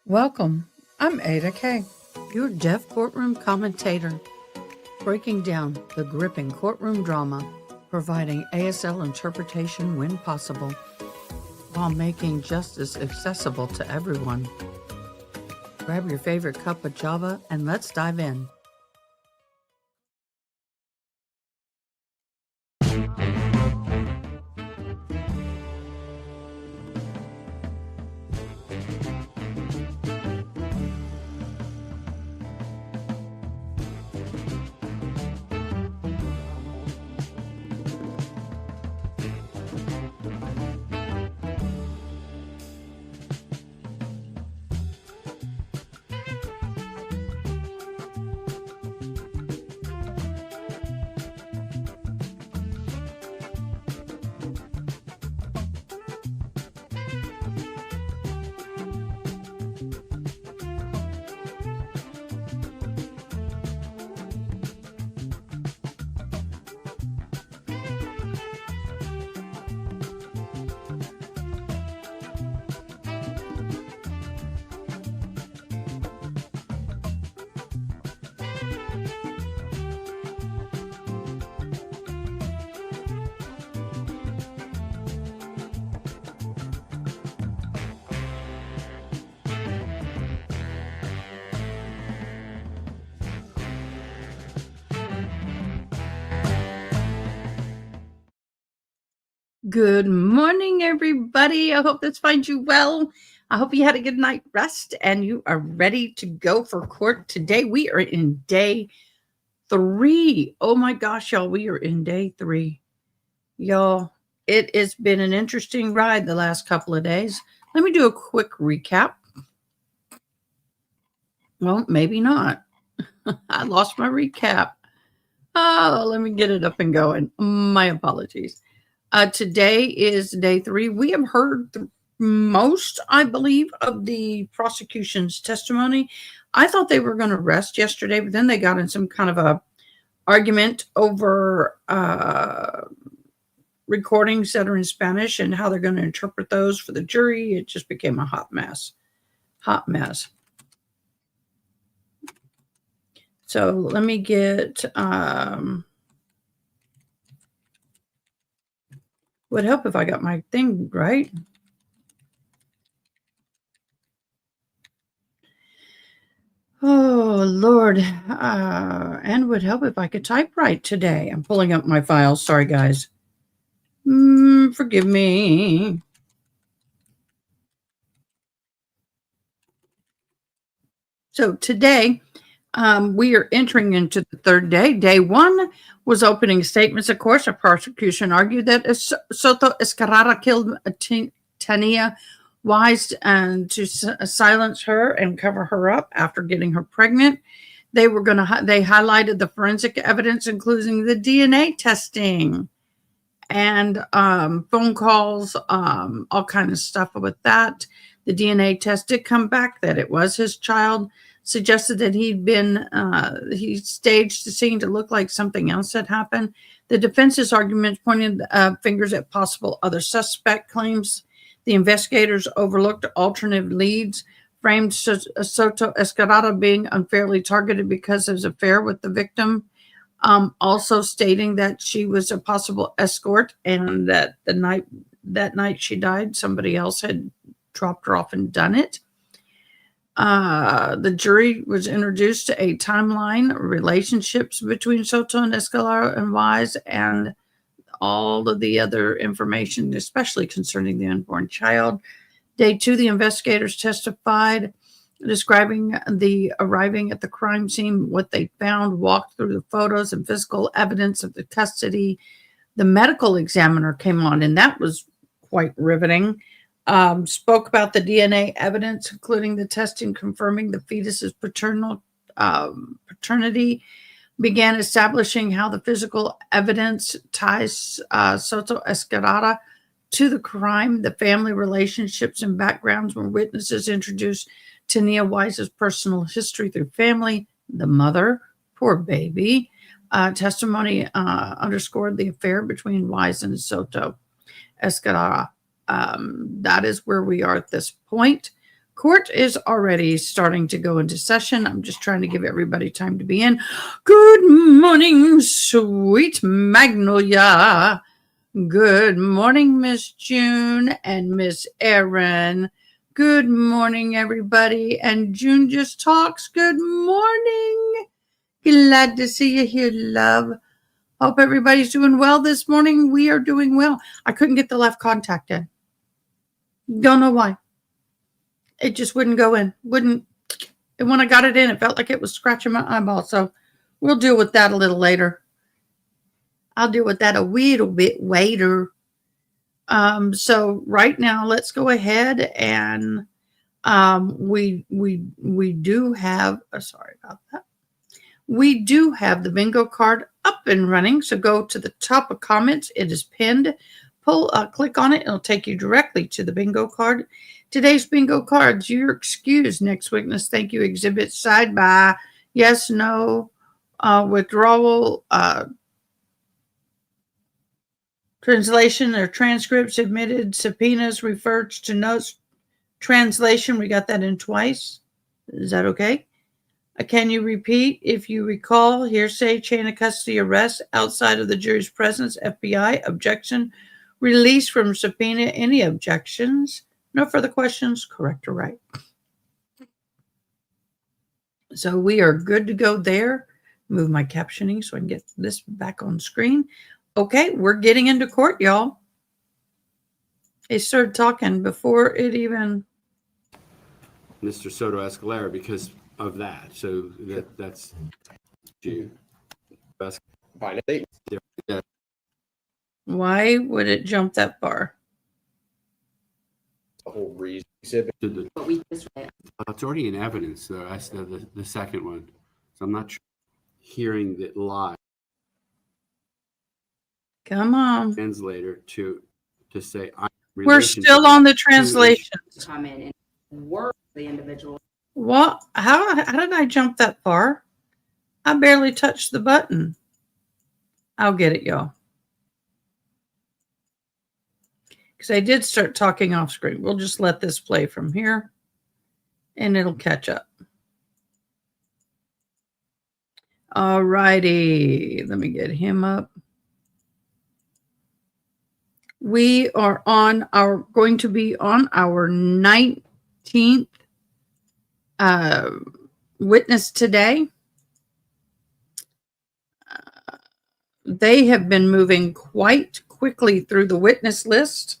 Welcome. I'm Ada Kay, your deaf courtroom commentator, breaking down the gripping courtroom drama, providing ASL interpretation when possible, while making justice accessible to everyone. Grab your favorite cup of Java and let's dive in. Good morning, everybody. I hope this finds you well. I hope you had a good night rest and you are ready to go for court today. We are in day 3. Oh my gosh, y'all, we are in day 3. Y'all, it has been an interesting ride the last couple of days. Let me do a quick recap. Well, maybe not. I lost my recap. Oh, let me get it up and going. My apologies. Today is day 3. We have heard most, I believe, of the prosecution's testimony. I thought they were going to rest yesterday, but then they got in some kind of a argument over recordings that are in Spanish and how they're going to interpret those for the jury. It just became a hot mess. So let me get... would help if I got my thing right. Oh, Lord. And would help if I could type right today. I'm pulling up my files. Sorry, guys. Forgive me. So today, we are entering into the third day. Day 1 was opening statements. Of course, the prosecution argued that Soto-Escalera killed Tania Wise and to silence her and cover her up after getting her pregnant. They highlighted the forensic evidence, including the DNA testing and phone calls, all kinds of stuff with that. The DNA test did come back that it was his child. Suggested that he staged the scene to look like something else had happened. The defense's arguments pointed fingers at possible other suspect claims. The investigators overlooked alternate leads, framed Soto-Escalera being unfairly targeted because of his affair with the victim, also stating that she was a possible escort and that that night she died, somebody else had dropped her off and done it. The jury was introduced to a timeline of relationships between Soto and Escalera and Wise and all of the other information, especially concerning the unborn child. Day 2, the investigators testified, describing the arriving at the crime scene, what they found, walked through the photos and physical evidence of the custody. The medical examiner came on, and that was quite riveting. Spoke about the DNA evidence, including the testing confirming the fetus's paternity, began establishing how the physical evidence ties Soto-Escalera to the crime, the family relationships and backgrounds when witnesses introduced Tania Wise's personal history through family, the mother, poor baby. Testimony underscored the affair between Wise and Soto-Escalera. That is where we are at this point. Court is already starting to go into session. I'm just trying to give everybody time to be in. Good morning, sweet Magnolia. Good morning, Miss June and Miss Erin. Good morning, everybody. And June just talks. Good morning. Glad to see you here, love. Hope everybody's doing well this morning. We are doing well. I couldn't get the left contact in. Don't know why. It just wouldn't go in. And when I got it in, it felt like it was scratching my eyeball. So we'll deal with that a little later. I'll deal with that a little bit later. So right now, let's go ahead and we do have. Sorry about that. We do have the bingo card up and running. So go to the top of comments. It is pinned. Click on it. It'll take you directly to the bingo card. Today's bingo cards. You're excused. Next witness. Thank you. Exhibit side by yes, no, withdrawal, translation or transcript submitted, subpoenas referred to notes, translation. We got that in twice. Is that okay? Can you repeat? If you recall, hearsay, chain of custody, arrest outside of the jury's presence, FBI, objection, release from subpoena, any objections? No further questions, correct or right? So we are good to go there. Move my captioning so I can get this back on screen. Okay, we're getting into court, y'all. They started talking before it even. Mr. Soto-Escalera because of that. So that's you. Best. Why would it jump that far? The whole reason. It's already in evidence, though. That's the second one. So I'm not hearing that live. Come on. Translator to say we're still on the translations. Come in and work the individual. What? How did I jump that far? I barely touched the button. I'll get it, y'all. Because I did start talking off screen. We'll just let this play from here and it'll catch up. All righty. Let me get him up. We are going to be on our 19th witness today. They have been moving quite quickly through the witness list.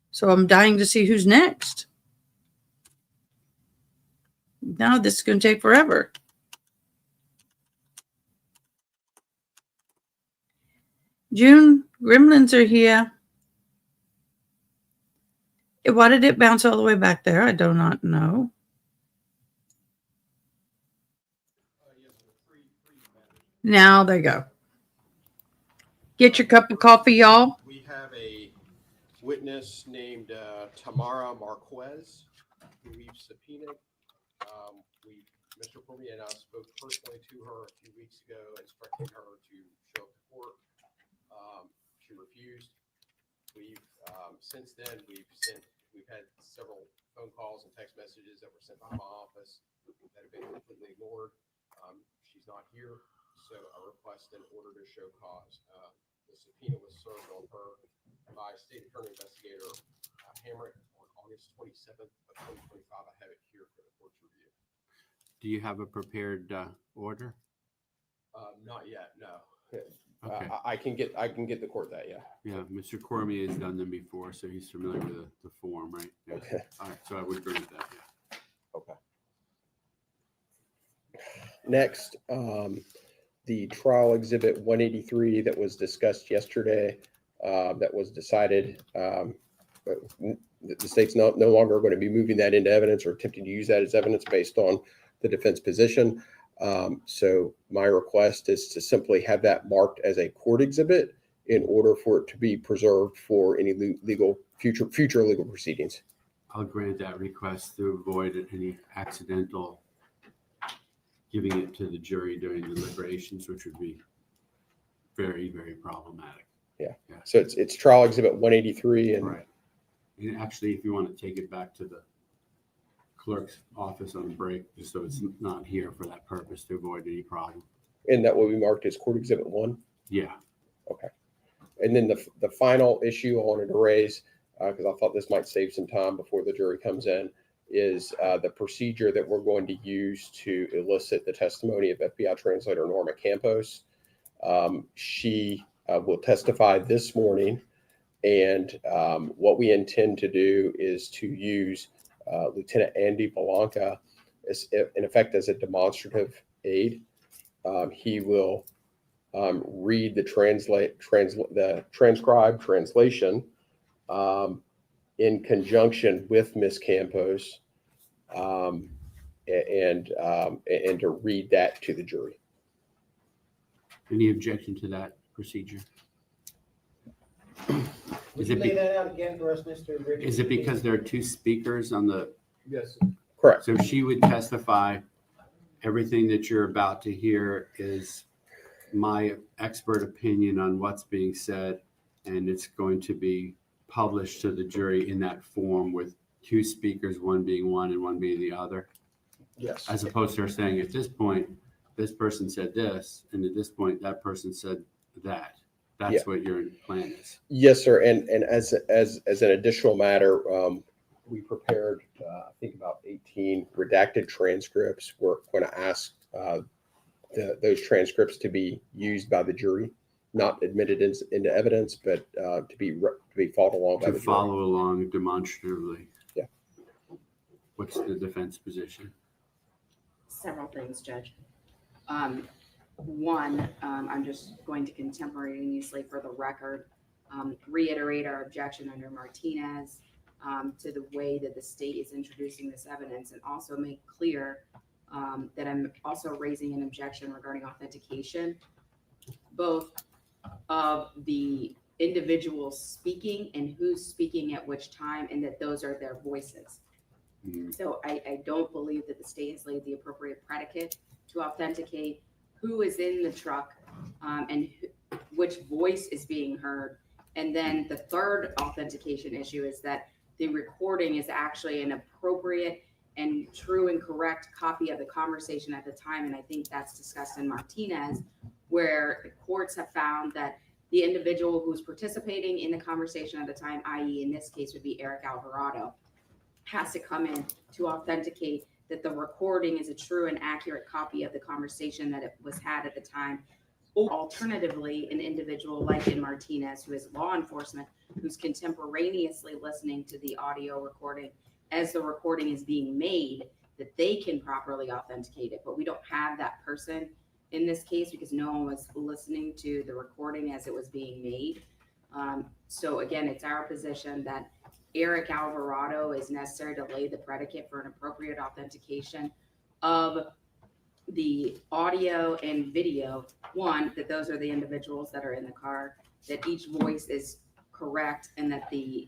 So I'm dying to see who's next. Now this is going to take forever. June, gremlins are here. Why did it bounce all the way back there? I do not know. Now they go. Get your cup of coffee, y'all. We have a witness named Tamara Marquez, who we've subpoenaed. Mr. Cormier and I spoke personally to her a few weeks ago, instructing her to show up to court. She refused. We've since then we've had several phone calls and text messages that were sent by my office that have been completely ignored. She's not here, so I request an order to show cause. The subpoena was served on her by State Attorney Investigator Herbert on August 27th of 2025. I have it here for the court's review. Do you have a prepared order? Not yet, no. Okay. I can get the court that, yeah. Yeah, Mr. Cormier has done them before, so he's familiar with the form, right? Yeah. Okay. All right, so I would grant that, yeah. Okay. Next, the trial exhibit 183 that was discussed yesterday, that was decided, but the state's no longer going to be moving that into evidence or attempting to use that as evidence based on the defense position. So my request is to simply have that marked as a court exhibit in order for it to be preserved for any future legal proceedings. I'll grant that request to avoid any accidental giving it to the jury during deliberations, which would be very, very problematic. Yeah. So it's trial exhibit 183, and right. And actually, if you want to take it back to the clerk's office on break, just so it's not here for that purpose to avoid any problem. And that will be marked as Court Exhibit 1. Yeah. Okay. And then the final issue I wanted to raise, because I thought this might save some time before the jury comes in, is the procedure that we're going to use to elicit the testimony of FBI translator Norma Campos. She will testify this morning, and what we intend to do is to use Lieutenant Andy Belanca in effect as a demonstrative aid. He will read the transcribed translation in conjunction with Ms. Campos, and to read that to the jury. Any objection to that procedure? Would you lay that out again for us, Mr. Richard? Is it because there are two speakers on the, Yes. Correct. so she would testify, everything that you're about to hear is my expert opinion on what's being said, and it's going to be published to the jury in that form with two speakers, one being one and one being the other, Yes. as opposed to her saying at this point, this person said this, and at this point, that person said that. That's Yeah. what your plan is. Yes, sir. And as an additional matter, we prepared, I think about 18 redacted transcripts. We're going to ask those transcripts to be used by the jury, not admitted into evidence, but to be followed along by To the jury. follow along demonstratively. Yeah. What's the defense position? Several things, Judge. One, I'm just going to contemporaneously, for the record, reiterate our objection under Martinez to the way that the state is introducing this evidence, and also make clear that I'm also raising an objection regarding authentication, both of the individual speaking and who's speaking at which time, and that those are their voices. Mhm. So I don't believe that the state has laid the appropriate predicate to authenticate who is in the truck and which voice is being heard. And then the third authentication issue is that the recording is actually an appropriate and true and correct copy of the conversation at the time. And I think that's discussed in Martinez, where the courts have found that the individual who's participating in the conversation at the time, i.e. in this case would be Eric Alvarado, has to come in to authenticate that the recording is a true and accurate copy of the conversation that it was had at the time. Or alternatively, an individual like in Martinez, who is law enforcement, who's contemporaneously listening to the audio recording as the recording is being made, that they can properly authenticate it. But we don't have that person in this case because no one was listening to the recording as it was being made. So again, it's our position that Eric Alvarado is necessary to lay the predicate for an appropriate authentication of the audio and video. One, that those are the individuals that are in the car, that each voice is correct, and that the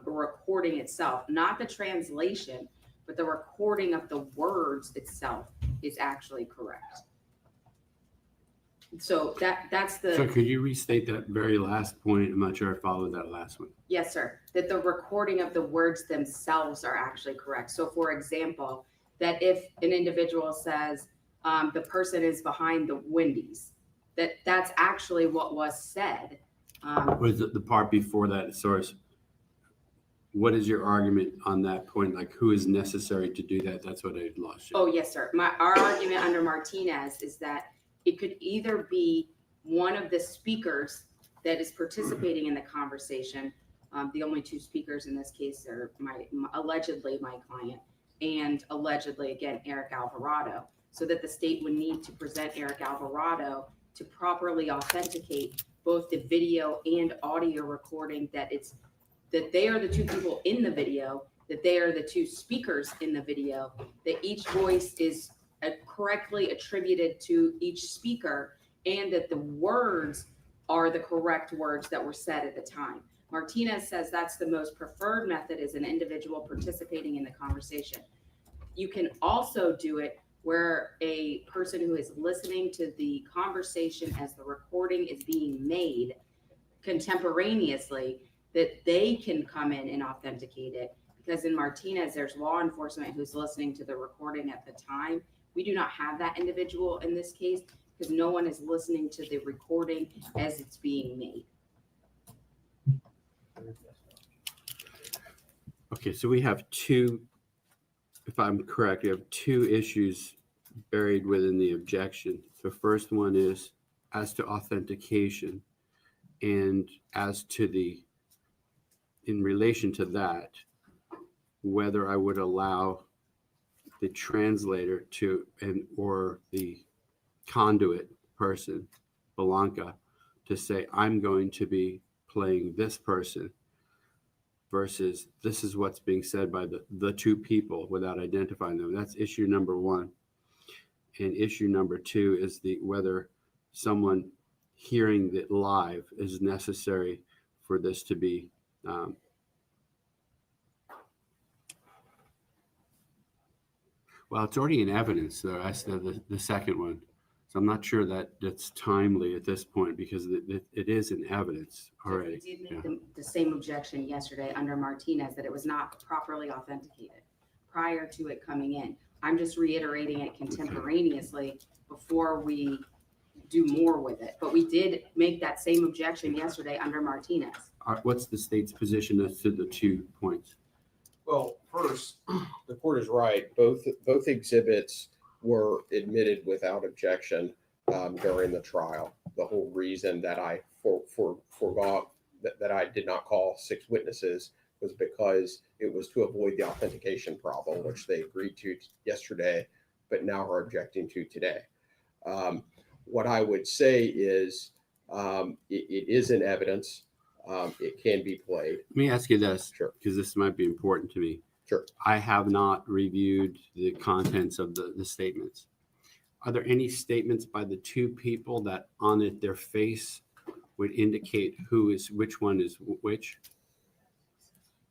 recording itself, not the translation, but the recording of the words itself is actually correct. So that's the... So could you restate that very last point? I'm not sure I followed that last one. Yes, sir. That the recording of the words themselves are actually correct. So for example, that if an individual says the person is behind the Wendy's, that's actually what was said. Was it the part before that source? What is your argument on that point? Like, who is necessary to do that? That's what I lost you. Oh, yes, sir. Our argument under Martinez is that it could either be one of the speakers that is participating in the conversation. The only two speakers in this case are allegedly my client and allegedly, again, Eric Alvarado, so that the state would need to present Eric Alvarado to properly authenticate both the video and audio recording, that they are the two people in the video, that they are the two speakers in the video, that each voice is correctly attributed to each speaker, and that the words are the correct words that were said at the time. Martinez says that's the most preferred method, is an individual participating in the conversation. You can also do it where a person who is listening to the conversation as the recording is being made contemporaneously, that they can come in and authenticate it, because in Martinez, there's law enforcement who's listening to the recording at the time. We do not have that individual in this case because no one is listening to the recording as it's being made. Okay, so we have two, if I'm correct, we have two issues buried within the objection. The first one is as to authentication, and as to in relation to that, whether I would allow the translator or the conduit person, Belanca, to say, I'm going to be playing this person versus this is what's being said by the two people without identifying them. That's issue number one. And issue number two is whether someone hearing it live is necessary for this to be well, it's already in evidence, though. That's the second one. So I'm not sure that that's timely at this point because it is in evidence already. We did make the same objection yesterday under Martinez that it was not properly authenticated prior to it coming in. I'm just reiterating it contemporaneously before we do more with it. But we did make that same objection yesterday under Martinez. What's the state's position as to the 2 points? Well, first, the court is right. Both exhibits were admitted without objection during the trial. The whole reason that I forgot that I did not call 6 witnesses was because it was to avoid the authentication problem, which they agreed to yesterday, but now are objecting to today. What I would say is it is in evidence. It can be played. Let me ask you this, Sure. because this might be important to me. Sure. I have not reviewed the contents of the statements. Are there any statements by the two people that on their face would indicate which one is which?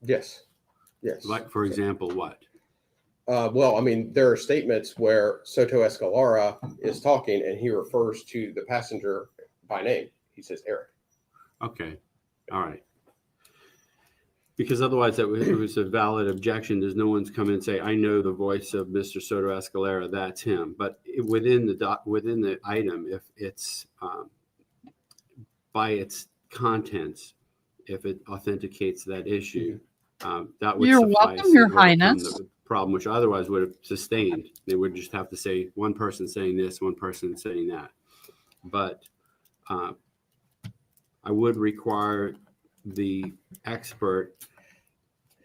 Yes. Yes. Like, for example, what? Well, I mean, there are statements where Soto-Escalera is talking and he refers to the passenger by name. He says Eric. Okay. All right. Because otherwise it was a valid objection. There's no one's come in and say, I know the voice of Mr. Soto-Escalera, that's him. But within the item, if it's by its contents, if it authenticates that issue, that would You're suffice welcome, to Your overcome Highness. the problem, which otherwise would have sustained. They would just have to say one person saying this, one person saying that. But I would require the expert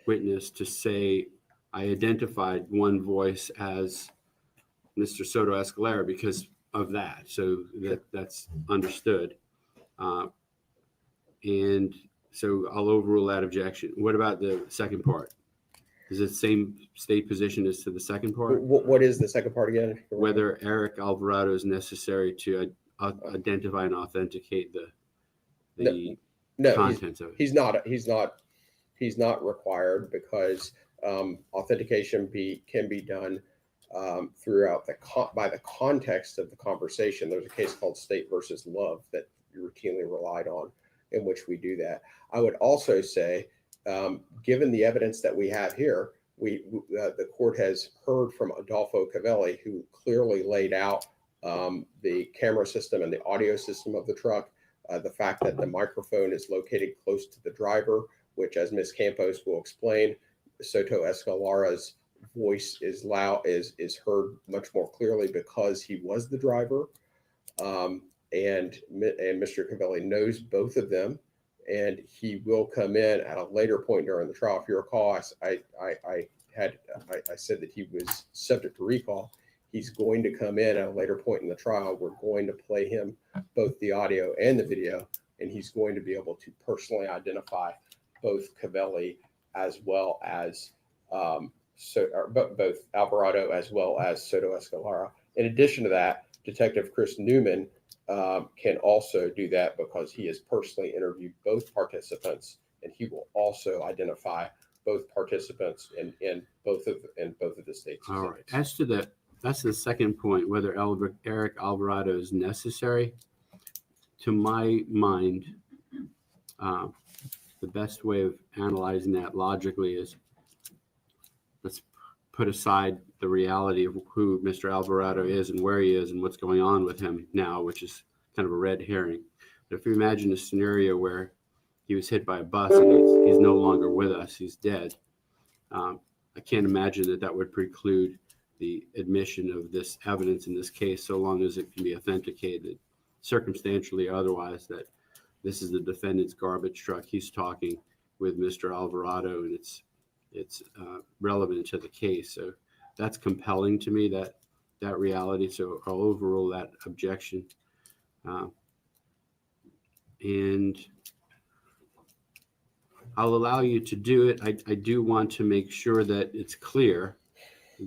witness to say, I identified one voice as Mr. Soto-Escalera because of that. So that's understood. And so I'll overrule that objection. What about the second part? Is it the same state position as to the second part? What is the second part again? Whether Eric Alvarado is necessary to identify and authenticate the No, contents of it. he's not required because authentication can be done throughout by the context of the conversation. There's a case called State versus Love that you routinely relied on, in which we do that. I would also say, given the evidence that we have here, the court has heard from Adolfo Cavelli, who clearly laid out the camera system and the audio system of the truck. The fact that the microphone is located close to the driver, which, as Ms. Campos will explain, Soto-Escalera's voice is heard much more clearly because he was the driver. And Mr. Cavelli knows both of them, and he will come in at a later point during the trial. If you recall, I said that he was subject to recall. He's going to come in at a later point in the trial. We're going to play him both the audio and the video, and he's going to be able to personally identify both Cavelli as well as both Alvarado as well as Soto-Escalera. In addition to that, Detective Chris Newman can also do that because he has personally interviewed both participants, and he will also identify both participants in both of the states. All right. That's the second point, whether Eric Alvarado is necessary. To my mind, the best way of analyzing that logically is put aside the reality of who Mr. Alvarado is and where he is and what's going on with him now, which is kind of a red herring. But if you imagine a scenario where he was hit by a bus and he's no longer with us, he's dead, I can't imagine that would preclude the admission of this evidence in this case, so long as it can be authenticated circumstantially or otherwise, that this is the defendant's garbage truck. He's talking with Mr. Alvarado, and it's relevant to the case. So that's compelling to me, that reality. So I'll overrule that objection. And I'll allow you to do it. I do want to make sure that it's clear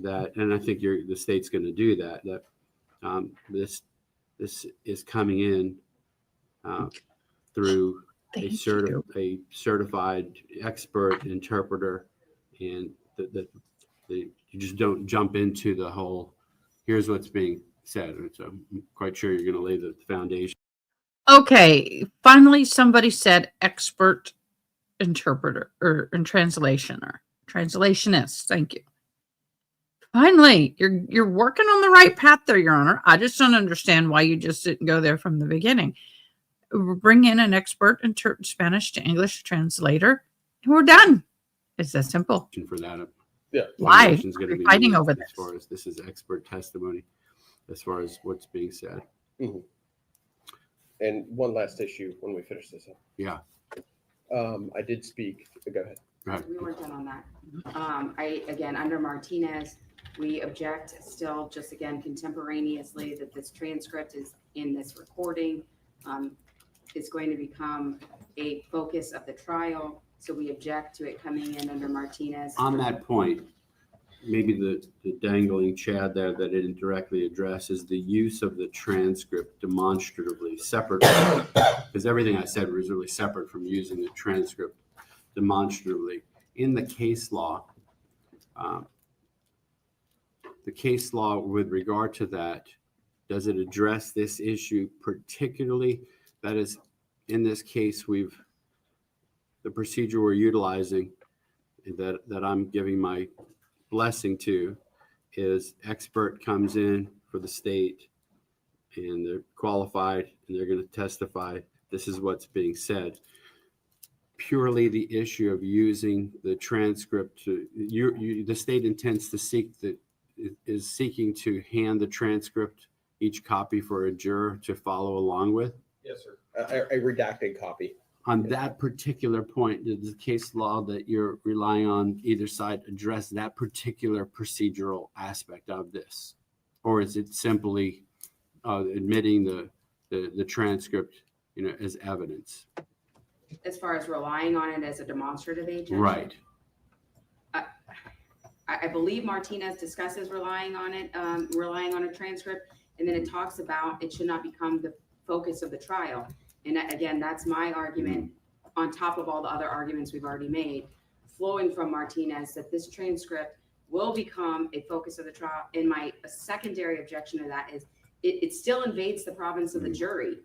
that, and I think the state's going to do that, this is coming in through a certified expert interpreter, and that you just don't jump into the whole, here's what's being said. So I'm quite sure you're going to lay the foundation. Okay. Finally, somebody said expert interpreter or translationist. Thank you. Finally, you're working on the right path there, Your Honor. I just don't understand why you just didn't go there from the beginning. Bring in an expert Spanish to English translator, and we're done. It's that simple. For that, Yeah. Why foundation's gonna are we be fighting used over as this? far as this is expert testimony, as far as what's being said. Mm-hmm. And one last issue when we finish this up. Yeah. I did speak. Go ahead. Right. We weren't done on that. Again, under Martinez, we object still, just again, contemporaneously, that this transcript is in this recording, is going to become a focus of the trial. So we object to it coming in under Martinez. On that point, maybe the dangling chad there that it didn't directly address is the use of the transcript demonstratively separate, because everything I said was really separate from using the transcript demonstratively. In the case law with regard to that, does it address this issue particularly? That is, in this case, the procedure we're utilizing that I'm giving my blessing to is expert comes in for the state and they're qualified and they're going to testify. This is what's being said. Purely the issue of using the transcript the state intends to is seeking to hand the transcript, each copy, for a juror to follow along with. Yes, sir. A redacted copy. On that particular point, does the case law that you're relying on either side address that particular procedural aspect of this? Or is it simply admitting the transcript, as evidence? As far as relying on it as a demonstrative agent? Right. I believe Martinez discusses relying on a transcript, and then it talks about it should not become the focus of the trial. And again, that's my argument on top of all the other arguments we've already made, flowing from Martinez, that this transcript will become a focus of the trial. And my secondary objection to that is it still invades the province of the jury.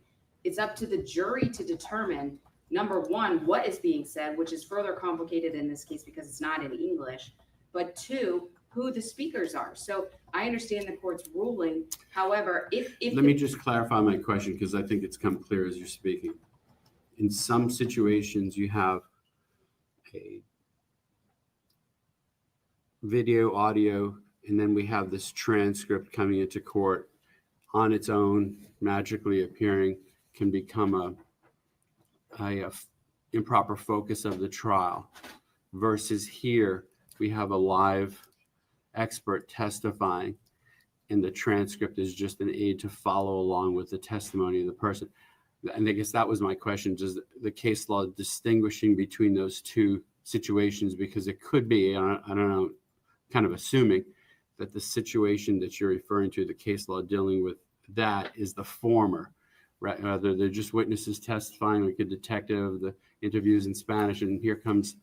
It's up to the jury to determine, number one, what is being said, which is further complicated in this case because it's not in English, but two, who the speakers are. So I understand the court's ruling. However, if let me just clarify my question, because I think it's come clear as you're speaking. In some situations, you have a video, audio, and then we have this transcript coming into court on its own, magically appearing, can become a improper focus of the trial. Versus here, we have a live expert testifying, and the transcript is just an aid to follow along with the testimony of the person. And I guess that was my question. Does the case law distinguishing between those two situations? Because it could be, I don't know, kind of assuming that the situation that you're referring to, the case law dealing with that, is the former, right? Rather, they're just witnesses testifying, like a detective, the interviews in Spanish, and here comes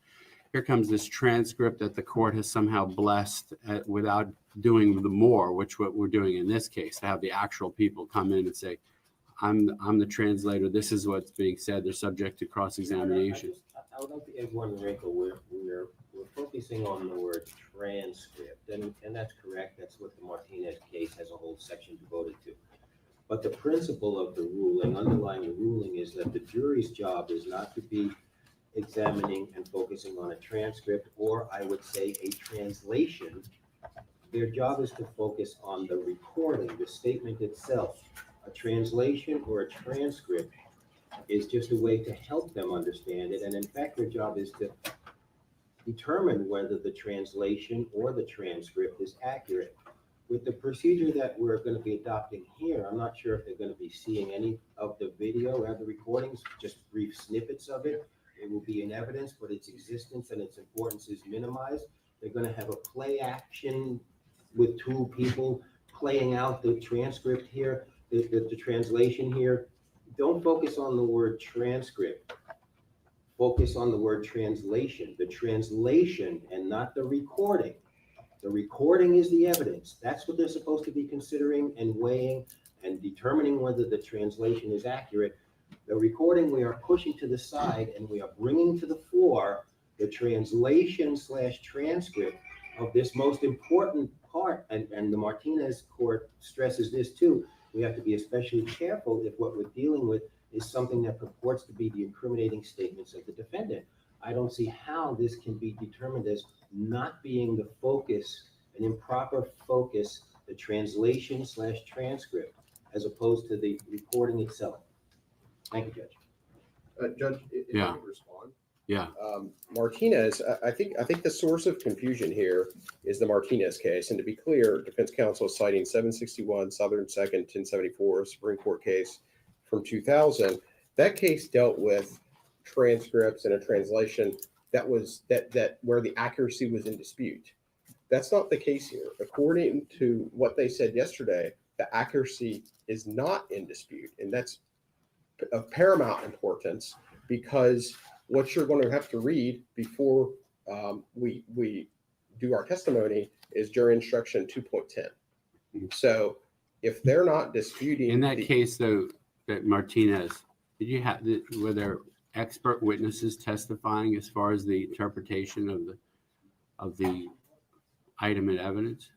this transcript that the court has somehow blessed without doing the more, which what we're doing in this case, to have the actual people come in and say, I'm the translator, this is what's being said, they're subject to cross-examination. I would like to add one wrinkle where we're focusing on the word transcript, and that's correct. That's what the Martinez case has a whole section devoted to. But the principle of the ruling, underlying the ruling, is that the jury's job is not to be examining and focusing on a transcript, or I would say a translation. Their job is to focus on the recording, the statement itself. A translation or a transcript is just a way to help them understand it. And in fact, their job is to determine whether the translation or the transcript is accurate. With the procedure that we're going to be adopting here, I'm not sure if they're going to be seeing any of the video or the recordings, just brief snippets of it. It will be in evidence, but its existence and its importance is minimized. They're going to have a play action with two people playing out the transcript here, the translation here. Don't focus on the word transcript. Focus on the word translation. The translation and not the recording. The recording is the evidence. That's what they're supposed to be considering and weighing and determining whether the translation is accurate. The recording we are pushing to the side, and we are bringing to the fore the translation/transcript of this most important part. And the Martinez court stresses this too. We have to be especially careful if what we're dealing with is something that purports to be the incriminating statements of the defendant. I don't see how this can be determined as not being the focus, an improper focus, the translation/transcript, as opposed to the recording itself. Thank you, Judge. Judge, if Yeah. I could respond. Yeah. Martinez, I think the source of confusion here is the Martinez case. And to be clear, defense counsel is citing 761 Southern 2nd 1074 Supreme Court case from 2000. That case dealt with transcripts and a translation that was that where the accuracy was in dispute. That's not the case here. According to what they said yesterday, the accuracy is not in dispute, and that's of paramount importance, because what you're going to have to read before we do our testimony is jury instruction 2.10. So if they're not disputing In that case, though, that Martinez, were there expert witnesses testifying as far as the interpretation of the item in evidence?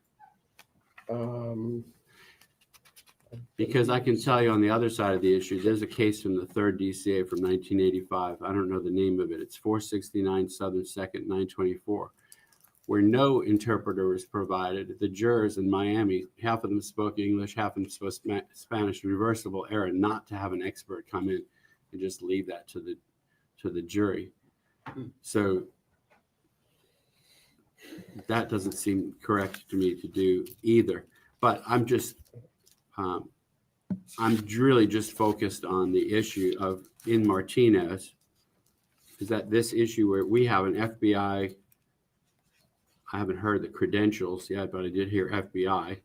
Because I can tell you on the other side of the issue, there's a case from the 3rd DCA from 1985. I don't know the name of it. It's 469 Southern 2nd 924, where no interpreter was provided. The jurors in Miami, half of them spoke English, half of them spoke Spanish. Reversible error not to have an expert come in and just leave that to the jury. So that doesn't seem correct to me to do either. But I'm really just focused on the issue of, in Martinez, is that this issue where we have an FBI, I haven't heard the credentials yet, but I did hear FBI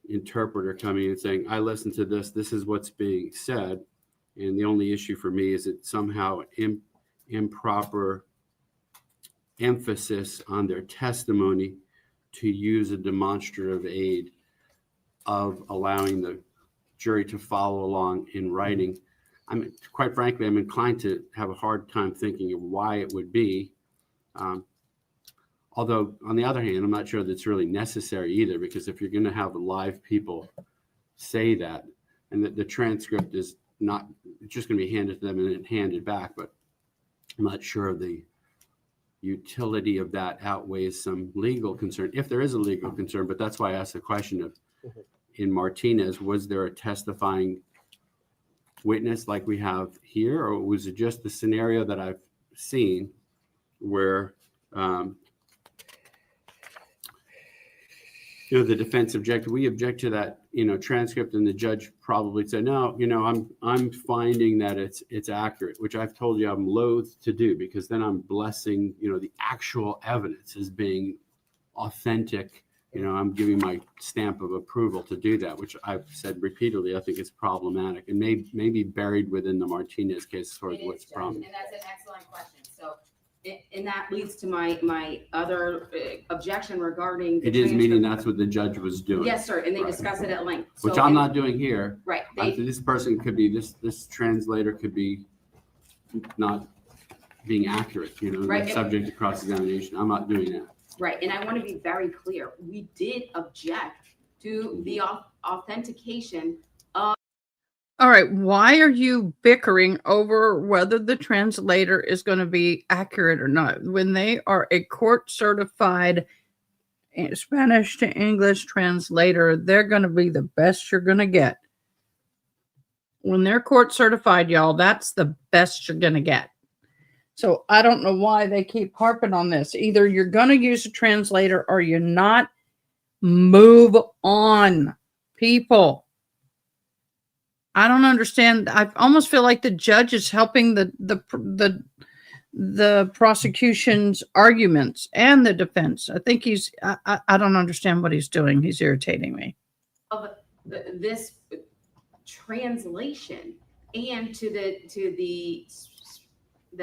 interpreter coming in and saying, I listened to this, this is what's being said. And the only issue for me is it somehow improper emphasis on their testimony to use a demonstrative aid of allowing the jury to follow along in writing. Quite frankly, I'm inclined to have a hard time thinking of why it would be. Although, on the other hand, I'm not sure that's really necessary either, because if you're going to have live people say that, and that the transcript is not, it's just going to be handed to them and then handed back, but I'm not sure the utility of that outweighs some legal concern, if there is a legal concern. But that's why I asked the question of, in Martinez, was there a testifying witness like we have here, or was it just the scenario that I've seen where the defense objected, we object to that, transcript, and the judge probably said, no, I'm finding that it's accurate, which I've told you I'm loath to do, because then I'm blessing, the actual evidence as being authentic. I'm giving my stamp of approval to do that, which I've said repeatedly. I think it's problematic and maybe buried within the Martinez case as far as what's problem. And that's an excellent question. So, and that leads to my other objection regarding. It is meaning that's what the judge was doing. Yes, sir, and they Right. discuss it at length. Which So, I'm not doing here. Right. This person could be, this translator could be not being accurate, you know, Right. that's subject to cross-examination. I'm not doing that. Right, and I want to be very clear. We did object to the authentication. All right. Why are you bickering over whether the translator is going to be accurate or not when they are a court certified Spanish to English translator? They're going to be the best you're going to get. When they're court certified, y'all, that's the best you're going to get. So I don't know why they keep harping on this. Either you're going to use a translator or you're not. Move on, people. I don't understand. I almost feel like the judge is helping the prosecution's arguments and the defense. I think I don't understand what he's doing. He's irritating me. Of this translation and to the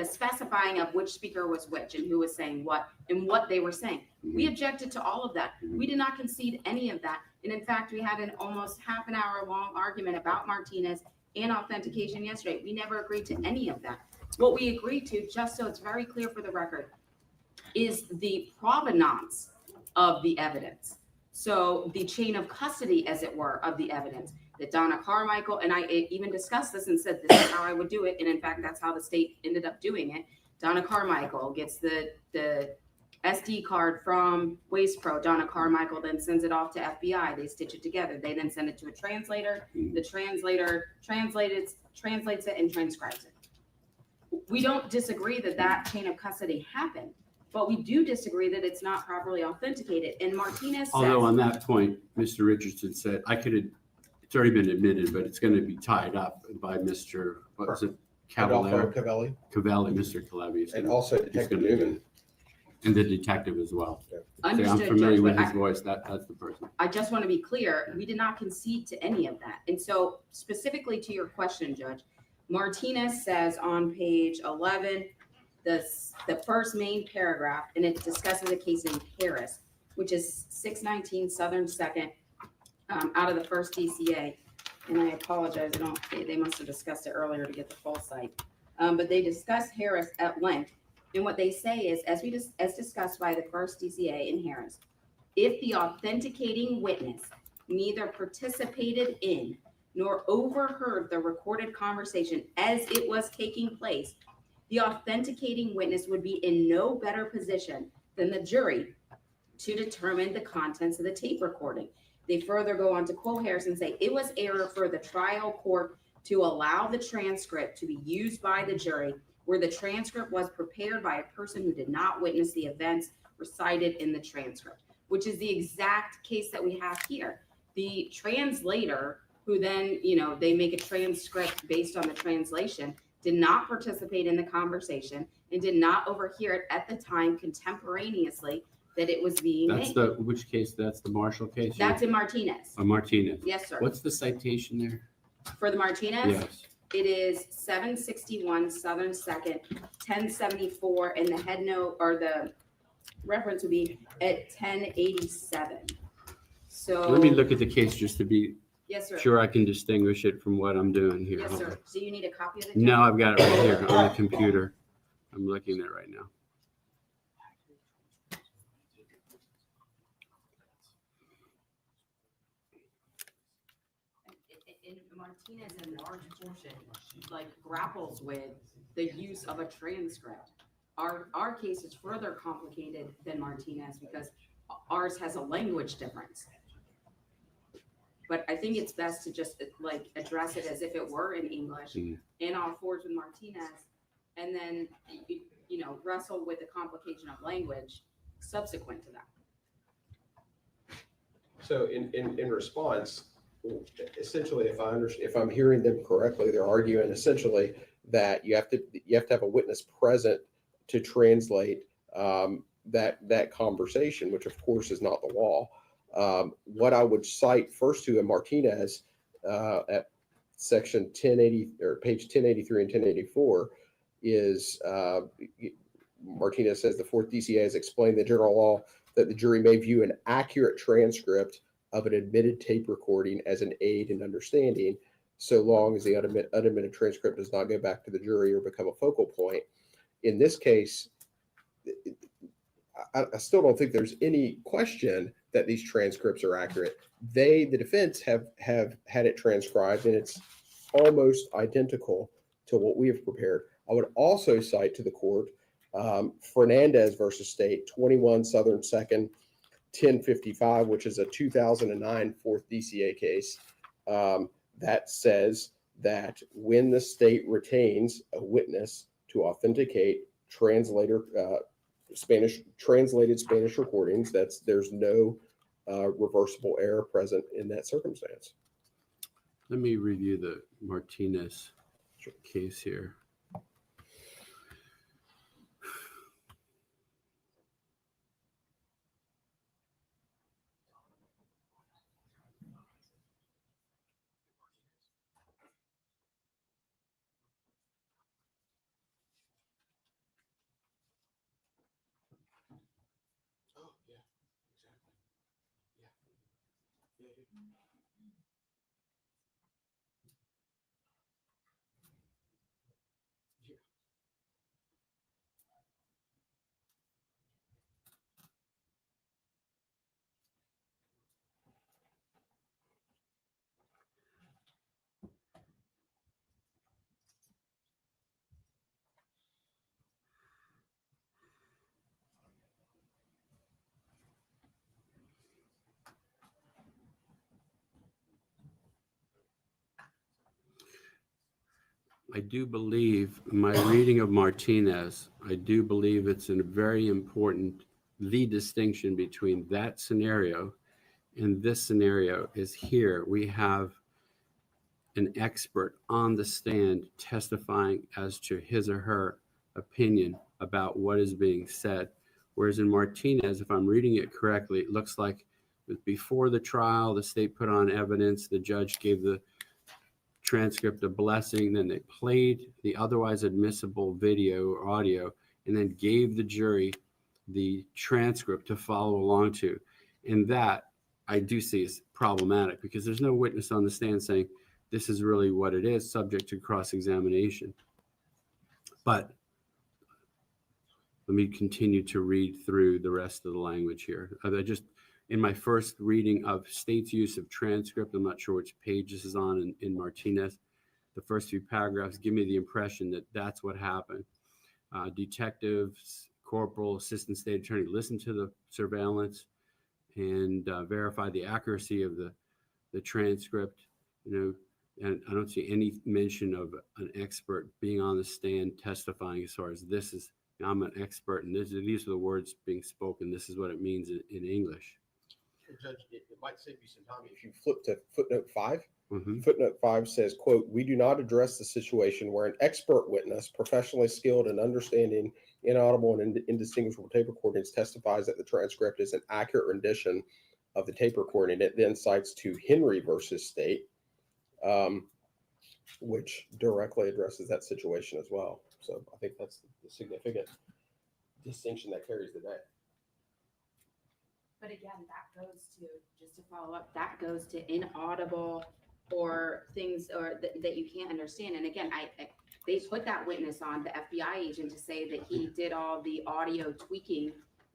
specifying of which speaker was which and who was saying what and what they were saying. We objected to all of that. We did not concede any of that. And in fact, we had an almost half an hour long argument about Martinez and authentication yesterday. We never agreed to any of that. What we agreed to, just so it's very clear for the record, is the provenance of the evidence. So the chain of custody, as it were, of the evidence. That Donna Carmichael, and I even discussed this and said this is how I would do it. And in fact, that's how the state ended up doing it. Donna Carmichael gets the SD card from Waste Pro. Donna Carmichael then sends it off to FBI. They stitch it together. They then send it to a translator. The translator translates it and transcribes it. We don't disagree that that chain of custody happened, but we do disagree that it's not properly authenticated. And Martinez says, Although on that point, Mr. Richardson said, it's already been admitted, but it's going to be tied up by Mr. What was it? Adolfo Cavalli, Cavelli, Mr. Calabi. and also Detective Newman. And the detective as well. understood, I'm familiar Judge, with but his voice. That's the person. I just want to be clear, we did not concede to any of that. And so specifically to your question, Judge, Martinez says on page 11, the first main paragraph, and it discusses a case in Harris, which is 619 Southern 2nd, out of the first DCA. And I apologize, they must have discussed it earlier to get the full site. But they discuss Harris at length. And what they say is, as discussed by the first DCA in Harris, if the authenticating witness neither participated in nor overheard the recorded conversation as it was taking place, the authenticating witness would be in no better position than the jury to determine the contents of the tape recording. They further go on to quote Harris and say, it was error for the trial court to allow the transcript to be used by the jury where the transcript was prepared by a person who did not witness the events recited in the transcript, which is the exact case that we have here. The translator, who then, they make a transcript based on the translation, did not participate in the conversation and did not overhear it at the time contemporaneously that it was being made. Which case? That's the Marshall case? That's in Martinez. Martinez. Yes, sir. What's the citation there? For the Martinez? Yes. It is 761 Southern 2nd, 1074, and the head note or the reference would be at 1087. So Let me look at the case just to be yes, sir. sure I can distinguish it from what I'm doing here. Yes, Hold sir. on. So you need a copy of it? No, I've got it right here on the computer. I'm looking at it right now. And Martinez in large portion grapples with the use of a transcript. Our case is further complicated than Martinez because ours has a language difference. But I think it's best to just address it as if it were in English and all fours with Martinez, and then wrestle with the complication of language subsequent to that. So in response, essentially, if I'm hearing them correctly, they're arguing essentially that you have to have a witness present to translate that conversation, which of course is not the law. What I would cite first to in Martinez at section 1080 or page 1083 and 1084 is Martinez says the fourth DCA has explained the general law that the jury may view an accurate transcript of an admitted tape recording as an aid in understanding, so long as the unadmitted transcript does not go back to the jury or become a focal point. in this case, I still don't think there's any question that these transcripts are accurate. The defense have had it transcribed, and it's almost identical to what we have prepared. I would also cite to the court Fernandez versus State, 21 Southern 2nd, 1055, which is a 2009 4th DCA case that says that when the state retains a witness to authenticate translated Spanish recordings, there's no reversible error present in that circumstance. Let me review the Martinez case here. Oh, yeah, exactly. Yeah. Yeah, yeah. Yeah. I do believe, my reading of Martinez, I do believe it's a very important, the distinction between that scenario and this scenario is here. We have an expert on the stand testifying as to his or her opinion about what is being said. Whereas in Martinez, if I'm reading it correctly, it looks like before the trial, the state put on evidence, the judge gave the transcript a blessing, then they played the otherwise admissible video or audio, and then gave the jury the transcript to follow along to. And that I do see is problematic because there's no witness on the stand saying this is really what it is, subject to cross-examination. But let me continue to read through the rest of the language here. I just, in my first reading of state's use of transcript, I'm not sure which page this is on in Martinez, the first few paragraphs give me the impression that that's what happened. Detectives, corporal, assistant state attorney listened to the surveillance and verify the accuracy of the transcript, and I don't see any mention of an expert being on the stand testifying as far as this is, I'm an expert and these are the words being spoken. This is what it means in English. Judge, it might save you some time If you flip to footnote 5, Mm-hmm. footnote 5 says, quote, "We do not address the situation where an expert witness, professionally skilled in understanding inaudible and indistinguishable tape recordings, testifies that the transcript is an accurate rendition of the tape recording." It then cites to Henry versus State, which directly addresses that situation as well. So I think that's the significant distinction that carries the day. But again, that goes to, just to follow up, that goes to inaudible or things or that you can't understand. And again, they put that witness on, the FBI agent, to say that he did all the audio tweaking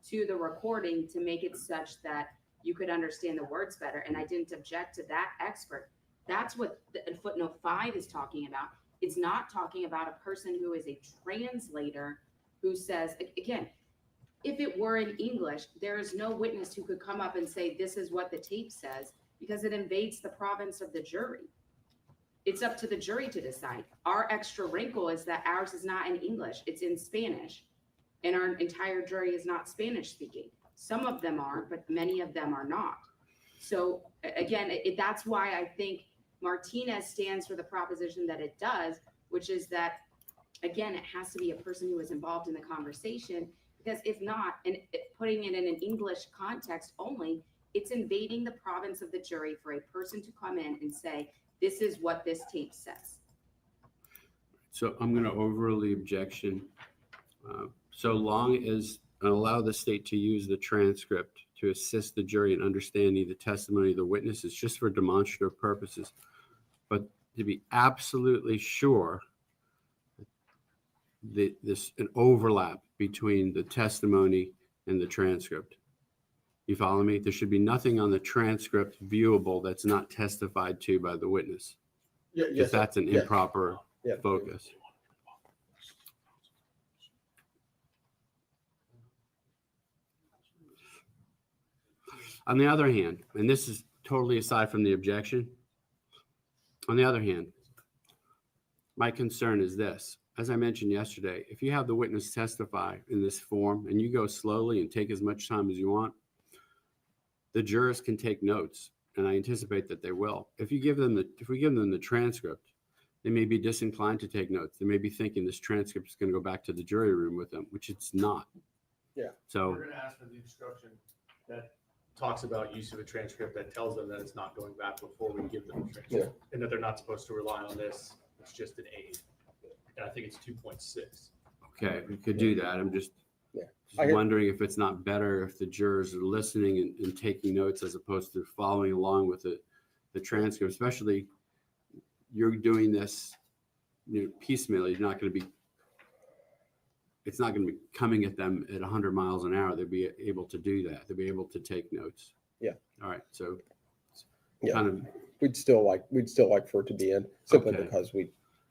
to the recording to make it such that you could understand the words better. And I didn't object to that expert. That's what footnote 5 is talking about. It's not talking about a person who is a translator who says, again, if it were in English, there is no witness who could come up and say, this is what the tape says, because it invades the province of the jury. It's up to the jury to decide. Our extra wrinkle is that ours is not in English, it's in Spanish. And our entire jury is not Spanish speaking. Some of them are, but many of them are not. So again, that's why I think Martinez stands for the proposition that it does, which is that, again, it has to be a person who is involved in the conversation, because if not, and putting it in an English context only, it's invading the province of the jury for a person to come in and say, this is what this tape says. So I'm going to overrule objection. So long as allow the state to use the transcript to assist the jury in understanding the testimony of the witnesses just for demonstrative purposes. But to be absolutely sure an overlap between the testimony and the transcript. You follow me? There should be nothing on the transcript viewable that's not testified to by the witness. Yeah, Because that's an improper Yeah. focus. On the other hand, and this is totally aside from the objection, on the other hand, my concern is this. As I mentioned yesterday, if you have the witness testify in this form and you go slowly and take as much time as you want, the jurors can take notes, and I anticipate that they will. If we give them the transcript, they may be disinclined to take notes. They may be thinking this transcript is going to go back to the jury room with them, which it's not. Yeah. So We're going to ask for the instruction that talks about use of a transcript that tells them that it's not going back before we give them a transcript, and that they're not supposed to rely on this. It's just an aid. And I think it's 2.6. okay, we could do that. I'm just I hear- wondering if it's not better if the jurors are listening and taking notes as opposed to following along with the transcript, especially you're doing this piecemeal. It's not going to be coming at them at 100 miles an hour. They'll be able to do that. They'll be able to take notes. Yeah. All right. So Yeah. kind of, We'd still like for it to be in simply Okay. because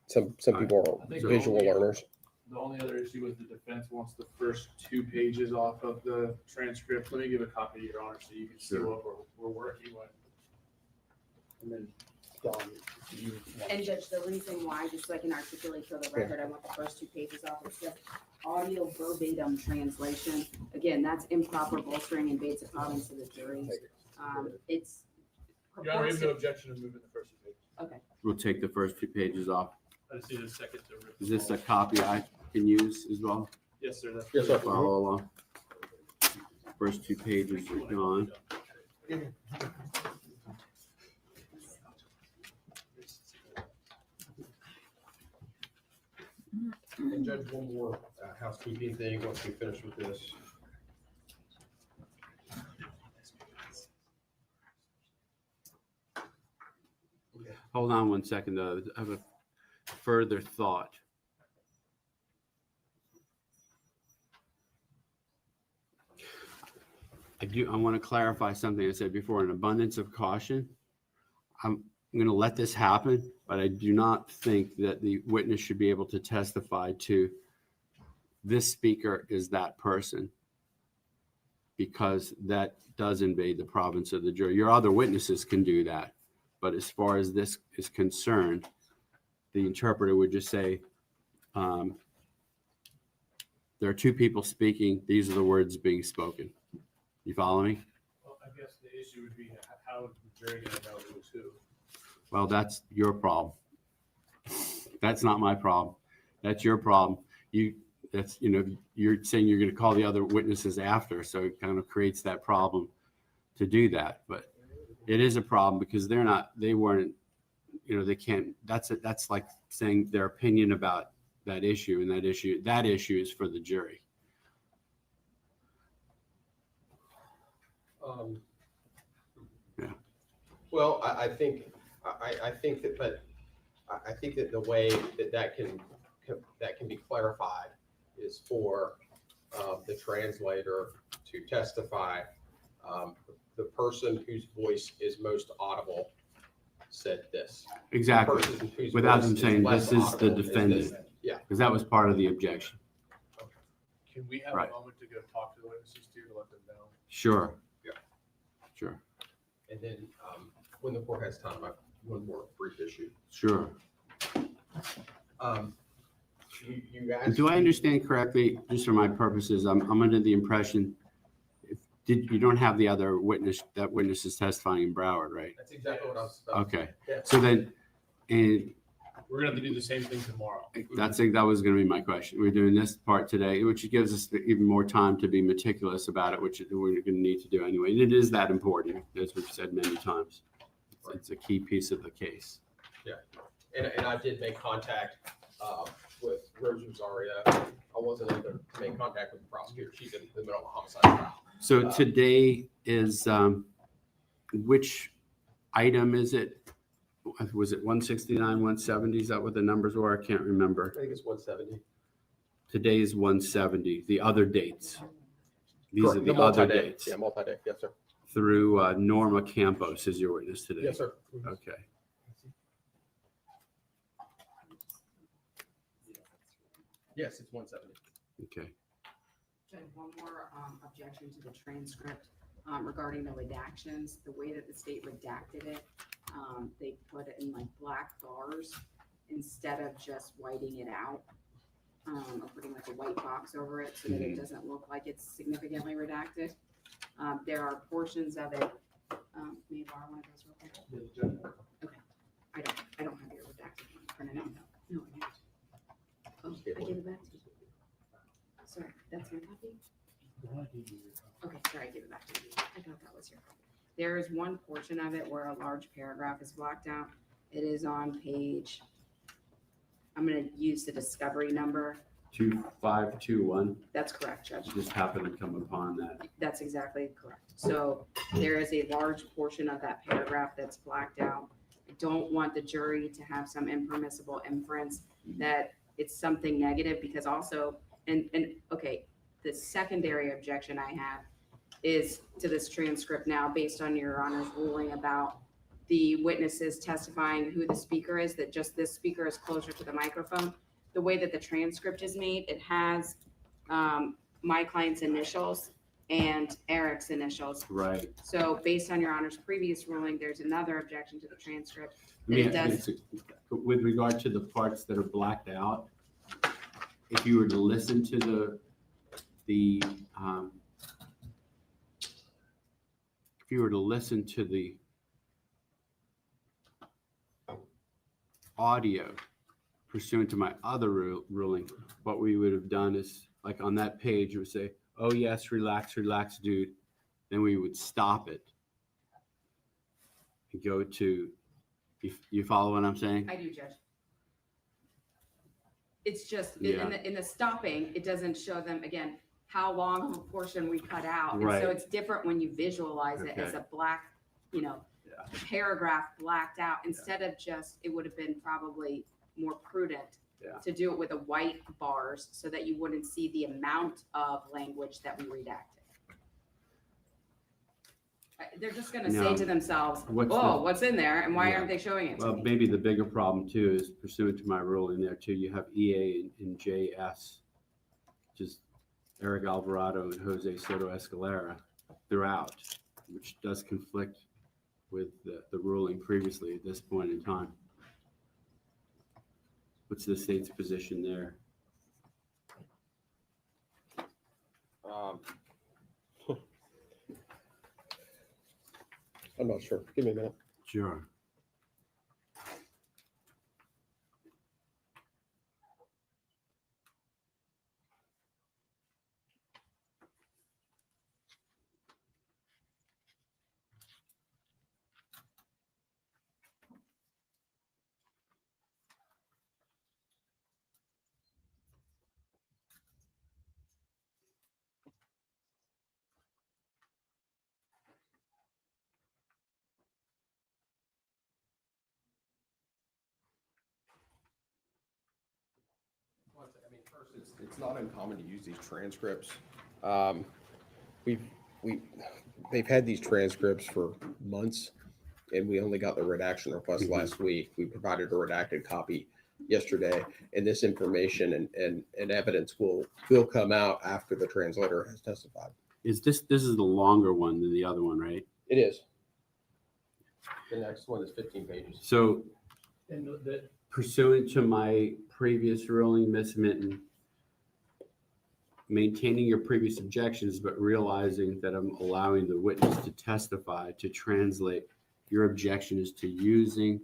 some people I are think visual the only- learners. The only other issue is the defense wants the first 2 pages off of the transcript. Let me give a copy to Your Honor so you can see Sure. what we're working with. And then, Don, if you want. And Judge, the reason why, just so I can articulate for the record, I want the first 2 pages off. It's the audio verbatim translation. Again, that's improper bolstering and invades the province of the jury. It's. Your Honor, we have no objection to moving the first 2 pages. Okay. we'll take the first 2 pages off. I just need a second to rip. Is this a copy I can use as well? Yes, sir. That's Yes, sir. Follow along. First 2 pages are gone. And Judge, one more housekeeping thing once we finish with this. Hold on one second, though. I have a further thought. I want to clarify something I said before, an abundance of caution. I'm going to let this happen, but I do not think that the witness should be able to testify to this speaker is that person, because that does invade the province of the jury. Your other witnesses can do that. But as far as this is concerned, the interpreter would just say, there are 2 people speaking. These are the words being spoken. You follow me? Well, I guess the issue would be how is the jury going to know who's who? Well, that's your problem. That's not my problem. That's your problem. You're saying you're going to call the other witnesses after, so it kind of creates that problem to do that. But it is a problem because they weren't, they can't, that's like saying their opinion about that issue, and that issue is for the jury. Yeah. Well, I think that the way that can be clarified is for the translator to testify. The person whose voice is most audible said this. Exactly. The person whose Without voice them saying less this is the audible defendant. this. Yeah. Because that was part of the objection. Can we have Right. a moment to go talk to the witnesses too, to let them know? Sure. Yeah. Sure. And then when the court has time, I have one more brief issue. Sure. You asked. And do I understand correctly, just for my purposes, I'm under the impression, you don't have the other witness, that witness is testifying in Broward, right? That's exactly what I was about to Okay. say. So then, and We're going to have to do the same thing tomorrow. that was going to be my question. We're doing this part today, which gives us even more time to be meticulous about it, which we're going to need to do anyway. And it is that important, as we've said many times. It's a key piece of the case. And I did make contact with Rose Rosaria. I wasn't able to make contact with the prosecutor. She's in the middle of a homicide trial. So today is, which item is it? Was it 169, 170? Is that what the numbers were? I can't remember. I think it's 170. Today's 170, the other dates. These Correct. are the other multi-day. dates. Yeah, multi-day. Yes, sir. Through Norma Campos is your witness today. Yes, sir. Okay. Yes, it's 170. Okay. Judge, one more objection to the transcript regarding the redactions. The way that the state redacted it, they put it in like black bars instead of just whiting it out, or putting like a white box over it so that it doesn't look like it's significantly redacted. There are portions of it. May I borrow one of those real quick? Okay. I don't have your redacted one printed out. No, I don't. Oh, I gave it back to you. Sorry, that's your copy? Okay, sorry, I gave it back to you. I thought that was your copy. There is one portion of it where a large paragraph is blocked out. It is on page, I'm gonna use the discovery number. 2521. That's correct, Judge. Just happened to come upon that. That's exactly correct. So there is a large portion of that paragraph that's blacked out. I don't want the jury to have some impermissible inference that it's something negative, because also, and okay, the secondary objection I have is to this transcript now, based on your Honor's ruling about the witnesses testifying who the speaker is, that just this speaker is closer to the microphone. The way that the transcript is made, it has my client's initials and Eric's initials. Right. So based on your Honor's previous ruling, there's another objection to the transcript. I mean, It does. with regard to the parts that are blacked out, if you were to listen to the audio pursuant to my other ruling, what we would have done is, like on that page, it would say, "Oh yes, relax, relax, dude." Then we would stop it and go to, you follow what I'm saying? I do, Judge. It's just Yeah. in the stopping, it doesn't show them again how long of a portion we cut out. And Right. so it's different when you visualize it as Okay. a black, Yeah. paragraph blacked out, instead of just, it would have been probably more prudent Yeah. to do it with a white bars so that you wouldn't see the amount of language that we redacted. They're just gonna say Now, to themselves, what's "Oh, the- what's in there and why Yeah. aren't they showing it to Well, me?" maybe the bigger problem too is pursuant to my ruling there too, you have EA and JS, which is Eric Alvarado and Jose Soto-Escalera throughout, which does conflict with the ruling previously at this point in time. What's the state's position there? I'm not sure. Give me a minute. Sure. I mean, first, it's not uncommon to use these transcripts. They've had these transcripts for months, and we only got the redaction request last week. We provided a redacted copy yesterday, and this information and evidence will come out after the translator has testified. This is the longer one than the other one, right? It is. The next one is 15 pages. So And the, pursuant to my previous ruling, Ms. Minton, maintaining your previous objections, but realizing that I'm allowing the witness to testify, to translate, your objection is to using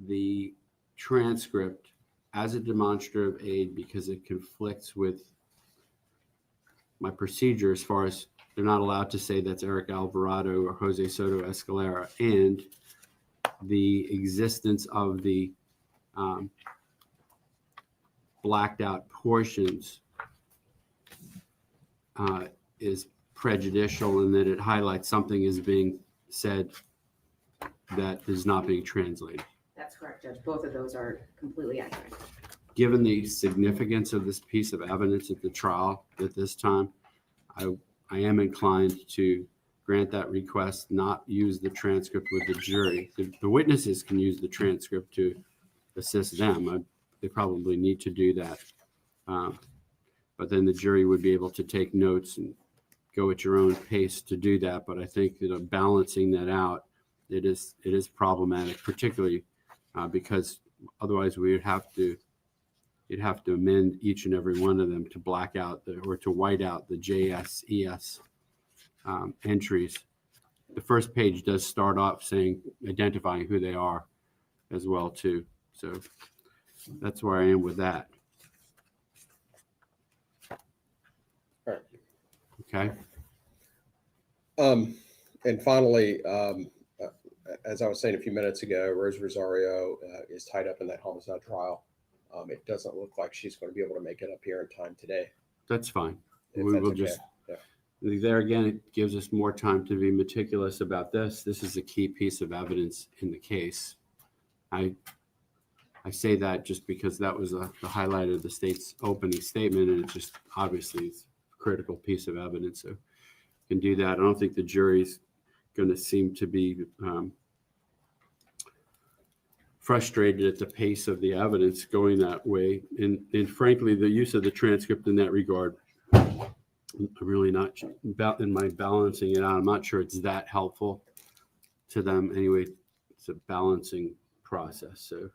the transcript as a demonstrative aid because it conflicts with my procedure as far as they're not allowed to say that's Eric Alvarado or Jose Soto-Escalera, and the existence of the blacked out portions is prejudicial, and that it highlights something is being said that is not being translated. That's correct, Judge. Both of those are completely accurate. given the significance of this piece of evidence at the trial at this time, I am inclined to grant that request, not use the transcript with the jury. The witnesses can use the transcript to assist them. They probably need to do that. But then the jury would be able to take notes and go at your own pace to do that. But I think that balancing that out, it is problematic, particularly because otherwise you'd have to amend each and every one of them to black out or to white out the JSES entries. The first page does start off identifying who they are as well too. So that's where I am with that. All right. Okay. And finally, as I was saying a few minutes ago, Rose Rosario is tied up in that homicide trial. It doesn't look like she's going to be able to make it up here in time today. That's fine. If We that's will okay. just, Yeah. there again, it gives us more time to be meticulous about this. This is a key piece of evidence in the case. I say that just because that was the highlight of the state's opening statement, and it's just obviously it's a critical piece of evidence. So you can do that. I don't think the jury's going to seem to be frustrated at the pace of the evidence going that way. And frankly, the use of the transcript in that regard, I'm really not about in my balancing it out. I'm not sure it's that helpful to them. Anyway, it's a balancing process. So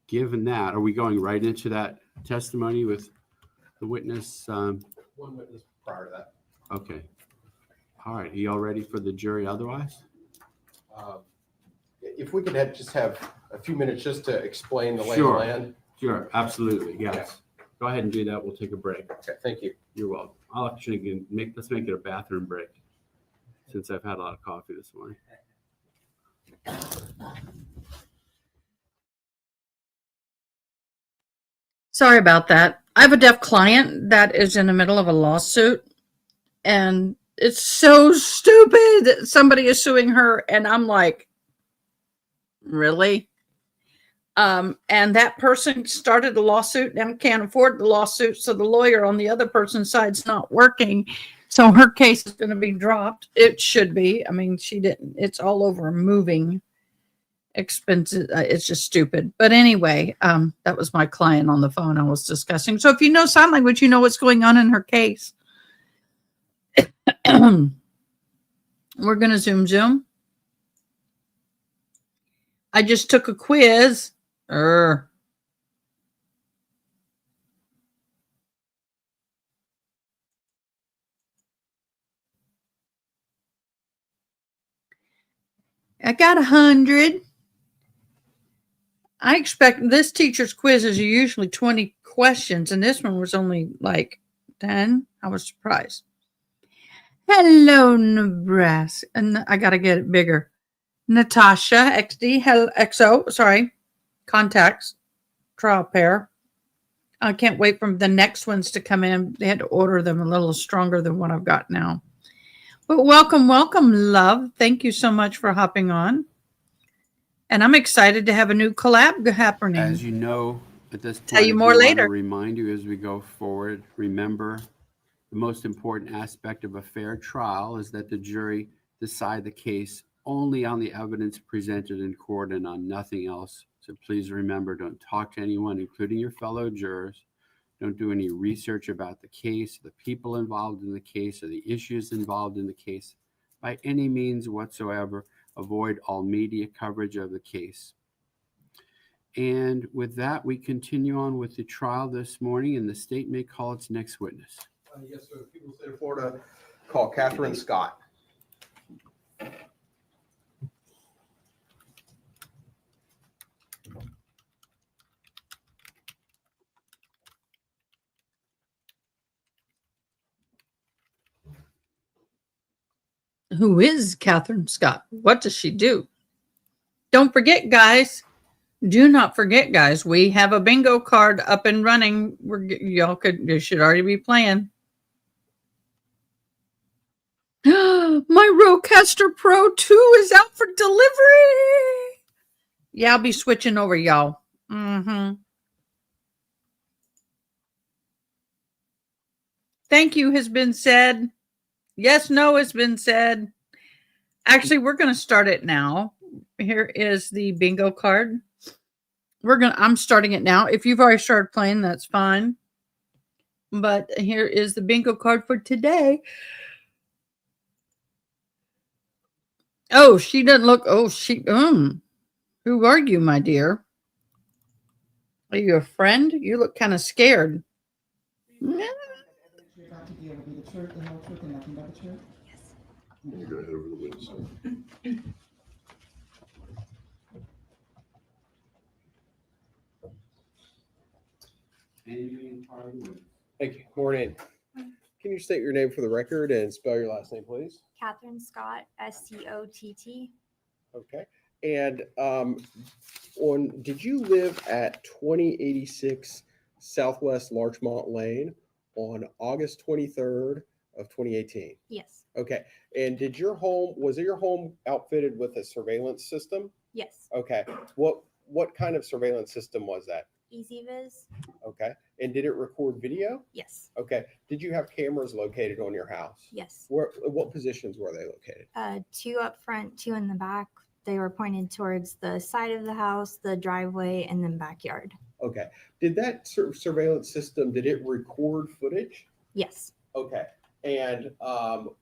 given that, are we going right into that testimony with the witness? One witness prior to that. Okay. All right. Are you all ready for the jury otherwise? If we could just have a few minutes just to explain the lay of the Sure. land. Sure. Absolutely. Yes. Go ahead and do that. We'll take a break. Okay, thank you. You're welcome. I'll actually let's make it a bathroom break since I've had a lot of coffee this morning. Sorry about that. I have a deaf client that is in the middle of a lawsuit, and it's so stupid that somebody is suing her, and I'm like, really? And that person started the lawsuit and can't afford the lawsuit, so the lawyer on the other person's side's not working, so her case is going to be dropped. It should be. I mean, she didn't. It's all over moving expenses. It's just stupid. But anyway, that was my client on the phone I was discussing. So if you know sign language, you know what's going on in her case. We're going to zoom. I just took a quiz. I got 100. I expect this teacher's quizzes are usually 20 questions, and this one was only like 10. I was surprised. Hello, Nebraska. And I got to get it bigger. Natasha, XD, XO, sorry, contacts, trial pair. I can't wait for the next ones to come in. They had to order them a little stronger than what I've got now. But welcome, love. Thank you so much for hopping on. And I'm excited to have a new collab happening. As you know, at this point, Tell you I do more want later. to remind you as we go forward, remember the most important aspect of a fair trial is that the jury decide the case only on the evidence presented in court and on nothing else. So please remember, don't talk to anyone, including your fellow jurors. Don't do any research about the case, the people involved in the case, or the issues involved in the case. By any means whatsoever, avoid all media coverage of the case. And with that, we continue on with the trial this morning, and the state may call its next witness. Yes, sir. People of the state of Florida call Katherine Scott. Who is Katherine Scott? What does she do? Don't forget, guys. Do not forget, guys. We have a bingo card up and running. You should already be playing. My Rodecaster Pro 2 is out for delivery. Yeah, I'll be switching over, y'all. Mm-hmm. Thank you has been said. Yes, no has been said. Actually, we're going to start it now. Here is the bingo card. I'm starting it now. If you've already started playing, that's fine. But here is the bingo card for today. Oh, she doesn't look. Oh, who are you, my dear? Are you a friend? You look kind of scared. You're about to deal with the truth, the whole truth, and nothing but the truth? Yes. Can you go ahead over the witness? Thank you. Morning. Can you state your name for the record and spell your last name, please? Katherine Scott, Scott. Okay. And did you live at 2086 Southwest Larchmont Lane on August 23rd of 2018? Yes. Okay. And was your home outfitted with a surveillance system? Yes. Okay. What kind of surveillance system was that? EasyViz. Okay. And did it record video? Yes. Okay. Did you have cameras located on your house? Yes. What positions were they located? 2 up front, 2 in the back. They were pointed towards the side of the house, the driveway, and then backyard. Okay. Did that surveillance system, did it record footage? Yes. Okay. And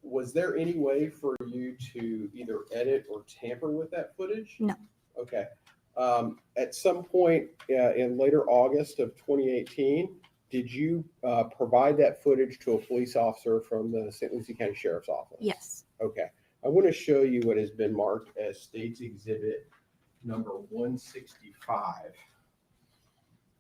was there any way for you to either edit or tamper with that footage? No. Okay. At some point in later August of 2018, did you provide that footage to a police officer from the St. Lucie County Sheriff's Office? Yes. Okay. I want to show you what has been marked as State's Exhibit number 165.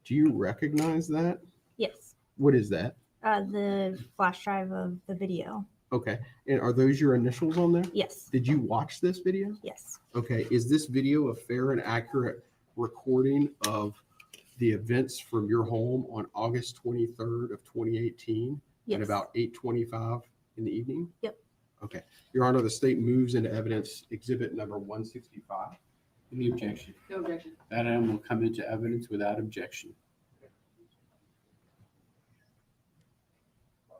Do you recognize that? Yes. What is that? The flash drive of the video. Okay. And are those your initials on there? Yes. Did you watch this video? Yes. Okay. Is this video a fair and accurate recording of the events from your home on August 23rd of 2018 Yes. at about 8:25 in the evening? Yep. Okay. Your Honor, the state moves into evidence exhibit number 165. Any objection? No objection. That item will come into evidence without objection.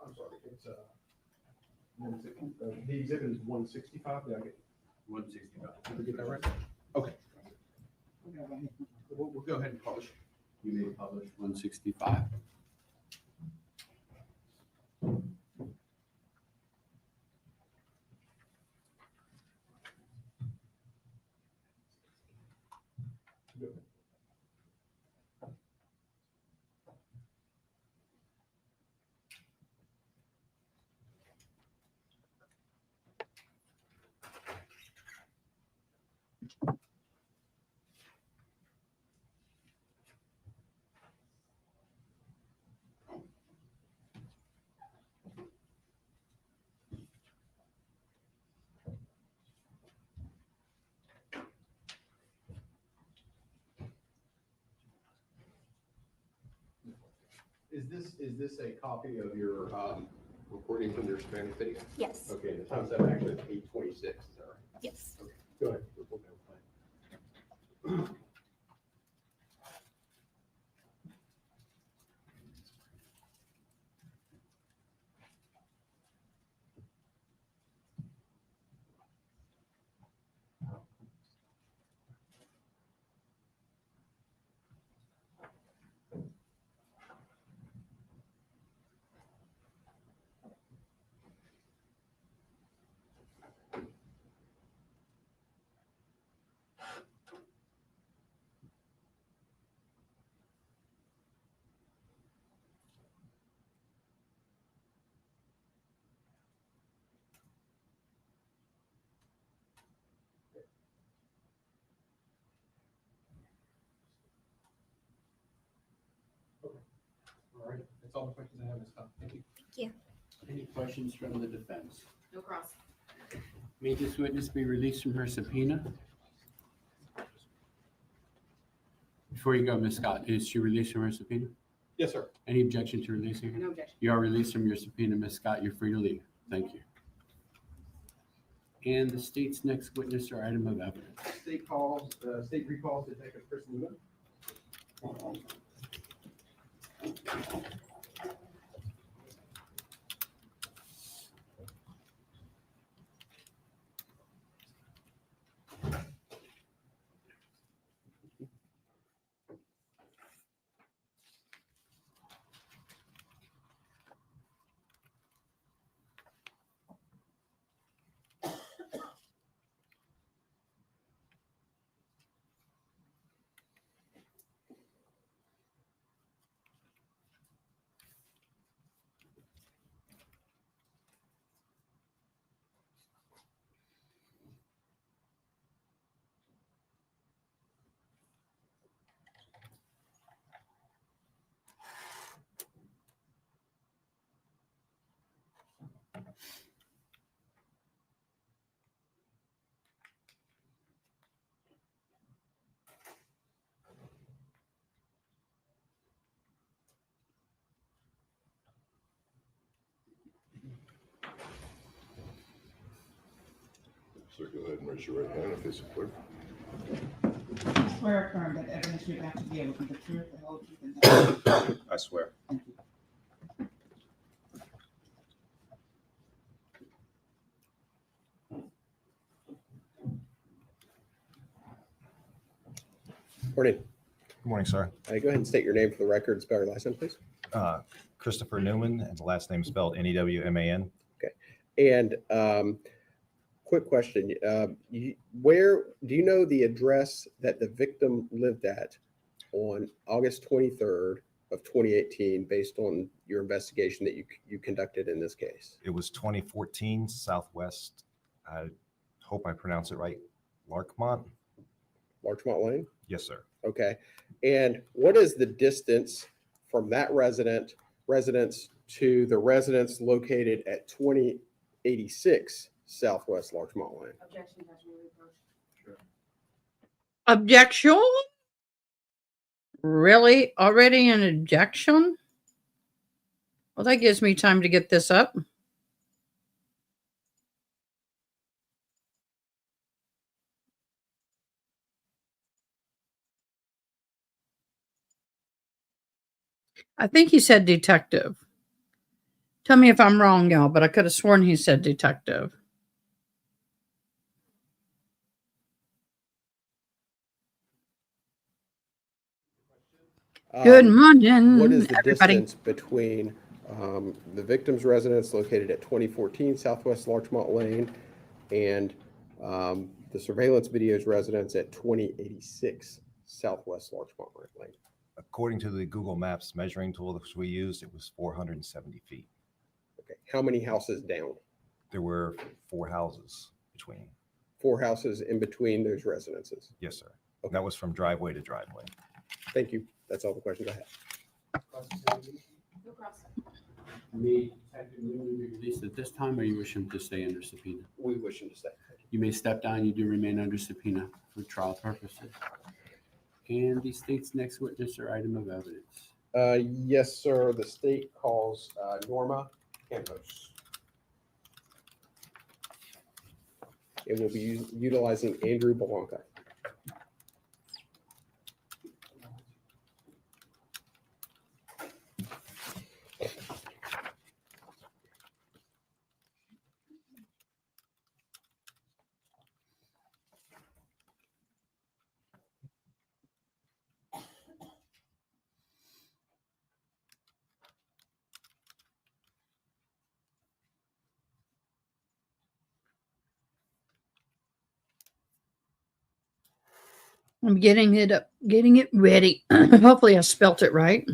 I'm sorry. It's the exhibit is 165. Did I get 165. Did I get that right? Okay. We'll go ahead and publish. You may publish 165. Is this a copy of your recording from your Spanish video? Yes. Okay, the timestamp actually is 8:26. Is that right? Yes. Okay, go ahead. We'll go. All right, that's all the questions I have this time. Thank you. Thank you. Any questions from the defense? No cross. May this witness be released from her subpoena? Before you go, Ms. Scott, is she released from her subpoena? Yes, sir. Any objection to releasing her? No objection. You are released from your subpoena, Ms. Scott. You're free to leave. Thank you. And the state's next witness or item of evidence. State recalls Detective Chris Newman. So go ahead and raise your right hand if they support. I swear or affirm that evidence you're about to give will be the truth, the whole truth, and nothing but the truth. I swear. Thank you. Morning. Good morning, sir. Go ahead and state your name for the record, spell your last name, please. Christopher Newman, and the last name spelled Newman. And quick question, where, do you know the address that the victim lived at on August 23rd of 2018, based on your investigation that you conducted in this case? It was 2014 Southwest. I hope I pronounce it right. Larchmont? Larchmont Lane? Yes, sir. Okay. And what is the distance from that residence to the residence located at 2086 Southwest Larchmont Lane? Objection? Really? Already an objection? Well, that gives me time to get this up. I think he said detective. Tell me if I'm wrong, y'all, but I could have sworn he said detective. Good morning, What is the everybody. distance between the victim's residence located at 2014 Southwest Larchmont Lane and the surveillance video's residence at 2086 Southwest Larchmont Lane? According to the Google Maps measuring tool that we used, it was 470 feet. Okay. How many houses down? There were 4 houses between. 4 houses in between those residences. Yes, sir. That was from driveway to driveway. Thank you. That's all the questions I have. May Detective Newman be released at this time, or you wish him to stay under subpoena? We wish him to stay. You may step down. You do remain under subpoena for trial purposes. And the state's next witness or item of evidence. Yes, sir. The state calls Norma Campos. It will be utilizing Andrew Belanca. I'm getting it up, getting it ready. Hopefully I spelt it right.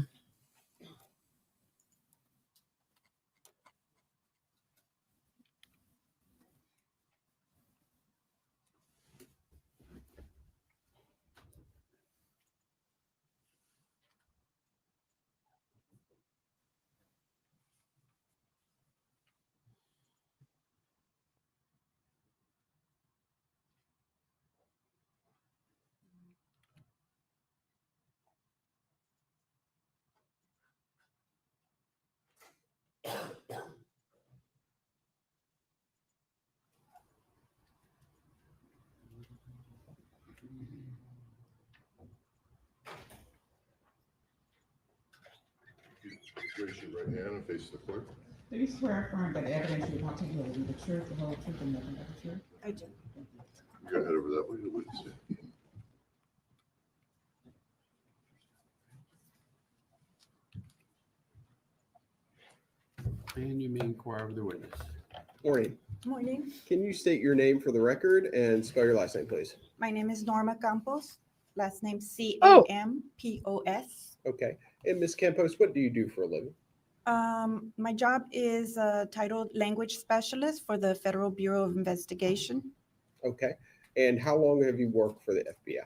Raise your right hand and face the clerk. Do you swear or affirm that the evidence you're about to hear will be the truth, the whole truth, and nothing but the truth? I do. Go ahead over that way. The witness. And you may inquire of the witness. Morning. Morning. Can you state your name for the record and spell your last name, please? My name is Norma Campos. Last name Oh. Campos. Okay. And Ms. Campos, what do you do for a living? My job is titled Language Specialist for the Federal Bureau of Investigation. Okay. And how long have you worked for the FBI?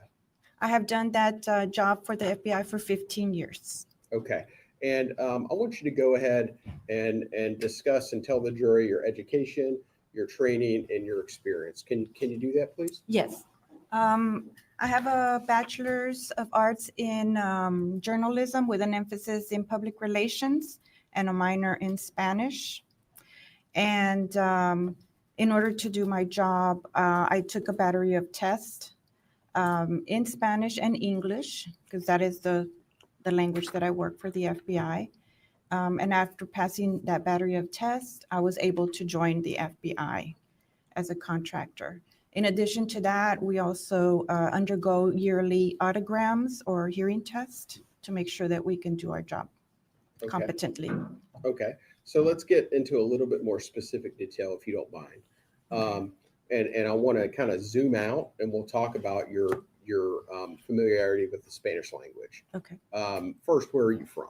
I have done that job for the FBI for 15 years. Okay. And I want you to go ahead and discuss and tell the jury your education, your training, and your experience. Can you do that, please? Yes. I have a bachelor's of arts in journalism with an emphasis in public relations and a minor in Spanish. And in order to do my job, I took a battery of tests in Spanish and English, because that is the language that I work for the FBI. And after passing that battery of tests, I was able to join the FBI as a contractor. In addition to that, we also undergo yearly autograms or hearing tests to make sure that we can do our job competently. Okay. So let's get into a little bit more specific detail, if you don't mind. And I want to kind of zoom out, and we'll talk about your familiarity with the Spanish language. Okay. First, where are you from?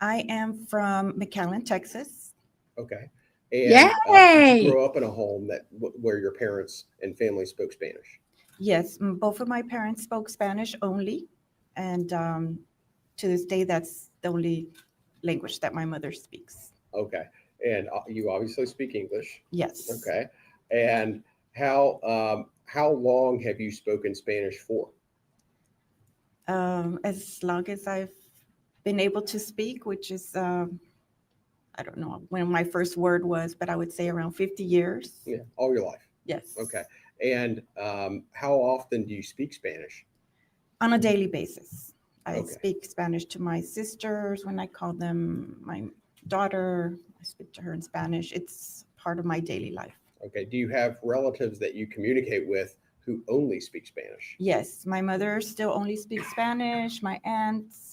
I am from McAllen, Texas. Okay. And did Yay! you grow up in a home where your parents and family spoke Spanish? Yes, both of my parents spoke Spanish only. And to this day, that's the only language that my mother speaks. Okay. And you obviously speak English. Yes. Okay. And how long have you spoken Spanish for? As long as I've been able to speak, which is, I don't know when my first word was, but I would say around 50 years. Yeah, all your life. Yes. Okay. And how often do you speak Spanish? On a daily basis. I Okay. speak Spanish to my sisters when I call them my daughter. I speak to her in Spanish. It's part of my daily life. Okay. Do you have relatives that you communicate with who only speak Spanish? Yes, my mother still only speaks Spanish. My aunts,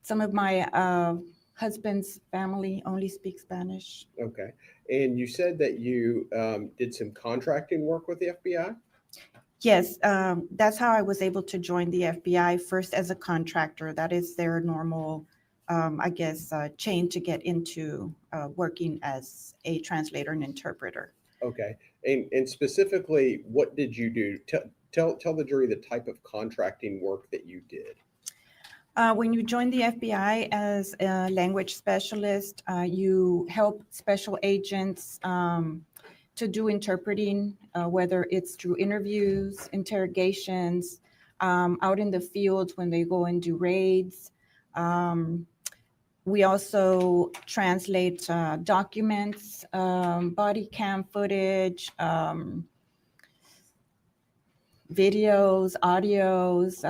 some of my husband's family only speak Spanish. Okay. And you said that you did some contracting work with the FBI? Yes, that's how I was able to join the FBI, first as a contractor. That is their normal, chain to get into working as a translator and interpreter. Okay. And specifically, what did you do? Tell the jury the type of contracting work that you did. When you join the FBI as a language specialist, you help special agents to do interpreting, whether it's through interviews, interrogations, out in the field when they go and do raids. We also translate documents, body cam footage, videos, audios,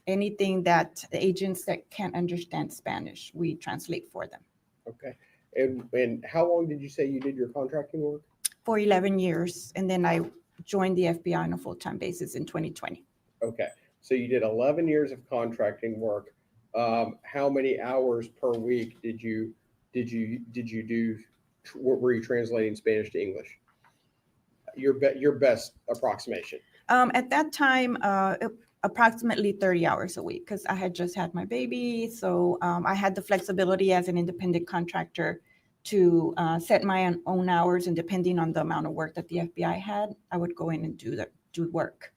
anything that the agents that can't understand Spanish, we translate for them. Okay. And how long did you say you did your contracting work? For 11 years, and then I joined the FBI on a full-time basis in 2020. Okay. So you did 11 years of contracting work. How many hours per week did you do? Were you translating Spanish to English? Your best approximation. At that time, approximately 30 hours a week, because I had just had my baby. So I had the flexibility as an independent contractor to set my own hours, and depending on the amount of work that the FBI had, I would go in and do work.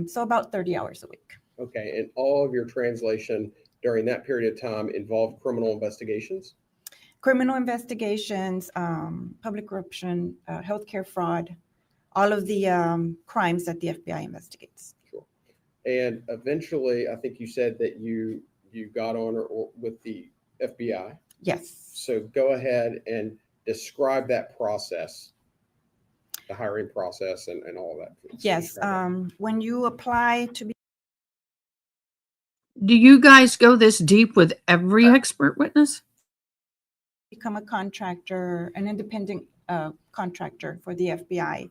So about 30 hours a week. Okay. And all of your translation during that period of time involved criminal investigations? Criminal investigations, public corruption, healthcare fraud, all of the crimes that the FBI investigates. Sure. And eventually, I think you said that you got on or with the FBI. Yes. So go ahead and describe that process, the hiring process and all that. Yes. When you apply to be Do you guys go this deep with every expert witness? Become a contractor, an independent contractor for the FBI,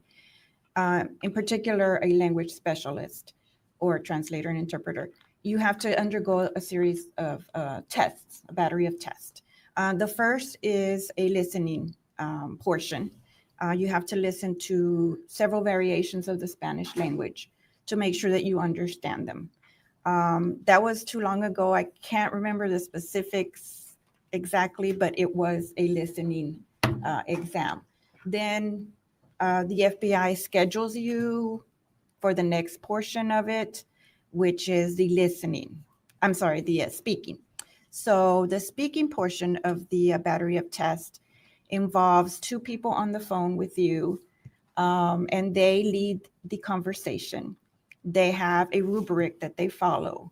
in particular, a language specialist or translator and interpreter. You have to undergo a series of tests, a battery of tests. The first is a listening portion. You have to listen to several variations of the Spanish language to make sure that you understand them. That was too long ago. I can't remember the specifics exactly, but it was a listening exam. Then the FBI schedules you for the next portion of it, which is the listening. I'm sorry, the speaking. So the speaking portion of the battery of tests involves two people on the phone with you, and they lead the conversation. They have a rubric that they follow.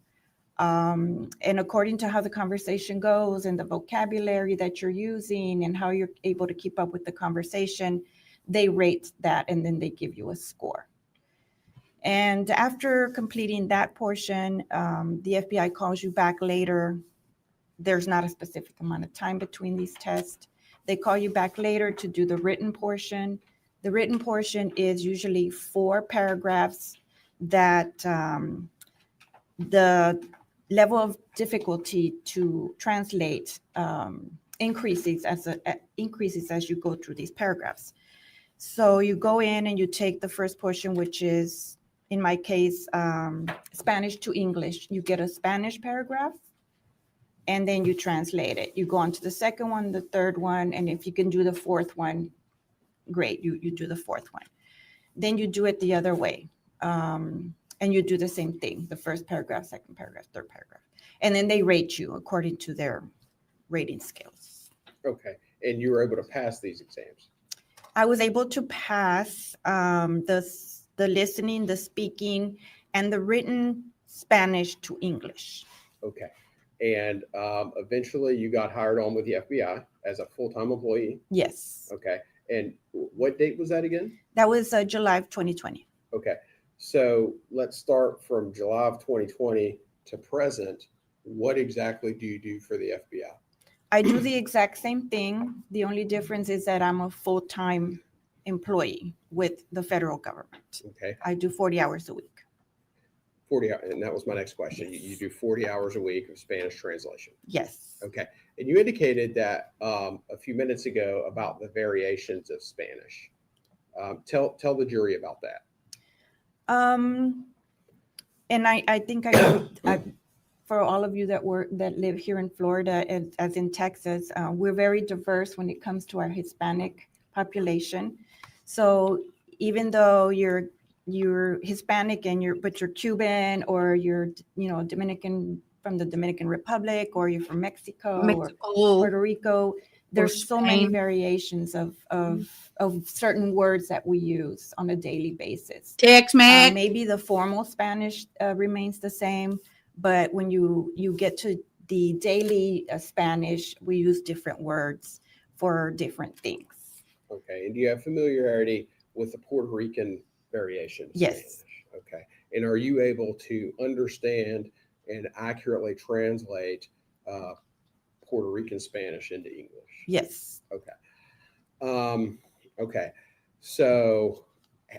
And according to how the conversation goes and the vocabulary that you're using and how you're able to keep up with the conversation, they rate that and then they give you a score. And after completing that portion, the FBI calls you back later. There's not a specific amount of time between these tests. They call you back later to do the written portion. The written portion is usually 4 paragraphs that the level of difficulty to translate increases as you go through these paragraphs. So you go in and you take the first portion, which is, in my case, Spanish to English. You get a Spanish paragraph, and then you translate it. You go on to the second one, the third one, and if you can do the fourth one, great, you do the fourth one. Then you do it the other way. And you do the same thing, the first paragraph, second paragraph, third paragraph. And then they rate you according to their rating scales. Okay. And you were able to pass these exams? I was able to pass the listening, the speaking, and the written Spanish to English. Okay. And eventually you got hired on with the FBI as a full-time employee? Yes. Okay. And what date was that again? That was July of 2020. Okay. So let's start from July of 2020 to present. What exactly do you do for the FBI? I do the exact same thing. The only difference is that I'm a full-time employee with the federal government. Okay. I do 40 hours a week. 40 hours, and that was my next question. Yes. You do 40 hours a week of Spanish translation. Yes. Okay. And you indicated that a few minutes ago about the variations of Spanish. Tell the jury about that. And I think for all of you that live here in Florida, as in Texas, we're very diverse when it comes to our Hispanic population. So even though you're Hispanic but you're Cuban, or you're Dominican, from the Dominican Republic, or you're from Mexico. Or Puerto Rico, there's so many variations of certain words that we use on a daily basis. Tex-Mex. Maybe the formal Spanish remains the same, but when you get to the daily Spanish, we use different words for different things. Okay. And do you have familiarity with the Puerto Rican variation? Yes. Spanish? Okay. And are you able to understand and accurately translate Puerto Rican Spanish into English? Yes. Okay. Okay. So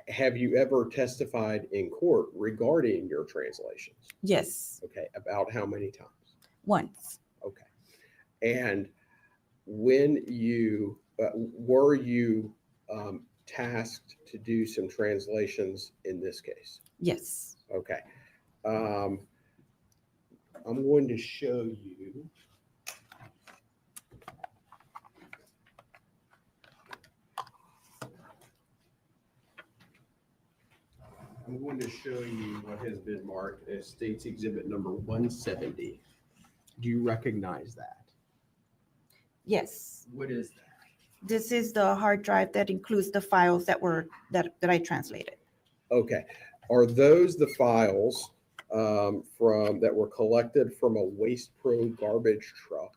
have you ever testified in court regarding your translations? Yes. Okay. About how many times? Once. Okay. And when you were you tasked to do some translations in this case? Yes. Okay. I'm going to show you. I'm going to show you what has been marked as State's Exhibit number 170. Do you recognize that? Yes. What is that? This is the hard drive that includes the files that I translated. Okay. Are those the files that were collected from a Waste Pro garbage truck?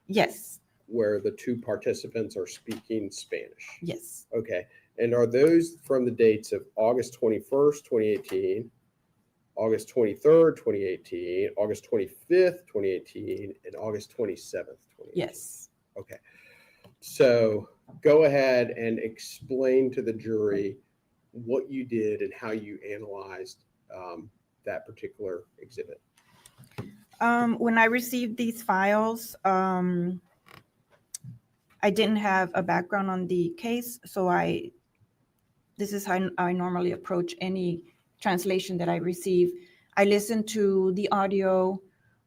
Yes. Where the two participants are speaking Spanish? Yes. Okay. And are those from the dates of August 21st, 2018, August 23rd, 2018, August 25th, 2018, and August 27th, 2018. Yes. Okay. So go ahead and explain to the jury what you did and how you analyzed that particular exhibit. When I received these files, I didn't have a background on the case, so this is how I normally approach any translation that I receive. I listen to the audio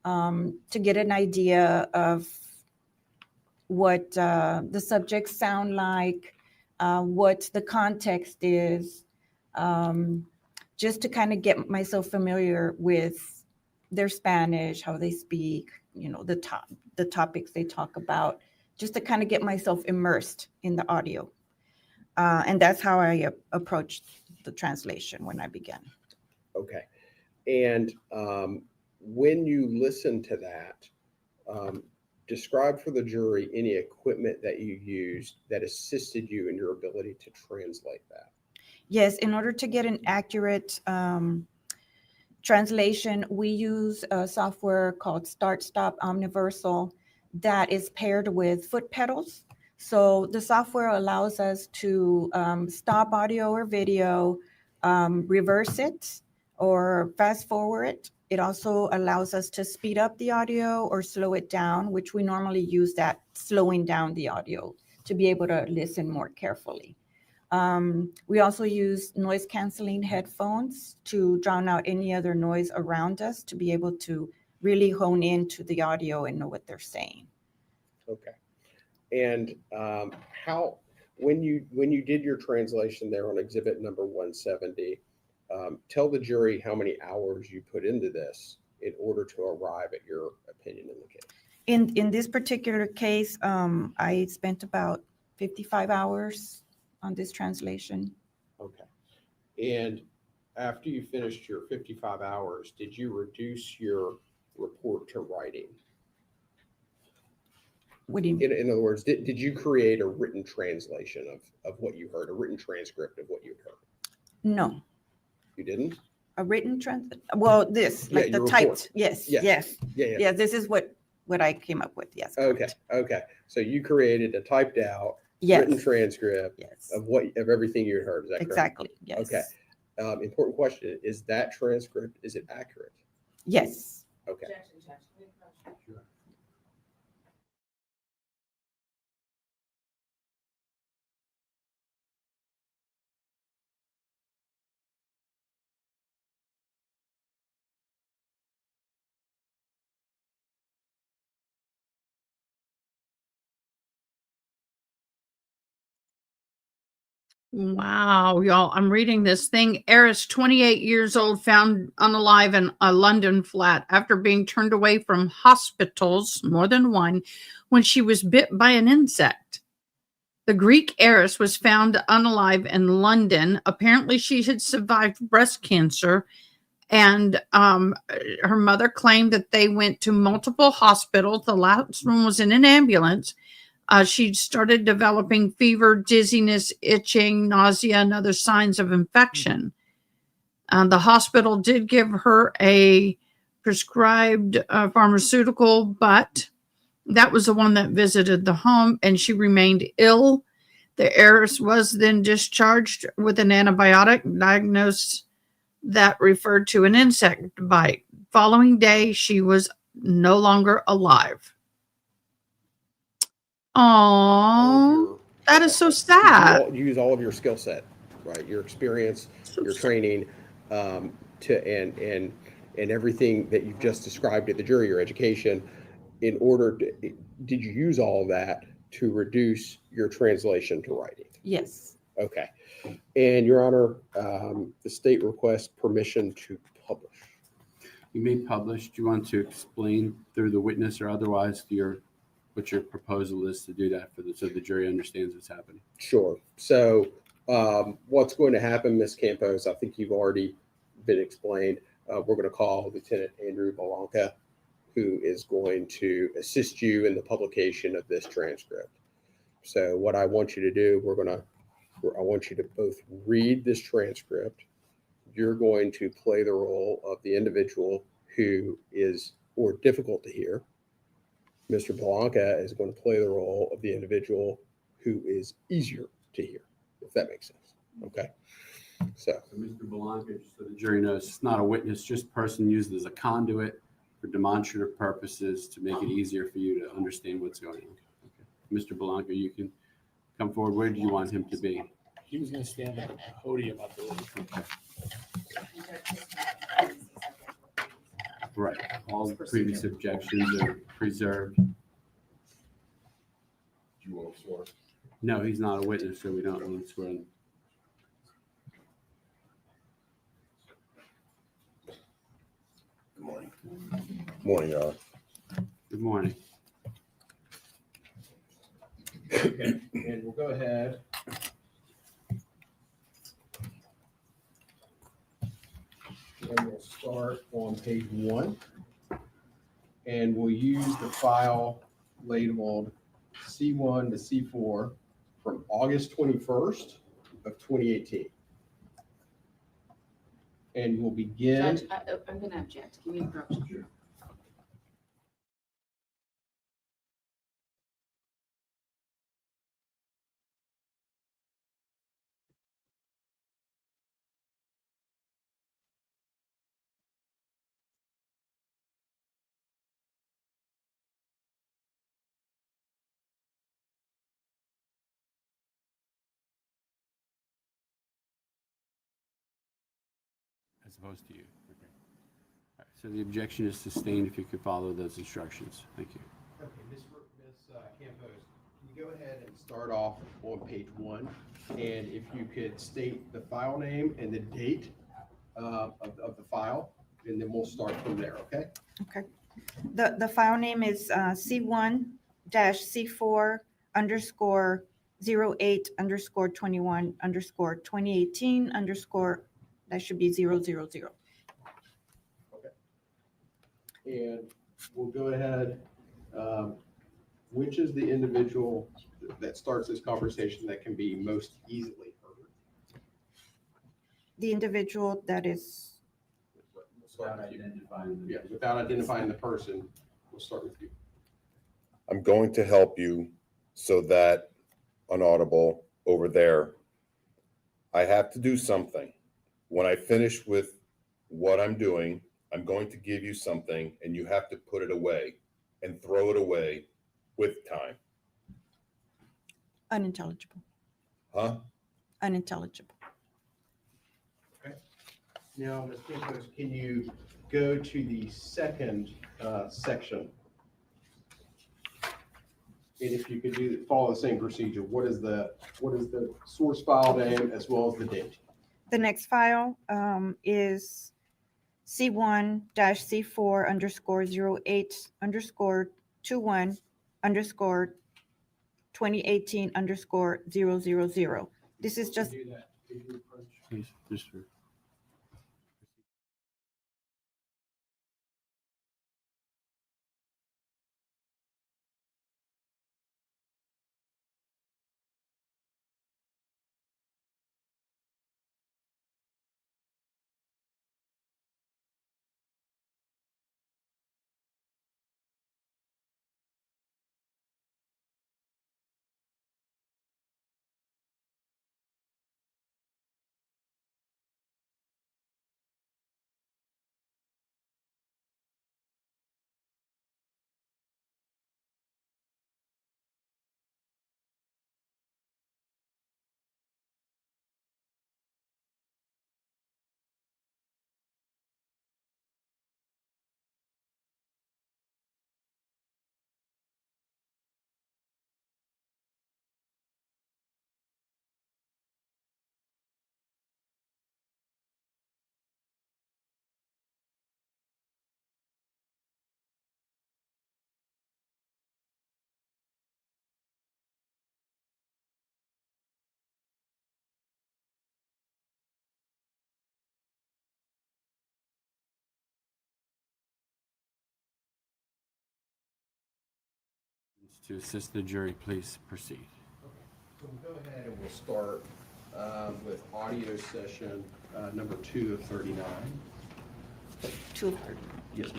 to get an idea of what the subjects sound like, what the context is, just to kind of get myself familiar with their Spanish, how they speak, the topics they talk about, just to kind of get myself immersed in the audio. And that's how I approached the translation when I began. Okay. And when you listen to that, describe for the jury any equipment that you used that assisted you in your ability to translate that. Yes, in order to get an accurate translation, we use a software called Start Stop Omniversal that is paired with foot pedals. So the software allows us to stop audio or video, reverse it, or fast forward it. It also allows us to speed up the audio or slow it down, which we normally use that slowing down the audio to be able to listen more carefully. We also use noise canceling headphones to drown out any other noise around us to be able to really hone into the audio and know what they're saying. Okay. And when you did your translation there on exhibit number 170, tell the jury how many hours you put into this in order to arrive at your opinion in the case. In this particular case, I spent about 55 hours on this translation. Okay. And after you finished your 55 hours, did you reduce your report to writing? What do you mean? In other words, did you create a written translation of what you heard, a written transcript of what you heard? No. You didn't? A written well, this, like the typed, yes. Yeah, this is what I came up with, yes. Okay, okay. So you created a typed out written transcript of everything you heard, is that correct? Exactly, yes. Okay. Important question, is that transcript, is it accurate? Yes. Okay. Wow, y'all. I'm reading this thing. Heiress, 28 years old, found unalive in a London flat after being turned away from hospitals, more than one, when she was bit by an insect. The Greek heiress was found unalive in London. Apparently, she had survived breast cancer, and her mother claimed that they went to multiple hospitals. The last one was in an ambulance. She started developing fever, dizziness, itching, nausea, and other signs of infection. The hospital did give her a prescribed pharmaceutical, but that was the one that visited the home, and she remained ill. The heiress was then discharged with an antibiotic diagnosis that referred to an insect bite. Following day, she was no longer alive. Oh, that is so sad. You use all of your skill set, right? Your experience, your training, and everything that you've just described to the jury, your education. In order to, did you use all of that to reduce your translation to writing? Yes. Okay. And Your Honor, the state requests permission to publish. You may publish. Do you want to explain through the witness or otherwise what your proposal is to do that so the jury understands what's happening? Sure. So what's going to happen, Ms. Campos, I think you've already been explained. We're going to call Lieutenant Andrew Balanca, who is going to assist you in the publication of this transcript. So what I want you to do, I want you to both read this transcript you're going to play the role of the individual who is more difficult to hear. Mr. Blanca is going to play the role of the individual who is easier to hear, if that makes sense. Okay. So, Mr. Belanca, just so the jury knows, it's not a witness, just person used as a conduit for demonstrative purposes to make it easier for you to understand what's going on. Okay. Mr. Belanca, you can come forward. Where do you want him to be? He was gonna stand at the podium, I believe. Okay. Right. All previous objections are preserved. Do you want to swear? No, he's not a witness, so we don't want to swear. Good morning. Morning, Your Honor. Good morning. Okay, and we'll go ahead. And we'll start on page 1. And we'll use the file labeled C1 to C4 from August 21st of 2018. And we'll begin. Judge, I'm going to object. Can we interrupt you? As opposed to you. Okay. All right, so the objection is sustained if you could follow those instructions. Thank you. Okay, Ms. Campos, can you go ahead and start off on page 1? And if you could state the file name and the date of the file, and then we'll start from there, okay? Okay. The file name is C1-C4_08_21_2018_ that should be 000. Okay. And we'll go ahead. Which is the individual that starts this conversation that can be most easily heard? The individual that is, Without identifying the Yeah, without identifying the person, we'll start with you. I'm going to help you so that unaudible over there, I have to do something. When I finish with what I'm doing, I'm going to give you something and you have to put it away and throw it away with time. unintelligible. Huh? Unintelligible. Now, Ms. Campos, can you go to the second section? And if you could follow the same procedure, what is the source file name as well as the date? The next file is C1-C4_08_21_2018_000. This is just, Please, Mr. To assist the jury, please proceed. So we'll go ahead and we'll start with audio session number 2 of 39. 2:30. Yes,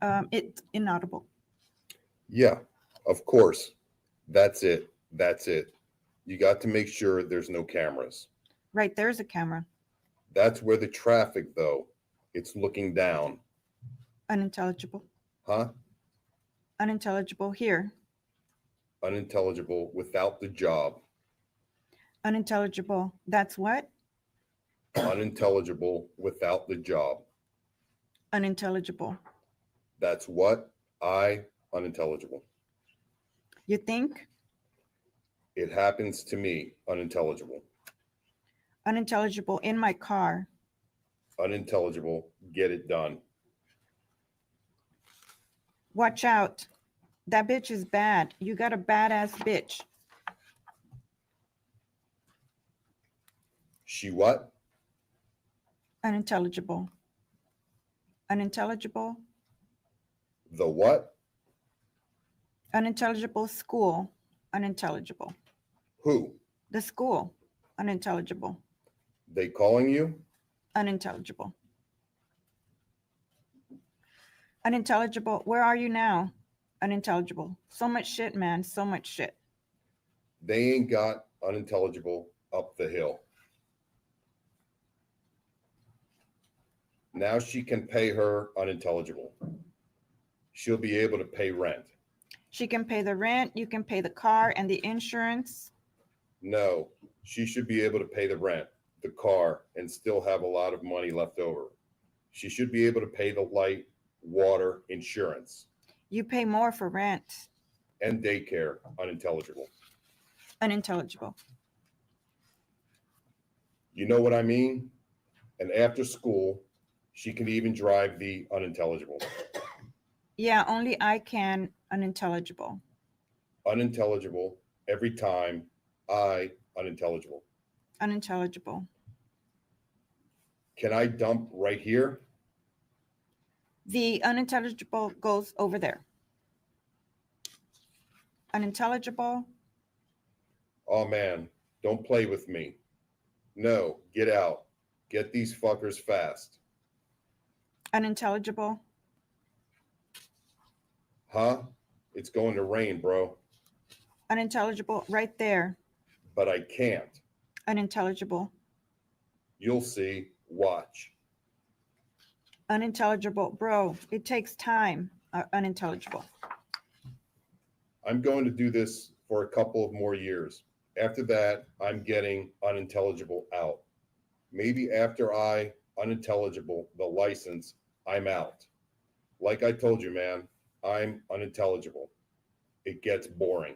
ma'am. It's inaudible. Yeah, of course. That's it. That's it. You got to make sure there's no cameras. Right there's a camera. That's where the traffic, though. It's looking down. Unintelligible. Huh? Unintelligible here. Unintelligible without the job. Unintelligible. That's what? Unintelligible without the job. Unintelligible. That's what? Unintelligible. You think? It happens to me. Unintelligible. Unintelligible in my car. Unintelligible. Get it done. Watch out. That bitch is bad. You got a badass bitch. She what? Unintelligible. Unintelligible. The what? Unintelligible school. Unintelligible. Who? The school. Unintelligible. They calling you? Unintelligible. Unintelligible. Where are you now? Unintelligible. So much shit, man. So much shit. They ain't got unintelligible up the hill. Now she can pay her unintelligible. She'll be able to pay rent. She can pay the rent. You can pay the car and the insurance. No, she should be able to pay the rent, the car, and still have a lot of money left over. She should be able to pay the light, water, insurance, You pay more for rent. and daycare. Unintelligible. Unintelligible. You know what I mean? And after school, she can even drive the unintelligible. Yeah, only I can. Unintelligible. Unintelligible every time. Unintelligible. Unintelligible. Can I dump right here? The unintelligible goes over there. Unintelligible. Oh man, don't play with me. No, get out. Get these fuckers fast. Unintelligible. Huh? It's going to rain, bro. Unintelligible right there. But I can't. Unintelligible. You'll see. Watch. Unintelligible. Bro, it takes time. Unintelligible. I'm going to do this for a couple of more years. After that, I'm getting unintelligible out. Maybe after unintelligible the license, I'm out. Like I told you, man, I'm unintelligible. It gets boring.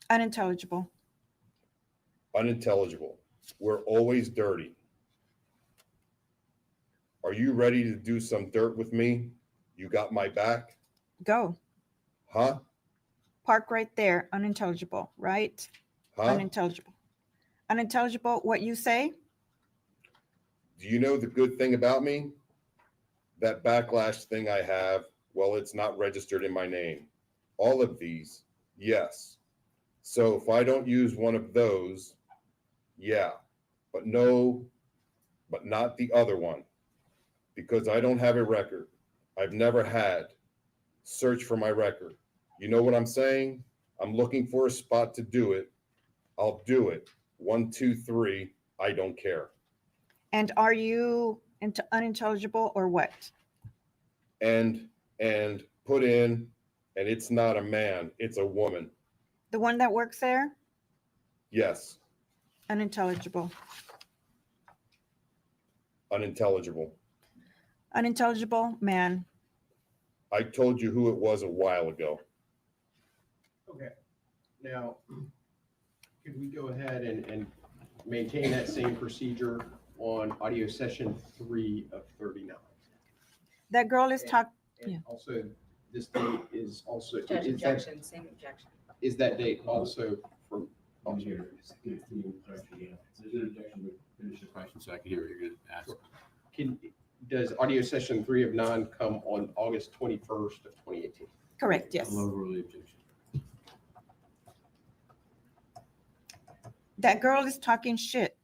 Unintelligible. Unintelligible. We're always dirty. Are you ready to do some dirt with me? You got my back? Go. Huh? Park right there. Unintelligible. Right? Huh? Unintelligible. Unintelligible. What you say? Do you know the good thing about me? That backlash thing I have, well, it's not registered in my name. All of these, yes. So if I don't use one of those, yeah, but not the other one, because I don't have a record. I've never had. Search for my record. You know what I'm saying? I'm looking for a spot to do it. I'll do it. 1, 2, 3. I don't care. And are you into unintelligible or what? And put in, and it's not a man, it's a woman. The one that works there? Yes, Unintelligible. unintelligible. Unintelligible man. I told you who it was a while ago. Okay. Now, could we go ahead and maintain that same procedure on audio session 3 of 39? That girl is talking. And Yeah. also, this date is also, Judge is that, objection, same objection. is that date also from? Finish the question so I can hear what you're going to ask. Does audio session 3 of 9 come on August 21st of 2018? Correct, yes. I'll overrule the objection. That girl is talking shit.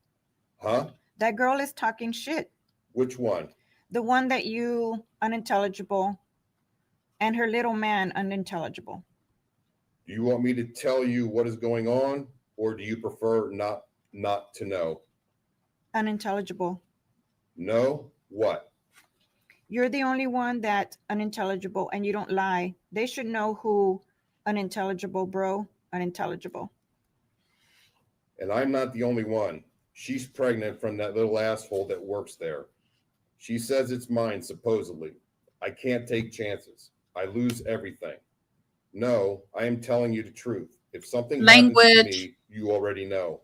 Huh? That girl is talking shit. Which one? The one that you unintelligible and her little man unintelligible. Do you want me to tell you what is going on, or do you prefer not to know? Unintelligible. No? What? You're the only one that unintelligible and you don't lie. They should know who unintelligible, bro. Unintelligible. And I'm not the only one. She's pregnant from that little asshole that works there. She says it's mine, supposedly. I can't take chances. I lose everything. No, I am telling you the truth. If something happens to me, you already know.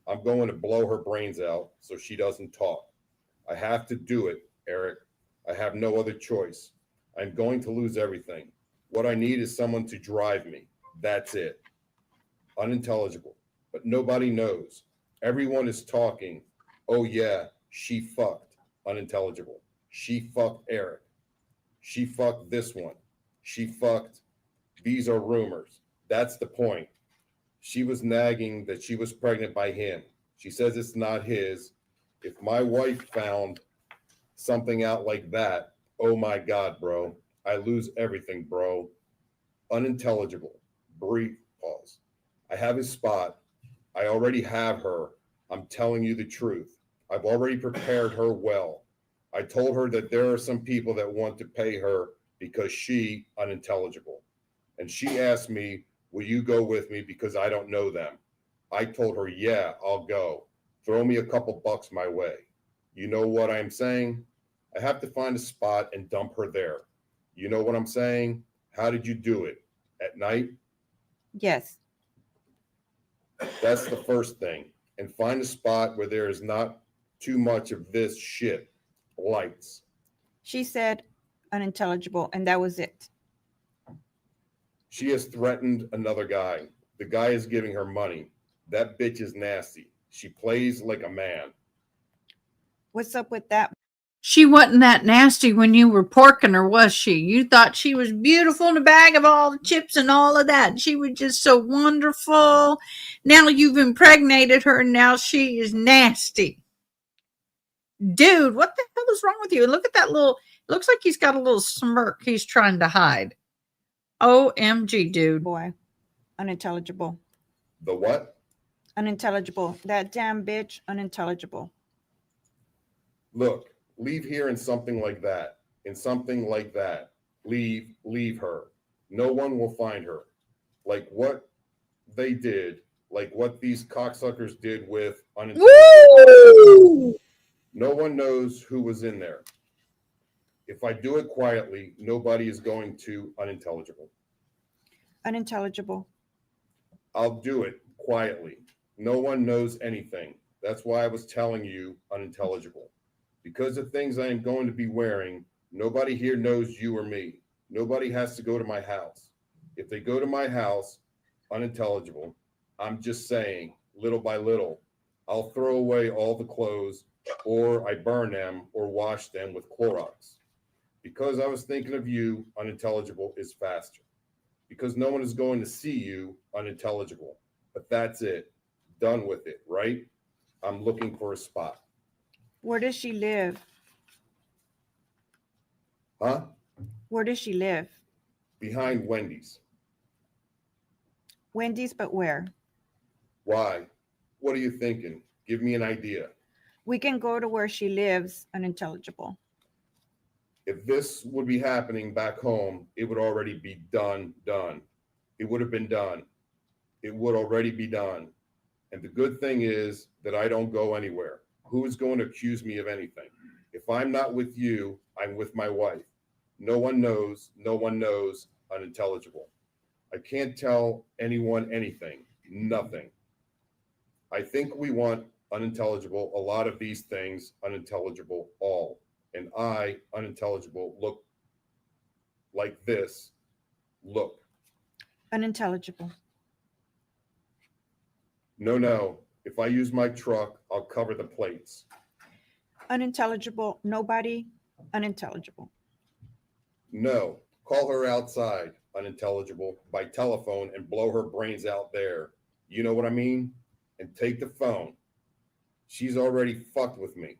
I'm going to blow her brains out so she doesn't talk. I have to do it, Eric. I have no other choice. I'm going to lose everything. What I need is someone to drive me. That's it. Unintelligible. But nobody knows. Everyone is talking. Oh yeah, she fucked. Unintelligible. She fucked Eric. She fucked this one. She fucked. These are rumors. That's the point. She was nagging that she was pregnant by him. She says it's not his. If my wife found something out like that, oh my God, bro. I lose everything, bro. Unintelligible. Brief pause. I have his spot. I already have her. I'm telling you the truth. I've already prepared her well. I told her that there are some people that want to pay her because she unintelligible. And she asked me, will you go with me because I don't know them? I told her, yeah, I'll go. Throw me a couple bucks my way. You know what I'm saying? I have to find a spot and dump her there. You know what I'm saying? How did you do it? At night? Yes. That's the first thing. And find a spot where there is not too much of this shit. Lights. She said unintelligible, and that was it. She has threatened another guy. The guy is giving her money. That bitch is nasty. She plays like a man. What's up with that? She wasn't that nasty when you were porking her, was she? You thought she was beautiful in a bag of all the chips and all of that. She was just so wonderful. Now you've impregnated her and now she is nasty. Dude, what the hell is wrong with you? And look at that little, looks like he's got a little smirk he's trying to hide. OMG, dude. Boy, unintelligible. The what? Unintelligible. That damn bitch, unintelligible. Look, leave here in something like that. In something like that. Leave her. No one will find her. Like what they did, like what these cocksuckers did with Woo! No one knows who was in there. If I do it quietly, nobody is going to unintelligible. Unintelligible. I'll do it quietly. No one knows anything. That's why I was telling you unintelligible. Because of things I am going to be wearing, nobody here knows you or me. Nobody has to go to my house. If they go to my house, unintelligible, I'm just saying, little by little, I'll throw away all the clothes, or I burn them or wash them with Clorox. Because I was thinking of you, unintelligible is faster. Because no one is going to see you, unintelligible. But that's it. Done with it, right? I'm looking for a spot. Where does she live? Huh? Where does she live? Behind Wendy's. Wendy's, but where? Why? What are you thinking? Give me an idea. We can go to where she lives, unintelligible. If this would be happening back home, it would already be done. It would have been done. It would already be done. And the good thing is that I don't go anywhere. Who is going to accuse me of anything? If I'm not with you, I'm with my wife. No one knows, unintelligible. I can't tell anyone anything, nothing. I think we want unintelligible, a lot of these things, unintelligible, all. And I, unintelligible, look like this. Look. Unintelligible. No. If I use my truck, I'll cover the plates. Unintelligible. Nobody. Unintelligible. No. Call her outside, unintelligible, by telephone and blow her brains out there. You know what I mean? and take the phone. She's already fucked with me.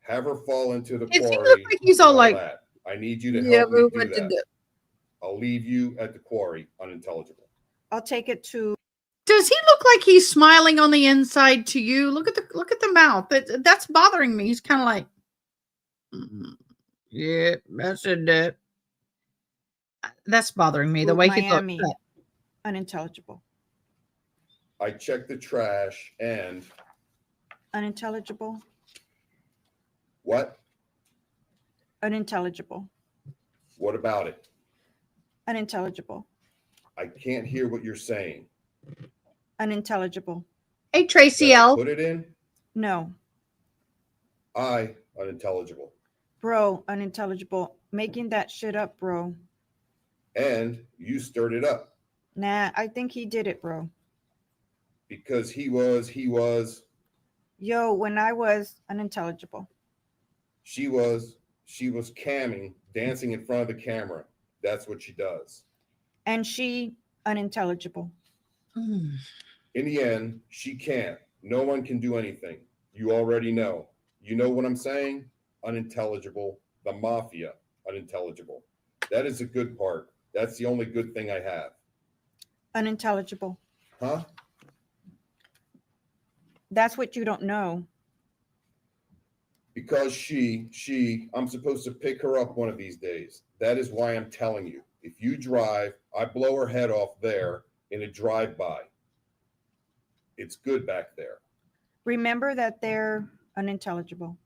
Have her fall into the Does he look quarry. like he's and all like, that. I need you to yeah, help me but do what to that. do? I'll leave you at the quarry, unintelligible. I'll take it to, Does he look like he's smiling on the inside to you? Look at the mouth. That's bothering me. He's kind of like, yeah, that's it. That's bothering me. The way he Miami. looks. Unintelligible. I checked the trash and Unintelligible. what? Unintelligible. What about it? Unintelligible. I can't hear what you're saying. Unintelligible. Hey, Tracy Did I L. put it in? No. Unintelligible. Bro, unintelligible. Making that shit up, bro. And you stirred it up Nah, I think he did it, bro. because he was, Yo, when I was unintelligible. she was camming, dancing in front of the camera. That's what she does. And she unintelligible. In the end, she can't. No one can do anything. You already know. You know what I'm saying? Unintelligible. The mafia, unintelligible. That is a good part. That's the only good thing I have. Unintelligible. Huh? That's what you don't know. Because I'm supposed to pick her up one of these days. That is why I'm telling you. If you drive, I blow her head off there in a drive-by. It's good back there. Remember that they're unintelligible.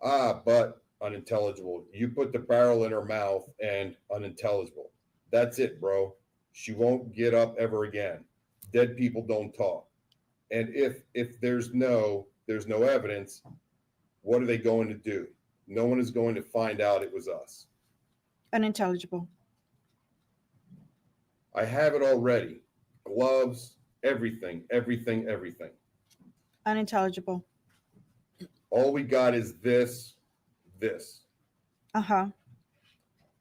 But unintelligible. You put the barrel in her mouth and unintelligible. That's it, bro. She won't get up ever again. Dead people don't talk. And if there's no evidence, what are they going to do? No one is going to find out it was us. Unintelligible. I have it already. Gloves, everything. Unintelligible. All we got is this. Uh-huh.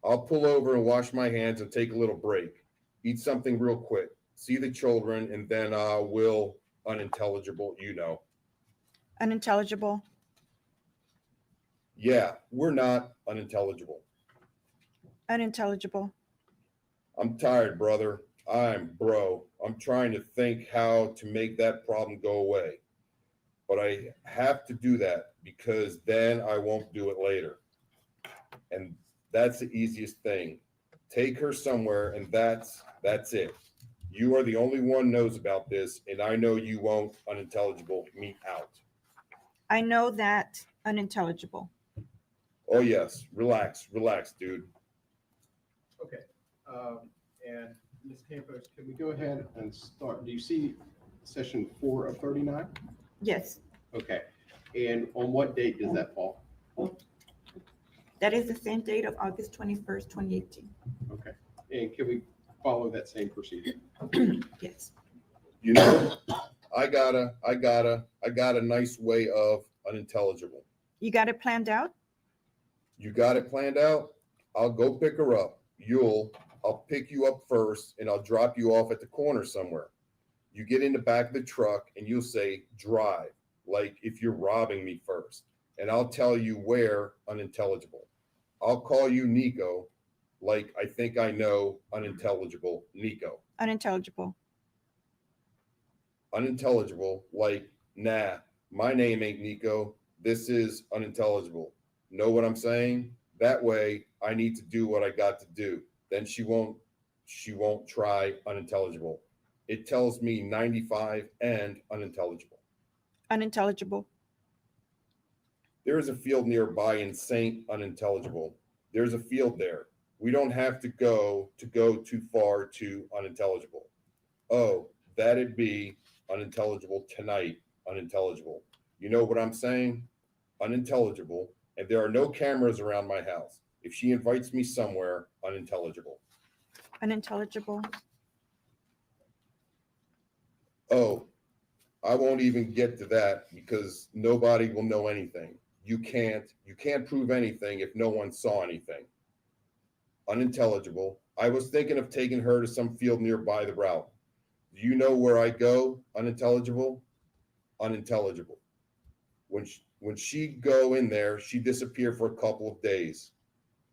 I'll pull over and wash my hands and take a little break. Eat something real quick. See the children, and then we'll unintelligible, you know. Unintelligible. Yeah, we're not unintelligible. Unintelligible. I'm tired, brother. I'm trying to think how to make that problem go away. But I have to do that because then I won't do it later. And that's the easiest thing. Take her somewhere, and that's it. You are the only one knows about this, and I know you won't unintelligible me out. I know that. Unintelligible. Oh yes, relax, dude. Okay. And Ms. Campos, can we go ahead and start? Do you see session 4 of 39? Yes. Okay. And on what date does that fall? That is the same date of August 21st, 2018. Okay. And can we follow that same procedure? Yes. You know, I got a nice way of unintelligible. You got it planned out? You got it planned out? I'll go pick her up. I'll pick you up first and I'll drop you off at the corner somewhere. You get in the back of the truck and you'll say, drive, like if you're robbing me first. And I'll tell you where, unintelligible. I'll call you Nico, like I think I know, unintelligible, Nico. Unintelligible. Unintelligible, like, nah, my name ain't Nico. This is unintelligible. Know what I'm saying? That way I need to do what I got to do. Then she won't try unintelligible. It tells me 95 and unintelligible. Unintelligible. There is a field nearby in Saint Unintelligible. There's a field there. We don't have to go too far to unintelligible. Oh, that'd be unintelligible tonight, unintelligible. You know what I'm saying? Unintelligible. And there are no cameras around my house. If she invites me somewhere, unintelligible. Unintelligible. Oh, I won't even get to that because nobody will know anything. You can't prove anything if no one saw anything. Unintelligible. I was thinking of taking her to some field nearby the route. Do you know where I go? Unintelligible. unintelligible. When she go in there, she disappear for a couple of days,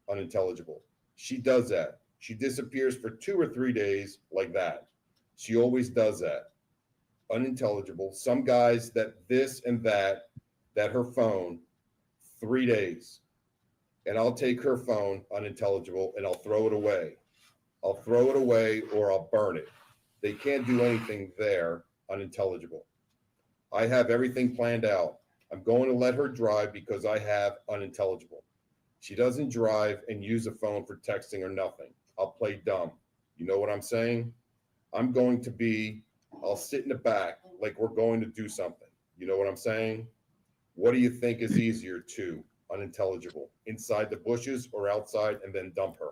unintelligible. She does that. She disappears for 2 or 3 days like that. She always does that. Unintelligible. Some guys that this and that her phone, 3 days. And I'll take her phone, unintelligible, and I'll throw it away. I'll throw it away or I'll burn it. They can't do anything there, unintelligible. I have everything planned out. I'm going to let her drive because I have unintelligible. She doesn't drive and use a phone for texting or nothing. I'll play dumb. You know what I'm saying? I'll sit in the back like we're going to do something. You know what I'm saying? What do you think is easier to, unintelligible? Inside the bushes or outside and then dump her?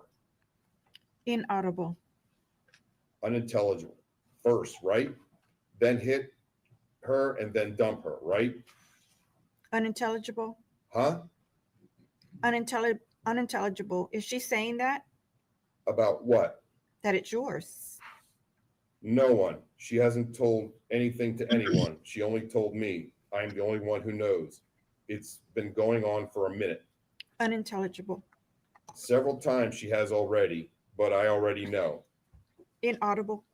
Inaudible. Unintelligible. First, right? Then hit her and then dump her, right? Unintelligible. Huh? Unintelligible. Is she saying that? About what? That it's yours. No one. She hasn't told anything to anyone. She only told me. I am the only one who knows. It's been going on for a minute. Unintelligible. Several times she has already, but I already know. Inaudible.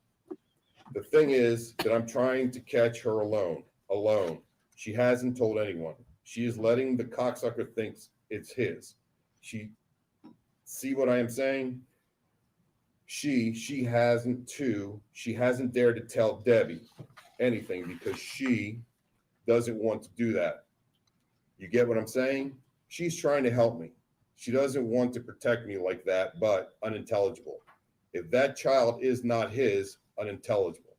The thing is that I'm trying to catch her alone. She hasn't told anyone. She is letting the cocksucker think it's his. See what I am saying? She hasn't dared to tell Debbie anything because she doesn't want to do that. You get what I'm saying? She's trying to help me. She doesn't want to protect me like that, but unintelligible. If that child is not his, unintelligible.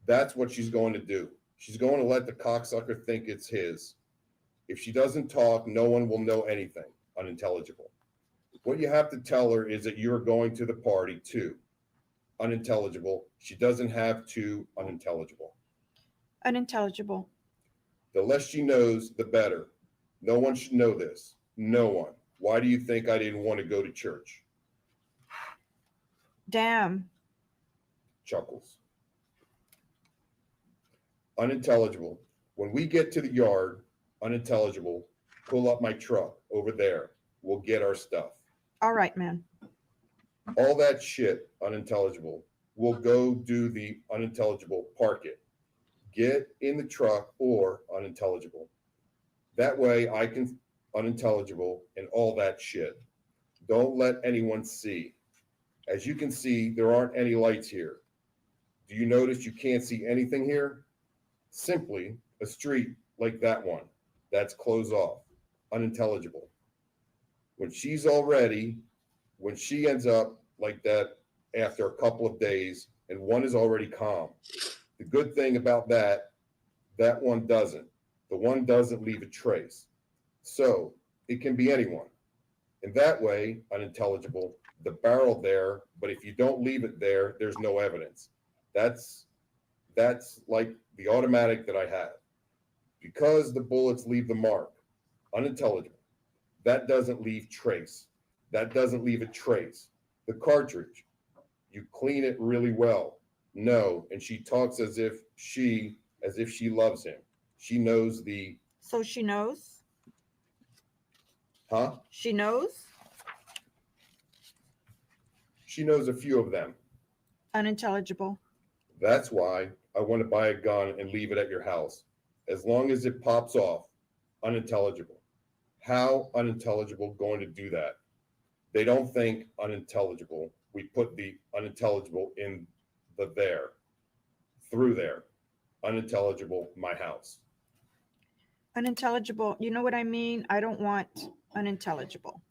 That's what she's going to do. She's going to let the cocksucker think it's his. If she doesn't talk, no one will know anything, unintelligible. What you have to tell her is that you're going to the party too, unintelligible. She doesn't have to, unintelligible. Unintelligible. The less she knows, the better. No one should know this. No one. Why do you think I didn't want to go to church? Damn. Chuckles. Unintelligible. When we get to the yard, unintelligible, pull up my truck over there. We'll get our stuff. All right, man. All that shit, unintelligible. We'll go do the unintelligible, park it. Get in the truck or unintelligible. That way I can unintelligible and all that shit. Don't let anyone see. As you can see, there aren't any lights here. Do you notice you can't see anything here? Simply a street like that one. That's closed off, unintelligible. When she ends up like that after a couple of days and one is already calm. The good thing about that one doesn't. The one doesn't leave a trace. So it can be anyone. And that way, unintelligible, the barrel there, but if you don't leave it there, there's no evidence. That's like the automatic that I have. Because the bullets leave the mark, unintelligible. That doesn't leave trace. That doesn't leave a trace. The cartridge, you clean it really well. No, and she talks as if she loves him. She knows the. So she knows? Huh? She knows? She knows a few of them. Unintelligible. That's why I want to buy a gun and leave it at your house. As long as it pops off, unintelligible. How unintelligible going to do that? They don't think unintelligible. We put the unintelligible in the there, through there. Unintelligible, my house. Unintelligible. You know what I mean? I don't want unintelligible.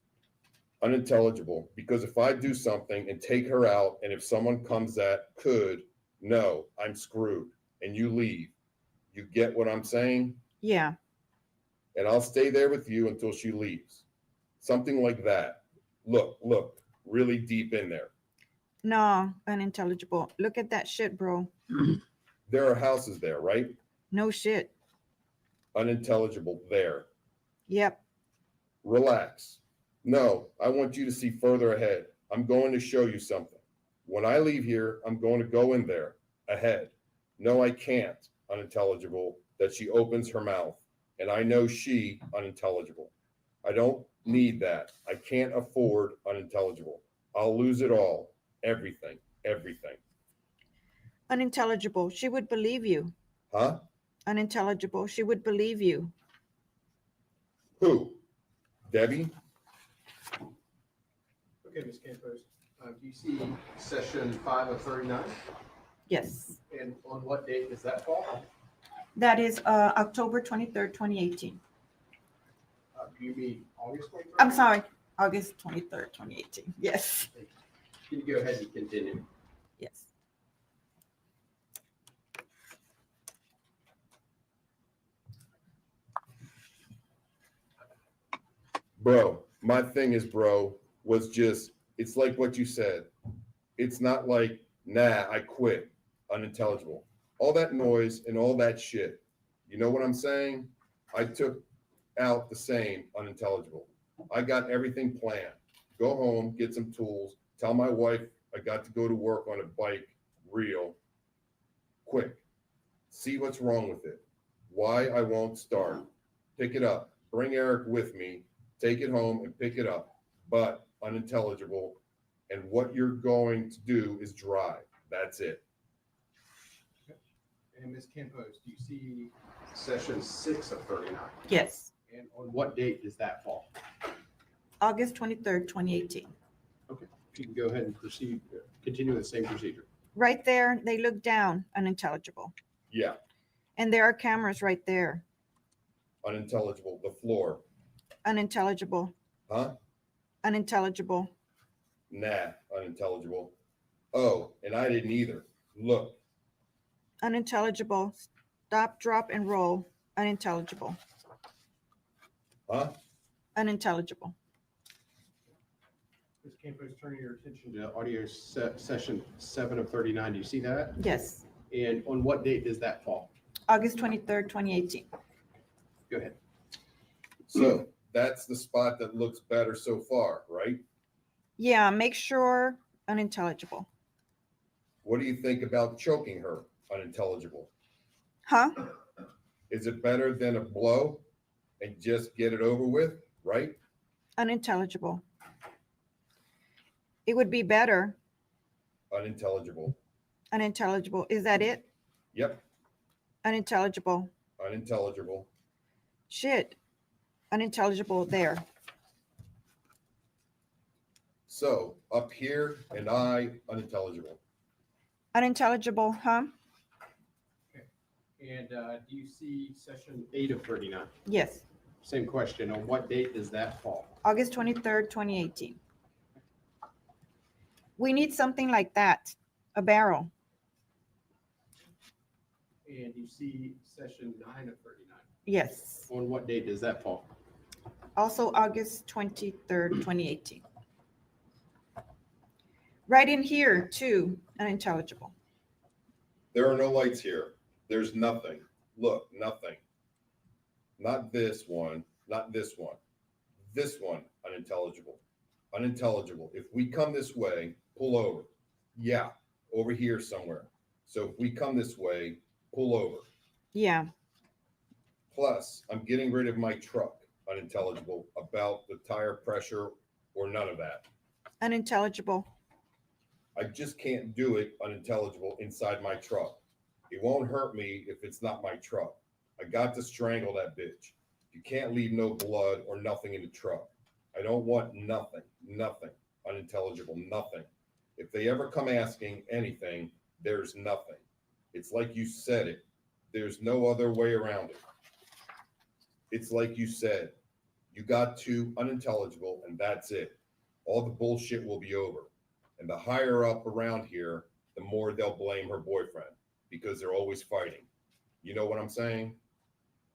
Unintelligible, because if I do something and take her out, and if someone comes that could, no, I'm screwed, and you leave. You get what I'm saying? Yeah. And I'll stay there with you until she leaves. Something like that. Look, really deep in there. No, unintelligible. Look at that shit, bro. There are houses there, right? No shit. Unintelligible there. Yep. Relax. No, I want you to see further ahead. I'm going to show you something. When I leave here, I'm going to go in there ahead. No, I can't. unintelligible, that she opens her mouth. And I know she unintelligible. I don't need that. I can't afford unintelligible. I'll lose it all. Everything. Everything. Unintelligible. She would believe you. Huh? Unintelligible. She would believe you. Who? Debbie? Okay, Ms. Campos, do you see session 5 of 39? Yes. And on what date does that fall? That is October 23rd, 2018. Do you mean August 23rd? I'm sorry, August 23rd, 2018. Yes. Can you go ahead and continue? Yes. Bro, my thing is, bro, was just, it's like what you said. It's not like, nah, I quit, unintelligible. All that noise and all that shit. You know what I'm saying? I took out the same, unintelligible. I got everything planned. Go home, get some tools, tell my wife I got to go to work on a bike, real quick. See what's wrong with it. Why I won't start. Pick it up. Bring Eric with me. Take it home and pick it up. But unintelligible. And what you're going to do is drive. That's it. And Ms. Campos, do you see session 6 of 39? Yes. And on what date does that fall? August 23rd, 2018. Okay, if you can go ahead and proceed, continue the same procedure. Right there, they look down, unintelligible. Yeah. And there are cameras right there, Unintelligible. The floor. unintelligible, Huh? unintelligible. Nah. Unintelligible. Oh, and I didn't either. Look. Unintelligible. Stop, drop, and roll. Unintelligible. Huh? Unintelligible. Ms. Campos, turning your attention to audio session 7 of 39. Do you see that? Yes. And on what date does that fall? August 23rd, 2018. Go ahead. So that's the spot that looks better so far, right? Yeah, make sure unintelligible. What do you think about choking her? Unintelligible. Huh? Is it better than a blow and just get it over with, right? Unintelligible. It would be better. Unintelligible. Unintelligible. Is that it? Yep. Unintelligible. Unintelligible. Shit. Unintelligible there. So up here and I unintelligible. Unintelligible, huh? And do you see session 8 of 39? Yes. Same question. On what date does that fall? August 23rd, 2018. We need something like that. A barrel. And you see session 9 of 39? Yes. On what date does that fall? Also August 23rd, 2018. Right in here too, unintelligible. There are no lights here. There's nothing. Look, nothing. Not this one, not this one. This one, unintelligible. Unintelligible. If we come this way, pull over. Yeah, over here somewhere. So if we come this way, pull over. Yeah. Plus, I'm getting rid of my truck, unintelligible, about the tire pressure or none of that. Unintelligible. I just can't do it unintelligible inside my truck. It won't hurt me if it's not my truck. I got to strangle that bitch. You can't leave no blood or nothing in the truck. I don't want nothing, nothing, unintelligible, nothing. If they ever come asking anything, there's nothing. It's like you said it. There's no other way around it. It's like you said. You got to unintelligible and that's it. All the bullshit will be over. And the higher up around here, the more they'll blame her boyfriend because they're always fighting. You know what I'm saying?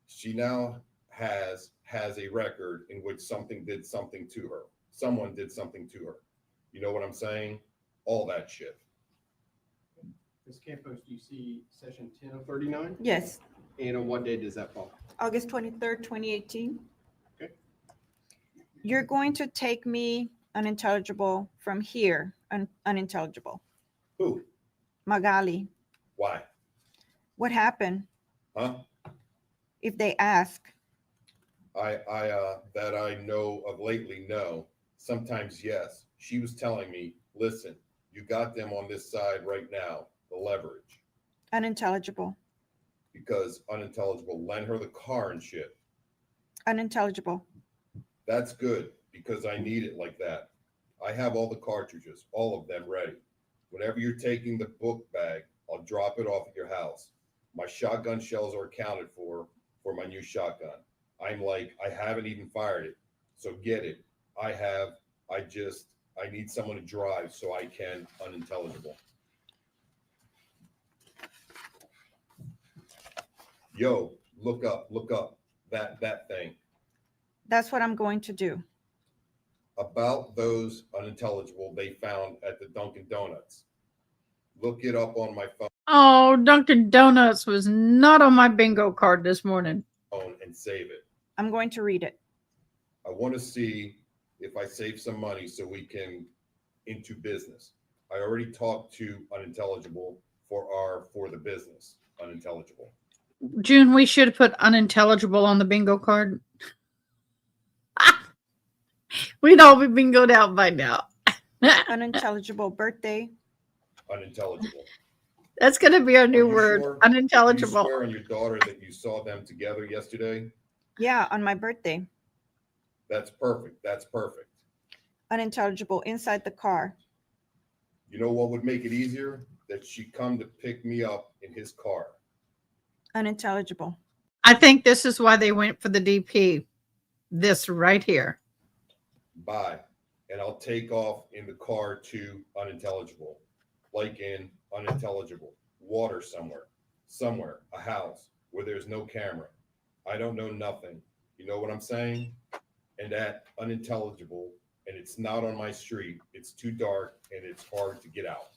She now has a record in which something did something to her. Someone did something to her. You know what I'm saying? All that shit. Ms. Campos, do you see session 10 of 39? Yes. And on what date does that fall? August 23rd, 2018. Okay. You're going to take me unintelligible from here, unintelligible. Who? Magali. Why? What happened? Huh? If they ask. That I know of lately, no. Sometimes, yes. She was telling me, listen, you got them on this side right now, the leverage. Unintelligible. Because unintelligible, lend her the car and shit. Unintelligible. That's good, because I need it like that. I have all the cartridges, all of them ready. Whenever you're taking the book bag, I'll drop it off at your house. My shotgun shells are accounted for my new shotgun. I'm like, I haven't even fired it. So get it. I need someone to drive so I can unintelligible. Yo, look up that thing. That's what I'm going to do. About those unintelligible they found at the Dunkin' Donuts. Look it up on my phone Oh, Dunkin' Donuts was not on my bingo card this morning. and save it. I'm going to read it. I want to see if I save some money so we can into business. I already talked to unintelligible for the business unintelligible. June, we should have put unintelligible on the bingo card. We'd all be bingoed out by now. Unintelligible birthday. Unintelligible. That's going to be our Are new you word. sure? Unintelligible. You swear on your daughter that you saw them together yesterday? Yeah, on my birthday. That's perfect. That's perfect. Unintelligible inside the car. You know what would make it easier? That she come to pick me up in his car. Unintelligible. I think this is why they went for the DP. This right here. Bye. And I'll take off in the car to unintelligible. Like in unintelligible. Water somewhere, a house where there's no camera. I don't know nothing. You know what I'm saying? And at unintelligible, and it's not on my street. It's too dark and it's hard to get out.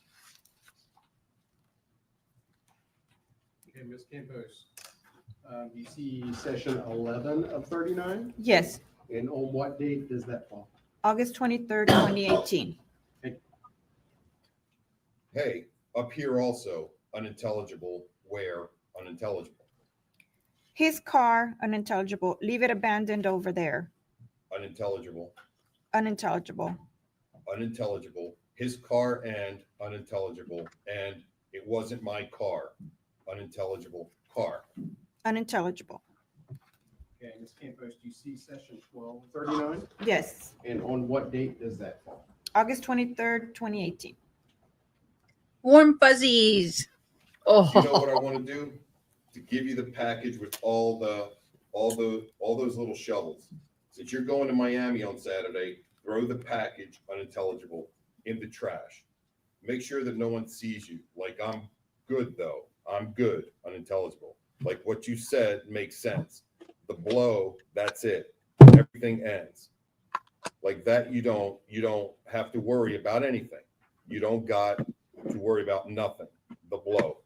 Okay, Ms. Campos, you see session 11 of 39? Yes, And on what date does that fall? August 23rd, 2018. Hey, up here also, unintelligible, where unintelligible. His car, unintelligible. Leave it abandoned over there. Unintelligible, Unintelligible. unintelligible, his car and unintelligible, and it wasn't my car, unintelligible car. Unintelligible. Okay, Ms. Campos, do you see session 12 of 39? Yes, And on what date does that fall? August 23rd, 2018. Warm fuzzies. Oh, You know what I want to do? To give you the package with all those little shovels. Since you're going to Miami on Saturday, throw the package unintelligible in the trash. Make sure that no one sees you. Like, I'm good though. I'm good, unintelligible. Like what you said makes sense. The blow, that's it. Everything ends. Like that, you don't have to worry about anything. You don't got to worry about nothing. The blow.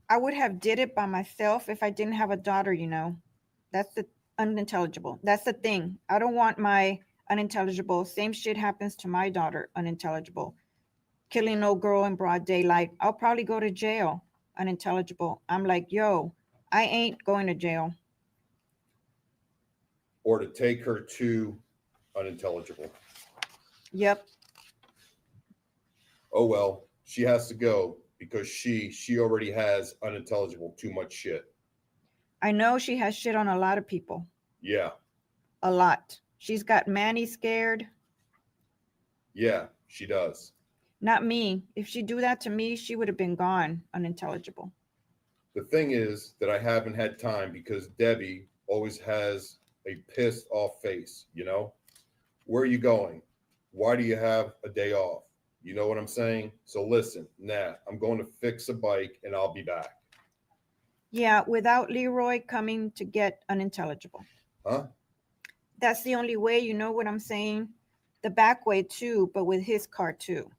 I would have did it by myself if I didn't have a daughter, you know. That's the unintelligible. That's the thing. I don't want my unintelligible. Same shit happens to my daughter, unintelligible. Killing no girl in broad daylight. I'll probably go to jail, unintelligible. I'm like, yo, I ain't going to jail. Or to take her to unintelligible. Yep. Oh well, she has to go because she already has unintelligible too much shit. I know she has shit on a lot of people. Yeah, A lot. She's got Manny scared. yeah, she does. Not me. If she do that to me, she would have been gone, unintelligible. The thing is that I haven't had time because Debbie always has a pissed off face, you know? Where are you going? Why do you have a day off? You know what I'm saying? So listen, I'm going to fix a bike and I'll be back. Yeah, without Leroy coming to get unintelligible. Huh? That's the only way, you know what I'm saying? The back way too, but with his car too.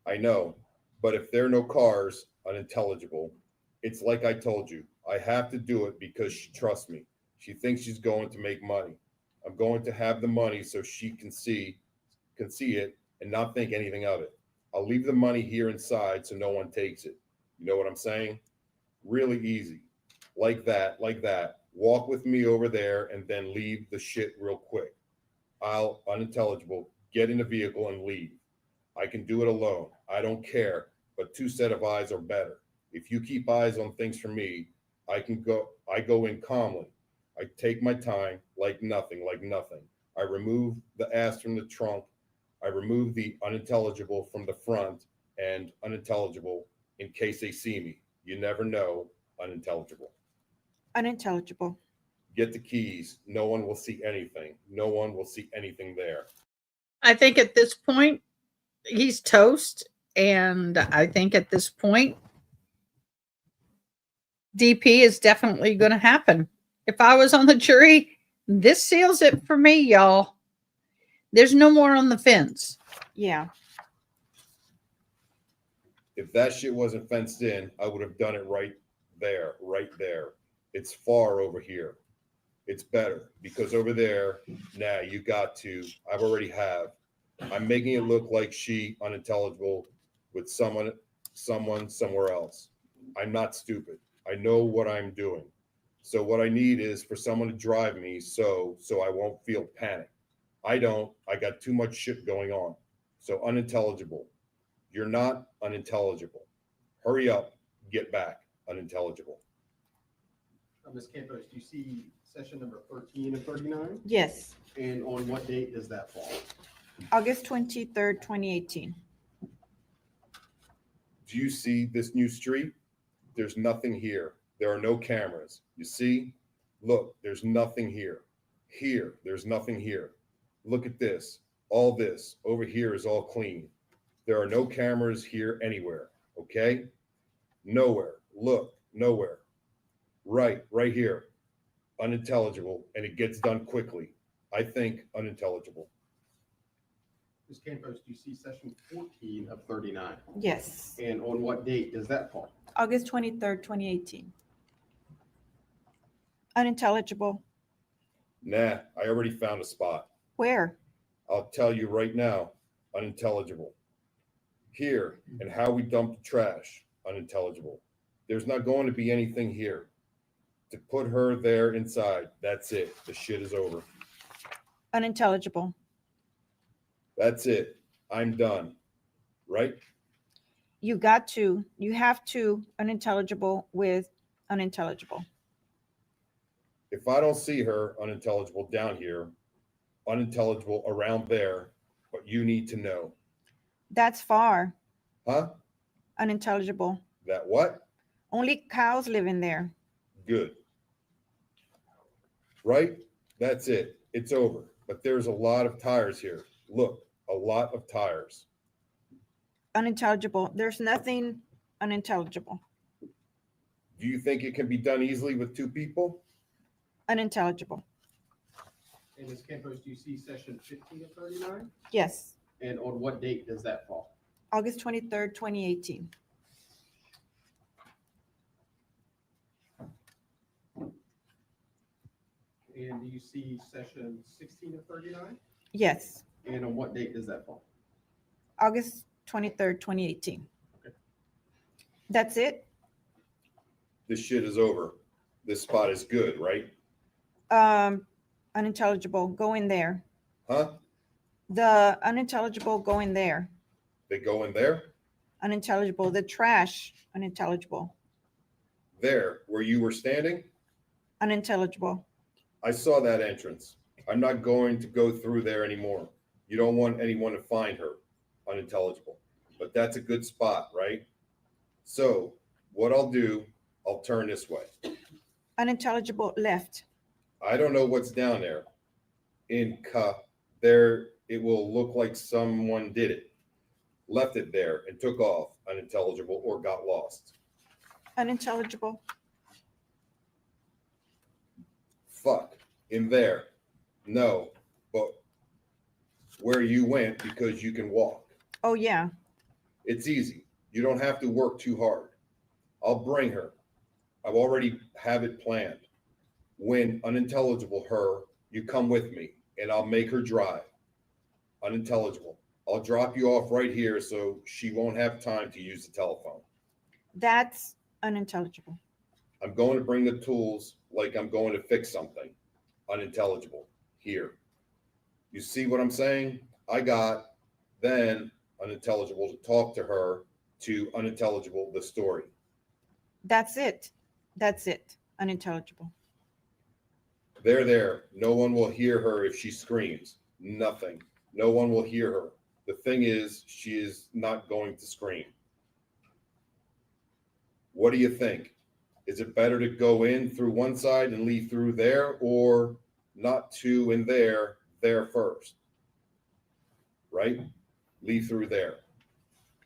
I know, but if there are no cars, unintelligible, it's like I told you, I have to do it because she trusts me. She thinks she's going to make money. I'm going to have the money so she can see it and not think anything of it. I'll leave the money here inside so no one takes it. You know what I'm saying? Really easy. like that. Walk with me over there and then leave the shit real quick. I'll, unintelligible, get in the vehicle and leave. I can do it alone. I don't care, but 2 set of eyes are better. If you keep eyes on things for me, I go in calmly. I take my time like nothing. I remove the ass from the trunk. I remove the unintelligible from the front and unintelligible in case they see me. You never know, unintelligible. Unintelligible. Get the keys. No one will see anything. No one will see anything there. I think at this point, he's toast. And I think at this point, DP is definitely going to happen. If I was on the jury, this seals it for me, y'all. There's no more on the fence. Yeah. If that shit wasn't fenced in, I would have done it right there. It's far over here. It's better because over there, nah, you got to. I've already have. I'm making it look like she unintelligible with someone somewhere else. I'm not stupid. I know what I'm doing. So what I need is for someone to drive me so I won't feel panic. I don't. I got too much shit going on. So unintelligible. You're not unintelligible. Hurry up. Get back. Unintelligible. Ms. Campos, do you see session number 13 of 39? Yes. And on what date does that fall? August 23rd, 2018. Do you see this new street? There's nothing here. There are no cameras. You see? Look, there's nothing here. Here, there's nothing here. Look at this. All this over here is all clean. There are no cameras here anywhere. Okay? Nowhere. Look, nowhere. Right here. Unintelligible, and it gets done quickly. I think unintelligible. Ms. Campos, do you see session 14 of 39? Yes. And on what date does that fall? August 23rd, 2018. Unintelligible. Nah, I already found a spot. Where? I'll tell you right now, unintelligible. Here, and how we dump the trash, unintelligible. There's not going to be anything here. To put her there inside, that's it. The shit is over. Unintelligible. That's it. I'm done. Right? You have to, unintelligible with unintelligible. If I don't see her, unintelligible down here, unintelligible around there, but you need to know. That's far. Huh? Unintelligible. That what? Only cows live in there. Good. Right? That's it. It's over. But there's a lot of tires here. Look, a lot of tires. Unintelligible. There's nothing unintelligible. Do you think it can be done easily with 2 people? Unintelligible. And Ms. Campos, do you see session 15 of 39? Yes. And on what date does that fall? August 23rd, 2018. And do you see session 16 of 39? Yes. And on what date does that fall? August 23rd, 2018. Okay. That's it? This shit is over. This spot is good, right? Unintelligible. Go in there. Huh? The unintelligible go in there. They go in there? Unintelligible. The trash. Unintelligible. There, where you were standing? Unintelligible. I saw that entrance. I'm not going to go through there anymore. You don't want anyone to find her. Unintelligible. But that's a good spot, right? So what I'll do, I'll turn this way. Unintelligible left. I don't know what's down there. There, it will look like someone did it. Left it there and took off. Unintelligible or got lost. Unintelligible. Fuck. In there. No. But where you went because you can walk. Oh, yeah. It's easy. You don't have to work too hard. I'll bring her. I've already have it planned. When unintelligible her, you come with me and I'll make her drive. Unintelligible. I'll drop you off right here so she won't have time to use the telephone. That's unintelligible. I'm going to bring the tools like I'm going to fix something. Unintelligible here. You see what I'm saying? I got then unintelligible to talk to her to unintelligible the story. That's it. That's it. Unintelligible. They're there. No one will hear her if she screams. Nothing. No one will hear her. The thing is, she is not going to scream. What do you think? Is it better to go in through one side and leave through there, or not to in there first? Right? Leave through there.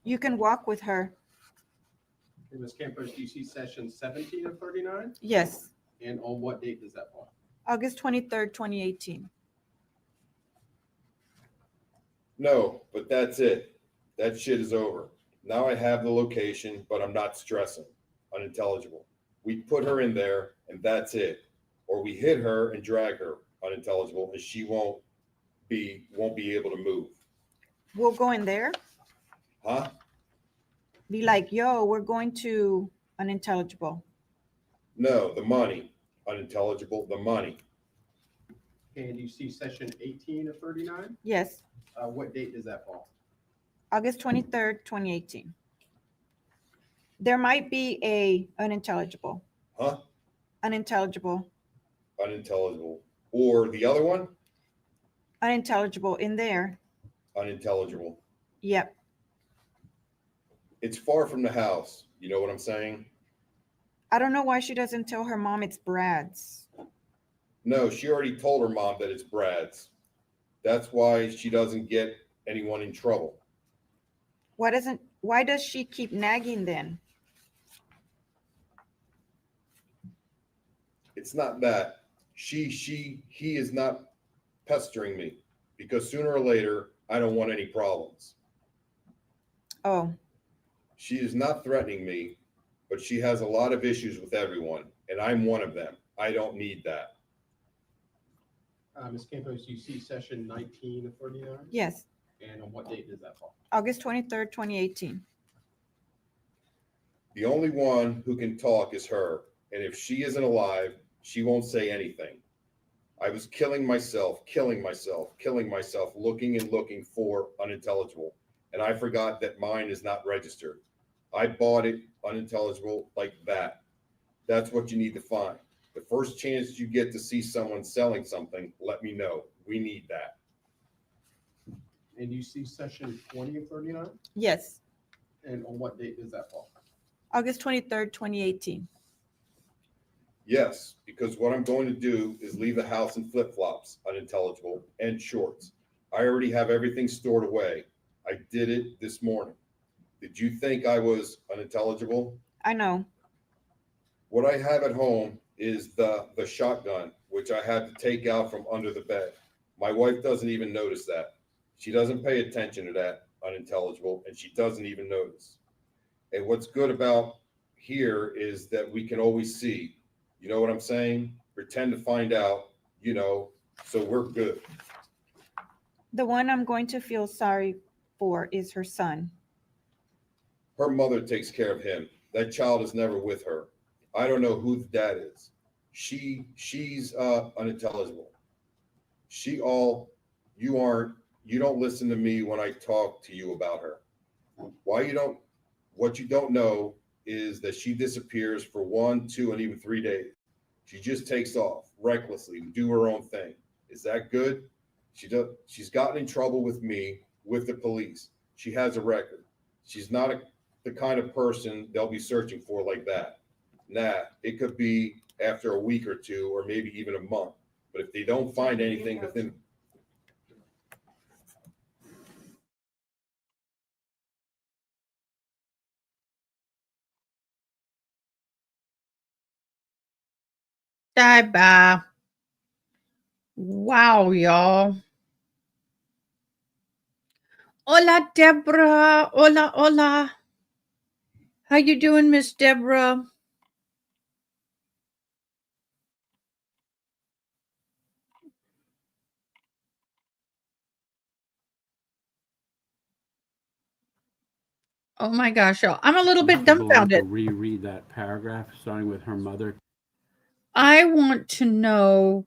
You can walk with her. Okay, Ms. Campos, do you see session 17 of 39? Yes. And on what date does that fall? August 23rd, 2018. No, but that's it. That shit is over. Now I have the location, but I'm not stressing. Unintelligible. We put her in there and that's it. Or we hit her and drag her. Unintelligible, and she won't be able to move. We'll go in there. Huh? Be like, yo, we're going to unintelligible. No, the money. Unintelligible, the money. And do you see session 18 of 39? Yes. What date does that fall? August 23rd, 2018. There might be a unintelligible. Huh? Unintelligible. Unintelligible. Or the other one? Unintelligible in there. Unintelligible. Yep. It's far from the house. You know what I'm saying? I don't know why she doesn't tell her mom it's Brad's. No, she already told her mom that it's Brad's. That's why she doesn't get anyone in trouble. Why does she keep nagging then? It's not that. He is not pestering me because sooner or later, I don't want any problems. Oh. She is not threatening me, but she has a lot of issues with everyone, and I'm one of them. I don't need that. Ms. Campos, do you see session 19 of 39? Yes. And on what date does that fall? August 23rd, 2018. The only one who can talk is her, and if she isn't alive, she won't say anything. I was killing myself, looking and looking for unintelligible, and I forgot that mine is not registered. I bought it unintelligible like that. That's what you need to find. The first chance you get to see someone selling something, let me know. We need that. And you see session 20 of 39? Yes. And on what date does that fall? August 23rd, 2018. Yes, because what I'm going to do is leave the house in flip-flops, unintelligible, and shorts. I already have everything stored away. I did it this morning. Did you think I was unintelligible? I know. What I have at home is the shotgun, which I had to take out from under the bed. My wife doesn't even notice that. She doesn't pay attention to that, unintelligible, and she doesn't even notice. And what's good about here is that we can always see. You know what I'm saying? Pretend to find out, so we're good. The one I'm going to feel sorry for is her son. Her mother takes care of him. That child is never with her. I don't know who the dad is. She's unintelligible. You don't listen to me when I talk to you about her. What you don't know is that she disappears for 1, 2, and even 3 days. She just takes off recklessly to do her own thing. Is that good? She's gotten in trouble with me, with the police. She has a record. She's not the kind of person they'll be searching for like that. Nah, it could be after a week or two, or maybe even a month. But if they don't find anything within... Bye. Wow, y'all. Hola, Deborah. Hola. How you doing, Miss Deborah? Oh my gosh, y'all. I'm a little bit Mr. Blanco, dumbfounded. reread that paragraph, starting with her mother. I want to know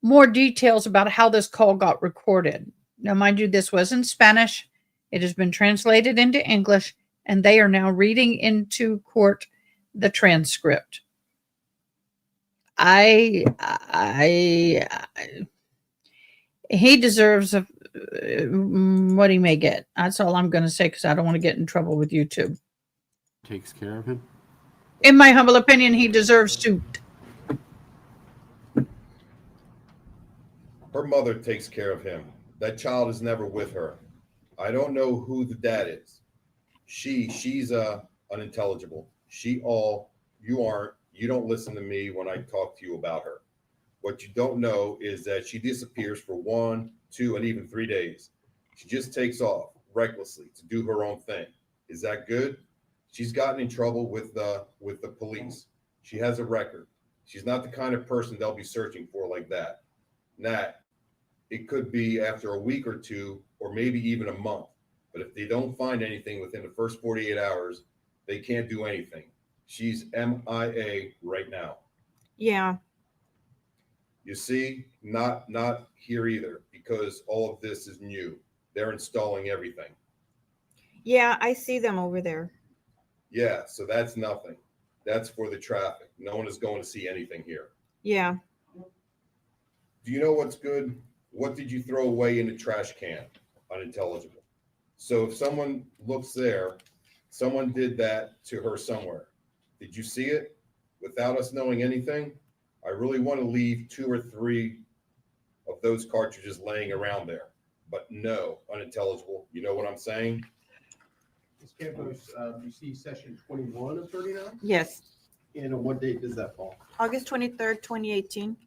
more details about how this call got recorded. Now, mind you, this was in Spanish. It has been translated into English, and they are now reading into court the transcript. He deserves what he may get. That's all I'm going to say because I don't want to get in trouble with YouTube. Takes care of him. In my humble opinion, he deserves to. Her mother takes care of him. That child is never with her. I don't know who the dad is. She's unintelligible. You aren't. You don't listen to me when I talk to you about her. What you don't know is that she disappears for 1, 2, and even 3 days. She just takes off recklessly to do her own thing. Is that good? She's gotten in trouble with the police. She has a record. She's not the kind of person they'll be searching for like that. Nat, it could be after a week or two, or maybe even a month. But if they don't find anything within the first 48 hours, they can't do anything. She's MIA right now. Yeah. You see, not here either, because all of this is new. They're installing everything. Yeah, I see them over there. Yeah, so that's nothing. That's for the traffic. No one is going to see anything here. Yeah. Do you know what's good? What did you throw away in the trash can? Unintelligible. So if someone looks there, someone did that to her somewhere. Did you see it? Without us knowing anything? I really want to leave 2 or 3 of those cartridges laying around there. But no, unintelligible. You know what I'm saying? Ms. Campos, you see section 21 of 39? Yes. And on what date does that fall? August 23rd, 2018.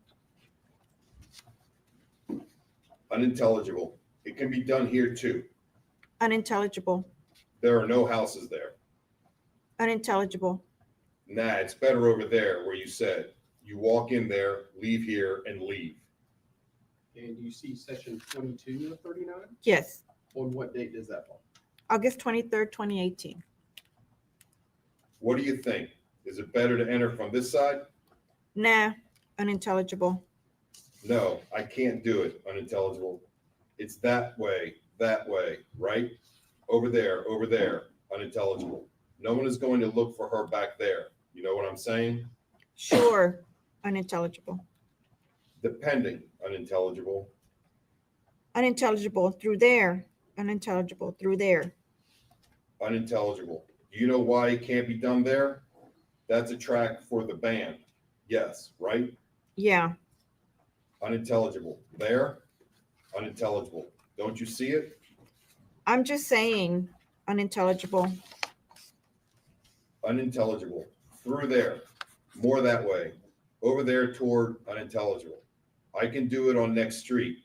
Unintelligible. It can be done here too. Unintelligible. There are no houses there. Unintelligible. Nah, it's better over there where you said. You walk in there, leave here, and leave. And you see section 22 of 39? Yes. On what date does that fall? August 23rd, 2018. What do you think? Is it better to enter from this side? Nah. Unintelligible. No, I can't do it. Unintelligible. It's that way, right? Over there, unintelligible. No one is going to look for her back there. You know what I'm saying? Sure. Unintelligible. Depending, unintelligible. Unintelligible through there. Unintelligible through there. Unintelligible. Do you know why it can't be done there? That's a track for the band. Yes, right? Yeah. Unintelligible. There, unintelligible. Don't you see it? I'm just saying unintelligible. Unintelligible. Through there. More that way. Over there toward unintelligible. I can do it on next street.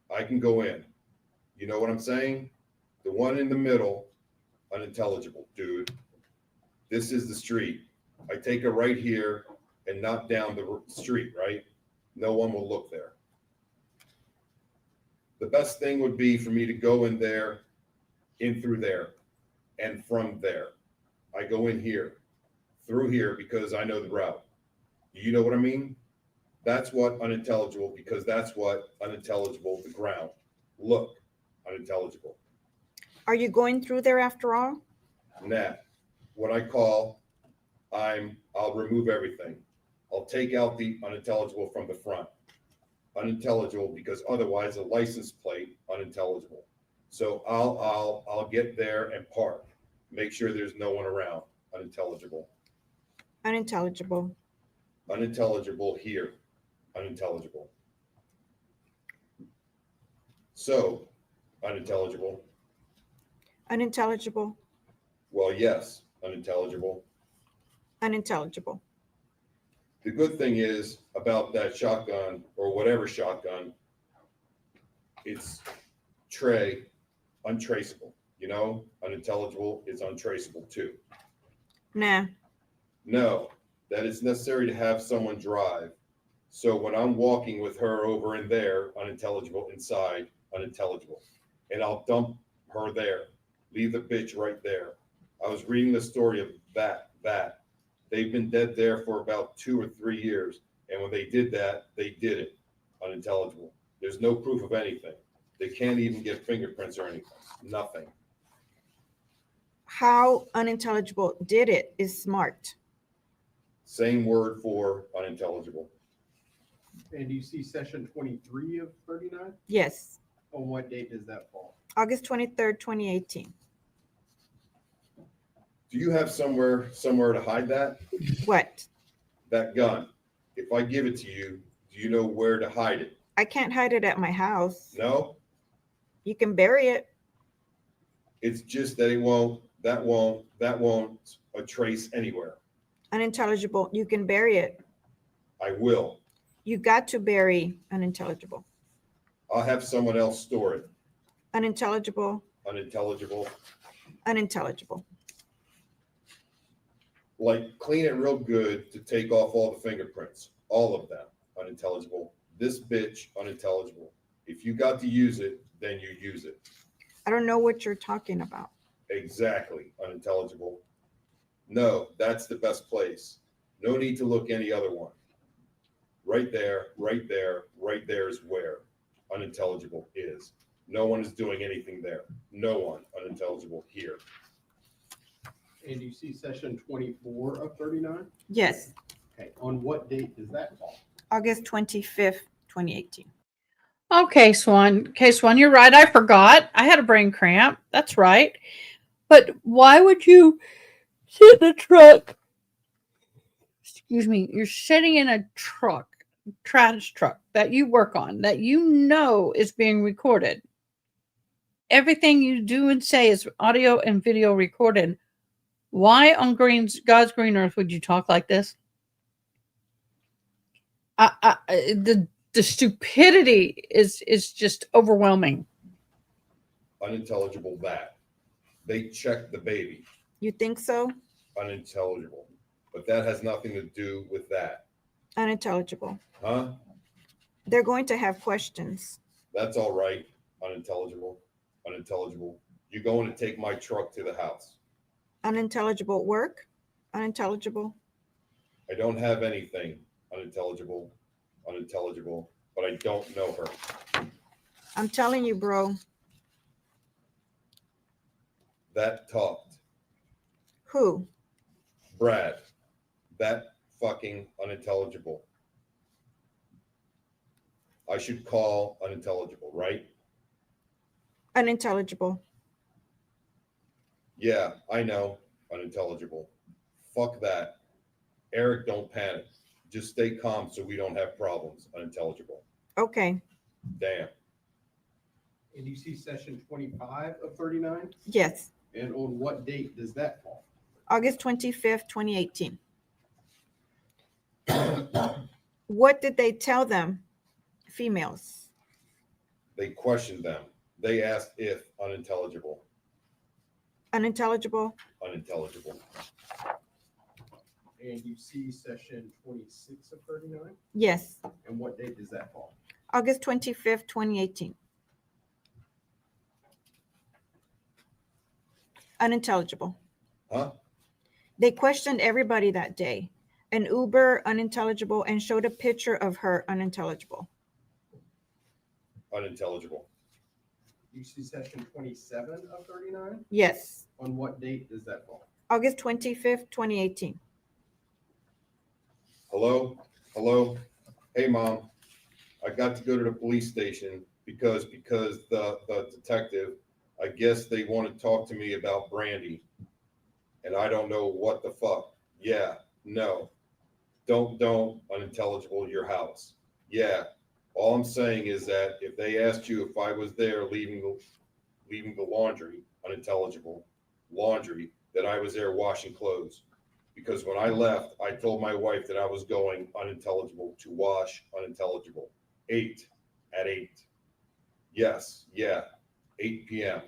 I can go in. You know what I'm saying? The one in the middle, unintelligible, dude. This is the street. I take a right here and knock down the street, right? No one will look there. The best thing would be for me to go in there, in through there, and from there. I go in here, through here, because I know the route. You know what I mean? That's what unintelligible, because that's what unintelligible, the ground. Look, unintelligible. Are you going through there after all? Nah. When I call, I'll remove everything. I'll take out the unintelligible from the front. Unintelligible because otherwise a license plate unintelligible. So I'll get there and park. Make sure there's no one around. Unintelligible. Unintelligible. Unintelligible here. Unintelligible. So unintelligible. Unintelligible. Well, yes, unintelligible. Unintelligible. The good thing is about that shotgun or whatever shotgun, it's untraceable, you know, unintelligible is untraceable too. Nah. No, that it's necessary to have someone drive. So when I'm walking with her over in there, unintelligible inside, unintelligible, and I'll dump her there. Leave the bitch right there. I was reading the story of that. They've been dead there for about 2 or 3 years. And when they did that, they did it. Unintelligible. There's no proof of anything. They can't even get fingerprints or anything. Nothing. How unintelligible did it is smart. Same word for unintelligible. And do you see session 23 of 39? Yes, On what date does that fall? August 23rd, 2018. Do you have somewhere to hide that? What? That gun. If I give it to you, do you know where to hide it? I can't hide it at my house. No? You can bury it. It's just that that won't a trace anywhere. Unintelligible. You can bury it. I will. You got to bury unintelligible. I'll have someone else store it. Unintelligible. Unintelligible. Unintelligible. Like clean it real good to take off all the fingerprints. All of them. Unintelligible. This bitch, unintelligible. If you got to use it, then you use it. I don't know what you're talking about. Exactly. Unintelligible. No, that's the best place. No need to look any other one. Right there is where unintelligible is. No one is doing anything there. No one unintelligible here. And do you see session 24 of 39? Yes, Okay, on what date does that fall? August 25th, 2018. Okay, Swan. Okay, Swan, you're right. I forgot. I had a brain cramp. That's right. But why would you sit in a truck? Excuse me. You're sitting in a truck, trash truck that you work on, that you know is being recorded. Everything you do and say is audio and video recorded. Why on God's green earth would you talk like this? The stupidity is just overwhelming. Unintelligible that. They checked the baby. You think so? Unintelligible. But that has nothing to do with that. Unintelligible. Huh? They're going to have questions. That's all right. Unintelligible. Unintelligible. You're going to take my truck to the house. Unintelligible work. Unintelligible. I don't have anything. Unintelligible. Unintelligible. But I don't know her. I'm telling you, bro. That talked. Who? Brad. That fucking unintelligible. I should call unintelligible, right? Unintelligible. Yeah, I know. Unintelligible. Fuck that. Eric, don't panic. Just stay calm so we don't have problems. Unintelligible. Okay. Damn. And do you see session 25 of 39? Yes. And on what date does that fall? August 25th, 2018. What did they tell them? Females. They questioned them. They asked if unintelligible. Unintelligible. Unintelligible. And you see session 26 of 39? Yes. And what date does that fall? August 25th, 2018. Unintelligible. Huh? They questioned everybody that day. An Uber, unintelligible, and showed a picture of her, unintelligible. Unintelligible. You see session 27 of 39? Yes. On what date does that fall? August 25th, 2018. Hello? Hello? Hey, Mom. I got to go to the police station because the detective, I guess they want to talk to me about Brandy. And I don't know what the fuck. Yeah, no. Don't unintelligible your house. Yeah. All I'm saying is that if they asked you if I was there leaving the laundry, unintelligible laundry, that I was there washing clothes. Because when I left, I told my wife that I was going unintelligible to wash unintelligible. 8 at 8. Yes, yeah. 8 p.m.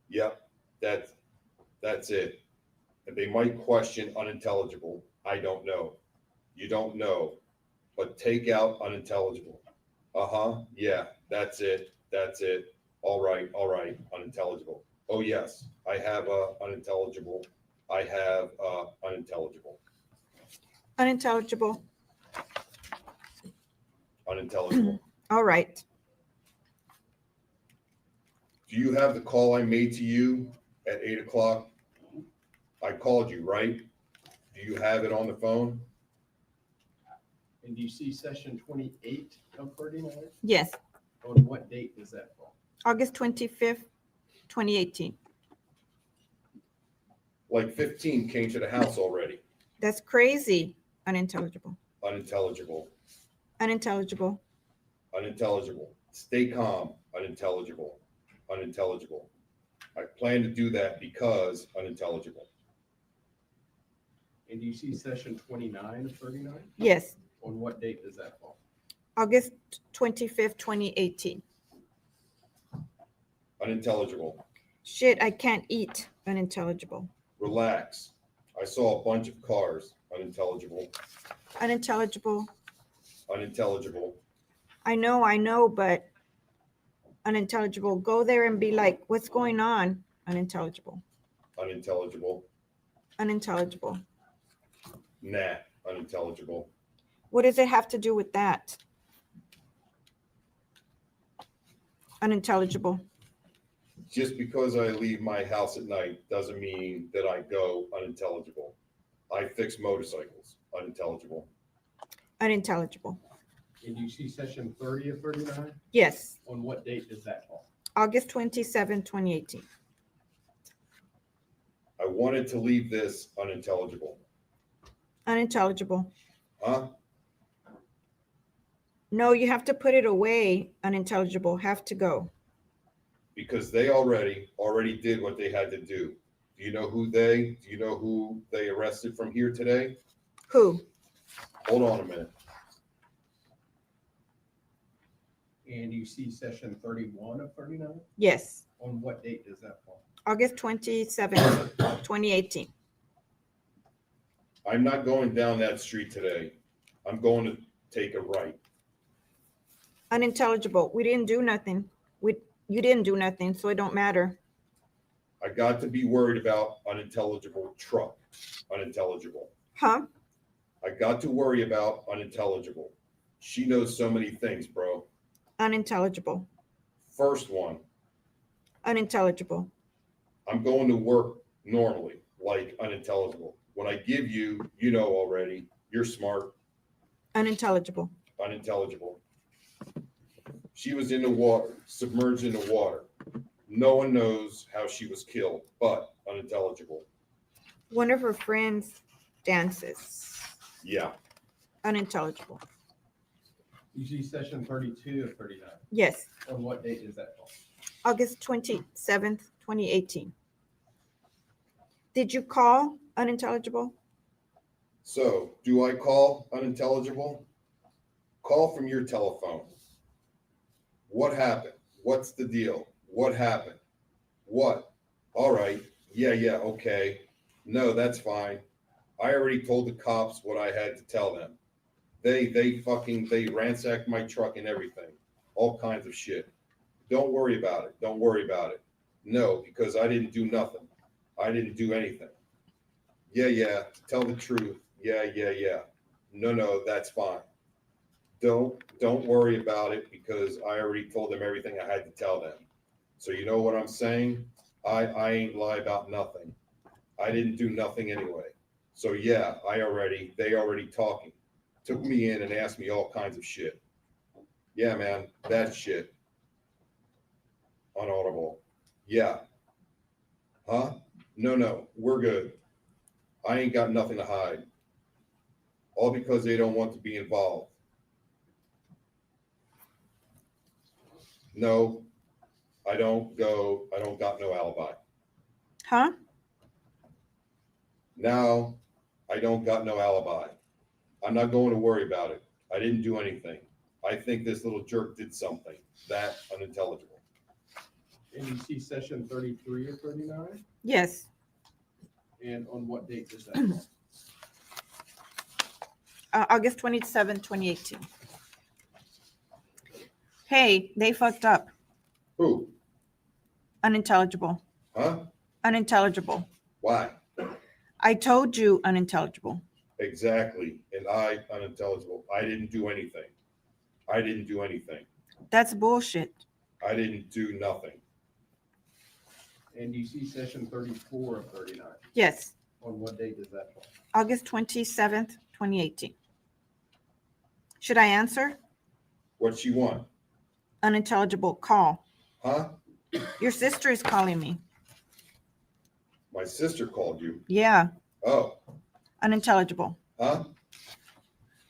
Yep, that's it. And they might question unintelligible. I don't know. You don't know. But take out unintelligible. Uh-huh. Yeah, that's it. That's it. All right. Unintelligible. Oh, yes, I have unintelligible. I have unintelligible. Unintelligible. Unintelligible. All right. Do you have the call I made to you at 8 o'clock? I called you, right? Do you have it on the phone? And do you see session 28 of 39? Yes, On what date does that fall? August 25th, 2018. Like 15 came to the house already. That's crazy. Unintelligible. Unintelligible. Unintelligible. Unintelligible. Stay calm. Unintelligible. Unintelligible. I plan to do that because unintelligible. And do you see session 29 of 39? Yes, On what date does that fall? August 25th, 2018. Unintelligible. Shit, I can't eat. Unintelligible. Relax. I saw a bunch of cars. Unintelligible. Unintelligible. Unintelligible. I know, but unintelligible. Go there and be like, what's going on? Unintelligible. Unintelligible. Unintelligible. Nah. Unintelligible. What does it have to do with that? Unintelligible. Just because I leave my house at night doesn't mean that I go unintelligible. I fix motorcycles. Unintelligible. Unintelligible. And do you see session 30 of 39? Yes, On what date does that fall? August 27th, 2018. I wanted to leave this unintelligible. Unintelligible. Huh? No, you have to put it away. Unintelligible. Have to go. Because they already did what they had to do. Do you know who they arrested from here today? Who? Hold on a minute. And do you see session 31 of 39? Yes, On what date does that fall? August 27th, 2018. I'm not going down that street today. I'm going to take a right. Unintelligible. We didn't do nothing. You didn't do nothing, so it don't matter. I got to be worried about unintelligible truck. Unintelligible. Huh? I got to worry about unintelligible. She knows so many things, bro. Unintelligible. First one, Unintelligible. I'm going to work normally, like unintelligible. When I give you, you know already, you're smart. Unintelligible. Unintelligible. She was in the water, submerged in the water. No one knows how she was killed, but unintelligible. One of her friends dances. Yeah. Unintelligible. You see session 32 of 39? Yes, On what date does that fall? August 27th, 2018. Did you call unintelligible? So, do I call unintelligible? Call from your telephone. What happened? What's the deal? What happened? What? All right. Yeah, okay. No, that's fine. I already told the cops what I had to tell them. They ransacked my truck and everything. All kinds of shit. Don't worry about it. Don't worry about it. No, because I didn't do nothing. I didn't do anything. Yeah. Tell the truth. Yeah. No, that's fine. Don't worry about it because I already told them everything I had to tell them. So you know what I'm saying? I ain't lie about nothing. I didn't do nothing anyway. So yeah, they already talking. Took me in and asked me all kinds of shit. Yeah, man, that shit. Unaudible. Yeah. Huh? No, we're good. I ain't got nothing to hide. All because they don't want to be involved. No, I don't got no alibi. Huh? Now, I don't got no alibi. I'm not going to worry about it. I didn't do anything. I think this little jerk did something. That unintelligible. And you see session 33 or 39? Yes, And on what date does that fall? August 27th, 2018. Hey, they fucked up. Who? Unintelligible. Huh? Unintelligible. Why? I told you unintelligible. Exactly. And I, unintelligible. I didn't do anything. I didn't do anything. That's bullshit. I didn't do nothing. And you see session 34 of 39. Yes, On what date does that fall? August 27th, 2018. Should I answer? What you want? Unintelligible. Call. Huh? Your sister is calling me. My sister called you. Yeah, Oh, unintelligible. huh?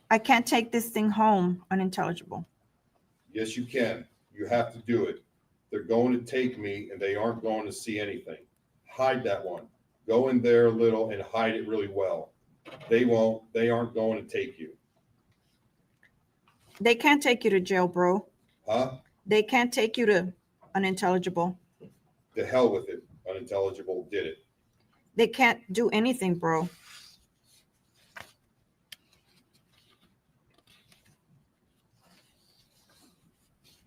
I can't take this thing home. Unintelligible. Yes, you can. You have to do it. They're going to take me and they aren't going to see anything. Hide that one. Go in there a little and hide it really well. They won't. They aren't going to take you. They can't take you to jail, bro. Huh? They can't take you to unintelligible. To hell with it. Unintelligible did it. They can't do anything, bro.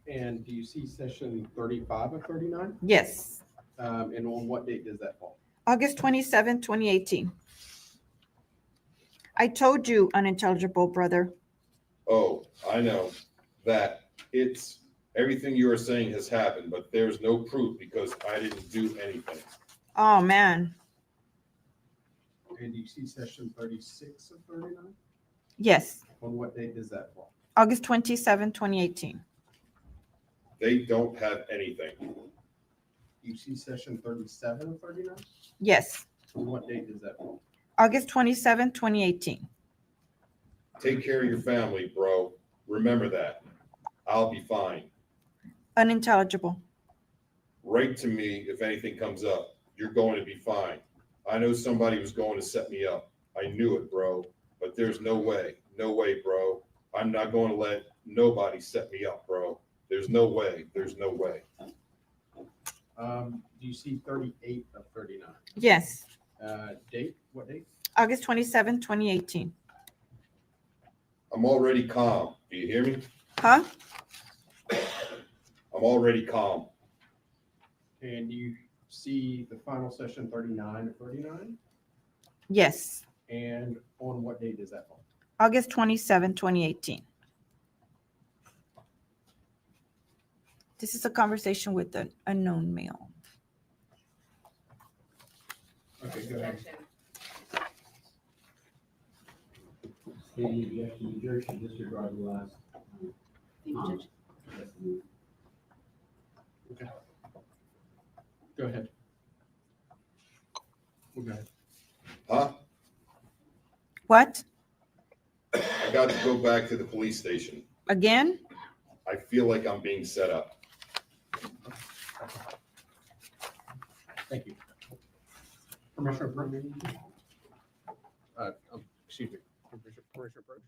And do you see session 35 of 39? Yes, And on what date does that fall? August 27th, 2018. I told you unintelligible, brother. Oh, I know that it's everything you are saying has happened, but there's no proof because I didn't do anything. Oh, man. And do you see session 36 of 39? Yes, On what date does that fall? August 27th, 2018. They don't have anything. You see session 37 of 39? Yes, On what date does that fall? August 27th, 2018. Take care of your family, bro. Remember that. I'll be fine. Unintelligible. Write to me if anything comes up. You're going to be fine. I know somebody was going to set me up. I knew it, bro. But there's no way. No way, bro. I'm not going to let nobody set me up, bro. There's no way. There's no way. Do you see 38 of 39? Yes, Date? What date? August 27th, 2018. I'm already calm. Do you hear me? Huh? I'm already calm. And you see the final session 39 of 39? Yes, And on what date does that fall? August 27th, 2018. This is a conversation with an unknown male. Okay, go ahead. Okay. Go ahead. Go ahead. Huh? What? I got to go back to the police station. Again? I feel like I'm being set up. Thank you. Commissioner Brooks? Excuse me. Commissioner Brooks?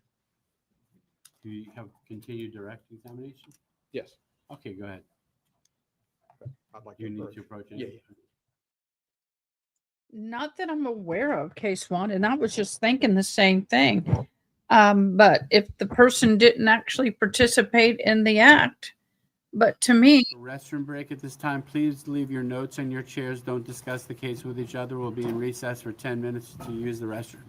Do you have continued direct examination? Yes. Okay, go ahead. I'd like to You need approach. to approach it. Yeah. Not that I'm aware of, case one, and I was just thinking the same thing. But if the person didn't actually participate in the act, but to me, Restroom break at this time. Please leave your notes on your chairs. Don't discuss the case with each other. We'll be in recess for 10 minutes to use the restroom.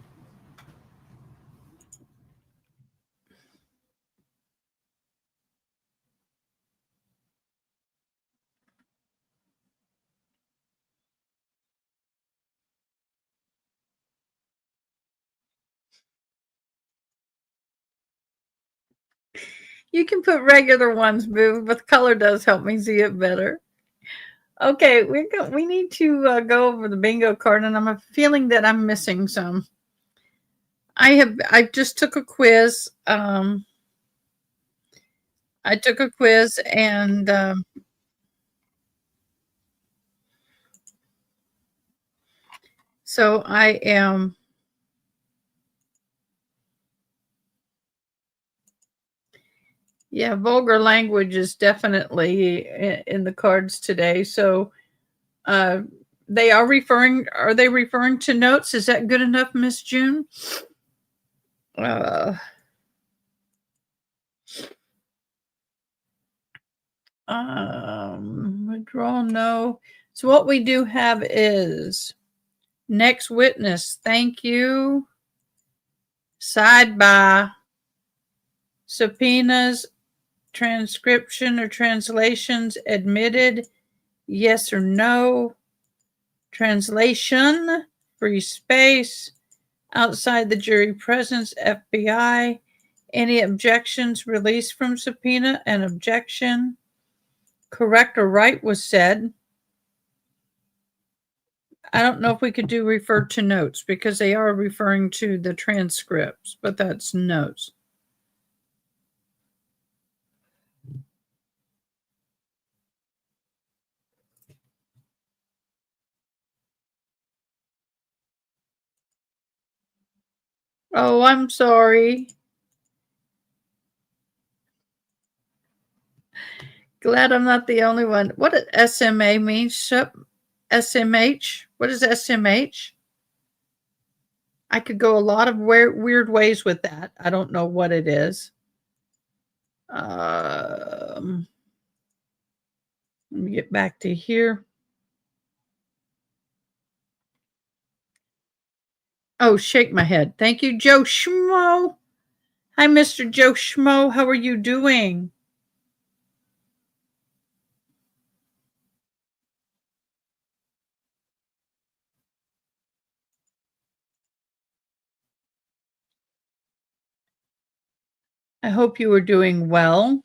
you can put regular ones, Boo, but the color does help me see it better. Okay, we need to go over the bingo card, and I'm feeling that I'm missing some. I just took a quiz. I took a quiz, and so I am. Yeah, vulgar language is definitely in the cards today. So they are referring to notes? Is that good enough, Miss June? Withdrawal, no. So what we do have is next witness. Thank you. Side by subpoenas, transcription or translations admitted. Yes or no. Translation, free space, outside the jury presence, FBI. Any objections released from subpoena? An objection. Correct or right was said. I don't know if we could do refer to notes because they are referring to the transcripts, but that's notes. Oh, I'm sorry. Glad I'm not the only one. What does SMA mean? SMH? What is SMH? I could go a lot of weird ways with that. I don't know what it is. Let me get back to here. Oh, shake my head. Thank you, Joe Schmo. Hi, Mr. Joe Schmo. How are you doing? I hope you are doing well.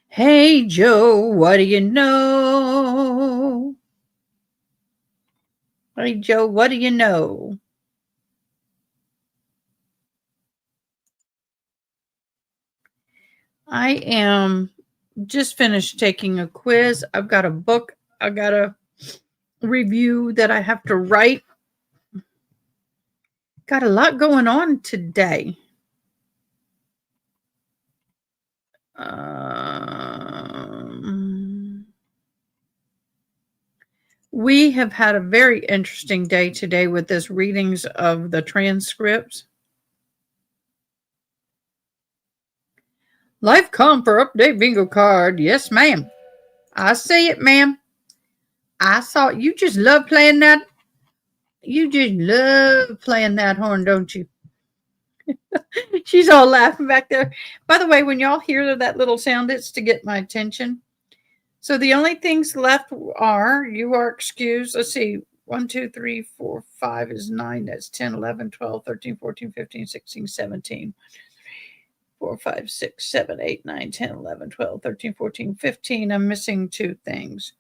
Hey, Joe, what do you know? Hey, Joe, what do you know? I am just finished taking a quiz. I've got a book I got to review that I have to write. Got a lot going on today. We have had a very interesting day today with this readings of the transcripts. Life come for update bingo card. Yes, ma'am. I see it, ma'am. I saw it. You just love playing that. You just love playing that horn, don't you? She's all laughing back there. By the way, when y'all hear that little sound, it's to get my attention. So the only things left are you are excused. Let's see. 1, 2, 3, 4, 5 is 9. That's 10, 11, 12, 13, 14, 15, 16, 17. 4, 5, 6, 7, 8, 9, 10, 11, 12, 13, 14, 15. I'm missing 2 things.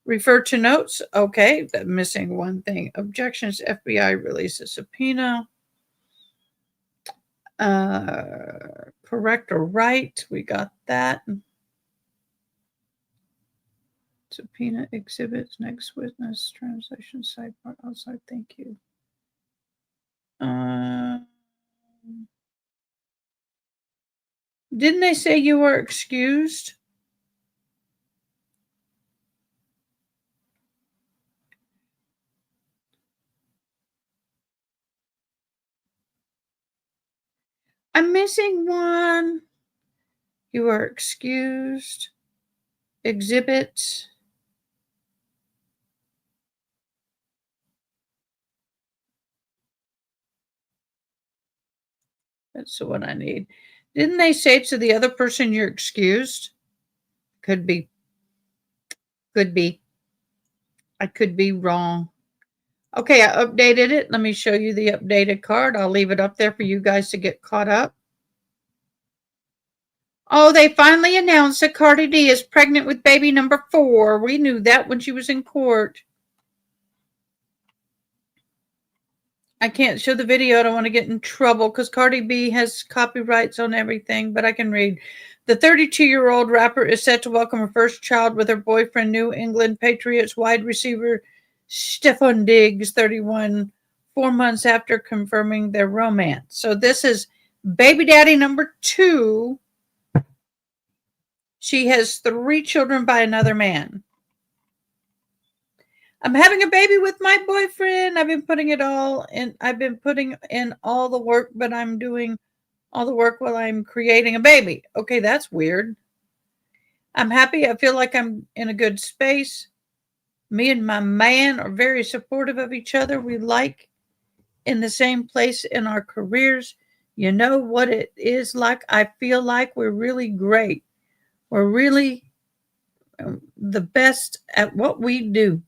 Refer to notes. Okay, I'm missing 1 thing. Objections. FBI release a subpoena. Correct or right. We got that. Subpoena exhibits, next witness, translation, sidebar, outside. Thank you. Didn't they say you were excused? I'm missing 1. You are excused. Exhibit. That's the one I need. Didn't they say to the other person you're excused? Could be. Could be. I could be wrong. Okay, I updated it. Let me show you the updated card. I'll leave it up there for you guys to get caught up. Oh, they finally announced that Cardi D is pregnant with baby number 4. We knew that when she was in court. I can't show the video. I don't want to get in trouble because Cardi B has copyrights on everything, but I can read. The 32-year-old rapper is set to welcome her first child with her boyfriend, New England Patriots wide receiver Stephon Diggs, 31, 4 months after confirming their romance. So this is baby daddy number 2. She has 3 children by another man. I'm having a baby with my boyfriend. I've been putting it all in. I've been putting in all the work, but I'm doing all the work while I'm creating a baby. Okay, that's weird. I'm happy. I feel like I'm in a good space. Me and my man are very supportive of each other. We like in the same place in our careers. You know what it is like? I feel like we're really great. We're really the best at what we do.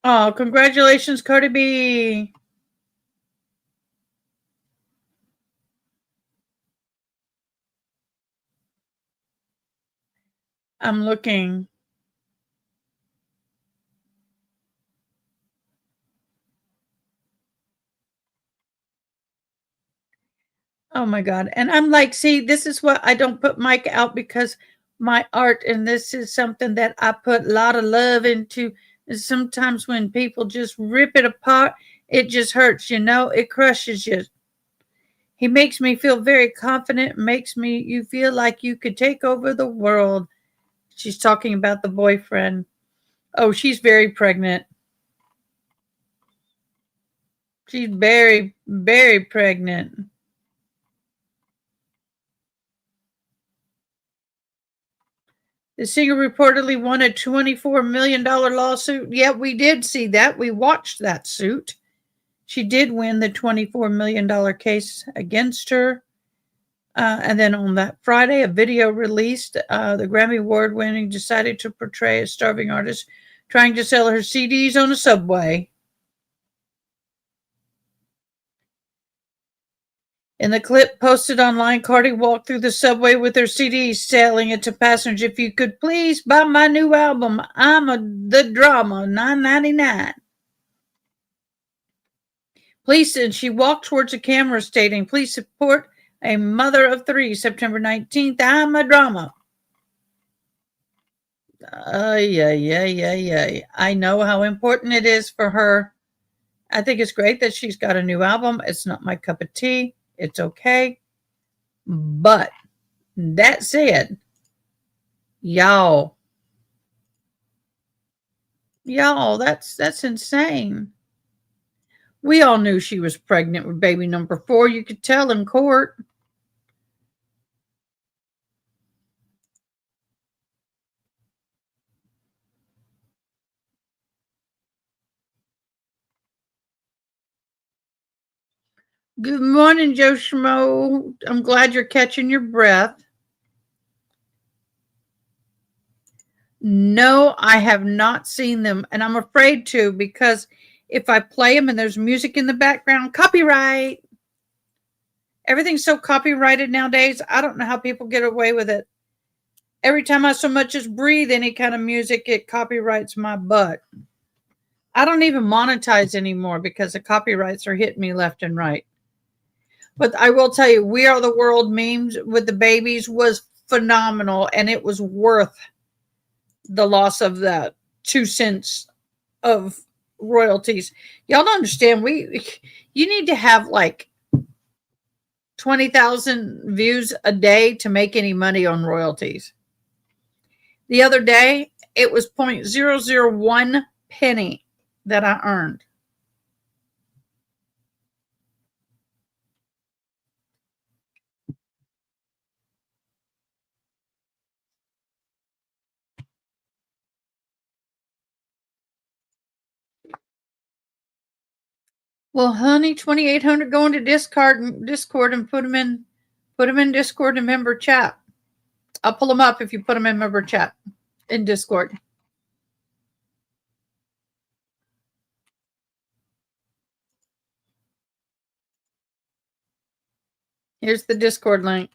Oh, congratulations, Cardi B. I'm looking. Oh my God. And I'm like, see, this is what I don't put Mike out because my art, and this is something that I put a lot of love into. And sometimes when people just rip it apart, it just hurts, it crushes you. He makes me feel very confident, makes you feel like you could take over the world. She's talking about the boyfriend. Oh, she's very pregnant. She's very, very pregnant. The singer reportedly won a $24 million lawsuit. Yeah, we did see that. We watched that suit. She did win the $24 million case against her. And then on that Friday, a video released. The Grammy Award winning decided to portray a starving artist trying to sell her CDs on a subway. In the clip posted online, Cardi walked through the subway with her CDs, selling it to passengers. If you could please buy my new album, The Drama, $9.99. Please, and she walked towards the camera stating, please support a mother of three, September 19th. I'm a drama. Yeah. I know how important it is for her. I think it's great that she's got a new album. It's not my cup of tea. It's okay. But that said, y'all, that's insane. We all knew she was pregnant with baby number 4. You could tell in court. Good morning, Joe Schmo. I'm glad you're catching your breath. No, I have not seen them, and I'm afraid to because if I play them and there's music in the background, copyright. Everything's so copyrighted nowadays. I don't know how people get away with it. Every time I so much as breathe any kind of music, it copyrights my butt. I don't even monetize anymore because the copyrights are hitting me left and right. But I will tell you, We Are the World memes with the babies was phenomenal, and it was worth the loss of that 2 cents of royalties. Y'all don't understand. You need to have like 20,000 views a day to make any money on royalties. The other day, it was 0.001 penny that I earned. Well, honey, 2,800 go into Discord and put them in Discord and member chat. I'll pull them up if you put them in member chat in Discord. Here's the Discord link.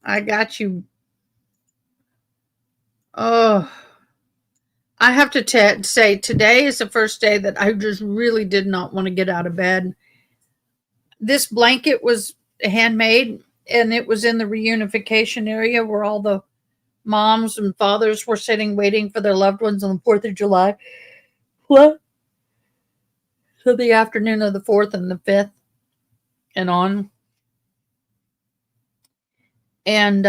I got you. Oh, I have to say today is the first day that I just really did not want to get out of bed. This blanket was handmade, and it was in the reunification area where all the moms and fathers were sitting waiting for their loved ones on the 4th of July. What? So the afternoon of the 4th and the 5th and on. And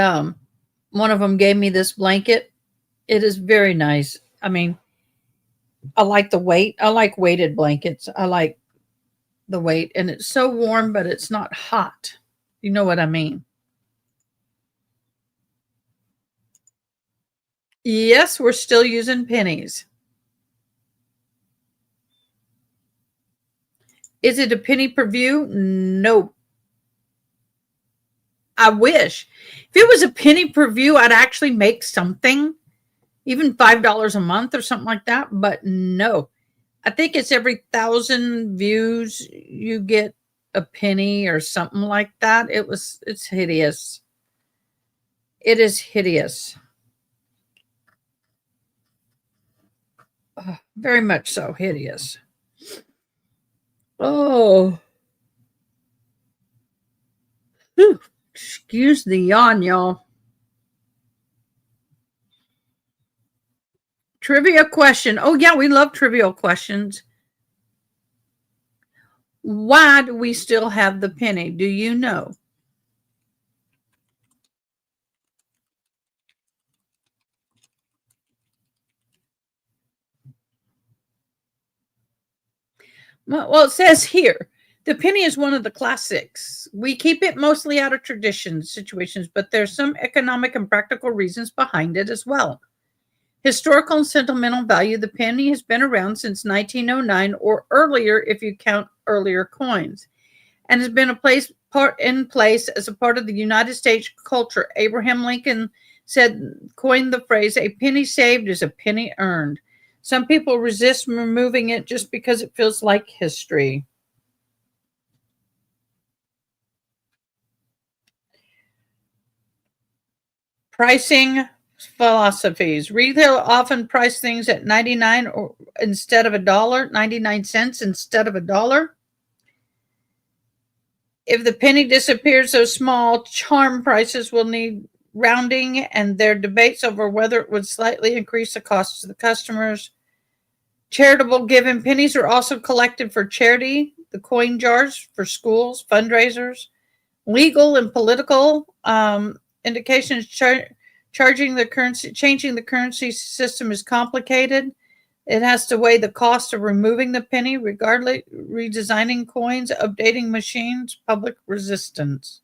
one of them gave me this blanket. It is very nice. I mean, I like the weight. I like weighted blankets. I like the weight. And it's so warm, but it's not hot. You know what I mean? Yes, we're still using pennies. Is it a penny per view? No. I wish. If it was a penny per view, I'd actually make something, even $5 a month or something like that. But no, I think it's every 1,000 views you get a penny or something like that. It's hideous. It is hideous. Very much so hideous. Oh. Whew. Excuse the yawn, y'all. Trivia question. Oh, yeah, we love trivial questions. Why do we still have the penny? Do you know? Well, it says here, the penny is one of the classics. We keep it mostly out of tradition situations, but there's some economic and practical reasons behind it as well. Historical and sentimental value, the penny has been around since 1909 or earlier if you count earlier coins, and has been in place as a part of the United States culture. Abraham Lincoln coined the phrase, "A penny saved is a penny earned." Some people resist removing it just because it feels like history. Pricing philosophies. Retail often price things at 99 or instead of $1, 99 cents instead of $1. If the penny disappears so small, charm prices will need rounding, and there are debates over whether it would slightly increase the cost to the customers. Charitable giving. Pennies are also collected for charity, the coin jars for schools, fundraisers. Legal and political indications. Changing the currency system is complicated. It has to weigh the cost of removing the penny, regardless, redesigning coins, updating machines, public resistance.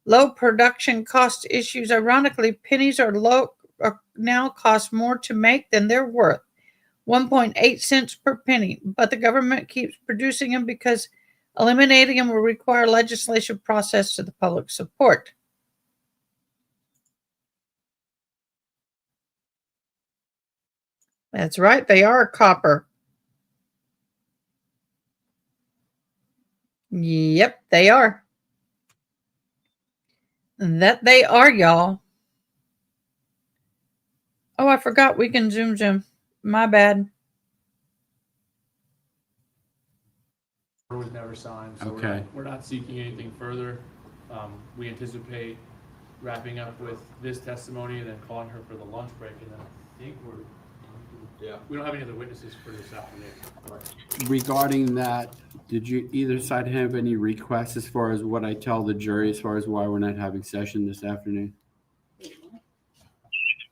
Low production cost issues. Ironically, pennies are now cost more to make than they're worth. 1.8 cents per penny, but the government keeps producing them because eliminating them will require legislation process to the public support. That's right, they are copper. Yep, they are. That they are, y'all. Oh, I forgot we can zoom. My bad. Was never signed, so Okay. we're not seeking anything further. We anticipate wrapping up with this testimony and then calling her for the lunch break, and then I think we don't have any other witnesses for this afternoon. Regarding that, did you either side have any requests as far as what I tell the jury as far as why we're not having session this afternoon?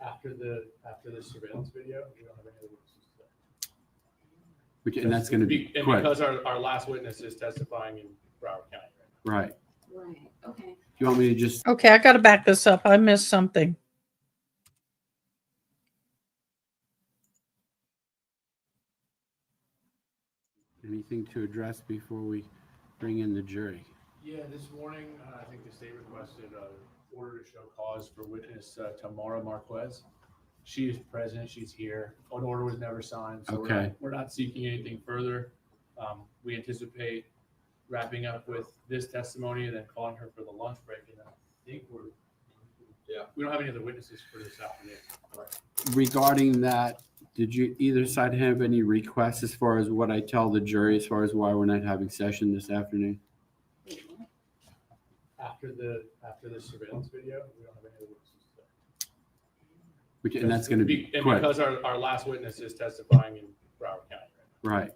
After the surveillance video, we don't have any other witnesses today. And that's going to be quick. Because our last witness is testifying in Broward County right now. Right. Right, okay. Do you want me to just? Okay, I got to back this up. I missed something. Anything to address before we bring in the jury? Yeah, this morning, I think the state requested an order to show cause for witness Tamara Marquez. She is present, she's here. An order was never signed, so we're not seeking anything further. We anticipate wrapping up with this testimony and then calling her for the lunch break, and I think we don't have any other witnesses for this afternoon. Regarding that, did you either side have any requests as far as what I tell the jury as far as why we're not having session this afternoon? After the surveillance video, we don't have any other witnesses today. And that's going to be quick. Because our last witness is testifying in Broward County right now. Right,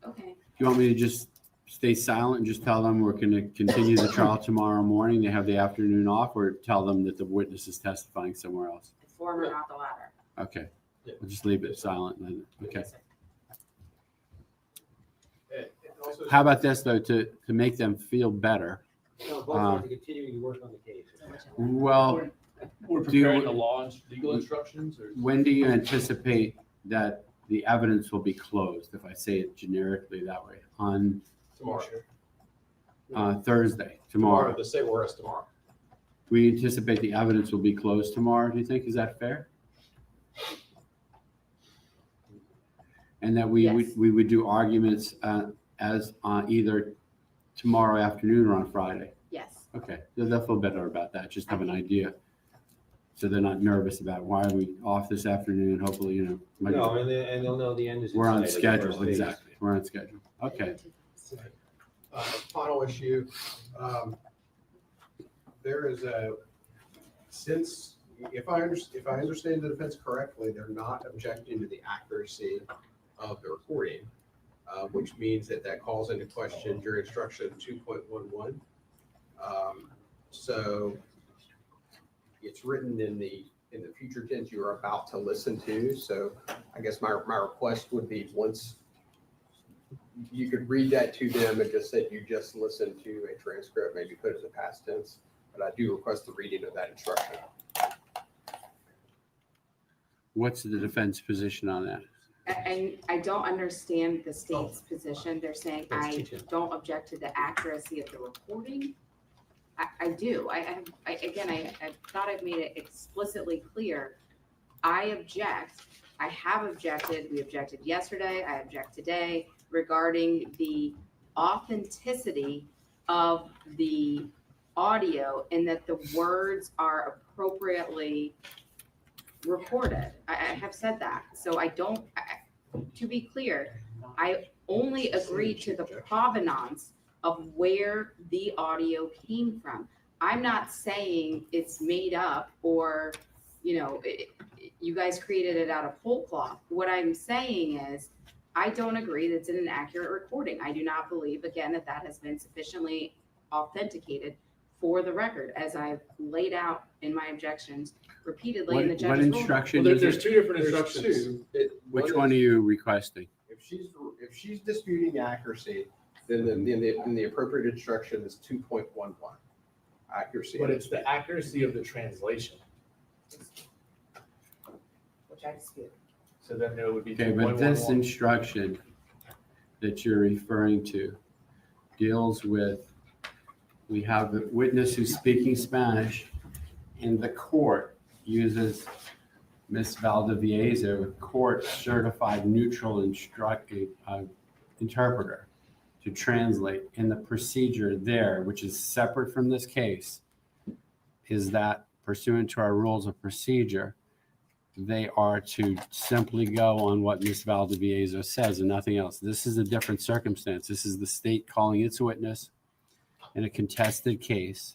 okay. Do you want me to just stay silent and just tell them we're going to continue the trial tomorrow morning? They have the afternoon off, or tell them that the witness is testifying somewhere else? The former, not the latter. Okay. We'll just leave it silent then. Okay. How about this though, to make them feel better? both sides are continuing to work on the case. Well, We're Do you- preparing the law and legal instructions or? when do you anticipate that the evidence will be closed, if I say it generically that way, on Tomorrow. Thursday, tomorrow? The state war is tomorrow. We anticipate the evidence will be closed tomorrow, do you think? Is that fair? And that we Yes. would do arguments as on either tomorrow afternoon or on Friday? Yes. Okay, they'll feel better about that, just have an idea. So they're not nervous about why are we off this afternoon, hopefully, might- No, and they'll know the end is in we're on sight of the schedule, first phase. exactly, we're on schedule. Okay, Final issue. There is since, if I understand the defense correctly, they're not objecting to the accuracy of the recording, which means that calls into question jury instruction 2.11. So it's written in the future tense you are about to listen to. So I guess my request would be, once you could read that to them and just say you just listened to a transcript, maybe put it as a past tense, but I do request the reading of that instruction. what's the defense position on that? And I don't understand the state's position. They're saying, That's I teaching. don't object to the accuracy of the recording. I do. I thought I've made it explicitly clear. I object. I have objected. We objected yesterday. I object today regarding the authenticity of the audio and that the words are appropriately recorded. I have said that. So to be clear, I only agree to the provenance of where the audio came from. I'm not saying it's made up or, you guys created it out of whole cloth. What I'm saying is, I don't agree that it's an inaccurate recording. I do not believe, again, that has been sufficiently authenticated for the record, as I've laid out in my objections repeatedly in the What judge's ruling. instruction Well, is there's it? two different There's instructions. two. Which one are you requesting? If she's disputing accuracy, then the appropriate instruction is 2.11. Accuracy. But it's the accuracy of the translation. Which I dispute. So then there would be. Okay, but this 2.11. instruction that you're referring to deals with, we have a witness who's speaking Spanish and the court uses Ms. Valdivieso, a court certified neutral interpreter to translate. And the procedure there, which is separate from this case, is that pursuant to our rules of procedure, they are to simply go on what Ms. Valdivieso says and nothing else. This is a different circumstance. This is the state calling its witness in a contested case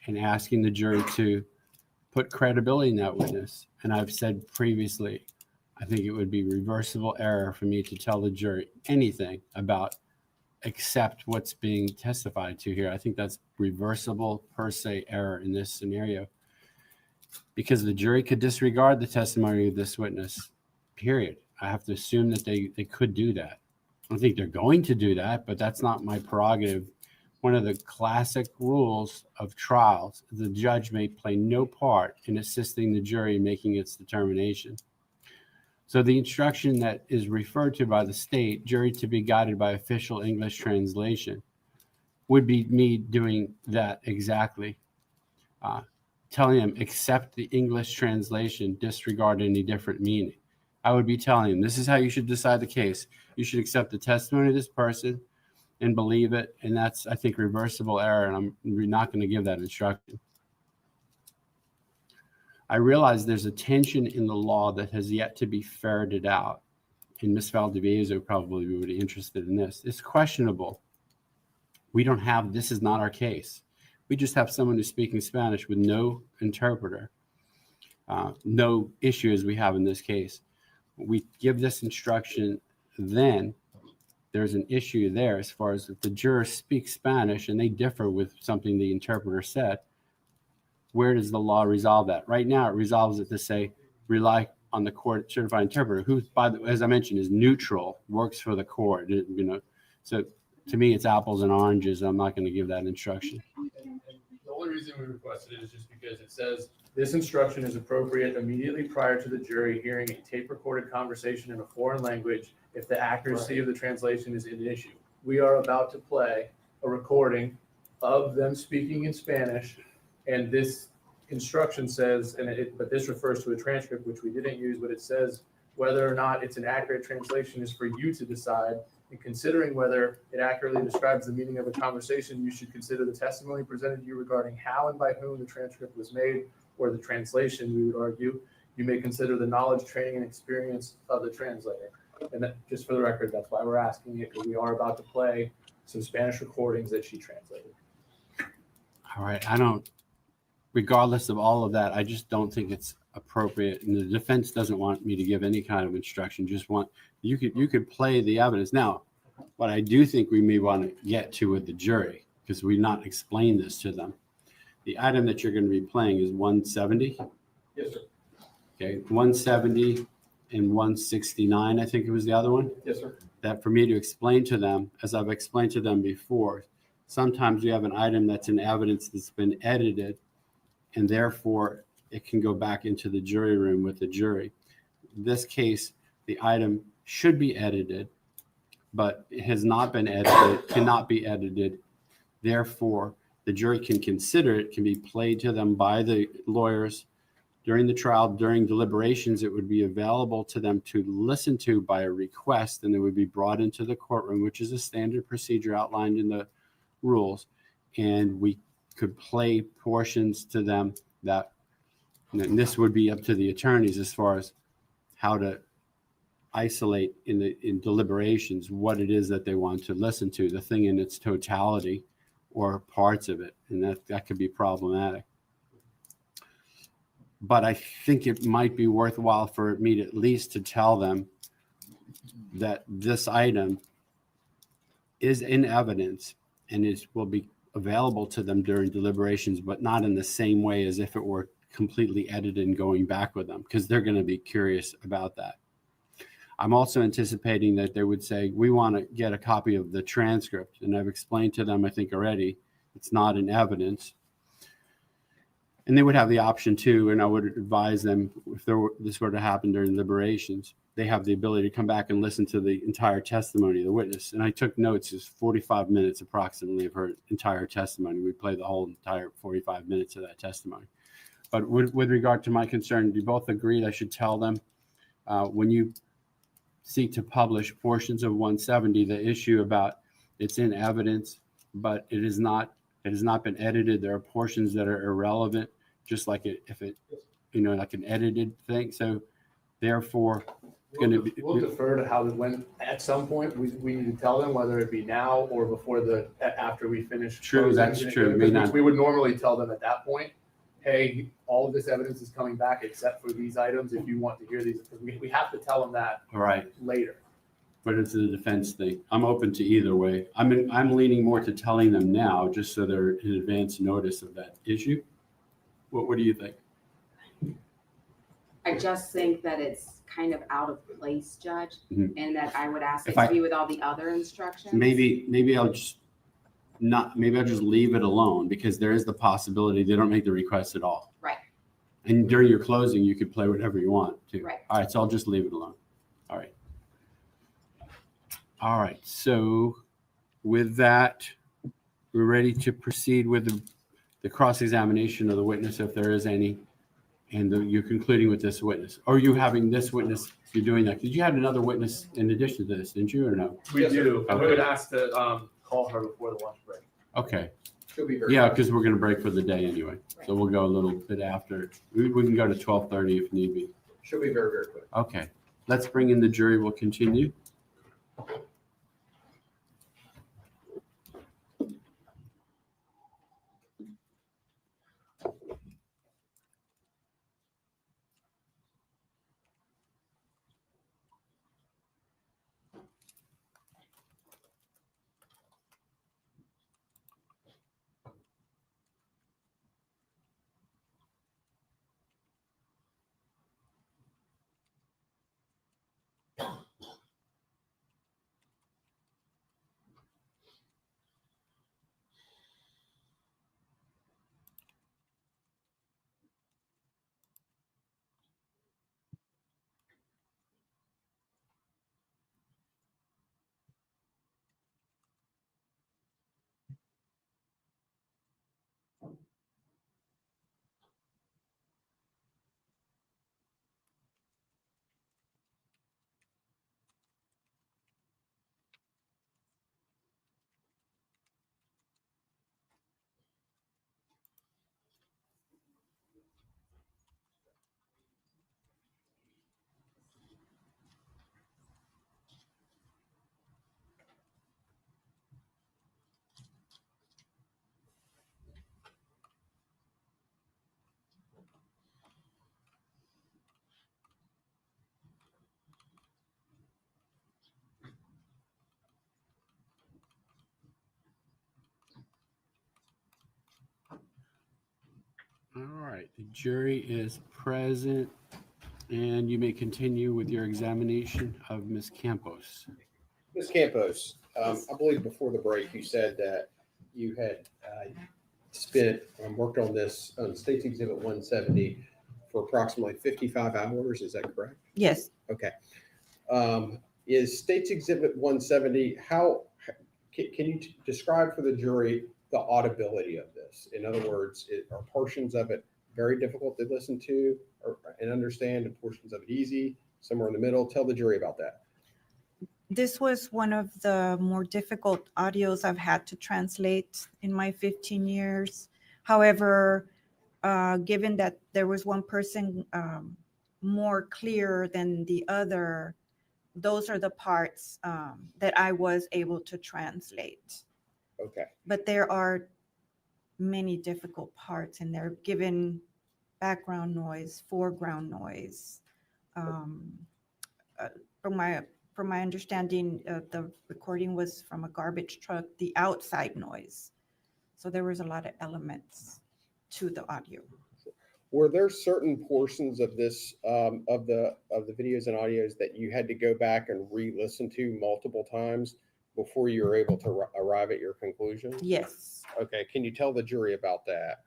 and asking the jury to put credibility in that witness. And I've said previously, I think it would be reversible error for me to tell the jury anything about except what's being testified to here. I think that's reversible per se error in this scenario, because the jury could disregard the testimony of this witness, period. I have to assume that they could do that. I don't think they're going to do that, but that's not my prerogative. One of the classic rules of trials, the judge may play no part in assisting the jury in making its determination. So the instruction that is referred to by the state, jury to be guided by official English translation, would be me doing that exactly. Telling them, accept the English translation, disregard any different meaning. I would be telling them, this is how you should decide the case. You should accept the testimony of this person and believe it. And that's, I think, reversible error. And I'm not going to give that instruction. I realize there's a tension in the law that has yet to be ferreted out. And Ms. Valdivieso probably would be interested in this. It's questionable. This is not our case. We just have someone who's speaking Spanish with no interpreter. No issue as we have in this case. We give this instruction, then there's an issue there as far as if the juror speaks Spanish and they differ with something the interpreter said, where does the law resolve that? Right now, it resolves it to say, rely on the court certified interpreter, who, as I mentioned, is neutral, works for the court. So to me, it's apples and oranges. I'm not going to give that instruction. And the only reason we requested it is just because it says this instruction is appropriate immediately prior to the jury hearing a tape recorded conversation in a foreign language if the accuracy of the translation is an issue. We are about to play a recording of them speaking in Spanish, and this instruction says, but this refers to a transcript, which we didn't use, but it says whether or not it's an accurate translation is for you to decide. And considering whether it accurately describes the meaning of a conversation, you should consider the testimony presented to you regarding how and by whom the transcript was made, or the translation, we would argue. You may consider the knowledge, training, and experience of the translator. And that, just for the record, that's why we're asking it, because we are about to play some Spanish recordings that she translated. All right. Regardless of all of that, I just don't think it's appropriate. And the defense doesn't want me to give any kind of instruction. You could play the evidence. Now, what I do think we may want to get to with the jury, because we've not explained this to them. The item that you're going to be playing is 170. Yes, sir. Okay, 170 and 169, I think it was the other one. Yes, sir. That for me to explain to them, as I've explained to them before, sometimes you have an item that's in evidence that's been edited, and therefore it can go back into the jury room with the jury. In this case, the item should be edited, but it has not been edited, cannot be edited. Therefore, the jury can consider it, can be played to them by the lawyers during the trial, during deliberations. It would be available to them to listen to by a request, and it would be brought into the courtroom, which is a standard procedure outlined in the rules. And we could play portions to them that, and this would be up to the attorneys as far as how to isolate in deliberations what it is that they want to listen to, the thing in its totality or parts of it, and that could be problematic. But I think it might be worthwhile for me to at least to tell them that this item is in evidence and will be available to them during deliberations, but not in the same way as if it were completely edited and going back with them, because they're going to be curious about that. I'm also anticipating that they would say, we want to get a copy of the transcript. And I've explained to them, I think already, it's not in evidence. And they would have the option too, and I would advise them, if this were to happen during deliberations, they have the ability to come back and listen to the entire testimony of the witness. And I took notes, it's 45 minutes approximately of her entire testimony. We play the whole entire 45 minutes of that testimony. But with regard to my concern, do you both agree I should tell them when you seek to publish portions of 170, the issue about it's in evidence, but it has not been edited. There are portions that are irrelevant, just like if it, like an edited thing. So therefore, it's going to be. We'll defer to how, when at some point we need to tell them, whether it be now or before after we finish. True, that's true. We would normally tell them at that point, hey, all of this evidence is coming back except for these items. If you want to hear these, we have to tell them that later. But it's the defense thing. I'm open to either way. I'm leaning more to telling them now, just so they're in advance notice of that issue. What do you think? I just think that it's kind of out of place, Judge, and that I would ask it If to be with all the other instructions. Maybe I'll just leave it alone, because there is the possibility they don't make the request at all. Right. And during your closing, you could play whatever you want to. Right. All right. So I'll just leave it alone. All right. All right. So with that, we're ready to proceed with the cross-examination of the witness, if there is any, and you're concluding with this witness. Or are you having this witness, you're doing that? Did you have another witness in addition to this, didn't you, or no? We do. Okay. We would ask to call her before the lunch break. Okay. She'll be very. Yeah, because we're going to break for the day anyway. So we'll go a little bit after. We can go to 12:30 if need be. She'll be very, very quick. Okay. Let's bring in the jury. We'll continue. right, the jury is present, and you may continue with your examination of Ms. Campos. Ms. Campos, I believe before the break, you said that you had worked on this on State's Exhibit 170 for approximately 55 hours. Is that correct? Yes. Okay. Is State's Exhibit 170, can you describe for the jury the audibility of this? In other words, are portions of it very difficult to listen to and understand, and portions of it easy, somewhere in the middle? Tell the jury about that. This was one of the more difficult audios I've had to translate in my 15 years. However, given that there was one person more clear than the other, those are the parts that I was able to translate. Okay. But there are many difficult parts in there, given background noise, foreground noise. From my understanding, the recording was from a garbage truck, the outside noise. So there was a lot of elements to the audio. Were there certain portions of this of the videos and audios that you had to go back and re-listen to multiple times before you were able to arrive at your conclusion? Yes. Okay. Can you tell the jury about that?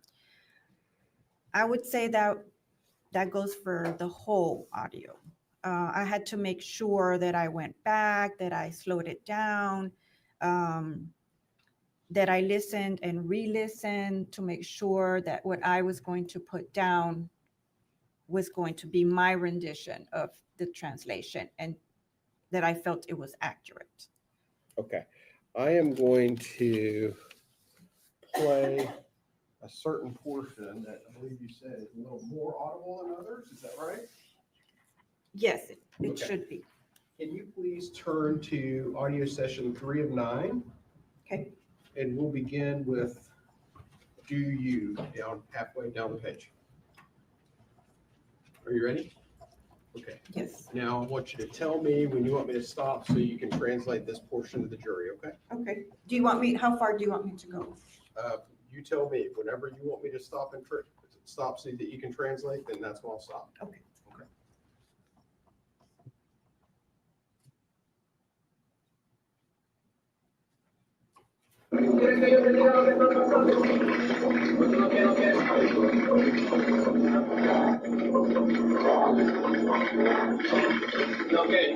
I would say that goes for the whole audio. I had to make sure that I went back, that I slowed it down, that I listened and re-listened to make sure that what I was going to put down was going to be my rendition of the translation, and that I felt it was accurate. Okay. I am going to play a certain portion that I believe you said is a little more audible than others. Is that right? Yes, it Okay. should be. Can you please turn to audio session 3 of 9? Okay. And we'll begin with "Do You" down halfway down the page. Are you ready? Okay. Yes. Now I want you to tell me when you want me to stop so you can translate this portion to the jury, okay? Okay. Do you want me, how far do you want me to go? You tell me. Whenever you want me to stop and stop so that you can translate, then that's when I'll stop. Okay. Okay. Okay.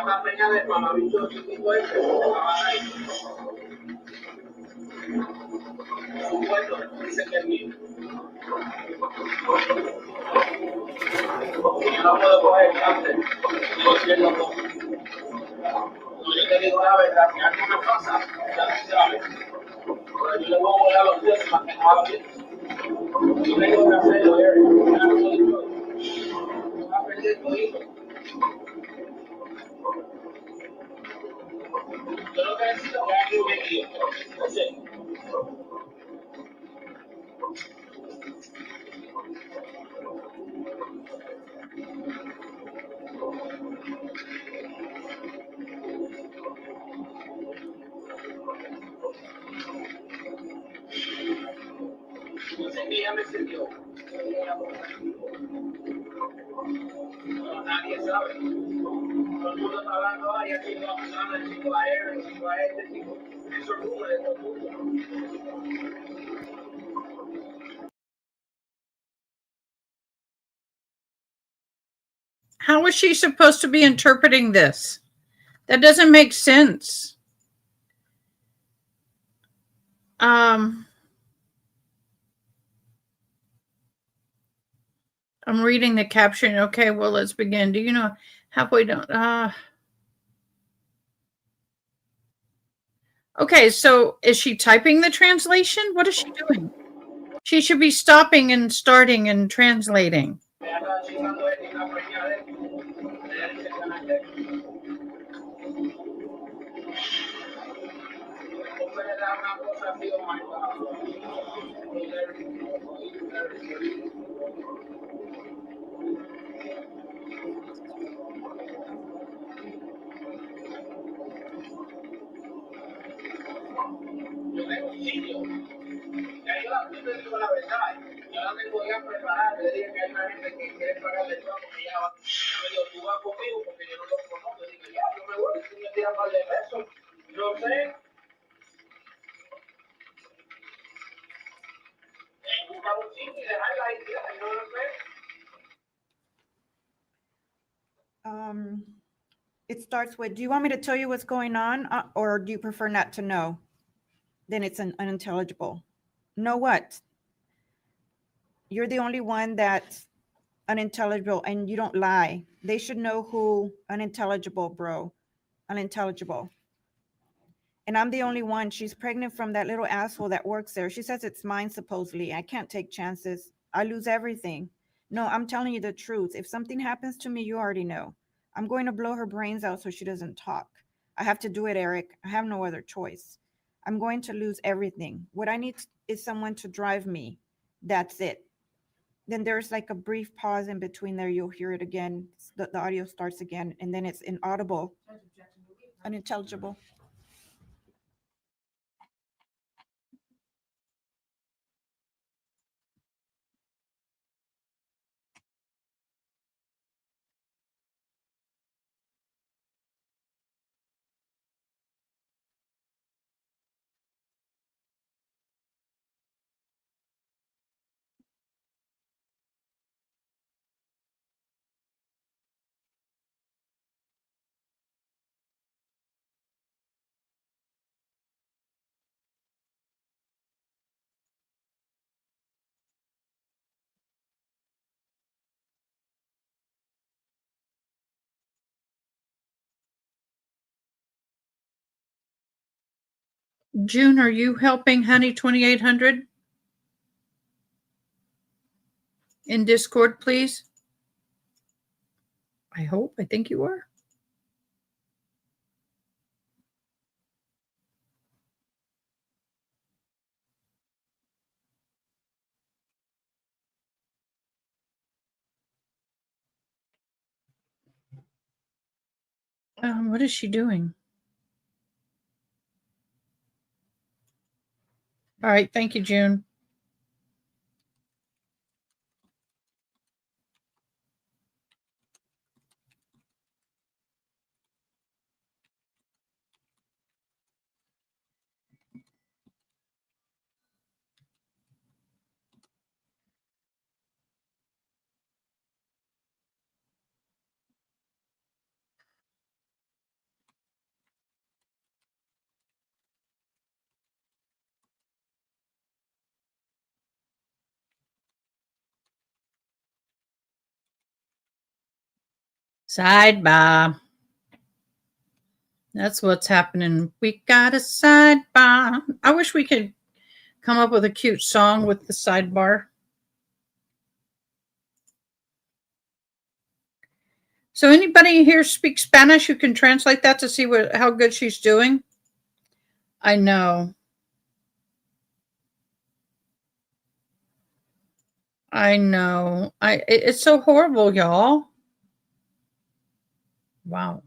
Una peña de mamabicho chiquito ese, supuesto, dice que es mío. Y yo no puedo coger cáncer, lo siento todo. Yo te digo la verdad, si algo me pasa, ya tú sabes. Pero yo le voy a volar los pies para que no haga bien. Yo tengo que hacerlo, Eric. Ya no soy yo. No va a perder tu hijo. Yo lo que necesito es que me guíe. Entonces, entonces ella me sirvió. Pero nadie sabe. Todo el mundo está hablando, ay, el chico abusando, el chico a él, el chico a este, el chico. Eso es rumor de todo el mundo. How is she supposed to be interpreting this? That doesn't make sense. I'm reading the caption. Okay, well, let's begin. Do you know halfway down? Okay, so is she typing the translation? What is she doing? She should be stopping and starting and translating. Yo tengo sitio. Ya yo te digo la verdad. Yo la tengo ya preparada. Le dije que hay una gente que quiere pagarle todo porque ya va. Me dijo, tú vas conmigo porque yo no lo conozco. Digo, ya, yo me voy. Si me tiran par de pesos. Yo sé. Buscar un sitio y dejarla ahí. Yo no sé. It starts with, do you want me to tell you what's going on, or do you prefer not to know? Then it's an unintelligible. Know what? You're the only one that's unintelligible, and you don't lie. They should know who unintelligible, bro. Unintelligible. And I'm the only one. She's pregnant from that little asshole that works there. She says it's mine, supposedly. I can't take chances. I lose everything. No, I'm telling you the truth. If something happens to me, you already know. I'm going to blow her brains out so she doesn't talk. I have to do it, Eric. I have no other choice. I'm going to lose everything. What I need is someone to drive me. That's it. Then there's like a brief pause in between there. You'll hear it again. The audio starts again, and then it's inaudible, unintelligible. June, are you helping Honey 2800 in Discord, please? I hope. I think you are. What is she doing? All right. Thank you, June. Sidebar. That's what's happening. We got a sidebar. I wish we could come up with a cute song with the sidebar. So anybody here speaks Spanish who can translate that to see how good she's doing? I know. I know. It's so horrible, y'all. Wow.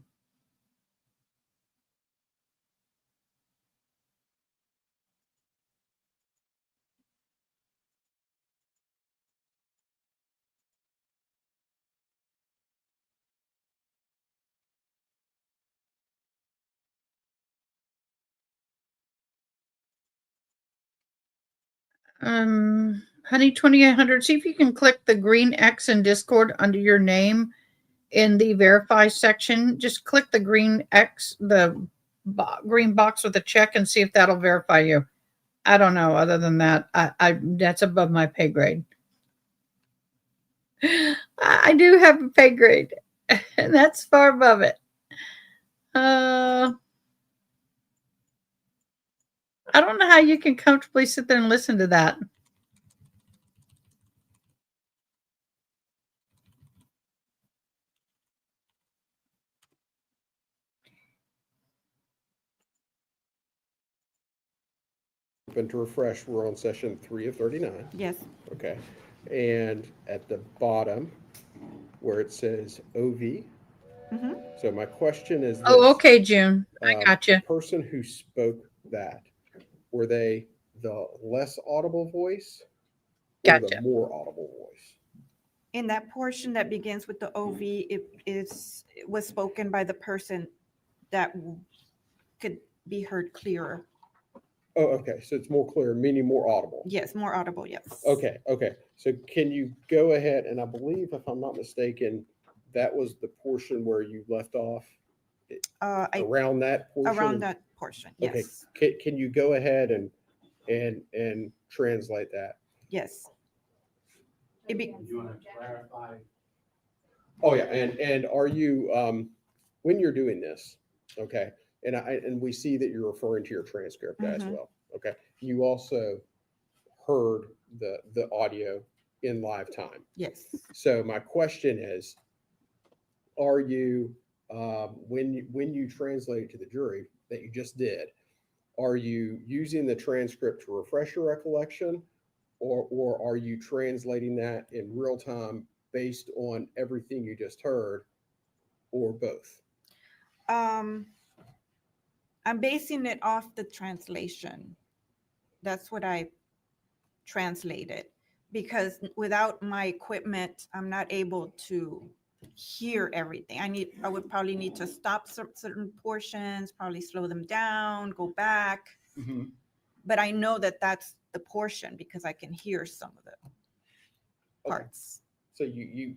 Honey 2800, see if you can click the green X in Discord under your name in the verify section. Just click the green X, the green box with a check, and see if that'll verify you. I don't know. Other than that, I that's above my pay grade. I do have a pay grade, and that's far above it. I don't know how you can comfortably sit there and listen to that. Open to refresh, we're on session 3 of 39. Yes. Okay. And at the bottom where it says OV. So my question is this. Oh, okay, June. I got you. The person who spoke that, were they the less audible voice or the Gotcha. more audible voice? In that portion that begins with the OV, it was spoken by the person that could be heard clearer. Oh, okay. So it's more clear, meaning more audible. Yes, more audible, yes. Okay, okay. So can you go ahead, and I believe, if I'm not mistaken, that was the portion where you left off around that portion? Around that portion, Okay. yes. Can you go ahead and translate that? Yes. Do you want to clarify? Oh, yeah. And are you, when you're doing this, okay, and we see that you're referring to your transcript as Mhm. well, okay? You also heard the audio in live time. Yes. So my question is, are you, when you translate it to the jury that you just did, are you using the transcript to refresh your recollection, or are you translating that in real time based on everything you just heard, or both? I'm basing it off the translation. That's what I translated, because without my equipment, I'm not able to hear everything. I would probably need to stop certain portions, probably slow them down, go back. Mm-hmm. But I know that that's the portion because I can hear some of the parts. So you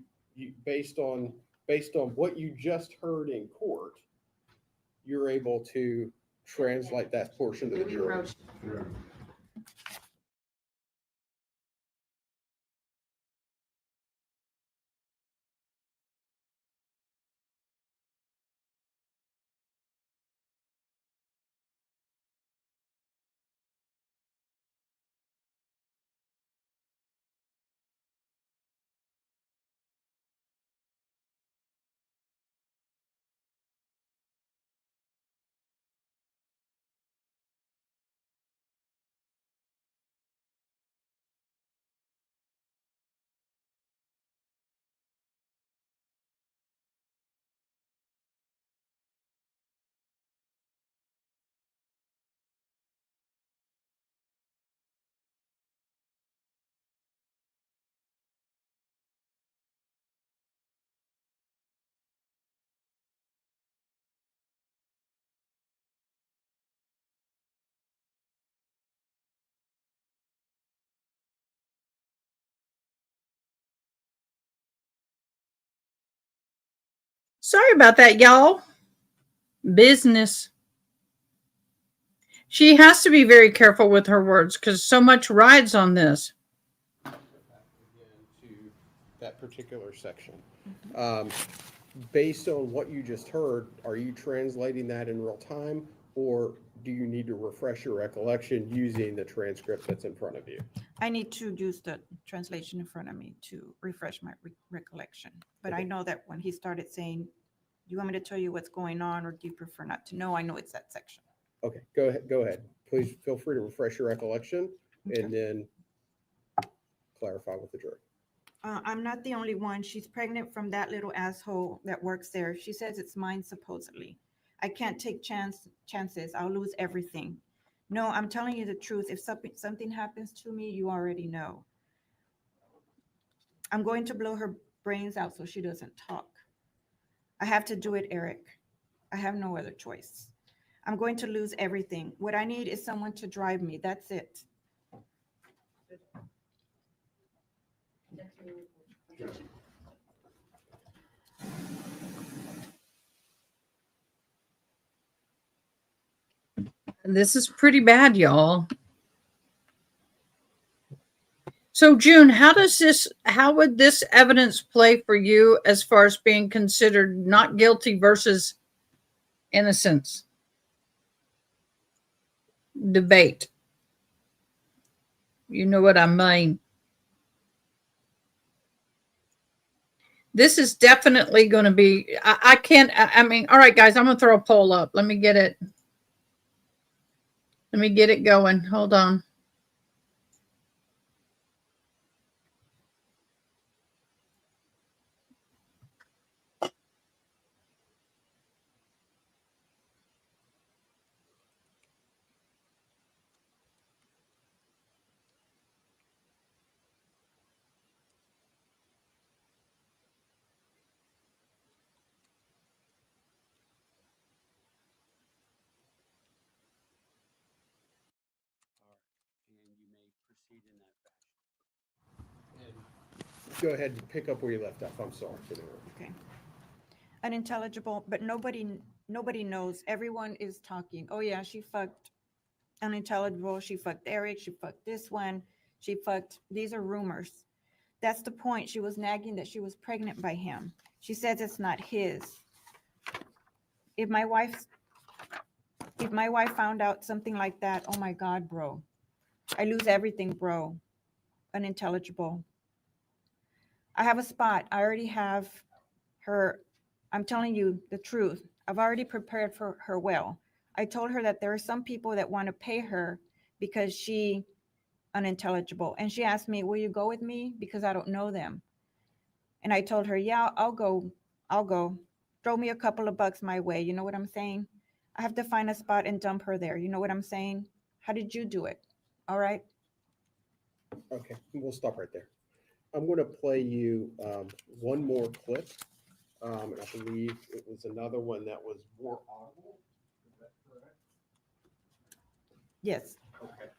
based on what you just heard in court, you're able to translate that portion to the jury. Sorry about that, y'all. Business. She has to be very careful with her words because so much rides on this. Again, to that particular section. Based on what you just heard, are you translating that in real time, or do you need to refresh your recollection using the transcript that's in front of you? I need to use the translation in front of me to refresh my recollection. But I Okay. know that when he started saying, do you want me to tell you what's going on, or do you prefer not to know? I know it's that section. Okay, go ahead. Go ahead. Please feel free to refresh your recollection and then clarify with the jury. I'm not the only one. She's pregnant from that little asshole that works there. She says it's mine, supposedly. I can't take chances. I'll lose everything. No, I'm telling you the truth. If something happens to me, you already know. I'm going to blow her brains out so she doesn't talk. I have to do it, Eric. I have no other choice. I'm going to lose everything. What I need is someone to drive me. That's it. This is pretty bad, y'all. So, June, how would this evidence play for you as far as being considered not guilty versus innocence debate? You know what I mean? This is definitely going to be, I can't, I mean, all right, guys, I'm going to throw a poll up. Let me get it. Let me get it going. Hold on. proceed in that fashion. And go ahead and pick up where you left off. I'm sorry. Okay. Unintelligible, but nobody knows. Everyone is talking. Oh yeah, she fucked unintelligible. She fucked Eric. She fucked this one. She fucked. These are rumors. That's the point. She was nagging that she was pregnant by him. She says it's not his. If my wife found out something like that, oh my God, bro. I lose everything, bro. Unintelligible. I have a spot. I already have her. I'm telling you the truth. I've already prepared for her well. I told her that there are some people that want to pay her because she unintelligible. And she asked me, will you go with me? Because I don't know them. And I told her, yeah, I'll go. I'll go. Throw me a couple of bucks my way. You know what I'm saying? I have to find a spot and dump her there. You know what I'm saying? How did you do it? All right. Okay, we'll stop right there. I'm going to play you one more clip. And I believe it was another one that was more audible. Is that correct? Yes. Okay.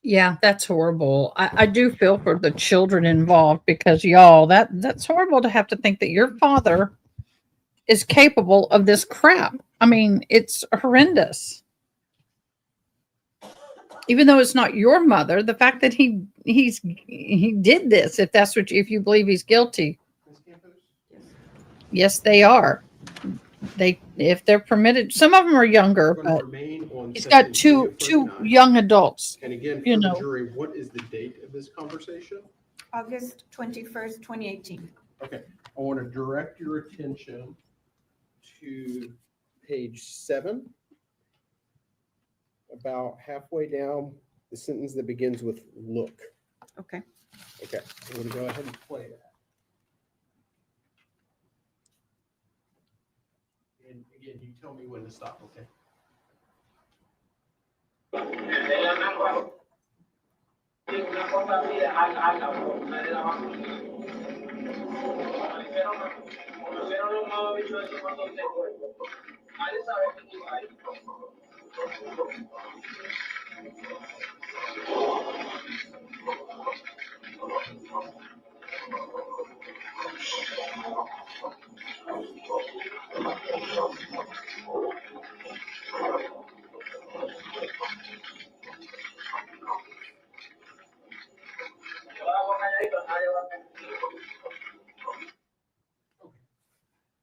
Yeah, that's horrible. I do feel for the children involved because y'all, that's horrible to have to think that your father is capable of this crap. I mean, it's horrendous. Even though it's not your mother, the fact that he did this, if that's what if you believe he's guilty. Yes, they are. They if they're permitted, some of them are younger, We're going to but remain on he's section got two 39. young adults. And again, you for the know. jury, what is the date of this conversation? August 21st, 2018. Okay, I want to direct your attention to page 7, about halfway down the sentence that begins with look. Okay. Okay, I'm going to go ahead and play that. And again, you tell me when to stop, okay? Una cosa así de alta, una de la basura. Como hicieron los malos bichos de cuando se fue. Nadie sabe que iba ahí.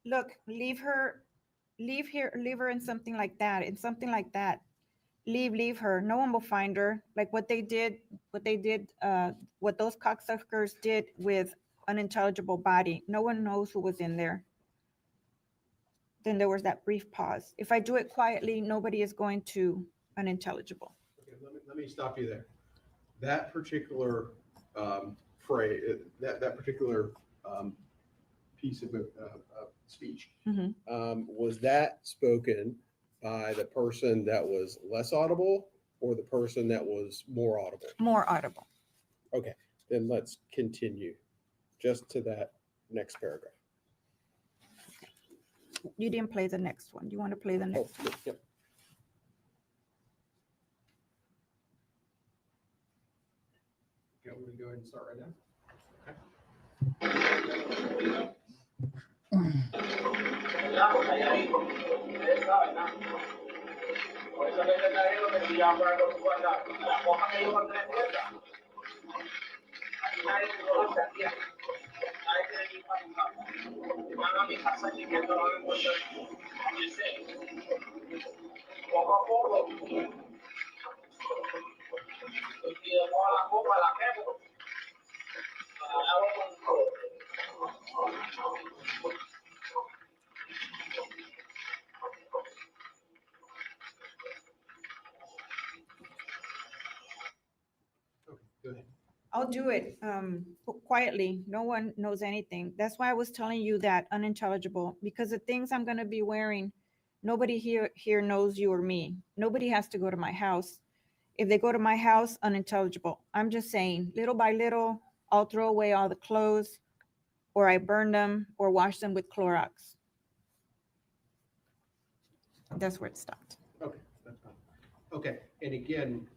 Look, leave her in something like that. In something like that. Leave her. No one will find her. Like what those cocksuckers did with unintelligible body. No one knows who was in there. Then there was that brief pause. If I do it quietly, nobody is going to unintelligible. Okay, let me stop you there. That particular phrase, that particular piece of speech, was that spoken by the person that was less audible or the person that was more audible? More audible. Okay, then let's continue just to that next paragraph. You didn't play the next one. You want to play the next one? Yep. Okay, I'm going to go ahead and start right now. Por eso me trajeron que si ya para los guardados, la coja que yo con 3 puertas. Aquí nadie se conoce aquí. Nadie Van a mi casa y que no van a encontrar. Yo sé, poco a poco, y después la copa la quemo. La hago con Okay, go ahead. I'll do it quietly. No one knows anything. That's why I was telling you that unintelligible, because the things I'm going to be wearing, nobody here knows you or me. Nobody has to go to my house. If they go to my house, unintelligible. I'm just saying, little by little, I'll throw away all the clothes, or I burn them, or wash them with Clorox. That's where it stopped. Okay, that's fine. Okay, and again,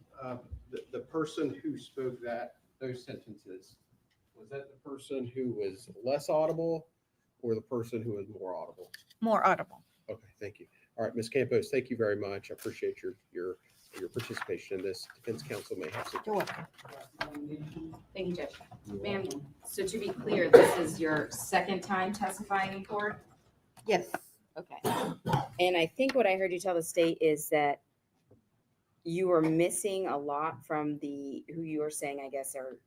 the person who spoke those sentences, Was that the person who was less audible or the person who was more audible? More audible. Okay, thank you. All right, Ms. Campos, thank you very much. I appreciate your participation in this. Defense counsel may have some. You're welcome. Thank you, Judge. Ma'am, so to be clear, this is your second time testifying in court? Yes. Okay. And I think what I heard you tell the state is that you were missing a lot from who you were saying, I guess, are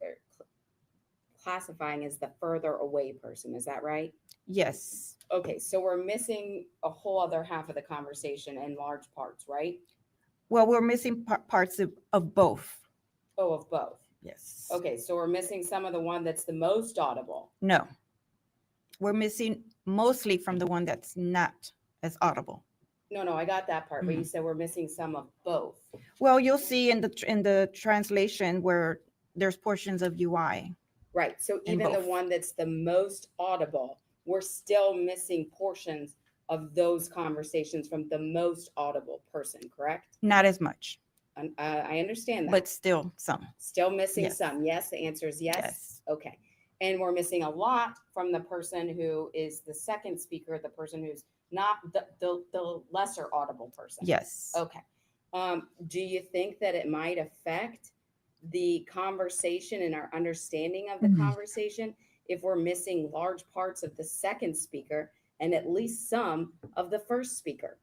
classifying as the further away person. Is that right? Yes. Okay, so we're missing a whole other half of the conversation in large parts, right? Well, we're missing parts of both. Oh, of both. Yes. Okay, so we're missing some of the one that's the most audible. No. We're missing mostly from the one that's not as audible. No, I got that part, but you said we're missing some of both. Well, you'll see in the translation where there's portions of UI. Right, so In even the both. one that's the most audible, we're still missing portions of those conversations from the most audible person, correct? Not as much, I understand that. but still some. Still missing Yes. some. Yes, the answer is yes. Yes. Okay. And we're missing a lot from the person who is the second speaker, the person who's not the lesser audible person. Yes. Okay. Do you think that it might affect the conversation and our understanding of the Mhm. conversation if we're missing large parts of the second speaker and at least some of the first speaker?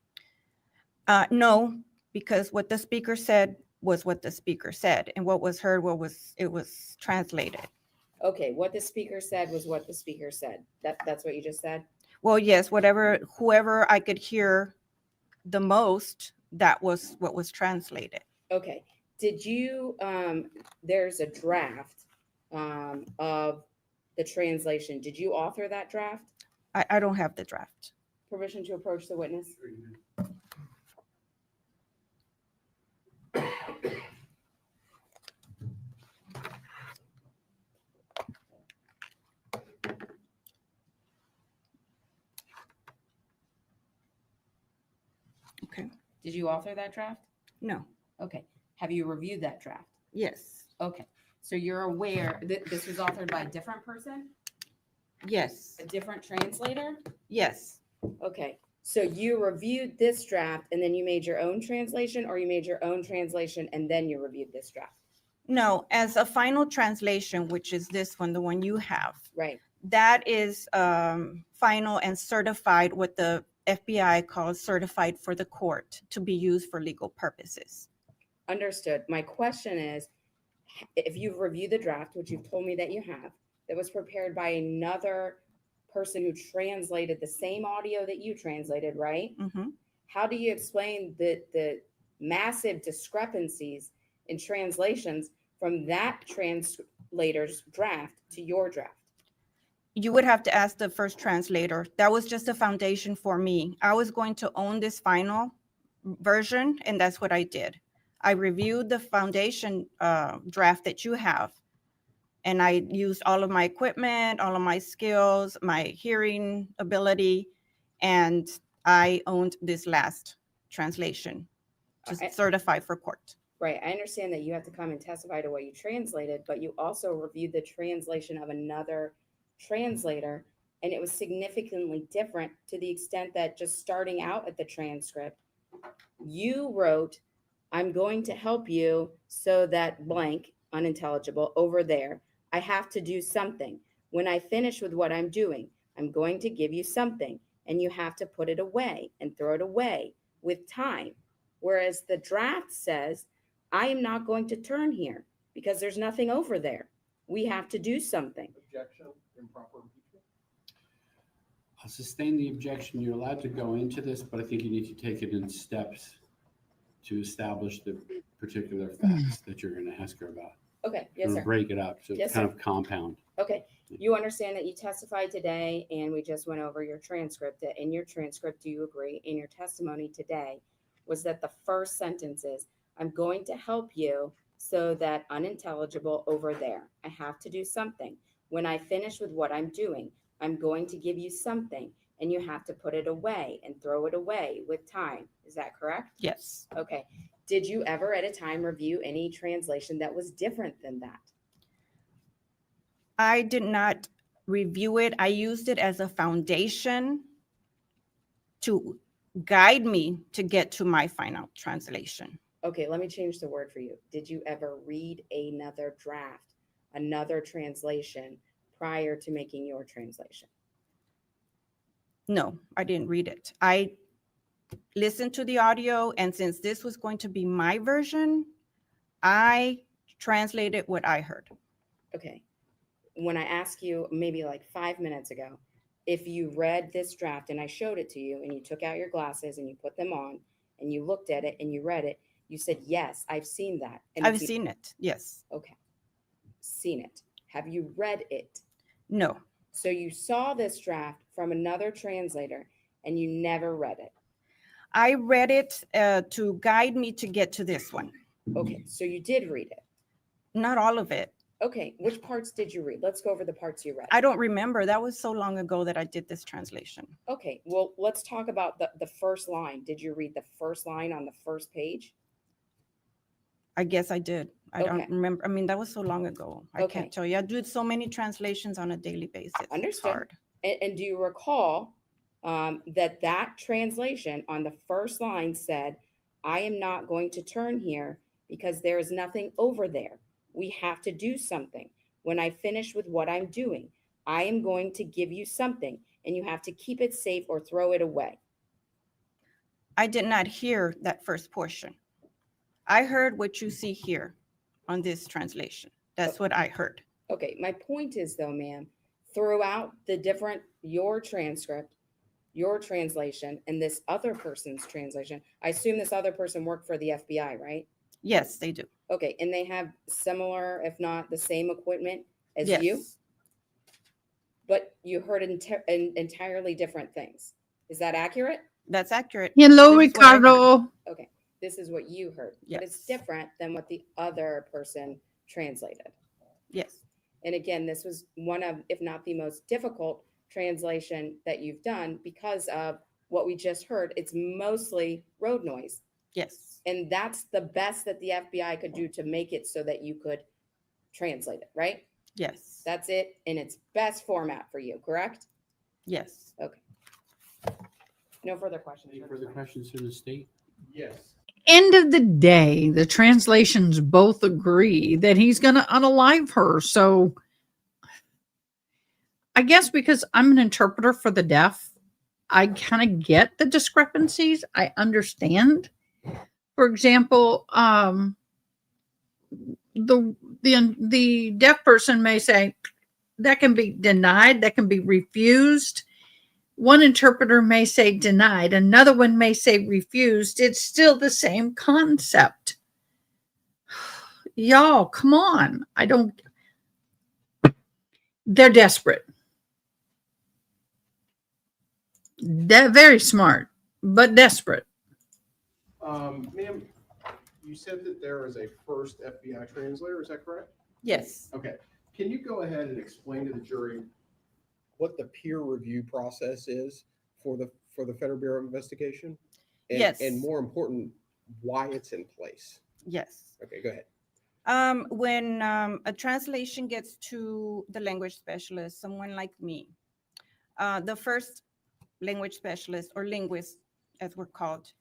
No, because what the speaker said was what the speaker said, and what was heard, it was translated. Okay, what the speaker said was what the speaker said. That's what you just said? Well, yes, whoever I could hear the most, that was what was translated. Okay. Did you, there's a draft of the translation. Did you author that draft? I don't have the draft. Permission to approach the witness? Okay. Did you author that draft? No. Okay. Have you reviewed that draft? Yes. Okay. So you're aware that this was authored by a different person? Yes. A different translator? Yes. Okay. So you reviewed this draft and then you made your own translation, or you made your own translation and then you reviewed this draft? No, as a final translation, which is this one, the one you have, Right. that is final and certified, what the FBI calls certified for the court to be used for legal purposes. Understood. My question is, if you've reviewed the draft, which you've told me that you have, that was prepared by another person who translated the same audio that you translated, right? Mm-hmm. How do you explain the massive discrepancies in translations from that translator's draft to your draft? You would have to ask the first translator. That was just a foundation for me. I was going to own this final version, and that's what I did. I reviewed the foundation draft that you have, and I used all of my equipment, all of my skills, my hearing ability, and I owned this last translation to certify for court. Right. I understand that you have to come and testify to what you translated, but you also reviewed the translation of another translator, and it was significantly different to the extent that just starting out at the transcript, you wrote, "I'm going to help you so that blank, unintelligible, over there, I have to do something." When I finish with what I'm doing, I'm going to give you something, and you have to put it away and throw it away with time. Whereas the draft says, I am not going to turn here because there's nothing over there. We have to do something. Objection, improper impeachment. I'll sustain the objection. You're allowed to go into this, but I think you need to take it in steps to establish the particular facts that you're going to ask her about. Okay, yes, And sir. break it up so Yes, it's kind sir. of compound. Okay, you understand that you testified today and we just went over your transcript. That in your transcript, do you agree? In your testimony today was that the first sentence is, I'm going to help you so that unintelligible over there. I have to do something. When I finish with what I'm doing, I'm going to give you something and you have to put it away and throw it away with time. Is that correct? Yes. Okay. Did you ever at a time review any translation that was different than that? I did not review it. I used it as a foundation to guide me to get to my final translation. Okay, let me change the word for you. Did you ever read another draft, another translation prior to making your translation? No, I didn't read it. I listened to the audio, and since this was going to be my version, I translated what I heard. Okay. When I asked you maybe like 5 minutes ago, if you read this draft and I showed it to you and you took out your glasses and you put them on and you looked at it and you read it, you said, yes, I've seen that. And I've it's- seen it, yes. Okay. Seen it. Have you read it? No, So you saw this draft from another translator and you never read it. I read it to guide me to get to this one. Okay, so you did read it. Not all of it. Okay, which parts did you read? Let's go over the parts you read. I don't remember. That was so long ago that I did this translation. Okay, well, let's talk about the first line. Did you read the first line on the first page? I guess I did. I don't Okay. remember. I mean, that was so long ago. I Okay. can't tell you. I do so many translations on a daily basis. It's Understood. hard. And do you recall that translation on the first line said, I am not going to turn here because there is nothing over there. We have to do something. When I finish with what I'm doing, I am going to give you something and you have to keep it safe or throw it away. I did not hear that first portion. I heard what you see here on this translation. That's what I heard. Okay, my point is though, ma'am, throughout the different, your transcript, your translation, and this other person's translation, I assume this other person worked for the FBI, right? Yes, they do. Okay, and they have similar, if not the same equipment as Yes. you, but you heard entirely different things. Is that accurate? That's accurate. Hello, This is what I heard. Ricardo. Okay, this is what you heard, but it's Yes. different than what the other person translated. Yes. And again, this was one of, if not the most difficult translation that you've done because of what we just heard. It's mostly road noise. Yes. And that's the best that the FBI could do to make it so that you could translate it, right? Yes. That's it in its best format for you, correct? Yes. Okay. No further questions. Any further questions from the state? Yes. End of the day, the translations both agree that he's going to unalive her. So I guess because I'm an interpreter for the deaf, I kind of get the discrepancies. I understand. For example, the deaf person may say that can be denied, that can be refused. One interpreter may say denied, another one may say refused. It's still the same concept. Y'all, come on. They're desperate. They're very smart, but desperate. Ma'am, you said that there is a first FBI translator, is that correct? Yes. Okay. Can you go ahead and explain to the jury What the peer review process is for the Federal Bureau of Investigation? And, Yes. And more important, why it's in place. Yes. Okay, go ahead. When a translation gets to the language specialist, someone like me, the first language specialist or linguist, as we're called,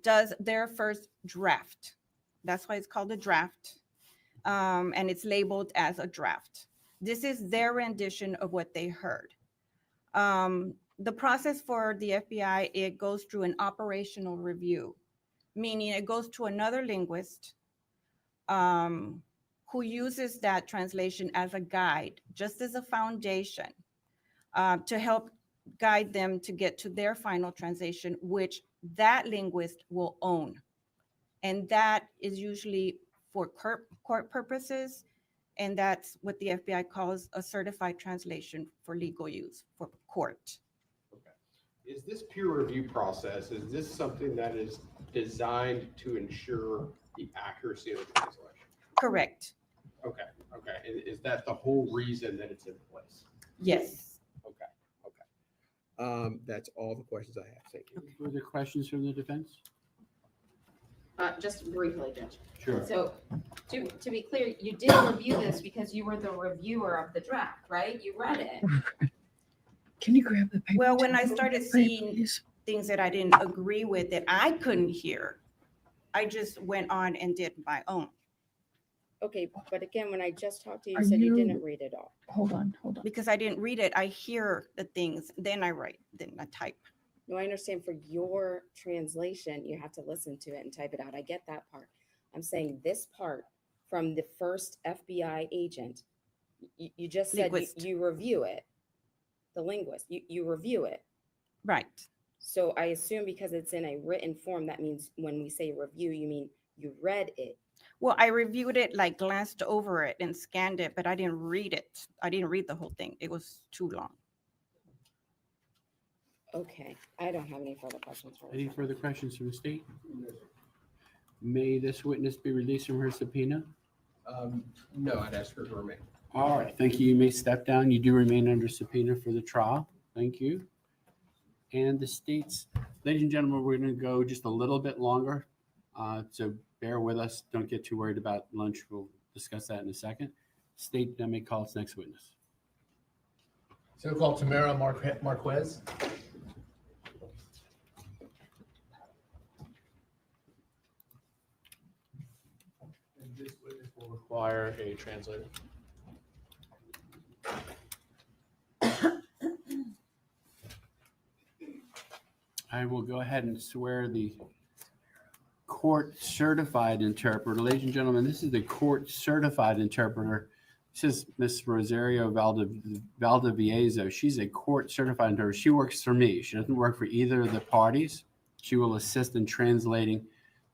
does their first draft. That's why it's called a draft. And it's labeled as a draft. This is their rendition of what they heard. The process for the FBI, it goes through an operational review, meaning it goes to another linguist who uses that translation as a guide, just as a foundation, to help guide them to get to their final translation, which that linguist will own. And that is usually for court purposes. And that's what the FBI calls a certified translation for legal use for court. Okay. Is this peer review process, is this something that is designed to ensure the accuracy of the translation? Correct. Okay, okay. And is that the whole reason that it's in place? Yes. Okay, okay. That's all the questions I have. Thank you. Further questions from the defense? Just briefly, Judge. Sure. So to be clear, you did review this because you were the reviewer of the draft, right? You read it. Can you grab the paper? Well, when I started seeing please? things that I didn't agree with that I couldn't hear, I just went on and did my own. Okay, but again, when I just talked to you, Are you said you you- didn't read it all. Hold on. Because I didn't read it, I hear the things, then I write, then I type. No, I understand for your translation, you have to listen to it and type it out. I get that part. I'm saying this part from the first FBI agent, you just said Linguist. you review it. The linguist, you review it. Right. So I assume because it's in a written form, that means when we say review, you mean you read it. Well, I reviewed it, like glanced over it and scanned it, but I didn't read it. I didn't read the whole thing. It was too long. Okay, I don't have any further questions. for Any you. further questions from the state? May this witness be released from her subpoena? No, I'd ask her to remain. All right, thank you. You may step down. You do remain under subpoena for the trial. Thank you. And the state's, ladies and gentlemen, we're going to go just a little bit longer. So bear with us. Don't get too worried about lunch. We'll discuss that in a second. State may call its next witness. So call Tamara Marquez. And this witness will require a translator. I will go ahead and swear the court certified interpreter. Ladies and gentlemen, this is the court certified interpreter. This is Miss Rosario Valdiviezo. She's a court certified interpreter. She works for me. She doesn't work for either of the parties. She will assist in translating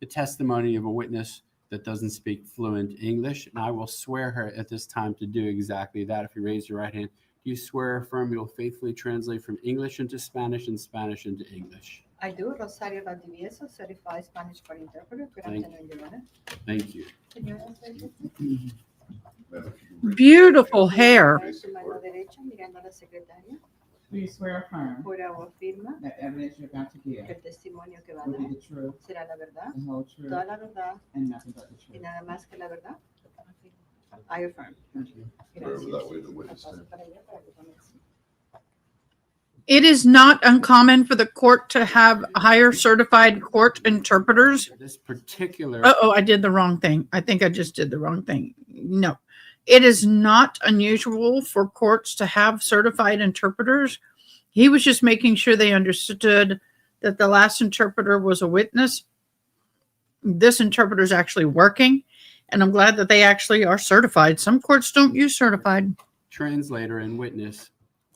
the testimony of a witness that doesn't speak fluent English. And I will swear her at this time to do exactly that. If you raise your right hand, do you swear or affirm you will faithfully translate from English into Spanish and Spanish into English? I do. Rosario Valdivieso, certified Spanish court interpreter. Good Thank afternoon, Your Honor. Thank you. Beautiful hair. Su mano derecha, mirando a la secretaria. Do you swear or affirm Jura o afirma that evidence you're about to que give el testimonio que va a will be dar the truth, será la verdad, the whole truth, toda la verdad and nothing but the y truth? nada más que la verdad? I affirm. Thank you. Gracias. that way the witness Paso para allá para que tome asiento. It is not uncommon for the court to have higher certified court interpreters. This particular Oh, I did the wrong thing. I think I just did the wrong thing. No, it is not unusual for courts to have certified interpreters. He was just making sure they understood that the last interpreter was a witness. This interpreter is actually working, and I'm glad that they actually are certified. Some courts don't use certified. translator and witness,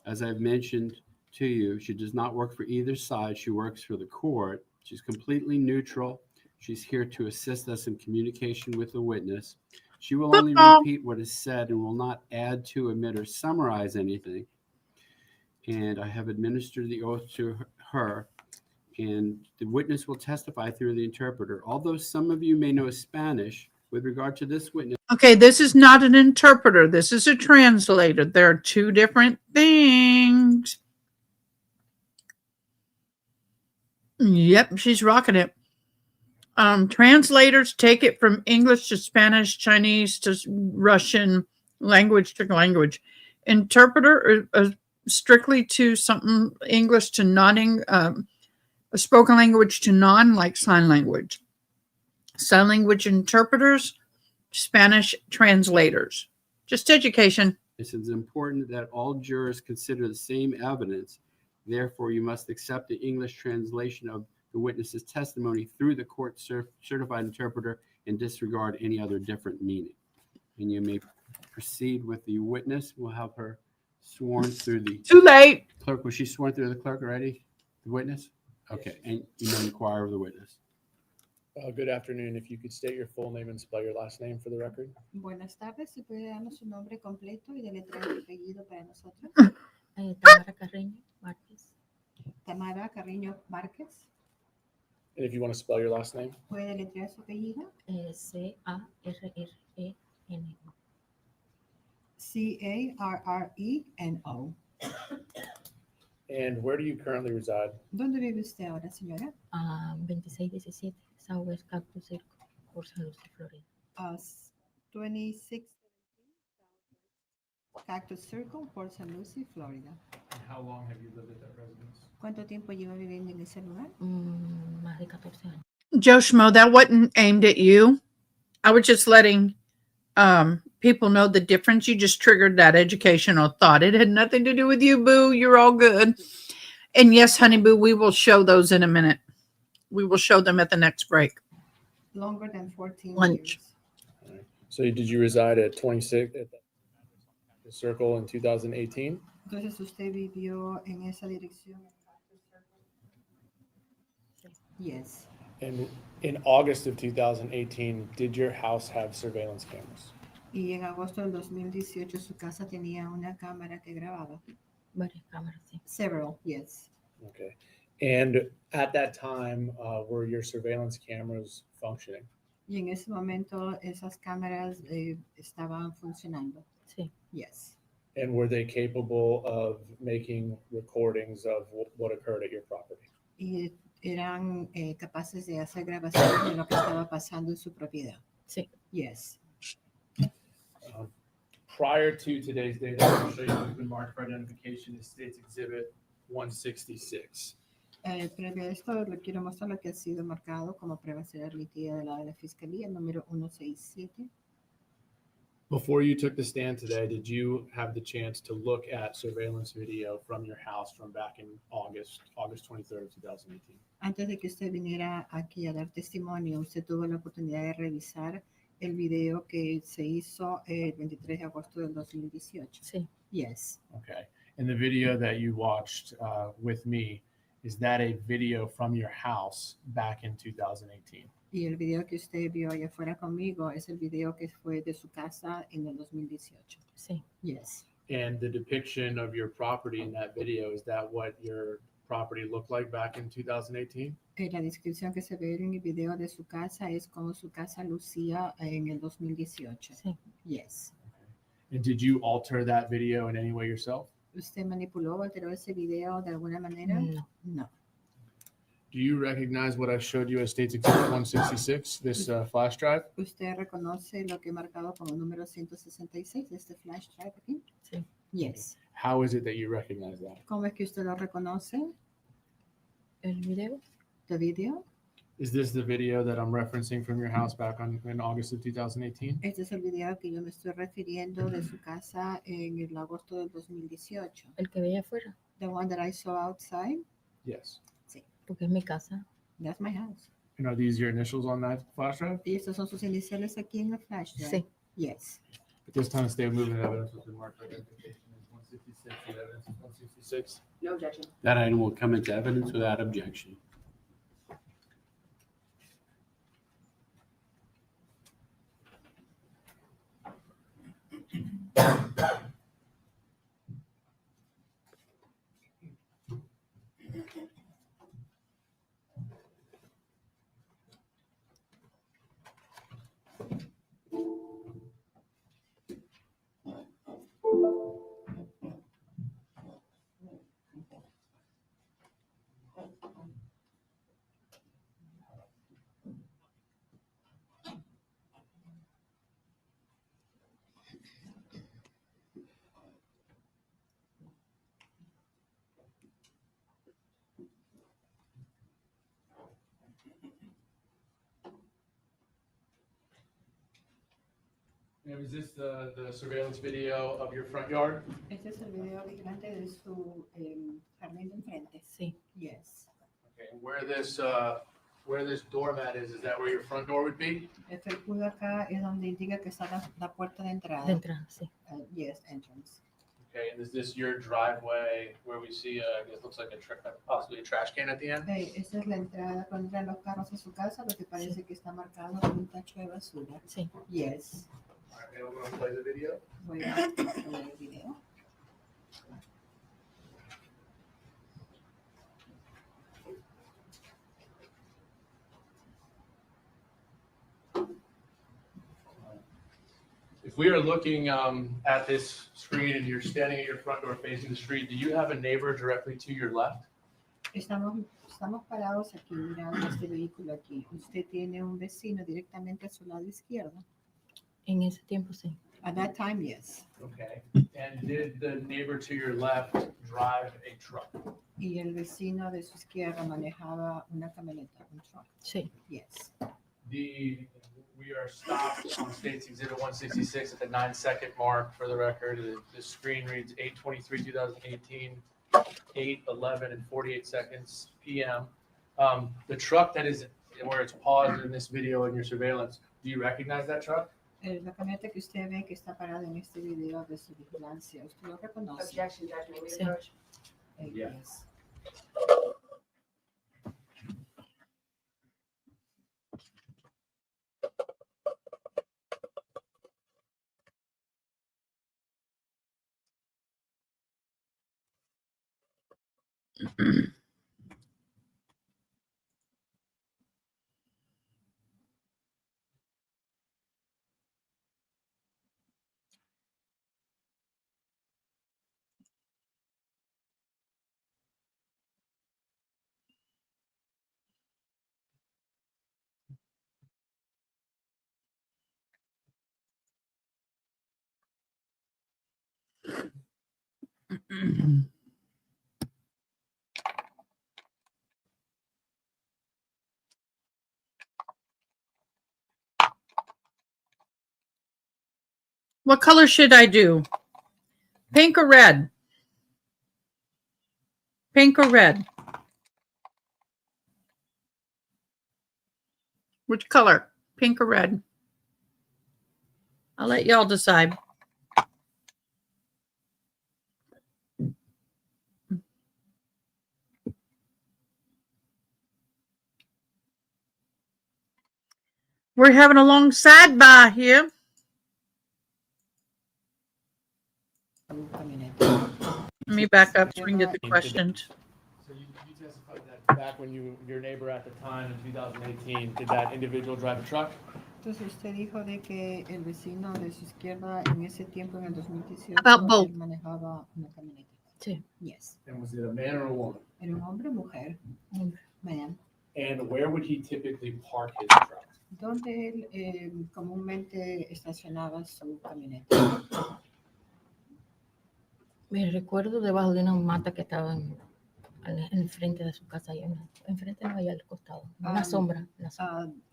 as I've mentioned to you, she does not work for either side. She works for the court. She's completely neutral. She's here to assist us in communication with the witness. She will only repeat what is said and will not add to, omit, or summarize anything. And I have administered the oath to her, and the witness will testify through the interpreter. Although some of you may know Spanish, with regard to this witness, Okay, this is not an interpreter. This is a translator. There are two different things. Yep, she's rocking it. Translators take it from English to Spanish, Chinese to Russian, language to language. Interpreter strictly to something English to a spoken language to non, like sign language. Sign language interpreters, Spanish translators. Just education. It says it's important that all jurors consider the same evidence. Therefore, you must accept the English translation of the witness's testimony through the court certified interpreter and disregard any other different meaning. And you may proceed with the witness. We'll have her sworn through the Too late. clerk. Was she sworn through the clerk already? The witness? Okay. And you may inquire of the witness. Good afternoon. If you could state your full name and spell your last name for the record. Buenas tardes, si puede darnos su nombre completo y deletrear su apellido para nosotros. Tamara Carreño Márquez. Tamara Carreño Márquez. And if you want to spell your last name. ¿Puede deletrear su apellido? Carrereno. Carrereno. And where do you currently reside? ¿Dónde vive usted ahora, señora? 2617 Southwest Cactus Circle, Port St. Lucie, Florida. 26 Cactus Circle, Port St. Lucie, Florida. And how long have you lived at that residence? ¿Cuánto tiempo lleva viviendo en ese lugar? Más de 14 años. Joe Schmo, that wasn't aimed at you. I was just letting people know the difference. You just triggered that educational thought. It had nothing to do with you, boo. You're all good. And yes, honey boo, we will show those in a minute. We will show them at the next break. Longer than 14 Lunch. years. All right. So did you reside at 26 at the Circle in 2018? Entonces usted vivió en esa dirección. Yes. And in August of 2018, did your house have surveillance cameras? Y en agosto del 2018 su casa tenía una cámara que grababa. Varias cámaras, sí. Several, yes. Okay. And at that time, were your surveillance cameras functioning? Y en ese momento esas cámaras estaban funcionando. Sí. Yes. And were they capable of making recordings of what occurred at your property? Y eran capaces de hacer grabaciones de lo que estaba pasando en su propiedad. Sí. Yes. Prior to today's date, I'm going to show you what's been marked for identification as State's Exhibit 166. Previo a esto, le quiero mostrar lo que ha sido marcado como prueba ser admitida de la Fiscalía, número 167. Before you took the stand today, did you have the chance to look at surveillance video from your house from back in August 23rd, 2018? Antes de que usted viniera aquí a dar testimonio, usted tuvo la oportunidad de revisar el video que se hizo el 23 de agosto del 2018. Sí. Yes. Okay. And the video that you watched with me, is that a video from your house back in 2018? Y el video que usted vio allá afuera conmigo es el video que fue de su casa en el 2018. Sí. Yes. And the depiction of your property in that video, is that what your property looked like back in 2018? La descripción que se ve en el video de su casa es como su casa lucía en el 2018. Sí. Yes. And did you alter that video in any way yourself? ¿Usted manipuló o alteró ese video de alguna manera? No. No. Do you recognize what I showed you as State's Exhibit 166, this flash drive? ¿Usted reconoce lo que he marcado como número 166 de este flash drive aquí? Sí. Yes. How is it that you recognize that? ¿Cómo es que usted lo reconoce? El video. ¿The video? Is this the video that I'm referencing from your house back in August of 2018? Este es el video que yo me estoy refiriendo de su casa en el agosto del 2018. El que veía afuera. The one that I saw outside? Yes. Sí. Porque es mi casa. That's my house. And are these your initials on that flash drive? ¿Y estos son sus iniciales aquí en la flash drive? Sí. Yes. At this time, State movement evidence has been marked for identification as 166. The evidence is 166. No objection. That item will come into evidence without objection. And is this the surveillance video of your front yard? Este es el video vigilante de su jardín de enfrente. Sí. Yes. Okay, and where this doormat is that where your front door would be? El felpudo acá es donde indica que está la puerta de entrada. De entrada, sí. Yes, entrance. Okay, and is this your driveway where we see, I guess, looks like possibly a trash can at the end? Esa es la entrada cuando entran los carros a su casa, lo que parece que está marcado con un tacho de basura. Sí. Yes. All right, and we're gonna play the video. Voy a poner el video. If we are looking at this screen and you're standing at your front door facing the street, do you have a neighbor directly to your left? Estamos parados aquí mirando este vehículo aquí. ¿Usted tiene un vecino directamente a su lado izquierdo? En ese tiempo, sí. At that time, yes. Okay. And did the neighbor to your left drive a truck? Y el vecino de su izquierda manejaba una camioneta, un truck. Sí. Yes. We are stopped on State's Exhibit 166 at the 9-second mark for the record. The screen reads 8/23/2018, 8:11 and 48 seconds p.m. The truck that is where it's paused in this video in your surveillance, do you recognize that truck? La camioneta que usted ve que está parada en este video de su vigilancia, ¿usted lo reconoce? Objection, Judge, may we Sí. approach? Yeah. Yes. What color should I do? Pink or red? Pink or red? Which color? Pink or red? I'll let y'all decide. We're having a long sidebar here. Let me back up so we can get the questions. So you testified that back when your neighbor at the time in 2018, did that individual drive a truck? Entonces usted dijo de que el vecino de su izquierda en ese tiempo, en el 2018, About both. él manejaba una camioneta. Sí. Yes. And was it a man or a woman? ¿Era un hombre o mujer? Hombre. Man. And where would he typically park his truck? ¿Dónde él comúnmente estacionaba su camioneta? Me recuerdo debajo de una mata que estaba en el frente de su casa, ahí enfrente, no, allá al costado, una sombra.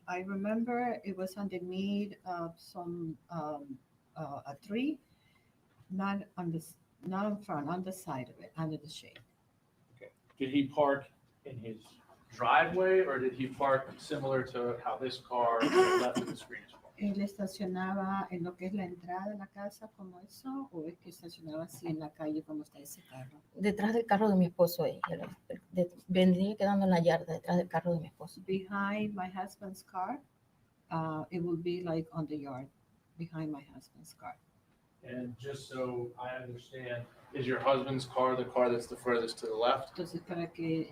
I remember it was underneath some a tree, not in front, on the side of it, under the shade. Okay. Did he park in his driveway or did he park similar to how this car to the left of the screen is parked? ¿Él estacionaba en lo que es la entrada de la casa como eso o es que estacionaba así en la calle como está ese carro? Detrás del carro de mi esposo, ahí, vendría quedando en la yarda, detrás del carro de mi esposo. Behind my husband's car, it will be like on the yard, behind my husband's car. And just so I understand, is your husband's car the car that's the furthest to the left? Entonces, para que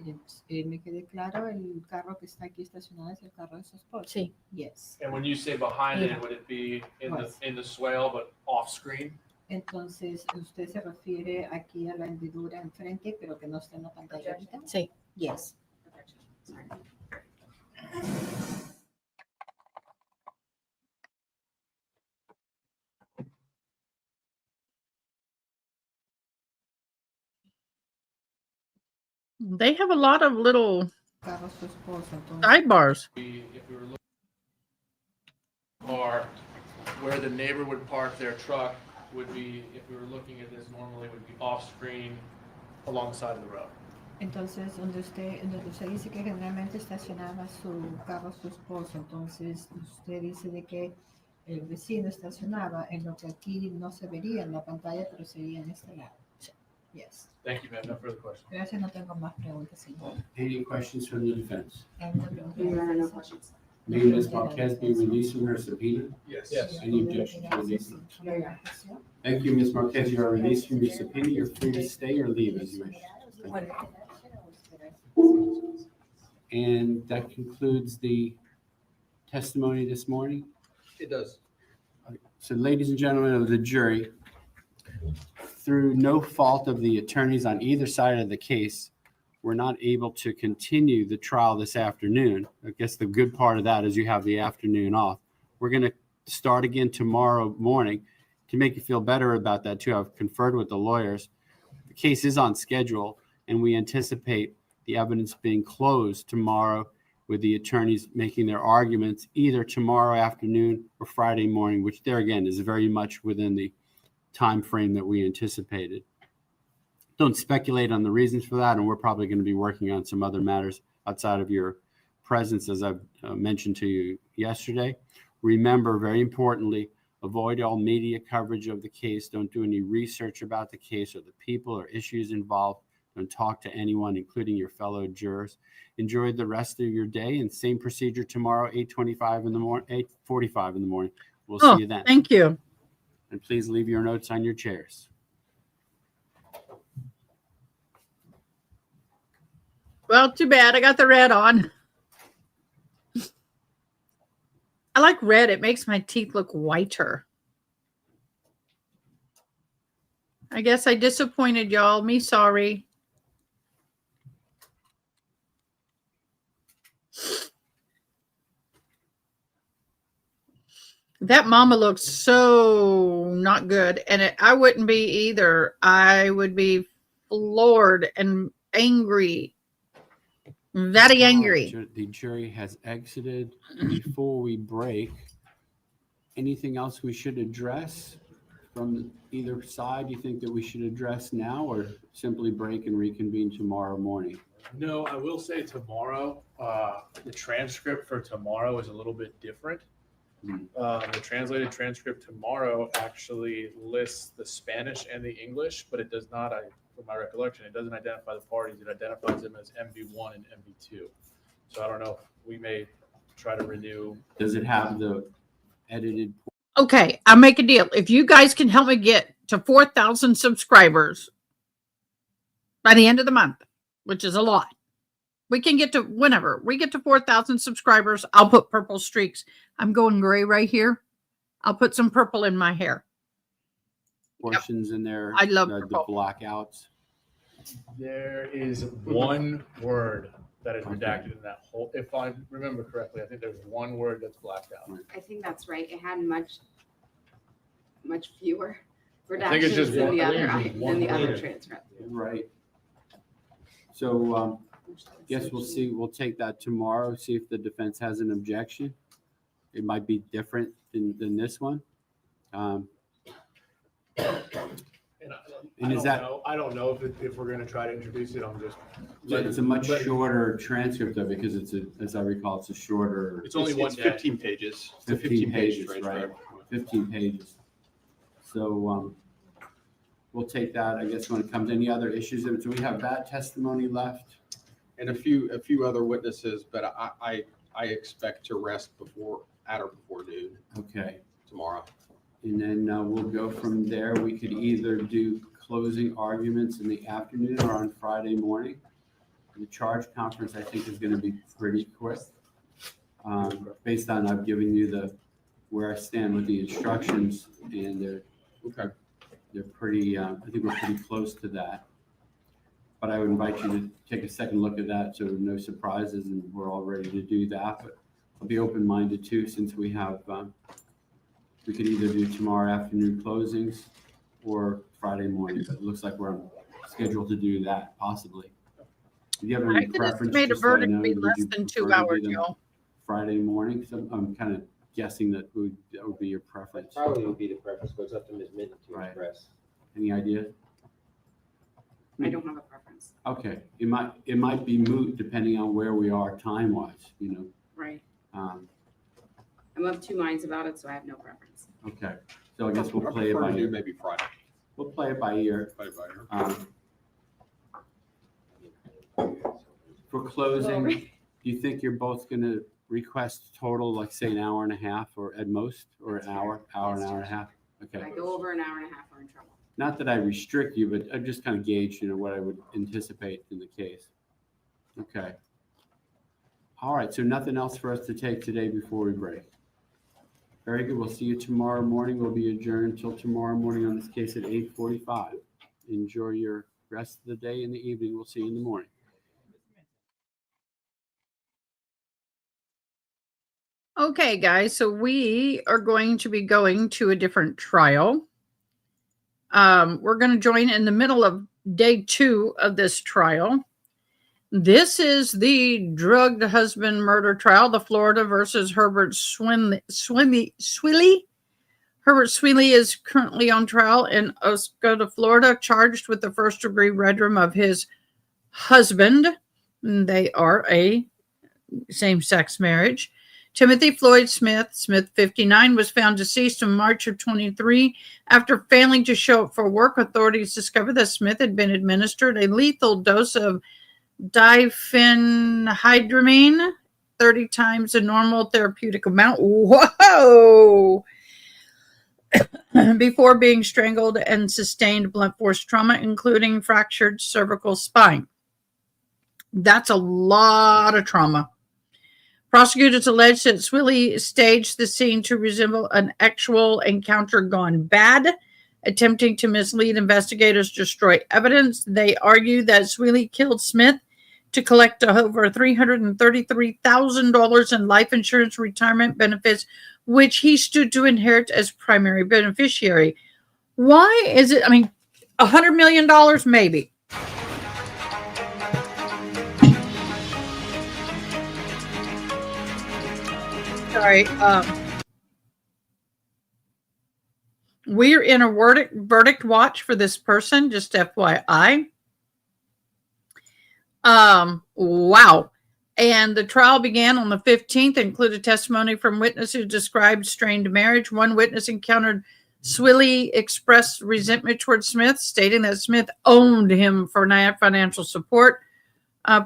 me quede claro, el carro que está aquí estacionado es el carro de su esposo. Sí. Yes. And when you say behind it, would it be in the swale but off screen? Entonces, ¿usted se refiere aquí a la hendidura enfrente, pero que no está en la pantalla ahorita? Sí. Yes. Sorry. They have a lot of little Carro su esposo, entonces. sidebars. If we were looking at the car where the neighbor would park their truck would be, if we were looking at this normally, would be off-screen alongside of the road. Entonces, donde usted dice que generalmente estacionaba su carro su esposo, entonces usted dice de que el vecino estacionaba en lo que aquí no se vería en la pantalla, pero sería en este lado. Yes. Thank you, ma'am. No further questions. Gracias, no tengo más preguntas, señor. Any questions from the defense? ¿Alguna pregunta de There are no defensa? questions. May Ms. Marquez be released from her subpoena? Yes. Any objection to releasing? Thank you, Ms. Marquez. You are released from your subpoena. You're free to stay or leave as you wish. And that concludes the testimony this morning. It does. So ladies and gentlemen of the jury, through no fault of the attorneys on either side of the case, we're not able to continue the trial this afternoon. I guess the good part of that is you have the afternoon off. We're going to start again tomorrow morning. To make you feel better about that too, I've conferred with the lawyers. The case is on schedule, and we anticipate the evidence being closed tomorrow with the attorneys making their arguments either tomorrow afternoon or Friday morning, which there again is very much within the time frame that we anticipated. Don't speculate on the reasons for that, and we're probably going to be working on some other matters outside of your presence, as I've mentioned to you yesterday. Remember, very importantly, avoid all media coverage of the case. Don't do any research about the case or the people or issues involved. Don't talk to anyone, including your fellow jurors. Enjoy the rest of your day, and same procedure tomorrow, 8:45 in the morning, 8:45 in the morning. We'll see you then. Thank you. And please leave your notes on your chairs. Well, too bad. I got the red on. I like red. It makes my teeth look whiter. I guess I disappointed y'all. Me sorry. That mama looks so not good. And I wouldn't be either. I would be floored and angry. Very angry. The jury has exited. Before we break, anything else we should address from either side? You think that we should address now, or simply break and reconvene tomorrow morning? No, I will say tomorrow, the transcript for tomorrow is a little bit different. The translated transcript tomorrow actually lists the Spanish and the English, but it does not, from my recollection, it doesn't identify the parties. It identifies them as MV1 and MV2. So I don't know if we may try to renew. Does it have the edited? Okay, I'll make a deal. If you guys can help me get to 4,000 subscribers by the end of the month, which is a lot, we can get to whenever we get to 4,000 subscribers, I'll put purple streaks. I'm going gray right here. I'll put some purple in my hair. Portions in there. I love the purple. blackouts. There is one word that is redacted in that whole, if I remember correctly, I think there's one word that's blacked out. I think that's right. It had much fewer I think it's redactions just than one- the I think other it's just one other word. transcript. Right. So guess we'll see. We'll take that tomorrow, see if the defense has an objection. It might be different than this one. And And is that- I don't know if we're going to try to introduce it. I'm just. It's a much shorter transcript of it because as I recall, it's a shorter. It's only one It's day. 15 pages. It's a 15 page pages, right? transcript. 15 pages. So we'll take that, I guess, when it comes. Any other issues? Do we have that testimony left? And a few other witnesses, but I expect to rest at or before noon Okay. tomorrow. And then we'll go from there. We could either do closing arguments in the afternoon or on Friday morning. The charge conference, I think, is going to be pretty quick. Based on I've given you where I stand with the instructions, and they're pretty, I think we're pretty close to that. But I would invite you to take a second look at that so no surprises, and we're all ready to do that. But I'll be open-minded too, since we have, we could either do tomorrow afternoon closings or Friday morning. But it looks like we're scheduled to do that possibly. Do you have I any could preference? estimate a just so I verdict know? be Would less you than prefer 2 to do hours, them y'all. Friday morning? So I'm kind of guessing that would be your preference. Probably would be the preference, but it's up to Ms. Minton to Right. express. Any idea? I don't have a preference. Okay, it might be moot depending on where we are time-wise, you know. Right. Um, I'm of two minds about it, so I have no preference. Okay, so I guess we'll play it by ear. Maybe Friday. We'll play it by ear. For closing, do you think you're both going to request total, like say an hour and a half or at most, or an hour and a half? If Okay. I go over an hour and a half, we're in trouble. Not that I restrict you, but I just kind of gauge, you know, what I would anticipate in the case. Okay. All right, so nothing else for us to take today before we break. Very good. We'll see you tomorrow morning. We'll be adjourned until tomorrow morning on this case at 8:45. Enjoy your rest of the day and the evening. We'll see you in the morning. Okay, guys, so we are going to be going to a different trial. We're going to join in the middle of day 2 of this trial. This is the drugged husband murder trial, the Florida versus Herbert Swilly. Herbert Swilly is currently on trial in Osceola, Florida, charged with the first-degree murder of his husband. They are a same-sex marriage. Timothy Floyd Smith, 59, was found deceased in March of 23. After failing to show up for work, authorities discovered that Smith had been administered a lethal dose of diphenhydramine, 30 times the normal therapeutic amount. Whoa! Before being strangled and sustained blunt force trauma, including fractured cervical spine. That's a lot of trauma. Prosecutors allege that Swilly staged the scene to resemble an actual encounter gone bad, attempting to mislead investigators, destroy evidence. They argue that Swilly killed Smith to collect over $333,000 in life insurance retirement benefits, which he stood to inherit as primary beneficiary. Why is it? I mean, $100 million, maybe. Sorry. We're in a verdict watch for this person, just FYI. Wow. And the trial began on the 15th, included testimony from witnesses who described strained marriage. One witness encountered Swilly expressed resentment towards Smith, stating that Smith owed him for financial support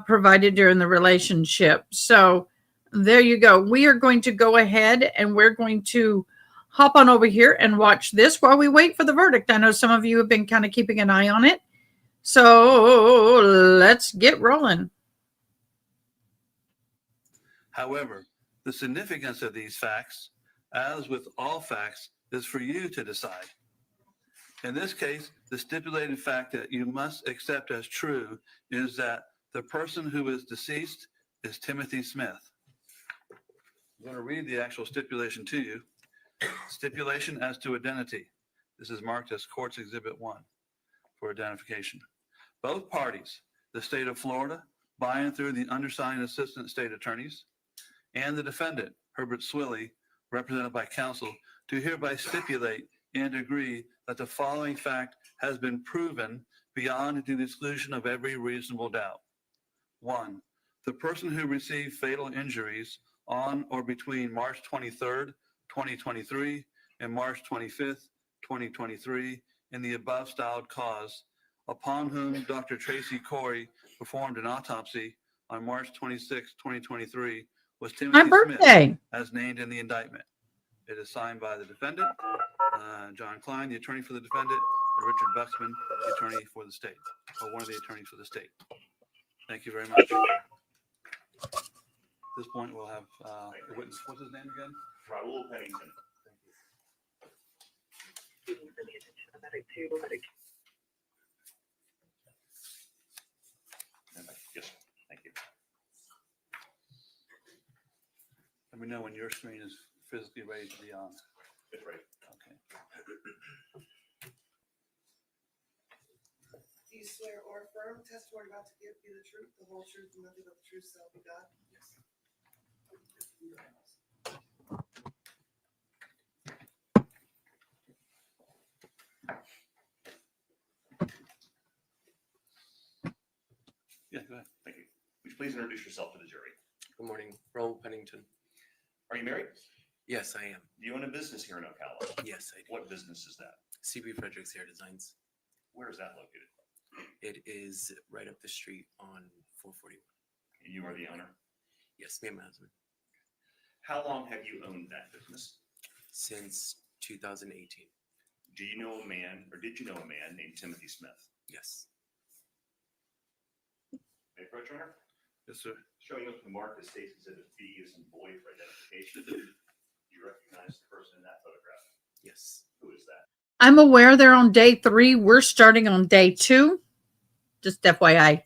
provided during the relationship. So there you go. We are going to go ahead and we're going to hop on over here and watch this while we wait for the verdict. I know some of you have been kind of keeping an eye on it. So let's get rolling. However, the significance of these facts, as with all facts, is for you to decide. In this case, the stipulated fact that you must accept as true is that the person who is deceased is Timothy Smith. I'm going to read the actual stipulation to you. Stipulation as to identity. This is marked as Court's Exhibit 1 for identification. Both parties, the state of Florida, by and through the undersigned assistant state attorneys, and the defendant, Herbert Swilly, represented by counsel, to hereby stipulate and agree that the following fact has been proven beyond the exclusion of every reasonable doubt. 1. The person who received fatal injuries on or between March 23rd, 2023 and March 25th, 2023 in the above styled cause, upon whom Dr. Tracy Corey performed an autopsy on March 26, 2023, was Timothy Smith, as named in the indictment. It is signed by the defendant, John Klein, the attorney for the defendant, and Richard Buxman, the attorney for the state, or one of the attorneys for the state. Thank you very much. At this point, we'll have a witness. What's his name again? Raul Pennington. Yes, thank you. Let me know when your screen is physically ready to be on. It's ready. Okay. Do you swear or affirm testimony about to give you the truth, the whole truth, and nothing but the truth, so help you God? Yes. Yeah, go ahead. Thank you. Would you please introduce yourself to the jury? Good morning, Raul Pennington. Are you married? Yes, I am. Do you own a business here in Ocala? Yes, I do. What business is that? CB Fredericks Hair Designs. Where is that located? It is right up the street on 441. You are the owner? Yes, me and my husband. How long have you owned that business? Since 2018. Do you know a man, or did you know a man named Timothy Smith? Yes. May I approach, Your Honor? Yes, sir. Showing up the mark that states Exhibit B is in boy for identification. Do you recognize the person in that photograph? Yes. Who is that? I'm aware they're on day 3. We're starting on day 2. Just FYI.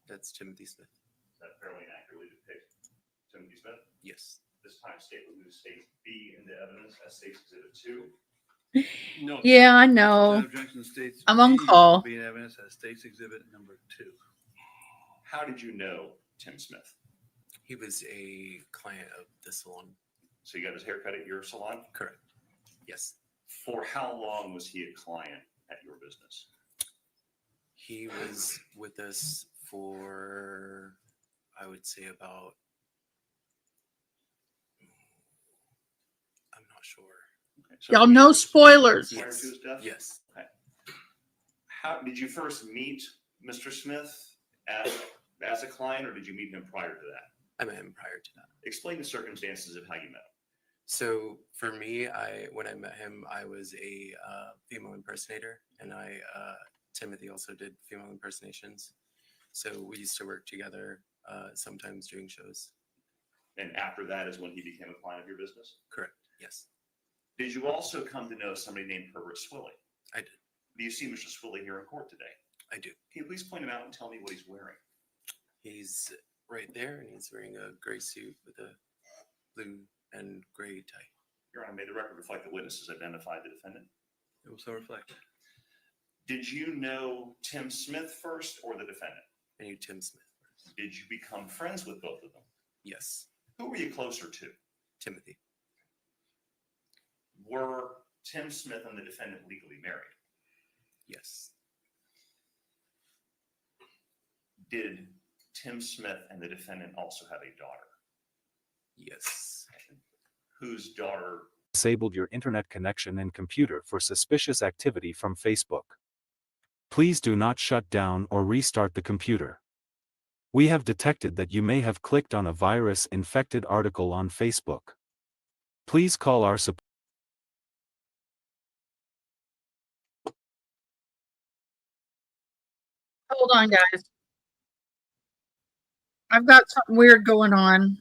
That's Timothy Smith. Is that fairly accurately depict Timothy Smith? Yes. This time state will use state B in the evidence as states Exhibit 2. No. Yeah, I know. Without objection, states I'm on B call. will be in evidence as states exhibit number 2. How did you know Tim Smith? He was a client of the salon. So you got his haircut at your salon? Correct. Yes. For how long was he a client at your business? He was with us for, I would say, about, I'm not sure. Okay, so Y'all know spoilers. prior to his death? Yes. Okay. How did you first meet Mr. Smith as a client, or did you meet him prior to that? I met him prior to that. Explain the circumstances of how you met him. So for me, when I met him, I was a female impersonator, and Timothy also did female impersonations. So we used to work together sometimes doing shows. And after that is when he became a client of your business? Correct. Yes, Did you also come to know somebody named Herbert Swilly? I did. Do you see Mr. Swilly here in court today? I do. Can you please point him out and tell me what he's wearing? He's right there, and he's wearing a gray suit with a blue and gray tie. Your Honor, may the record reflect the witnesses identified the defendant? It will so reflect. Did you know Tim Smith first or the defendant? I knew Tim Smith first. Did you become friends with both of them? Yes. Who were you closer to? Timothy. Were Tim Smith and the defendant legally married? Yes. Did Tim Smith and the defendant also have a daughter? Yes. Whose daughter? Disabled your internet connection and computer for suspicious activity from Facebook. Please do not shut down or restart the computer. We have detected that you may have clicked on a virus-infected article on Facebook. Please call our support. Hold on, guys. I've got something weird going on.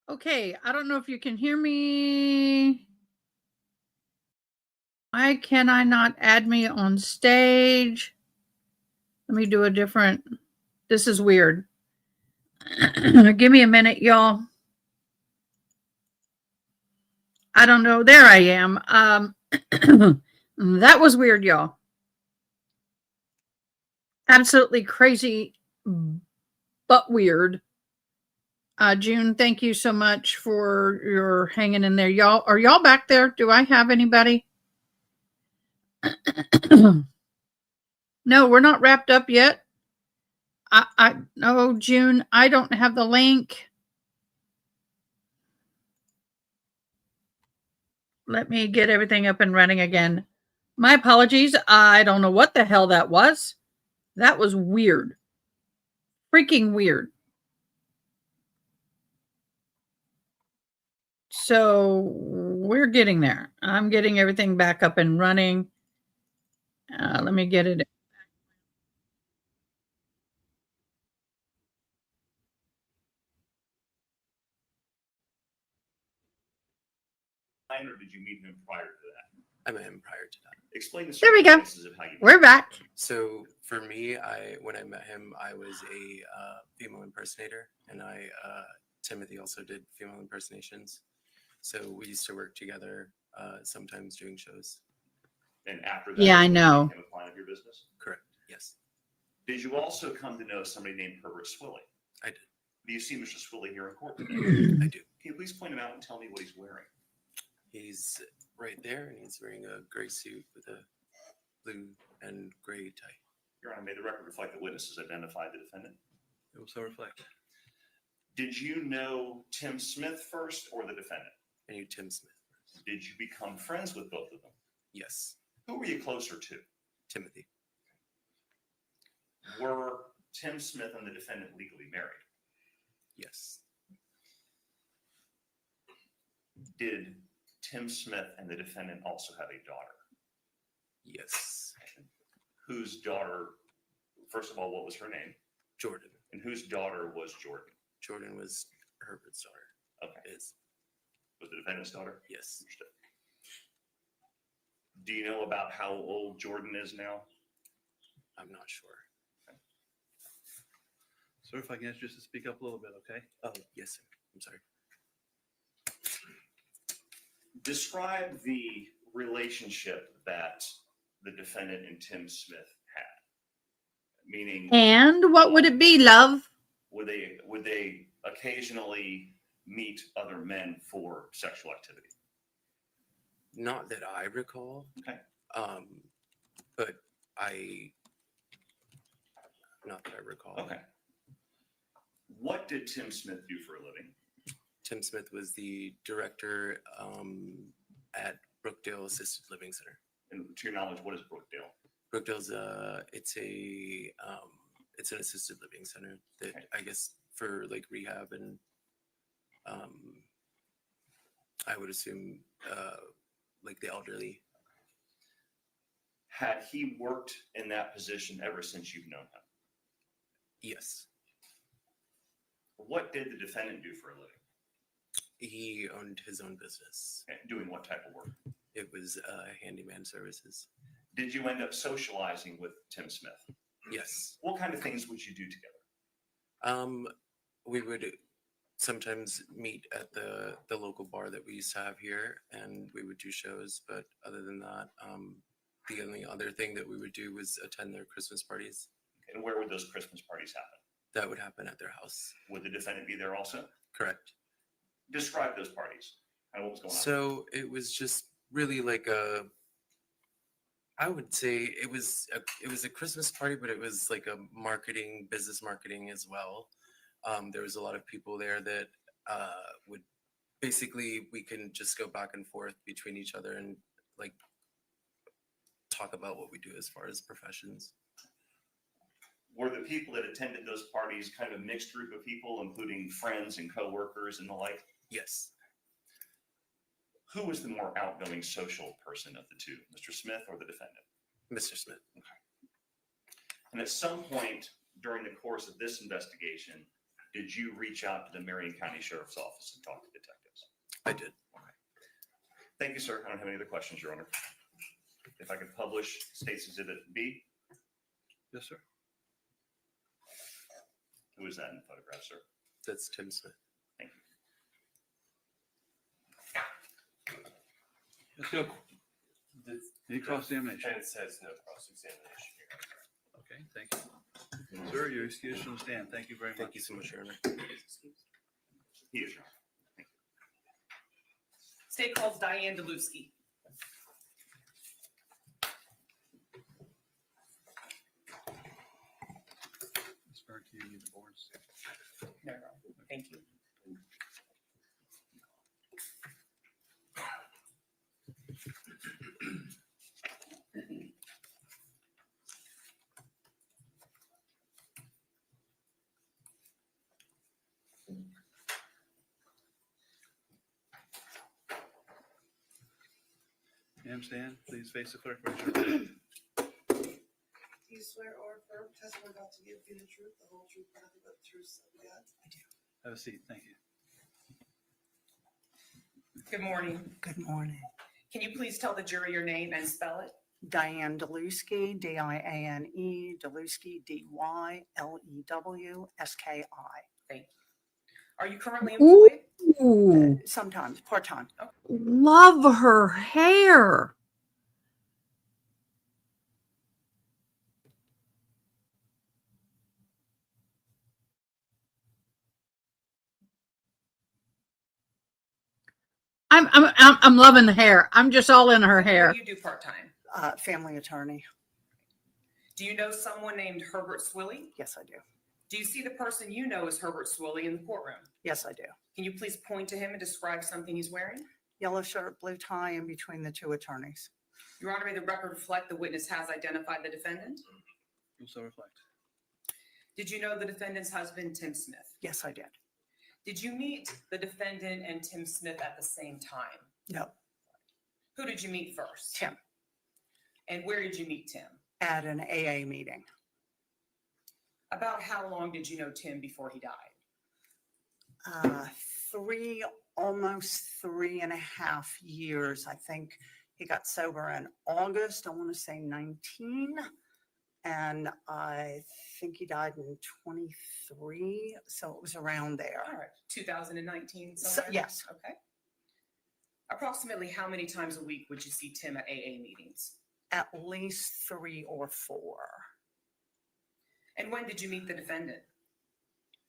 Okay, I don't know if you can hear me. Why can I not add me on stage? Let me do a different. This is weird. Give me a minute, y'all. I don't know. There I am. That was weird, y'all. Absolutely crazy, but weird. June, thank you so much for your hanging in there. Y'all, are y'all back there? Do I have anybody? No, we're not wrapped up yet. No, June, I don't have the link. Let me get everything up and running again. My apologies. I don't know what the hell that was. That was weird. Freaking weird. So we're getting there. I'm getting everything back up and running. Let me get it. Or did you meet him prior to that? I met him prior to that. Explain the There we go. circumstances of how you met We're him. back. So for me, when I met him, I was a female impersonator, and Timothy also did female impersonations. So we used to work together, sometimes doing shows. And after that, Yeah, I you know. became a client of your business? Correct. Yes, Did you also come to know somebody named Herbert Swilly? I did. Do you see Mr. Swilly here in court today? I do. Can you please point him out and tell me what he's wearing? He's right there, and he's wearing a gray suit with a blue and gray tie. Your Honor, may the record reflect the witnesses identified the defendant? It will so reflect. Did you know Tim Smith first or the defendant? I knew Tim Smith first. Did you become friends with both of them? Yes. Who were you closer to? Timothy. Were Tim Smith and the defendant legally married? Yes. Did Tim Smith and the defendant also have a daughter? Yes. Whose daughter, first of all, what was her name? Jordan. And whose daughter was Jordan? Jordan was Herbert's daughter. Okay. Is. Was the defendant's daughter? Yes. Understood. Do you know about how old Jordan is now? I'm not sure. Sir, if I can ask you just to speak up a little bit, okay? Oh, yes, sir. I'm sorry. Describe the relationship that the defendant and Tim Smith had. Meaning, And what would it be, love? would they occasionally meet other men for sexual activity? Not that I recall. Okay. But not that I recall. Okay. What did Tim Smith do for a living? Tim Smith was the director at Brookdale Assisted Living Center. And to your knowledge, what is Brookdale? Brookdale's it's an assisted living center that I guess for like rehab and I would assume like the elderly. Had he worked in that position ever since you've known him? Yes. What did the defendant do for a living? He owned his own business. And doing what type of work? It was handyman services. Did you end up socializing with Tim Smith? Yes. What kind of things would you do together? We would sometimes meet at the local bar that we used to have here, and we would do shows. But other than that, the only other thing that we would do was attend their Christmas parties. And where would those Christmas parties happen? That would happen at their house. Would the defendant be there also? Correct. Describe those parties and what was going on. So it was just really like I would say it was a Christmas party, but it was like a business marketing as well. There was a lot of people there that would basically, we can just go back and forth between each other and like talk about what we do as far as professions. Were the people that attended those parties kind of a mixed group of people, including friends and coworkers and the like? Yes. Who was the more outgoing social person of the two, Mr. Smith or the defendant? Mr. Smith. Okay. And at some point during the course of this investigation, did you reach out to the Marion County Sheriff's Office and talk to detectives? I did. Okay. Thank you, sir. I don't have any other questions, Your Honor. If I could publish State's Exhibit B. Yes, sir. Who is that in the photograph, sir? That's Tim Smith. Thank you. Let's go. Any cross-examination? And it says no cross-examination here. Okay, thank you. Sir, you're excused from the stand. Thank you very much. Thank you so much, Your Honor. He is, Your Honor. State calls Diane Deluski. Ms. Burke, do you need the boards? No, thank you. Ma'am, stand. Please face the clerk. Raise your right. Do you swear or affirm testimony about to give you the truth, the whole truth, nothing but the truth, so help you God? I do. Have a seat. Thank you. Good morning. Good morning. Can you please tell the jury your name and spell it? Diane Deluski, D-I-A-N-E, Deluski, D-Y-L-E-W-S-K-I. Thank you. Are you currently employed? Ooh, Sometimes, part-time. love her hair. I'm loving the hair. I'm just all in her hair. What do you do part-time? Family attorney. Do you know someone named Herbert Swilly? Yes, I do. Do you see the person you know as Herbert Swilly in the courtroom? Yes, I do. Can you please point to him and describe something he's wearing? Yellow shirt, blue tie in between the two attorneys. Your Honor, may the record reflect the witness has identified the defendant? Will so reflect. Did you know the defendant's husband, Tim Smith? Yes, I did. Did you meet the defendant and Tim Smith at the same time? No. Who did you meet first? Tim. And where did you meet Tim? At an AA meeting. About how long did you know Tim before he died? Almost 3.5 years. I think he got sober in August, I want to say 19. And I think he died in 23. So it was around there. All right, 2019 So, somewhere? yes. Okay. Approximately how many times a week would you see Tim at AA meetings? At least 3 or 4. And when did you meet the defendant?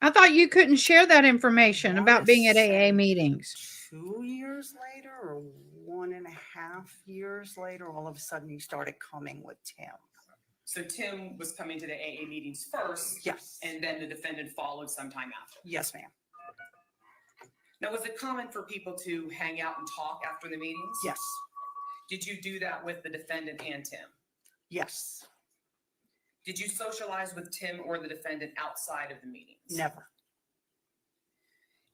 I thought you couldn't share that information about being at AA meetings. 2 years later or 1.5 years later, all of a sudden he started coming with Tim. So Tim was coming to the AA meetings first? Yes. And then the defendant followed sometime after? Yes, ma'am. Now, was it common for people to hang out and talk after the meetings? Yes. Did you do that with the defendant and Tim? Yes. Did you socialize with Tim or the defendant outside of the meetings? Never.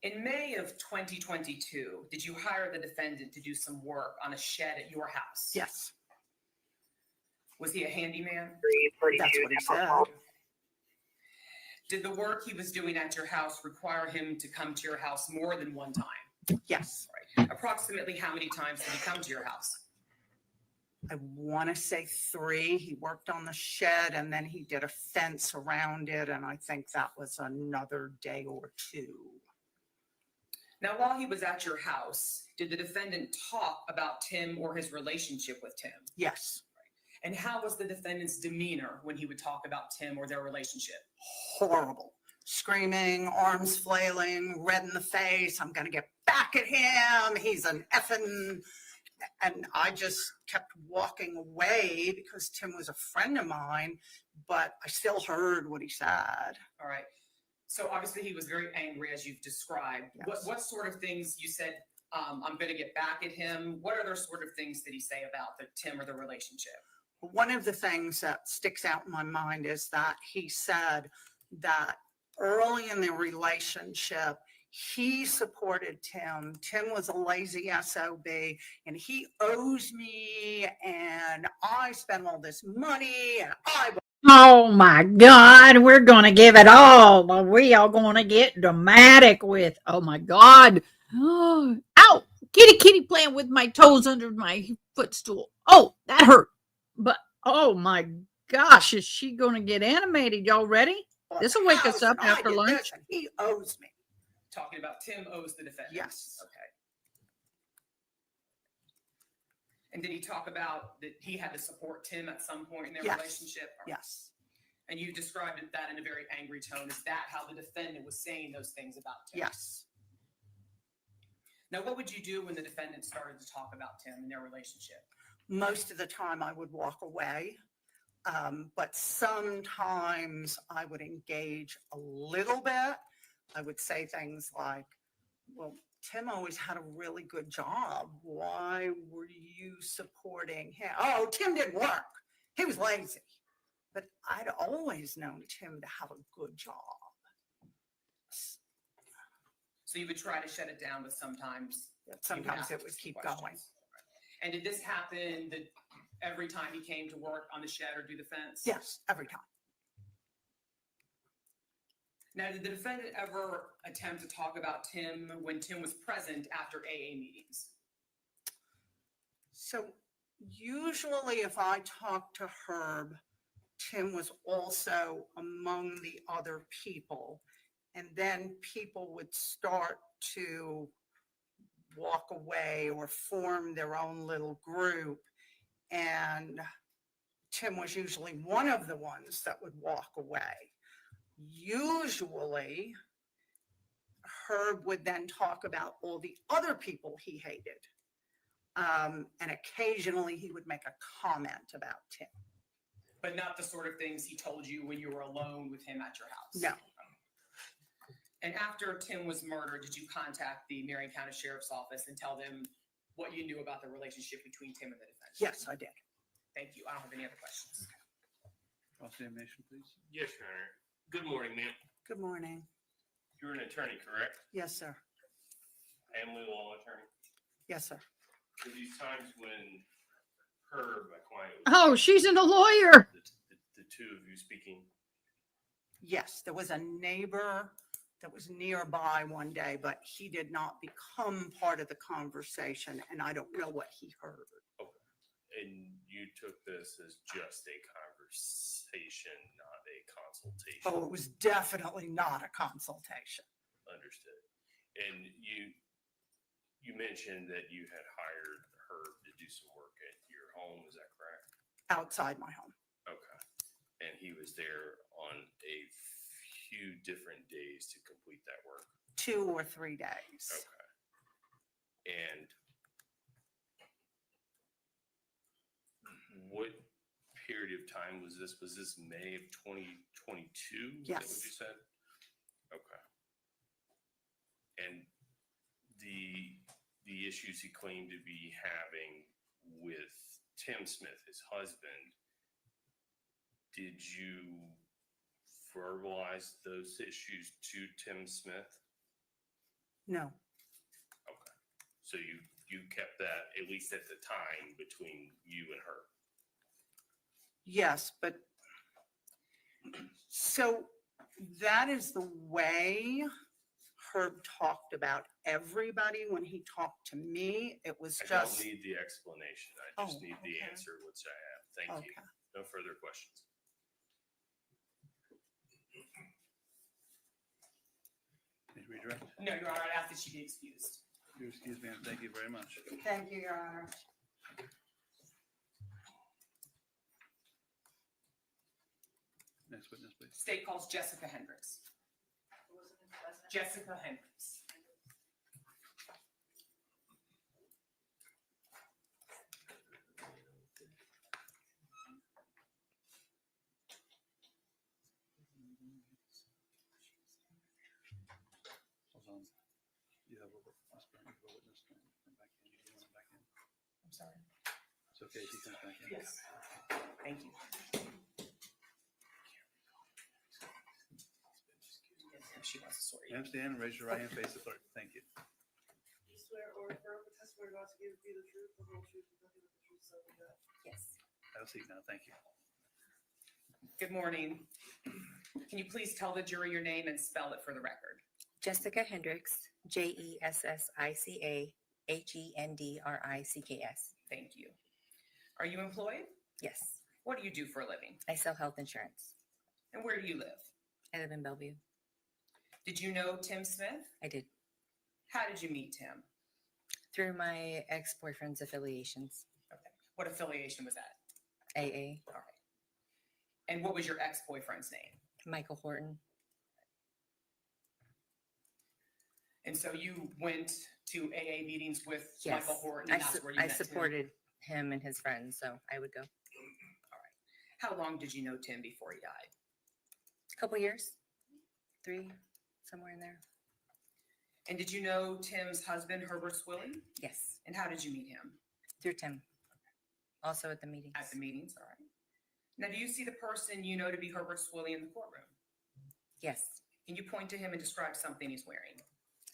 In May of 2022, did you hire the defendant to do some work on a shed at your house? Yes. Was he a handyman? That's what he said. Did the work he was doing at your house require him to come to your house more than one time? Yes. Right. Approximately how many times did he come to your house? I want to say 3. He worked on the shed and then he did a fence around it. And I think that was another day or 2. Now, while he was at your house, did the defendant talk about Tim or his relationship with Tim? Yes. And how was the defendant's demeanor when he would talk about Tim or their relationship? Horrible. Screaming, arms flailing, red in the face. I'm going to get back at him. He's an effing. And I just kept walking away because Tim was a friend of mine, but I still heard what he said. All right. So obviously he was very angry, as you've described. Yes. What sort of things you said, I'm going to get back at him? What other sort of things did he say about the Tim or the relationship? One of the things that sticks out in my mind is that he said that early in the relationship, he supported Tim. Tim was a lazy SOB and he owes me and I spent all this money and I. Oh my God, we're going to give it all. We are going to get dramatic with, oh my God. Oh, ow, kitty playing with my toes under my footstool. Oh, that hurt. But, oh my gosh, is she going to get animated? Y'all ready? This will wake us up after lunch. He owes me. Talking about Tim owes the defendant? Yes. Okay. And did he talk about that he had to support Tim at some point in their Yes. relationship? Yes. And you described that in a very angry tone. Is that how the defendant was saying those things about Tim? Yes. Now, what would you do when the defendant started to talk about Tim and their relationship? Most of the time I would walk away, but sometimes I would engage a little bit. I would say things like, well, Tim always had a really good job. Why were you supporting him? Oh, Tim didn't work. He was lazy. But I'd always known Tim to have a good job. So you would try to shut it down, but sometimes it would keep going. And did this happen every time he came to work on the shed or do the fence? Yes, every time. Now, did the defendant ever attempt to talk about Tim when Tim was present after AA meetings? So usually if I talk to Herb, Tim was also among the other people. And then people would start to walk away or form their own little group. And Tim was usually one of the ones that would walk away. Usually, Herb would then talk about all the other people he hated. And occasionally he would make a comment about Tim. But not the sort of things he told you when you were alone with him at your house? No. And after Tim was murdered, did you contact the Marion County Sheriff's Office and tell them what you knew about the relationship between Tim and the defendant? Yes, I did. Thank you. I don't have any other questions. Cross-examination, please. Yes, Your Honor. Good morning, ma'am. Good morning. You're an attorney, correct? Yes, sir. Family law attorney? Yes, sir. For these times when Herb, my client, Oh, she's a lawyer. the two of you speaking, Yes, there was a neighbor that was nearby one day, but he did not become part of the conversation, and I don't know what he heard. and you took this as just a conversation, not a consultation. Oh, it was definitely not a consultation. Understood. And you mentioned that you had hired Herb to do some work at your home, is that correct? Outside my home. Okay. And he was there on a few different days to complete that work? 2 or 3 days. Okay. And what period of time was this? Was this May of 2022? Is that Yes. what you said? Okay. And the issues he claimed to be having with Tim Smith, his husband, did you verbalize those issues to Tim Smith? No. Okay. So you kept that, at least at the time, between you and her? Yes, but so that is the way Herb talked about everybody when he talked to me. It was I just. don't need the explanation. I just Oh, need the okay. answer, which I have. Thank you. Okay. No further questions. Please redirect. No, Your Honor, I ask that she be excused. You excuse me, and thank you very much. Thank you, Your Honor. Next witness, please. State calls Jessica Hendricks. Jessica Hendricks. Hold on. You have a witness. Come back in. Do you want him back in? I'm sorry. It's okay if he comes back in. Yes. Thank you. She wants to swear you. Ma'am, stand and raise your right hand, face the clerk. Thank you. You swear or affirm the testimony you're about to give be the truth, the whole truth, and nothing but the truth, so help you God. Yes. Have a seat now. Thank you. Good morning. Can you please tell the jury your name and spell it for the record? Jessica Hendricks, Jessica Hendricks. Thank you. Are you employed? Yes, What do you do for a living? I sell health insurance. And where do you live? I live in Bellevue. Did you know Tim Smith? I did. How did you meet Tim? Through my ex-boyfriend's affiliations. Okay. What affiliation was that? AA. All right. And what was your ex-boyfriend's name? Michael Horton. And so you went to AA meetings with Yes. Michael Horton, and that's where you I met Tim? supported him and his friends, so I would go. How long did you know Tim before he died? A couple years, 3, somewhere in there. And did you know Tim's husband, Herbert Swilly? Yes, And how did you meet him? through Tim. Also at the meetings. At the meetings, all right. Now, do you see the person you know to be Herbert Swilly in the courtroom? Yes, Can you point to him and describe something he's wearing?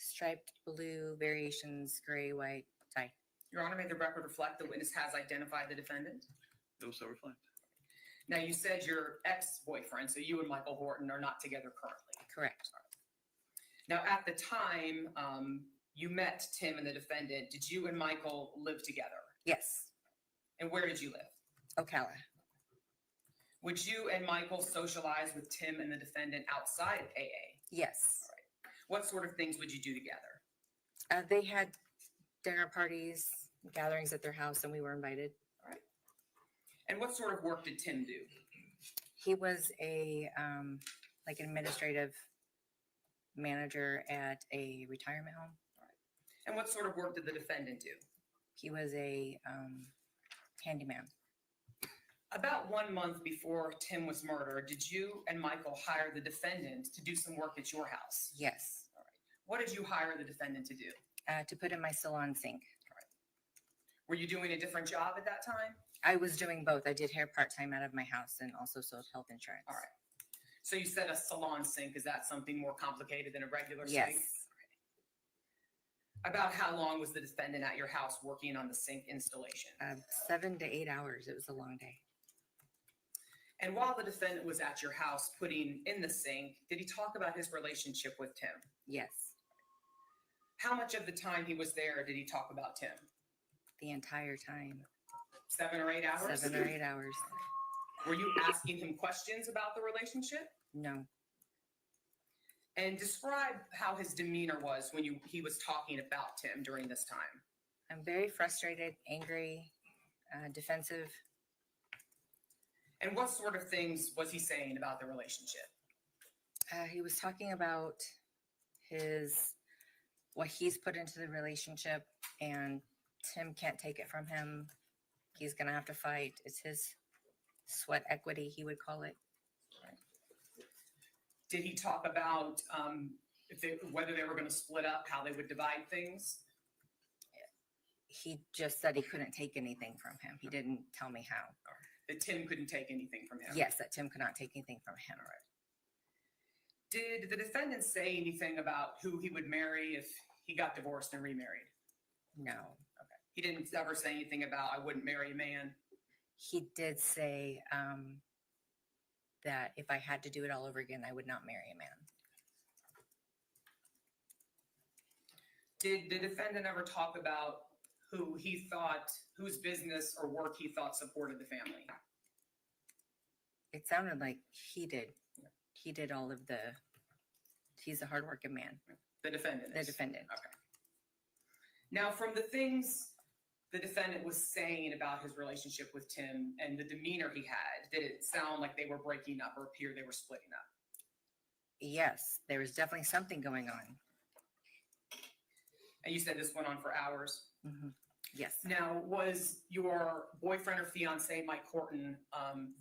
striped blue variations, gray, white tie. Your Honor, may the record reflect the witness has identified the defendant? It will so reflect. Now, you said your ex-boyfriend, so you and Michael Horton are not together currently. Correct. Now, at the time you met Tim and the defendant, did you and Michael live together? Yes. And where did you live? Ocala. Would you and Michael socialize with Tim and the defendant outside of AA? Yes. What sort of things would you do together? They had dinner parties, gatherings at their house, and we were invited. All right. And what sort of work did Tim do? He was a like an administrative manager at a retirement home. And what sort of work did the defendant do? He was a handyman. About 1 month before Tim was murdered, did you and Michael hire the defendant to do some work at your house? Yes. All right. What did you hire the defendant to do? To put in my salon sink. Were you doing a different job at that time? I was doing both. I did hair part-time out of my house and also sold health insurance. All right. So you said a salon sink. Is that something more complicated than a regular Yes. sink? About how long was the defendant at your house working on the sink installation? 7 to 8 hours. It was a long day. And while the defendant was at your house putting in the sink, did he talk about his relationship with Tim? Yes. How much of the time he was there did he talk about Tim? The entire time. 7 or 8 hours? 7 or 8 hours. Were you asking him questions about the relationship? No. And describe how his demeanor was when he was talking about Tim during this time. I'm very frustrated, angry, defensive. And what sort of things was he saying about the relationship? He was talking about what he's put into the relationship, and Tim can't take it from him. He's going to have to fight. It's his sweat equity, he would call it. Did he talk about whether they were going to split up, how they would divide things? He just said he couldn't take anything from him. He didn't tell me how. That Tim couldn't take anything from him? Yes, that Tim could not take anything from him. All right. Did the defendant say anything about who he would marry if he got divorced and remarried? No. Okay. He didn't ever say anything about, I wouldn't marry a man? He did say that if I had to do it all over again, I would not marry a man. Did the defendant ever talk about whose business or work he thought supported the family? It sounded like he did. He did all of he's a hardworking man. The defendant The is? defendant. Okay. Now, from the things the defendant was saying about his relationship with Tim and the demeanor he had, did it sound like they were breaking up or appear they were splitting up? Yes, there was definitely something going on. And you said this went on for hours? Mm-hmm. Yes. Now, was your boyfriend or fiance, Mike Horton,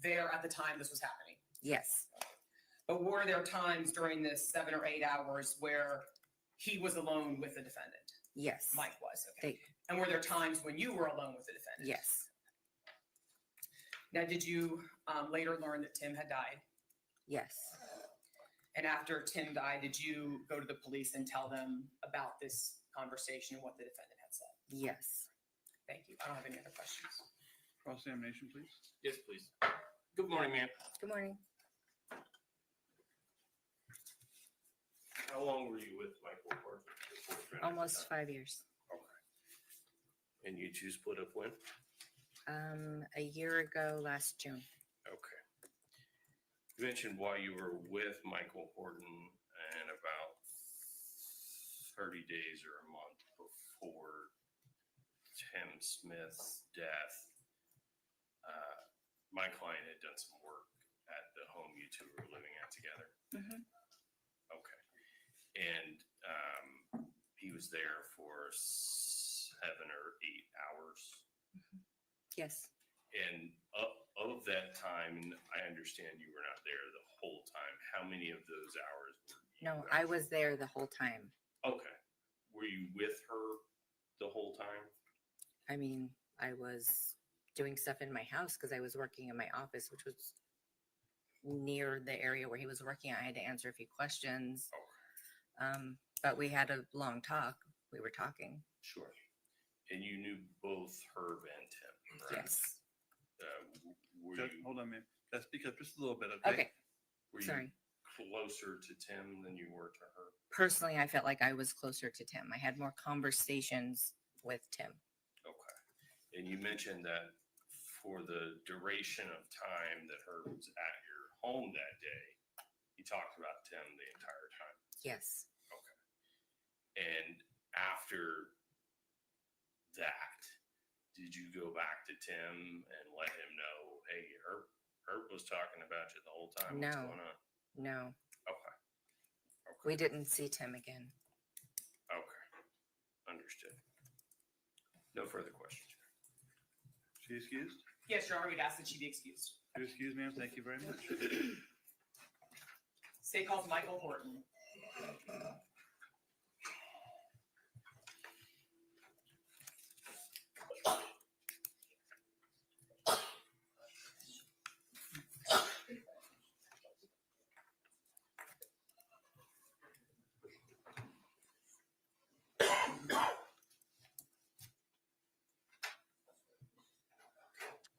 there at the time this was happening? Yes. But were there times during this 7 or 8 hours where he was alone with the defendant? Yes. Mike was, okay. And were there times when you were alone with the defendant? Yes. Now, did you later learn that Tim had died? Yes. And after Tim died, did you go to the police and tell them about this conversation and what the defendant had said? Yes. Thank you. I don't have any other questions. Cross-examination, please. Yes, please. Good morning, ma'am. Good morning. How long were you with Michael Horton? Almost 5 years. Okay. And you two split up when? A year ago, last June. Okay. You mentioned while you were with Michael Horton and about 30 days or a month before Tim Smith's death, my client had done some work at the home you two were living at together. Mm-hmm. Okay. And he was there for 7 or 8 hours. Mm-hmm. Yes. And of that time, and I understand you were not there the whole time, how many of those hours were you? No, I was there the whole time. Okay. Were you with her the whole time? I mean, I was doing stuff in my house because I was working in my office, which was near the area where he was working. I had to answer a few questions. Okay. But we had a long talk. We were talking. Sure. And you knew both Herb and Tim, correct? Yes. Were Just- you, Hold on a minute. Let's speak up just a little bit, okay? Okay. were you Sorry. closer to Tim than you were to Herb? Personally, I felt like I was closer to Tim. I had more conversations with Tim. Okay. And you mentioned that for the duration of time that Herb was at your home that day, he talked about Tim the entire time. Yes. Okay. And after that, did you go back to Tim and let him know, hey, Herb was talking about you the whole time? What's No. going on? No. Okay. We didn't see Tim again. Okay. Understood. No further questions. She excused? Yes, Your Honor, we'd ask that she be excused. You excuse, ma'am. Thank you very much. State calls Michael Horton.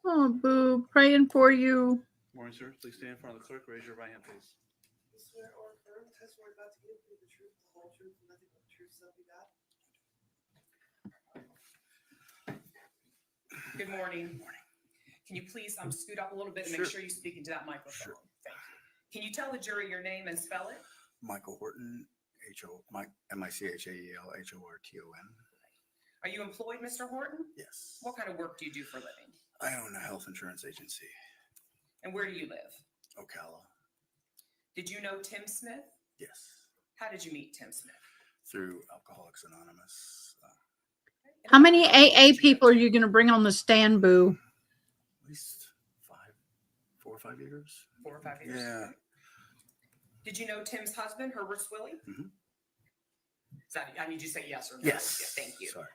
Oh, boo. Praying for you. Morning, sir. Please stand in front of the clerk. Raise your right hand, please. You swear or affirm the testimony about to give will be the truth, the whole truth, and nothing but the truth, so help you God? Good morning. Can you please scoot up a little bit and make Sure. sure you speak into that microphone? Sure. Thank you. Can you tell the jury your name and spell it? Michael Horton, Michael, Horton. Are you employed, Mr. Horton? Yes. What kind of work do you do for a living? I own a health insurance agency, And where do you live? Ocala. Did you know Tim Smith? Yes. How did you meet Tim Smith? Through Alcoholics Anonymous. How many AA people are you going to bring on the stand, boo? At least 4 or 5 years. 4 or 5 years. Yeah. Did you know Tim's husband, Herbert Swilly? Mhm. I need you to say yes or no. Yes. Yeah, thank you. Sorry.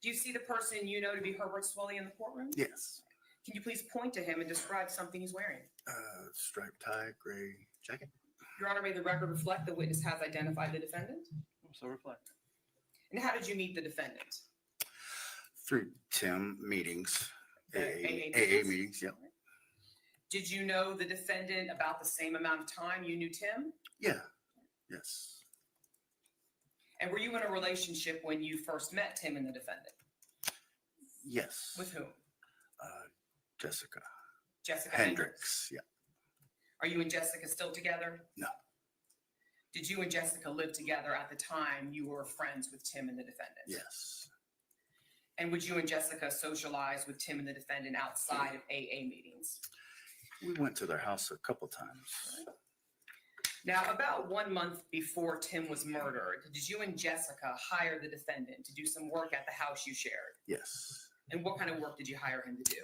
Do you see the person you know to be Herbert Swilly in the courtroom? Yes. Can you please point to him and describe something he's wearing? Striped tie, gray jacket. Your Honor, may the record reflect the witness has identified the defendant? So reflect. And how did you meet the defendant? Through Tim meetings. AA AA meetings, yep. Did you know the defendant about the same amount of time you knew Tim? Yeah. Yes. And were you in a relationship when you first met Tim and the defendant? Yes. With whom? Jessica. Jessica Hendricks. Yeah. Are you and Jessica still together? No. Did you and Jessica live together at the time you were friends with Tim and the defendant? Yes. And would you and Jessica socialize with Tim and the defendant outside of AA meetings? We went to their house a couple times. Now, about 1 month before Tim was murdered, did you and Jessica hire the defendant to do some work at the house you shared? Yes. And what kind of work did you hire him to do?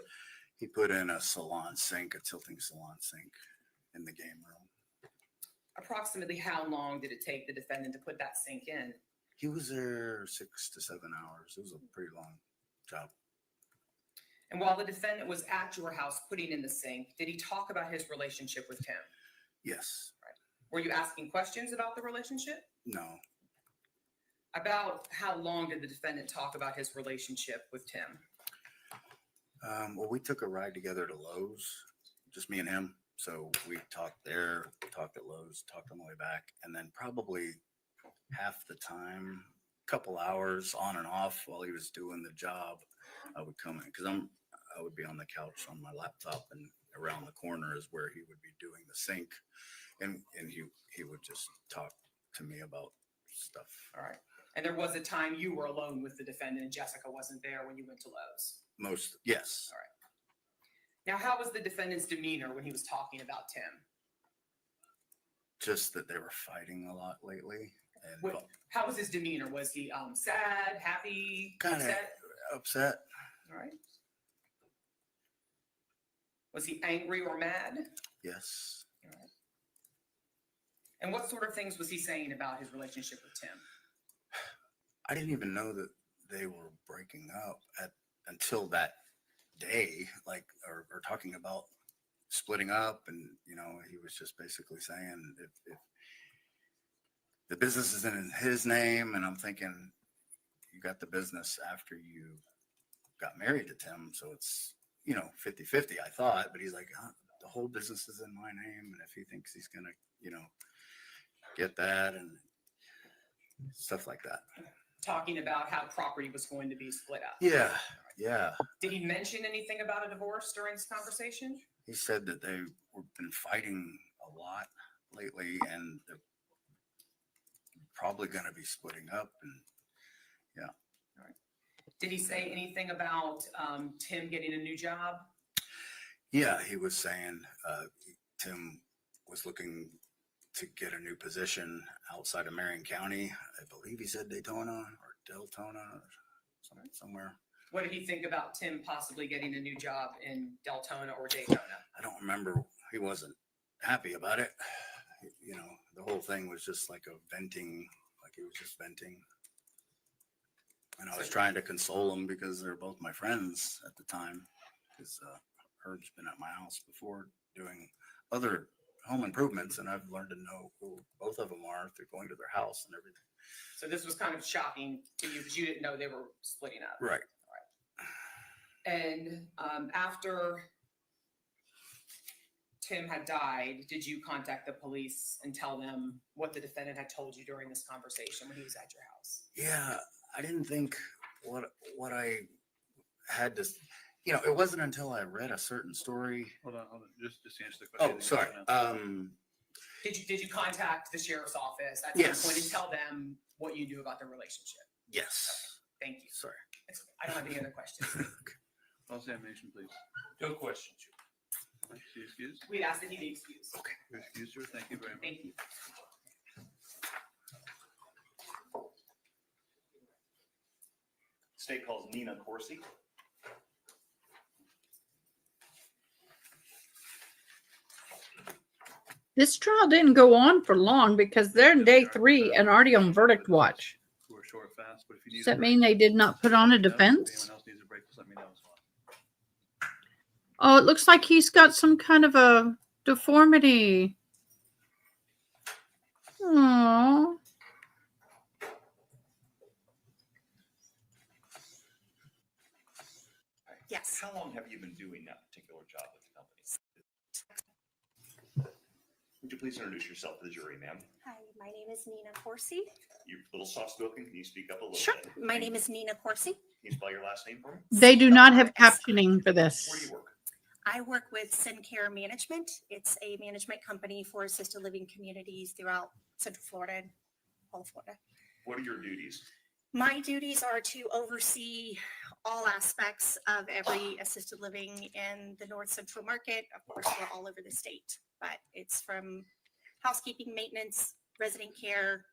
He put in a salon sink, a tilting salon sink in the game room. Approximately how long did it take the defendant to put that sink in? He was there 6 to 7 hours. It was a pretty long job. And while the defendant was at your house putting in the sink, did he talk about his relationship with Tim? Yes. Were you asking questions about the relationship? No. About how long did the defendant talk about his relationship with Tim? Well, we took a ride together to Lowe's, just me and him. So we talked there, talked at Lowe's, talked on the way back, and then probably half the time, couple hours on and off while he was doing the job, I would come in because I would be on the couch on my laptop, and around the corner is where he would be doing the sink, and he would just talk to me about stuff. All right. And there was a time you were alone with the defendant and Jessica wasn't there when you went to Lowe's? Yes. All right. Now, how was the defendant's demeanor when he was talking about Tim? Just that they were fighting a lot lately. And How was his demeanor? Was he sad, happy, kind of upset. All right. Was he angry or mad? Yes. All right. And what sort of things was he saying about his relationship with Tim? I didn't even know that they were breaking up until that day, or talking about splitting up. And, he was just basically saying if the business is in his name, and I'm thinking, you got the business after you got married to Tim. So it's, 50-50, I thought, but he's like, the whole business is in my name. And if he thinks he's going to, get that and stuff like that. Talking about how property was going to be split up. Yeah. Yeah. Did he mention anything about a divorce during this conversation? He said that they've been fighting a lot lately and they're probably going to be splitting up. And yeah. All right. Did he say anything about Tim getting a new job? Yeah, he was saying Tim was looking to get a new position outside of Marion County. I believe he said Daytona or Deltona or somewhere. What did he think about Tim possibly getting a new job in Deltona or Daytona? I don't remember. He wasn't happy about it. The whole thing was just like a venting, like he was just venting. And I was trying to console him because they're both my friends at the time. Because Herb's been at my house before doing other home improvements, and I've learned to know who both of them are through going to their house and everything. So this was kind of shocking to you because you didn't know they were splitting up. Right. And after Tim had died, did you contact the police and tell them what the defendant had told you during this conversation when he was at your house? Yeah, I didn't think what I had to, it wasn't until I read a certain story. Hold on. Just answer the question. Oh, sorry. Did you contact the sheriff's office at Yes. some point and tell them what you knew about their relationship? Yes. Thank you. Sorry. I don't have any other questions. Cross-examination, please. No questions. Is she excused? We'd ask that he be excused. Okay. You're excused, sir. Thank you very much. Thank you. State calls Nina Corsi. This trial didn't go on for long because they're in day 3 and already on verdict watch. We're short fast, but if you need Does that mean they did not put on a defense? anyone else needs a break, just let me know as well. Oh, it looks like he's got some kind of a deformity. Aww. Yes. How long have you been doing that particular job with the company? Would you please introduce yourself to the jury, ma'am? Hi, my name is Nina Corsi. You're a little soft-spoken. Can you speak up a little Sure. bit? My name is Nina Corsi. Can you spell your last name for me? They do not have captioning for this. Where do you work? I work with SynCare Management. It's a management company for assisted living communities throughout Central Florida and all of Florida. What are your duties? My duties are to oversee all aspects of every assisted living in the North Central market. Of course, we're all over the state, but it's from housekeeping, maintenance, resident care,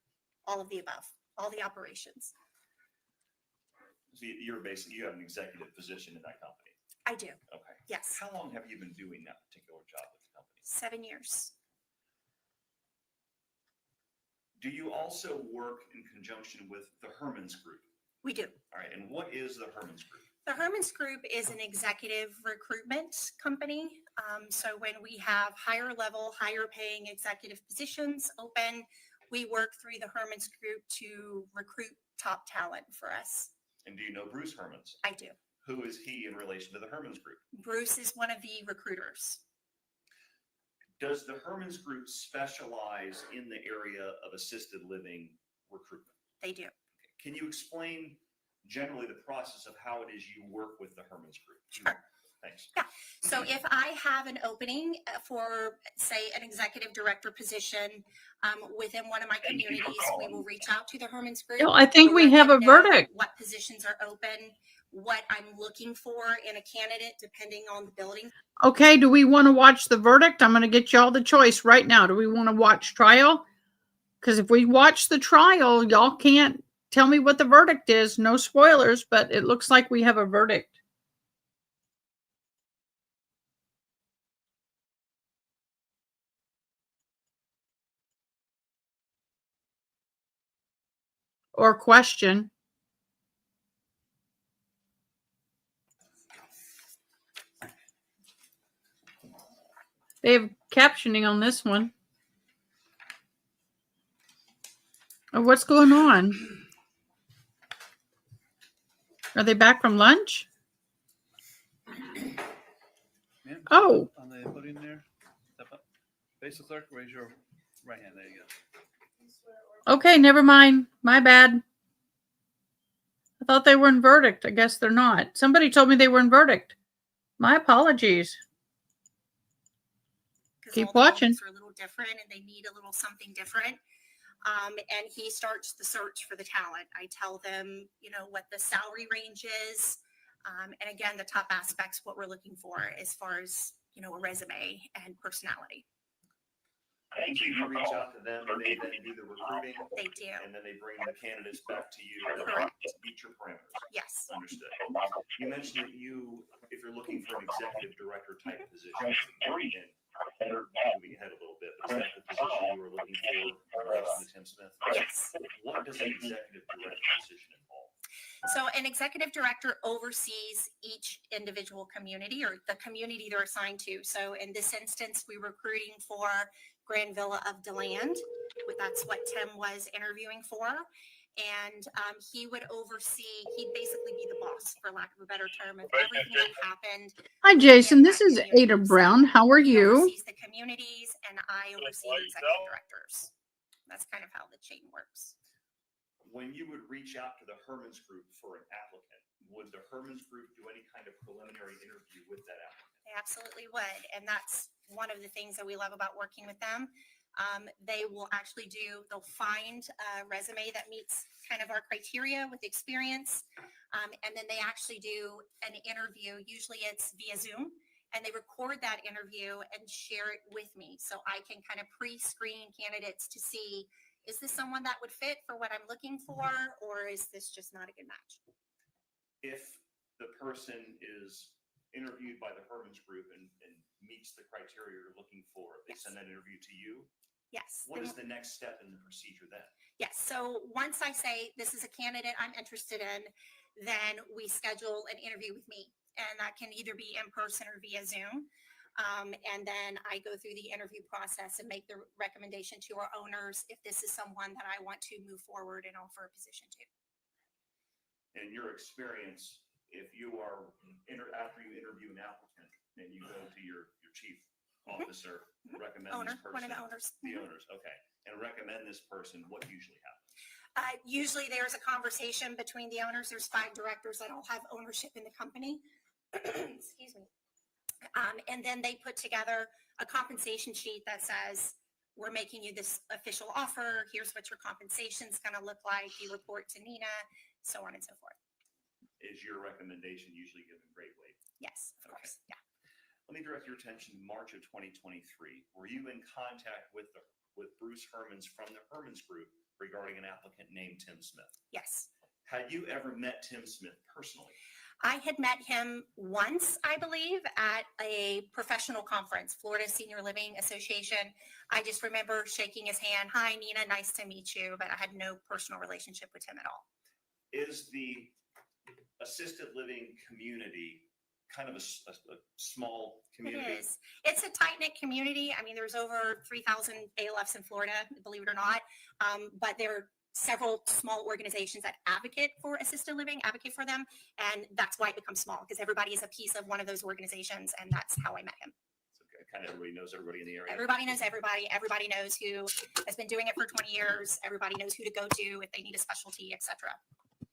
all of the above, all the operations. So you're basically, you have an executive position in that company. I do. Okay. Yes. How long have you been doing that particular job with the company? 7 years. Do you also work in conjunction with the Hermans Group? We do. All right. And what is the Hermans Group? The Hermans Group is an executive recruitment company. So when we have higher level, higher paying executive positions open, we work through the Hermans Group to recruit top talent for us. And do you know Bruce Hermans? I do. Who is he in relation to the Hermans Group? Bruce is one of the recruiters. Does the Hermans Group specialize in the area of assisted living recruitment? They do. Can you explain generally the process of how it is you work with the Hermans Group? Sure. Thanks. Yeah. So if I have an opening for, say, an executive director position within one of my communities, we will reach out to the Hermans Group. No, I think we have a verdict. What positions are open, what I'm looking for in a candidate, depending on the building. Okay, do we want to watch the verdict? I'm going to get y'all the choice right now. Do we want to watch trial? Because if we watch the trial, y'all can't tell me what the verdict is. No spoilers, but it looks like we have a verdict. Or question. They have captioning on this one. Oh, what's going on? Are they back from lunch? Ma'am, Oh. On the podium there, step up. Face the clerk, raise your right hand. There you go. Okay, never mind. My bad. I thought they were in verdict. I guess they're not. Somebody told me they were in verdict. My apologies. 'Cause Keep all the watching. buildings are a little different and they need a little something different. And he starts the search for the talent. I tell them, you know, what the salary range is. And again, the top aspects, what we're looking for as far as, you know, a resume and personality. And so you reach out to them, and they then do the recruiting. They do. And then they bring the candidates back to you Correct. to meet your parameters. Yes. Understood. You mentioned that if you're looking for an executive director type position, and moving ahead a little bit, but is that the position you were looking for based on the Tim Smith? Yes. What does an executive director position involve? So an executive director oversees each individual community or the community they're assigned to. So in this instance, we're recruiting for Grand Villa of DeLand. That's what Tim was interviewing for. And he would oversee, he'd basically be the boss, for lack of a better term, of everything that happened. Hi, Jason. This is Ada Brown. How are He you? oversees the communities and I oversee the executive directors. That's kind of how the chain works. When you would reach out to the Herman's Group for an applicant, would the Herman's Group do any kind of preliminary interview with that applicant? They absolutely would. And that's one of the things that we love about working with them. They will actually they'll find a resume that meets kind of our criteria with experience. And then they actually do an interview. Usually it's via Zoom. And they record that interview and share it with me. So I can kind of pre-screen candidates to see, is this someone that would fit for what I'm looking for? Or is this just not a good match? If the person is interviewed by the Herman's Group and meets the criteria you're looking for, they send that interview to you? Yes. What is the next step in the procedure then? Yes. So once I say this is a candidate I'm interested in, then we schedule an interview with me. And that can either be in person or via Zoom. And then I go through the interview process and make the recommendation to our owners if this is someone that I want to move forward and offer a position to. In your experience, if you are, after you interview an applicant and you go to your chief officer, recommend this person. One of the owners. The owners, okay. And recommend this person, what usually happens? Usually there's a conversation between the owners. There's 5 directors that all have ownership in the company. Excuse me. And then they put together a compensation sheet that says, we're making you this official offer. Here's what your compensation is going to look like. You report to Nina, so on and so forth. Is your recommendation usually given great weight? Yes, of course. Yeah. Let me direct your attention to March of 2023. Were you in contact with Bruce Hermans from the Hermans Group regarding an applicant named Tim Smith? Yes. Had you ever met Tim Smith personally? I had met him once, I believe, at a professional conference, Florida Senior Living Association. I just remember shaking his hand. Hi, Nina, nice to meet you. But I had no personal relationship with him at all. Is the assisted living community kind of a small community? It is. It's a tight-knit community. I mean, there's over 3,000 ALFs in Florida, believe it or not. But there are several small organizations that advocate for assisted living, advocate for them. And that's why it becomes small, because everybody is a piece of one of those organizations. And that's how I met him. So kind of everybody knows everybody in the area. Everybody knows everybody. Everybody knows who has been doing it for 20 years. Everybody knows who to go to if they need a specialty, etc.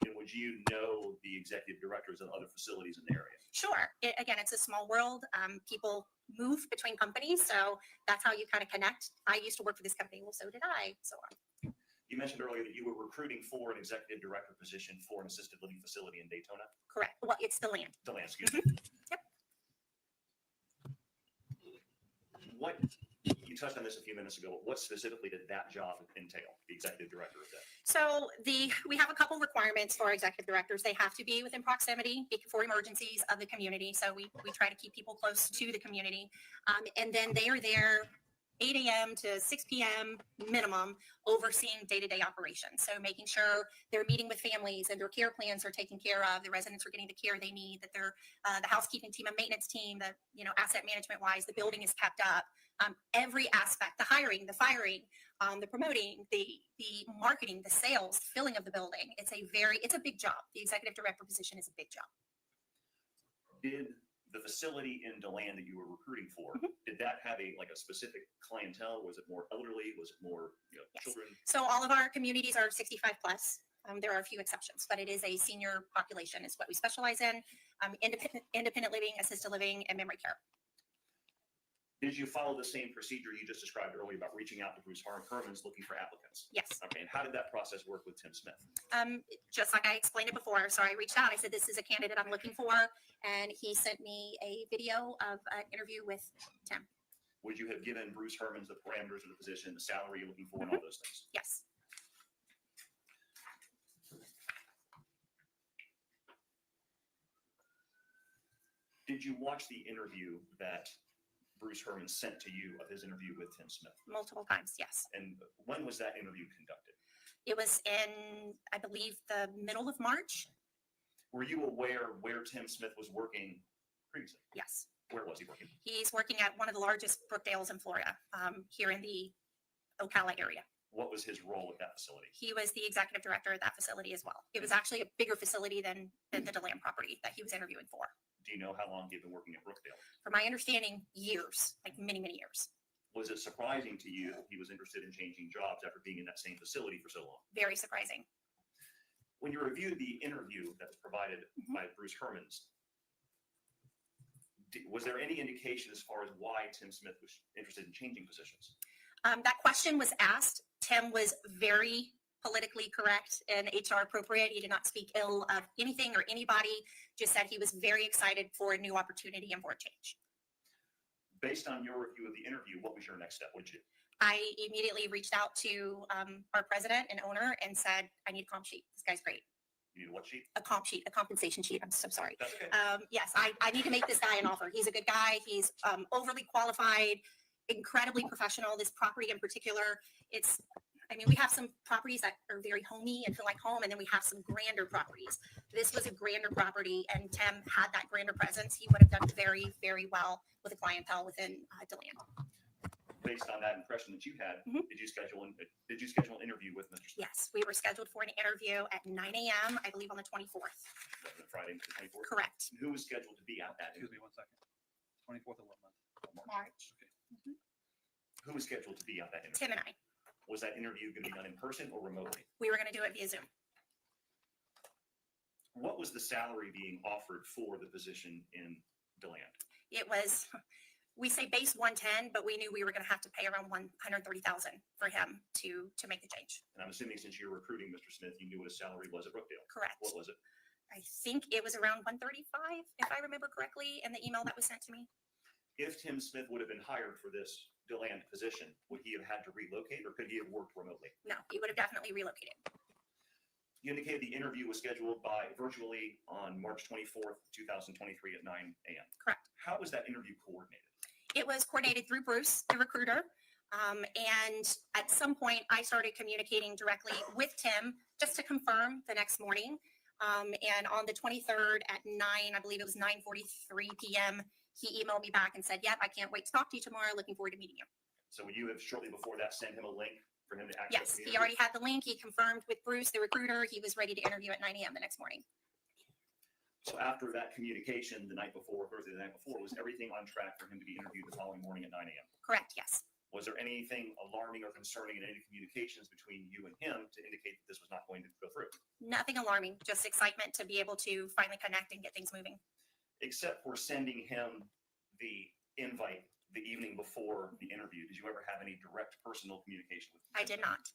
And would you know the executive directors of other facilities in the area? Sure. Again, it's a small world. People move between companies, so that's how you kind of connect. I used to work for this company, well, so did I, so on. You mentioned earlier that you were recruiting for an executive director position for an assisted living facility in Daytona? Correct. Well, it's DeLand. DeLand, excuse me. Yep. What, you touched on this a few minutes ago, but what specifically did that job entail, the executive director of that? So we have a couple requirements for our executive directors. They have to be within proximity for emergencies of the community. So we try to keep people close to the community. And then they are there 8 a.m. to 6 p.m. minimum, overseeing day-to-day operations. So making sure they're meeting with families and their care plans are taken care of, the residents are getting the care they need, that they're the housekeeping team and maintenance team, that asset management wise, the building is kept up. Every aspect, the hiring, the firing, the promoting, the marketing, the sales, filling of the building. It's a big job. The executive director position is a big job. Did the facility in DeLand that you were recruiting for, did that have a specific clientele? Was it more elderly? Was it more Yes. children? So all of our communities are 65 plus. There are a few exceptions, but it is a senior population is what we specialize in. Independent living, assisted living, and memory care. Did you follow the same procedure you just described earlier about reaching out to Bruce Herman's looking for applicants? Yes. Okay, and how did that process work with Tim Smith? Just like I explained it before. So I reached out. I said, this is a candidate I'm looking for. And he sent me a video of an interview with Tim. Would you have given Bruce Herman's the parameters of the position, the salary you're looking for, and all those things? Yes. Did you watch the interview that Bruce Herman sent to you of his interview with Tim Smith? Multiple times, yes. And when was that interview conducted? It was in, I believe, the middle of March. Were you aware where Tim Smith was working previously? Yes. Where was he working? He's working at one of the largest Brookdales in Florida, here in the Ocala area. What was his role at that facility? He was the executive director of that facility as well. It was actually a bigger facility than the DeLand property that he was interviewing for. Do you know how long he had been working at Brookdale? From my understanding, years, like many, many years. Was it surprising to you that he was interested in changing jobs after being in that same facility for so long? Very surprising. When you reviewed the interview that was provided by Bruce Herman's, was there any indication as far as why Tim Smith was interested in changing positions? That question was asked. Tim was very politically correct and HR appropriate. He did not speak ill of anything or anybody, just said he was very excited for a new opportunity and for a change. Based on your review of the interview, what was your next step? What did you do? I immediately reached out to our president and owner and said, I need a comp sheet. This guy's great. You need what sheet? A comp sheet, a compensation sheet. I'm so sorry. That's okay. Yes, I need to make this guy an offer. He's a good guy. He's overly qualified, incredibly professional. This property in particular, we have some properties that are very homey and feel like home, and then we have some grander properties. This was a grander property, and Tim had that grander presence. He would have done very, very well with a clientele within DeLand. Based on that impression that you had, did you schedule an interview with Mr. Smith? Yes, we were scheduled for an interview at 9 a.m., I believe on the 24th. Friday, the 24th? Correct. Who was scheduled to be at that interview? Excuse me 1 second. 24th of what month? March. Who was scheduled to be at that interview? Tim and I. Was that interview going to be done in person or remotely? We were going to do it via Zoom. What was the salary being offered for the position in DeLand? It was, we say base 110, but we knew we were going to have to pay around $130,000 for him to make the change. And I'm assuming since you're recruiting Mr. Smith, you knew what his salary was at Brookdale. Correct. What was it? I think it was around 135, if I remember correctly, in the email that was sent to me. If Tim Smith would have been hired for this DeLand position, would he have had to relocate or could he have worked remotely? No, he would have definitely relocated. You indicated the interview was scheduled virtually on March 24th, 2023 at 9 a.m. Correct. How was that interview coordinated? It was coordinated through Bruce, the recruiter. And at some point, I started communicating directly with Tim just to confirm the next morning. And on the 23rd at 9, I believe it was 9:43 p.m., he emailed me back and said, yep, I can't wait to talk to you tomorrow. Looking forward to meeting you. So would you have shortly before that sent him a link for him to access? Yes, he already had the link. He confirmed with Bruce, the recruiter. He was ready to interview at 9 a.m. the next morning. So after that communication the night before, Thursday the night before, was everything on track for him to be interviewed the following morning at 9 a.m.? Correct, yes. Was there anything alarming or concerning in any communications between you and him to indicate that this was not going to go through? Nothing alarming, just excitement to be able to finally connect and get things moving. Except for sending him the invite the evening before the interview, did you ever have any direct personal communication with him? I did not.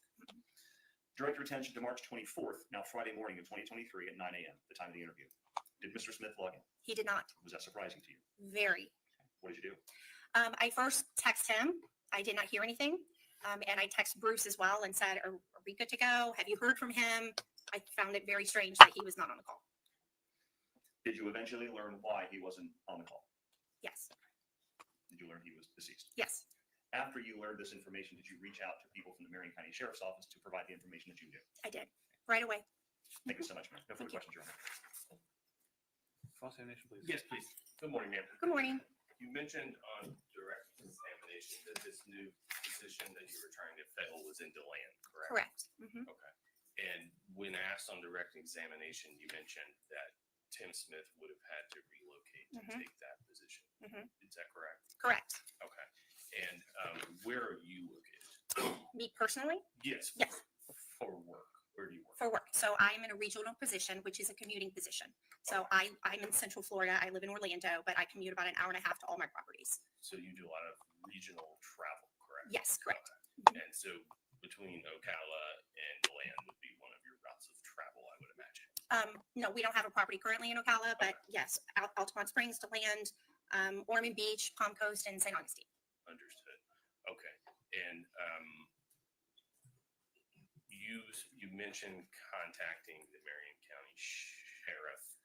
Direct your attention to March 24th, now Friday morning of 2023 at 9 a.m., the time of the interview. Did Mr. Smith log in? He did not. Was that surprising to you? Very. What did you do? I first texted him. I did not hear anything. And I texted Bruce as well and said, are we good to go? Have you heard from him? I found it very strange that he was not on the call. Did you eventually learn why he wasn't on the call? Yes. Did you learn he was deceased? Yes. After you learned this information, did you reach out to people from the Marion County Sheriff's Office to provide the information that you knew? I did, right away. Thank you so much, ma'am. No further Thank you. questions, Your Honor. Cross-examination, please. Yes, please. Good morning, ma'am. Good morning. You mentioned on direct examination that this new position that you were trying to fill was in DeLand, correct? Correct. Mhm. Okay. And when asked on direct examination, you mentioned that Tim Smith would have had to relocate to Mhm. take that position. Mhm. Is that correct? Correct. Okay. And where are you located? Me personally, Yes. Yes. For work. Where do you work? for work. So I'm in a regional position, which is a commuting position. So I'm in Central Florida. I live in Orlando, but I commute about an hour and a half to all my properties. So you do a lot of regional travel, correct? Yes, correct. Okay. And so between Ocala and DeLand would be one of your routes of travel, I would imagine. No, we don't have a property currently in Ocala, but yes, Altamont Springs, DeLand, Ormond Beach, Palm Coast, and St. Augustine. Understood. Okay. And you mentioned contacting the Marion County Sheriff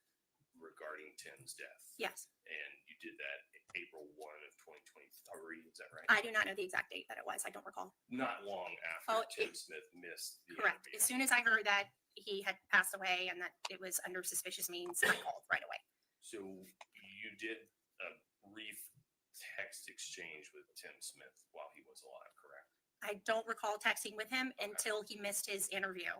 regarding Tim's death. Yes. And you did that April 1 of 2023, is that right? I do not know the exact date that it was. I don't recall. Not long after Oh, Tim Smith missed the Correct. interview. As soon as I heard that he had passed away and that it was under suspicious means, I called right away. So you did a brief text exchange with Tim Smith while he was alive, correct? I don't recall texting with him until he missed his interview.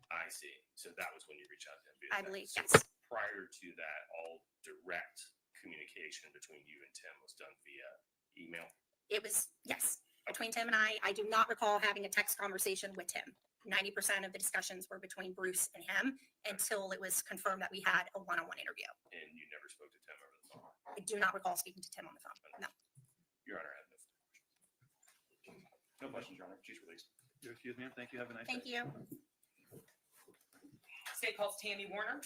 I see. So that was when you reached out to him. via I text. believe, So yes. Prior to that, all direct communication between you and Tim was done via email? It was, yes, between Tim and I do not recall having a text conversation with Tim. 90% of the discussions were between Bruce and him until it was confirmed that we had a one-on-one interview. And you never spoke to Tim over the phone? I do not recall speaking to Tim on the phone. No. Your Honor, I have no further questions. No questions, Your Honor. She's released. You're excused, ma'am. Thank you. Have a nice Thank day. you. State calls Tammy Warner.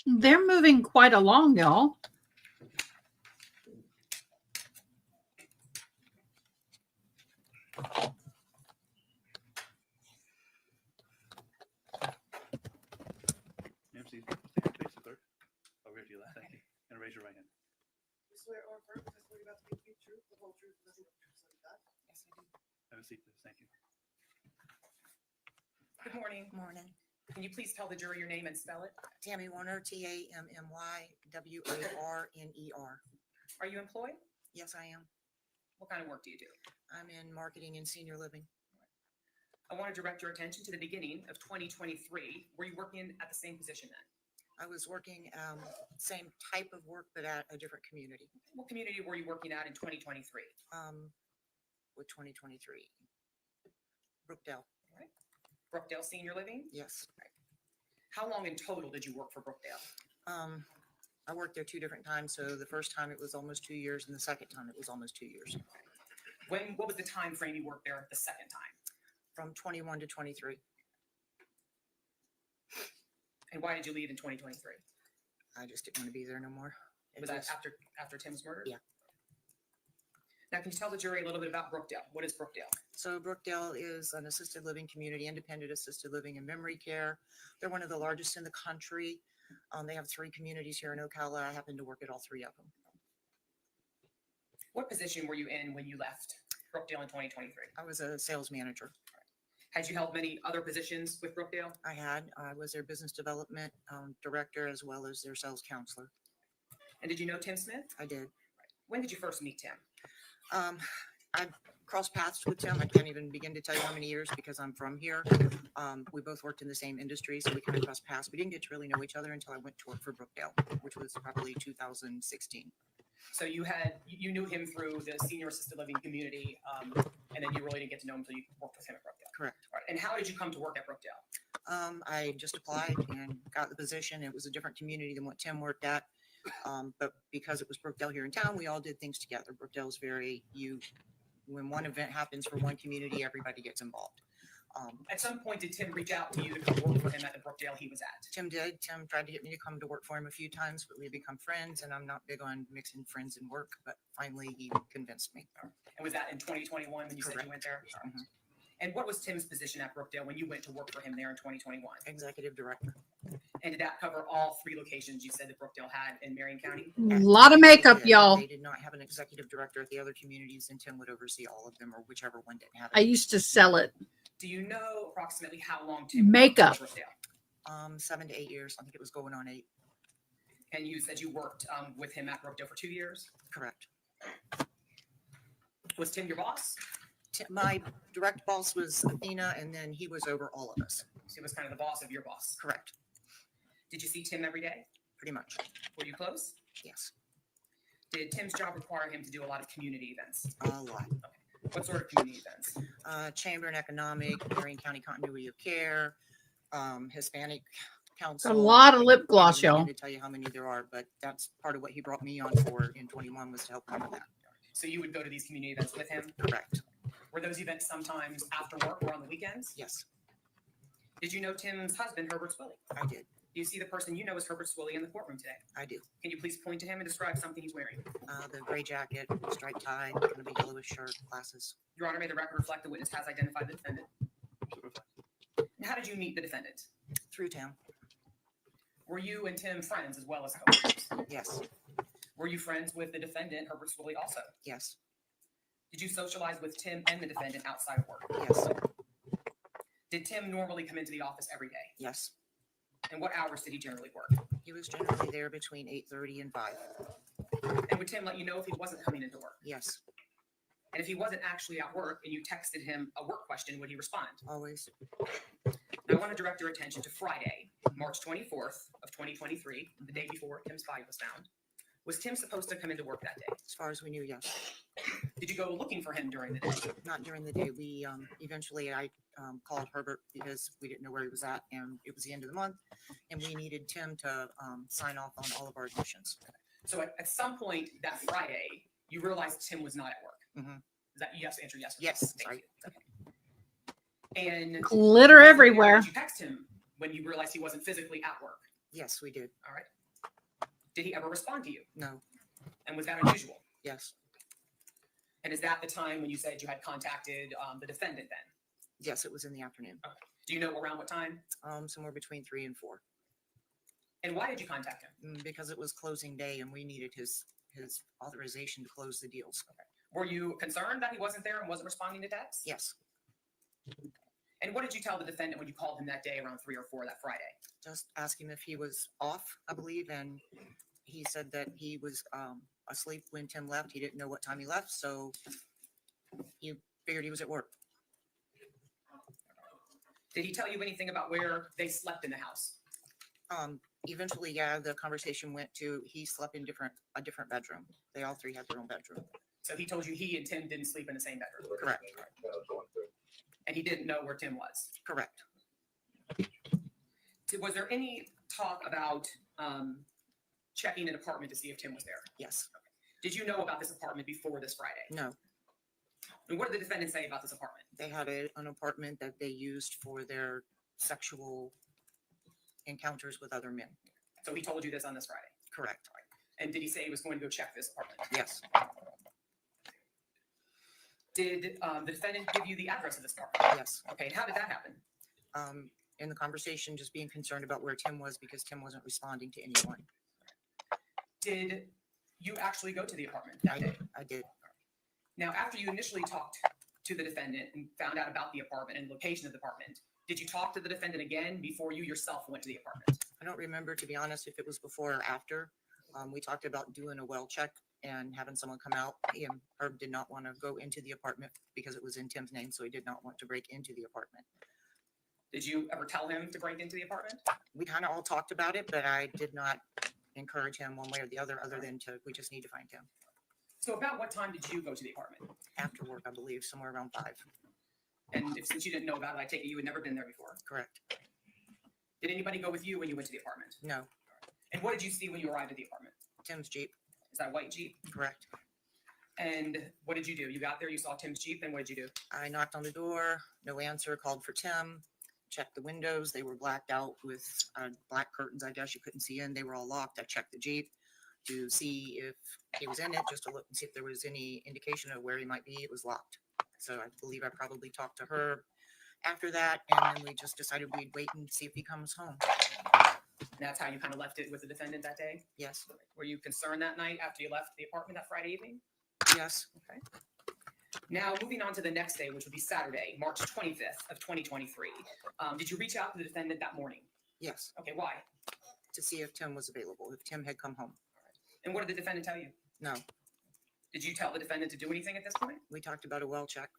They're moving quite along, y'all. Ma'am, please face the clerk. I'll read you that. Thank you. And raise your right hand. You swear or affirm the testimony about to give you the truth, the whole truth, and nothing but the truth, so help you God? Yes, I do. Have a seat, please. Thank you. Good morning. Morning. Can you please tell the jury your name and spell it? Tammy Warner, TammyWarner. Are you employed? Yes, I am. What kind of work do you do? I'm in marketing and senior living. I want to direct your attention to the beginning of 2023. Were you working at the same position then? I was working same type of work, but at a different community. What community were you working at in 2023? With 2023. Brookdale. All right. Brookdale Senior Living? Yes. How long in total did you work for Brookdale? I worked there 2 different times. So the first time it was almost 2 years, and the second time it was almost 2 years. What was the time frame you worked there the second time? From 21 to 23. And why did you leave in 2023? I just didn't want to be there no more. Was that after Tim's murder? Yeah. Now, can you tell the jury a little bit about Brookdale? What is Brookdale? So Brookdale is an assisted living community, independent assisted living and memory care. They're one of the largest in the country. They have 3 communities here in Ocala. I happen to work at all 3 of them. What position were you in when you left Brookdale in 2023? I was a sales manager. Had you held many other positions with Brookdale? I was their business development director as well as their sales counselor. And did you know Tim Smith? I did. When did you first meet Tim? I crossed paths with Tim. I can't even begin to tell you how many years because I'm from here. We both worked in the same industry, so we kind of crossed paths. We didn't get to really know each other until I went to work for Brookdale, which was probably 2016. So you knew him through the senior assisted living community, and then you really didn't get to know him until you worked with him at Brookdale. Correct. All right. And how did you come to work at Brookdale? I just applied and got the position. It was a different community than what Tim worked at. But because it was Brookdale here in town, we all did things together. Brookdale's when one event happens for one community, everybody gets involved. At some point, did Tim reach out to you to come work for him at the Brookdale he was at? Tim did. Tim tried to get me to come to work for him a few times, but we become friends, and I'm not big on mixing friends and work, but finally he convinced me. And was that in 2021 when you said you went there? Mhm. And what was Tim's position at Brookdale when you went to work for him there in 2021? Executive director. And did that cover all 3 locations you said that Brookdale had in Marion County? A lot of makeup, y'all. They did not have an executive director at the other communities, and Tim would oversee all of them, or whichever one didn't have it. I used to sell it. Do you know approximately how long Tim Makeup. worked in Brookdale? 7 to 8 years. I think it was going on 8. And you said you worked with him at Brookdale for 2 years? Correct. Was Tim your boss? My direct boss was Athena, and then he was over all of us. So he was kind of the boss of your boss? Correct. Did you see Tim every day? Pretty much. Were you close? Yes. Did Tim's job require him to do a lot of community events? A lot. Okay. What sort of community events? Chamber and Economic, Marion County Continuity of Care, Hispanic Council. A lot of lip gloss, I don't y'all. need to tell you how many there are, but that's part of what he brought me on for in 21 was to help him with that. So you would go to these community events with him? Correct. Were those events sometimes after work or on the weekends? Yes. Did you know Tim's husband, Herbert Swilly? I did. Do you see the person you know as Herbert Swilly in the courtroom today? I do. Can you please point to him and describe something he's wearing? The gray jacket, striped tie, kind of a yellowish shirt, glasses. Your Honor, may the record reflect the witness has identified the defendant. Now, how did you meet the defendant? Through Tim. Were you and Tim friends as well as co-workers? Yes. Were you friends with the defendant, Herbert Swilly, also? Yes. Did you socialize with Tim and the defendant outside of work? Yes. Did Tim normally come into the office every day? Yes. And what hours did he generally work? He was generally there between 8:30 and 5. And would Tim let you know if he wasn't coming into work? Yes. And if he wasn't actually at work and you texted him a work question, would he respond? Always. Now, I want to direct your attention to Friday, March 24th of 2023, the day before Tim's body was found. Was Tim supposed to come into work that day? As far as we knew, yes. Did you go looking for him during the day? Not during the day. We eventually I called Herbert because we didn't know where he was at, and it was the end of the month, and we needed Tim to sign off on all of our admissions. So at some point that Friday, you realized Tim was not at work. Mm-hmm. Is that yes? Answer yes. Yes. Thank you. Okay. And Glitter everywhere. Did you text him when you realized he wasn't physically at work? Yes, we did. All right. Did he ever respond to you? No. And was that unusual? Yes. And is that the time when you said you had contacted the defendant then? Yes, it was in the afternoon. Okay. Do you know around what time? Somewhere between 3 and 4. And why did you contact him? Because it was closing day and we needed his authorization to close the deals. Okay. Were you concerned that he wasn't there and wasn't responding to texts? Yes. And what did you tell the defendant when you called him that day around 3 or 4 that Friday? Just ask him if he was off, I believe, and he said that he was asleep when Tim left. He didn't know what time he left, so he figured he was at work. Did he tell you anything about where they slept in the house? Eventually, yeah, the conversation went to he slept in a different bedroom. They all 3 had their own bedroom. So he told you he and Tim didn't sleep in the same bedroom? Correct. And he didn't know where Tim was? Correct. Was there any talk about checking an apartment to see if Tim was there? Yes. Okay. Did you know about this apartment before this Friday? No. And what did the defendant say about this apartment? They had an apartment that they used for their sexual encounters with other men. So he told you this on this Friday? Correct. And did he say he was going to go check this apartment? Yes. Did the defendant give you the address of this apartment? Yes. Okay, and how did that happen? In the conversation, just being concerned about where Tim was because Tim wasn't responding to anyone. Did you actually go to the apartment that day? I did. Now, after you initially talked to the defendant and found out about the apartment and location of the apartment, did you talk to the defendant again before you yourself went to the apartment? I don't remember, to be honest, if it was before or after. We talked about doing a well check and having someone come out. Herb did not want to go into the apartment because it was in Tim's name, so he did not want to break into the apartment. Did you ever tell him to break into the apartment? We kind of all talked about it, but I did not encourage him one way or the other than we just need to find him. So about what time did you go to the apartment? After work, I believe, somewhere around 5. And since you didn't know about it, I take it you had never been there before? Correct. Did anybody go with you when you went to the apartment? No. And what did you see when you arrived at the apartment? Tim's Jeep. Is that a white Jeep? Correct. And what did you do? You got there, you saw Tim's Jeep, and what did you do? I knocked on the door, no answer, called for Tim, checked the windows. They were blacked out with black curtains, I guess you couldn't see in. They were all locked. I checked the Jeep to see if he was in it, just to look and see if there was any indication of where he might be. It was locked. So I believe I probably talked to her after that, and then we just decided we'd wait and see if he comes home. And that's how you kind of left it with the defendant that day? Yes, Were you concerned that night after you left the apartment that Friday evening? yes, Okay. Now, moving on to the next day, which would be Saturday, March 25th of 2023. Did you reach out to the defendant that morning? yes, Okay, why? to see if Tim was available, if Tim had come home. And what did the defendant tell you? No, Did you tell the defendant to do anything at this point? we talked about a well check.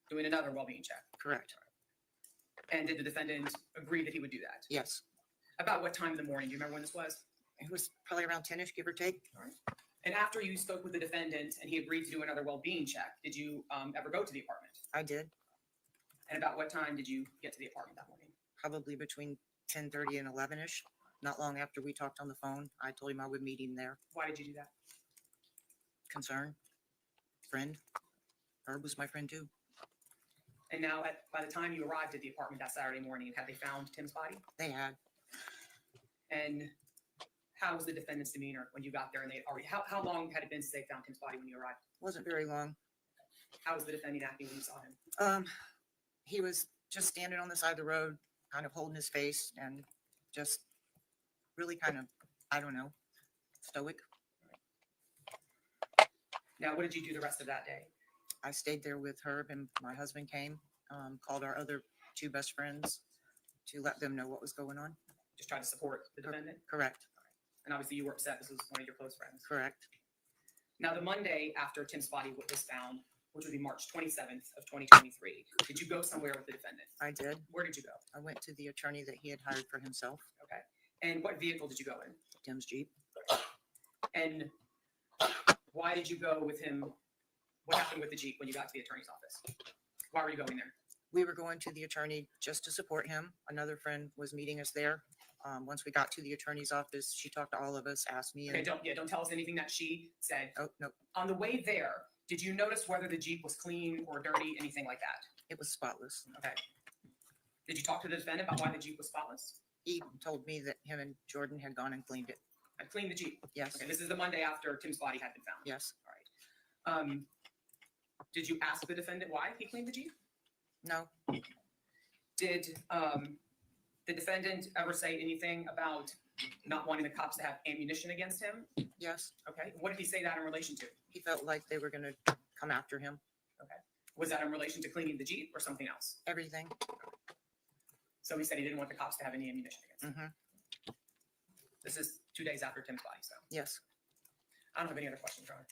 Doing another well-being check? Correct. And did the defendant agree that he would do that? Yes, About what time in the morning? Do you remember when this was? it was probably around 10ish, give or take. And after you spoke with the defendant and he agreed to do another well-being check, did you ever go to the apartment? I did, And about what time did you get to the apartment that morning? probably between 10:30 and 11ish. Not long after we talked on the phone, I told him I would meet him there. Why did you do that? Concern, friend. Herb was my friend too. And now, by the time you arrived at the apartment that Saturday morning, had they found Tim's body? They had, And how was the defendant's demeanor when you got there? And they already, how long had it been since they found Tim's body when you arrived? wasn't very long. How was the defendant acting when you saw him? He was just standing on the side of the road, kind of holding his face and just really kind of, I don't know, stoic. Now, what did you do the rest of that day? I stayed there with Herb and my husband came, called our other two best friends to let them know what was going on. Just trying to support the defendant? Correct, And obviously you were upset. This was one of your close friends. correct. Now, the Monday after Tim's body was found, which would be March 27th of 2023, did you go somewhere with the defendant? I did. Where did you go? I went to the attorney that he had hired for himself, Okay. And what vehicle did you go in? Tim's Jeep. And why did you go with him? What happened with the Jeep when you got to the attorney's office? Why were you going there? We were going to the attorney just to support him. Another friend was meeting us there. Once we got to the attorney's office, she talked to all of us, asked me. Okay, and- don't tell us anything that she said. Oh, no, On the way there, did you notice whether the Jeep was clean or dirty, anything like that? it was spotless. Okay. Did you talk to the defendant about why the Jeep was spotless? He told me that him and Jordan had gone and cleaned it. I cleaned the Jeep. Yes, Okay, this is the Monday after Tim's body had been found. yes. All right. Did you ask the defendant why he cleaned the Jeep? No, Did the defendant ever say anything about not wanting the cops to have ammunition against him? yes. Okay. What did he say that in relation to? He felt like they were going to come after him. Okay. Was that in relation to cleaning the Jeep or something else? Everything. So he said he didn't want the cops to have any ammunition against him. Hmm. This is 2 days after Tim's body, so Yes. I don't have any other questions, Your Honor.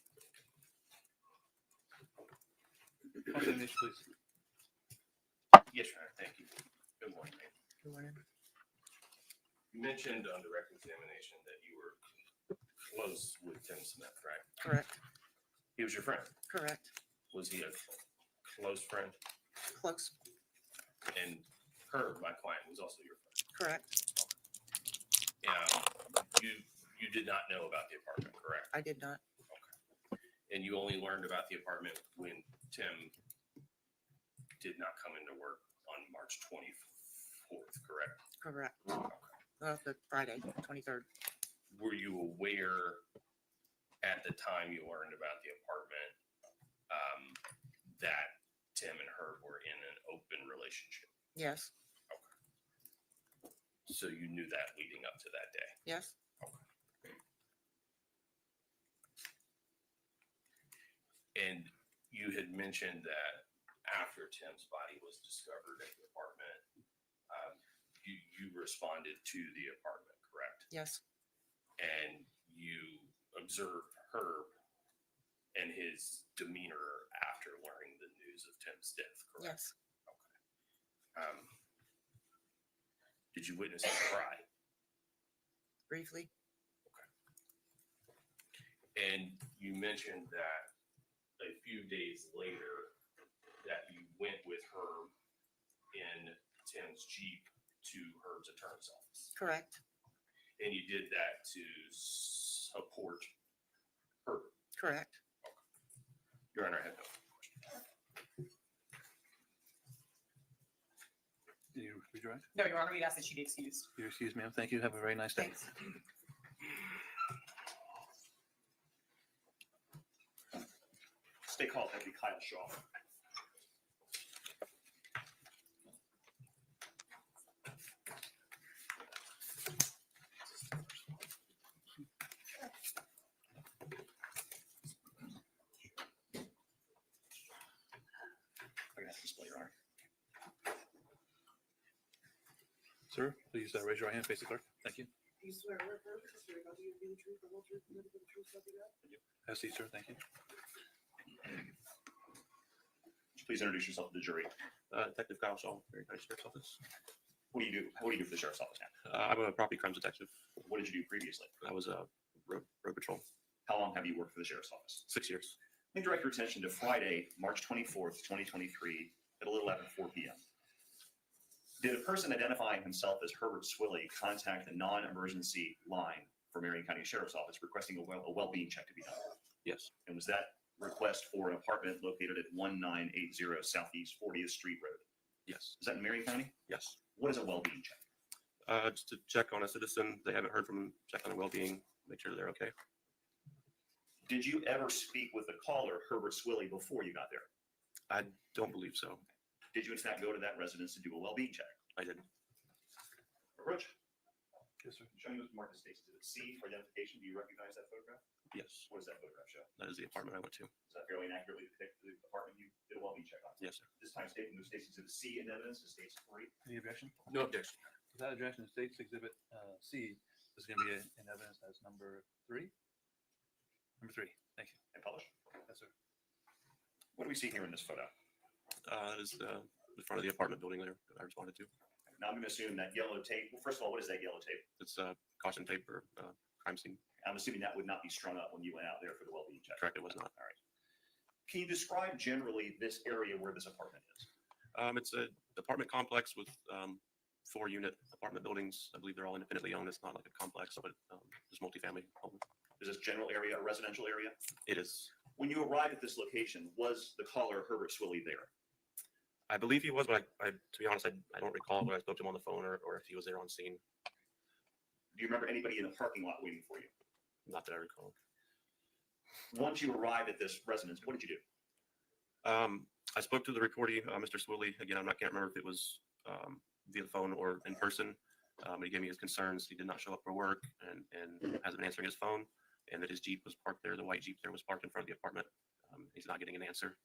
Finish, please. Yes, Your Honor, thank you. Good morning, ma'am. Good morning. You mentioned on direct examination that you were close with Tim Smith, right? Correct, He was your friend. correct. Was he a close friend? Close, And Herb, my client, was also your friend. correct. You did not know about the apartment, correct? I did not. And you only learned about the apartment when Tim did not come into work on March 24th, correct? Correct. Well, the Friday, 23rd. Were you aware at the time you learned about the apartment that Tim and Herb were in an open relationship? Yes, So you knew that leading up to that day? yes, And you had mentioned that after Tim's body was discovered at the apartment, you responded to the apartment, correct? yes, And you observed Herb and his demeanor after learning the news of Tim's death, correct? yes. Did you witness him cry? Briefly, And you mentioned that a few days later that you went with Herb in Tim's Jeep to Herb's attorney's office. correct, And you did that to support Herbert. correct. Your Honor, I have no questions. Did you read your right? No, Your Honor, we asked that she be excused. You excuse me. Thank you. Have a very nice day. Thanks. Stay called, that'd be Kyle Shaw. Sir, please raise your right hand, face the clerk. Thank you. Do you swear or affirm the testimony about to give you the truth, the whole truth, and nothing but the truth, so help you God? Have a seat, sir. Thank you. Please introduce yourself to the jury. Detective Kyle Shaw, very nice sheriff's office. What do you do? What do you do for the sheriff's office now? I'm a property crimes detective. What did you do previously? I was a road patrol. How long have you worked for the sheriff's office? 6 years. Let me direct your attention to Friday, March 24th, 2023, at a little after 4 p.m. Did a person identifying himself as Herbert Swilly contact the non-emergency line for Marion County Sheriff's Office requesting a well-being check to be done? Yes. And was that request for an apartment located at 1980 Southeast 40th Street Road? Yes. Is that in Marion County? Yes. What is a well-being check? Just to check on a citizen. They haven't heard from them, check on their well-being, make sure they're okay. Did you ever speak with the caller, Herbert Swilly, before you got there? I don't believe so. Did you in fact go to that residence to do a well-being check? I didn't. Approach. Yes, sir. Show me what the market states. Is it C for identification? Do you recognize that photograph? Yes. What does that photograph show? That is the apartment I went to. Does that fairly inaccurately depict the apartment you did a well-being check on? Yes, sir. This time stating those states exhibit C in evidence, it states 3. Any objection? No objection. Without objection, State's Exhibit C is going to be in evidence as number 3. Number 3. Thank you. And publish. Yes, sir. What do we see here in this photo? That is the front of the apartment building there that I responded to. Now I'm going to assume that yellow tape. Well, first of all, what is that yellow tape? It's caution tape for crime scene. I'm assuming that would not be strung up when you went out there for the well-being check. Correct, it was not. All right. Can you describe generally this area where this apartment is? It's an apartment complex with 4-unit apartment buildings. I believe they're all independently owned. It's not like a complex, but just multifamily homes. Is this general area a residential area? It is. When you arrived at this location, was the caller Herbert Swilly there? I believe he was, but I to be honest, I don't recall when I spoke to him on the phone or if he was there on scene. Do you remember anybody in the parking lot waiting for you? Not that I recall. Once you arrived at this residence, what did you do? I spoke to the reportee, Mr. Swilly. Again, can't remember if it was via the phone or in person. He gave me his concerns. He did not show up for work and hasn't been answering his phone, and that his Jeep was parked there. The white Jeep there was parked in front of the apartment. He's not getting an answer.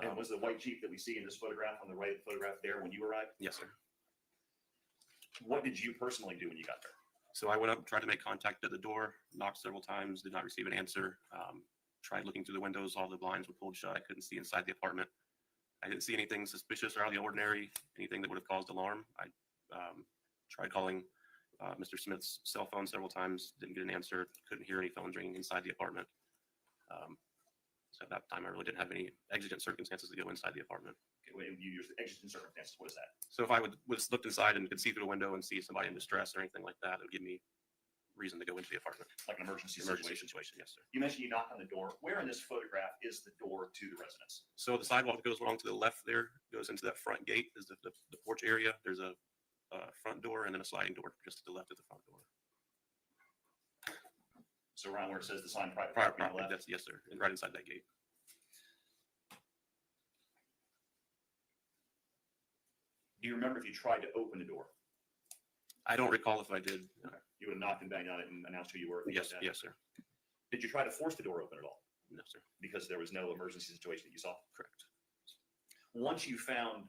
And was the white Jeep that we see in this photograph on the right of the photograph there when you arrived? Yes, sir. What did you personally do when you got there? So I went up, tried to make contact at the door, knocked several times, did not receive an answer. Tried looking through the windows, all the blinds were pulled shut. I couldn't see inside the apartment. I didn't see anything suspicious or out of the ordinary, anything that would have caused alarm. I tried calling Mr. Smith's cell phone several times, didn't get an answer, couldn't hear any phones ringing inside the apartment. So at that time, I really didn't have any exigent circumstances to go inside the apartment. Okay, when you use the exigent circumstances, what is that? So if I would looked inside and could see through the window and see somebody in distress or anything like that, it would give me reason to go into the apartment. Like an emergency situation, yes, sir. You mentioned you knocked on the door. Where in this photograph is the door to the residence? So the sidewalk that goes along to the left there goes into that front gate is the porch area. There's a front door and then a sliding door just to the left of the front door. So around where it says the sign private Private property on the property, left? yes, sir, and right inside that gate. Do you remember if you tried to open the door? I don't recall if I did. Okay. You would have knocked and banged on it and announced who you were? things Yes, like that? yes, sir. Did you try to force the door open at all? No, sir. Because there was no emergency situation that you saw? Correct. Once you found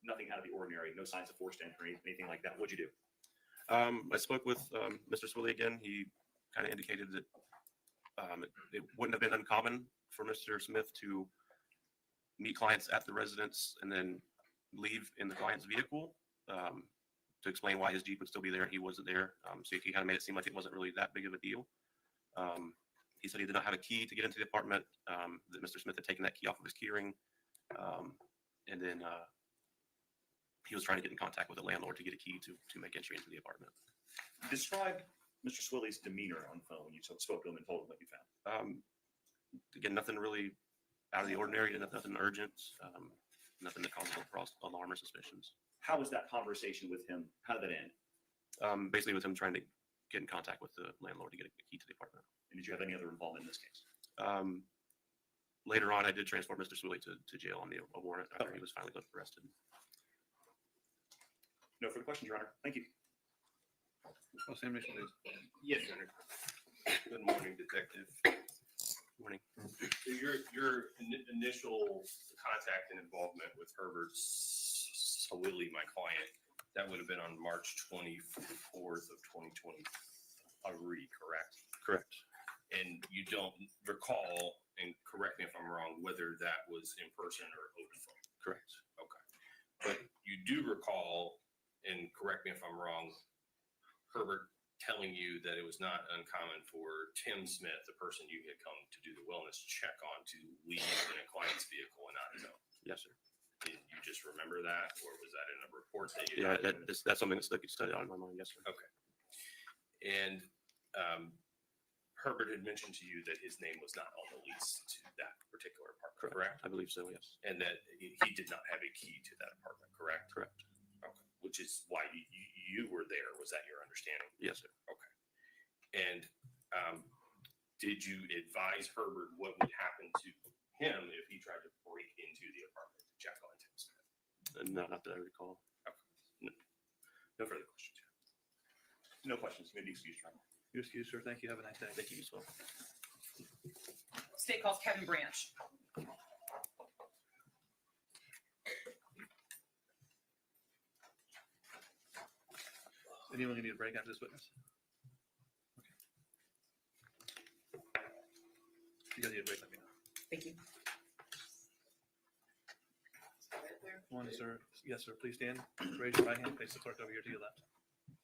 nothing out of the ordinary, no signs of forced entry, anything like that, what'd you do? I spoke with Mr. Swilly again. He kind of indicated that it wouldn't have been uncommon for Mr. Smith to meet clients at the residence and then leave in the client's vehicle to explain why his Jeep would still be there. He wasn't there. So he kind of made it seem like it wasn't really that big of a deal. He said he did not have a key to get into the apartment, that Mr. Smith had taken that key off of his keyring. And then he was trying to get in contact with the landlord to get a key to make entry into the apartment. Describe Mr. Swilly's demeanor on the phone when you spoke to him and told him what you found. Again, nothing really out of the ordinary, nothing urgent, nothing that caused alarm or suspicions. How was that conversation with him? How did that end? Basically with him trying to get in contact with the landlord to get a key to the apartment. And did you have any other involvement in this case? Later on, I did transport Mr. Swilly to jail on a warrant after he was finally arrested. No further questions, Your Honor. Thank you. Same mission, please. Yes, Your Honor. Good morning, Detective. Morning. So your initial contact and involvement with Herbert Swilly, my client, That would have been on March 24th of 2023, correct? Correct. And you don't recall, and correct me if I'm wrong, whether that was in person or over the phone? Correct. Okay. But you do recall, and correct me if I'm wrong, Herbert telling you that it was not uncommon for Tim Smith, the person you had come to do the wellness check on, to leave in a client's vehicle and not his own. Yes, sir. Did you just remember that, or was that in a report that you Yeah, had? that's something that's studied out in my mind. Yes, sir. Okay. And Herbert had mentioned to you that his name was not on the lease to that particular apartment, correct? I believe so, yes. And that he did not have a key to that apartment, correct? Correct. Okay. Which is why you were there. Was that your understanding? Yes, sir. Okay. And did you advise Herbert what would happen to him if he tried to break into the apartment to check on Tim Smith? No, not that I recall. Okay. No further questions. No questions. You may be excused, Your Honor. You're excused, sir. Thank you. Have a nice day. Thank you as well. State calls Kevin Branch. Anyone gonna need a break after this witness? Okay. If you guys need a break, let me know. Thank you. One, sir. Yes, sir. Please stand. Raise your right hand. Face the clerk over here to your left.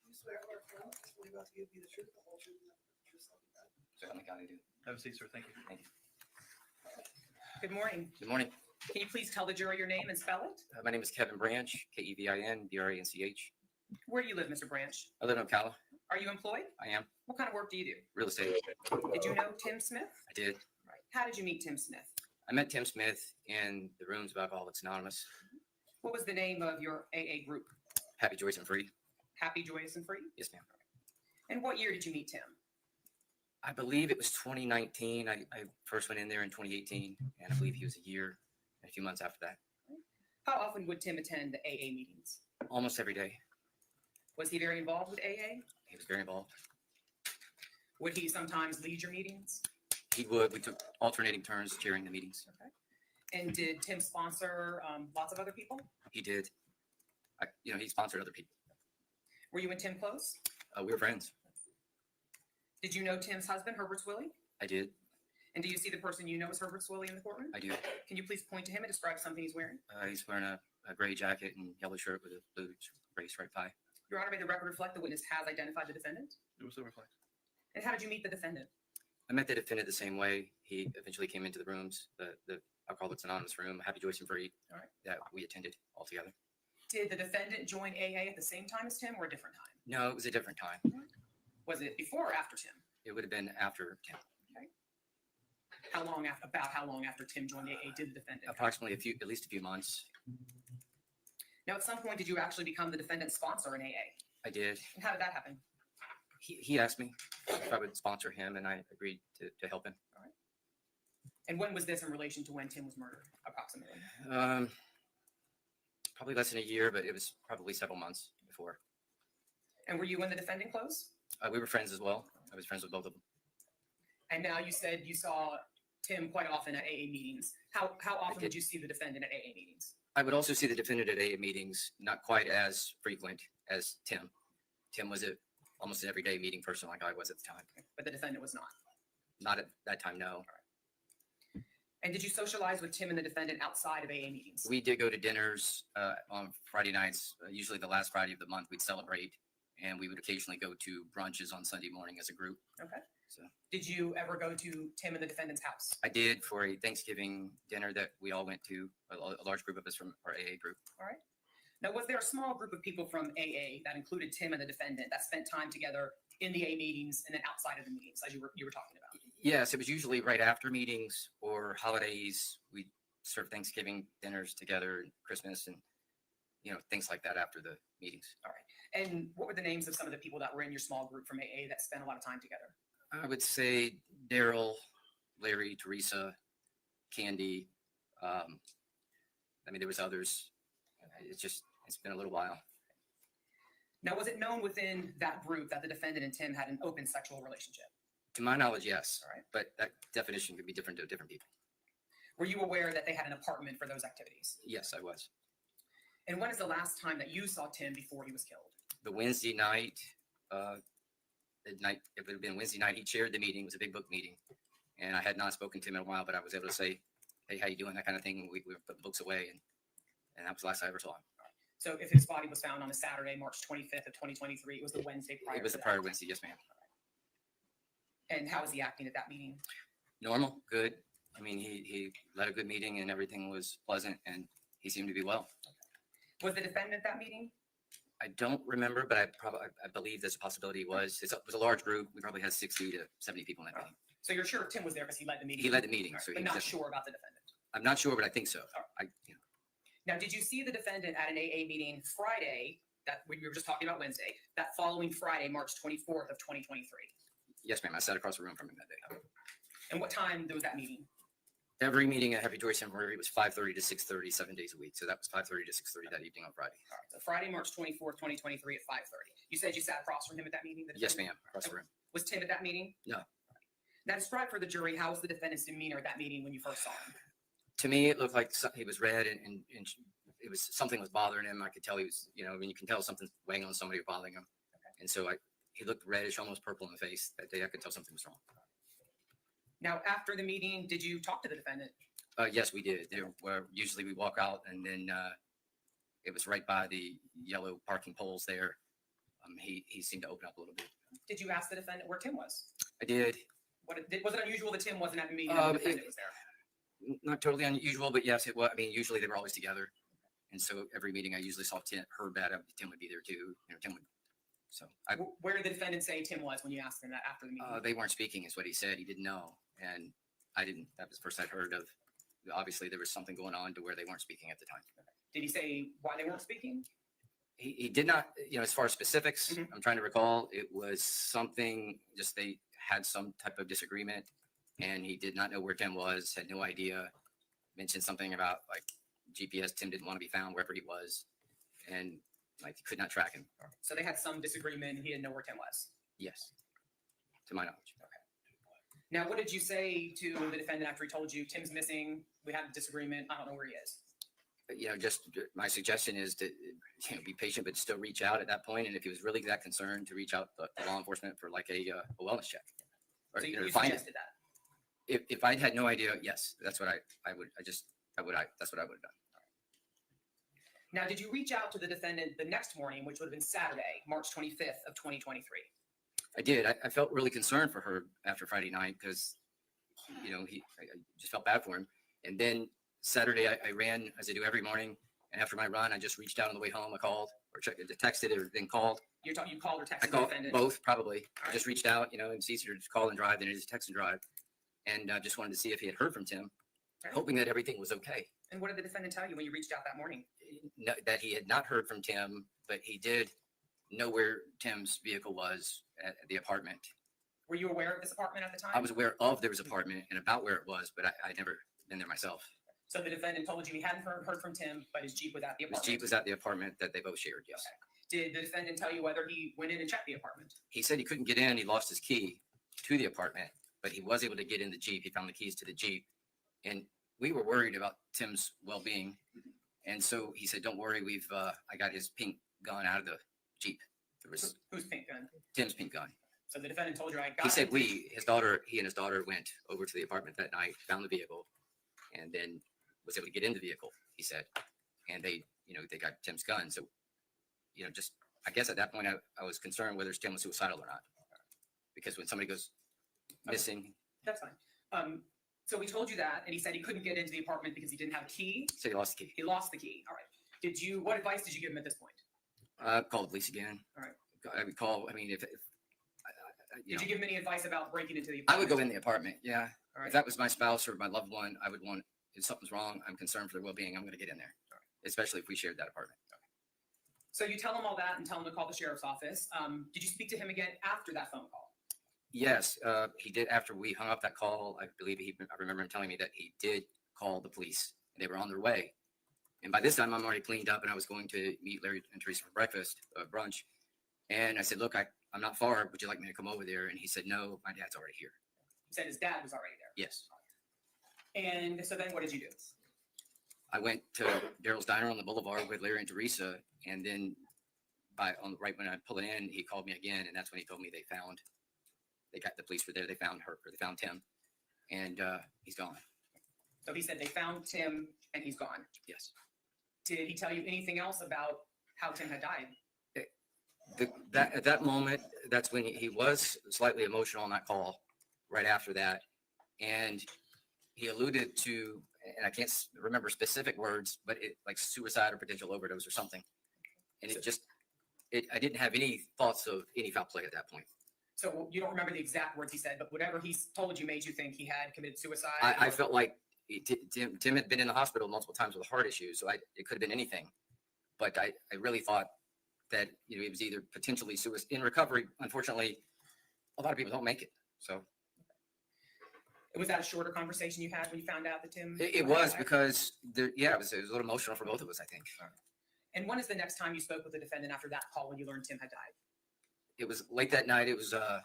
You swear or affirm testimony about to give you the truth, the whole truth, and nothing but the truth, so help you God. Certainly, God, I do. Have a seat, sir. Thank you. Thank you. Good morning. Good morning. Can you please tell the jury your name and spell it? My name is Kevin Branch, Kevin, Where do you live, Mr. Branch? I live in Ocala. Are you employed? I am. What kind of work do you do? Real estate. Did you know Tim Smith? I did. Right. How did you meet Tim Smith? I met Tim Smith in the rooms of Alcoholics Anonymous. What was the name of your AA group? Happy, Joyous, and Free. Happy, Joyous, and Free? Yes, ma'am. And what year did you meet Tim? I believe it was 2019. I first went in there in 2018, and I believe he was a year and a few months after that. How often would Tim attend the AA meetings? Almost every day. Was he very involved with AA? He was very involved. Would he sometimes lead your meetings? He would. We took alternating turns during the meetings. Okay. And did Tim sponsor lots of other people? He did. He sponsored other people. Were you and Tim close? We were friends. Did you know Tim's husband, Herbert Swilly? I did. And do you see the person you know as Herbert Swilly in the courtroom? I do. Can you please point to him and describe something he's wearing? He's wearing a gray jacket and yellow shirt with a blue gray striped tie. Your Honor, may the record reflect the witness has identified the defendant? It was so reflect. And how did you meet the defendant? I met the defendant the same way. He eventually came into the rooms, the Alcoholics Anonymous room, Happy, Joyous, and Free, All right. that we attended all together. Did the defendant join AA at the same time as Tim or a different time? No, it was a different time. Was it before or after Tim? It would have been after Tim. Okay. How long after Tim joined AA did the defendant? Approximately at least a few months. Now, at some point, did you actually become the defendant's sponsor in AA? I did. And how did that happen? He asked me if I would sponsor him, and I agreed to help him. All right. And when was this in relation to when Tim was murdered, approximately? Probably less than a year, but it was probably several months before. And were you and the defendant close? We were friends as well. I was friends with both of them. And now you said you saw Tim quite often at AA meetings. How often would you see the defendant at AA meetings? I would also see the defendant at AA meetings, not quite as frequent as Tim. Tim was at almost an everyday meeting person like I was at the time. But the defendant was not? Not at that time, no. And did you socialize with Tim and the defendant outside of AA meetings? We did go to dinners on Friday nights, usually the last Friday of the month we'd celebrate, and we would occasionally go to brunches on Sunday morning as a group. Okay. So did you ever go to Tim and the defendant's house? I did for a Thanksgiving dinner that we all went to, a large group of us from our AA group. All right. Now, was there a small group of people from AA that included Tim and the defendant that spent time together in the AA meetings and then outside of the meetings, as you were talking about? Yes, it was usually right after meetings or holidays. We serve Thanksgiving dinners together, Christmas, and things like that after the meetings. All right. And what were the names of some of the people that were in your small group from AA that spent a lot of time together? I would say Daryl, Larry, Teresa, Candy. There was others. It's been a little while. Now, was it known within that group that the defendant and Tim had an open sexual relationship? To my knowledge, yes. All right. But that definition could be different to different people. Were you aware that they had an apartment for those activities? Yes, I was. And when is the last time that you saw Tim before he was killed? The Wednesday night, it would have been Wednesday night, he chaired the meeting. It was a big book meeting. And I had not spoken to him in a while, but I was able to say, hey, how you doing? That kind of thing. We put the books away, and that was the last I ever saw him. So if his body was found on a Saturday, March 25th of 2023, it was the Wednesday prior. It was the to prior that. Wednesday, yes, ma'am. And how was he acting at that meeting? Normal, good. I mean, he led a good meeting and everything was pleasant and he seemed to be well. Was the defendant at that meeting? I don't remember, but I believe there's a possibility it was. It was a large group. We probably had 60 to 70 people in that meeting. So you're sure Tim was there because he led the meeting? He led the meeting, All right, so but he not was sure about the defendant. I'm not sure, but I think so. Now, did you see the defendant at an AA meeting Friday, that we were just talking about Wednesday, that following Friday, March 24th of 2023? Yes, ma'am. I sat across the room from him that day. And what time was that meeting? Every meeting at Happy Joy Temporary was 5:30 to 6:30, 7 days a week. So that was 5:30 to 6:30 that evening on Friday. All right, so Friday, March 24th, 2023 at 5:30. You said you sat across from him at that meeting? Yes, ma'am. Across the room. Was Tim at that meeting? No. Now describe for the jury, how was the defendant's demeanor at that meeting when you first saw him? To me, it looked like he was red and it was something was bothering him. I could tell he was, when you can tell something's weighing on somebody or bothering him. Okay. And so he looked reddish, almost purple in the face. That day I could tell something was wrong. Now, after the meeting, did you talk to the defendant? Yes, we did. Usually we walk out and then it was right by the yellow parking poles there. He seemed to open up a little bit. Did you ask the defendant where Tim was? I did. Was it unusual that Tim wasn't at the meeting and the defendant was there? Not totally unusual, but yes, it was. I mean, usually they were always together. And so every meeting I usually saw Herbert, Tim would be there too. Tim would. So where did the defendant say Tim was when you asked him that after the meeting? They weren't speaking is what he said. He didn't know. And I didn't. That was the first I'd heard of. Obviously there was something going on to where they weren't speaking at the time. Did he say why they weren't speaking? He did not, as far as specifics, I'm trying to recall, it was something, just they had some type of disagreement and he did not know where Tim was, had no idea, mentioned something about like GPS, Tim didn't want to be found wherever he was and like could not track him. So they had some disagreement and he didn't know where Tim was? Yes, to my knowledge. Okay. Now, what did you say to the defendant after he told you Tim's missing, we had a disagreement, I don't know where he is? Just my suggestion is to be patient, but still reach out at that point. And if he was really that concerned, to reach out to law enforcement for like a wellness check. Or, so you find suggested that? If I had no idea, yes, that's what that's what I would have done. Now, did you reach out to the defendant the next morning, which would have been Saturday, March 25th of 2023? I did. I felt really concerned for her after Friday night because, I just felt bad for him. And then Saturday, I ran as I do every morning. And after my run, I just reached out on the way home. I called or texted or then called. You called or texted I called the defendant? both, probably. I just reached out, it's easier to call and drive than it is to text and drive. And just wanted to see if he had heard from Tim, hoping that everything was okay. And what did the defendant tell you when you reached out that morning? No, that he had not heard from Tim, but he did know where Tim's vehicle was at the apartment. Were you aware of this apartment at the time? I was aware of there was an apartment and about where it was, but I'd never been there myself. So the defendant told you he hadn't heard from Tim, but his Jeep was at the apartment? His Jeep was at the apartment that they both shared, yes. Okay. Did the defendant tell you whether he went in and checked the apartment? He said he couldn't get in. He lost his key to the apartment, but he was able to get in the Jeep. He found the keys to the Jeep. And we were worried about Tim's well-being. And so he said, don't worry, I got his pink gun out of the Jeep. There was Whose pink gun? Tim's pink gun. So the defendant told you I got He said it. he and his daughter went over to the apartment that night, found the vehicle, and then was able to get in the vehicle, he said. And they got Tim's gun. So, I guess at that point I was concerned whether Tim was suicidal or not. Because when somebody goes missing. That's fine. So he told you that, and he said he couldn't get into the apartment because he didn't have a key. So he lost the key. He lost the key. All right. What advice did you give him at this point? Call the police again. All right. I would call. I mean, if did you give him any advice about breaking into the apartment? I would go in the apartment. Yeah. All right. If that was my spouse or my loved one, I would want. If something's wrong, I'm concerned for their well-being. I'm going to get in there, especially if we shared that apartment. So you tell him all that and tell him to call the sheriff's office. Did you speak to him again after that phone call? Yes, he did. After we hung up that call, I believe I remember him telling me that he did call the police. And they were on their way. And by this time, I'm already cleaned up and I was going to meet Larry and Teresa for breakfast, brunch. And I said, look, I'm not far. Would you like me to come over there? And he said, no, my dad's already here. He said his dad was already there. Yes. And so then what did you do? I went to Daryl's Diner on the Boulevard with Larry and Teresa, and then right when I pulled in, he called me again, and that's when he told me the police were there. They found Tim, and he's gone. So he said they found Tim and he's gone. Yes. Did he tell you anything else about how Tim had died? At that moment, that's when he was slightly emotional on that call. Right after that, and he alluded to, and I can't remember specific words, but like suicide or potential overdose or something. And I didn't have any thoughts of any foul play at that point. So you don't remember the exact words he said, but whatever he told you made you think he had committed suicide? I felt like Tim had been in the hospital multiple times with heart issues, so it could have been anything. But I really thought that he was either potentially suicide in recovery. Unfortunately, a lot of people don't make it. So. Was that a shorter conversation you had when you found out that Tim? It was because it was a little emotional for both of us, I think. And when is the next time you spoke with the defendant after that call when you learned Tim had died? It was late that night. It was a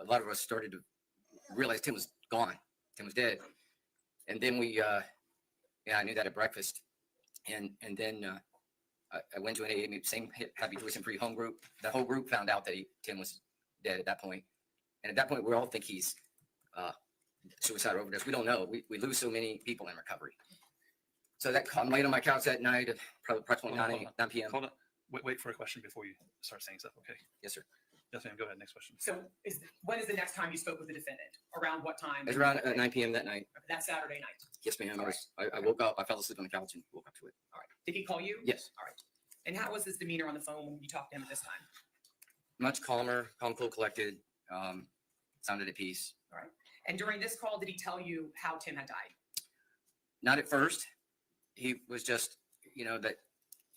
lot of us started to realize Tim was gone. Tim was dead. And then I knew that at breakfast. And then I went to an AA, same Happy Joyce and Free home group. The whole group found out that Tim was dead at that point. And at that point, we all think he's suicide or overdose. We don't know. We lose so many people in recovery. So I'm laying on my couch that night, probably approximately 9 p.m. Hold on. Wait for a question before you start saying stuff. Okay. Yes, sir. Yes, ma'am. Go ahead. Next question. So when is the next time you spoke with the defendant? Around what time? It was around 9 p.m. that night. That Saturday night? Yes, ma'am. I woke up. I fell asleep on the couch and woke up to it. All right. Did he call you? Yes. All right. And how was his demeanor on the phone when you talked to him at this time? Much calmer, calm, cool, collected, sounded at peace. All right. And during this call, did he tell you how Tim had died? Not at first. He was just, that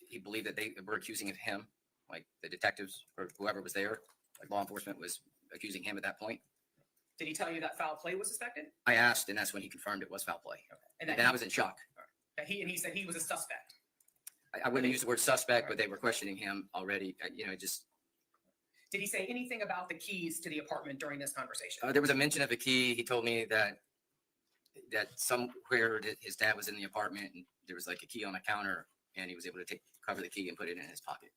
he believed that they were accusing of him, like the detectives or whoever was there, like law enforcement was accusing him at that point. Did he tell you that foul play was suspected? I asked, and that's when he confirmed it was foul play. Okay. And then I was in shock. That he said he was a suspect. I wouldn't use the word suspect, but they were questioning him already. Did he say anything about the keys to the apartment during this conversation? There was a mention of a key. He told me that somewhere his dad was in the apartment and there was like a key on a counter and he was able to cover the key and put it in his pocket.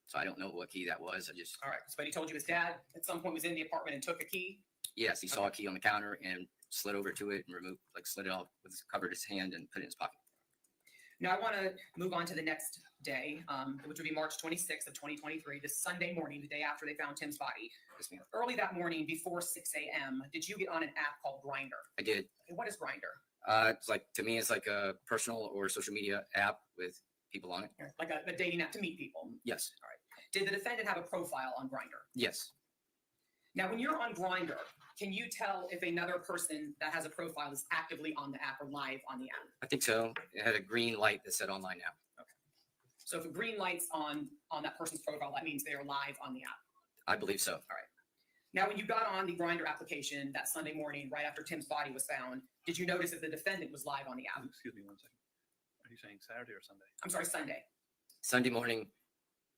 So I don't know what key that was. All right. But he told you his dad at some point was in the apartment and took a key? Yes, he saw a key on the counter and slid over to it and slid it off, covered his hand and put it in his pocket. Now I want to move on to the next day, which would be March 26th of 2023, this Sunday morning, the day after they found Tim's body. Yes, ma'am. Early that morning, before 6 a.m., did you get on an app called Grindr? I did. Okay, what is Grindr? To me, it's like a personal or social media app with people on it. Like a dating app to meet people? Yes. All right. Did the defendant have a profile on Grindr? Yes. Now, when you're on Grindr, can you tell if another person that has a profile is actively on the app or live on the app? I think so. It had a green light that said online now. Okay. So if a green light's on that person's profile, that means they are live on the app? I believe so. All right. Now, when you got on the Grindr application that Sunday morning, right after Tim's body was found, did you notice that the defendant was live on the app? Excuse me 1 second. Are you saying Saturday or Sunday? I'm sorry, Sunday. Sunday morning,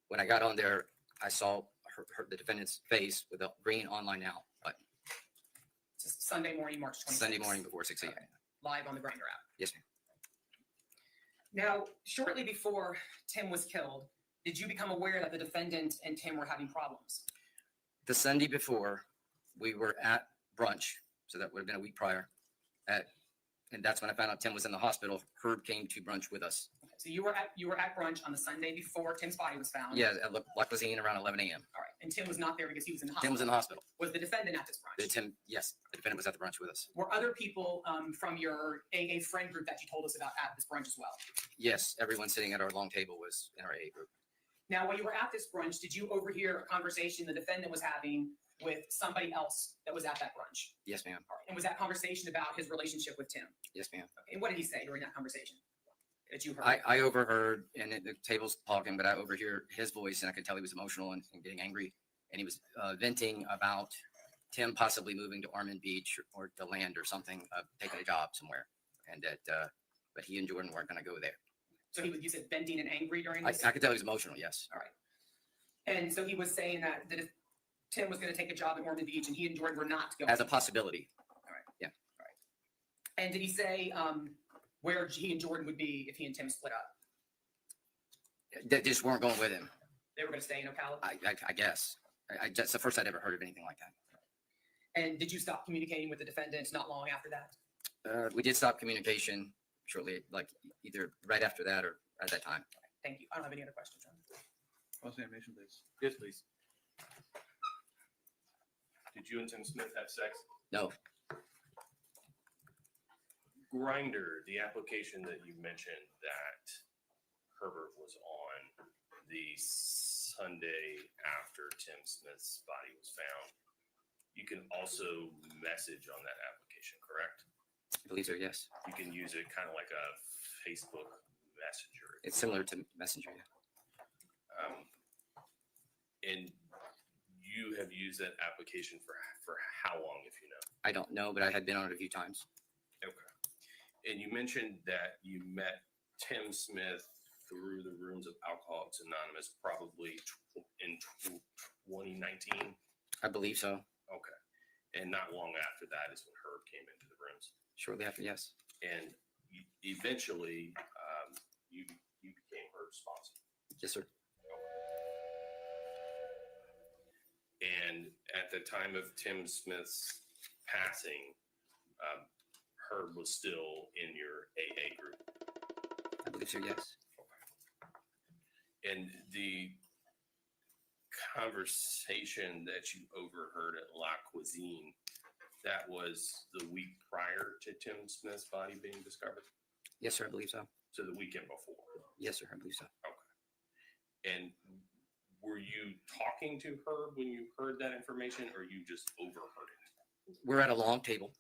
when I got on there, I saw the defendant's face with a green online now button. It's Sunday morning, March 26th. Sunday morning before 6 a.m. Okay. Live on the Grindr app. Yes, ma'am. Now, shortly before Tim was killed, did you become aware that the defendant and Tim were having problems? The Sunday before, we were at brunch, so that would have been a week prior. And that's when I found out Tim was in the hospital. Herb came to brunch with us. Okay, so you were at brunch on the Sunday before Tim's body was found? Yeah, at La Cuisine around 11 a.m. All right, and Tim was not there because he was in the hospital? Tim was in the hospital. Was the defendant at this brunch? Yes, the defendant was at the brunch with us. Were other people from your AA friend group that you told us about at this brunch as well? Yes, everyone sitting at our long table was in our AA group. Now, when you were at this brunch, did you overhear a conversation the defendant was having with somebody else that was at that brunch? Yes, ma'am. All right. And was that conversation about his relationship with Tim? Yes, ma'am. Okay. And what did he say during that conversation that you heard? I overheard, and the table's talking, but I overhear his voice, and I could tell he was emotional and getting angry. And he was venting about Tim possibly moving to Ormond Beach or to land or something, taking a job somewhere. And that, but he and Jordan weren't going to go there. So you said venting and angry during this? I could tell he was emotional, yes. All right. And so he was saying that if Tim was going to take a job at Ormond Beach and he and Jordan were not going. As a possibility. All right. Yeah. All right. And did he say where he and Jordan would be if he and Tim split up. They just weren't going with him. They were going to stay in Ocala. I guess. That's the first I'd ever heard of anything like that. And did you stop communicating with the defendants not long after that? We did stop communication shortly, like either right after that or at that time. Thank you. I don't have any other questions. Cross-examination, please. Yes, please. Did you and Tim Smith have sex? No. Grinder, the application that you mentioned that Herbert was on the Sunday after Tim Smith's body was found, you can also message on that application, correct? I believe so, yes. You can use it kind of like a Facebook Messenger. It's similar to Messenger. And you have used that application for how long, if you know? I don't know, but I had been on it a few times. Okay. And you mentioned that you met Tim Smith through the rooms of Alcoholics Anonymous, probably in 2019? I believe so. Okay. And not long after that is when Herb came into the rooms. Shortly after, yes. And eventually, you became Herb's sponsor. Yes, sir. And at the time of Tim Smith's passing, Herb was still in your AA group. I believe so, yes. And the conversation that you overheard at La Cuisine, that was the week prior to Tim Smith's body being discovered? Yes, sir, I believe so. So the weekend before? Yes, sir, I believe so. Okay. And were you talking to Herb when you heard that information, or you just overheard it? We're at a long table,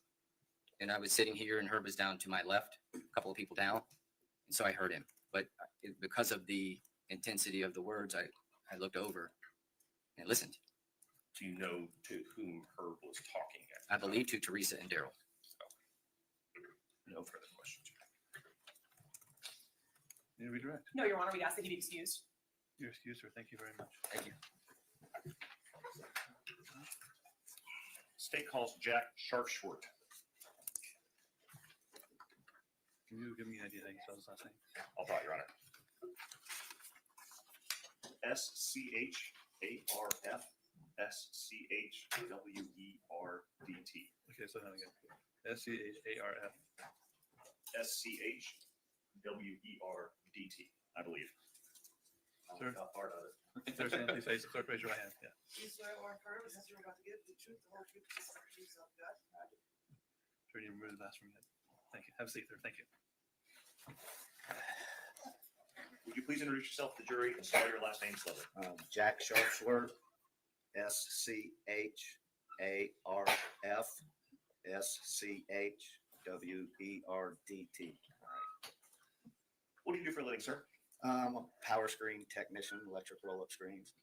and I was sitting here, and Herb was down to my left, a couple of people down, and so I heard him. But because of the intensity of the words, I looked over and listened. Do you know to whom Herb was talking at? I believe to Teresa and Daryl. No further questions. May I redirect? No, Your Honor, we ask that he be excused. You're excused, sir. Thank you very much. Thank you. State calls Jack Sharpshort. Can you give me an idea how you spell his last name? I'll try, Your Honor. SCHARF SCHWERDT. Okay, so now again. SCHARF. SCHWERDT, I believe. Sir? Not part of it. Sir, stand, please face the clerk, raise your right hand. Yeah. Do you swear or affirm the testimony you're about to give the truth, the whole truth, and nothing but the truth, so help you God? Sure, you remove the last from your head. Thank you. Have a seat, sir. Thank you. Would you please introduce yourself to the jury and spell your last name slowly? Jack Sharpsworth, SCHARF SCHWERDT. What do you do for a living, sir? I'm a power screen technician, electric roll-up screens.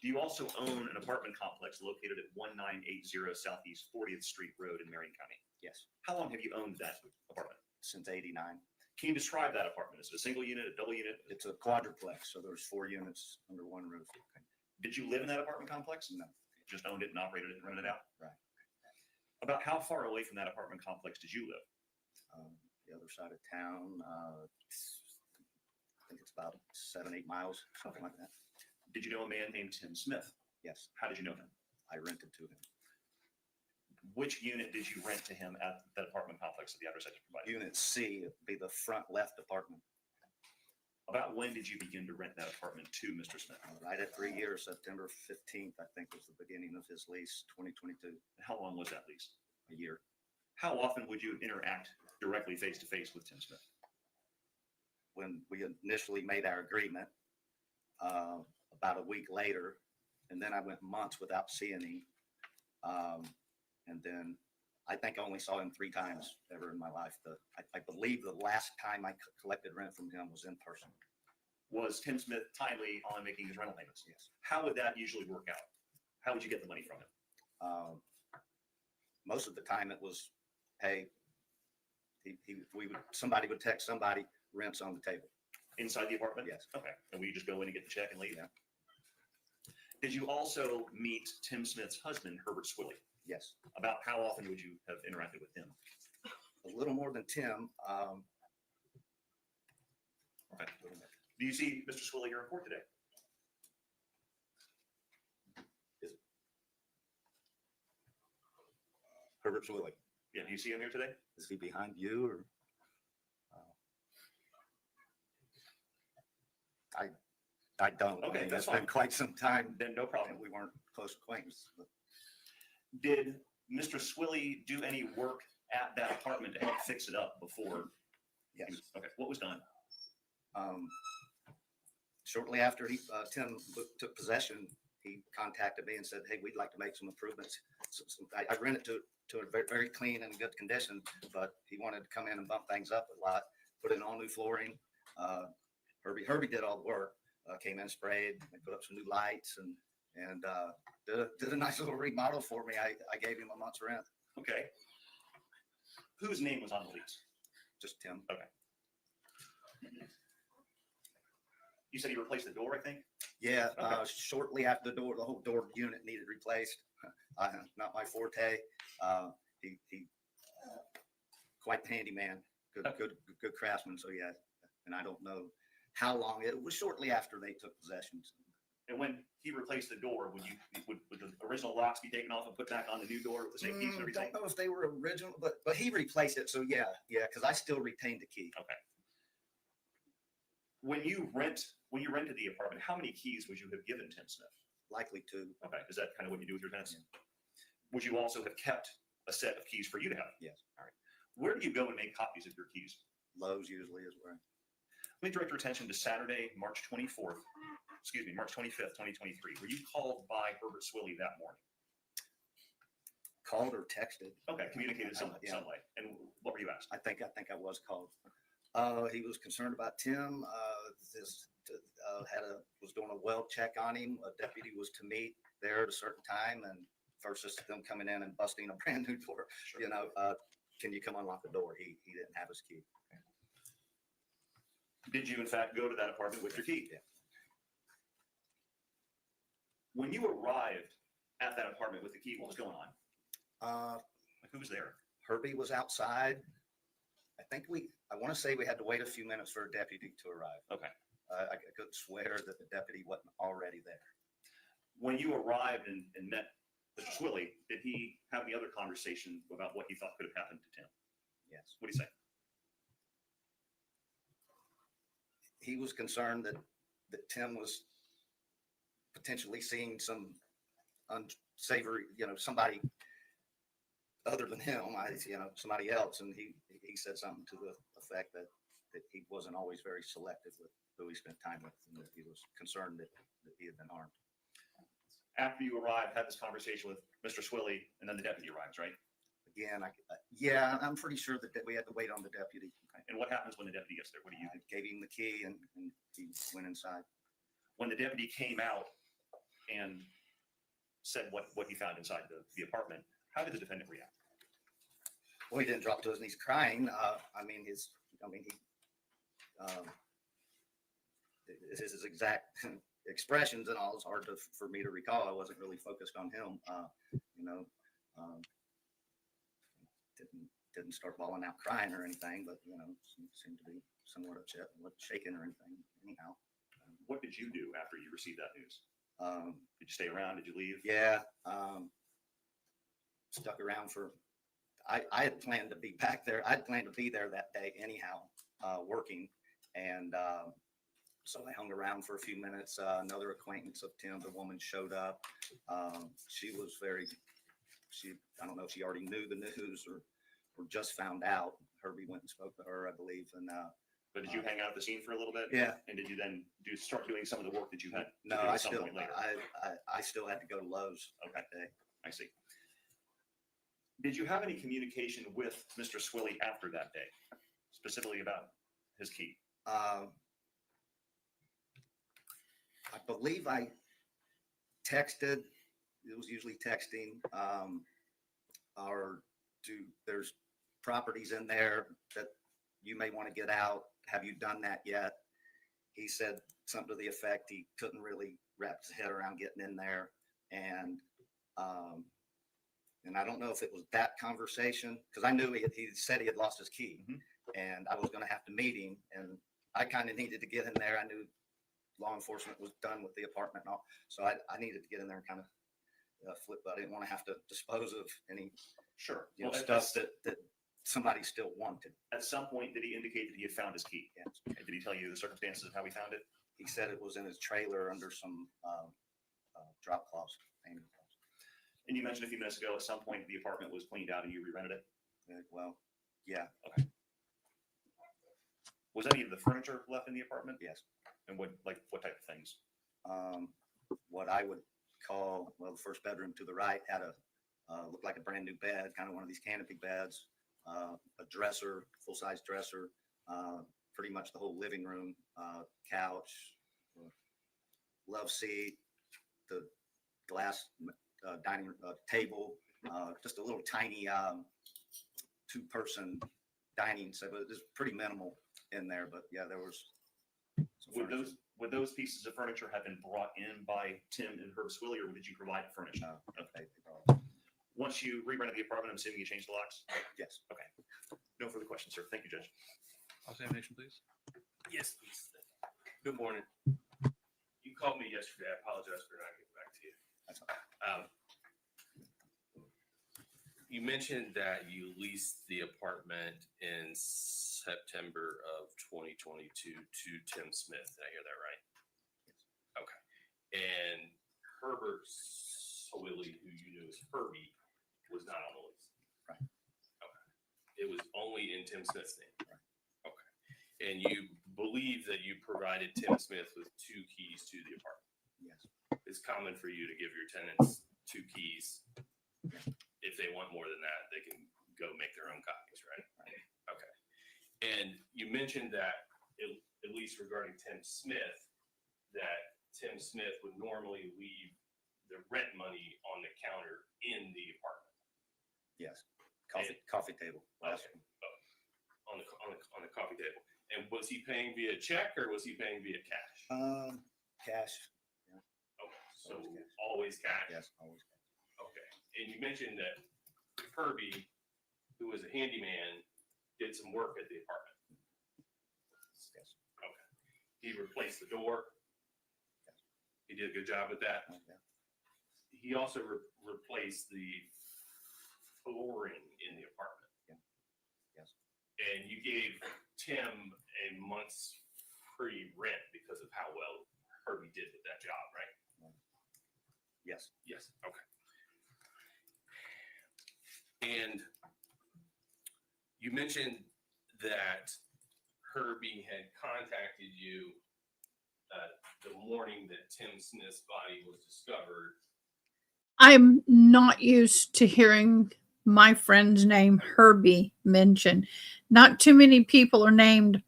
Do you also own an apartment complex located at 1980 Southeast 40th Street Road in Marion County? Yes. How long have you owned that apartment? Since '89. Can you describe that apartment? Is it a single unit, a double unit? It's a quadruplex, so there's 4 units under one roof. Did you live in that apartment complex? No. Just owned it and operated it and rented it out? Right. About how far away from that apartment complex did you live? The other side of town, I think it's about 7-8 miles, something like that. Did you know a man named Tim Smith? Yes. How did you know him? I rented to him. Which unit did you rent to him at that apartment complex at the address I just provided? Unit C would be the front left apartment. About when did you begin to rent that apartment to Mr. Smith? Right at 3 years, September 15th, I think was the beginning of his lease, 2022. How long was that lease? A year. How often would you interact directly face to face with Tim Smith? When we initially made our agreement, about a week later, and then I went months without seeing him. And then I think I only saw him 3 times ever in my life. I believe the last time I collected rent from him was in person. Was Tim Smith timely on making his rental payments? Yes. How would that usually work out? How would you get the money from him? Most of the time it was, hey, somebody would text somebody, rent's on the table. Inside the apartment? Yes. Okay. And we just go in and get the check and leave? Yeah. Did you also meet Tim Smith's husband, Herbert Swilly? Yes. About how often would you have interacted with him? A little more than Tim. Okay. Do you see Mr. Swilly here in court today? Herbert Swilly. Yeah, do you see him here today? Is he behind you or? I don't. Okay, I mean, that's it's been fine. quite some time. Then no problem. We weren't close acquaintances. But Did Mr. Swilly do any work at that apartment to help fix it up before? yes. Okay, what was done? Shortly after Tim took possession, he contacted me and said, "Hey, we'd like to make some improvements." I rented to a very clean and good condition, but he wanted to come in and bump things up a lot, put in all new flooring. Herbie did all the work. Came in, sprayed, and put up some new lights, and did a nice little remodel for me. I gave him a month's rent. Okay. Whose name was on the lease? Just Tim. Okay. You said he replaced the door, I think? Yeah, Okay. shortly after the whole door unit needed replaced. Not my forte. He quite the handyman, good craftsman. So yeah, and I don't know how long it was. Shortly after they took possession. And when he replaced the door, would the original locks be taken off and put back on the new door with the same keys and everything? Don't know if they were original, but he replaced it. So yeah, because I still retained the key. Okay. When you rented the apartment, how many keys would you have given Tim Smith? Likely two. Okay. Is that kind of what you do with your tenants? Yeah. Would you also have kept a set of keys for you to have? Yes. All right. Where do you go and make copies of your keys? Lowe's usually is where. Let me direct your attention to Saturday, March 25th, 2023. Were you called by Herbert Swilly that morning? Called or texted. Okay, communicated some way. And what were you asked? I think I was called. He was concerned about Tim. Was doing a well check on him. A deputy was to meet there at a certain time, and versus them coming in and busting a brand new door. Sure. Can you come unlock the door? He didn't have his key. Okay. Did you in fact go to that apartment with your key? Yeah. When you arrived at that apartment with the key, what was going on? Like who was there? Herbie was outside. I want to say we had to wait a few minutes for a deputy to arrive. Okay. I couldn't swear that the deputy wasn't already there. When you arrived and met Mr. Swilly, did he have any other conversation about what he thought could have happened to Tim? Yes. What do you say? He was concerned that Tim was potentially seeing some unsavory, somebody other than him, somebody else. And he said something to the effect that he wasn't always very selective with who he spent time with, and that he was concerned that he had been armed. After you arrived, had this conversation with Mr. Swilly, and then the deputy arrives, right? Again, I'm pretty sure that we had to wait on the deputy. Okay. And what happens when the deputy gets there? What do you do? Gave him the key and he went inside. When the deputy came out and said what he found inside the apartment, how did the defendant react? Well, he didn't drop to his knees crying. His exact expressions and all is hard for me to recall. I wasn't really focused on him. Didn't start bawling out crying or anything, but seemed to be somewhat upset and wasn't shaking or anything. Anyhow, what did you do after you received that news? Did you stay around? Did you leave? Yeah, stuck around for. I had planned to be back there. I'd planned to be there that day anyhow, working, and so I hung around for a few minutes. Another acquaintance of Tim, the woman, showed up. She was I don't know if she already knew the news or just found out. Herbie went and spoke to her, I believe. And but did you hang out at the scene for a little bit? Yeah. And did you then start doing some of the work that you had? No, to do I at some still point later? I still had to go to Lowe's. Okay, I see. Did you have any communication with Mr. Swilly after that day, specifically about his key? I believe I texted. It was usually texting. There's properties in there that you may want to get out. Have you done that yet? He said something to the effect he couldn't really wrap his head around getting in there, and I don't know if it was that conversation because I knew he said he had lost his key, and I was going to have to meet him, and I kind of needed to get in there. I knew law enforcement was done with the apartment and all, so I needed to get in there and kind of flip, but I didn't want to have to dispose of any Sure. you know, Well, stuff that somebody still wanted. At some point, did he indicate that he had found his key? Yes. Okay. Did he tell you the circumstances of how he found it? He said it was in his trailer under some drop cloths. And you mentioned a few minutes ago, at some point, the apartment was cleaned out and you re-rented it? Well, yeah. Okay. Was any of the furniture left in the apartment? Yes. And what type of things? What I would call, well, the first bedroom to the right had looked like a brand new bed, kind of one of these canopy beds, a dresser, full-size dresser, pretty much the whole living room, couch, love seat, the glass dining table, just a little tiny two-person dining set. It was pretty minimal in there, but yeah, there was. Would those pieces of furniture have been brought in by Tim and Herbert Swilly, or did you provide the furniture? No. Okay. Once you re-rented the apartment, I'm assuming you changed the locks? Yes. Okay. No further questions, sir. Thank you, Judge. Examination, please. Yes, please. Good morning. You called me yesterday. I apologize for not getting back to you. That's all. You mentioned that you leased the apartment in September of 2022 to Tim Smith. Did I hear that right? Okay. And Herbert Swilly, who you knew as Herbie, was not on the lease. Right. Okay. It was only in Tim Smith's name. Right. Okay. And you believe that you provided Tim Smith with 2 keys to the apartment. Yes. It's common for you to give your tenants 2 keys. If they want more than that, they can go make their own copies, right? Okay. And you mentioned that, at least regarding Tim Smith, that Tim Smith would normally leave the rent money on the counter in the apartment. Yes. Coffee table. Okay. On the coffee table. And was he paying via check or was he paying via cash? Cash. Yeah. Okay. So always cash? Yes, always cash. Okay. And you mentioned that Herbie, who was a handyman, did some work at the apartment. Yes. Okay. He replaced the door. He did a good job with that. Okay. He also replaced the flooring in the apartment. Yeah. Yes. And you gave Tim a month's free rent because of how well Herbie did with that job, right? Yes. Yes. Okay. And you mentioned that Herbie had contacted you the morning that Tim Smith's body was discovered. I'm not used to hearing my friend's name Herbie mentioned. Not too many people are named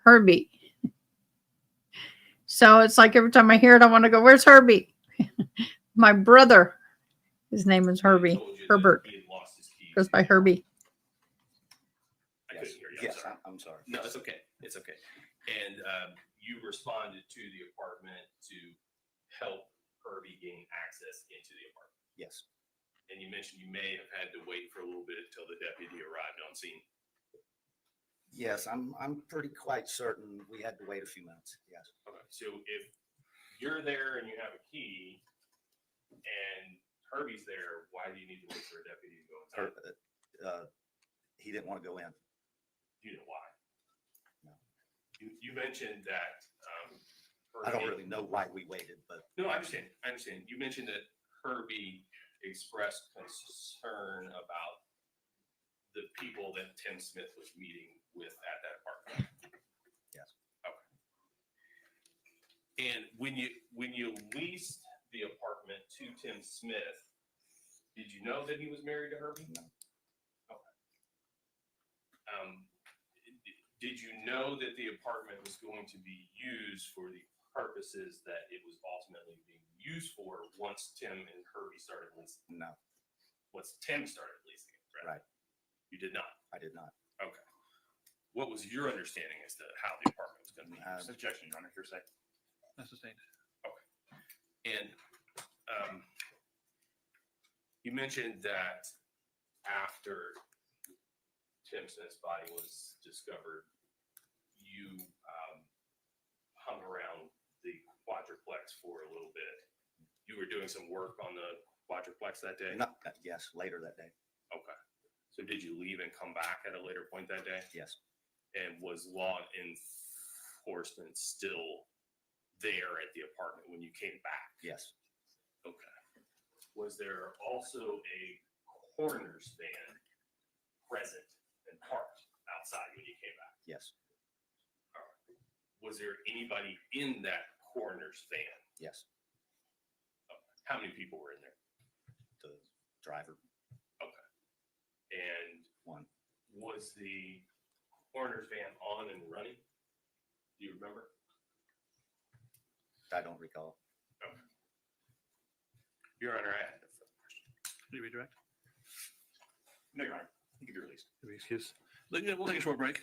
Herbie. So it's like every time I hear it, I want to go, where's Herbie? My brother, his name is Herbie. Herbert. Goes by Herbie. I couldn't hear you. Yes, I'm sorry. No, it's okay. It's okay. And you responded to the apartment to help Herbie gain access into the apartment. Yes. And you mentioned you may have had to wait for a little bit until the deputy arrived on scene. Yes, I'm pretty quite certain we had to wait a few minutes. Yes. Okay. So if you're there and you have a key and Herbie's there, why do you need to wait for a deputy to go inside? He didn't want to go in. Do you know why? No. You mentioned that. I don't really know why we waited, but No, I understand. I understand. You mentioned that Herbie expressed concern about the people that Tim Smith was meeting with at that apartment. yes. Okay. And when you leased the apartment to Tim Smith, did you know that he was married to Herbie? No. Okay. Did you know that the apartment was going to be used for the purposes that it was ultimately being used for once Tim and Herbie started leasing? No. Once Tim started leasing it, right? Right. You did not? I did not. Okay. What was your understanding as to how the apartment was going to be used? Objection, Your Honor, hearsay. That's sustained. Okay. And you mentioned that after Tim Smith's body was discovered, you hung around the quadruplex for a little bit. You were doing some work on the quadruplex that day? Not, yes, later that day. Okay. So did you leave and come back at a later point that day? Yes. And was law enforcement still there at the apartment when you came back? Yes. Okay. Was there also a coroner's van present and parked outside when you came back? Yes. All right. Was there anybody in that coroner's van? Yes. Okay. How many people were in there? The driver. Okay. And one. Was the coroner's van on and running? Do you remember? I don't recall. Okay. Your Honor, I had a question. Can you redirect? No, Your Honor. You can be released. Your excuse. We'll take a short break.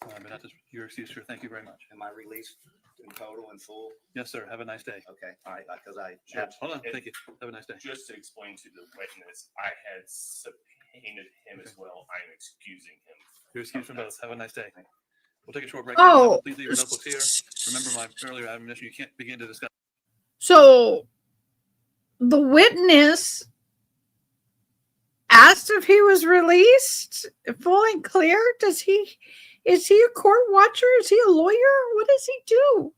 But not just your excuse, sir. Thank you very much. Am I released in total and full? Yes, sir. Have a nice day. Okay. All right. Because I. Hold on. Thank you. Have a nice day. Just to explain to the witness, I had subpoenaed him as well. I'm excusing him. You're excused from both. Have a nice day. We'll take a short break. Oh. Please leave your notebooks here. Remember my earlier admonition. You can't begin to discuss. So the witness asked if he was released full and clear. Is he a court watcher? Is he a lawyer? What does he do?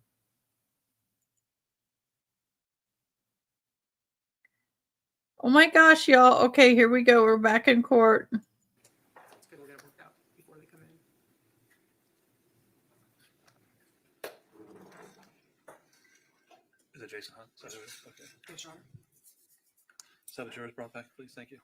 Oh my gosh, y'all. Okay, here we go. We're back in court. It's good we're gonna work out before they come in. Is it Jason Hunt? Is that who it is? Okay. Yes, Your Honor. So the jurors brought back, please. Thank you.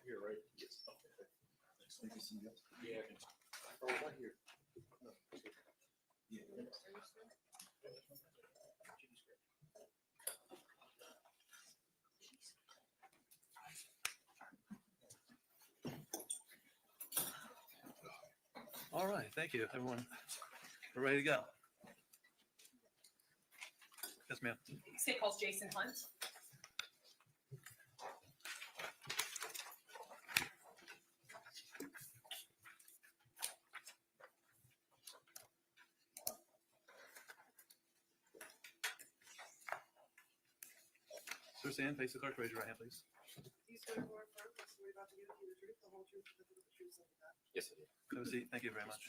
You're right. Yes. Yeah. Oh, right here. Yeah. All right. Thank you, everyone. We're ready to go. Yes, ma'am. State calls Jason Hunt. Sir Sam, face the clerk. Raise your right hand, please. You swear or affirm testimony about to give you the truth, the whole truth, and nothing but the truth, so help you God. Yes, I did. Have a seat. Thank you very much.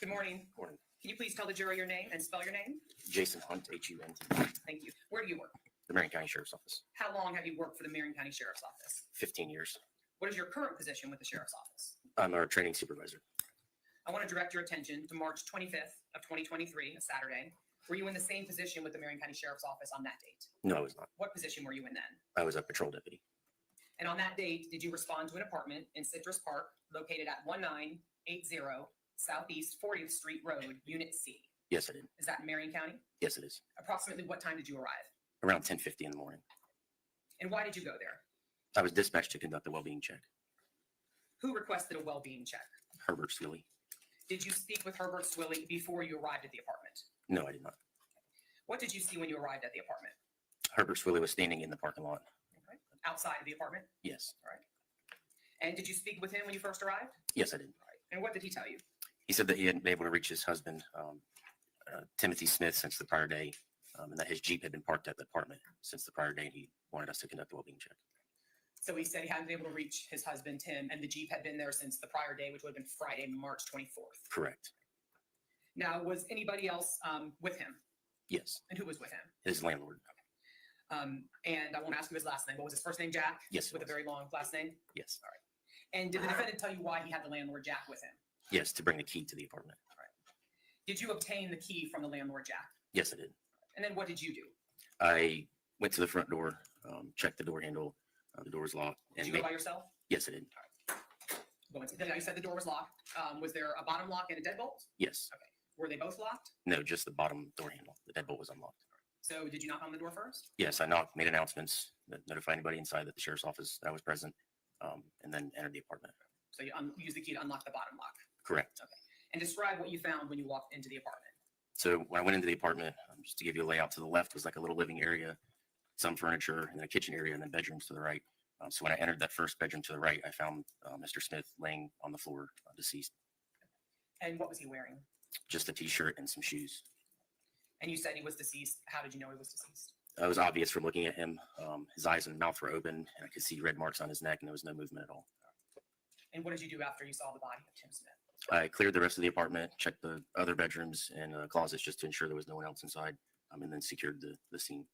Good morning. Morning. Can you please tell the jury your name and spell your name? Jason Hunt, Hunt. Thank you. Where do you work? The Marion County Sheriff's Office. How long have you worked for the Marion County Sheriff's Office? 15 years. What is your current position with the Sheriff's Office? I'm our training supervisor. I want to direct your attention to March 25th of 2023, a Saturday. Were you in the same position with the Marion County Sheriff's Office on that date? No, I was not. What position were you in then? I was a patrol deputy. And on that date, did you respond to an apartment in Citrus Park located at 1980 Southeast 40th Street Road, Unit C? Yes, I did. Is that in Marion County? Yes, it is. Approximately what time did you arrive? Around 10:50 in the morning. And why did you go there? I was dispatched to conduct a well-being check. Who requested a well-being check? Herbert Swilly. Did you speak with Herbert Swilly before you arrived at the apartment? No, I did not. What did you see when you arrived at the apartment? Herbert Swilly was standing in the parking lot. Okay. Outside of the apartment? Yes. All right. And did you speak with him when you first arrived? Yes, I did. All right. And what did he tell you? He said that he hadn't been able to reach his husband, Timothy Smith, since the prior day, and that his Jeep had been parked at the apartment since the prior day, and he wanted us to conduct a well-being check. So he said he hadn't been able to reach his husband, Tim, and the Jeep had been there since the prior day, which would have been Friday, March 24th. Correct. Now, was anybody else with him? Yes. And who was with him? His landlord. And I won't ask you his last name. What was his first name? Jack? Yes. With a very long last name? Yes. All right. And did the defendant tell you why he had the landlord Jack with him? Yes, to bring the key to the apartment. All right. Did you obtain the key from the landlord Jack? Yes, I did. And then what did you do? I went to the front door, checked the door handle, The door was locked. Did And you go by yourself? yes, I did. Go into, you said the door was locked. Was there a bottom lock and a deadbolt? Yes. Okay. Were they both locked? No, just the bottom door handle. The deadbolt was unlocked. So did you knock on the door first? Yes, I knocked, made announcements, notify anybody inside that the sheriff's office that I was present, and then entered the apartment. So you used the key to unlock the bottom lock. Correct. Okay. And describe what you found when you walked into the apartment. So when I went into the apartment, just to give you a layout, to the left was like a little living area, some furniture, and then a kitchen area, and then bedrooms to the right. So when I entered that first bedroom to the right, I found Mr. Smith laying on the floor, deceased. And what was he wearing? Just a t-shirt and some shoes. And you said he was deceased. How did you know he was deceased? It was obvious from looking at him. His eyes and mouth were open, and I could see red marks on his neck, and there was no movement at all. And what did you do after you saw the body of Tim Smith? I cleared the rest of the apartment, checked the other bedrooms and closets just to ensure there was no one else inside, and then secured the scene.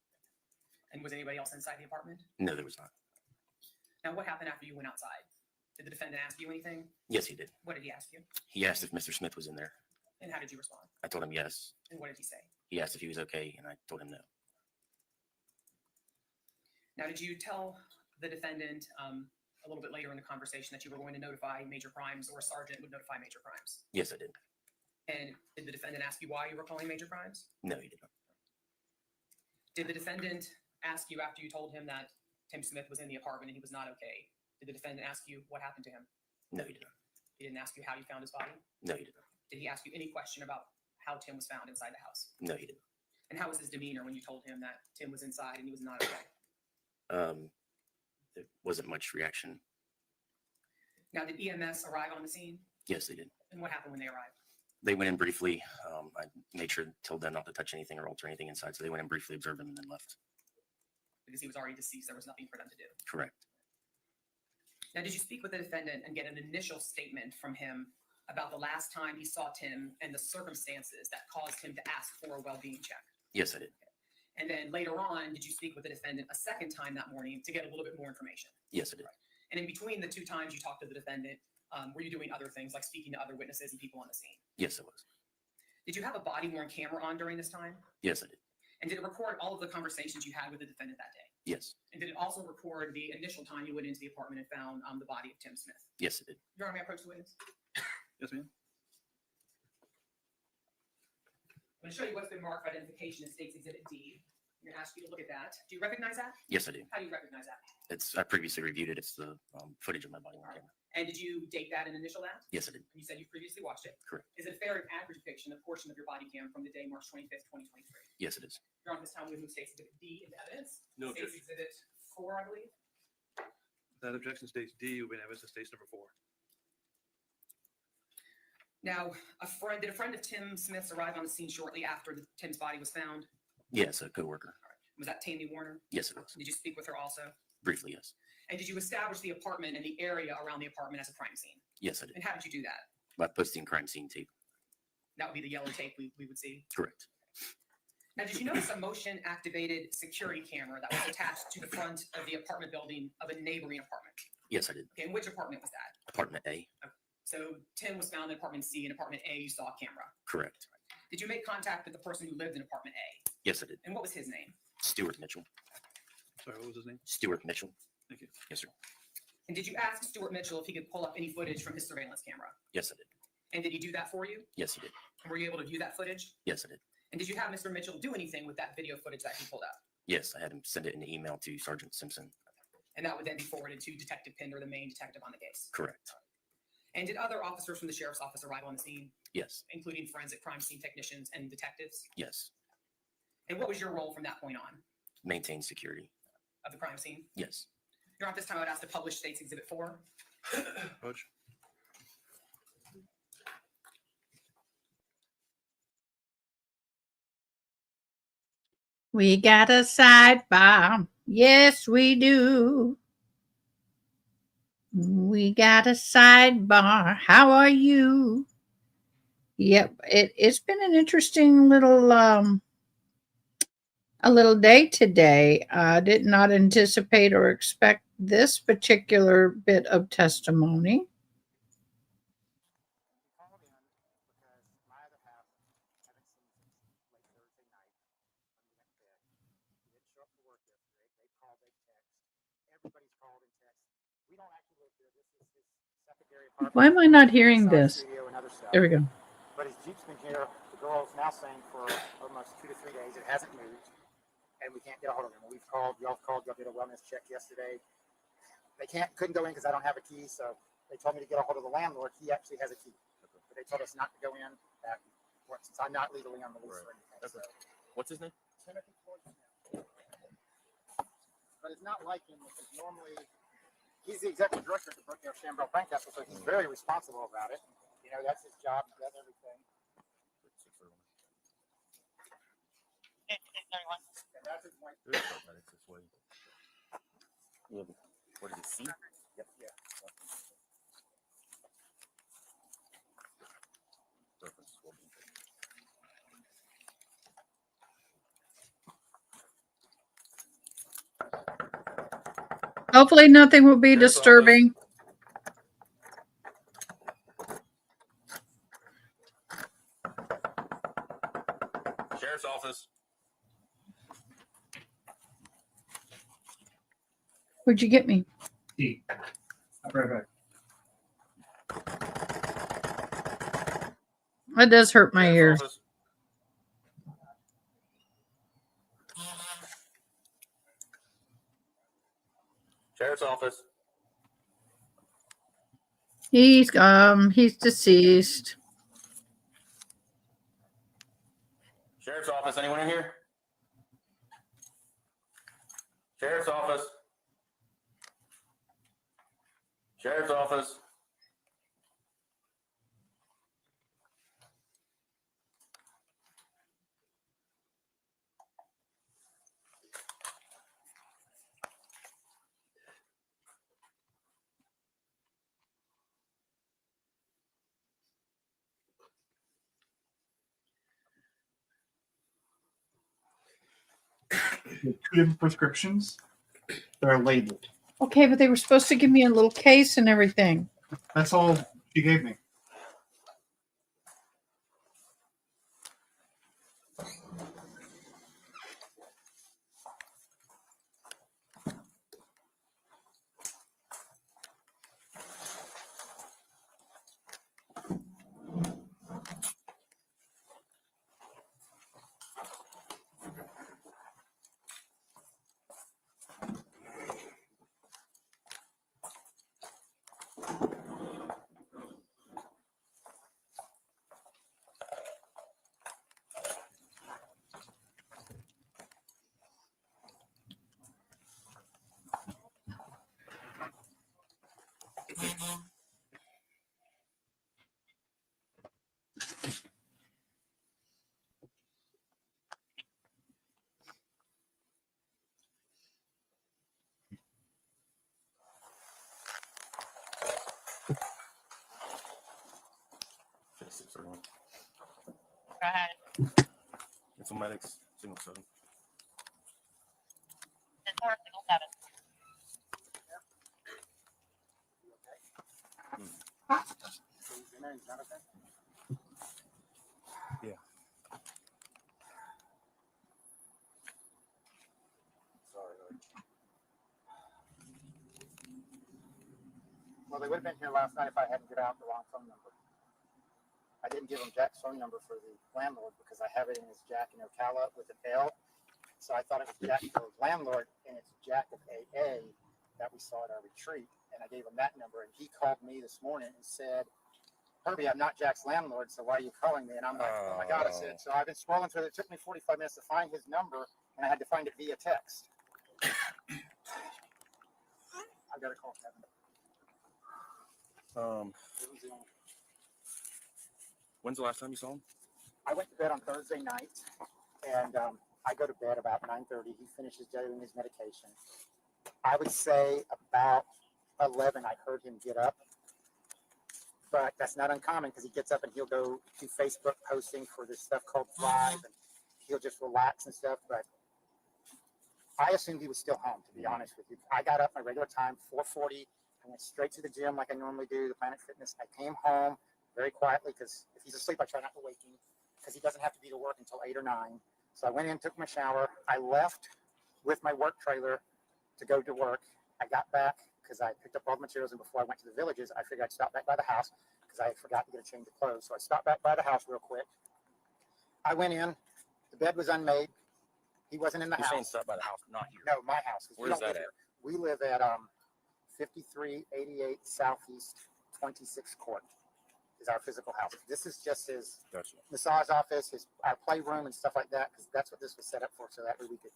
And was anybody else inside the apartment? No, there was not. Now, what happened after you went outside? Did the defendant ask you anything? Yes, he did. What did he ask you? He asked if Mr. Smith was in there. And how did you respond? I told him yes. And what did he say? He asked if he was okay, and I told him no. Now, did you tell the defendant a little bit later in the conversation that you were going to notify major crimes, or a sergeant would notify major crimes? Yes, I did. And did the defendant ask you why you were calling major crimes? No, he did not. Did the defendant ask you after you told him that Tim Smith was in the apartment and he was not okay? Did the defendant ask you what happened to him? No, he did not. He didn't ask you how you found his body? No, he did not. Did he ask you any question about how Tim was found inside the house? No, he did And how was his demeanor when you told him that Tim was inside and he was not okay? not. There wasn't much reaction. Now, did EMS arrive on the scene? Yes, they did. And what happened when they arrived? They went in briefly. I made sure, told them not to touch anything or alter anything inside. So they went in briefly, observed him, and then left. Because he was already deceased, there was nothing for them to do. Correct. Now, did you speak with the defendant and get an initial statement from him about the last time he saw Tim and the circumstances that caused him to ask for a well-being check? Yes, I did. And then later on, did you speak with the defendant a second time that morning to get a little bit more information? Yes, I did. And in between the two times you talked to the defendant, were you doing other things like speaking to other witnesses and people on the scene? Yes, I was. Did you have a body-worn camera on during this time? Yes, I did. And did it record all of the conversations you had with the defendant that day? Yes. And did it also record the initial time you went into the apartment and found the body of Tim Smith? Yes, it did. Your Honor, may I approach the witness? Yes, ma'am. I'm going to show you what's been marked for identification as State's Exhibit D. I'm going to ask you to look at that. Do you recognize that? Yes, I do. How do you recognize that? I previously reviewed it. It's the footage of my body worn camera. And did you date that and initial that? Yes, I did. You said you previously watched it. Correct. Is it a fair and accurate depiction of a portion of your body cam from the day March 25th, 2023? Yes, it is. Your Honor, this time we move State's Exhibit D into evidence. No State's objection. Exhibit 4, I believe. That objection states D, will be in evidence in states number 4. Now, did a friend of Tim Smith's arrive on the scene shortly after Tim's body was found? Yes, a coworker. Was that Tammy Warner? Yes, it was. Did you speak with her also? Briefly, yes. And did you establish the apartment and the area around the apartment as a crime scene? Yes, I did. And how did you do that? By posting crime scene tape. That would be the yellow tape we would see. Correct. Now, did you notice a motion-activated security camera that was attached to the front of the apartment building of a neighboring apartment? Yes, I did. Okay, and which apartment was that? Apartment A. So Tim was found in apartment C, and apartment A you saw a camera. Correct. Did you make contact with the person who lived in apartment A? Yes, I did. And what was his name? Stuart Mitchell. Sorry, what was his name? Stuart Mitchell. Thank you. Yes, sir. And did you ask Stuart Mitchell if he could pull up any footage from his surveillance camera? Yes, I did. And did he do that for you? Yes, he did. And were you able to view that footage? Yes, I did. And did you have Mr. Mitchell do anything with that video footage that he pulled up? Yes, I had him send it in an email to Sergeant Simpson. And that would then be forwarded to Detective Pinder, the main detective on the case. Correct. And did other officers from the sheriff's office arrive on the scene, Yes. including forensic crime scene technicians and detectives? Yes. And what was your role from that point on Maintain security. of the crime scene? Yes. Your Honor, at this time I would ask to publish State's Exhibit 4. Coach? We got a sidebar. Yes, we do. We got a sidebar. How are you? Yep, it's been an interesting little a little day today. I did not anticipate or expect this particular bit of testimony. everybody's called and texted. We don't actually live here. This is his secondary apartment. Why am I not hearing Side this? studio and other stuff. There we go. But his Jeep's been here, the girl's now saying, for almost 2 to 3 days. It hasn't moved, and we can't get a hold of him. We've called, y'all did a wellness check yesterday. They couldn't go in because I don't have a key, so they told me to get a hold of the landlord. He actually has a key. But they told us not to go in since I'm not legally on the lease or anything. So. What's his name? Timothy Floyd. But it's not like him because normally he's the executive director at the Brookdale Shamrock Bank Castle, so he's very responsible about it. You know, that's his job. He does everything. And that's his wife. What is it, C? Yep, yeah. Hopefully nothing will be disturbing. Sheriff's Office. Where'd you get me? D. I'll be right back. That does hurt my ears. Office. Sheriff's Office. He's deceased. Sheriff's Office. Anyone in here? Sheriff's Office. Sheriff's Office. Two different prescriptions. They're labeled. Okay, but they were supposed to give me a little case and everything. That's all she gave me. Go ahead. Informatics, single 7. Single 7. Yeah. Well, they would have been here last night if I hadn't given out the wrong phone number. I didn't give him Jack's phone number for the landlord because I have it in as Jack and Ocala with an L. So I thought it was Jack for the landlord, and it's Jack of AA that we saw at our retreat. And I gave him that number, and he called me this morning and said, Herbie, I'm not Jack's landlord, so why are you calling me? And I'm like, oh my God, I said. So I've been scrolling through it. It took me 45 minutes to find his number, and I had to find it via text. I got to call Kevin. When's the last time you saw him? I went to bed on Thursday night, and I go to bed about 9:30. He finishes doing his medication. I would say about 11, I heard him get up. But that's not uncommon because he gets up and he'll go to Facebook posting for this stuff called Thrive, and he'll just relax and stuff. But I assumed he was still home, to be honest with you. I got up my regular time, 4:40. I went straight to the gym like I normally do, the Planet Fitness. I came home very quietly because if he's asleep, I try not to wake him because he doesn't have to be to work until 8 or 9. So I went in, took my shower. I left with my work trailer to go to work. I got back because I picked up all the materials, and before I went to the villages, I figured I'd stop back by the house because I forgot to get a change of clothes. So I stopped back by the house real quick. I went in. The bed was unmade. He wasn't in the You're saying house. stop by the house, not here. No, my house. 'Cause we Where's don't live that at? here. We live at 5388 Southeast 26th Court is our physical house. This is just his Gotcha. massage office, our playroom and stuff like that, because that's what this was set up for, so that way we could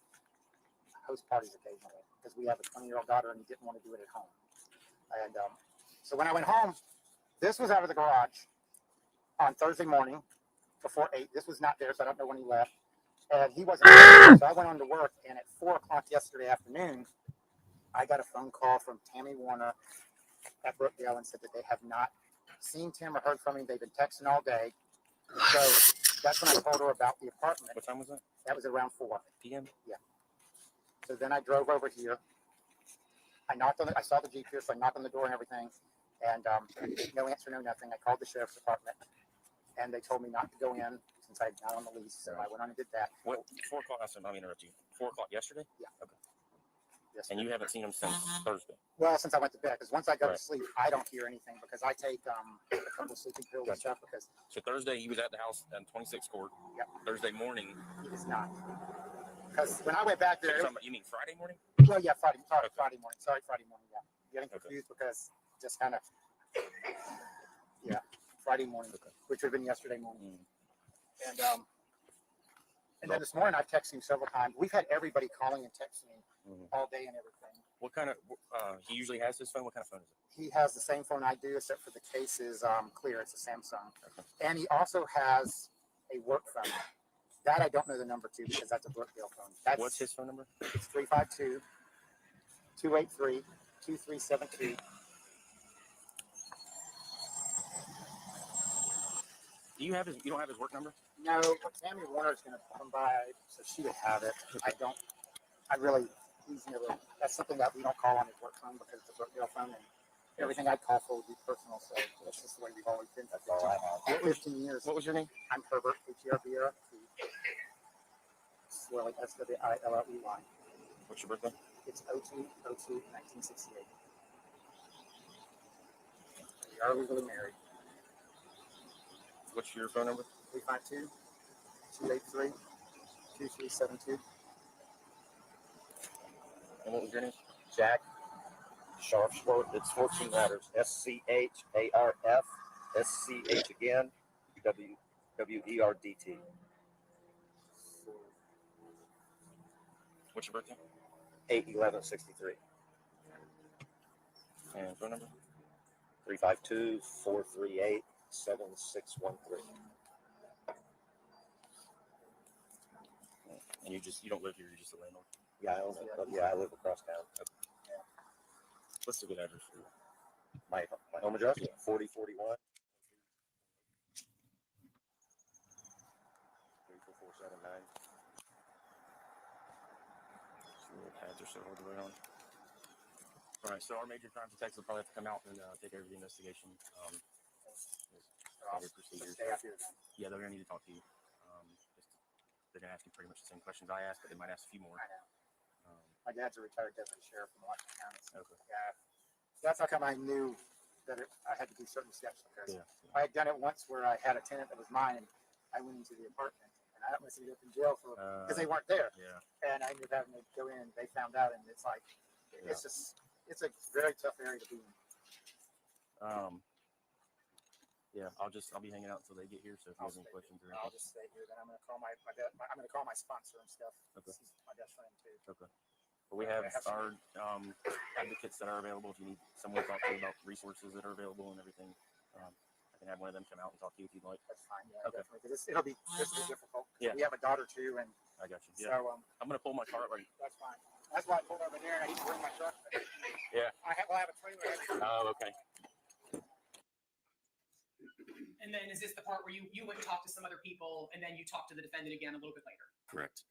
host parties occasionally, because we have a 20-year-old daughter and he didn't want to do it at home. And so when I went home, this was out of the garage on Thursday morning before 8. This was not there, so I don't know when he left. And he wasn't there, so I went on to work, and at 4 o'clock yesterday afternoon, I got a phone call from Tammy Warner at Brookdale and said that they have not seen Tim or heard from him. They've been texting all day. So that's when I told her about the apartment. What time was that? That was around 4 p.m. Yeah. So then I drove over here. I knocked on I saw the Jeep here, so I knocked on the door and everything. And no answer, no nothing. I called the sheriff's department, and they told me not to go in since I had not on the lease. So I went on and did that. What? 4 o'clock. I said, let me interrupt you. 4 o'clock yesterday? Yeah. Okay. Yes, And you haven't seen him since Thursday? Well, since I went to bed, because once I go Right. to sleep, I don't hear anything because I take a couple of sleeping pills and Gotcha. stuff. Because So Thursday, he was at the house on 26th Court. Yep. Thursday morning. he is not. Because when I went back So there, you're talking about, you mean Friday morning? well, yeah, Friday morning. Friday morning. Yeah, getting Okay. confused because just kind of, yeah, Friday morning, which would have been yesterday morning. And then this morning I texted him several times. We've had everybody calling and texting me all day and everything. What kind of, he usually has his phone? What kind of phone is it? He has the same phone I do, except for the case is clear. It's a Samsung. And he also has a work phone. That I don't know the number to because that's a Brookdale phone. What's his phone number? It's 352-283-2372. Do you have his, you don't have his work number? No, but Tammy Warner's going to come by, so she would have it. He's never, that's something that we don't call on his work phone because it's a Brookdale phone, and everything I call for would be personal, so that's just the way we've always been for 15 years. What was your name? I'm Herbert, H-E-R-B-E-R. Swilly, S-W-I-L-L-E-Y. What's your birthday? It's 02/02/1968. We are legally married. What's your phone number? 352-283-2372. And what was your name? Jack Sharfsworth. It's 14 letters. S-C-H-A-R-F, S-C-H again, W-E-R-D-T. What's your birthday? 8/11/63. And phone number? 352-438-7613. And you don't live here, you're just a landlord? Yeah, I own it. Yeah, I live across town. What's a good address for you? My home address? 4041. 34479. The pads are so hard to write on. All right, so our major crimes detectives will probably have to come out and take over the investigation. Standard procedures. Yeah, they're gonna need to talk to you. They're gonna ask you pretty much the same questions I asked, but they might ask a few more. I know. My dad's a retired deputy sheriff from Washington County. So Okay. yeah, that's how come I knew that I had to do certain steps because Yeah. I had done it once where I had a tenant that was mine, and I went into the apartment, and I almost ended up in jail for because they weren't there. Yeah. And I ended up having to go in, and they found out, and it's like it's just it's a very tough area to be in. Yeah, I'll be hanging out until they get here. So if you have any questions or I'll anything. just stay here. Then I'm gonna call I'm gonna call my sponsor and stuff. Okay. He's my best friend too. Okay. But we have our advocates that are available if you need someone to talk to about resources that are available and everything. I can have one of them come out and talk to you if you'd like. That's fine. Yeah, Okay. definitely. This will be difficult. Yeah. We have a daughter too, and I got you. Yeah. so I'm gonna pull my car up right. that's fine. That's why I pulled over there, and I need to bring my truck. Yeah. We'll have a trailer. Oh, okay. And then is this the part where you went and talked to some other people and then you talked to the defendant again a little bit later? Correct.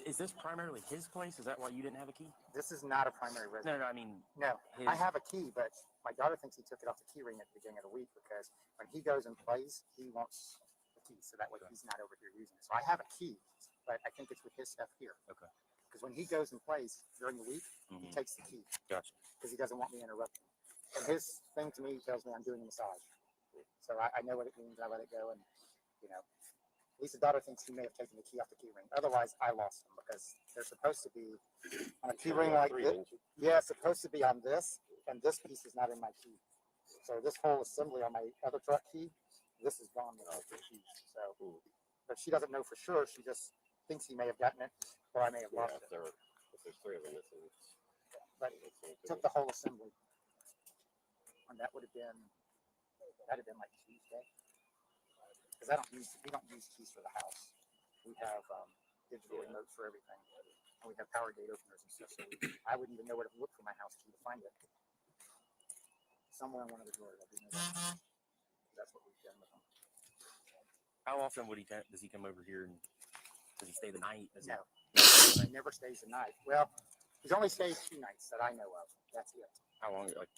Is this primarily his place? Is that why you didn't have a key? This is not a primary residence. No, I mean, No, his... I have a key, but my daughter thinks he took it off the key ring at the beginning of the week because when he goes and plays, he wants the key, so that way he's not over here using it. So I have a key, but I think it's with his stuff here. Okay. Because when he goes and plays during the week, he takes the key. Gotcha. Because he doesn't want me interrupting. And his thing to me tells me I'm doing a massage. So I know what it means. I let it go. And, you know, Lisa's daughter thinks he may have taken the key off the key ring. Otherwise, I lost them because they're supposed to be on a key ring like this. Yeah, it's supposed to be on this. And this piece is not in my key. So this whole assembly on my other truck key, this is gone without the key. So, but she doesn't know for sure. She just thinks he may have gotten it, or I may have lost it. If there's three of them missing. But took the whole assembly, and that would have been like Tuesday. Because we don't use keys for the house. We have digital remotes for everything, and we have power gate openers and stuff. So I wouldn't even know where to look for my house key to find it. Somewhere in one of the drawers. I didn't know that. That's what we've done with him. How often does he come over here and does he stay the night? No, he never stays the night. Well, he's only stayed 2 nights that I know of. That's it. How long? Like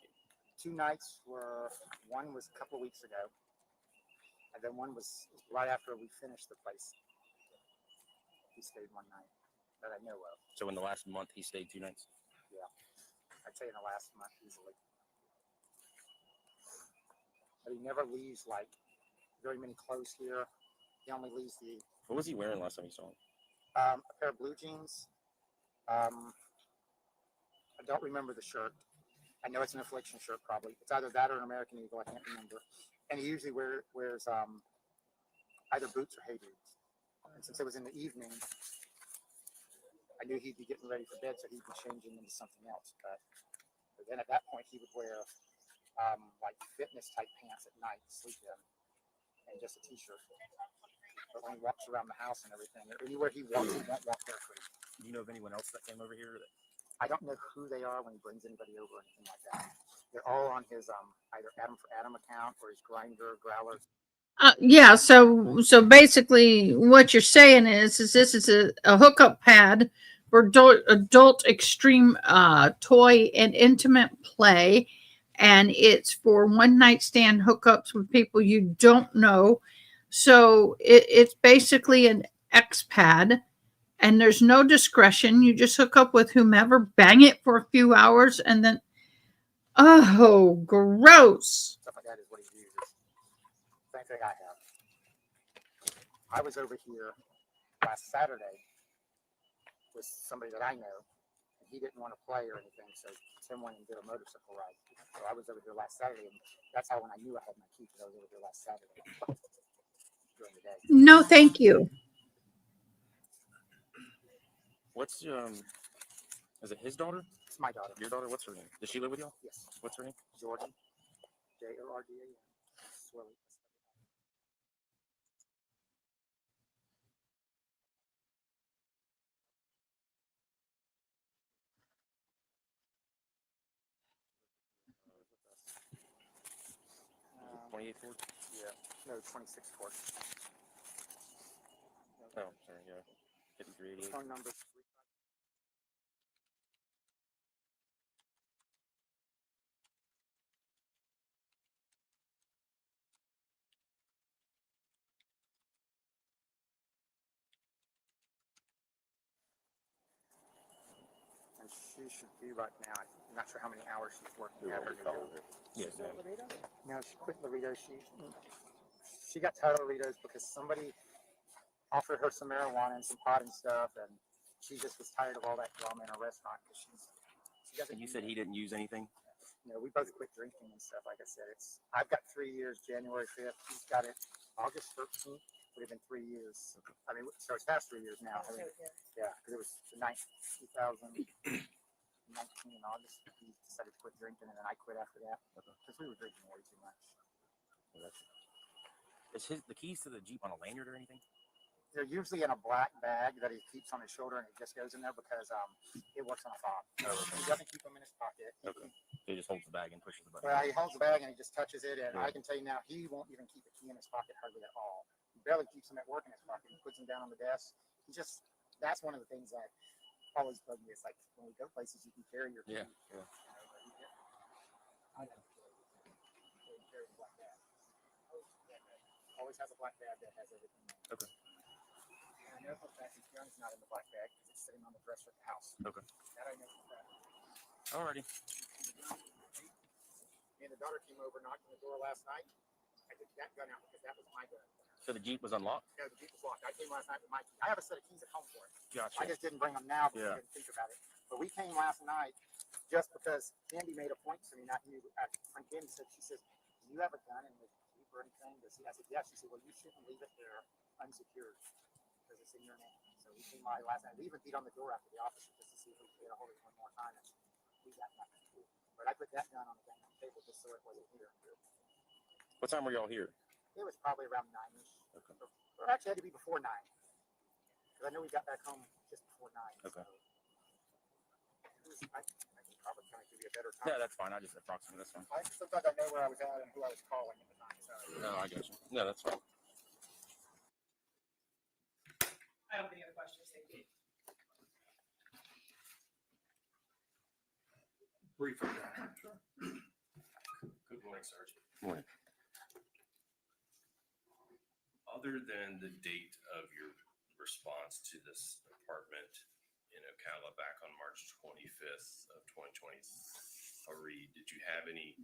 2 nights one was a couple of weeks ago, and then one was right after we finished the place. He stayed 1 night that I know of. so in the last month he stayed 2 nights. Yeah, I'd say in the last month easily. But he never leaves like very many clothes here. He only leaves the. What was he wearing last time you saw him? A pair of blue jeans. I don't remember the shirt. I know it's an Affliction shirt probably. It's either that or an American Eagle. I can't remember. And he usually wears either boots or hay boots. And since it was in the evening, I knew he'd be getting ready for bed, so he'd be changing into something else. But then at that point, he would wear like fitness type pants at night to sleep in, and just a t-shirt. But when he walks around the house and everything, or anywhere he walks, he won't walk barefoot. Do you know of anyone else that came over here? I don't know who they are when he brings anybody over or anything like that. They're all on his either Adam for Adam account or his Grinder, Growler. Yeah, so basically what you're saying is this is a hookup pad for adult extreme toy and intimate play, and it's for one night stand hookups with people you don't know. So it's basically an X pad, and there's no discretion. You just hook up with whomever, bang it for a few hours, and then oh, gross. Stuff like that is what he uses. Same thing I have. I was over here last Saturday with somebody that I know, and he didn't want to play or anything, so Tim went and did a motorcycle ride. So I was over here last Saturday, and that's how when I knew I had my key, because I was over here last Saturday during the day. No, thank you. What's is it his daughter? It's my daughter. Your daughter? What's her name? Does she live with y'all? Yes. What's her name? Jordan. Jordan. Swilly. Um, 28th Ward? Yeah. No, 26th Court. Oh, sorry, yeah. 5388. Phone number. And she should be right now. I'm not sure how many hours she's working at her job. Yes, ma'am. No, she quit Laredo. She got tired of Laredo's because somebody offered her some marijuana and some pot and stuff, and she just was tired of all that drama in her restaurant. Because she doesn't. And you said he didn't use anything? You know, we both quit drinking and stuff. Like I said, I've got 3 years, January 5th. He's got it August 13th. Would have been 3 years. I mean, so it's past 3 years now. I mean, yeah, because it was the 2019 in August. He decided to quit drinking, and then I quit after that because we were drinking way too much. Is the keys to the Jeep on a lanyard or anything? They're usually in a black bag that he keeps on his shoulder, and it just goes in there because it works on a fob. He doesn't keep them in his pocket. Okay. So he just holds the bag and pushes the button. Well, he holds the bag and he just touches it, and I can tell you now, he won't even keep a key in his pocket hardly at all. He barely keeps them at work in his pocket. He puts them down on the desk. That's one of the things that always bug me. It's like when we go places, you can carry your key. Yeah. I know. Always has a black bag that has everything. Okay. I know for a fact his gun's not in the black bag because it's sitting on the dresser at the house. Okay. That I know for a fact. Alrighty. Me and the daughter came over, knocked on the door last night. I took that gun out because that was my gun. So the Jeep was unlocked? No, the Jeep was locked. I came last night with my key. I have a set of keys at home for it. Gotcha. I just didn't bring them now because I Yeah. didn't think about it. But we came last night just because Candy made a point to me, not you. When Candy said, she says, "Do you have a gun in the Jeep or anything?" I said, "Yes." She said, "Well, you shouldn't leave it there unsecured because it's in your name." So we came by last night. We even beat on the door after the officer just to see if we could get a hold of it one more time. And we got nothing. But I put that gun on the table just so it wasn't here. What time were y'all here? It was probably around 9-ish. Okay. Or actually, had to be before 9. Because I know we got back home just before 9. Okay. So I can probably kind of give you a better time. Yeah, that's fine. I just approximate. That's fine. Sometimes I know where I was at and who I was calling at the time. So. No, I got you. No, that's fine. I don't have any other questions. Thank you. Briefly. Good morning, Sergeant. Morning. Other than the date of your response to this apartment in Ocala back on March 25th of 2023, did you have any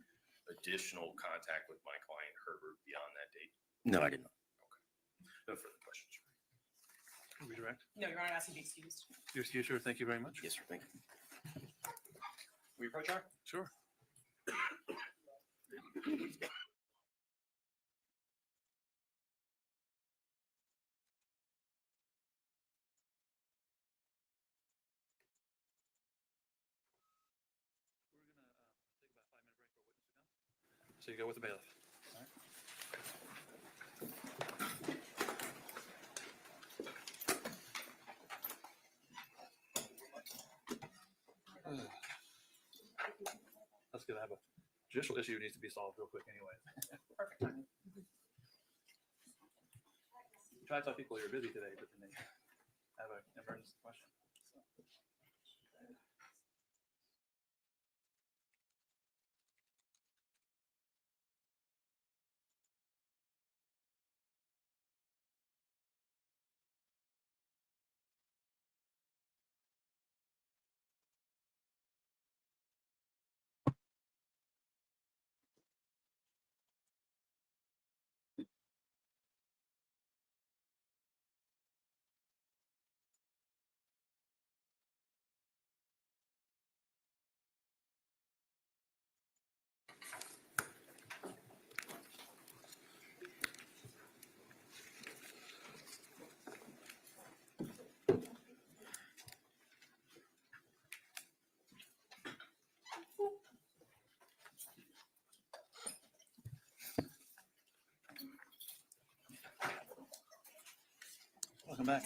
additional contact with my client Herbert beyond that date? No, I did not. No further questions. Redirect. No, Your Honor, asking to be excused. Your excuse, sir. Thank you very much. Yes, sir. Thank you. We approach our? Sure. So you go with the bailiff. All right. That's good. I have a judicial issue that needs to be solved real quick anyway. Perfect timing. Try to tell people you're busy today, but then they have an emergency question. Welcome back.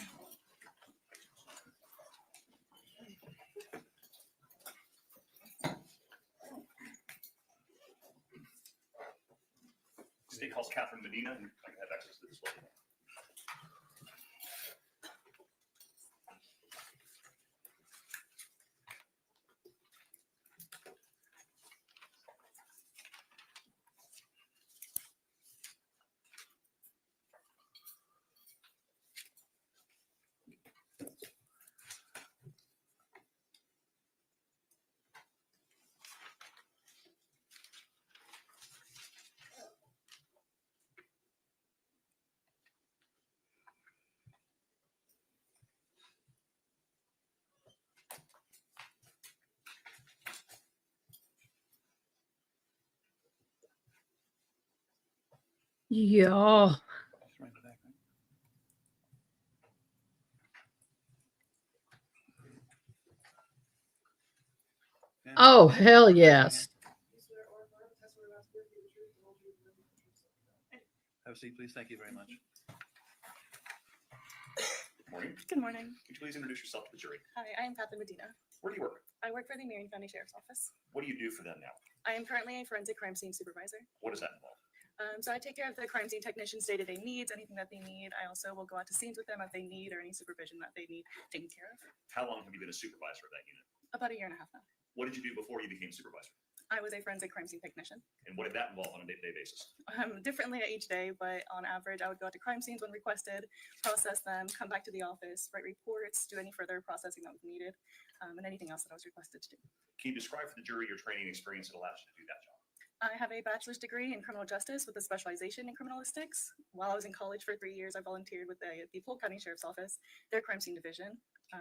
State calls Katherine Medina, and I can have access to this display. Yeah. Just right in the back, right? Yeah. Oh, hell yes. Have a seat, please. Thank you very much. Morning. Good morning. Could you please introduce yourself to the jury? Hi, I am Katherine Medina. Where do you work? I work for the Marion County Sheriff's Office. What do you do for them now? I am currently a forensic crime scene supervisor. What does that involve? So I take care of the crime scene technicians' day-to-day needs, anything that they need. I also will go out to scenes with them if they need or any supervision that they need taken care of. How long have you been a supervisor of that unit? About a year and a half now. What did you do before you became supervisor? I was a forensic crime scene technician. And what did that involve on a day-to-day basis? Differently each day, but on average, I would go out to crime scenes when requested, process them, come back to the office, write reports, do any further processing that was needed, and anything else that I was requested to do. Can you describe for the jury your training experience that allows you to do that job? I have a bachelor's degree in criminal justice with a specialization in criminalistics. While I was in college for 3 years, I volunteered with the Polk County Sheriff's Office, their crime scene division.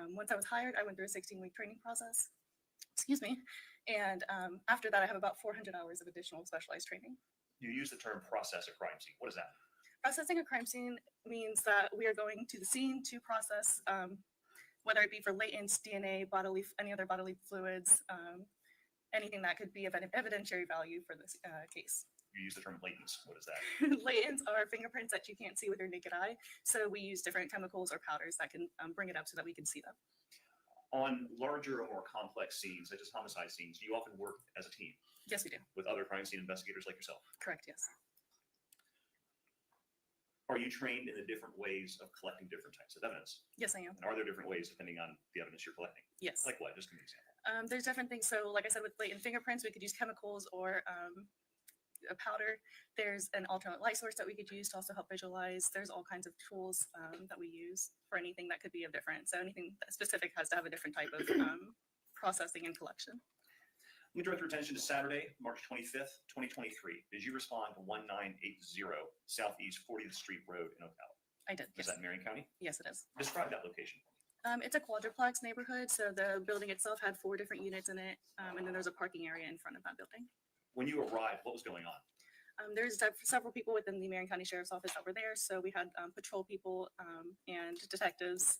Once I was hired, I went through a 16-week training process. Excuse me. And after that, I have about 400 hours of additional specialized training. You use the term process a crime scene. What does that mean? Processing a crime scene means that we are going to the scene to process, whether it be for latent DNA, any other bodily fluids, anything that could be of an evidentiary value for this case. You use the term latents. What is that? Latents are fingerprints that you can't see with your naked eye. So we use different chemicals or powders that can bring it up so that we can see them. On larger or more complex scenes, such as homicide scenes, do you often work as a team Yes, we do. with other crime scene investigators like yourself? Correct, yes. Are you trained in the different ways of collecting different types of evidence? Yes, I am. And are there different ways depending on the evidence you're collecting? Yes. Like what? Just give me an example. There's different things. So like I said, with latent fingerprints, we could use chemicals or a powder. There's an alternate light source that we could use to also help visualize. There's all kinds of tools that we use for anything that could be of different. So anything that specific has to have a different type of processing and collection. Let me direct your attention to Saturday, March 25th, 2023. Did you respond to 1980 Southeast 40th Street Road in Ocala? I did. Is that in Marion County? Yes, it is. Describe that location. It's a quadruplex neighborhood. So the building itself had 4 different units in it. And then there's a parking area in front of that building. When you arrived, what was going on? There's several people within the Marion County Sheriff's Office that were there. So we had patrol people and detectives.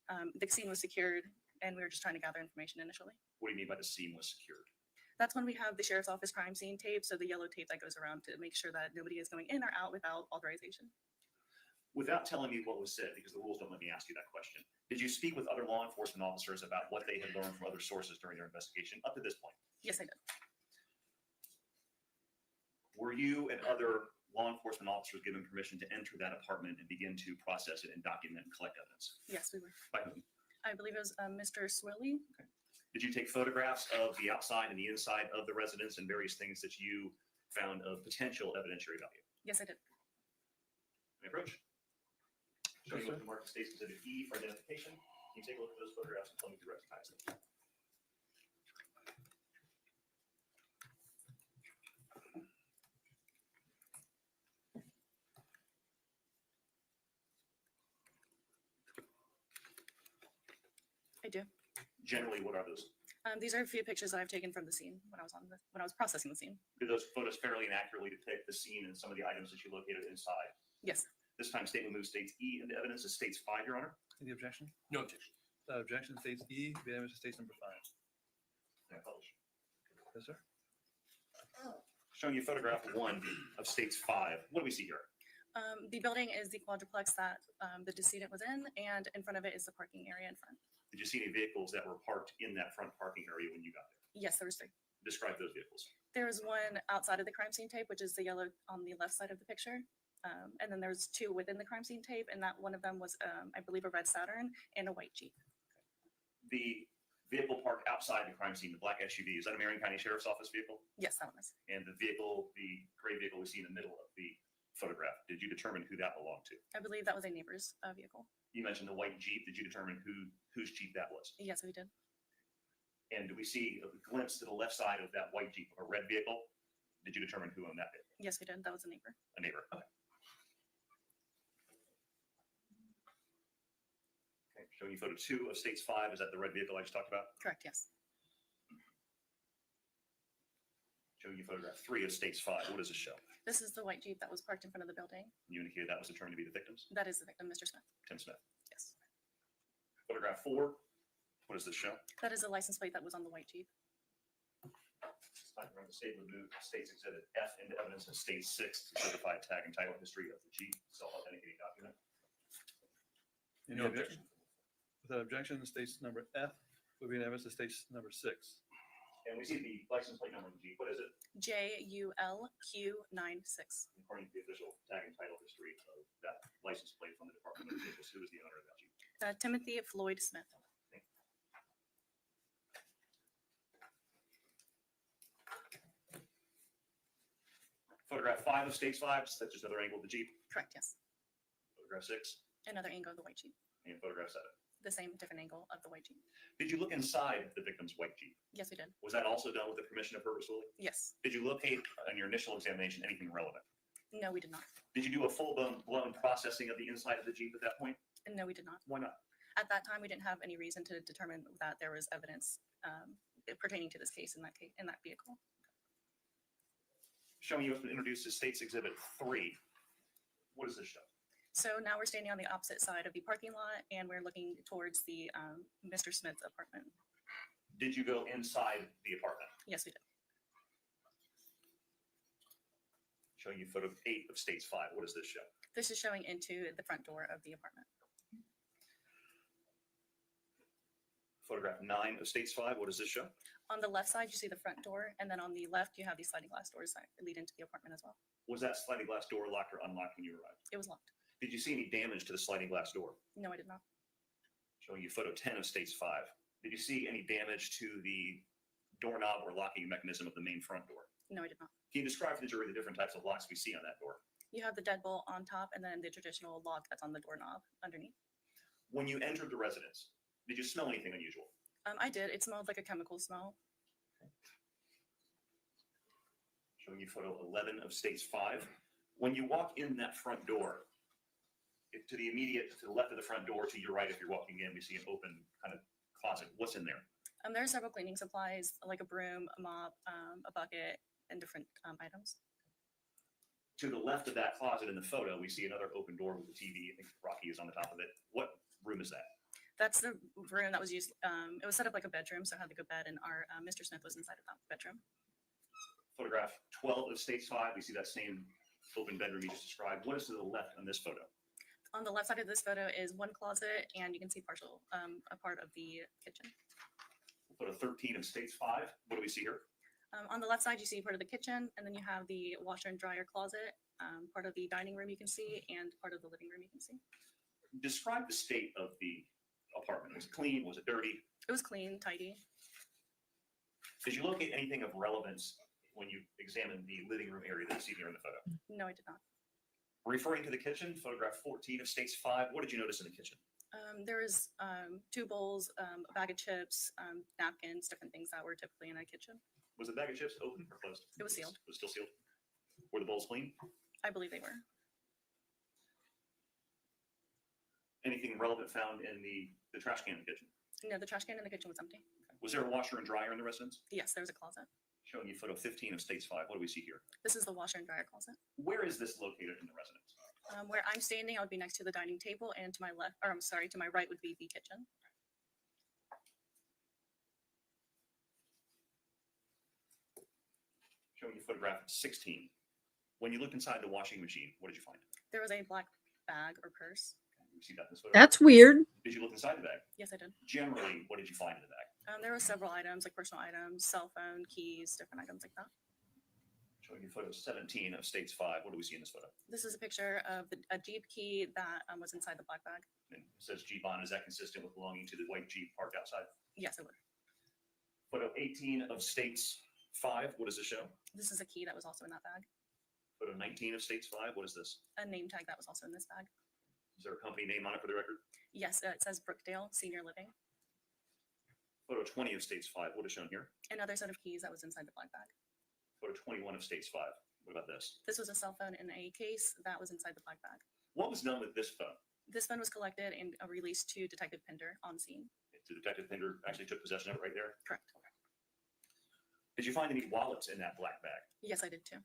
The scene was secured and we were just trying to gather information initially. What do you mean by the scene was secured? That's when we have the Sheriff's Office crime scene tape. So the yellow tape that goes around to make sure that nobody is going in or out without authorization. Without telling me what was said, because the rules don't let me ask you that question, did you speak with other law enforcement officers about what they had learned from other sources during their investigation up to this point? Yes, I did. Were you and other law enforcement officers given permission to enter that apartment and begin to process it and document and collect evidence? Yes, we were. By whom? I believe it was Mr. Swilly. Did you take photographs of the outside and the inside of the residence and various things that you found of potential evidentiary value? Yes, I did. May I approach? Showing you what the mark states exhibit E for identification. Can you take a look at those photographs and tell me if you recognize them? I do. Generally, what are those? These are a few pictures that I've taken from the scene when I was processing the scene. Do those photos fairly and accurately depict the scene and some of the items that you located inside? Yes. This time statement moves states E into evidence as states 5, Your Honor. Any objection? No objection. Objection states E, be evidence states number 5. May I publish? Yes, sir. Showing you photograph 1 of states 5. What do we see here? The building is the quadruplex that the decedent was in, and in front of it is the parking area in front. Did you see any vehicles that were parked in that front parking area when you got there? Yes, there was 3. Describe those vehicles. There was one outside of the crime scene tape, which is the yellow on the left side of the picture. And then there's 2 within the crime scene tape, and that one of them was, I believe, a red Saturn and a white Jeep. The vehicle parked outside the crime scene, the black SUV, is that a Marion County Sheriff's Office vehicle? Yes, that one is. And the vehicle, the gray vehicle we see in the middle of the photograph, did you determine who that belonged to? I believe that was a neighbor's vehicle. You mentioned the white Jeep. Did you determine whose Jeep that was? Yes, we did. And do we see a glimpse to the left side of that white Jeep, a red vehicle? Did you determine who owned that vehicle? Yes, we did. That was a neighbor. A neighbor. Okay. Okay. Showing you photo 2 of states 5. Is that the red vehicle I just talked about? Correct, yes. Showing you photograph 3 of states 5. What does this show? This is the white Jeep that was parked in front of the building. You indicated that was determined to be the victims? That is the victim, Mr. Smith. Tim Smith. Yes. Photograph 4. What does this show? That is a license plate that was on the white Jeep. It's time for the state would move states exhibit F into evidence and state 6 to certified tag and title history of the Jeep self-authenticating document. Any objection? Without objection, states number F would be in evidence to states number 6. And we see the license plate number of the Jeep. What is it? JULQ96. According to the official tag and title history of that license plate from the Department of Vehicles, who is the owner of that Jeep? Timothy Floyd Smith. Photograph 5 of States 5, that's just another angle of the Jeep. Correct, yes. Photograph 6 Another angle of the white Jeep. and photograph 7. The same different angle of the white Jeep. Did you look inside the victim's white Jeep? Yes, we did. Was that also done with the permission of Herbert Swilly? Yes. Did you locate on your initial examination anything relevant? No, we did not. Did you do a full-blown processing of the inside of the Jeep at that point? No, we did not. Why not? At that time, we didn't have any reason to determine that there was evidence pertaining to this case in that vehicle. Showing you what's been introduced as State's Exhibit 3. What does this show? So now we're standing on the opposite side of the parking lot, and we're looking towards the Mr. Smith's apartment. Did you go inside the apartment? Yes, we did. Showing you photo 8 of States 5. What does this show? This is showing into the front door of the apartment. Photograph 9 of States 5. What does this show? On the left side, you see the front door, and then on the left, you have these sliding glass doors that lead into the apartment as well. Was that sliding glass door locked or unlocked when you arrived? It was locked. Did you see any damage to the sliding glass door? No, I did not. Showing you photo 10 of States 5. Did you see any damage to the doorknob or locking mechanism of the main front door? No, I did not. Can you describe for the jury the different types of locks we see on that door? You have the deadbolt on top, and then the traditional lock that's on the doorknob underneath. When you entered the residence, did you smell anything unusual? I did. It smelled like a chemical smell. Showing you photo 11 of States 5. When you walk in that front door, to the left of the front door, to your right, if you're walking in, we see an open kind of closet. What's in there? There are several cleaning supplies, like a broom, a mop, a bucket, and different items. To the left of that closet in the photo, we see another open door with a TV. I think Rocky is on the top of it. What room is that? That's the room that was used. It was set up like a bedroom, so it had like a bed, and our Mr. Smith was inside of that bedroom. Photograph 12 of States 5. We see that same open bedroom you just described. What is to the left on this photo? On the left side of this photo is one closet, and you can see a part of the kitchen. Photo 13 of States 5. What do we see here? On the left side, you see part of the kitchen, and then you have the washer and dryer closet, part of the dining room you can see, and part of the living room you can see. Describe the state of the apartment. Was it clean? Was it dirty? It was clean, tidy. Did you locate anything of relevance when you examined the living room area that you see here in the photo? No, I did not. Referring to the kitchen, photograph 14 of States 5. What did you notice in the kitchen? There was 2 bowls, a bag of chips, napkins, different things that were typically in a kitchen. Was the bag of chips open or closed? It was sealed. It was still sealed. Were the bowls clean? I believe they were. Anything relevant found in the trash can in the kitchen? No, the trash can in the kitchen was empty. Was there a washer and dryer in the residence? Yes, there was a closet. Showing you photo 15 of States 5. What do we see here? This is the washer and dryer closet. Where is this located in the residence? Where I'm standing, I would be next to the dining table, and to my left, or I'm sorry, to my right would be the kitchen. Showing you photograph 16. When you looked inside the washing machine, what did you find? There was a black bag or purse. You see that in this photo? That's weird. Did you look inside the bag? Yes, I did. Generally, what did you find in the bag? There were several items, like personal items, cell phone, keys, different items like that. Showing you photo 17 of States 5. What do we see in this photo? This is a picture of a Jeep key that was inside the black bag. And it says Jeep on. Is that consistent with belonging to the white Jeep parked outside? Yes, it would. Photo 18 of States 5. What does this show? This is a key that was also in that bag. Photo 19 of States 5. What is this? A name tag that was also in this bag. Is there a company name on it for the record? Yes, it says Brookdale Senior Living. Photo 20 of States 5. What is shown here? Another set of keys that was inside the black bag. Photo 21 of States 5. What about this? This was a cell phone in a case that was inside the black bag. What was done with this phone? This phone was collected and released to Detective Pinder on scene. So Detective Pinder actually took possession of it right there? Correct. Did you find any wallets in that black bag? Yes, I did too.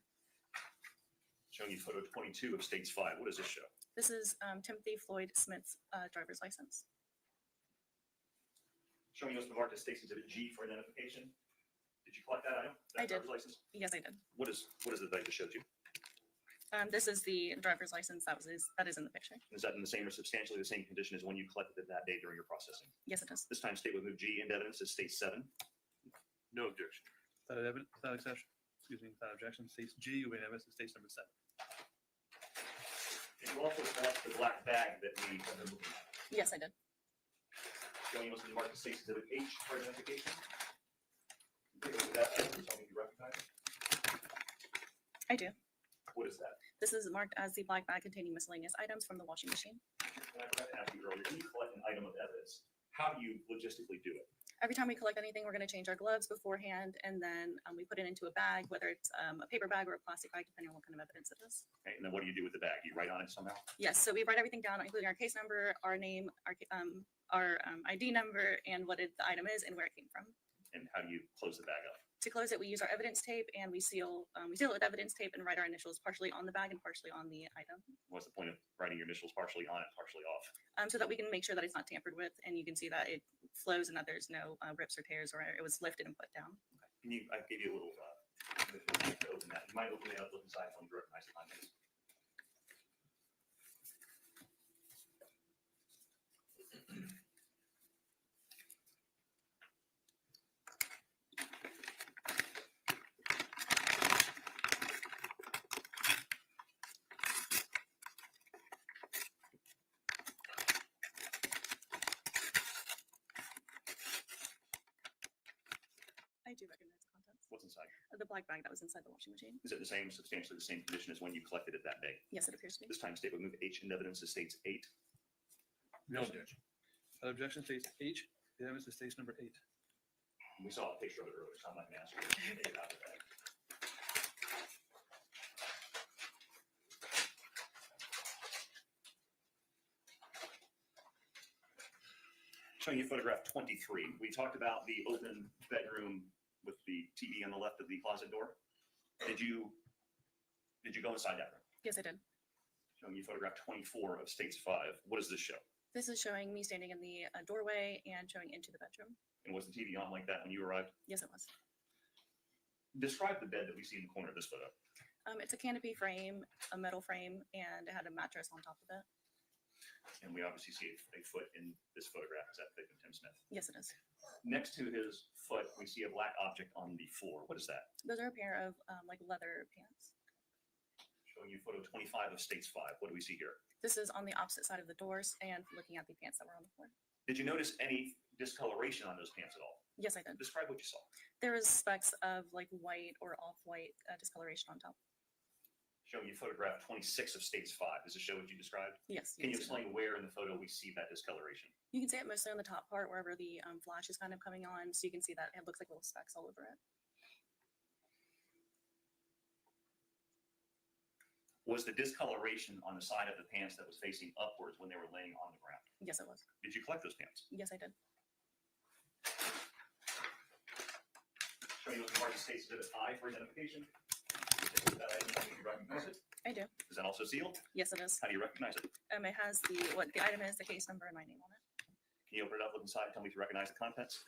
Showing you photo 22 of States 5. What does this show? This is Timothy Floyd Smith's driver's license. Showing you what's been marked as State's Exhibit G for identification. Did you collect that item? That I did. driver's license? Yes, I did. What is the bag that showed you? This is the driver's license that is in the picture. Is that in the same or substantially the same condition as when you collected it that day during your processing? Yes, it is. This time State would move G into evidence as State 7. No objection. Without evidence, without exception, without objection, states G, we have evidence, states number 7. Did you also collect the black bag that we have been looking at? Yes, I did. Showing you what's been marked as State's Exhibit H for identification. Take a look at that item. Tell me if you recognize it. I do. What is that? This is marked as the black bag containing miscellaneous items from the washing machine. And I forgot to ask you earlier, when you collect an item of evidence, how do you logistically do it? Every time we collect anything, we're going to change our gloves beforehand, and then we put it into a bag, whether it's a paper bag or a plastic bag, depending on what kind of evidence it is. Okay, and then what do you do with the bag? Do you write on it somehow? Yes, so we write everything down, including our case number, our name, our ID number, and what the item is and where it came from. And how do you close the bag up? To close it, we use our evidence tape, and we seal it with evidence tape and write our initials partially on the bag and partially on the item, What's the point of writing your initials partially on it, partially off? so that we can make sure that it's not tampered with, and you can see that it flows and that there's no rips or tears, or it was lifted and put down. Can you, I gave you a little, to open that. You might open it up, look inside, and recognize the contents. I do recognize the contents. What's inside? The black bag that was inside the washing machine. Is it the same, substantially the same condition as when you collected it that day? Yes, it appears to be. This time state would move H into evidence to states 8. No objection. Objection states H, the evidence is states number 8. We saw a picture of it earlier, so I'm not going to ask you to take it out of the bag. Showing you photograph 23. We talked about the open bedroom with the TV on the left of the closet door. Did you go inside that room? Yes, I did. Showing you photograph 24 of states 5. What does this show? This is showing me standing in the doorway and showing into the bedroom. And was the TV on like that when you arrived? Yes, it was. Describe the bed that we see in the corner of this photo. It's a canopy frame, a metal frame, and it had a mattress on top of it. And we obviously see a foot in this photograph. Is that victim Tim Smith? Yes, it is. Next to his foot, we see a black object on the floor. What is that? Those are a pair of like leather pants. Showing you photo 25 of states 5. What do we see here? This is on the opposite side of the doors and looking at the pants that were on the floor. Did you notice any discoloration on those pants at all? Yes, I did. Describe what you saw. There was specks of like white or off-white discoloration on top. Showing you photograph 26 of states 5. Does it show what you described? Yes. Can you see explain where in the photo we see that discoloration? that. You can see it mostly on the top part wherever the flash is kind of coming on. So you can see that it looks like little specks all over it. Was the discoloration on the side of the pants that was facing upwards when they were laying on the ground? Yes, it was. Did you collect those pants? Yes, I did. Showing you what the party states exhibit I for identification. That item, do you recognize it? I do. Is that also sealed? Yes, it is. How do you recognize it? It has what the item is, the case number, and my name on it. Can you open it up, look inside, tell me if you recognize the contents?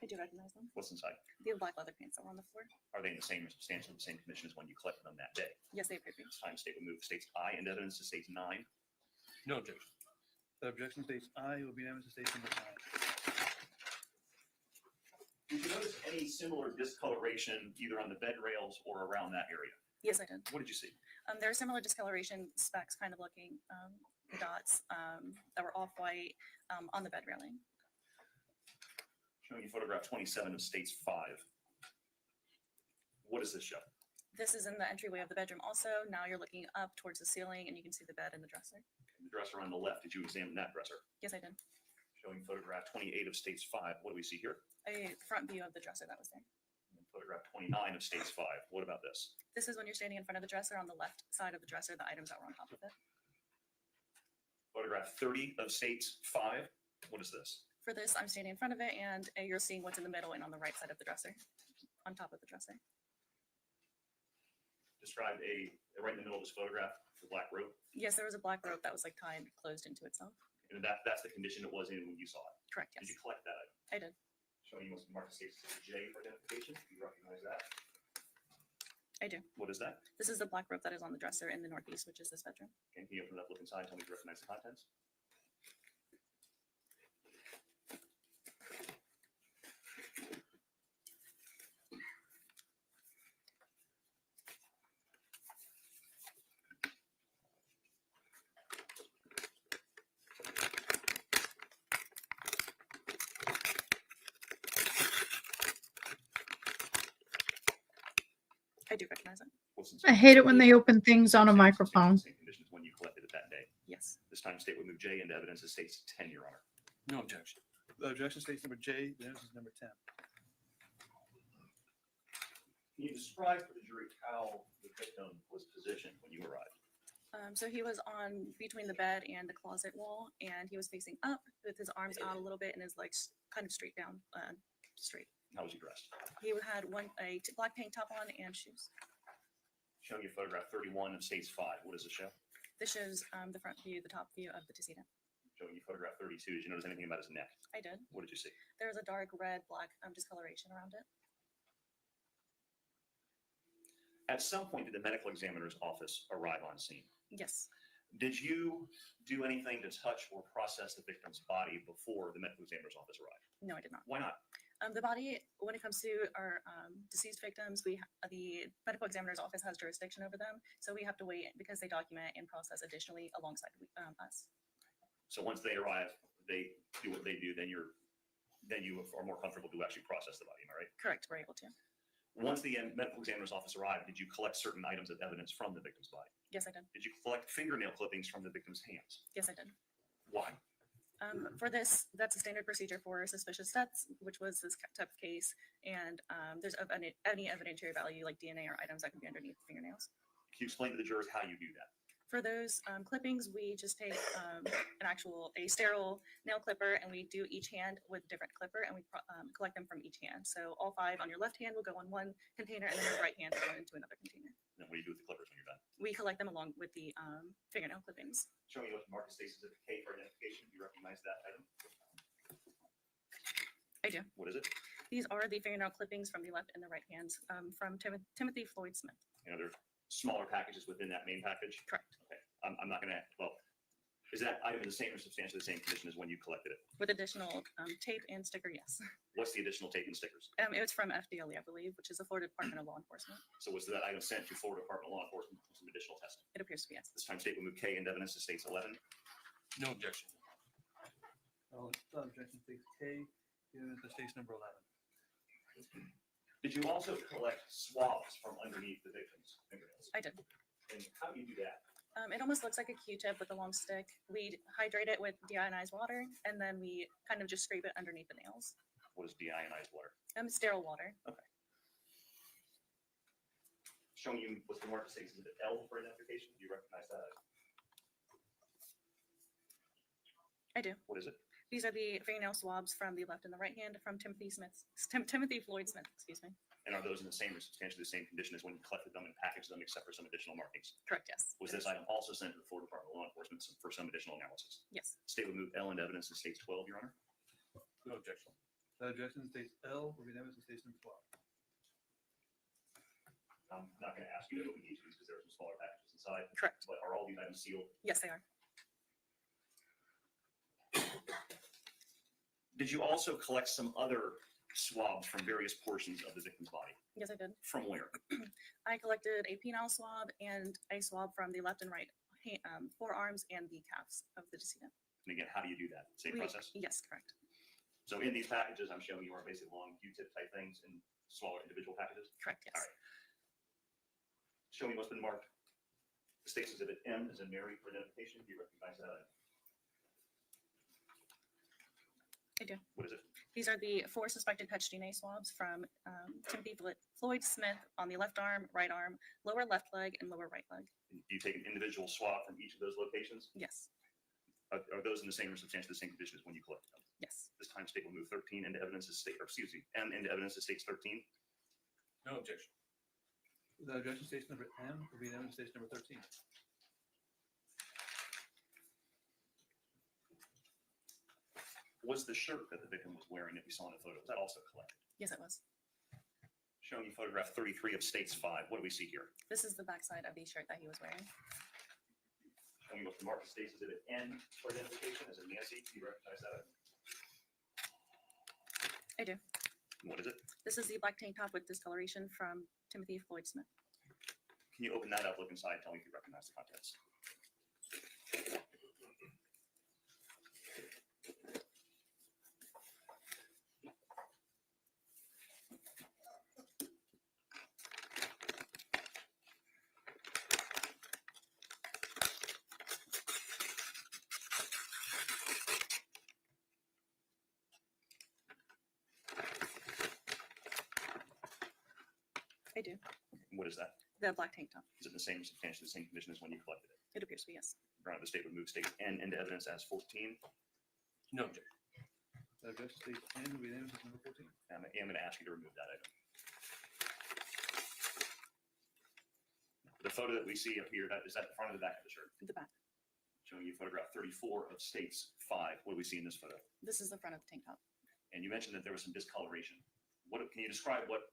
I do recognize them. What's inside? The black leather pants that were on the floor. Are they in the same or substantially the same condition as when you collected them that day? Yes, they appear to be. This time state would move states I and evidence to states 9. No objection. The objection states I will be evidence to states number 5. Did you notice any similar discoloration either on the bed rails or around that area? Yes, I did. What did you see? There are similar discoloration specks, kind of looking dots that were off-white on the bed railing. Showing you photograph 27 of states 5. What does this show? This is in the entryway of the bedroom also. Now you're looking up towards the ceiling and you can see the bed and the dresser. The dresser on the left, did you examine that dresser? Yes, I did. Showing photograph 28 of states 5. What do we see here? A front view of the dresser that was there. And photograph 29 of states 5. What about this? This is when you're standing in front of the dresser. On the left side of the dresser, the items that were on top of it. Photograph 30 of states 5. What is this? For this, I'm standing in front of it and you're seeing what's in the middle and on the right side of the dresser, on top of the dresser. Describe right in the middle of this photograph, the black rope. Yes, there was a black rope that was like tied closed into itself. And that's the condition it was in when you saw it. Correct, Did yes. you collect that item? I did. Showing you what's marked states J for identification. Do you recognize that? I do. What is that? This is the black rope that is on the dresser in the northeast, which is this bedroom. Can you open it up, look inside, tell me if you recognize the contents? I do recognize it. I hate it when they open things on a microphone. Same conditions when you collected it that day. Yes. This time state would move J into evidence as states 10, Your Honor. No objection. The objection states number J, the evidence is number 10. Can you describe for the jury how the victim was positioned when you arrived? So he was on between the bed and the closet wall, and he was facing up with his arms out a little bit and his legs kind of straight down, straight. How was he dressed? He had black tank top on and shoes. Showing you photograph 31 of states 5. What does it show? This shows the front view, the top view of the decedent. Showing you photograph 32. Did you notice anything about his neck? I did. What did you see? There was a dark red, black discoloration around it. At some point, did the medical examiner's office arrive on scene? Yes. Did you do anything to touch or process the victim's body before the medical examiner's office arrived? No, I did not. Why not? The body, when it comes to our deceased victims, the medical examiner's office has jurisdiction over them, so we have to wait because they document and process additionally alongside us. So once they arrive, they do what they do, then you are more comfortable to actually process the body, am I right? Correct, we're able to. Once the medical examiner's office arrived, did you collect certain items of evidence from the victim's body? Yes, I did. Did you collect fingernail clippings from the victim's hands? Yes, I did. Why? For this, that's a standard procedure for suspicious deaths, which was this type of case, and there's any evidentiary value like DNA or items that could be underneath the fingernails. Can you explain to the jurors how you do that? For those clippings, we just take a sterile nail clipper, and we do each hand with a different clipper, and we collect them from each hand. So all 5 on your left hand will go on one container, and then your right hand will go into another container. And then what do you do with the clippers when you're done? We collect them along with the fingernail clippings. Showing you what the market states as a K for identification. Do you recognize that item? I do. What is it? These are the fingernail clippings from the left and the right hands from Timothy Floyd Smith. You know, there's smaller packages within that main package? Correct. Okay. I'm not going to, well, is that item in the same or substantially the same condition as when you collected it? With additional tape and sticker, yes. What's the additional tape and stickers? It was from FDLE, I believe, which is the Florida Department of Law Enforcement. So was that item sent to Florida Department of Law Enforcement for some additional testing? It appears to be, yes. This time state will move K into evidence to states 11. No objection. Objection states K, the evidence is states number 11. Did you also collect swabs from underneath the victim's fingernails? I did. And how do you do that? It almost looks like a Q-tip with a long stick. We hydrate it with deionized water, and then we kind of just scrape it underneath the nails. What is deionized water? Sterile water. Okay. Showing you what's the market states, is it L for identification? Do you recognize that? I do. What is it? These are the fingernail swabs from the left and the right hand from Timothy Floyd Smith, excuse me. And are those in the same or substantially the same condition as when you collected them and packaged them, except for some additional markings? Correct, yes. Was this item also sent to the Florida Department of Law Enforcement for some additional analysis? Yes. State would move L into evidence in states 12, Your Honor. No objection. The objection states L will be the evidence in states number 12. I'm not going to ask you to open each of these because there are some smaller packages inside. Correct. But are all these items sealed? Yes, they are. Did you also collect some other swabs from various portions of the victim's body? Yes, I did. From where? I collected a penile swab and a swab from the left and right forearms and the calves of the decedent. And again, how do you do that? Same process? Yes, correct. So in these packages, I'm showing you are basically long Q-tip type things in smaller individual packages? Correct, yes. All right. Show me what's been marked. The state's exhibit M is in Mary for identification. Do you recognize that? I do. What is it? These are the 4 suspected touch DNA swabs from Timothy Floyd Smith on the left arm, right arm, lower left leg, and lower right leg. Do you take an individual swab from each of those locations? Yes. Are those in the same or substantially the same condition as when you collected them? Yes. This time state will move 13 into evidence as state, or excuse me, M into evidence as states 13. No objection. The objection states number M will be the evidence states number 13. Was the shirt that the victim was wearing that we saw in the photo, was that also collected? Yes, it was. Showing you photograph 33 of States 5. What do we see here? This is the backside of the shirt that he was wearing. Showing you what the market states exhibit N for identification. Is it Nancy? Do you recognize that? I do. What is it? This is the black tank top with discoloration from Timothy Floyd Smith. Can you open that up, look inside, tell me if you recognize the contents? I do. What is that? The black tank top. Is it the same, substantially the same condition as when you collected it? It appears to be, yes. Your Honor, the state would move state N into evidence as 14. No objection. State N will be evidence as number 14. I am going to ask you to remove that item. The photo that we see up here, is that the front or the back of the shirt? The back. Showing you photograph 34 of States 5. What do we see in this photo? This is the front of the tank top. And you mentioned that there was some discoloration. Can you describe what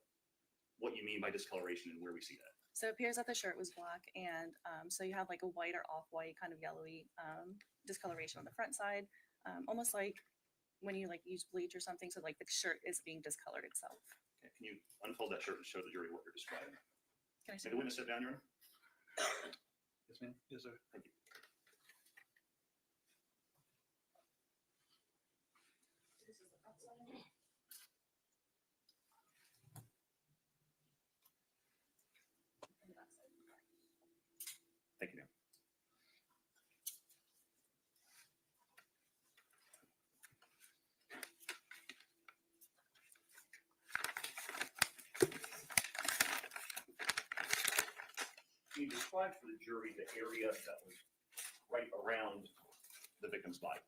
you mean by discoloration and where we see that? So it appears that the shirt was black, and so you have like a white or off-white kind of yellowy discoloration on the front side, almost like when you like use bleach or something. So like the shirt is being discolored itself. Okay. Can you unfold that shirt and show the jury what you're describing? Can I see May the witness sit down, Your Honor? Yes, ma'am. Yes, sir. Thank you. Thank you, ma'am. Can you describe for the jury the area that was right around the victim's body?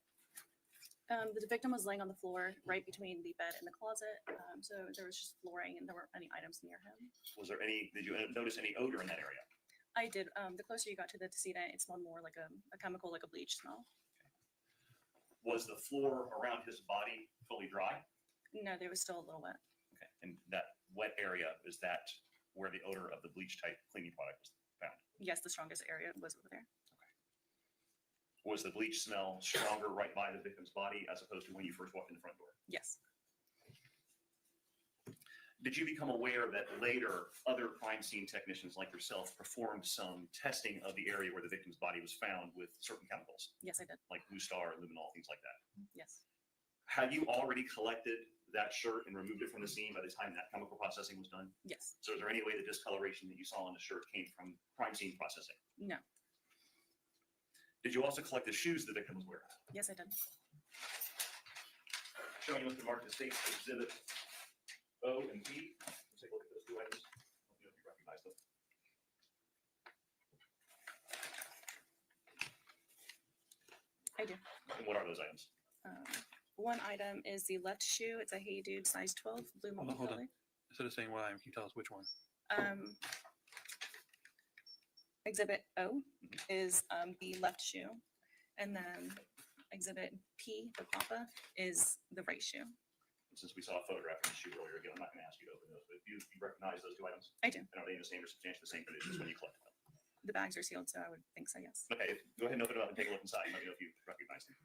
The victim was laying on the floor right between the bed and the closet. So there was just flooring and there weren't any items near him. Did you notice any odor in that area? I did. The closer you got to the decedent, it smelled more like a chemical, like a bleach smell. Was the floor around his body fully dry? No, there was still a little wet. Okay. And that wet area, is that where the odor of the bleach type cleaning product was found? Yes, the strongest area was over there. Was the bleach smell stronger right by the victim's body as opposed to when you first walked in the front door? Yes. Did you become aware that later other crime scene technicians like yourself performed some testing of the area where the victim's body was found with certain chemicals? Yes, I did. Like Blue Star, luminol, things like that. Yes. Had you already collected that shirt and removed it from the scene by the time that chemical processing was done? Yes. So is there any way the discoloration that you saw on the shirt came from crime scene processing? No. Did you also collect the shoes the victim was wearing? Yes, I did. Showing you with the marked states exhibit O and P. Let's take a look at those two items. Let me know if you recognize them. I do. And what are those items? One item is the left shoe. It's a Hey Dude size 12, blue Hold on, hold on. Instead of saying what item, can you tell us which one? Exhibit O is the left shoe, and then Exhibit P, the Papa, is the right shoe. Since we saw a photograph of the shoe earlier, again, I'm not going to ask you to open those, but you recognize those two items? I do. And are they in the same or substantially the same conditions when you collected them? The bags are sealed, so I would think so, yes. Okay, go ahead and open it up and take a look inside. Let me know if you recognize them.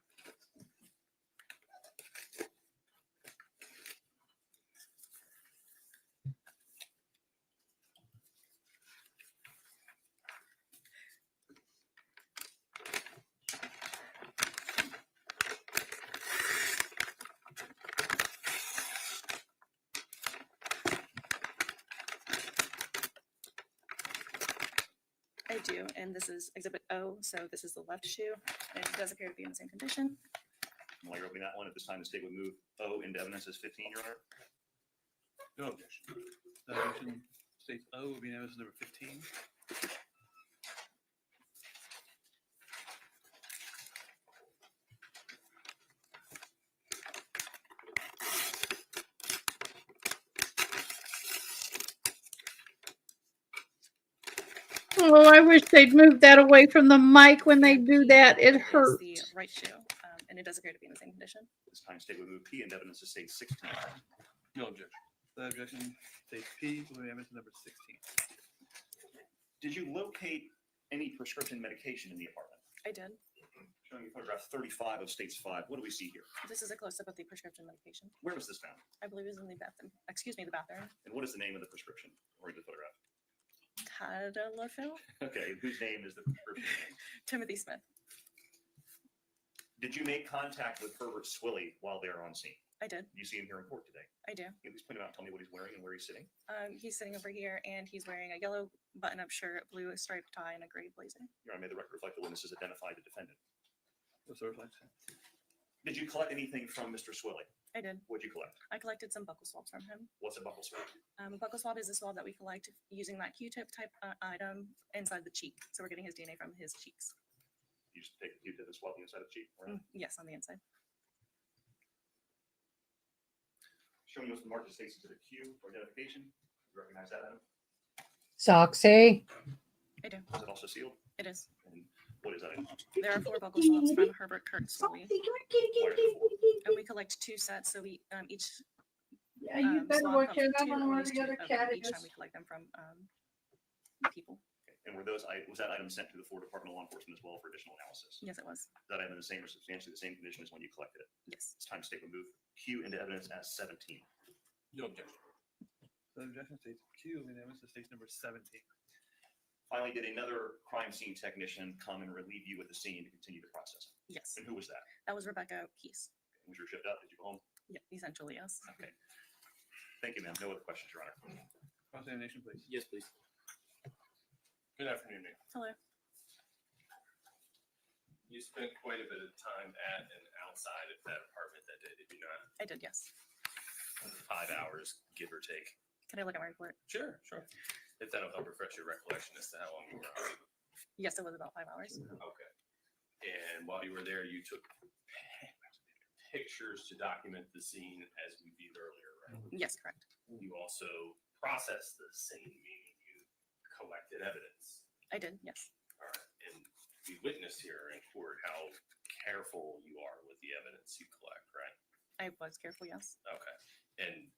I do, and this is Exhibit O, so this is the left shoe, and it does appear to be in the same condition. While you're opening that one, at this time, the state would move O into evidence as 15, Your Honor. No objection. Motion states O will be evidence number 15. Oh, I wish they'd move that away from the mic when they do that. It It's hurts. the right shoe, and it does appear to be in the same condition. This time, state would move P into evidence as state 16. No objection. The objection states P, moving evidence number 16. Did you locate any prescription medication in the apartment? I did. Showing you photograph 35 of States 5. What do we see here? This is a close-up of the prescription medication. Where was this found? I believe it was in the bathroom. Excuse me, the bathroom. And what is the name of the prescription or the photograph? Tadalafil? Okay, whose name is the prescription name? Timothy Smith. Did you make contact with Herbert Swilly while they were on scene? I did. You see him here in court today. I do. Can you please point him out and tell me what he's wearing and where he's sitting? He's sitting over here and he's wearing a yellow button-up shirt, blue striped tie, and a gray blazer. Your Honor, may the record reflect the witnesses identified the defendant. What's the reflection? Did you collect anything from Mr. Swilly? I did. What'd you collect? I collected some buckle swabs from him. What's a buckle swab? A buckle swab is a swab that we collect using that Q-tip type item inside the cheek. So we're getting his DNA from his cheeks. You just take the Q-tip and swab the inside of the cheek? Right? Yes, on the inside. Showing you what's marked as states to the Q for identification. You recognize that item? Soxy. I do. Is it also sealed? It is. And what is that item? There are 4 buckle swabs from Herbert Swilly. And we collect 2 sets, so we each. Yeah, you better swab watch comes out. I with don't 2 know or where at least the 2 other of cat them each is. time we collect them from people. And was that item sent to the Florida Department of Law Enforcement as well for additional analysis? Yes, it was. That item in the same or substantially the same condition as when you collected it? Yes. It's time to state remove Q into evidence as 17. No objection. The objection states Q, moving evidence to state number 17. Finally, did another crime scene technician come and relieve you at the scene to continue the process? Yes. And who was that? That was Rebecca Peace. Was your shift up? Did you go home? Yeah, essentially, yes. Okay. Thank you, ma'am. No other questions, Your Honor. Cross-examination, please. Yes, please. Good afternoon, ma'am. Hello. You spent quite a bit of time at and outside of that apartment that day, did you not? I did, yes. 5 hours, give or take. Can I look at my report? Sure. If that'll help refresh your recollection as to how long you were out. Yes, it was about 5 hours. Okay. And while you were there, you took pictures to document the scene as we viewed earlier, right? Yes, correct. You also processed the scene, meaning you collected evidence. I did, yes. All right. And we witnessed here in court how careful you are with the evidence you collect, right? I was careful, yes. Okay. And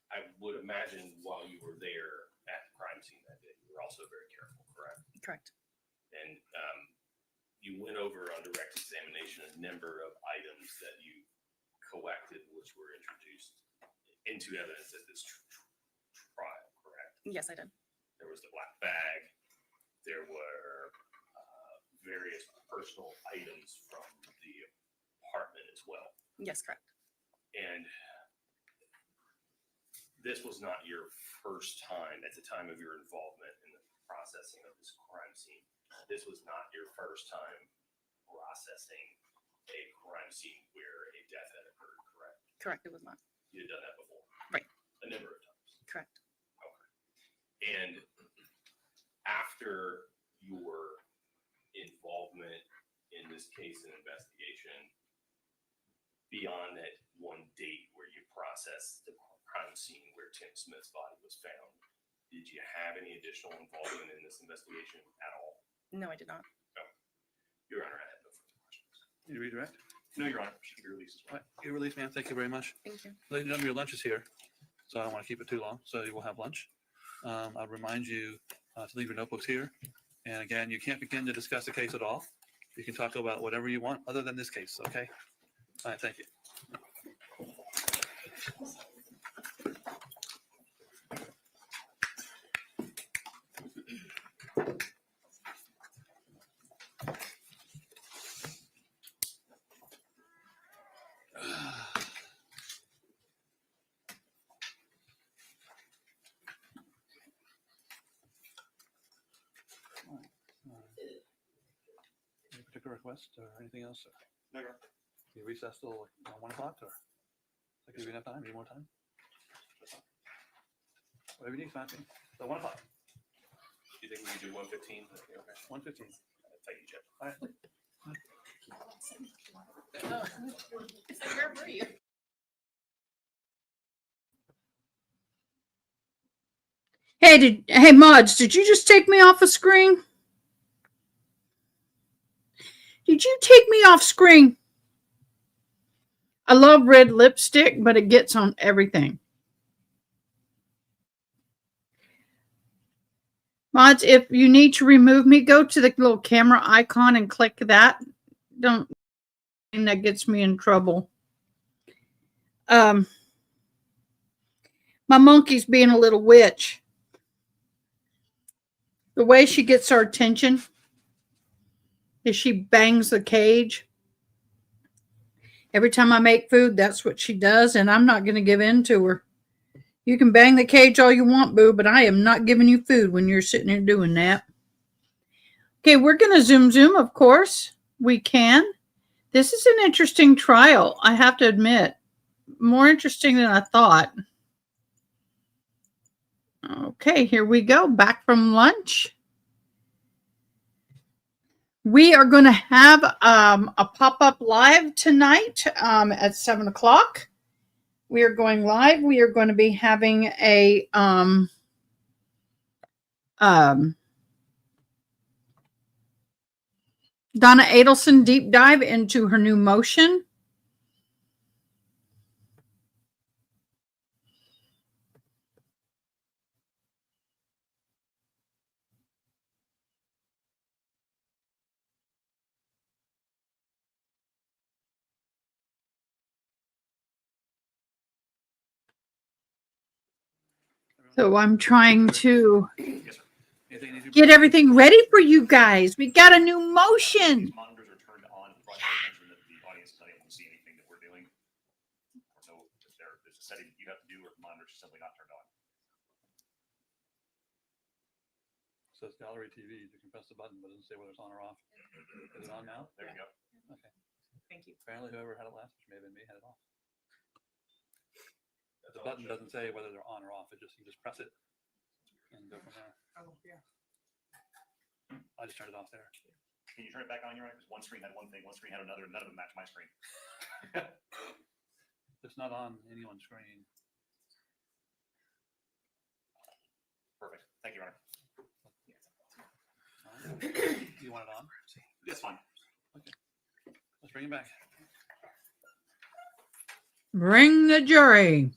I would imagine while you were there at the crime scene that day, you were also very careful, correct? Correct. And you went over on direct examination a number of items that you collected, which were introduced into evidence at this trial, correct? Yes, I did. There was the black bag. There were various personal items from the apartment as well. Yes, correct. And this was not your first time at the time of your involvement in the processing of this crime scene. This was not your first time processing a crime scene where a death had occurred, correct? Correct, it was not. You had done that before? Right. A number of times? Correct. Okay. And after your involvement in this case and investigation, beyond that one date where you processed the crime scene where Tim Smith's body was found, did you have any additional involvement in this investigation at all? No, I did not. No. Your Honor, I have no further questions. You redirect? No, Your Honor. Should be released as well. Your release, ma'am. Thank you very much. Thank you. Ladies and gentlemen, your lunch is here, so I don't want to keep it too long. So you will have lunch. I'll remind you to leave your notebooks here. And again, you can't begin to discuss the case at all. You can talk about whatever you want other than this case, okay? All right, thank you. Any particular request or anything else? Sir? No, Your Honor. Can you recess till 1 o'clock or? That give you enough time? Need more time? Whatever you need, Matthew. So 1 o'clock. Do you think we could do 1:15? Okay. 1:15. Thank you, Jeff. All right. Where were you? Hey, Mods, did you just take me off a screen? Did you take me off screen? I love red lipstick, but it gets on everything. Mods, if you need to remove me, go to the little camera icon and click that. Don't, that gets me in trouble. My monkey's being a little witch. The way she gets our attention is she bangs the cage. Every time I make food, that's what she does, and I'm not going to give in to her. You can bang the cage all you want, boo, but I am not giving you food when you're sitting here doing that. Okay, we're going to zoom, of course. We can. This is an interesting trial, I have to admit. More interesting than I thought. Okay, here we go. Back from lunch. We are going to have a pop-up live tonight at 7 o'clock. We are going live. We are going to be having a Donna Adelson deep dive into her new motion. So I'm trying to get everything ready for you guys. We got a new motion. Monitors are turned on, brought to attention that the audience is not able to see anything that we're doing. So if there's a setting you have to do, or the monitors are simply not turned on. So it's gallery TV. You can press the button, but it doesn't say whether it's on or off. Is it on now? There you go. Okay. Thank you. Apparently, whoever had it last, which may have been me, had it off. The button doesn't say whether they're on or off. It just, you just press it and go from there. Oh, yeah. I just turned it off there. Can you turn it back on your end? Because one screen had one thing, one screen had another, and none of them match my screen. It's not on anyone's screen. Perfect. Thank you, Runner. You want it on? That's fine. Okay. Let's bring it back. Bring the jury.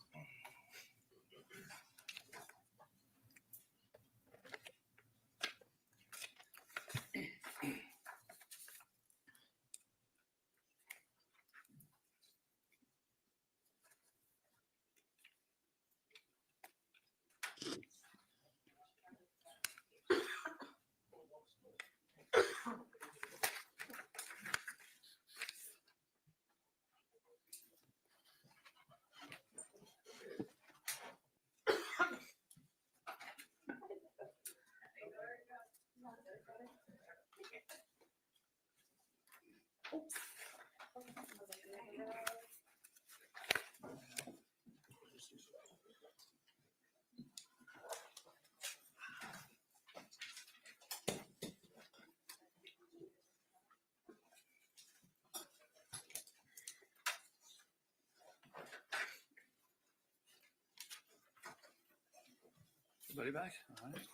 Everybody back? All right.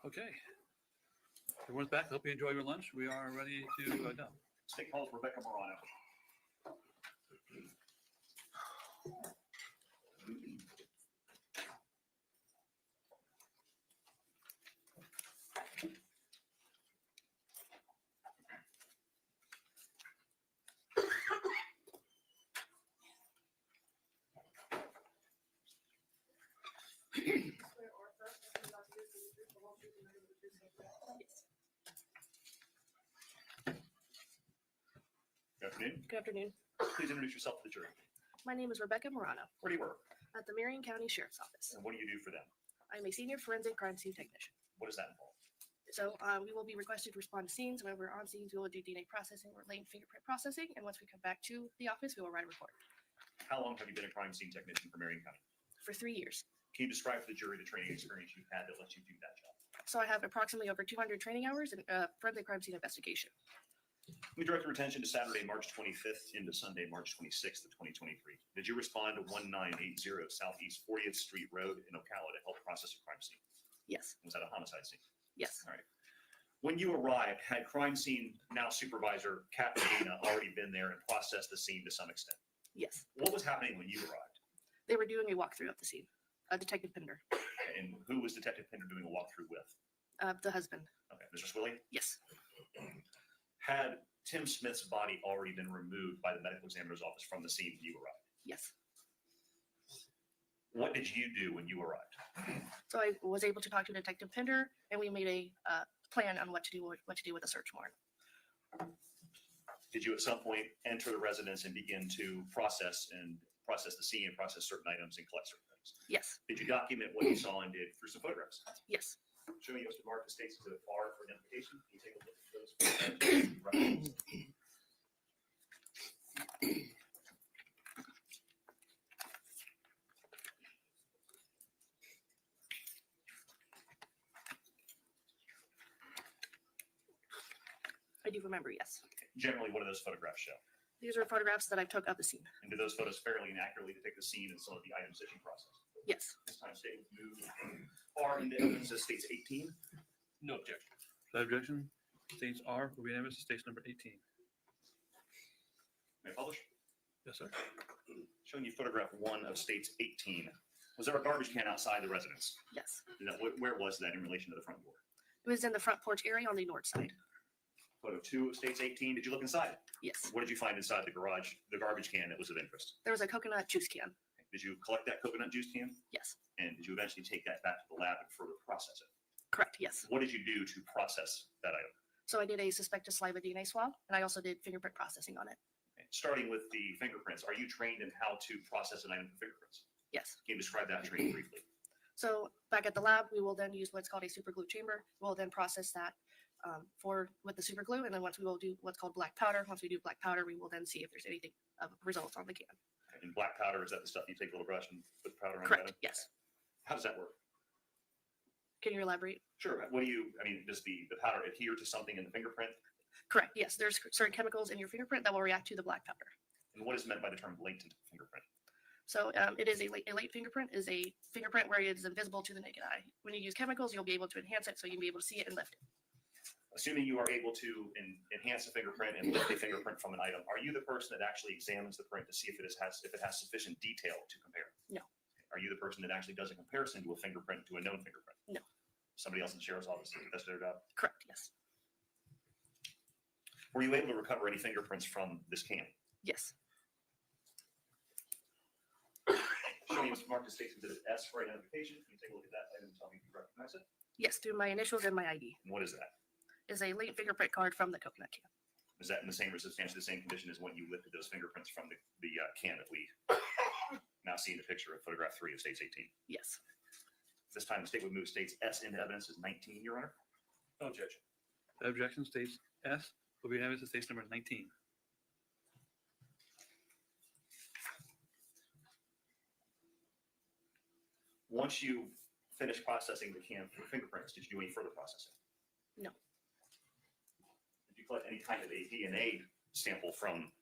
Okay. Everyone's back. Hope you enjoy your lunch. We are ready to go. State calls Rebecca Morano. Good afternoon. Good afternoon. Please introduce yourself to the jury. My name is Rebecca Morano Where do you work? at the Marion County Sheriff's Office. And what do you do for them? I'm a senior forensic crime scene technician. What does that involve? So we will be requested to respond to scenes. When we're on scenes, we will do DNA processing or latent fingerprint processing. And once we come back to the office, we will write a report. How long have you been a crime scene technician for Marion County? For 3 years. Can you describe for the jury the training experience you've had that lets you do that job? So I have approximately over 200 training hours in forensic crime scene investigation. Let me direct your attention to Saturday, March 25th into Sunday, March 26th of 2023. Did you respond to 1980 Southeast 40th Street Road in Ocala to help process a crime scene? Yes. Was that a homicide scene? Yes. All right. When you arrived, had crime scene now supervisor Katherine already been there and processed the scene to some extent? Yes. What was happening when you arrived? They were doing a walkthrough of the scene. Detective Pinder. And who was Detective Pender doing a walkthrough with? The husband. Okay, Mr. Swilly? Yes. Had Tim Smith's body already been removed by the medical examiner's office from the scene when you arrived? Yes. What did you do when you arrived? So I was able to talk to Detective Pender, and we made a plan on what to do with the search warrant. Did you at some point enter the residence and begin to process the scene and process certain items and collect certain things? Yes. Did you document what you saw and did through some photographs? Yes. Showing you Mr. Marcus states to the far for identification. Can you take a look at those? I do remember, yes. Generally, what do those photographs show? These are photographs that I took of the scene. And do those photos fairly and accurately depict the scene and some of the items that you processed? Yes. This time statement move far into evidence as states 18. No objection. The objection, states R will be unanimous, states number 18. May I publish? Yes, sir. Showing you photograph 1 of states 18. Was there a garbage can outside the residence? Yes. Where was that in relation to the front door? It was in the front porch area on the north side. Photo 2 of states 18. Did you look inside? Yes. What did you find inside the garbage can that was of interest? There was a coconut juice can. Did you collect that coconut juice can? Yes. And did you eventually take that back to the lab and further process it? Correct, yes. What did you do to process that item? So I did a suspected saliva DNA swab, and I also did fingerprint processing on it. Okay. Starting with the fingerprints, are you trained in how to process an item for fingerprints? Yes. Can you describe that training briefly? So back at the lab, we will then use what's called a super glue chamber. We'll then process that with the super glue, and then once we will do what's called black powder. Once we do black powder, we will then see if there's anything of results on the can. And black powder, is that the stuff you take a little brush and put the powder on? Correct, yes. How does that work? Can you elaborate? Sure. Does the powder adhere to something in the fingerprint? Correct, yes. There's certain chemicals in your fingerprint that will react to the black powder. And what is meant by the term latent fingerprint? So it is a late fingerprint is a fingerprint where it is invisible to the naked eye. When you use chemicals, you'll be able to enhance it so you'll be able to see it and lift it. Assuming you are able to enhance a fingerprint and lift a fingerprint from an item, are you the person that actually examines the print to see if it has sufficient detail to compare? No. Are you the person that actually does a comparison to a fingerprint to a known fingerprint? No. Somebody else in the sheriff's office does their job? Correct, yes. Were you able to recover any fingerprints from this can? Yes. Showing you Mr. Marcus states Exhibit S for identification. Can you take a look at that item and tell me if you recognize it? Yes, through my initials and my ID. And what is that? Is a late fingerprint card from the coconut can. Is that in the same or substantially the same condition as when you lifted those fingerprints from the can that we now see in the picture of photograph 3 of states 18? Yes. This time the state would move states S into evidence as 19, Your Honor. No objection. The objection, states S will be unanimous, states number 19. Once you finished processing the can for fingerprints, did you do any further processing? No. Did you collect any kind of a DNA sample from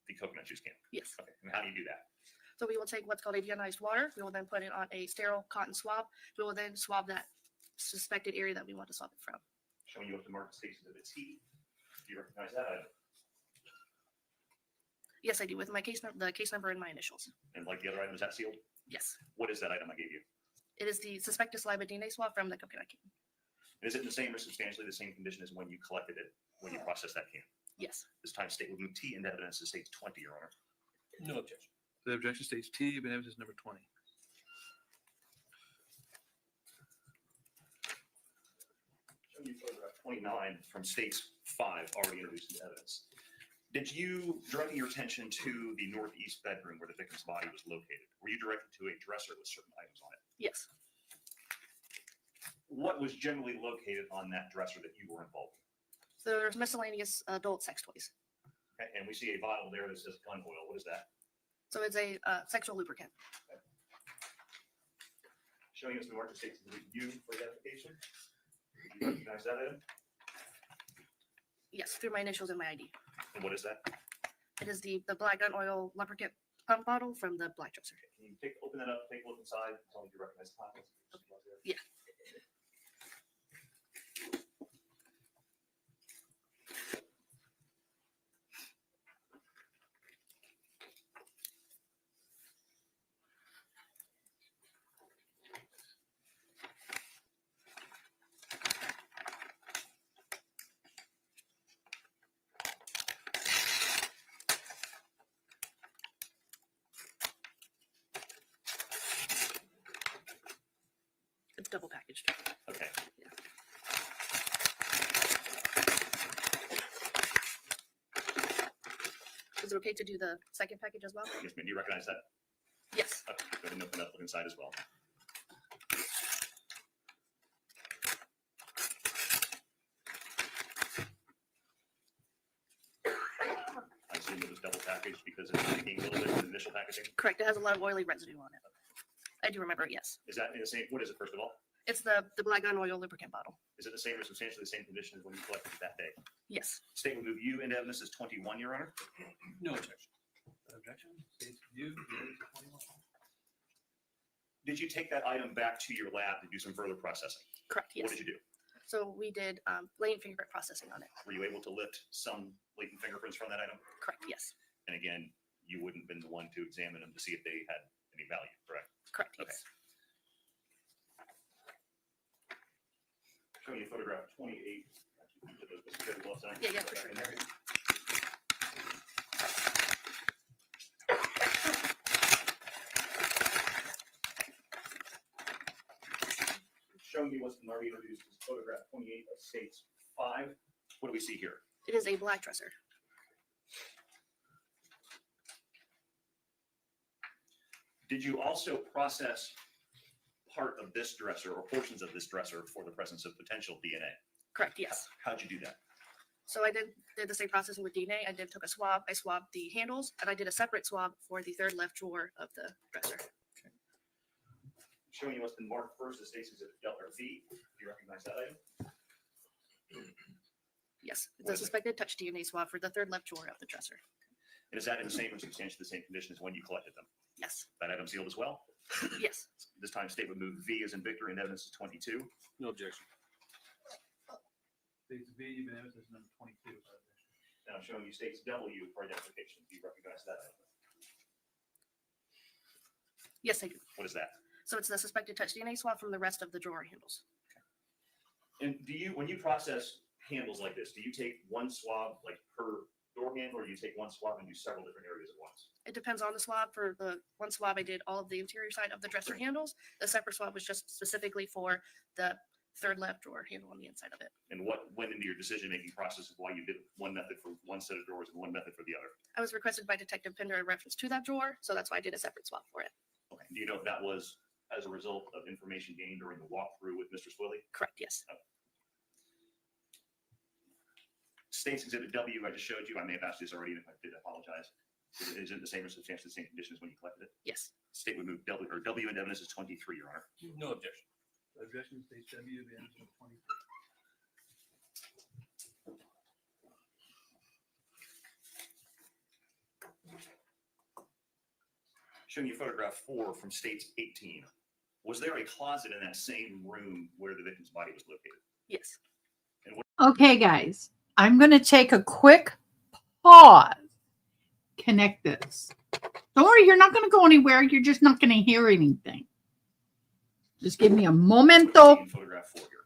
the coconut juice can? Yes. Okay. And how do you do that? So we will take what's called a deionized water. We will then put it on a sterile cotton swab. We will then swab that suspected area that we want to swab it from. Showing you up to mark stations of its T. Do you recognize that item? Yes, I do, with my the case number and my initials. And like the other item, is that sealed? Yes. What is that item I gave you? It is the suspected saliva DNA swab from the coconut can. Is it in the same or substantially the same condition as when you collected it, when you processed that can? Yes. This time state would move T into evidence as states 20, Your Honor. No objection. The objection, states T will be unanimous, number 20. Showing you photograph 29 from states 5 already introduced into evidence. Did you, directing your attention to the northeast bedroom where the victim's body was located, were you directed to a dresser with certain items on it? Yes. What was generally located on that dresser that you were involved in? So there's miscellaneous adult sex toys. Okay, and we see a bottle there that says gun oil. What is that? So it's a sexual lubricant. Okay. Showing us the marker states you for identification. Do you recognize that item? Yes, through my initials and my ID. And what is that? It is the black gun oil lubricant pump bottle from the black dresser. Can you open that up, take a look inside, tell me if you recognize the contents? Yeah. It's double packaged. Okay. Is it okay to do the second package as well? Yes, ma'am. Do you recognize that? Yes. Okay, go ahead and open up, look inside as well. I assume it was double packaged because it's leaking a little bit from the initial packaging. Correct. It has a lot of oily residue on it. I do remember it, yes. Is that in the same, what is it, first of all? It's the black gun oil lubricant bottle. Is it the same or substantially the same condition as when you collected it that day? Yes. State will move you into evidence as 21, Your Honor. No objection. Objection. State's view. Jurors 21. Did you take that item back to your lab to do some further processing? Correct, yes. What did you do? So we did latent fingerprint processing on it. Were you able to lift some latent fingerprints from that item? Correct, yes. And again, you wouldn't have been the one to examine them to see if they had any value, correct? Correct, Okay. yes. Showing you photograph 28. Yeah, for sure. Showing you what's been already introduced is photograph 28 of states 5. What do we see here? It is a black dresser. Did you also process part of this dresser or portions of this dresser for the presence of potential DNA? Correct, yes. How'd you do that? So I did the same processing with DNA. I took a swab. I swabbed the handles, and I did a separate swab for the third left drawer of the dresser. Showing you what's been marked first as states exhibit Delta V. Do you recognize that item? Yes, it's What a is it? suspected touch DNA swab for the third left drawer of the dresser. And is that in the same or substantially the same condition as when you collected them? Yes. That item sealed as well? Yes. This time state would move V as in Victor and evidence is 22. No objection. State's V, you've been evidence number 22. Now showing you states W for identification. Do you recognize that item? Yes, I do. What is that? So it's the suspected touch DNA swab from the rest of the drawer handles. And do you, when you process handles like this, do you take one swab like per door handle, or do you take one swab and do several different areas at once? It depends on the swab. For the one swab, I did all of the interior side of the dresser handles. The separate swab was just specifically for the third left drawer handle on the inside of it. And what went into your decision-making process of why you did one method for one set of drawers and one method for the other? I was requested by Detective Pender in reference to that drawer, so that's why I did a separate swab for it. Okay. Do you know if that was as a result of information gained during the walkthrough with Mr. Swilly? Correct, yes. States exhibit W, I just showed you. I may have asked this already, and if I did, I apologize. Is it the same or substantially the same condition as when you collected it? Yes. State would move W, or W and evidence is 23, Your Honor. No objection. Objection. State's W, the evidence number 23. Showing you photograph 4 from states 18. Was there a closet in that same room where the victim's body was located? Yes. Okay, guys, I'm going to take a quick pause. Connect this. Don't worry, you're not going to go anywhere. You're just not going to hear anything. Just give me a momento. Photograph 4 here.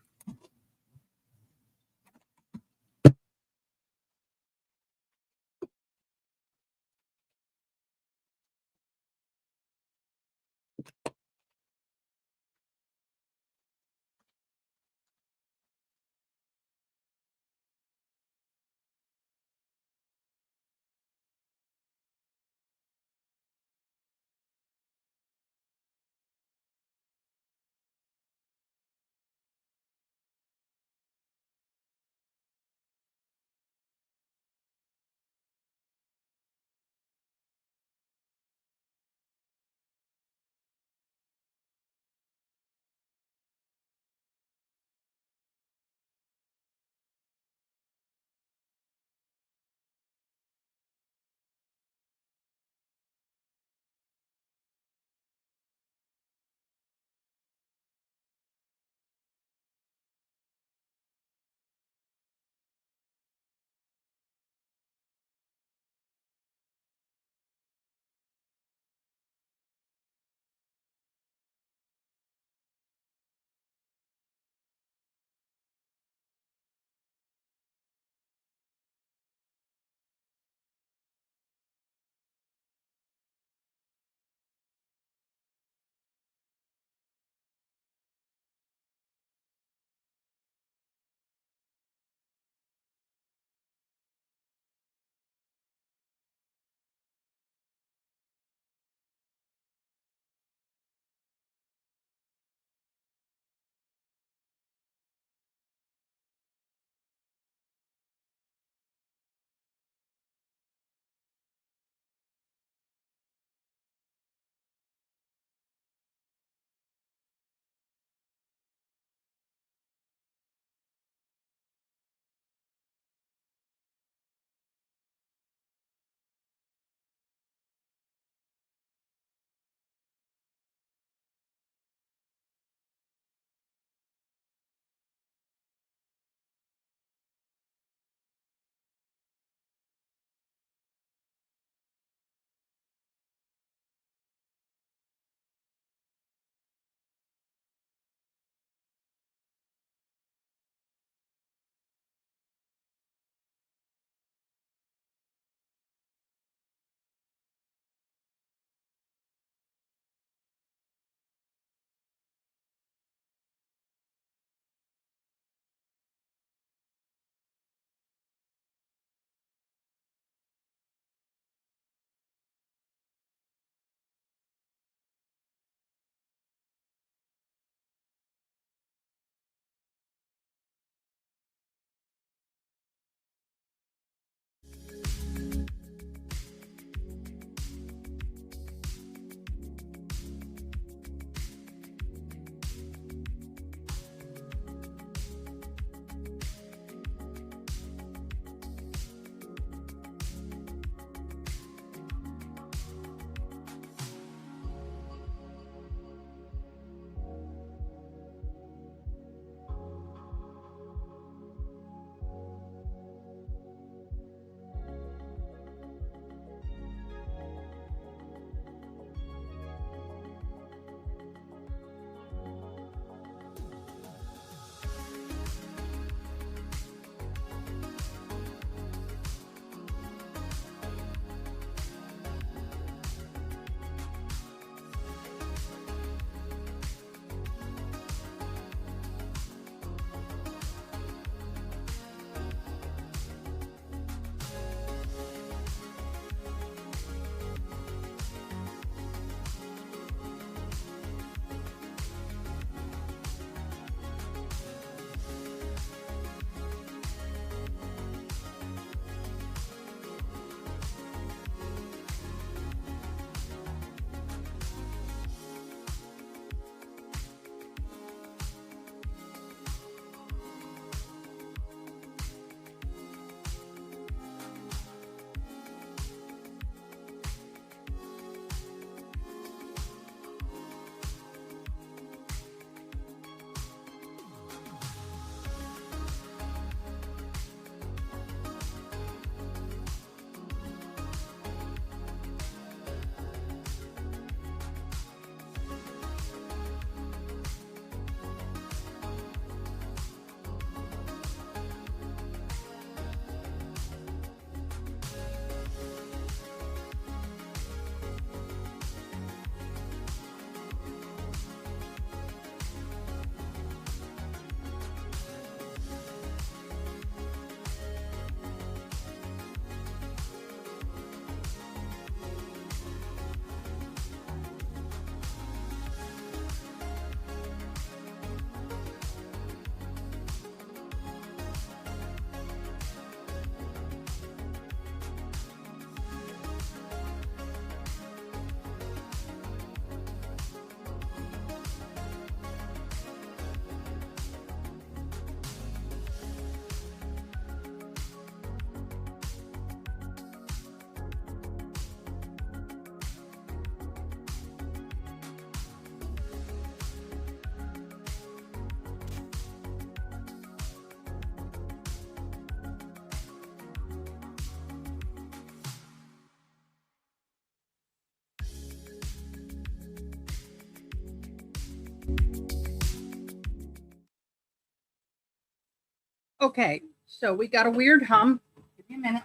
Okay, so we got a weird hum. Give me a minute.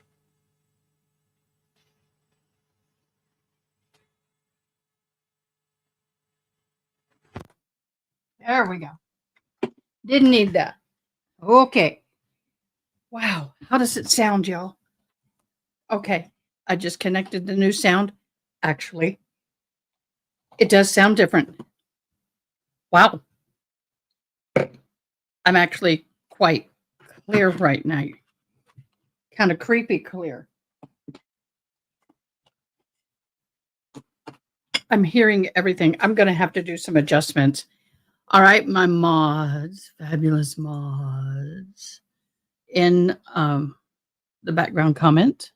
There we go. Didn't need that. Okay. Wow. How does it sound, y'all? Okay. I just connected the new sound. Actually, it does sound different. Wow. I'm actually quite clear right now. Kind of creepy clear. I'm hearing everything. I'm going to have to do some adjustments. All right, my mods, fabulous mods. In the background comment,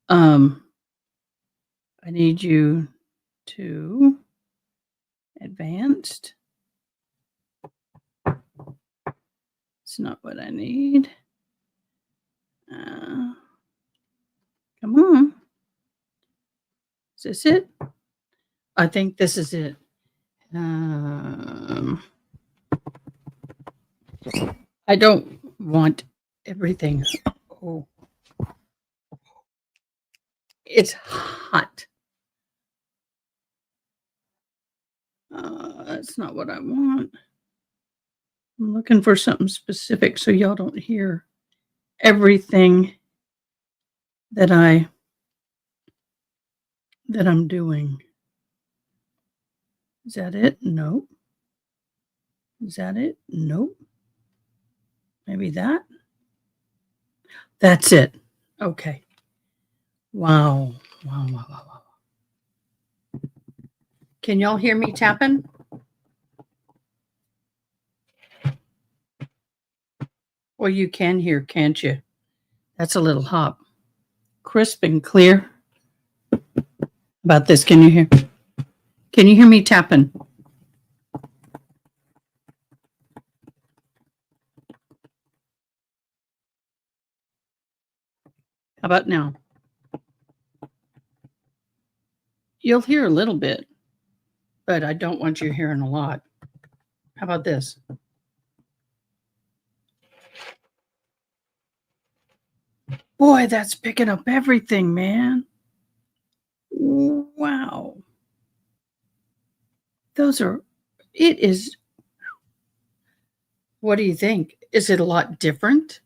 I need you to advanced. It's not what I need. Come on. Is this it? I think this is it. I don't want everything. Oh, it's hot. That's not what I want. I'm looking for something specific so y'all don't hear everything that I'm doing. Is that it? Nope. Is that it? Nope. Maybe that. That's it. Okay. Wow. Wow. Can y'all hear me tapping? Well, you can hear, can't you? That's a little hot. Crisp and clear. About this, can you hear? Can you hear me tapping? How about now? You'll hear a little bit, but I don't want you hearing a lot. How about this? Boy, that's picking up everything, man. Wow. It is. What do you think? Is it a lot different?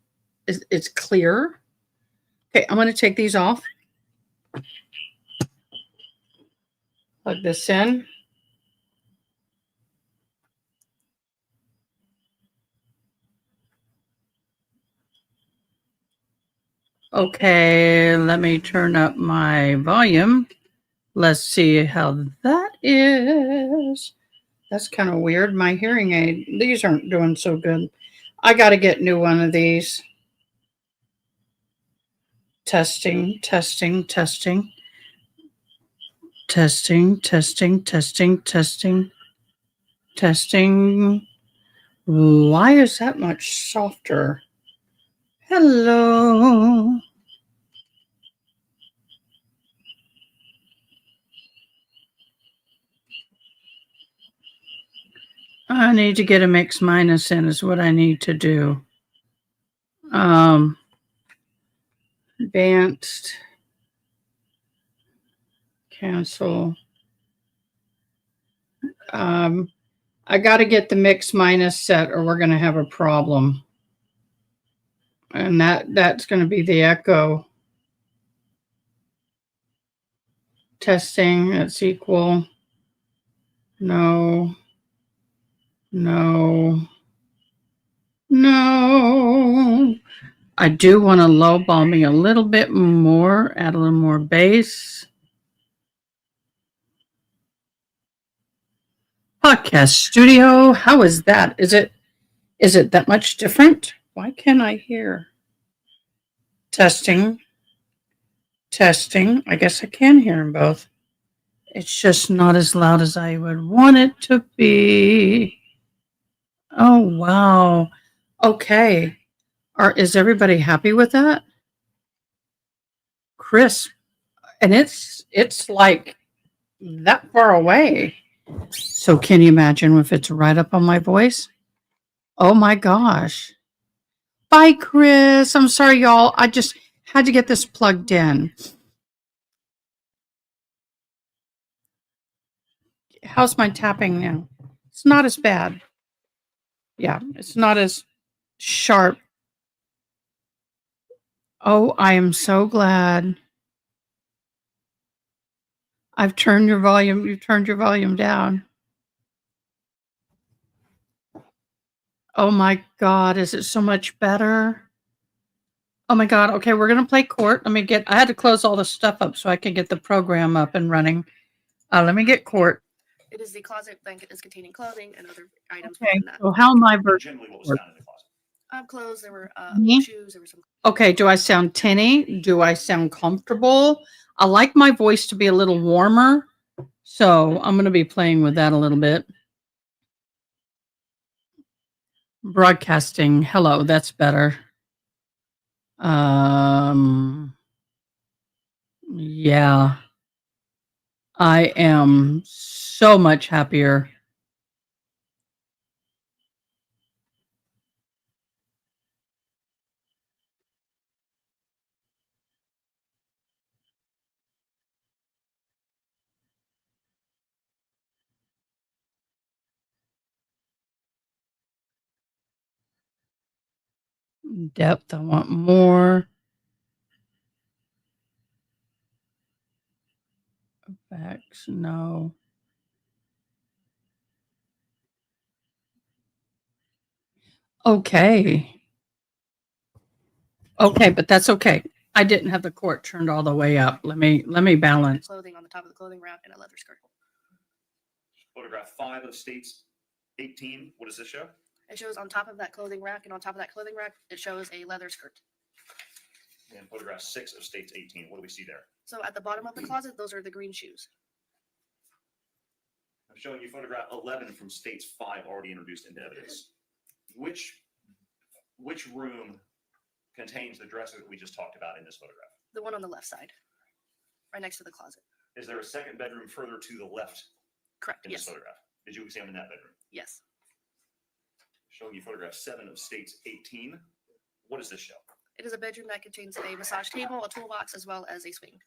It's clearer? Okay, I'm going to take these off. Plug this in. Okay, let me turn up my volume. Let's see how that is. That's kind of weird. My hearing aid, these aren't doing so good. I got to get a new one of these. Testing. Why is that much softer? Hello. I need to get a mix minus in is what I need to do. Advanced. Cancel. I got to get the mix minus set or we're going to have a problem. And that's going to be the echo. Testing, that's equal. No. I do want to lowball me a little bit more, add a little more bass. Podcast studio, how is that? Is it that much different? Why can't I hear? Testing. I guess I can hear them both. It's just not as loud as I would want it to be. Oh, wow. Okay. Is everybody happy with that? Crisp. And it's like that far away. So can you imagine if it's right up on my voice? Oh my gosh. Bye, Chris. I'm sorry, y'all. I just had to get this plugged in. How's my tapping now? It's not as bad. Yeah, it's not as sharp. Oh, I am so glad. You've turned your volume down. Oh my God, is it so much better? Oh my God. Okay, we're gonna play court. I had to close all the stuff up so I could get the program up and running. Let me get court. It is the closet blanket is containing clothing and other items Okay, within that. so how am I Generally, what was found in the closet? Clothes, there were Me? shoes, there were some. Okay, do I sound tinny? Do I sound comfortable? I like my voice to be a little warmer, so I'm going to be playing with that a little bit. Broadcasting. Hello, that's better. Yeah. I am so much happier. Depth, I want more. Facts, no. Okay. Okay, but that's okay. I didn't have the court turned all the way up. Let me balance. Clothing on the top of the clothing rack and a leather skirt. Photograph 5 of states 18. What does this show? It shows on top of that clothing rack, and on top of that clothing rack, it shows a leather skirt. And photograph 6 of states 18. What do we see there? So at the bottom of the closet, those are the green shoes. I'm showing you photograph 11 from states 5 already introduced into evidence. Which room contains the dresser that we just talked about in this photograph? The one on the left side, right next to the closet. Is there a second bedroom further to the left? Correct. In Yes. this photograph? Did you examine that bedroom? Yes. Showing you photograph 7 of states 18. What does this show? It is a bedroom that contains a massage table, a toolbox, as well as a swing.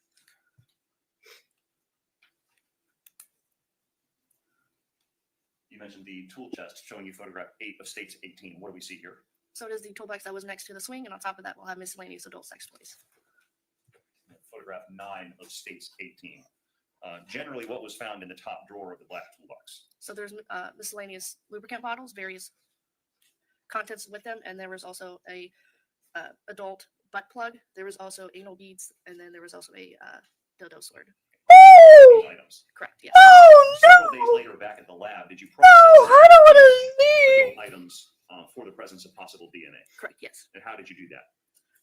You mentioned the tool chest, showing you photograph 8 of states 18. What do we see here? So it is the toolbox that was next to the swing, and on top of that, we'll have miscellaneous adult sex toys. Photograph 9 of states 18. Generally, what was found in the top drawer of the black toolbox? So there's miscellaneous lubricant bottles, various contents with them, and there was also a adult butt plug. There was also anal beads, and then there was also a dildo sword. Items. Correct. Yes. Several days later, back at the lab, did you process I don't want to see. adult items for the presence of possible DNA? Correct. Yes. And how did you do that?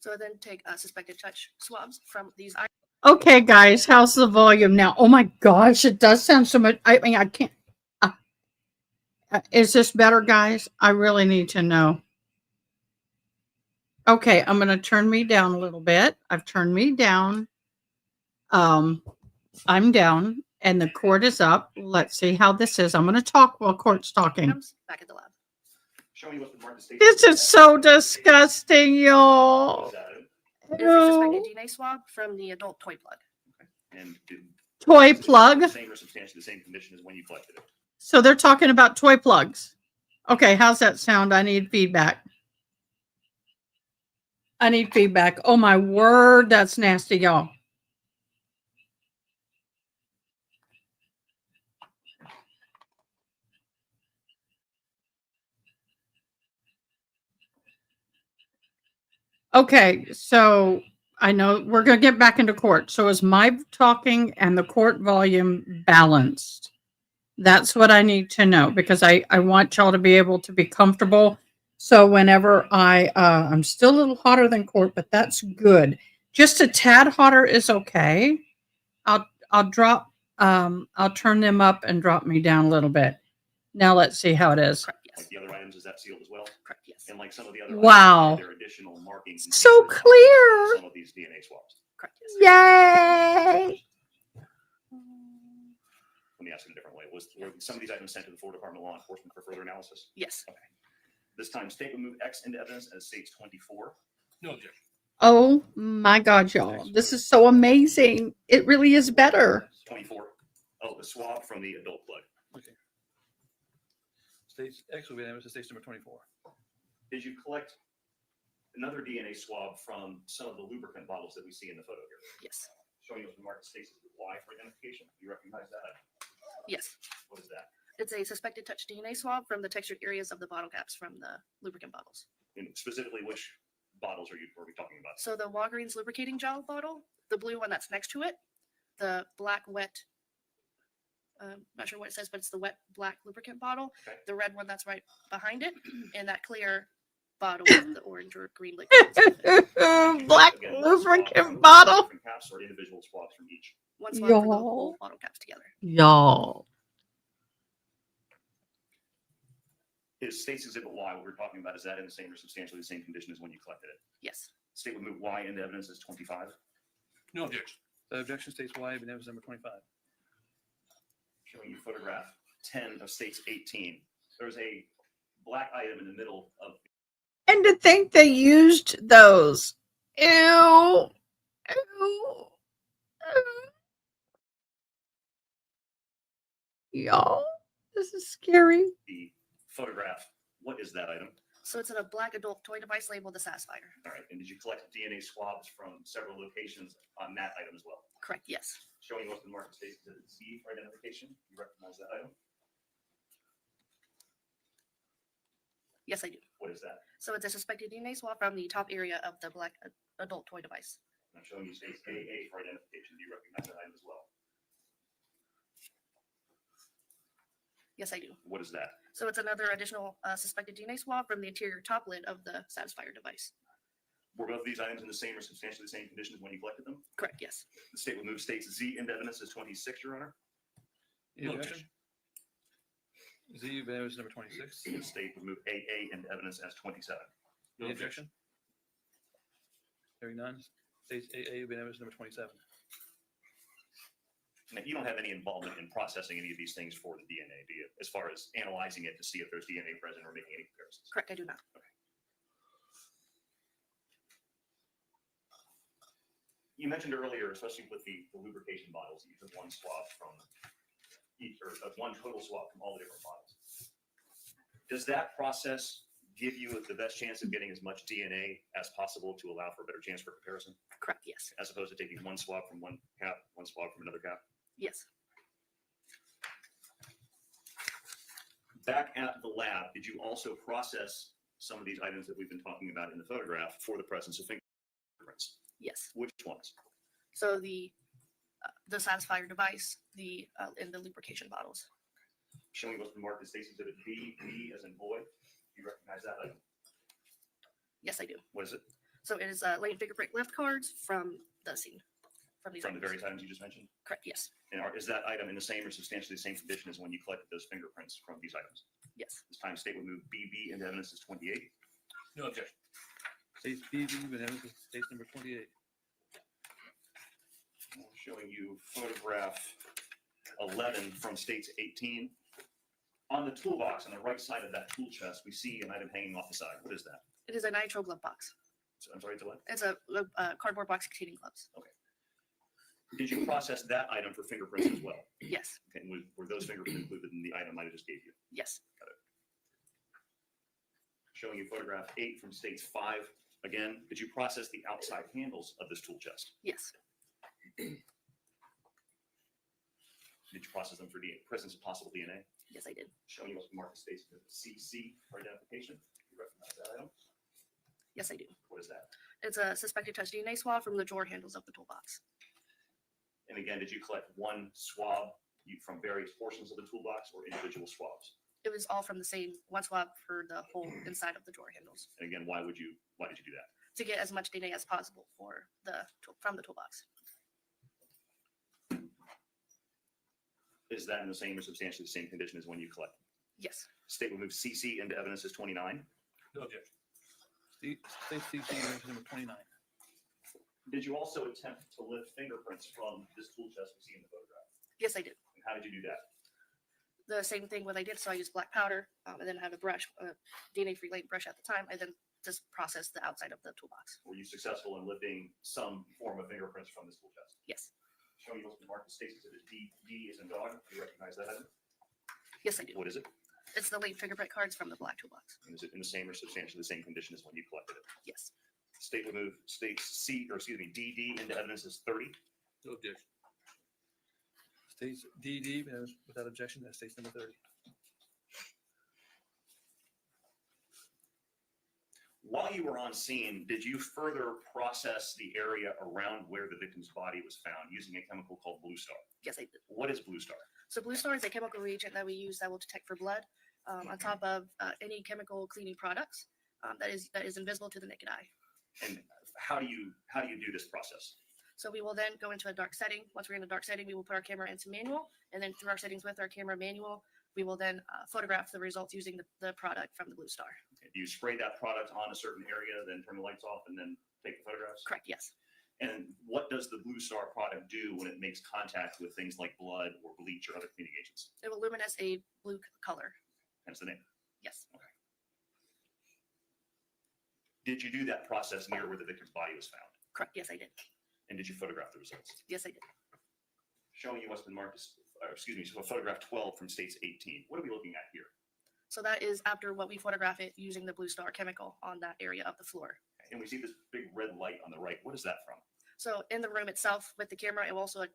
So I then take suspected touch swabs from these items. Okay, guys, how's the volume now? Oh my gosh, it does sound so much. I mean, I can't. Is this better, guys? I really need to know. Okay, I'm going to turn me down a little bit. I've turned me down. I'm down, and the court is up. Let's see how this is. I'm going to talk while court's talking. Back at the lab. Show me what's been marked as state. This is so disgusting, y'all. It is a suspected DNA swab from the adult toy plug. And Toy plug? the same or substantially the same condition as when you collected it. So they're talking about toy plugs. Okay, how's that sound? I need feedback. I need feedback. Oh my word, that's nasty, y'all. Okay, so I know we're going to get back into court. So is my talking and the court volume balanced? That's what I need to know, because I want y'all to be able to be comfortable. So whenever I'm still a little hotter than court, but that's good. Just a tad hotter is okay. I'll drop, I'll turn them up and drop me down a little bit. Now let's see how it is. Correct, yes. Like the other items, is that sealed as well? Correct, yes. And like some of the other Wow. items, are there additional markings? and So stickers on clear. Some of these DNA swabs. Correct, yes. Yay! Let me ask it a different way. Were some of these items sent to the Florida Department of Law Enforcement for further analysis? Yes. Okay. This time, state will move X into evidence as states 24. No objection. Oh my God, y'all. This is so amazing. It really is better. 24. Oh, the swab from the adult blood. Okay. States X will be evidence to states number 24. Did you collect another DNA swab from some of the lubricant bottles that we see in the photo here? Yes. Showing you the marked states with Y for identification. Do you recognize that? Yes. What is that? It's a suspected touch DNA swab from the textured areas of the bottle caps from the lubricant bottles. And specifically, which bottles are we talking about? So the Walgreens lubricating gel bottle, the blue one that's next to it, the black wet, not sure what it says, but it's the wet black lubricant bottle, Okay. the red one that's right behind it, and that clear bottle with the orange or green liquid. Black Again, lubricant bottle. Different caps or individual swabs from each. One swab for the Y'all. whole bottle caps together. Y'all. Is states exhibit Y, what we're talking about, is that in the same or substantially the same condition as when you collected it? Yes. State would move Y into evidence as 25. No objection. The objection states Y will be evidence number 25. Showing you photograph 10 of states 18. There's a black item in the middle of. And to think they used those. Ew. Ew. Y'all, this is scary. The photograph. What is that item? So it's in a black adult toy device labeled the Satisfier. All right. And did you collect DNA swabs from several locations on that item as well? Correct, yes. Showing what's the market states to Z for identification. You recognize that item? Yes, I do. What is that? So it's a suspected DNA swab from the top area of the black adult toy device. I'm showing you states AA for identification. Do you recognize that item as well? Yes, I do. What is that? So it's another additional suspected DNA swab from the interior top lid of the Satisfier device. Were both of these items in the same or substantially the same condition as when you collected them? Correct, yes. The state will move states Z into evidence as 26, Your Honor. Any objection? Z will be evidence number 26. The state would move AA into evidence as 27. Any objection? Hearing none. States AA will be evidence number 27. Now, you don't have any involvement in processing any of these things for the DNA, do you? As far as analyzing it to see if there's DNA present or making any comparisons? Correct, I do not. You mentioned earlier, especially with the lubrication bottles, you took one swab from each, or one total swab from all the different bottles. Does that process give you the best chance of getting as much DNA as possible to allow for a better chance for comparison? Correct, yes. As opposed to taking one swab from one cap, one swab from another cap? Yes. Back at the lab, did you also process some of these items that we've been talking about in the photograph for the presence of fingerprints? Yes. Which ones? So the Satisfier device, the and the lubrication bottles. Showing what's been marked as states exhibit B, B as in boy. Do you recognize that item? Yes, I do. What is it? So it is latent fingerprint left cards from the scene. From these From the items. various items you just mentioned? Correct, yes. And is that item in the same or substantially the same condition as when you collected those fingerprints from these items? Yes. This time state would move BB into evidence as 28. No objection. States BB will be evidence states number 28. I'm showing you photograph 11 from states 18. On the toolbox on the right side of that tool chest, we see an item hanging off the side. What is that? It is a nitro glove box. So, I'm sorry, it's a what? It's a cardboard box containing gloves. Okay. Did you process that item for fingerprints as well? Yes. Okay. And were those fingerprints included in the item I just gave you? Yes. Got it. Showing you photograph 8 from states 5. Again, did you process the outside handles of this tool chest? Yes. Did you process them for the presence of possible DNA? Yes, I did. Showing you what's marked states as CC for identification. Do you recognize that item? Yes, I do. What is that? It's a suspected touch DNA swab from the drawer handles of the toolbox. And again, did you collect one swab from various portions of the toolbox or individual swabs? It was all from the same one swab for the whole inside of the drawer handles And again, why did you do that? to get as much DNA as possible from the toolbox. Is that in the same or substantially the same condition as when you collected? Yes. State will move CC into evidence as 29. No objection. States CC evidence number 29. Did you also attempt to lift fingerprints from this tool chest we see in the photograph? Yes, I did. And how did you do that? the same thing what I did. So I used black powder and then I had a brush, a DNA-free light brush at the time. I then just processed the outside of the toolbox. Were you successful in lifting some form of fingerprints from this tool chest? Yes. Showing you what's been marked as State's Exhibit D. D is in dog. Do you recognize that evidence? Yes, I do. What is it? It's the late fingerprint cards from the black toolbox. And is it in the same or substantially the same condition as when you collected it? Yes. State would move State C, or excuse me, DD into evidence as 30. No objection. States DD, without objection, that states number 30. While you were on scene, did you further process the area around where the victim's body was found using a chemical called Blue Star? Yes, I did. What is Blue Star? So Blue Star is a chemical reagent that we use that will detect for blood on top of any chemical cleaning products that is invisible to the naked eye. And how do you do this process? So we will then go into a dark setting. Once we're in a dark setting, we will put our camera into manual, and then through our settings with our camera manual, we will then photograph the results using the product from the Blue Star. Okay. Do you spray that product on a certain area, then turn the lights off, and then take the photographs? Correct, yes. And what does the Blue Star product do when it makes contact with things like blood or bleach or other cleaning agents? It will luminous a blue color. That's the name. Yes. Okay. Did you do that process near where the victim's body was found? Correct, yes, I did. And did you photograph the results? Yes, I did. Showing you what's been marked as, so photograph 12 from States 18. What are we looking at here? So that is after what we photograph it using the Blue Star chemical on that area of the floor. And we see this big red light on the right. What is that from? So in the room itself with the camera, it will also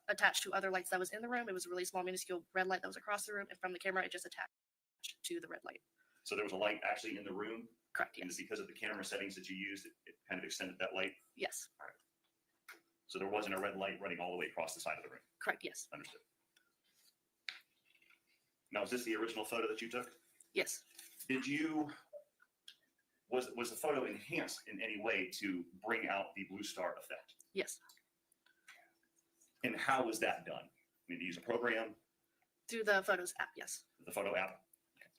attach to other lights that was in the room. It was a really small, minuscule red light that was across the room. And from the camera, it just attached to the red light. So there was a light actually in the room? Correct, yes. And because of the camera settings that you used, it kind of extended that light? Yes. All right. So there wasn't a red light running all the way across the side of the room? Correct, yes. Understood. Now, is this the original photo that you took? Yes. Did you, was the photo enhanced in any way to bring out the Blue Star effect? Yes. And how was that done? I mean, do you use a program? Through the Photos app, yes. The photo app?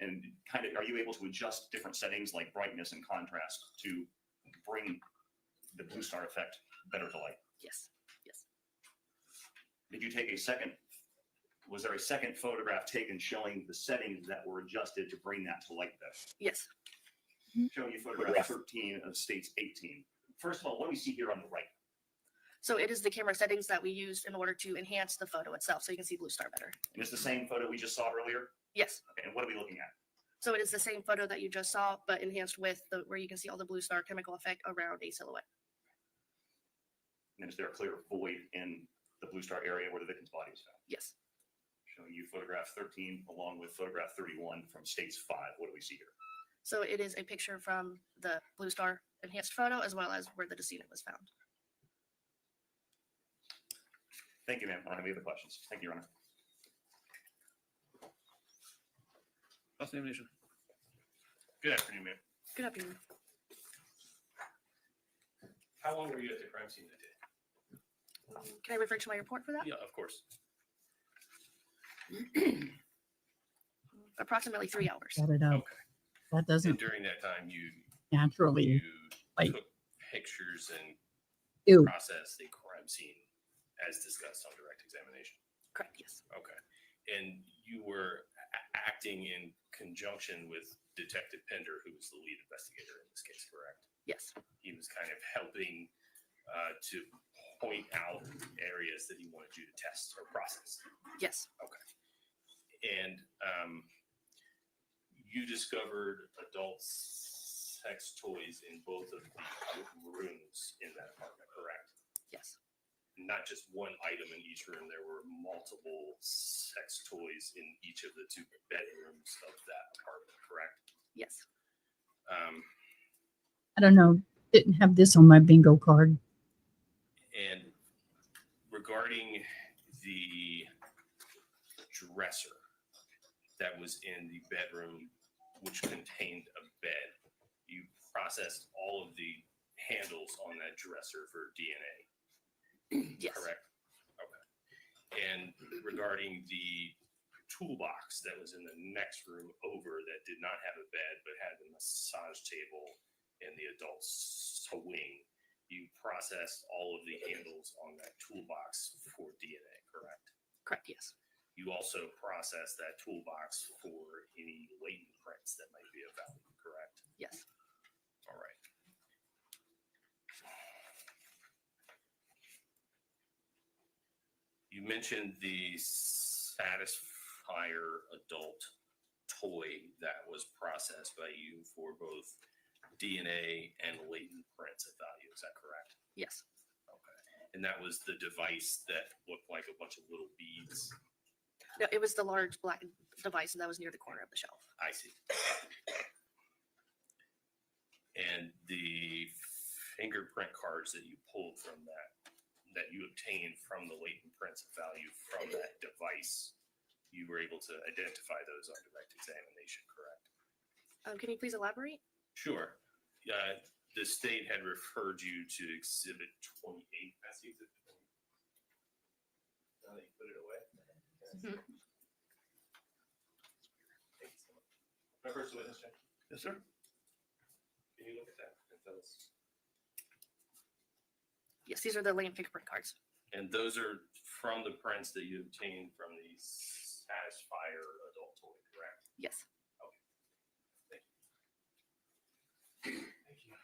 And kind of, are you able to adjust different settings like brightness and contrast to bring the Blue Star effect better to light? Yes. Yes. Did you take a second, was there a second photograph taken showing the settings that were adjusted to bring that to light better? Yes. Showing you photograph 13 of States 18. First of all, what do we see here on the right? So it is the camera settings that we used in order to enhance the photo itself so you can see Blue Star better. And it's the same photo we just saw earlier? Yes. Okay, and what are we looking at? So it is the same photo that you just saw, but enhanced with where you can see all the Blue Star chemical effect around a silhouette. And is there a clear void in the Blue Star area where the victim's body was found? Yes. Showing you photograph 13 along with photograph 31 from States 5. What do we see here? So it is a picture from the Blue Star enhanced photo as well as where the decedent was found. Thank you, ma'am. I don't have any other questions. Thank you, Your Honor. Cross-examination. Good afternoon, ma'am. Good afternoon. How long were you at the crime scene that day? Can I refer to my report for that? Yeah, of course. Approximately 3 hours. Got it out. Okay. That And doesn't during that time, you naturally, like, took pictures and Ew. processed the crime scene as discussed on direct examination. Correct, yes. Okay. And you were acting in conjunction with Detective Pender, who was the lead investigator in this case, correct? Yes. He was kind of helping to point out areas that he wanted you to test or process. Yes. Okay. And you discovered adult sex toys in both of the rooms in that apartment, correct? Yes. Not just one item in each room. There were multiple sex toys in each of the 2 bedrooms of that apartment, correct? Yes. I don't know, didn't have this on my bingo card. And regarding the dresser that was in the bedroom, which contained a bed, you processed all of the handles on that dresser for DNA. Yes. Correct? Okay. And regarding the toolbox that was in the next room over that did not have a bed but had the massage table and the adult swing, you processed all of the handles on that toolbox for DNA, correct? Correct, yes. you also process that toolbox for any latent prints that might be of value, correct? Yes. All right. You mentioned the Satisfier adult toy that was processed by you for both DNA and latent prints of value. Is that correct? Yes. Okay. And that was the device that looked like a bunch of little beads. No, it was the large black device that was near the corner of the shelf. I see. And the fingerprint cards that you pulled from that you obtained from the latent prints of value from that device, you were able to identify those on direct examination, correct? Can you please elaborate? Sure. The state had referred you to Exhibit 28. That's the Exhibit 28. Now that you put it away. My first witness check. Yes, sir. Can you look at that and tell us? Yes, these are the latent fingerprint cards. And those are from the prints that you obtained from the Satisfier adult toy, correct? Yes. Okay. Thank you. Thank you.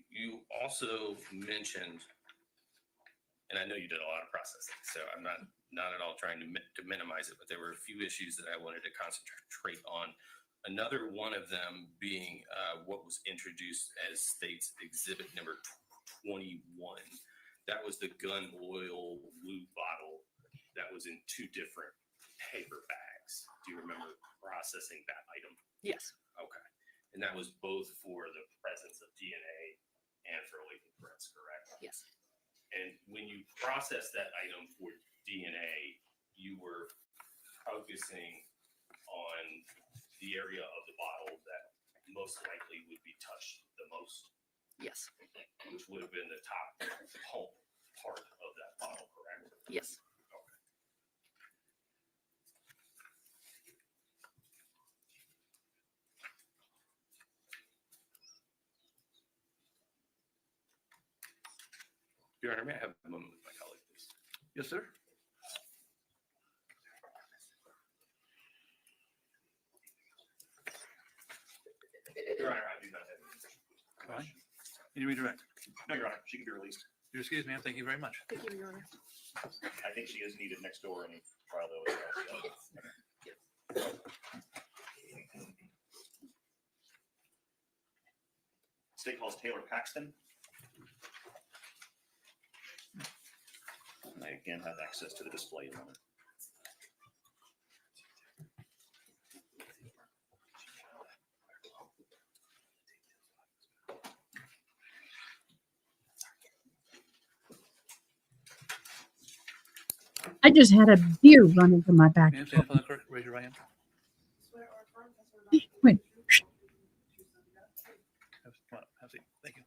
You also mentioned, and I know you did a lot of processing, so I'm not at all trying to minimize it, but there were a few issues that I wanted to concentrate on. Another one of them being what was introduced as state's exhibit number 21. That was the gun oil lube bottle that was in 2 different paper bags. Do you remember processing that item? Yes. Okay. And that was both for the presence of DNA and for latent prints, correct? Yes. And when you processed that item for DNA, you were focusing on the area of the bottle that most likely would be touched the most. Yes. Which would have been the top pulp part of that bottle, correct? Yes. Okay. Your Honor, may I have a moment with my colleague, please? Yes, sir. Your Honor, I do not have any. All right. Can you redirect? No, Your Honor, she can be released. You excuse me, thank you very much. Thank you, Your Honor. I think she is needed next door in a trial though. As well, so. State calls Taylor Paxton. And I again have access to the display. Your Honor. I just had a deer run into my back. May I stand for the clerk? Raise your right hand. Wait. Come on, have a seat. Thank you.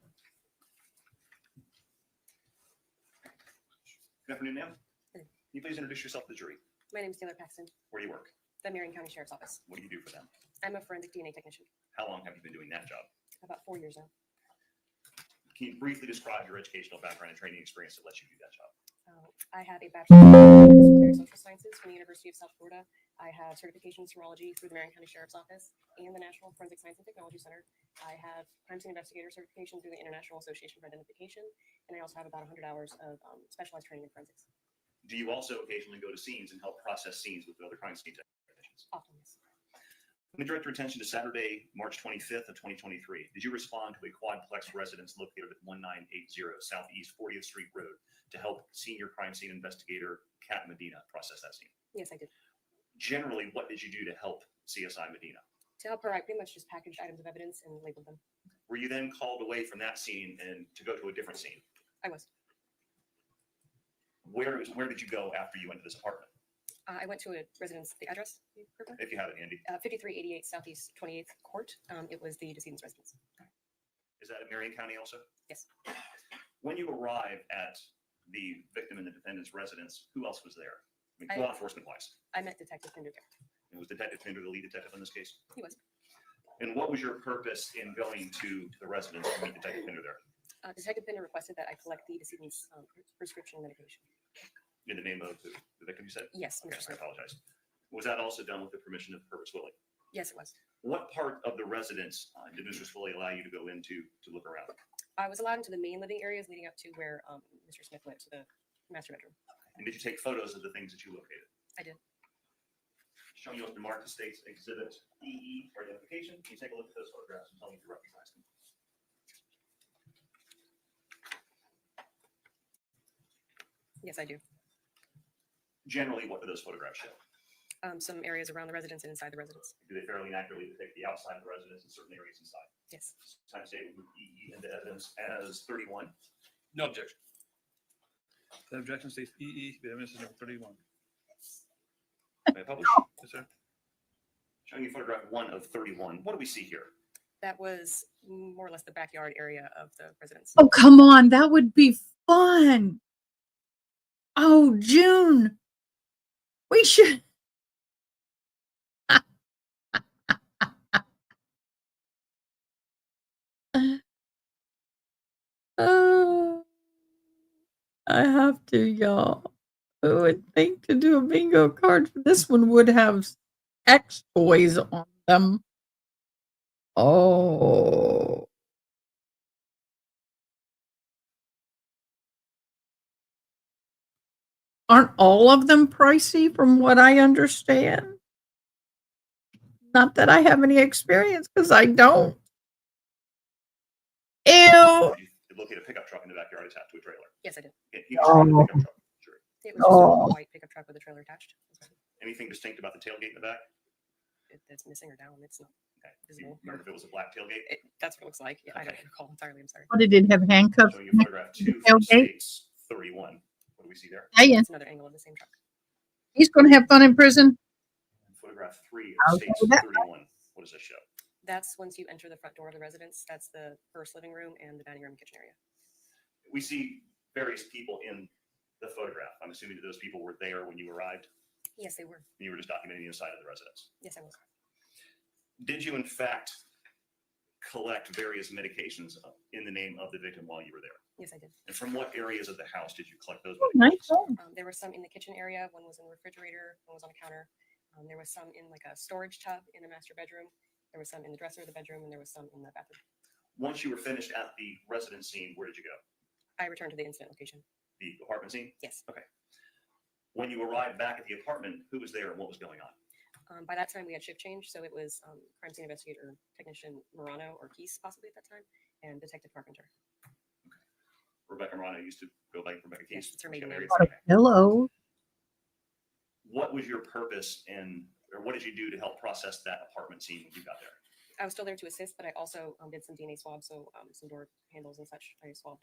Good afternoon, ma'am. Can you please introduce yourself to the jury? My name is Taylor Paxton, Where do you work? the Marion County Sheriff's Office. What do you do for them? I'm a forensic DNA technician, How long have you been doing that job? about 4 years now. Can you briefly describe your educational background and training experience that lets you do that job? I have a bachelor's in disciplinary social sciences from the University of South Florida. I have certification in serology through the Marion County Sheriff's Office and the National Forensic Science and Technology Center. I have crime scene investigator certification through the International Association for Identification, and I also have about 100 hours of specialized training in forensics. Do you also occasionally go to scenes and help process scenes with other crime scene technicians? Often, yes. Let me direct your attention to Saturday, March 25th of 2023. Did you respond to a quadplex residence located at 1980 Southeast 40th Street Road to help senior crime scene investigator Kat Medina process that scene? Yes, I did. Generally, what did you do to help CSI Medina? To help her, I pretty much just packaged items of evidence and labeled them. Were you then called away from that scene and to go to a different scene? I was. Where did you go after you went to this apartment? I went to a residence, the address, If you have it handy. 5388 Southeast 28th Court. It was the decedent's residence. Is that in Marion County also? Yes. When you arrive at the victim and the defendant's residence, who else was there? I mean, I- law enforcement wise. I met Detective Pinder there. And was Detective Pinder the lead detective in this case? He was. And what was your purpose in going to the residence to meet Detective Pinder there? Detective Pinder requested that I collect the decedent's prescription medication. In the name of the victim, you said? Yes, Okay, Mr. I Smith. apologize. Was that also done with the permission of Herbert Swilly? Yes, it was. What part of the residence did Mr. Swilly allow you to go into to look around? I was allowed into the main living areas leading up to where Mr. Smith went to the master bedroom. And did you take photos of the things that you located? I did. Showing you the marked states exhibit EE for identification. Can you take a look at those photographs and tell me if you recognize them? Yes, I do. Generally, what do those photographs show? Some areas around the residence and inside the residence. Do they fairly accurately depict the outside of the residence and certain areas inside? Yes. Time state with EE into evidence as 31. No objection. The objection states EE, the evidence is number 31. May I publish? Yes, sir. Showing you photograph 1 of 31. What do we see here? That was more or less the backyard area of the residence. Oh, come on. That would be fun. Oh, June. We should. Oh, I have to, y'all. Who would think to do a bingo card for this one would have X toys on them? Oh. Aren't all of them pricey from what I understand? Not that I have any experience, because I don't. Ew. You locate a pickup truck in the backyard attached to a trailer. Yes, I did. Can you describe the pickup truck? Sure. It was just a Oh. white pickup truck with a trailer attached. Anything distinct about the tailgate in the back? It's missing or down. It's not Okay. Do you visible. remember if it was a black tailgate? That's what it looks like. Yeah, I Okay. don't recall entirely. I'm sorry. What did it have handcuffs? Showing you photograph 2 from Tailgate? states 31. What do we see there? Hey, It's another angle of the same truck. he's going to have fun in prison. Photograph 3 I'll of states say that. 31. What does this show? That's once you enter the front door of the residence. That's the first living room and the dining room and kitchen area. We see various people in the photograph. I'm assuming that those people were there when you arrived. Yes, they were. You were just documenting the inside of the residence. Yes, I was. Did you, in fact, collect various medications in the name of the victim while you were there? Yes, I did. And from what areas of the house did you collect those Oh, medications? nice one. There were some in the kitchen area. One was in the refrigerator. One was on a counter. There was some in like a storage tub in the master bedroom. There was some in the dresser of the bedroom, and there was some in the bathroom. Once you were finished at the residence scene, where did you go? I returned to the incident location. The apartment scene? Yes. Okay. When you arrived back at the apartment, who was there and what was going on? By that time, we had shift change, so it was crime scene investigator technician Morano or Keese possibly at that time, and Detective Carpenter. Rebecca Morano used to go by Rebecca Keys. Yes, it's her She got maiden name. married. Okay. Hello. What was your purpose or what did you do to help process that apartment scene when you got there? I was still there to assist, but I also did some DNA swabs, so some door handles and such I swabbed.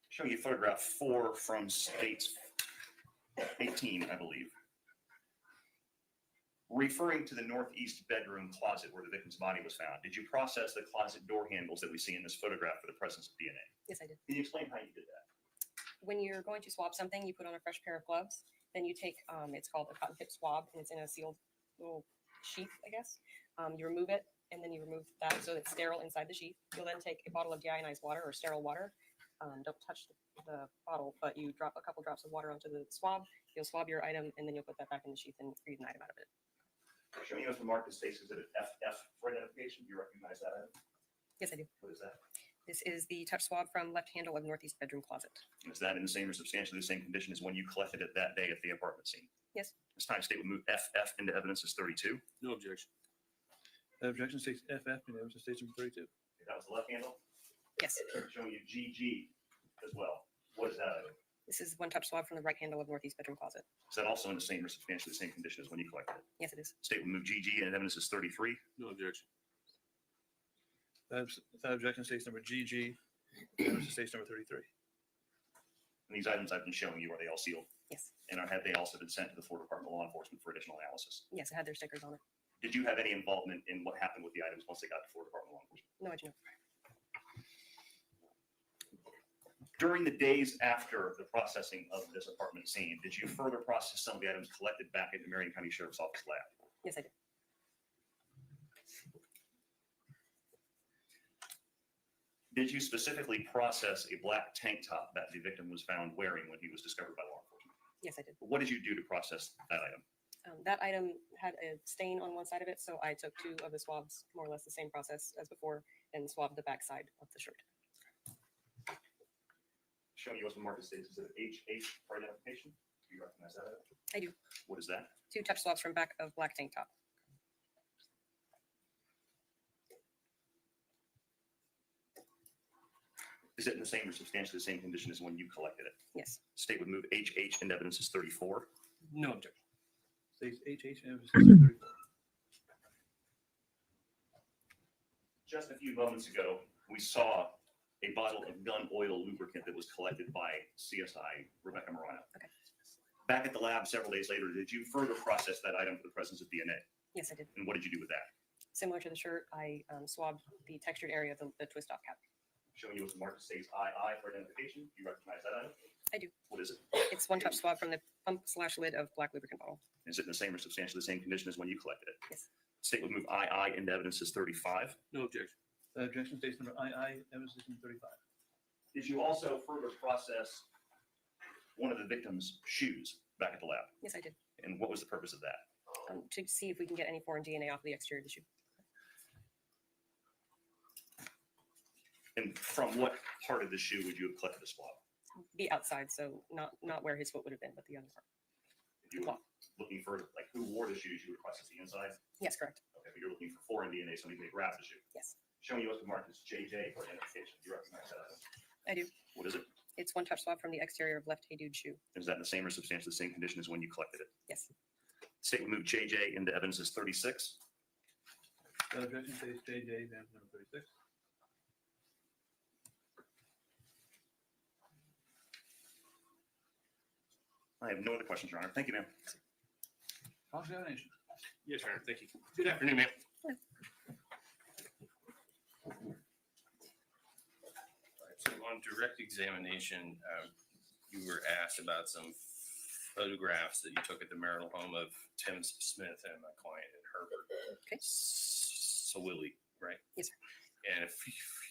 Showing you photograph 4 from states 18, I believe. Referring to the northeast bedroom closet where the victim's body was found, did you process the closet door handles that we see in this photograph for the presence of DNA? Yes, I did. Can you explain how you did that? When you're going to swab something, you put on a fresh pair of gloves. Then you take, it's called a cotton tip swab, and it's in a sealed little sheath, I guess. You remove it, and then you remove that so it's sterile inside the sheath. You'll then take a bottle of deionized water or sterile water. Don't touch the bottle, but you drop a couple drops of water onto the swab. You'll swab your item, and then you'll put that back in the sheath and read an item out of it. Showing you as the marked states exhibit FF for identification. Do you recognize that item? Yes, I do. What is that? This is the touch swab from left handle of northeast bedroom closet. Is that in the same or substantially the same condition as when you collected it that day at the apartment scene? Yes. This time state would move FF into evidence as 32. No objection. The objection states FF and the evidence states number 32. That was the left handle? Yes. Showing you GG as well. What is that item? This is one touch swab from the right handle of northeast bedroom closet. Is that also in the same or substantially the same condition as when you collected it? Yes, it is. State would move GG and evidence is 33. No objection. That objection states number GG, the evidence states number 33. And these items I've been showing you, are they all sealed? Yes. And have they also been sent to the Florida Department of Law Enforcement for additional analysis? Yes, it had their stickers on it. Did you have any involvement in what happened with the items once they got to Florida Department of Law Enforcement? No, I do not. During the days after the processing of this apartment scene, did you further process some of the items collected back at the Marion County Sheriff's Office lab? Yes, I did. Did you specifically process a black tank top that the victim was found wearing when he was discovered by law enforcement? Yes, I did. What did you do to process that item? That item had a stain on one side of it, so I took 2 of the swabs, more or less the same process as before, and swabbed the back side of the shirt. Show me what's the market states. Is it HH for identification? Do you recognize that item? I do. What is that? 2 touch swabs from back of black tank top. Is it in the same or substantially the same condition as when you collected it? Yes. State would move HH into evidence as 34. No objection. States HH and emphasis 34. Just a few moments ago, we saw a bottle of gun oil lubricant that was collected by CSI Rebecca Morano. Okay. Back at the lab several days later, did you further process that item for the presence of DNA? Yes, I did. And what did you do with that? Similar to the shirt, I swabbed the textured area of the twist off cap. Showing you what the market states II for identification. Do you recognize that item? I do. What is it? It's 1 touch swab from the pump/lid of black lubricant bottle. Is it in the same or substantially the same condition as when you collected it? Yes. State would move II into evidence as 35. No objection. Objection states number II, emphasis 35. Did you also further process one of the victim's shoes back at the lab? Yes, I did. And what was the purpose of that? To see if we can get any foreign DNA off the exterior of the shoe. And from what part of the shoe would you have collected the swab? The outside, so not where his foot would have been, but the other part. If you were looking for, like, who wore the shoes, you would process the inside? Yes, correct. Okay, but you're looking for foreign DNA, somebody may grab the shoe. Yes. Showing you what the mark is JJ for identification. Do you recognize that item? I do. What is it? It's 1 touch swab from the exterior of left hey dude shoe. Is that in the same or substantially the same condition as when you collected it? Yes. State would move JJ into evidence as 36. Objection states JJ, then number 36. I have no other questions, Your Honor. Thank you, ma'am. Cross-examination. Yes, Your Honor. Thank you. Good afternoon, ma'am. All right, so on direct examination, you were asked about some photographs that you took at the marital home of Tim Smith and my client Herbert. Okay. Swilly, right? Yes, sir. And a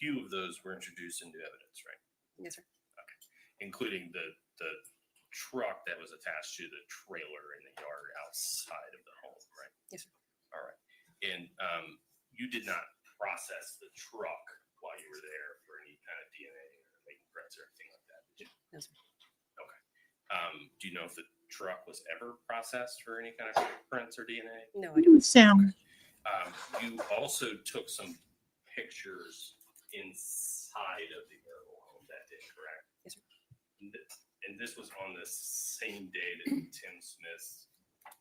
few of those were introduced into evidence, right? Yes, sir. Okay. Including the truck that was attached to the trailer in the yard outside of the home, right? Yes, sir. All right. And you did not process the truck while you were there for any kind of DNA or fingerprints or anything like that, did you? No, sir. Okay. Do you know if the truck was ever processed for any kind of fingerprints or DNA? No, I don't. Sound. You also took some pictures inside of the marital home that day, correct? Yes, sir. And this was on the same day that Tim Smith's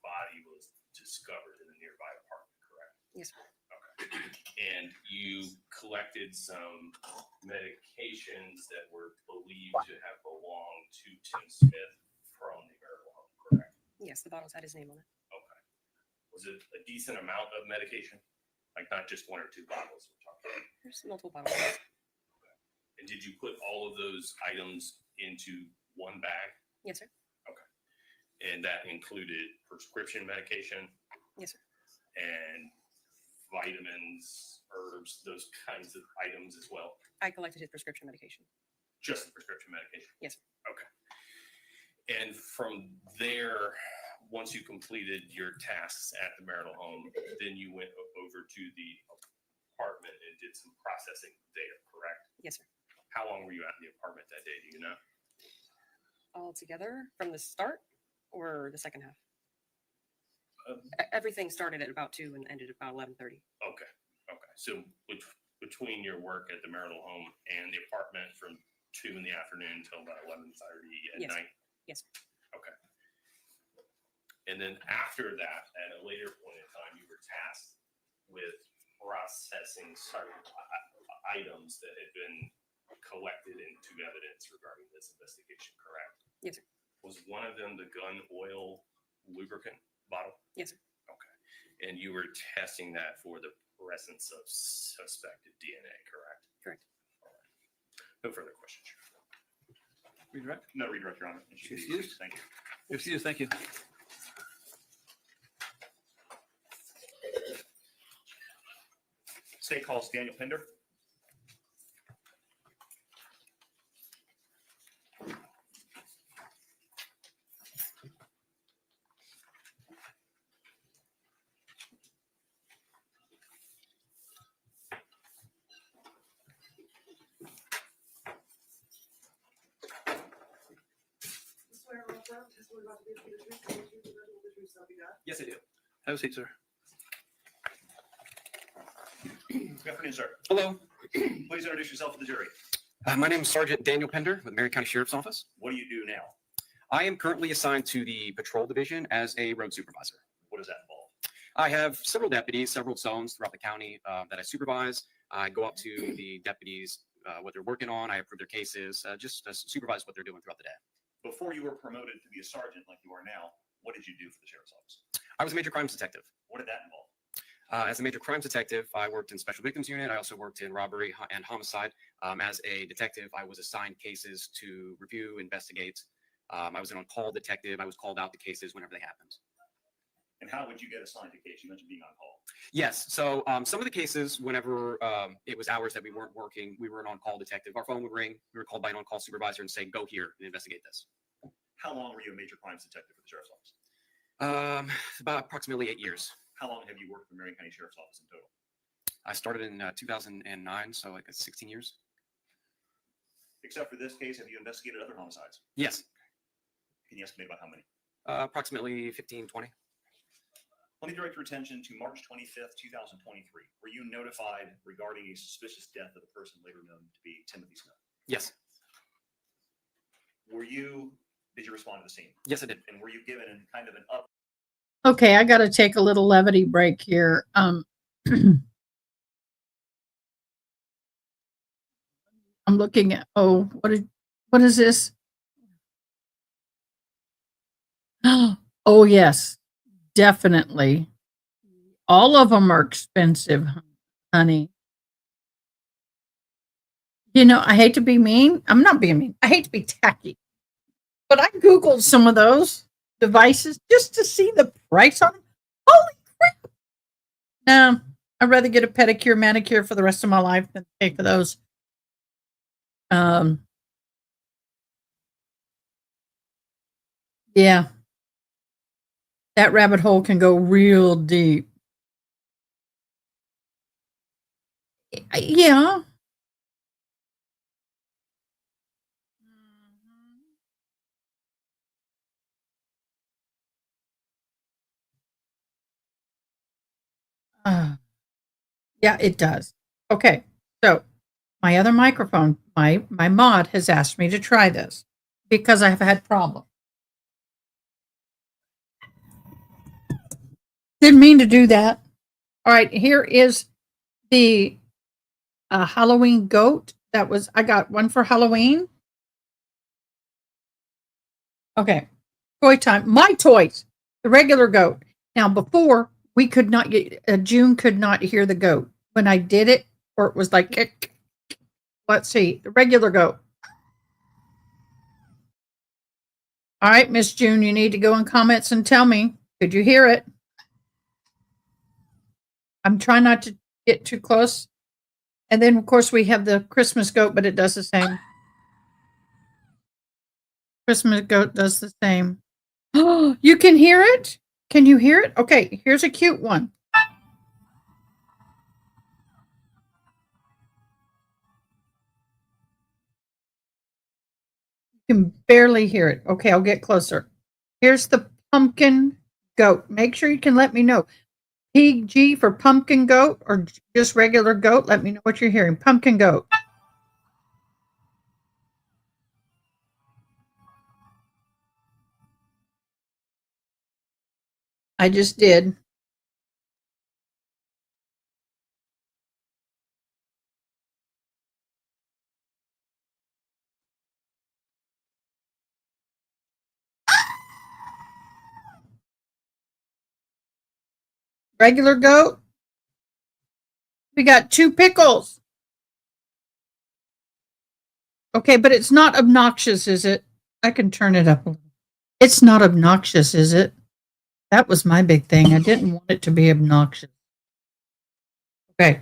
body was discovered in a nearby apartment, correct? Yes, sir. Okay. And you collected some medications that were believed to have belonged to Tim Smith from the marital home, correct? Yes, the bottles had his name on it. Okay. Was it a decent amount of medication? Like not just 1 or 2 bottles we're talking about? There's multiple bottles. And did you put all of those items into one bag? Yes, sir. Okay. And that included prescription medication Yes, sir. and vitamins, herbs, those kinds of items as well? I collected his prescription medication. Just the prescription medication? Yes, sir. Okay. And from there, once you completed your tasks at the marital home, then you went over to the apartment and did some processing there, correct? Yes, sir. How long were you at in the apartment that day? Do you know? All together from the start or the second half? Um, Everything started at about 2 and ended at about 11:30. Okay. Okay. So between your work at the marital home and the apartment from 2 in the afternoon until about 11:30 at Yes. night? Yes. Okay. And then after that, at a later point in time, you were tasked with processing certain items that had been collected into evidence regarding this investigation, correct? Yes, sir. Was one of them the gun oil lubricant bottle? Yes, sir. Okay. And you were testing that for the presence of suspected DNA, correct? Correct. All right. No further questions. Redirect? No redirect, Your Honor. Excused? Thank you. Excused, thank you. State calls Daniel Pender. affirm testimony about to give you the truth, the whole truth, and nothing but the truth, so help you God? Yes, I do. Have a seat, sir. Good afternoon, sir. Hello. Please introduce yourself to the jury. My name is Sergeant Daniel Pender with Marion County Sheriff's Office. What do you do now? I am currently assigned to the patrol division as a road supervisor. What does that involve? I have several deputies, several zones throughout the county that I supervise. I go up to the deputies, what they're working on. I approve their cases, just supervise what they're doing throughout the day. Before you were promoted to be a sergeant like you are now, what did you do for the sheriff's office? I was a major crimes detective. What did that involve? As a major crimes detective, I worked in special victims unit. I also worked in robbery and homicide. As a detective, I was assigned cases to review, investigate. I was an on-call detective. I was called out to cases whenever they happened. And how would you get assigned to case? You mentioned being on call. Yes. So some of the cases, whenever it was hours that we weren't working, we were an on-call detective. Our phone would ring. We were called by an on-call supervisor and say, go here and investigate this. How long were you a major crimes detective for the sheriff's office? About approximately 8 years. How long have you worked for the Marion County Sheriff's Office in total? I started in 2009, so like 16 years. Except for this case, have you investigated other homicides? Yes. Can you estimate about how many? Approximately 15, 20. Let me direct your attention to March 25th, 2023. Were you notified regarding a suspicious death of a person later known to be Timothy Smith? Yes. Did you respond to the scene? Yes, I did. And were you given kind of an up? Okay, I got to take a little levity break here. I'm looking at, what is this? Oh, yes, definitely. All of them are expensive, honey. You know, I hate to be mean. I'm not being mean. I hate to be tacky. But I Googled some of those devices just to see the price on them. Holy crap. No, I'd rather get a pedicure, manicure for the rest of my life than pay for those. Yeah. That rabbit hole can go real deep. Yeah. Yeah, it does. Okay. So my other microphone, my mod has asked me to try this because I've had problems. Didn't mean to do that. All right, here is the Halloween goat. I got one for Halloween. Okay. Toy time. My toys. The regular goat. Now, before, we could not get, June could not hear the goat. When I did it, or it was like, let's see, the regular goat. All right, Miss June, you need to go in comments and tell me, could you hear it? I'm trying not to get too close. And then, of course, we have the Christmas goat, but it does the same. Christmas goat does the same. Oh, you can hear it? Can you hear it? Okay, here's a cute one. You can barely hear it. Okay, I'll get closer. Here's the pumpkin goat. Make sure you can let me know. PG for pumpkin goat or just regular goat. Let me know what you're hearing. Pumpkin goat. I just did. Regular goat. We got 2 pickles. Okay, but it's not obnoxious, is it? I can turn it up a little. It's not obnoxious, is it? That was my big thing. I didn't want it to be obnoxious. Okay.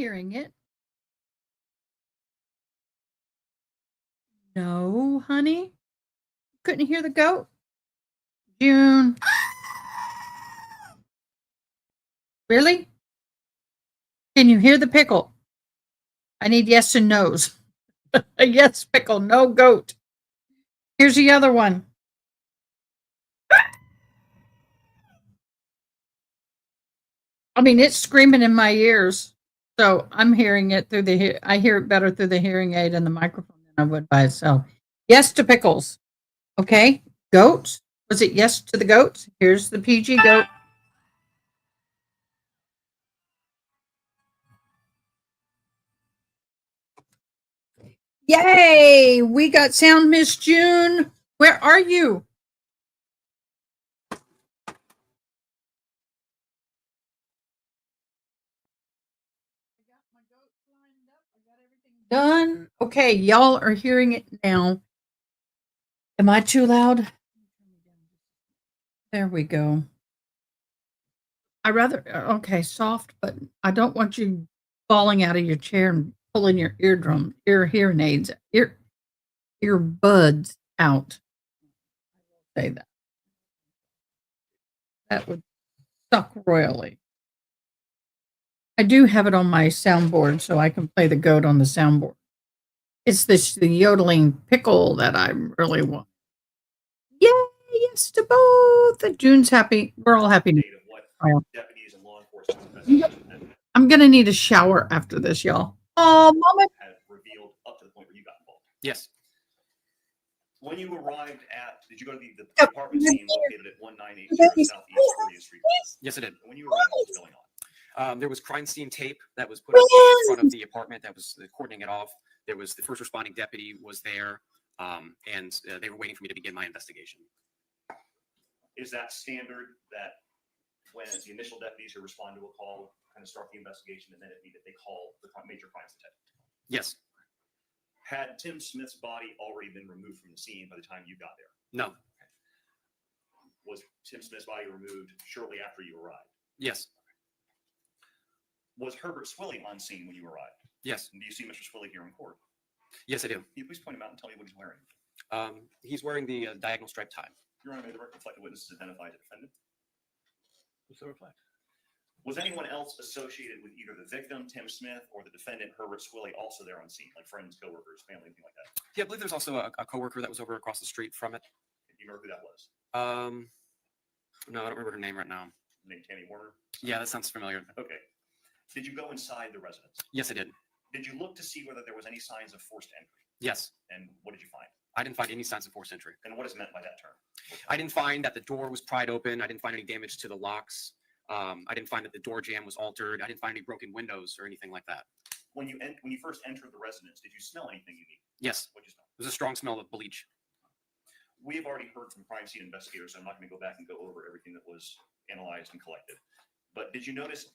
hearing it. No, honey. Couldn't hear the goat? June. Really? Can you hear the pickle? I need yes and no's. A yes, pickle, no goat. Here's the other one. I mean, it's screaming in my ears. So I'm hearing it through I hear it better through the hearing aid and the microphone than I would by itself. Yes to pickles. Okay. Goat. Was it yes to the goat? Here's the PG goat. Yay! We got sound, Miss June. Where are you? Done. Okay, y'all are hearing it now. Am I too loud? There we go. Okay, soft, but I don't want you falling out of your chair and pulling your hearing aids, earbuds out. Say that. That would suck royally. I do have it on my soundboard, so I can play the goat on the soundboard. It's the yodeling pickle that I really want. Yay! Yes to both. June's happy. We're all happy. Deputies and law enforcement I'm gonna need a shower after this, y'all. Oh, mama. had revealed up to the point where you got involved. Yes. When you arrived did you go to the apartment scene located at 1980 Southeast 40th Street? Yes, I did. And when you arrived, what was going on? There was crime scene tape that was put up in front of the apartment that was cordoning it off. There was the first responding deputy was there, and they were waiting for me to begin my investigation. Is that standard that when the initial deputies who respond to a call kind of start the investigation and then they call the major crimes detective? Yes. Had Tim Smith's body already been removed from the scene by the time you got there? No. Was Tim Smith's body removed shortly after you arrived? Yes. Was Herbert Swilly on scene when you arrived? Yes. And do you see Mr. Swilly here in court? Yes, I do. Can you please point him out and tell me what he's wearing? He's wearing the diagonal striped tie. Your Honor, may the record reflect the witnesses identified the defendant? So reflect. Was anyone else associated with either the victim, Tim Smith, or the defendant, Herbert Swilly, also there on scene, like friends, coworkers, family, anything like that? Yeah, I believe there's also a coworker that was over across the street from it. Do you remember who that was? No, I don't remember her name right now. Named Tania Warner? Yeah, that sounds familiar. Okay. Did you go inside the residence? Yes, I did. Did you look to see whether there was any signs of forced entry? Yes. And what did you find? I didn't find any signs of forced entry. And what is meant by that term? I didn't find that the door was pried open. I didn't find any damage to the locks. I didn't find that the door jamb was altered. I didn't find any broken windows or anything like that. When you first entered the residence, did you smell anything unique? Yes. What did you smell? There was a strong smell of bleach. We have already heard from crime scene investigators, so I'm not going to go back and go over everything that was analyzed and collected. But did you notice,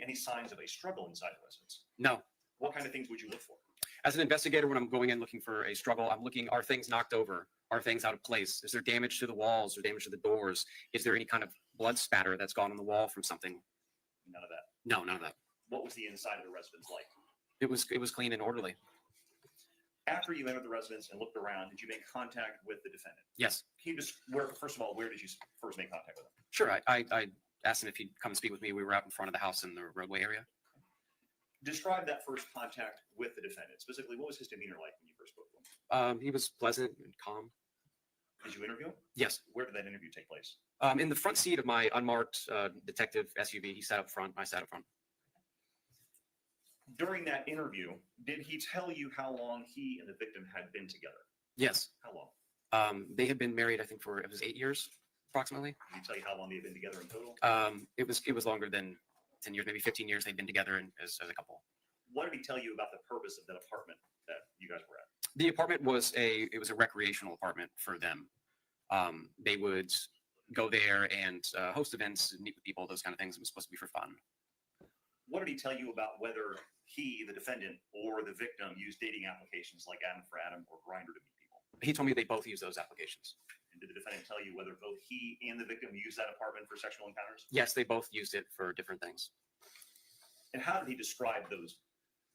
any signs of a struggle inside the residence? No. What kind of things would you look for? As an investigator, when I'm going in looking for a struggle, I'm looking, are things knocked over? Are things out of place? Is there damage to the walls or damage to the doors? Is there any kind of blood spatter that's gone on the wall from something? None of that. No, none of that. What was the inside of the residence like? It was clean and orderly. After you entered the residence and looked around, did you make contact with the defendant? Yes. Can you just, first of all, where did you first make contact with him? Sure. I asked him if he'd come speak with me. We were out in front of the house in the roadway area. Describe that first contact with the defendant. Specifically, what was his demeanor like when you first spoke to him? He was pleasant and calm. Did you interview him? Yes. Where did that interview take place? In the front seat of my unmarked detective SUV. He sat up front. I sat up front. During that interview, did he tell you how long he and the victim had been together? Yes. How long? They had been married, I think, for 8 years, approximately. Did he tell you how long they had been together in total? It was longer than 10 years, maybe 15 years. They'd been together as a couple. What did he tell you about the purpose of that apartment that you guys were at? The apartment was a recreational apartment for them. They would go there and host events, meet with people, those kind of things. It was supposed to be for fun. What did he tell you about whether he, the defendant, or the victim used dating applications like Adam for Adam or Grindr to meet people? He told me they both used those applications. And did the defendant tell you whether both he and the victim used that apartment for sexual encounters? Yes, they both used it for different things. And how did he describe those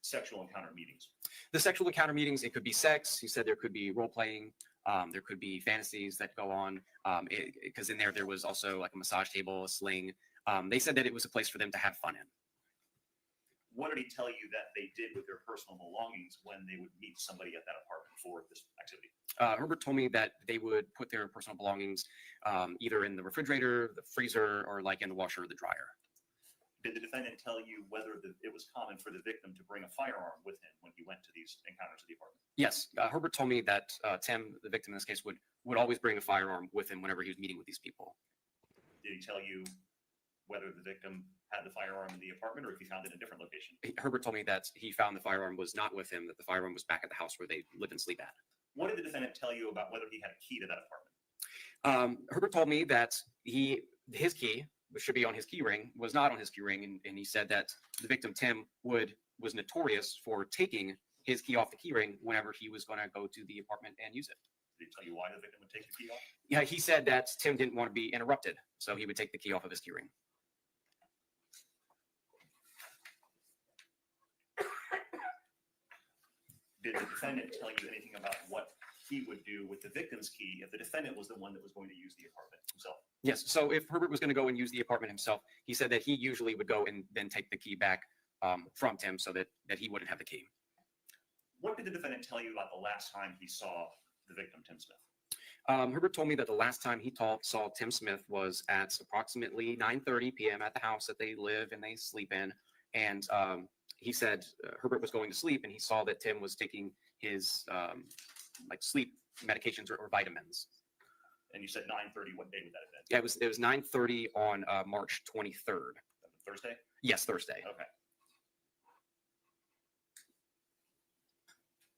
sexual encounter meetings? The sexual encounter meetings, it could be sex. He said there could be role playing. There could be fantasies that go on. Because in there was also like a massage table, a sling. They said that it was a place for them to have fun in. What did he tell you that they did with their personal belongings when they would meet somebody at that apartment for this activity? Herbert told me that they would put their personal belongings either in the refrigerator, the freezer, or like in the washer or the dryer. Did the defendant tell you whether it was common for the victim to bring a firearm with him when he went to these encounters at the apartment? Yes, Herbert told me that Tim, the victim in this case, would always bring a firearm with him whenever he was meeting with these people. Did he tell you whether the victim had the firearm in the apartment or if he found it in a different location? Herbert told me that he found the firearm was not with him, that the firearm was back at the house where they live and sleep at. What did the defendant tell you about whether he had a key to that apartment? Herbert told me that his key, which should be on his key ring, was not on his key ring, and he said that the victim Tim was notorious for taking his key off the key ring whenever he was going to go to the apartment and use it. Did he tell you why the victim would take the key off? Yeah, he said that Tim didn't want to be interrupted, so he would take the key off of his key ring. Did the defendant tell you anything about what he would do with the victim's key if the defendant was the one that was going to use the apartment himself? Yes, so if Herbert was going to go and use the apartment himself, he said that he usually would go and then take the key back from Tim so that he wouldn't have the key. What did the defendant tell you about the last time he saw the victim, Tim Smith? Herbert told me that the last time he saw Tim Smith was at approximately 9:30 p.m. at the house that they live and they sleep in. And he said Herbert was going to sleep and he saw that Tim was taking his like sleep medications or vitamins. And you said 9:30. What day would that have been? Yeah, it was 9:30 on March 23rd. Thursday? Yes, Thursday. Okay.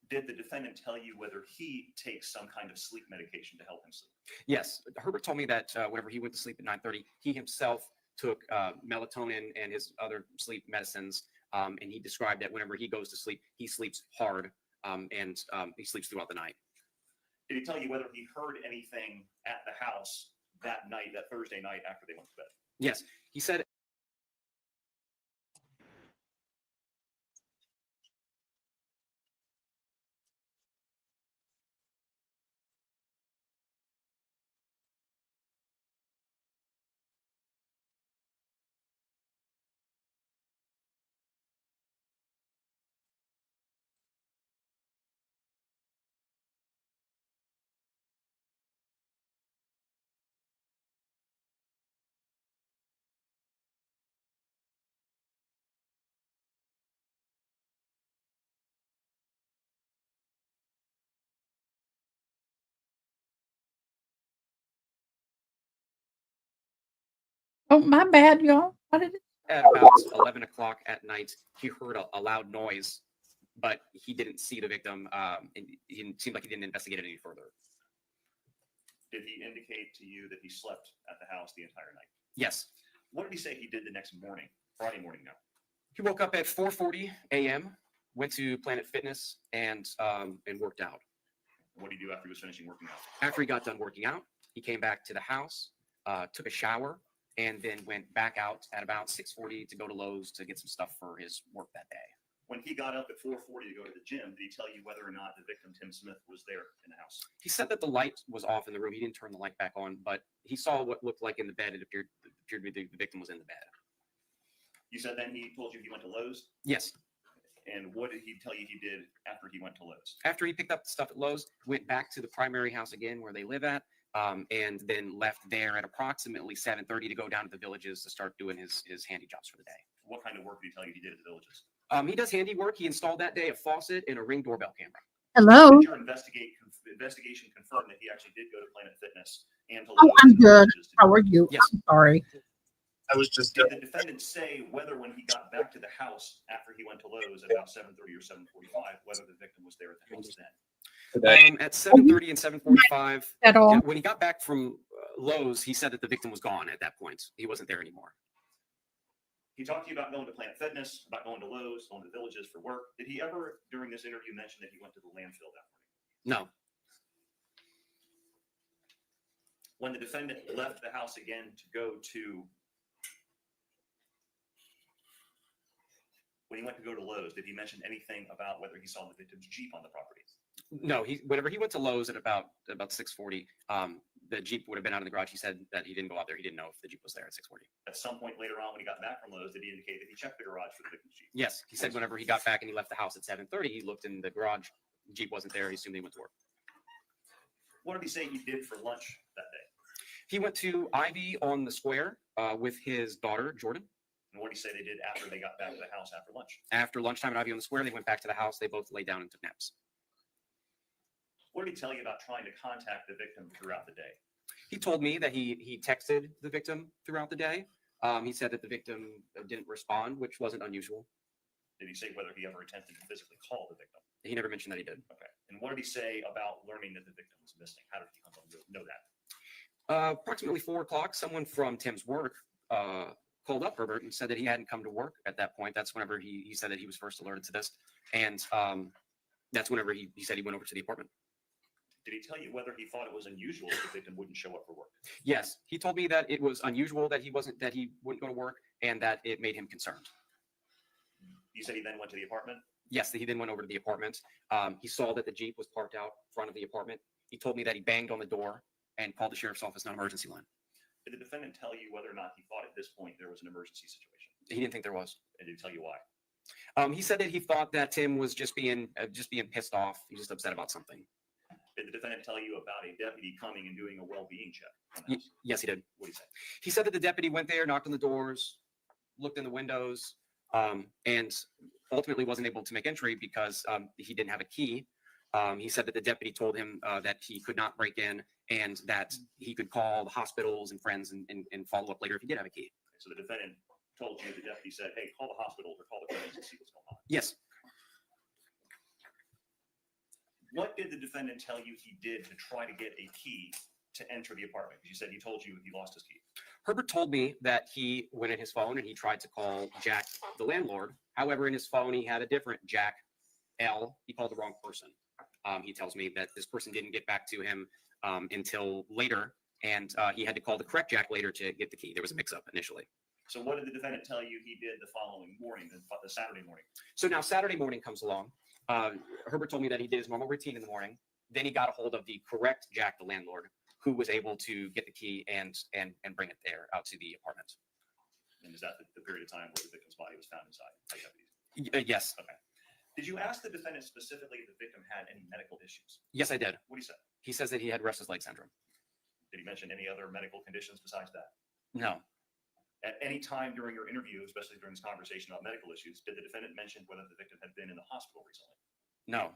Did the defendant tell you whether he takes some kind of sleep medication to help him sleep? Yes, Herbert told me that whenever he went to sleep at 9:30, he himself took melatonin and his other sleep medicines, and he described that whenever he goes to sleep, he sleeps hard and he sleeps throughout the night. Did he tell you whether he heard anything at the house that night, that Thursday night after they went to bed? Yes, he said. Oh, my bad, y'all. What did it? At about 11 o'clock at night, he heard a loud noise, but he didn't see the victim. And he seemed like he didn't investigate it any further. Did he indicate to you that he slept at the house the entire night? Yes. What did he say he did the next morning, Friday morning now? He woke up at 4:40 a.m., went to Planet Fitness, and worked out. What did he do after he was finishing working out? After he got done working out, he came back to the house, took a shower, and then went back out at about 6:40 to go to Lowe's to get some stuff for his work that day. When he got up at 4:40 to go to the gym, did he tell you whether or not the victim, Tim Smith, was there in the house? He said that the light was off in the room. He didn't turn the light back on, but he saw what looked like in the bed. It appeared to be the victim was in the bed. You said then he told you he went to Lowe's? Yes. And what did he tell you he did after he went to Lowe's? After he picked up the stuff at Lowe's, went back to the primary house again where they live at, and then left there at approximately 7:30 to go down to the Villages to start doing his handy jobs for the day. What kind of work did he tell you he did at the Villages? He does handiwork. He installed that day a faucet and a Ring doorbell camera. Hello. Did your investigation confirm that he actually did go to Planet Fitness and to Oh, Lowe's I'm and to good. Villages to How do are it? you? Yes. I'm sorry. I was just. Did the defendant say whether when he got back to the house after he went to Lowe's at about 7:30 or 7:45, whether the victim was there at the house then? At 7:30 and 7:45, At all? when he got back from Lowe's, he said that the victim was gone at that point. He wasn't there anymore. He talked to you about going to Planet Fitness, about going to Lowe's, going to the Villages for work. Did he ever, during this interview, mention that he went to the landfill that morning? No. When the defendant left the house again to go to When he went to go to Lowe's, did he mention anything about whether he saw the victim's Jeep on the property? No, whenever he went to Lowe's at about 6:40, the Jeep would have been out in the garage. He said that he didn't go out there. He didn't know if the Jeep was there at 6:40. At some point later on, when he got back from Lowe's, did he indicate that he checked the garage for the victim's Jeep? Yes, he said whenever he got back and he left the house at 7:30, he looked in the garage. Jeep wasn't there. He assumed he went to work. What did he say he did for lunch that day? He went to Ivy on the square with his daughter, Jordan. And what did he say they did after they got back to the house after lunch? After lunchtime at Ivy on the square, they went back to the house. They both laid down and took naps. What did he tell you about trying to contact the victim throughout the day? He told me that he texted the victim throughout the day. He said that the victim didn't respond, which wasn't unusual. Did he say whether he ever attempted to physically call the victim? He never mentioned that he did. Okay. And what did he say about learning that the victim was missing? How did he come to know that? Approximately 4 o'clock, someone from Tim's work called up Herbert and said that he hadn't come to work at that point. That's whenever he said that he was first alerted to this. And that's whenever he said he went over to the apartment. Did he tell you whether he thought it was unusual that the victim wouldn't show up for work? Yes, he told me that it was unusual that he wouldn't go to work and that it made him concerned. You said he then went to the apartment? Yes, he then went over to the apartment. He saw that the Jeep was parked out front of the apartment. He told me that he banged on the door and called the sheriff's office non-emergency line. Did the defendant tell you whether or not he thought at this point there was an emergency situation? He didn't think there was. And did he tell you why? He said that he thought that Tim was just being pissed off. He was just upset about something. Did the defendant tell you about a deputy coming and doing a well-being check on the house? Yes, he did. What did he say? He said that the deputy went there, knocked on the doors, looked in the windows, and ultimately wasn't able to make entry because he didn't have a key. He said that the deputy told him that he could not break in and that he could call the hospitals and friends and follow up later if he did have a key. So the defendant told you, the deputy said, hey, call the hospitals or call the friends and see what's going on. Yes. What did the defendant tell you he did to try to get a key to enter the apartment? Because you said he told you he lost his key. Herbert told me that he went in his phone and he tried to call Jack, the landlord. However, in his phone, he had a different Jack L. He called the wrong person. He tells me that this person didn't get back to him until later, and he had to call the correct Jack later to get the key. There was a mix-up initially. So what did the defendant tell you he did the following morning, the Saturday morning? So now Saturday morning comes along. Herbert told me that he did his normal routine in the morning. Then he got a hold of the correct Jack, the landlord, who was able to get the key and bring it there out to the apartment. And is that the period of time where the victim's body was found inside by deputies? Yes. Okay. Did you ask the defendant specifically if the victim had any medical issues? Yes, I did. What did he say? He says that he had restless leg syndrome. Did he mention any other medical conditions besides that? No. At any time during your interview, especially during this conversation about medical issues, did the defendant mention whether the victim had been in the hospital recently? No.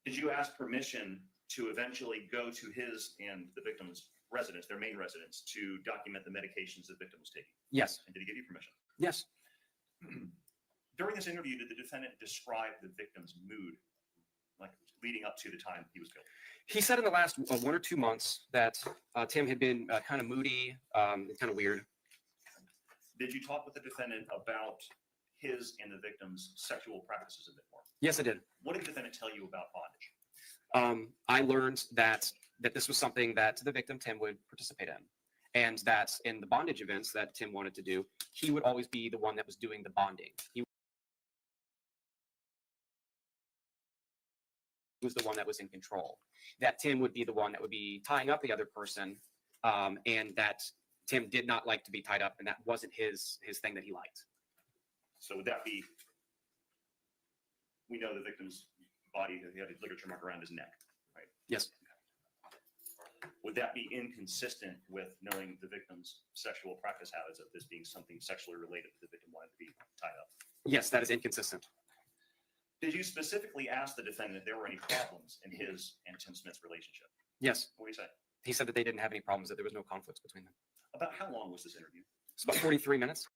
Did you ask permission to eventually go to his and the victim's residence, their main residence, to document the medications the victim was taking? Yes. And did he give you permission? Yes. During this interview, did the defendant describe the victim's mood, like leading up to the time he was killed? He said in the last 1 or 2 months that Tim had been kind of moody, kind of weird. Did you talk with the defendant about his and the victim's sexual practices a bit more? Yes, I did. What did the defendant tell you about bondage? I learned that this was something that the victim, Tim, would participate in. And that in the bondage events that Tim wanted to do, he would always be the one that was doing the bonding. He was the one that was in control. That Tim would be the one that would be tying up the other person, and that Tim did not like to be tied up, and that wasn't his thing that he liked. So would that be, we know the victim's body, he had a ligature mark around his neck, right? Yes. Would that be inconsistent with knowing the victim's sexual practice habits of this being something sexually related that the victim wanted to be tied up? Yes, that is inconsistent. Did you specifically ask the defendant if there were any problems in his and Tim Smith's relationship? Yes. What do you say? He said that they didn't have any problems, that there was no conflicts between them. About how long was this interview? It's about 43 minutes.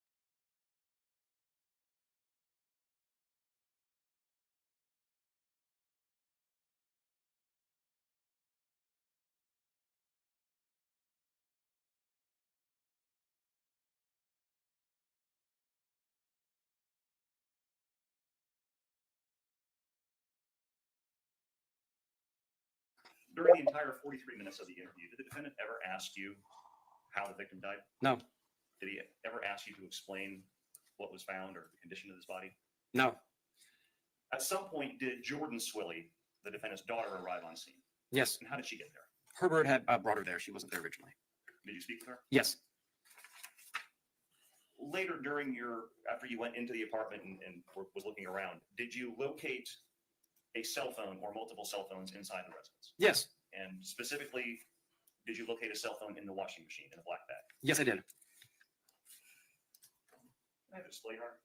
During the entire 43 minutes of the interview, did the defendant ever ask you how the victim died? No. Did he ever ask you to explain what was found or the condition of this body? No. At some point, did Jordan Swilly, the defendant's daughter, arrive on scene? Yes. And how did she get there? Herbert had brought her there. She wasn't there originally. Did you speak with her? Yes. Later after you went into the apartment and was looking around, did you locate a cell phone or multiple cell phones inside the residence? Yes. And specifically, did you locate a cell phone in the washing machine in a black bag? Yes, I did. I have a display here.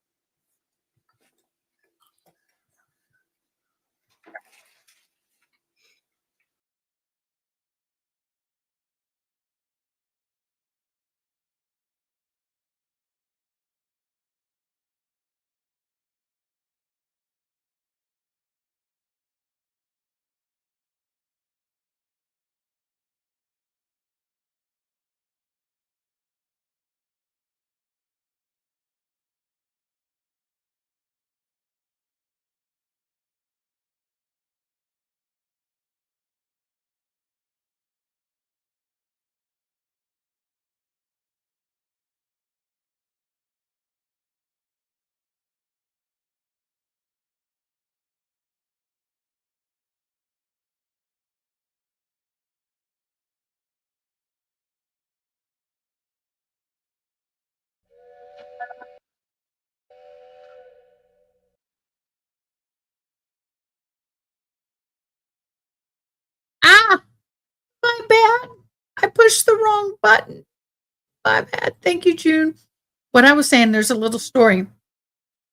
Ah, my bad. I pushed the wrong button. My bad. Thank you, June. What I was saying, there's a little story.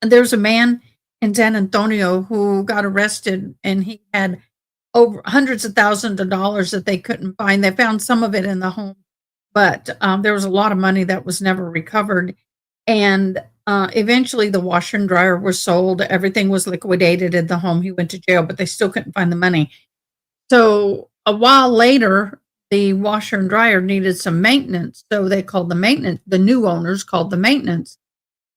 And there's a man in San Antonio who got arrested, and he had over hundreds of thousands of dollars that they couldn't find. They found some of it in the home, but there was a lot of money that was never recovered. And eventually the washer and dryer was sold. Everything was liquidated in the home. He went to jail, but they still couldn't find the money. So a while later, the washer and dryer needed some maintenance. So they called the new owners called the maintenance.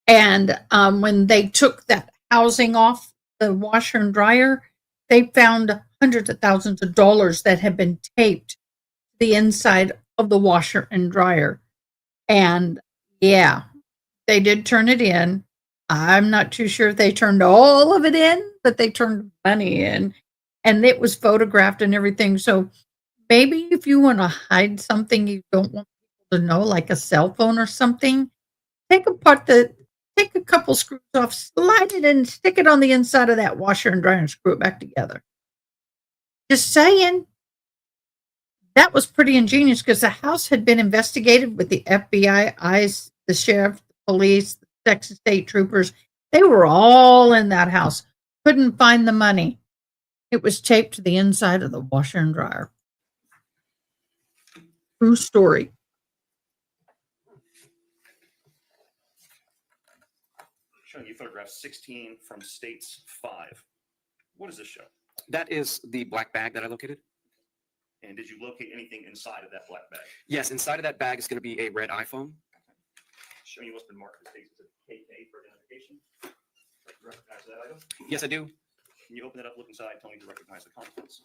And when they took that housing off the washer and dryer, they found hundreds of thousands of dollars that had been taped to the inside of the washer and dryer. And yeah, they did turn it in. I'm not too sure if they turned all of it in, but they turned money in, and it was photographed and everything. So maybe if you want to hide something you don't want people to know, like a cell phone or something, take a couple screws off, slide it in, stick it on the inside of that washer and dryer and screw it back together. Just saying. That was pretty ingenious because the house had been investigated with the FBI, ICE, the sheriff, the police, the Texas state troopers. They were all in that house. Couldn't find the money. It was taped to the inside of the washer and dryer. True story. Showing you photograph 16 from states 5. What does this show? That is the black bag that I located. And did you locate anything inside of that black bag? Yes, inside of that bag is going to be a red iPhone. Showing you what's been marked as a KK for identification. Do you recognize that item? Yes, I do. Can you open it up, look inside, tell me to recognize the contents?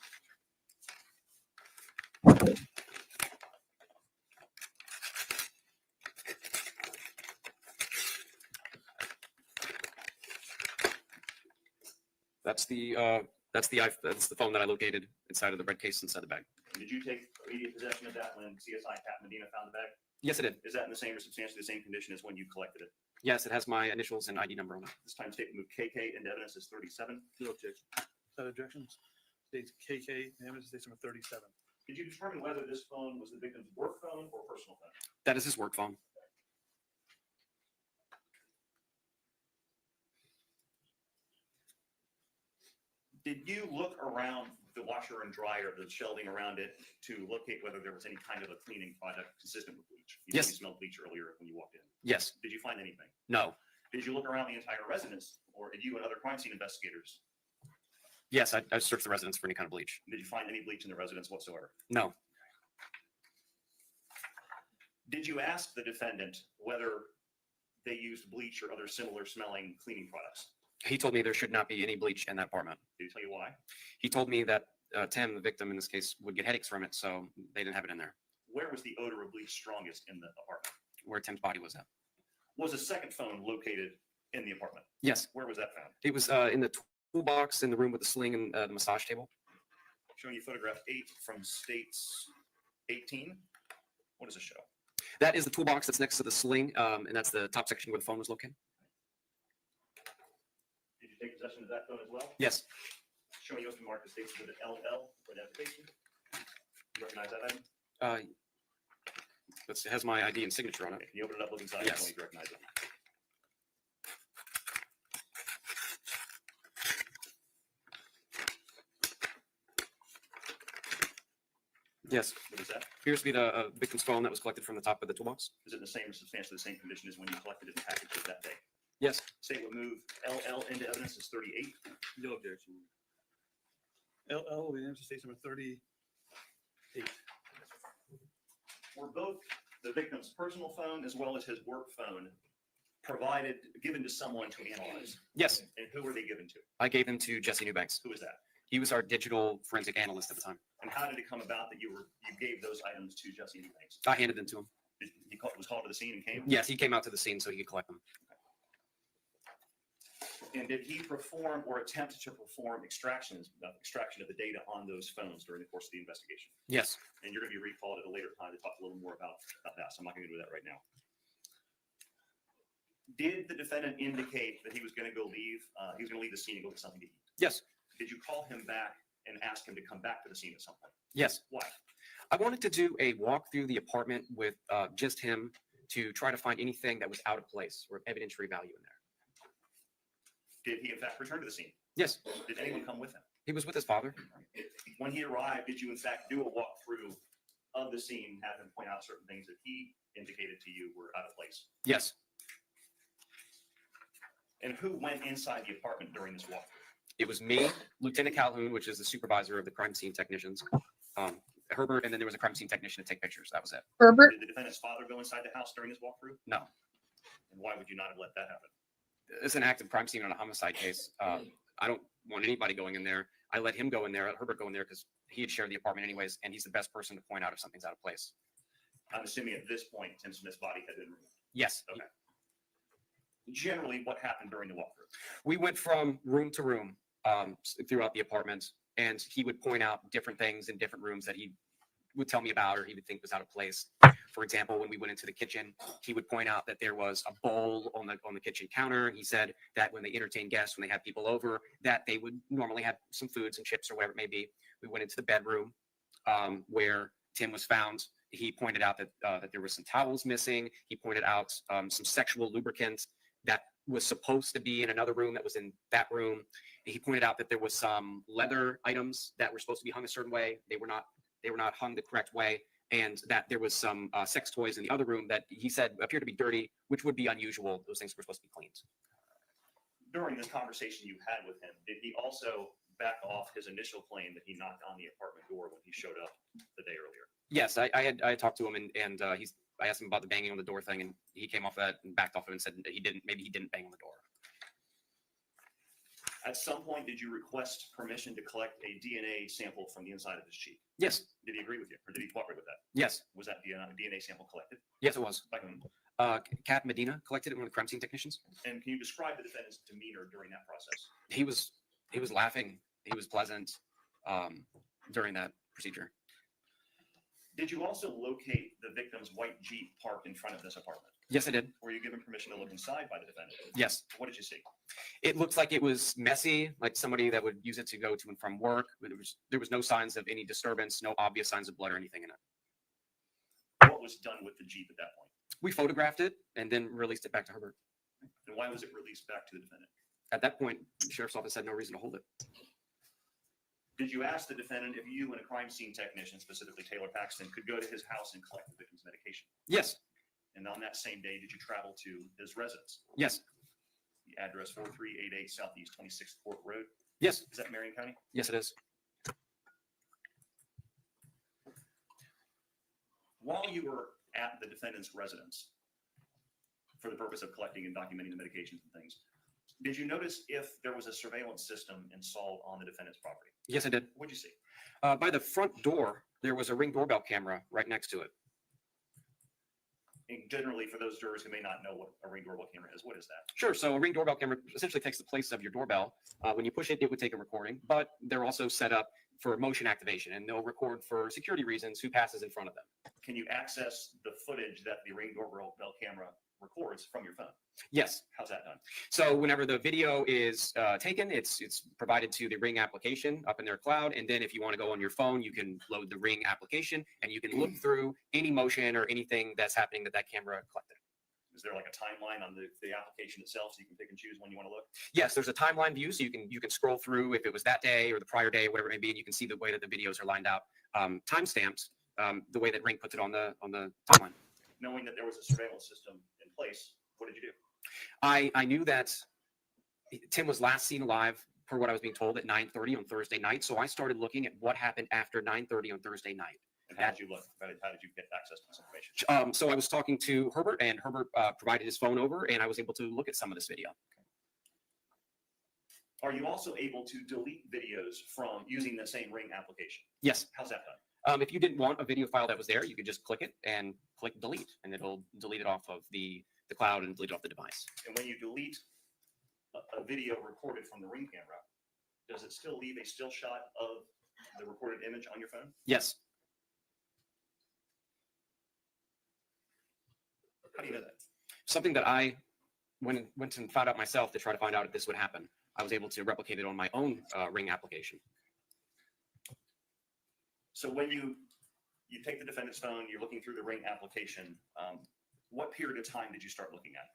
That's the phone that I located inside of the red case inside the bag. Did you take immediate possession of that when CSI Pat Medina found the bag? Yes, I did. Is that in the same or substantially the same condition as when you collected it? Yes, it has my initials and ID number on it. This time state moved KK into evidence as 37. No objection. Without objections. States KK, evidence states number 37. Did you determine whether this phone was the victim's work phone or personal phone? That is his work phone. Did you look around the washer and dryer, the shelving around it, to locate whether there was any kind of a cleaning product consistent with bleach? You Yes. said you smelled bleach earlier when you walked in. Yes. Did you find anything? No. Did you look around the entire residence, or did you and other crime scene investigators? Yes, I searched the residence for any kind of bleach. Did you find any bleach in the residence whatsoever? No. Did you ask the defendant whether they used bleach or other similar smelling cleaning products? He told me there should not be any bleach in that apartment. Did he tell you why? He told me that Tim, the victim in this case, would get headaches from it, so they didn't have it in there. Where was the odor of bleach strongest in the apartment? Where Tim's body was at. Was a second phone located in the apartment? Yes, Where was that found? it was in the toolbox in the room with the sling and the massage table. Showing you photograph 8 from States 18. What does it show? That is the toolbox that's next to the sling, and that's the top section where the phone was located. Did you take possession of that phone as well? Yes. Showing you open mark the States with an LL for identification. You recognize that item? It has my ID and signature on it. Okay, can you open it up, look inside, Yes. tell me if you recognize it? Yes. What is that? Appears to be the victim's phone that was collected from the top of the toolbox. Is it in the same, substantially the same condition as when you collected it and packaged it that day? Yes. State would move LL into evidence as 38. No objection. LL, the United States number 38. Were both the victim's personal phone as well as his work phone given to someone to analyze? Yes. And who were they given to? I gave them to Jesse Newbanks. Who was that? He was our digital forensic analyst at the time. And how did it come about that you gave those items to Jesse Newbanks? I handed them to him. Was called to the scene and came? Yes, he came out to the scene so he could collect them. And did he perform or attempt to perform extraction of the data on those phones during the course of the investigation? Yes. And you're going to be recalled at a later time to talk a little more about that. So I'm not going to do that right now. Did the defendant indicate that he was going to go leave? He was going to leave the scene and go get something to eat? Yes. Did you call him back and ask him to come back to the scene at some point? Yes. Why? I wanted to do a walk through the apartment with just him to try to find anything that was out of place or evidentiary value in there. Did he in fact return to the scene? Yes. Did anyone come with him? He was with his father. When he arrived, did you in fact do a walkthrough of the scene, have him point out certain things that he indicated to you were out of place? Yes. And who went inside the apartment during this walkthrough? It was me, Lieutenant Calhoun, which is the supervisor of the crime scene technicians, Herbert, and then there was a crime scene technician to take pictures. That was it. Herbert? Did the defendant's father go inside the house during his walkthrough? No. And why would you not have let that happen? It's an active crime scene on a homicide case. I don't want anybody going in there. I let him go in there, let Herbert go in there because he had shared the apartment anyways, and he's the best person to point out if something's out of place. I'm assuming at this point, Tim Smith's body had been removed. Yes. Okay. Generally, what happened during the walkthrough? We went from room to room throughout the apartment, and he would point out different things in different rooms that he would tell me about or he would think was out of place. For example, when we went into the kitchen, he would point out that there was a bowl on the kitchen counter. He said that when they entertain guests, when they have people over, that they would normally have some foods and chips or whatever it may be. We went into the bedroom where Tim was found. He pointed out that there was some towels missing. He pointed out some sexual lubricant that was supposed to be in another room that was in that room. He pointed out that there was some leather items that were supposed to be hung a certain way. They were not hung the correct way, and that there was some sex toys in the other room that he said appeared to be dirty, which would be unusual. Those things were supposed to be cleaned. During this conversation you had with him, did he also back off his initial claim that he knocked on the apartment door when he showed up the day earlier? Yes, I had talked to him, and I asked him about the banging on the door thing, and he came off that and backed off of it and said that maybe he didn't bang on the door. At some point, did you request permission to collect a DNA sample from the inside of his cheek? Yes. Did he agree with you, or did he cooperate with that? Yes. Was that DNA sample collected? Yes, it was. By whom? Kat Medina collected it, one of the crime scene technicians. And can you describe the defendant's demeanor during that process? He was laughing. He was pleasant during that procedure. Did you also locate the victim's white Jeep parked in front of this apartment? Yes, I did. Were you given permission to look inside by the defendant? Yes. What did you see? It looks like it was messy, like somebody that would use it to go to and from work. There was no signs of any disturbance, no obvious signs of blood or anything in it. What was done with the Jeep at that point? We photographed it and then released it back to Herbert. And why was it released back to the defendant? At that point, the sheriff's office had no reason to hold it. Did you ask the defendant if you and a crime scene technician, specifically Taylor Paxton, could go to his house and collect the victim's medication? Yes. And on that same day, did you travel to his residence? Yes. The address 4388 Southeast 26th Court Road? Yes. Is that Marion County? Yes, it is. While you were at the defendant's residence for the purpose of collecting and documenting the medications and things, did you notice if there was a surveillance system installed on the defendant's property? Yes, I did. What'd you see? By the front door, there was a Ring doorbell camera right next to it. And generally, for those jurors who may not know what a Ring doorbell camera is, what is that? Sure. So a Ring doorbell camera essentially takes the place of your doorbell. When you push it, it would take a recording, but they're also set up for motion activation, and they'll record for security reasons who passes in front of them. Can you access the footage that the Ring doorbell camera records from your phone? Yes. How's that done? So whenever the video is taken, it's provided to the Ring application up in their cloud. And then if you want to go on your phone, you can load the Ring application and you can look through any motion or anything that's happening that camera collected. Is there like a timeline on the application itself so you can pick and choose when you want to look? Yes, there's a timeline view, so you can scroll through if it was that day or the prior day, whatever it may be, and you can see the way that the videos are lined out, timestamps, the way that Ring puts it on the timeline. Knowing that there was a surveillance system in place, what did you do? I knew that Tim was last seen alive, per what I was being told, at 9:30 on Thursday night. So I started looking at what happened after 9:30 on Thursday night. And how did you look? How did you get access to this information? So I was talking to Herbert, and Herbert provided his phone over, and I was able to look at some of this video. Are you also able to delete videos from using the same Ring application? Yes. How's that done? If you didn't want a video file that was there, you could just click it and click delete, and it'll delete it off of the cloud and delete it off the device. And when you delete a video recorded from the Ring camera, does it still leave a still shot of the recorded image on your phone? Yes. How do you know that? Something that I went and found out myself to try to find out if this would happen. I was able to replicate it on my own Ring application. So when you take the defendant's phone, you're looking through the Ring application, what period of time did you start looking at?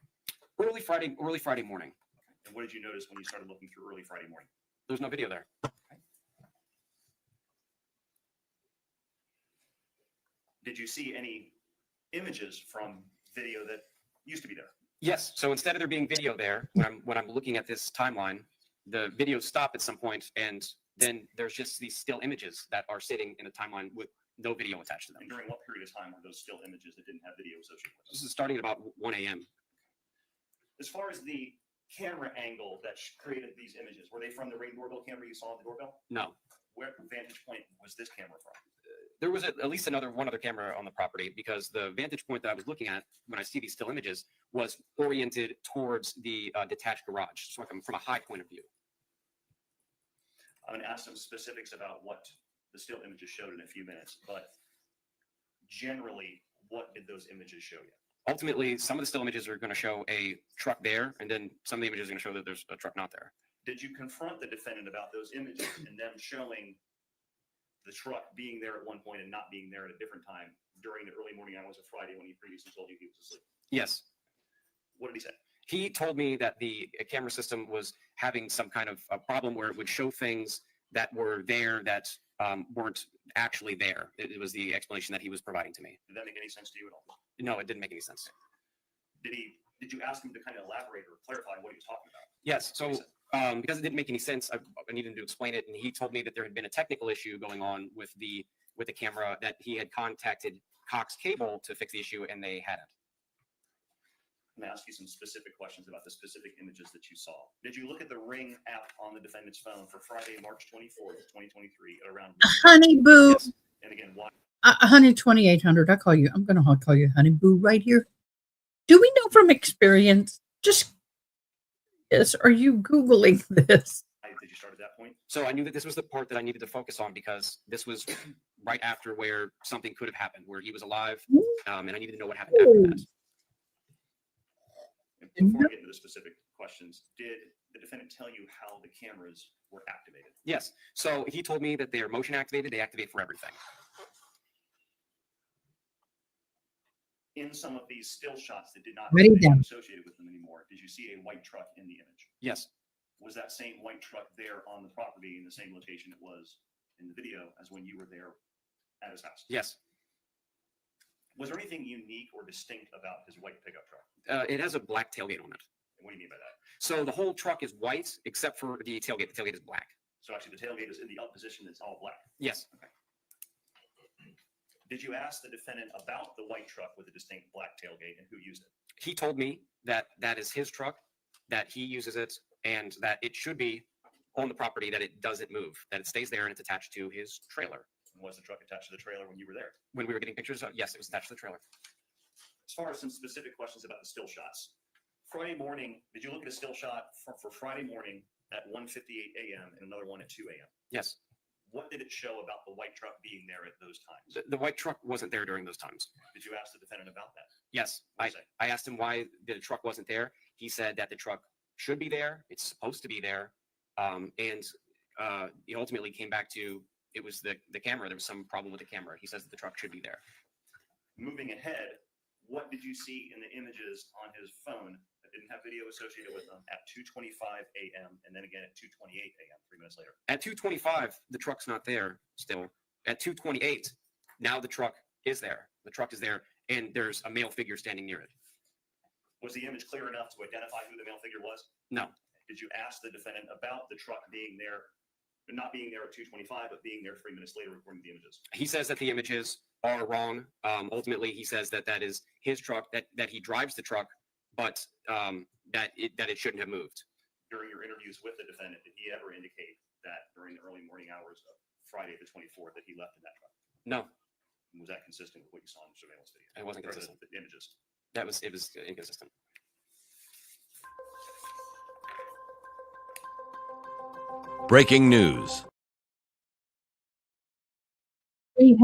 Early Friday morning. And what did you notice when you started looking through early Friday morning? There's no video there. Did you see any images from video that used to be there? Yes. So instead of there being video there, when I'm looking at this timeline, the videos stop at some point, and then there's just these still images that are sitting in a timeline with no video attached to them. And during what period of time were those still images that didn't have video associated with them? This is starting at about 1 a.m. As far as the camera angle that created these images, were they from the Ring doorbell camera you saw on the doorbell? No. Where vantage point was this camera from? There was at least one other camera on the property, because the vantage point that I was looking at when I see these still images was oriented towards the detached garage, so from a high point of view. I'm going to ask some specifics about what the still images showed in a few minutes, but generally, what did those images show you? Ultimately, some of the still images are going to show a truck there, and then some of the images are going to show that there's a truck not there. Did you confront the defendant about those images and them showing the truck being there at one point and not being there at a different time during the early morning hours of Friday when he previously told you he was asleep? Yes. What did he say? He told me that the camera system was having some kind of a problem where it would show things that were there that weren't actually there. It was the explanation that he was providing to me. Did that make any sense to you at all? No, it didn't make any sense. Did you ask him to kind of elaborate or clarify what he was talking about? Yes. So because it didn't make any sense, I needed him to explain it, and he told me that there had been a technical issue going on with the camera, that he had contacted Cox Cable to fix the issue, and they hadn't. I'm going to ask you some specific questions about the specific images that you saw. Did you look at the Ring app on the defendant's phone for Friday, March 24th, 2023 at around? Honey boo. Yes. And again, why? Honey 2800. I call you. I'm going to call you Honey Boo right here. Do we know from experience? Just yes. Are you Googling this? Did you start at that point? So I knew that this was the part that I needed to focus on, because this was right after where something could have happened, where he was alive, and I needed to know what happened after that. Before I get into the specific questions, did the defendant tell you how the cameras were activated? Yes. So he told me that they are motion activated. They activate for everything. In some of these still shots that did not Write it have down. associated with them anymore, did you see a white truck in the image? Yes. Was that same white truck there on the property in the same location it was in the video as when you were there at his house? Yes. Was there anything unique or distinct about his white pickup truck? It has a black tailgate on it. And what do you mean by that? So the whole truck is white except for the tailgate. The tailgate is black. So actually the tailgate is in the up position, it's all black. Yes. Okay. Did you ask the defendant about the white truck with a distinct black tailgate and who used it? He told me that that is his truck, that he uses it, and that it should be on the property, that it doesn't move, that it stays there and it's attached to his trailer. And was the truck attached to the trailer when you were there? When we were getting pictures, yes, it was attached to the trailer. As far as some specific questions about the still shots. Friday morning, did you look at a still shot for Friday morning at 1:58 a.m. and another one at 2 a.m.? Yes. What did it show about the white truck being there at those times? The white truck wasn't there during those times. Did you ask the defendant about that? Yes. I asked him why the truck wasn't there. He said that the truck should be there. It's supposed to be there. He ultimately came back to it was the camera. There was some problem with the camera. He says that the truck should be there. Moving ahead, what did you see in the images on his phone that didn't have video associated with them at 2:25 a.m. and then again at 2:28 a.m., 3 minutes later? At 2:25, the truck's not there still. At 2:28, now the truck is there. The truck is there, and there's a male figure standing near it. Was the image clear enough to identify who the male figure was? No. Did you ask the defendant about the truck being there, not being there at 2:25, but being there 3 minutes later according to the images? He says that the images are wrong. Ultimately, he says that that is his truck, that he drives the truck, but that it shouldn't have moved. During your interviews with the defendant, did he ever indicate that during the early morning hours of Friday the 24th that he left in that truck? No. Was that consistent with what you saw in the surveillance video? It wasn't Or consistent. The images. It was inconsistent. Breaking news. We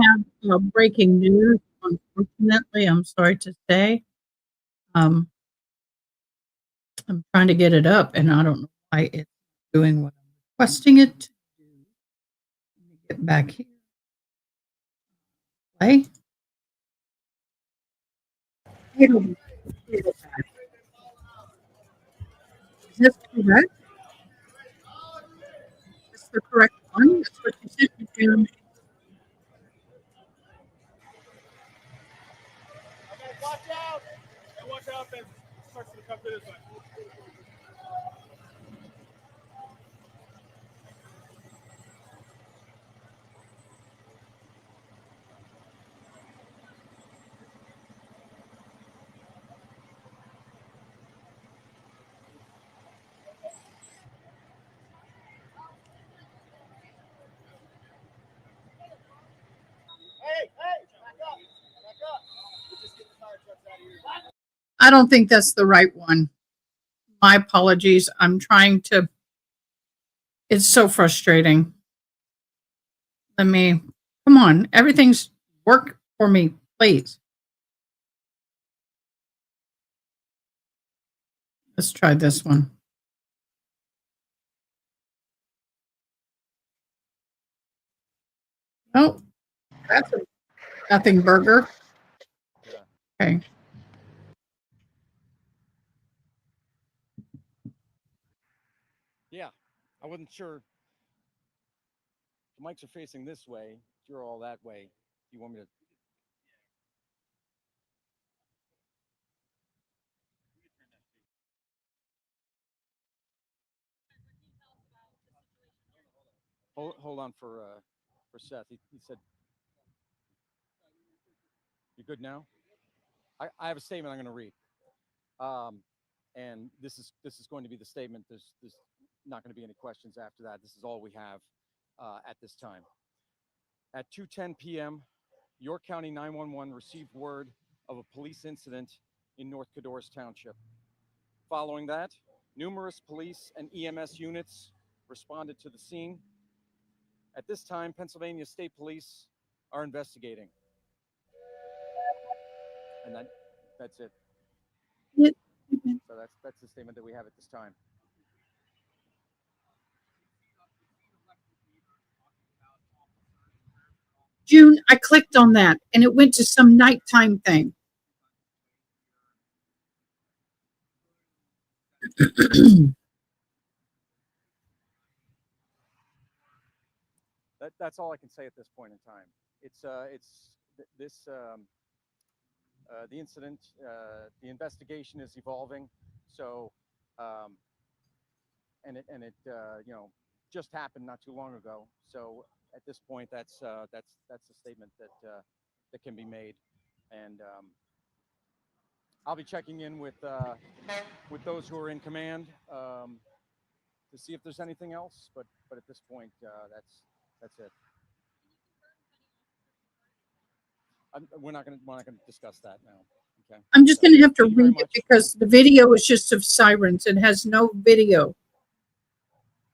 have breaking news. Unfortunately, I'm sorry to say. I'm trying to get it up, and I don't know why it's doing what I'm requesting it to do. Let me get back here. Play. Is this correct? Is this the correct one? That's what you sent me to. Watch out! And watch out if it starts to come through this way. Hey, back up. We're just getting the fire trucks out of here. I don't think that's the right one. My apologies. I'm trying to. It's so frustrating. Come on. Everything's work for me, please. Let's try this one. Oh, that's a nothing burger. Okay. Yeah, I wasn't sure. The mics are facing this way. You're all that way. You want me to? Hold on for Seth. He said, "You good now?" I have a statement I'm going to read, and this is going to be the statement. There's not going to be any questions after that. This is all we have at this time. At 2:10 p.m., York County 911 received word of a police incident in North Codorus Township. Following that, numerous police and EMS units responded to the scene. At this time, Pennsylvania State Police are investigating. And that's it. So that's the statement that we have at this time. June, I clicked on that and it went to some nighttime thing. That's all I can say at this point in time. The incident, the investigation is evolving. So, and it just happened not too long ago. So at this point, that's the statement that can be made. And I'll be checking in with those who are in command to see if there's anything else. But at this point, that's it. We're not going to discuss that now, I'm just going to have to Thank you very read it much. because the video is just of sirens. It has no video.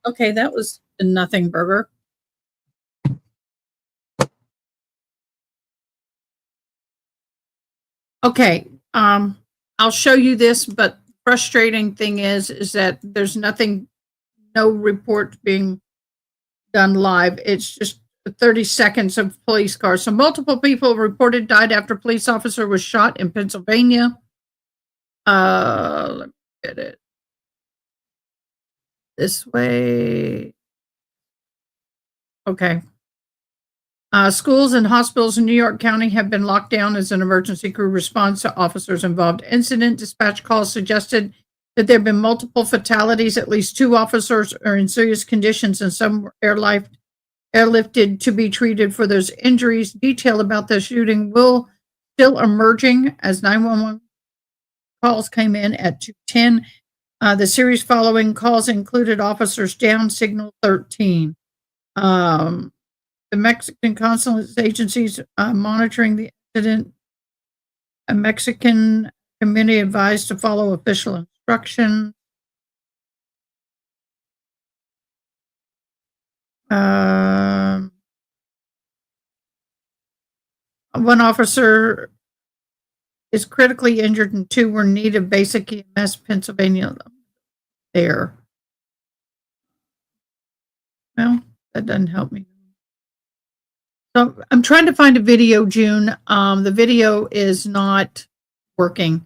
Okay, that was a nothing burger. Okay, I'll show you this, but frustrating thing is that there's nothing, no report being done live. It's just 30 seconds of police cars. So multiple people reported died after police officer was shot in Pennsylvania. Let me get it this way. Okay. Schools and hospitals in New York County have been locked down as an emergency crew response to officers involved incident. Dispatch calls suggested that there have been multiple fatalities. At least 2 officers are in serious conditions and some were airlifted to be treated for those injuries. Detail about the shooting will still emerging as 911 calls came in at 2:10. The series following calls included officers down, signal 13. The Mexican consulate agencies monitoring the incident. A Mexican community advised to follow official instructions. One officer is critically injured and 2 were in need of basic EMS. Pennsylvania there. Well, that doesn't help me. So I'm trying to find a video, June. The video is not working.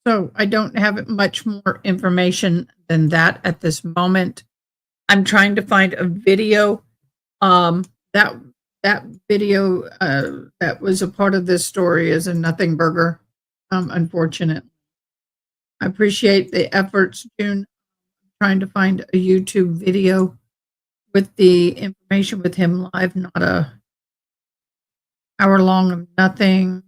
So I don't have much more information than that at this moment. I'm trying to find a video. That video that was a part of this story is a nothing burger. Unfortunately. I appreciate the efforts, June. Trying to find a YouTube video with the information with him live, not a hour long of nothing.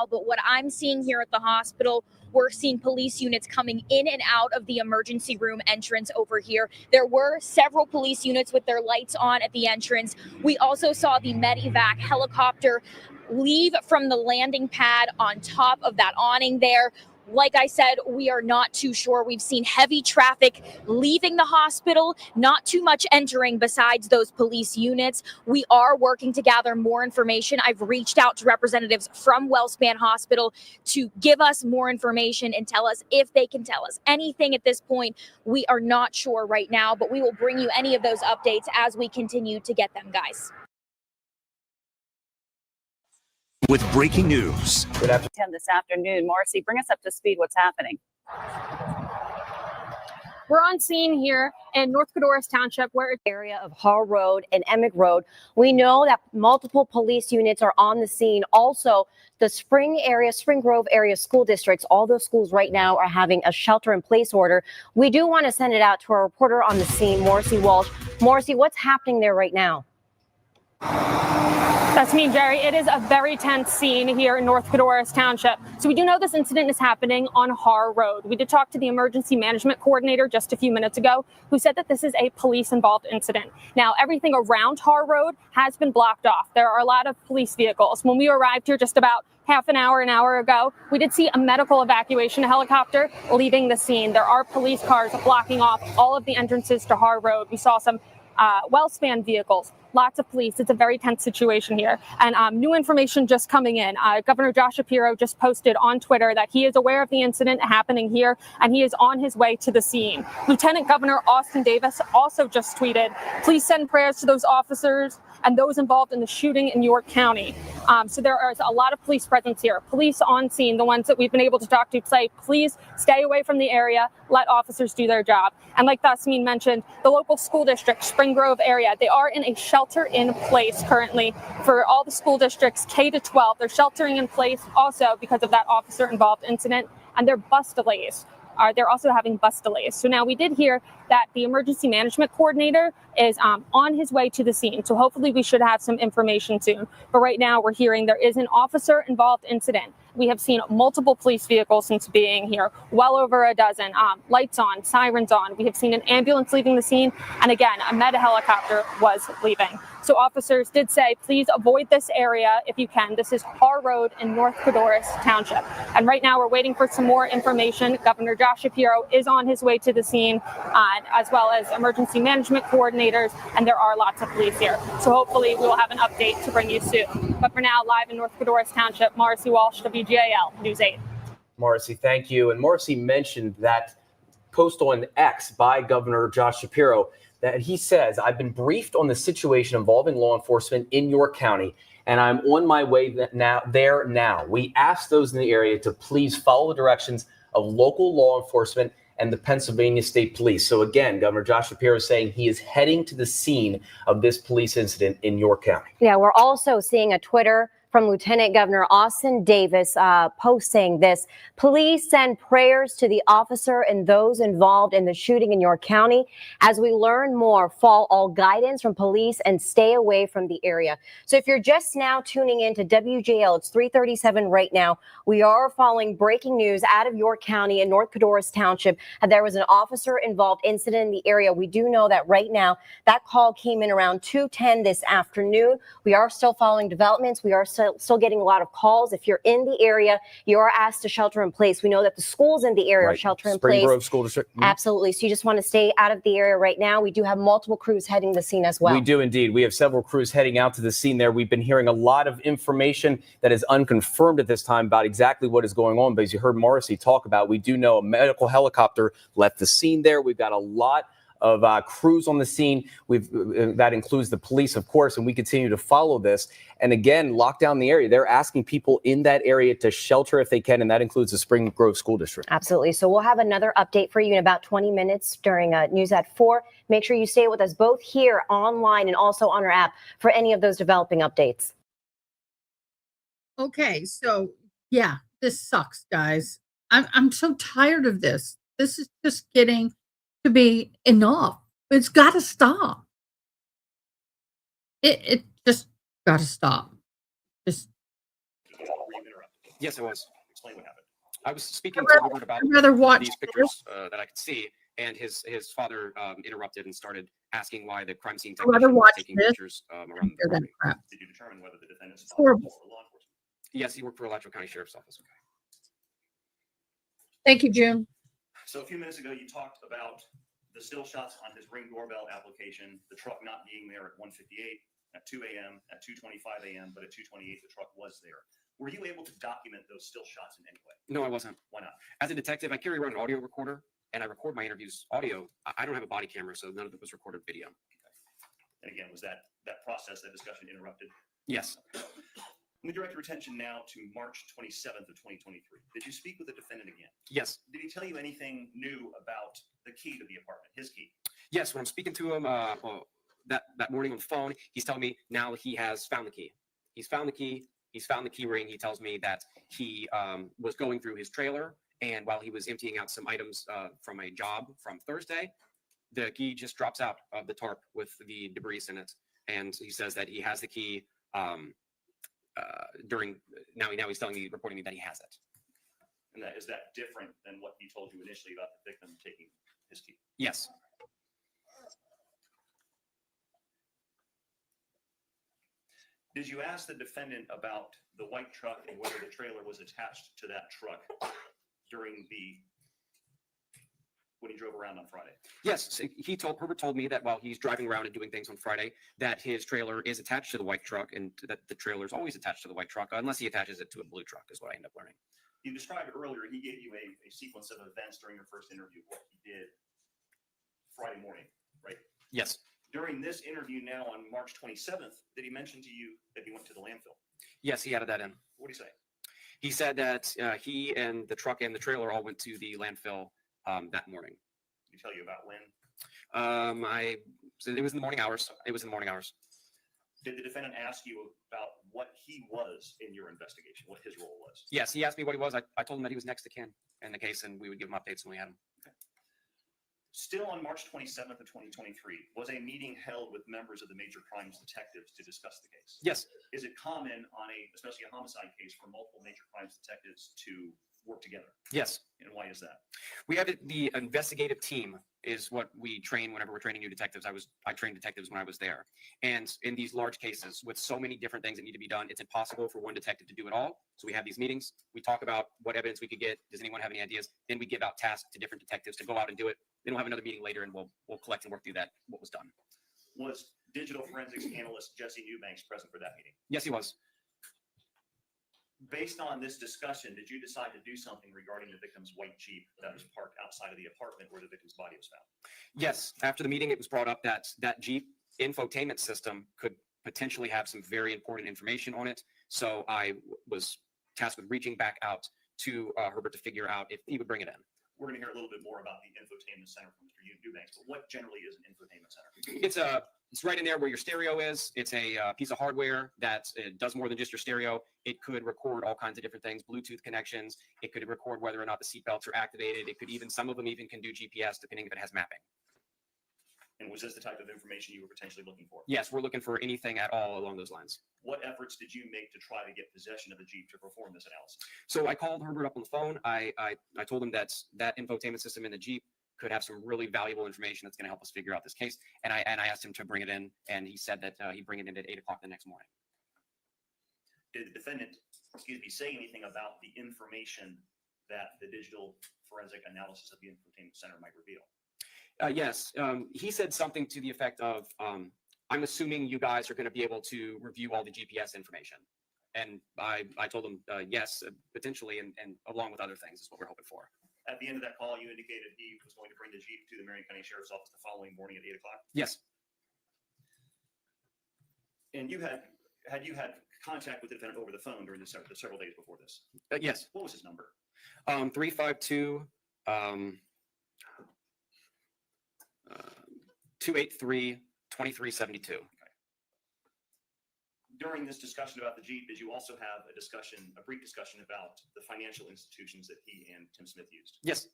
But what I'm seeing here at the hospital, we're seeing police units coming in and out of the emergency room entrance over here. There were several police units with their lights on at the entrance. We also saw the medevac helicopter leave from the landing pad on top of that awning there. Like I said, we are not too sure. We've seen heavy traffic leaving the hospital, not too much entering besides those police units. We are working to gather more information. I've reached out to representatives from Wellspan Hospital to give us more information and tell us if they can tell us anything at this point. We are not sure right now, but we will bring you any of those updates as we continue to get them, guys. With breaking news. Good afternoon. This afternoon, Marcy, bring us up to speed. What's happening? We're on scene here in North Cadorus Township, where it's area of Hall Road and Emick Road. We know that multiple police units are on the scene. Also, the Spring Grove area school districts, all those schools right now are having a shelter-in-place order. We do want to send it out to our reporter on the scene, Morrissey Walsh. Morrissey, what's happening there right now? That's me, Jerry. It is a very tense scene here in North Cadorus Township. So we do know this incident is happening on Har Road. We did talk to the emergency management coordinator just a few minutes ago, who said that this is a police-involved incident. Now, everything around Har Road has been blocked off. There are a lot of police vehicles. When we arrived here just about an hour ago, we did see a medical evacuation helicopter leaving the scene. There are police cars blocking off all of the entrances to Har Road. We saw some Wellspan vehicles, lots of police. It's a very tense situation here. And new information just coming in. Governor Josh Shapiro just posted on Twitter that he is aware of the incident happening here and he is on his way to the scene. Lieutenant Governor Austin Davis also just tweeted, please send prayers to those officers and those involved in the shooting in York County. So there is a lot of police presence here. Police on scene, the ones that we've been able to talk to, say, please stay away from the area, let officers do their job. And like Thasmin mentioned, the local school district, Spring Grove area, they are in a shelter in place currently for all the school districts K to 12. They're sheltering in place also because of that officer involved incident, and their bus delays they're also having bus delays. So now we did hear that the emergency management coordinator is on his way to the scene. So hopefully we should have some information soon. But right now we're hearing there is an officer involved incident. We have seen multiple police vehicles since being here, well over a dozen, lights on, sirens on. We have seen an ambulance leaving the scene. And again, a med helicopter was leaving. So officers did say, please avoid this area if you can. This is Har Road in North Codorus Township. And right now we're waiting for some more information. Governor Josh Shapiro is on his way to the scene, as well as emergency management coordinators, and there are lots of police here. So hopefully we will have an update to bring you soon. But for now, live in North Codorus Township, Marcy Walsh, WGAL News 8. Marcy, thank you. And Marcy mentioned that post on X by Governor Josh Shapiro that he says, I've been briefed on the situation involving law enforcement in York County, and I'm on my way there now. We ask those in the area to please follow the directions of local law enforcement and the Pennsylvania State Police. So again, Governor Josh Shapiro is saying he is heading to the scene of this police incident in York County. Yeah, we're also seeing a Twitter from Lieutenant Governor Austin Davis posting this. Please send prayers to the officer and those involved in the shooting in York County. As we learn more, follow all guidance from police and stay away from the area. So if you're just now tuning in to WJL, it's 3:37 right now. We are following breaking news out of York County in North Codorus Township. There was an officer involved incident in the area. We do know that right now that call came in around 2:10 this afternoon. We are still following developments. We are still getting a lot of calls. If you're in the area, you are asked to shelter in place. We know that the schools in the area are shelter in place. Spring Grove School District. Absolutely. So you just want to stay out of the area right now. We do have multiple crews heading to the scene as well. We do indeed. We have several crews heading out to the scene there. We've been hearing a lot of information that is unconfirmed at this time about exactly what is going on. But as you heard Morrissey talk about, we do know a medical helicopter left the scene there. We've got a lot of crews on the scene. That includes the police, of course, and we continue to follow this. And again, lock down the area. They're asking people in that area to shelter if they can, and that includes the Spring Grove School District. Absolutely. So we'll have another update for you in about 20 minutes during News at 4. Make sure you stay with us both here online and also on our app for any of those developing updates. Okay, so yeah, this sucks, guys. I'm so tired of this. This is just getting to be enough. It's got to stop. It just got to stop. Just. Yes, I was. Explain what happened. I was speaking to Herbert about I'd rather watch these pictures that I could see, and his father interrupted and started asking why the crime scene I'd rather technician was watch taking this pictures around the than property. crap. Did you determine whether the defendant's It's horrible. for law enforcement? Yes, he worked for Alachua County Sheriff's Office. Okay. Thank you, June. So a few minutes ago, you talked about the still shots on his Ring doorbell application, the truck not being there at 1:58, at 2 a.m., at 2:25 a.m., but at 2:28, the truck was there. Were you able to document those still shots in any way? No, I wasn't. Why not? As a detective, I carry around an audio recorder, and I record my interviews audio. I don't have a body camera, so none of it was recorded video. And again, was that process, that discussion interrupted? Yes. Let me direct your attention now to March 27th of 2023. Did you speak with the defendant again? Yes. Did he tell you anything new about the key to the apartment, his key? Yes, when I'm speaking to him that morning on the phone, he's telling me now he has found the key. He's found the key. He's found the key ring. He tells me that he was going through his trailer, and while he was emptying out some items from a job from Thursday, the key just drops out of the tarp with the debris in it. And he says that he has the key now he's reporting me that he has it. And is that different than what he told you initially about the victim taking his key? Yes. Did you ask the defendant about the white truck and whether the trailer was attached to that truck when he drove around on Friday? Yes, Herbert told me that while he's driving around and doing things on Friday, that his trailer is attached to the white truck, and that the trailer is always attached to the white truck, unless he attaches it to a blue truck, is what I end up learning. You described earlier, he gave you a sequence of events during your first interview, what he did Friday morning, right? Yes. During this interview now on March 27th, did he mention to you that he went to the landfill? Yes, he added that in. What did he say? He said that he and the truck and the trailer all went to the landfill that morning. Did he tell you about when? It was in the morning hours. Did the defendant ask you about what he was in your investigation, what his role was? Yes, he asked me what he was. I told him that he was next to kin in the case, and we would give him updates when we had him. Still on March 27th of 2023, was a meeting held with members of the major crimes detectives to discuss the case? Yes. Is it common on especially a homicide case, for multiple major crimes detectives to work together? Yes. And why is that? We have the investigative team is what we train whenever we're training new detectives. I trained detectives when I was there. And in these large cases with so many different things that need to be done, it's impossible for one detective to do it all. So we have these meetings. We talk about what evidence we could get. Does anyone have any ideas? Then we give out tasks to different detectives to go out and do it. Then we'll have another meeting later and we'll collect and work through that, what was done. Was digital forensics analyst Jesse Newbanks present for that meeting? Yes, he was. Based on this discussion, did you decide to do something regarding the victim's white Jeep that was parked outside of the apartment where the victim's body was found? Yes. After the meeting, it was brought up that that Jeep infotainment system could potentially have some very important information on it. So I was tasked with reaching back out to Herbert to figure out if he would bring it in. We're going to hear a little bit more about the infotainment center from Mr. Newbanks, but what generally is an infotainment center? It's right in there where your stereo is. It's a piece of hardware that does more than just your stereo. It could record all kinds of different things, Bluetooth connections. It could record whether or not the seatbelts are activated. It could even, some of them even can do GPS depending if it has mapping. And was this the type of information you were potentially looking for? Yes, we're looking for anything at all along those lines. What efforts did you make to try to get possession of the Jeep to perform this analysis? So I called Herbert up on the phone. I told him that infotainment system in the Jeep could have some really valuable information that's going to help us figure out this case. And I asked him to bring it in, and he said that he'd bring it in at 8 o'clock the next morning. Did the defendant, say anything about the information that the digital forensic analysis of the infotainment center might reveal? Yes, he said something to the effect of, I'm assuming you guys are going to be able to review all the GPS information. And I told him, yes, potentially, and along with other things is what we're hoping for. At the end of that call, you indicated he was going to bring the Jeep to the Marion County Sheriff's Office the following morning at 8 o'clock? Yes. And you had contact with the defendant over the phone during the several days before this? Yes. What was his number? 352 283 2372. During this discussion about the Jeep, did you also have a brief discussion about the financial institutions that he and Tim Smith used? Yes.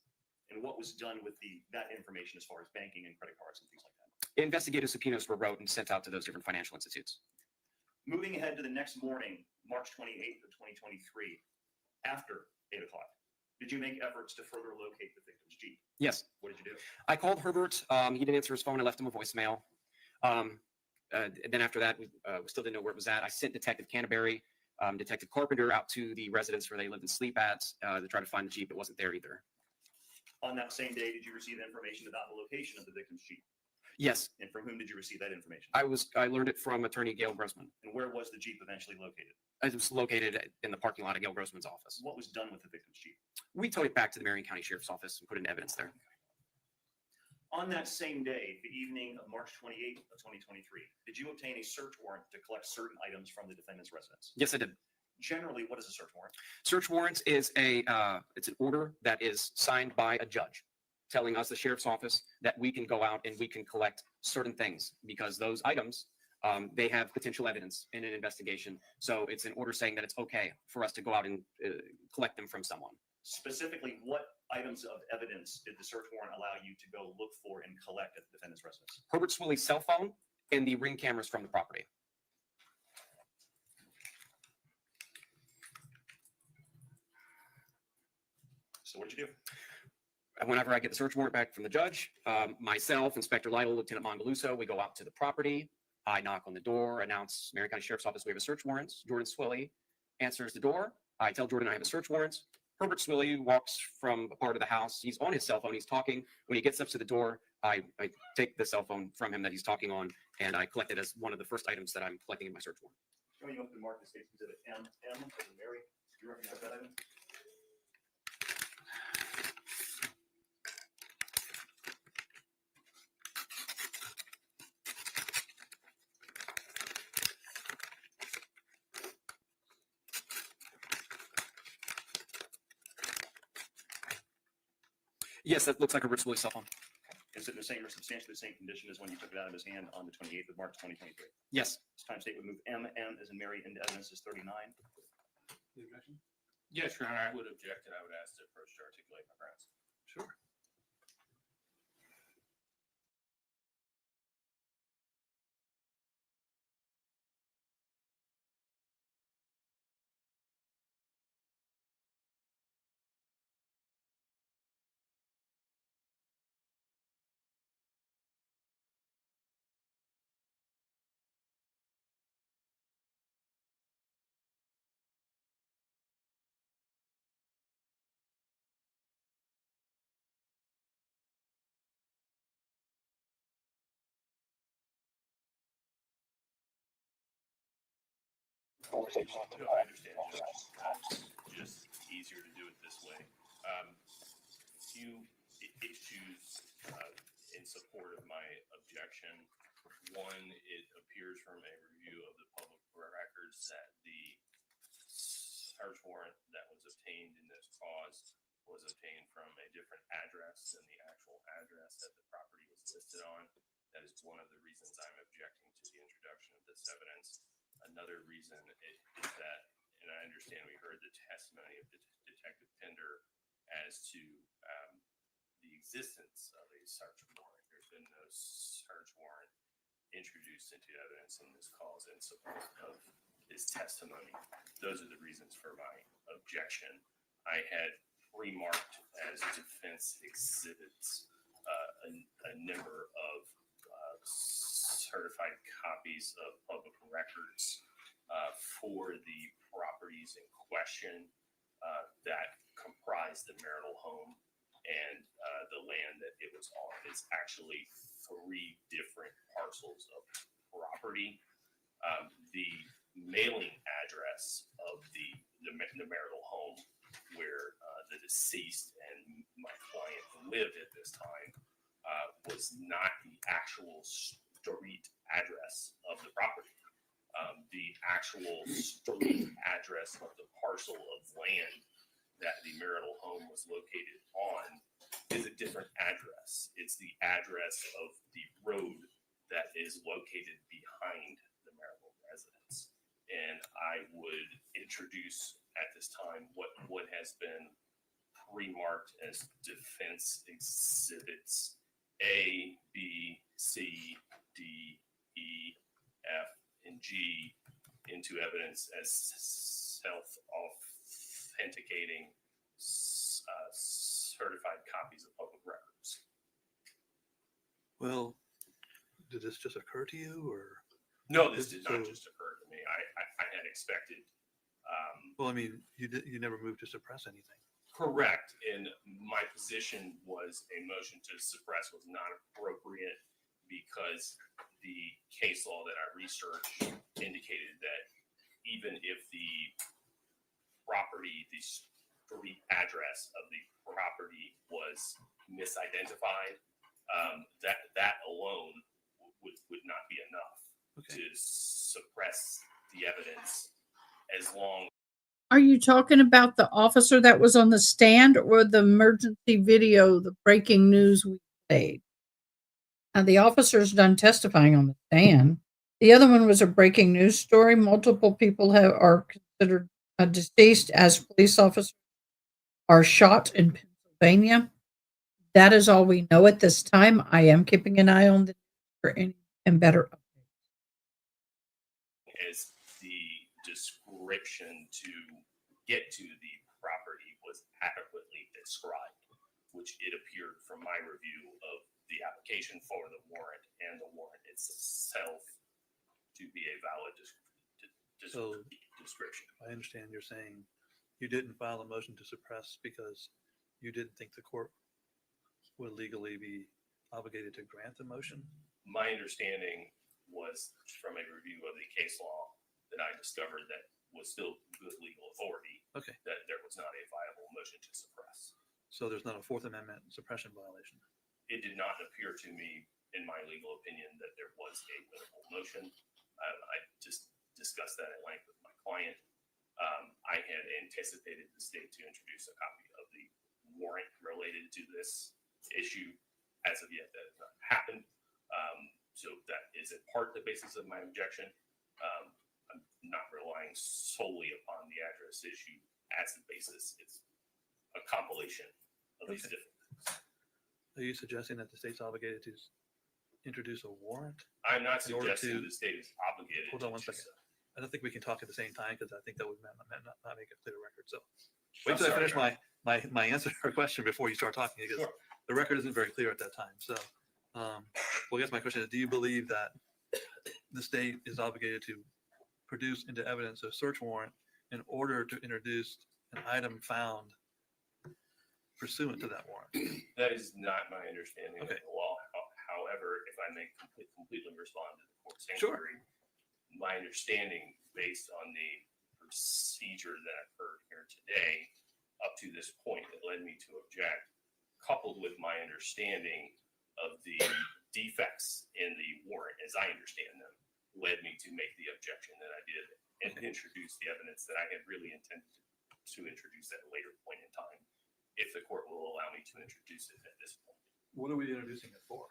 And what was done with that information as far as banking and credit cards and things like that? Investigative subpoenas were wrote and sent out to those different financial institutes. Moving ahead to the next morning, March 28th of 2023, after 8 o'clock, did you make efforts to further locate the victim's Jeep? Yes. What did you do? I called Herbert. He didn't answer his phone. I left him a voicemail. Then after that, we still didn't know where it was at. I sent Detective Canterbury, Detective Carpenter out to the residence where they lived and sleep at to try to find the Jeep. It wasn't there either. On that same day, did you receive information about the location of the victim's Jeep? Yes. And from whom did you receive that information? I learned it from Attorney Gail Grossman. And where was the Jeep eventually located? It was located in the parking lot of Gail Grossman's office. What was done with the victim's Jeep? We towed it back to the Marion County Sheriff's Office and put in evidence there. On that same day, the evening of March 28th of 2023, did you obtain a search warrant to collect certain items from the defendant's residence? Yes, I did. Generally, what is a search warrant? Search warrants is it's an order that is signed by a judge telling us, the sheriff's office, that we can go out and we can collect certain things because those items, they have potential evidence in an investigation. So it's an order saying that it's okay for us to go out and collect them from someone. Specifically, what items of evidence did the search warrant allow you to go look for and collect at the defendant's residence? Herbert Swilly's cell phone and the ring cameras from the property. So what did you do? Whenever I get the search warrant back from the judge, myself, Inspector Lytle, Lieutenant Mongaluso, we go out to the property. I knock on the door, announce Marion County Sheriff's Office, we have a search warrant. Jordan Swilly answers the door. I tell Jordan I have a search warrant. Herbert Swilly walks from a part of the house. He's on his cell phone. He's talking. When he gets up to the door, I take the cell phone from him that he's talking on, and I collect it as one of the first items that I'm collecting in my search warrant. Showing you up to mark the state's exhibit M as in Mary. Do you recognize that item? Yes, that looks like a Herbert Swilly cell phone. Is it in the same or substantially the same condition as when you took it out of his hand on the 28th of March, 2023? Yes. time state would move M as in Mary into evidence as 39. The objection? Yes, Your Honor, I would object, and I would ask the approach to articulate my grounds. Sure. I understand. Just easier to do it this way. Few issues in support of my objection. One, it appears from a review of the public records that the search warrant that was obtained in this cause was obtained from a different address than the actual address that the property was listed on. That is one of the reasons I'm objecting to the introduction of this evidence. Another reason is that, and I understand we heard the testimony of Detective Pender as to the existence of a search warrant. There's been no search warrant introduced into evidence in this cause in support of his testimony. Those are the reasons for my objection. I had remarked as defense exhibits a number of certified copies of public records for the properties in question that comprise the marital home and the land that it was on. It's actually 3 different parcels of property. The mailing address of the marital home where the deceased and my client lived at this time was not the actual street address of the property. The actual street address of the parcel of land that the marital home was located on is a different address. It's the address of the road that is located behind the marital residence. And I would introduce at this time what has been remarked as defense exhibits A, B, C, D, E, F, and G into evidence as self-authenticating certified copies of public records. Well, did this just occur to you, or? No, this did not just occur to me. I had expected. Well, I mean, you never moved to suppress anything. Correct. And my position was a motion to suppress was not appropriate because the case law that I researched indicated that even if the property, the street address of the property was misidentified, that alone would not be enough to suppress the evidence as long. Are you talking about the officer that was on the stand or the emergency video, the breaking news we played? The officer's done testifying on the stand. The other one was a breaking news story. Multiple people are considered deceased as police officers are shot in Pennsylvania. That is all we know at this time. I am keeping an eye on the for any and better updates. As the description to get to the property was adequately described, which it appeared from my review of the application for the warrant and the warrant itself to be a valid description. I understand you're saying you didn't file a motion to suppress because you didn't think the court would legally be obligated to grant the motion? My understanding was from a review of the case law that I discovered that was still good legal authority. Okay. That there was not a viable motion to suppress. So there's not a Fourth Amendment suppression violation? It did not appear to me, in my legal opinion, that there was a winnable motion. I just discussed that at length with my client. I had anticipated the state to introduce a copy of the warrant related to this issue. As of yet, that has not happened. So that is in part the basis of my objection. I'm not relying solely upon the address issue as the basis. It's a compilation of these different things. Are you suggesting that the state's obligated to introduce a warrant? I'm not in order suggesting to- the state is obligated. Hold on one to do second. so. I don't think we can talk at the same time because I think that would not make a clear record. So I'm wait till I sorry, finish my answer to your question before you start talking because Sure. the record isn't very clear at that time. So, well, I guess my question is, do you believe that the state is obligated to produce into evidence a search warrant in order to introduce an item found pursuant to that warrant? That is not my understanding Okay. of the law. However, if I may completely respond to the court's Sure. inquiry, my understanding based on the procedure that occurred here today up to this point that led me to object, coupled with my understanding of the defects in the warrant as I understand them, led me to make the objection that I did and introduce the evidence that I had really intended to introduce at a later point in time, if the court will allow me to introduce it at this point. What are we introducing it for?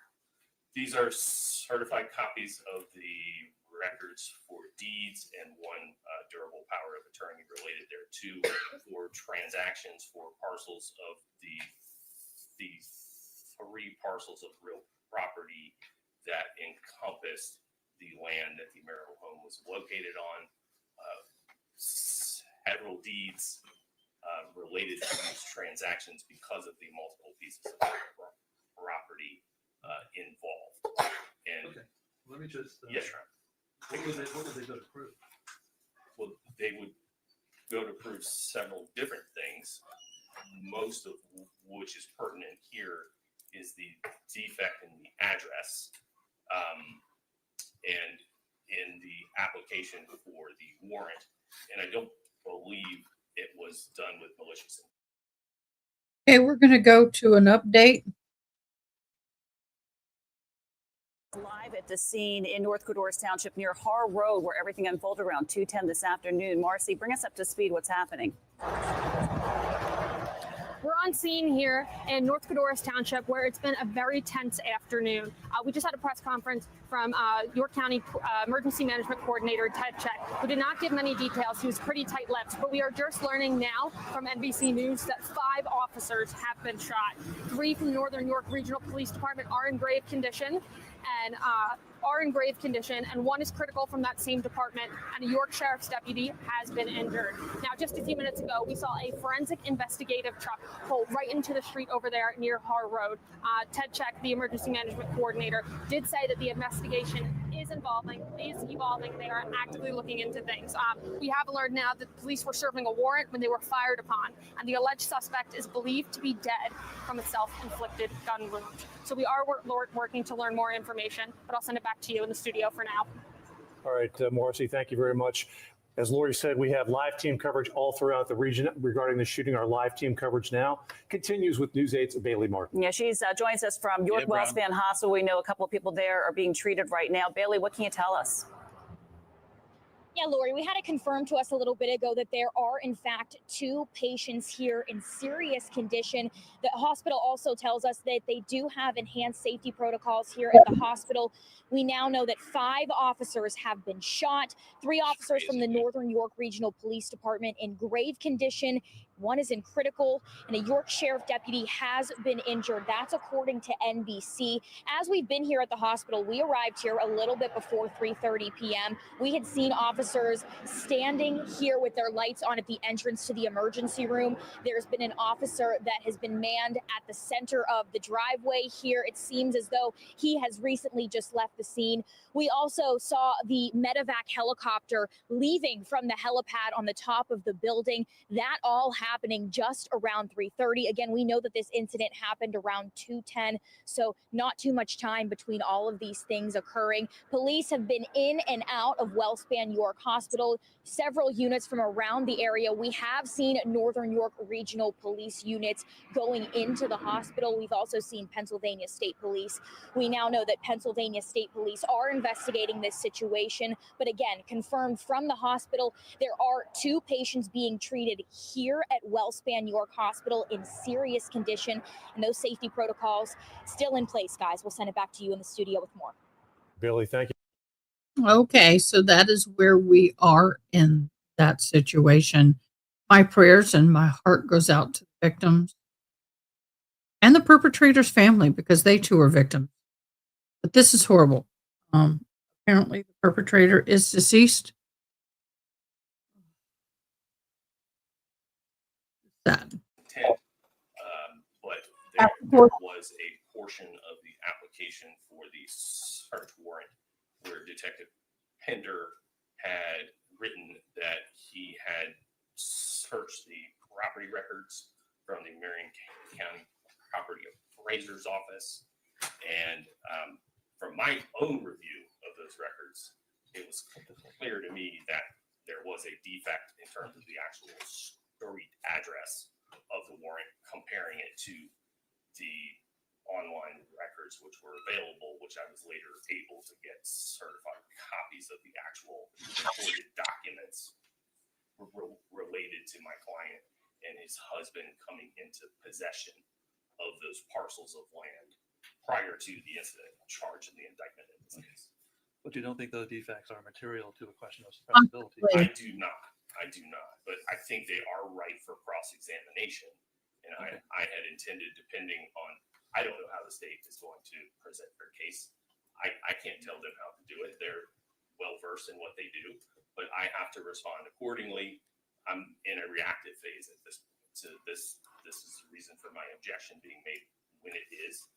These are certified copies of the records for deeds and one durable power of attorney related thereto for transactions for parcels of the 3 parcels of real property that encompassed the land that the marital home was located on. Several deeds related to these transactions because of the multiple pieces of property involved. And Okay, let me just. yes, sir. What would they go to prove? Well, they would go to prove several different things, most of which is pertinent here is the defect in the address and in the application for the warrant. And I don't believe it was done with malicious intent. Okay, we're going to go to an update. Live at the scene in North Codorus Township near Har Road, where everything unfolded around 2:10 this afternoon. Marcy, bring us up to speed. What's happening? We're on scene here in North Codorus Township, where it's been a very tense afternoon. We just had a press conference from York County Emergency Management Coordinator Ted Check, who did not give many details. He was pretty tight-lipped, but we are just learning now from NBC News that 5 officers have been shot. 3 from Northern York Regional Police Department are in grave condition, and 1 is critical from that same department, and a York Sheriff's deputy has been injured. Now, just a few minutes ago, we saw a forensic investigative truck pull right into the street over there near Har Road. Ted Check, the emergency management coordinator, did say that the investigation is evolving. They are actively looking into things. We have learned now that the police were serving a warrant when they were fired upon, and the alleged suspect is believed to be dead from a self-inflicted gun wound. So we are working to learn more information, but I'll send it back to you in the studio for now. All right, Marcy, thank you very much. As Lori said, we have live team coverage all throughout the region regarding the shooting. Our live team coverage now continues with News 8's Bailey Martin. Yeah, she's joins us from York Wellspan Hospital. We know a couple of people there are being treated right now. Bailey, what can you tell us? Yeah, Lori, we had it confirmed to us a little bit ago that there are, in fact, 2 patients here in serious condition. The hospital also tells us that they do have enhanced safety protocols here at the hospital. We now know that 5 officers have been shot, 3 officers from the Northern York Regional Police Department in grave condition. 1 is in critical, and a York Sheriff deputy has been injured. That's according to NBC. As we've been here at the hospital, we arrived here a little bit before 3:30 p.m. We had seen officers standing here with their lights on at the entrance to the emergency room. There's been an officer that has been manned at the center of the driveway here. It seems as though he has recently just left the scene. We also saw the medevac helicopter leaving from the helipad on the top of the building. That all happening just around 3:30. Again, we know that this incident happened around 2:10, so not too much time between all of these things occurring. Police have been in and out of Wellspan York Hospital, several units from around the area. We have seen Northern York Regional Police units going into the hospital. We've also seen Pennsylvania State Police. We now know that Pennsylvania State Police are investigating this situation, but again, confirmed from the hospital, there are 2 patients being treated here at Wellspan York Hospital in serious condition, and those safety protocols still in place, guys. We'll send it back to you in the studio with more. Bailey, thank you. Okay, so that is where we are in that situation. My prayers and my heart goes out to the victims and the perpetrator's family because they too are victims. But this is horrible. Apparently, the perpetrator is deceased. Sad. Intent, but there was a portion of the application for the search warrant where Detective Pender had written that he had searched the property records from the Marion County Property Appraiser's Office. And from my own review of those records, it was clear to me that there was a defect in terms of the actual street address of the warrant, comparing it to the online records which were available, which I was later able to get certified copies of the actual recorded documents related to my client and his husband coming into possession of those parcels of land prior to the incident charged in the indictment in this case. But you don't think those defects are material to a question of suppressibility? I do not. But I think they are ripe for cross-examination. And I had intended, depending on, I don't know how the state is going to present their case. I can't tell them how to do it. They're well-versed in what they do, but I have to respond accordingly. I'm in a reactive phase at this point. So this is the reason for my objection being made when it is,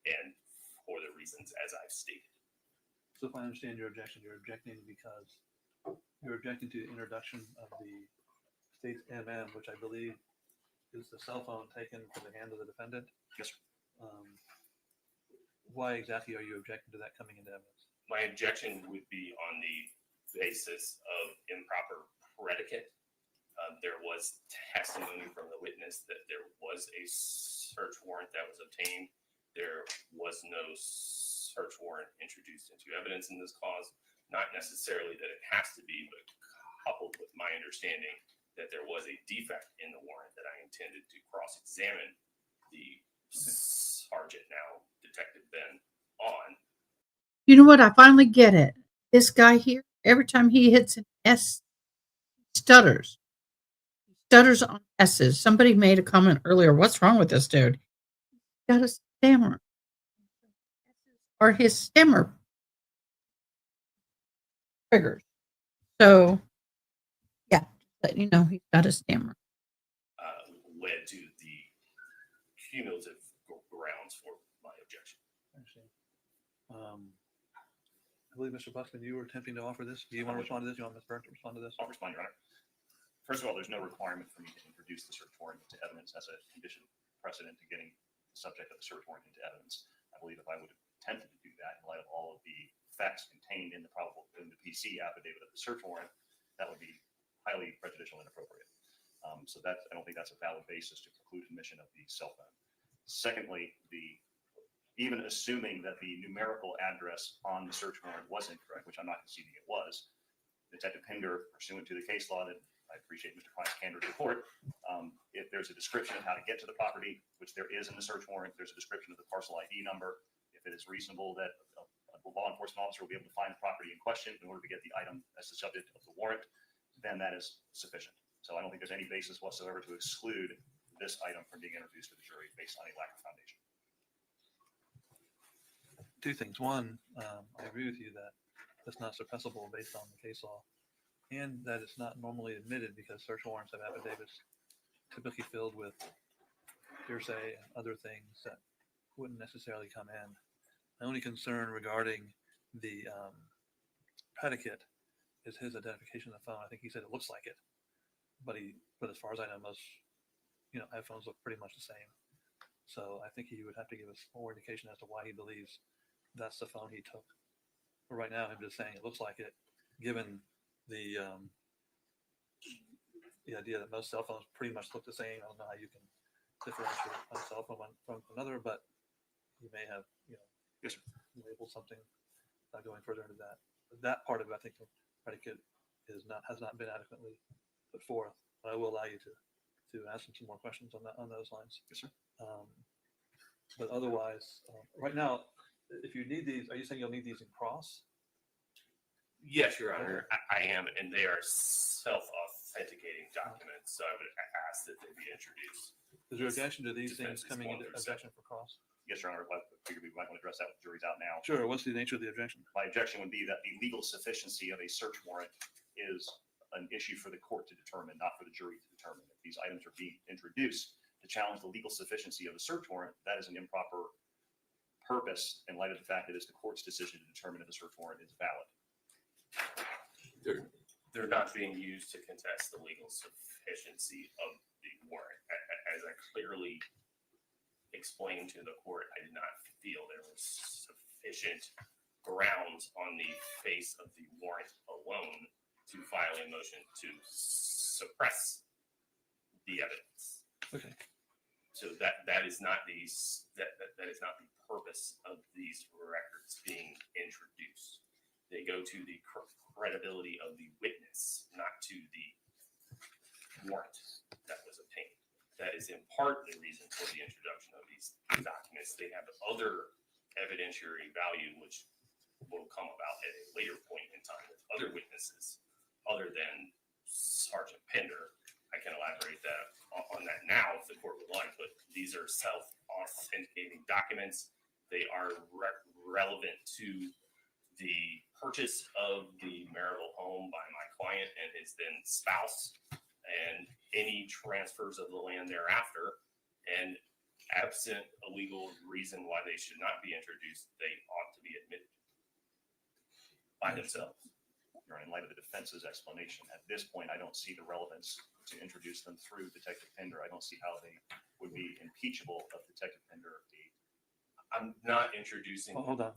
and for the reasons as I've stated. So if I understand your objection, you're objecting because you're objecting to the introduction of the state's MM, which I believe is the cell phone taken from the hand of the defendant? Yes, sir. Why exactly are you objecting to that coming into evidence? My objection would be on the basis of improper predicate. There was testimony from the witness that there was a search warrant that was obtained. There was no search warrant introduced into evidence in this cause. Not necessarily that it has to be, but coupled with my understanding that there was a defect in the warrant that I intended to cross-examine the sergeant, now Detective Ben, on. You know what? I finally get it. This guy here, every time he hits an S, stutters. Stutters on S's. Somebody made a comment earlier. What's wrong with this dude? He's got a stammer. Or his stammer triggers. So, yeah, let you know he's got a stammer. Led to the cumulative grounds for my objection. I believe, Mr. Buxton, you were attempting to offer this. Do you want to respond to this? Do you want Ms. Burke to respond to this? I'll respond, Your Honor. First of all, there's no requirement for me to introduce the search warrant into evidence as a condition precedent to getting the subject of the search warrant into evidence. I believe if I would have attempted to do that in light of all of the facts contained in the PC affidavit of the search warrant, that would be highly prejudicial and inappropriate. So that, I don't think that's a valid basis to preclude admission of the cell phone. Secondly, even assuming that the numerical address on the search warrant was incorrect, which I'm not conceding it was, Detective Pender, pursuant to the case law that I appreciate Mr. Klein's candor report, if there's a description of how to get to the property, which there is in the search warrant, there's a description of the parcel ID number. If it is reasonable that a law enforcement officer will be able to find the property in question in order to get the item as the subject of the warrant, then that is sufficient. So I don't think there's any basis whatsoever to exclude this item from being introduced to the jury based on a lack of foundation. Two things. One, I agree with you that it's not suppressible based on the case law, and that it's not normally admitted because search warrants have affidavits typically filled with hearsay and other things that wouldn't necessarily come in. My only concern regarding the predicate is his identification of the phone. I think he said it looks like it, but as far as I know, most iPhones look pretty much the same. So I think he would have to give us more indication as to why he believes that's the phone he took. But right now, I'm just saying it looks like it, given the idea that most cell phones pretty much look the same. I don't know how you can differentiate one cell phone from another, but you may have labeled something. Not going further into that. But that part of it, I think the predicate has not been adequately put forth. But I will allow you to ask him some more questions on those lines. Yes, sir. But otherwise, right now, if you need these, are you saying you'll need these in cross? Yes, Your Honor, I am, and they are self-authenticating documents, so I would ask that they be introduced. Is there objection to these things coming into objection for cross? Yes, Your Honor, I figured we might want to address that with jury's out now. Sure. What's the nature of the objection? My objection would be that the legal sufficiency of a search warrant is an issue for the court to determine, not for the jury to determine. If these items are being introduced to challenge the legal sufficiency of a search warrant, that is an improper purpose in light of the fact that it's the court's decision to determine if the search warrant is valid. They're not being used to contest the legal sufficiency of the warrant. As I clearly explained to the court, I did not feel there was sufficient grounds on the face of the warrant alone to file a motion to suppress the evidence. Okay. So that is not that is not the purpose of these records being introduced. They go to the credibility of the witness, not to the warrant that was obtained. That is in part the reason for the introduction of these documents. They have other evidentiary value, which will come about at a later point in time with other witnesses other than Sergeant Pender. I can elaborate on that now if the court would like, but these are self-authenticating documents. They are relevant to the purchase of the marital home by my client and his then spouse, and any transfers of the land thereafter. And absent a legal reason why they should not be introduced, they ought to be admitted by themselves. In light of the defense's explanation, at this point, I don't see the relevance to introduce them through Detective Pender. I don't see how they would be impeachable of Detective Pender. I'm not introducing. Hold on.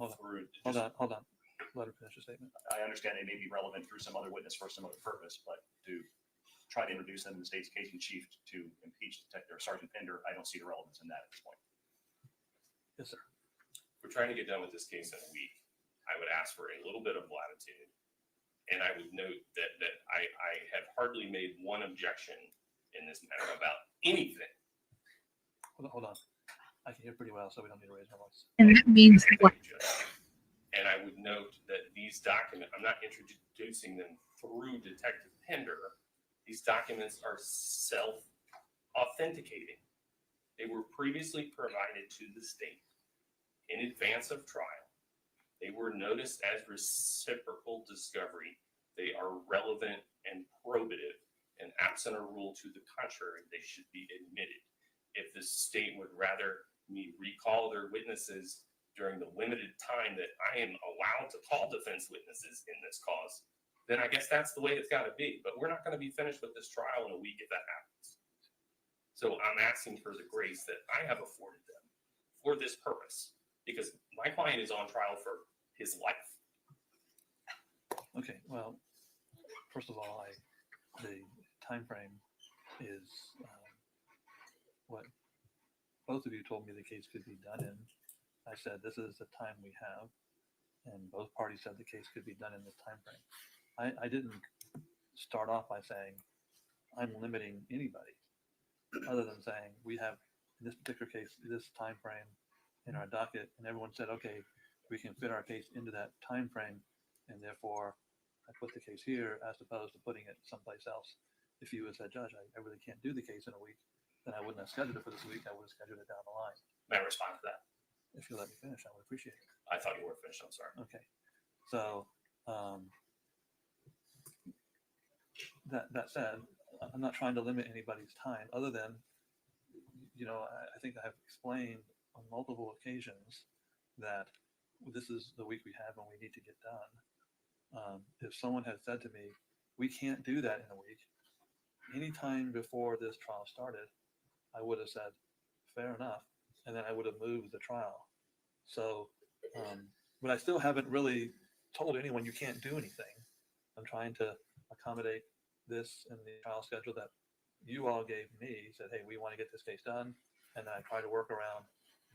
Let her finish the statement. I understand they may be relevant through some other witness for some other purpose, but to try to introduce them in the state's case in chief to impeach Detective Sergeant Pender, I don't see the relevance in that at this point. Yes, sir. We're trying to get done with this case in a week. I would ask for a little bit of latitude. And I would note that I have hardly made one objection in this matter about anything. Hold on. I can hear pretty well, so we don't need to raise our voice. And that means what? And I would note that these documents, I'm not introducing them through Detective Pender. These documents are self-authenticating. They were previously provided to the state in advance of trial. They were noticed as reciprocal discovery. They are relevant and probative, and absent a rule to the contrary, they should be admitted. If the state would rather me recall their witnesses during the limited time that I am allowed to call defense witnesses in this cause, then I guess that's the way it's got to be. But we're not going to be finished with this trial in a week if that happens. So I'm asking for the grace that I have afforded them for this purpose, because my client is on trial for his life. Okay, well, first of all, the time frame is what both of you told me the case could be done in. I said this is the time we have, and both parties said the case could be done in this time frame. I didn't start off by saying I'm limiting anybody, other than saying we have in this particular case this time frame in our docket, and everyone said, okay, we can fit our case into that time frame, and therefore I put the case here as opposed to putting it someplace else. If you had said, Judge, I really can't do the case in a week, then I wouldn't have scheduled it for this week. I would have scheduled it down the line. May I respond to that? If you let me finish, I would appreciate it. I thought you were finished. I'm sorry. Okay. So that said, I'm not trying to limit anybody's time other than, I think I've explained on multiple occasions that this is the week we have and we need to get done. If someone had said to me, we can't do that in a week, anytime before this trial started, I would have said, fair enough. And then I would have moved the trial. So, but I still haven't really told anyone you can't do anything. I'm trying to accommodate this in the trial schedule that you all gave me. Said, hey, we want to get this case done. And then I try to work around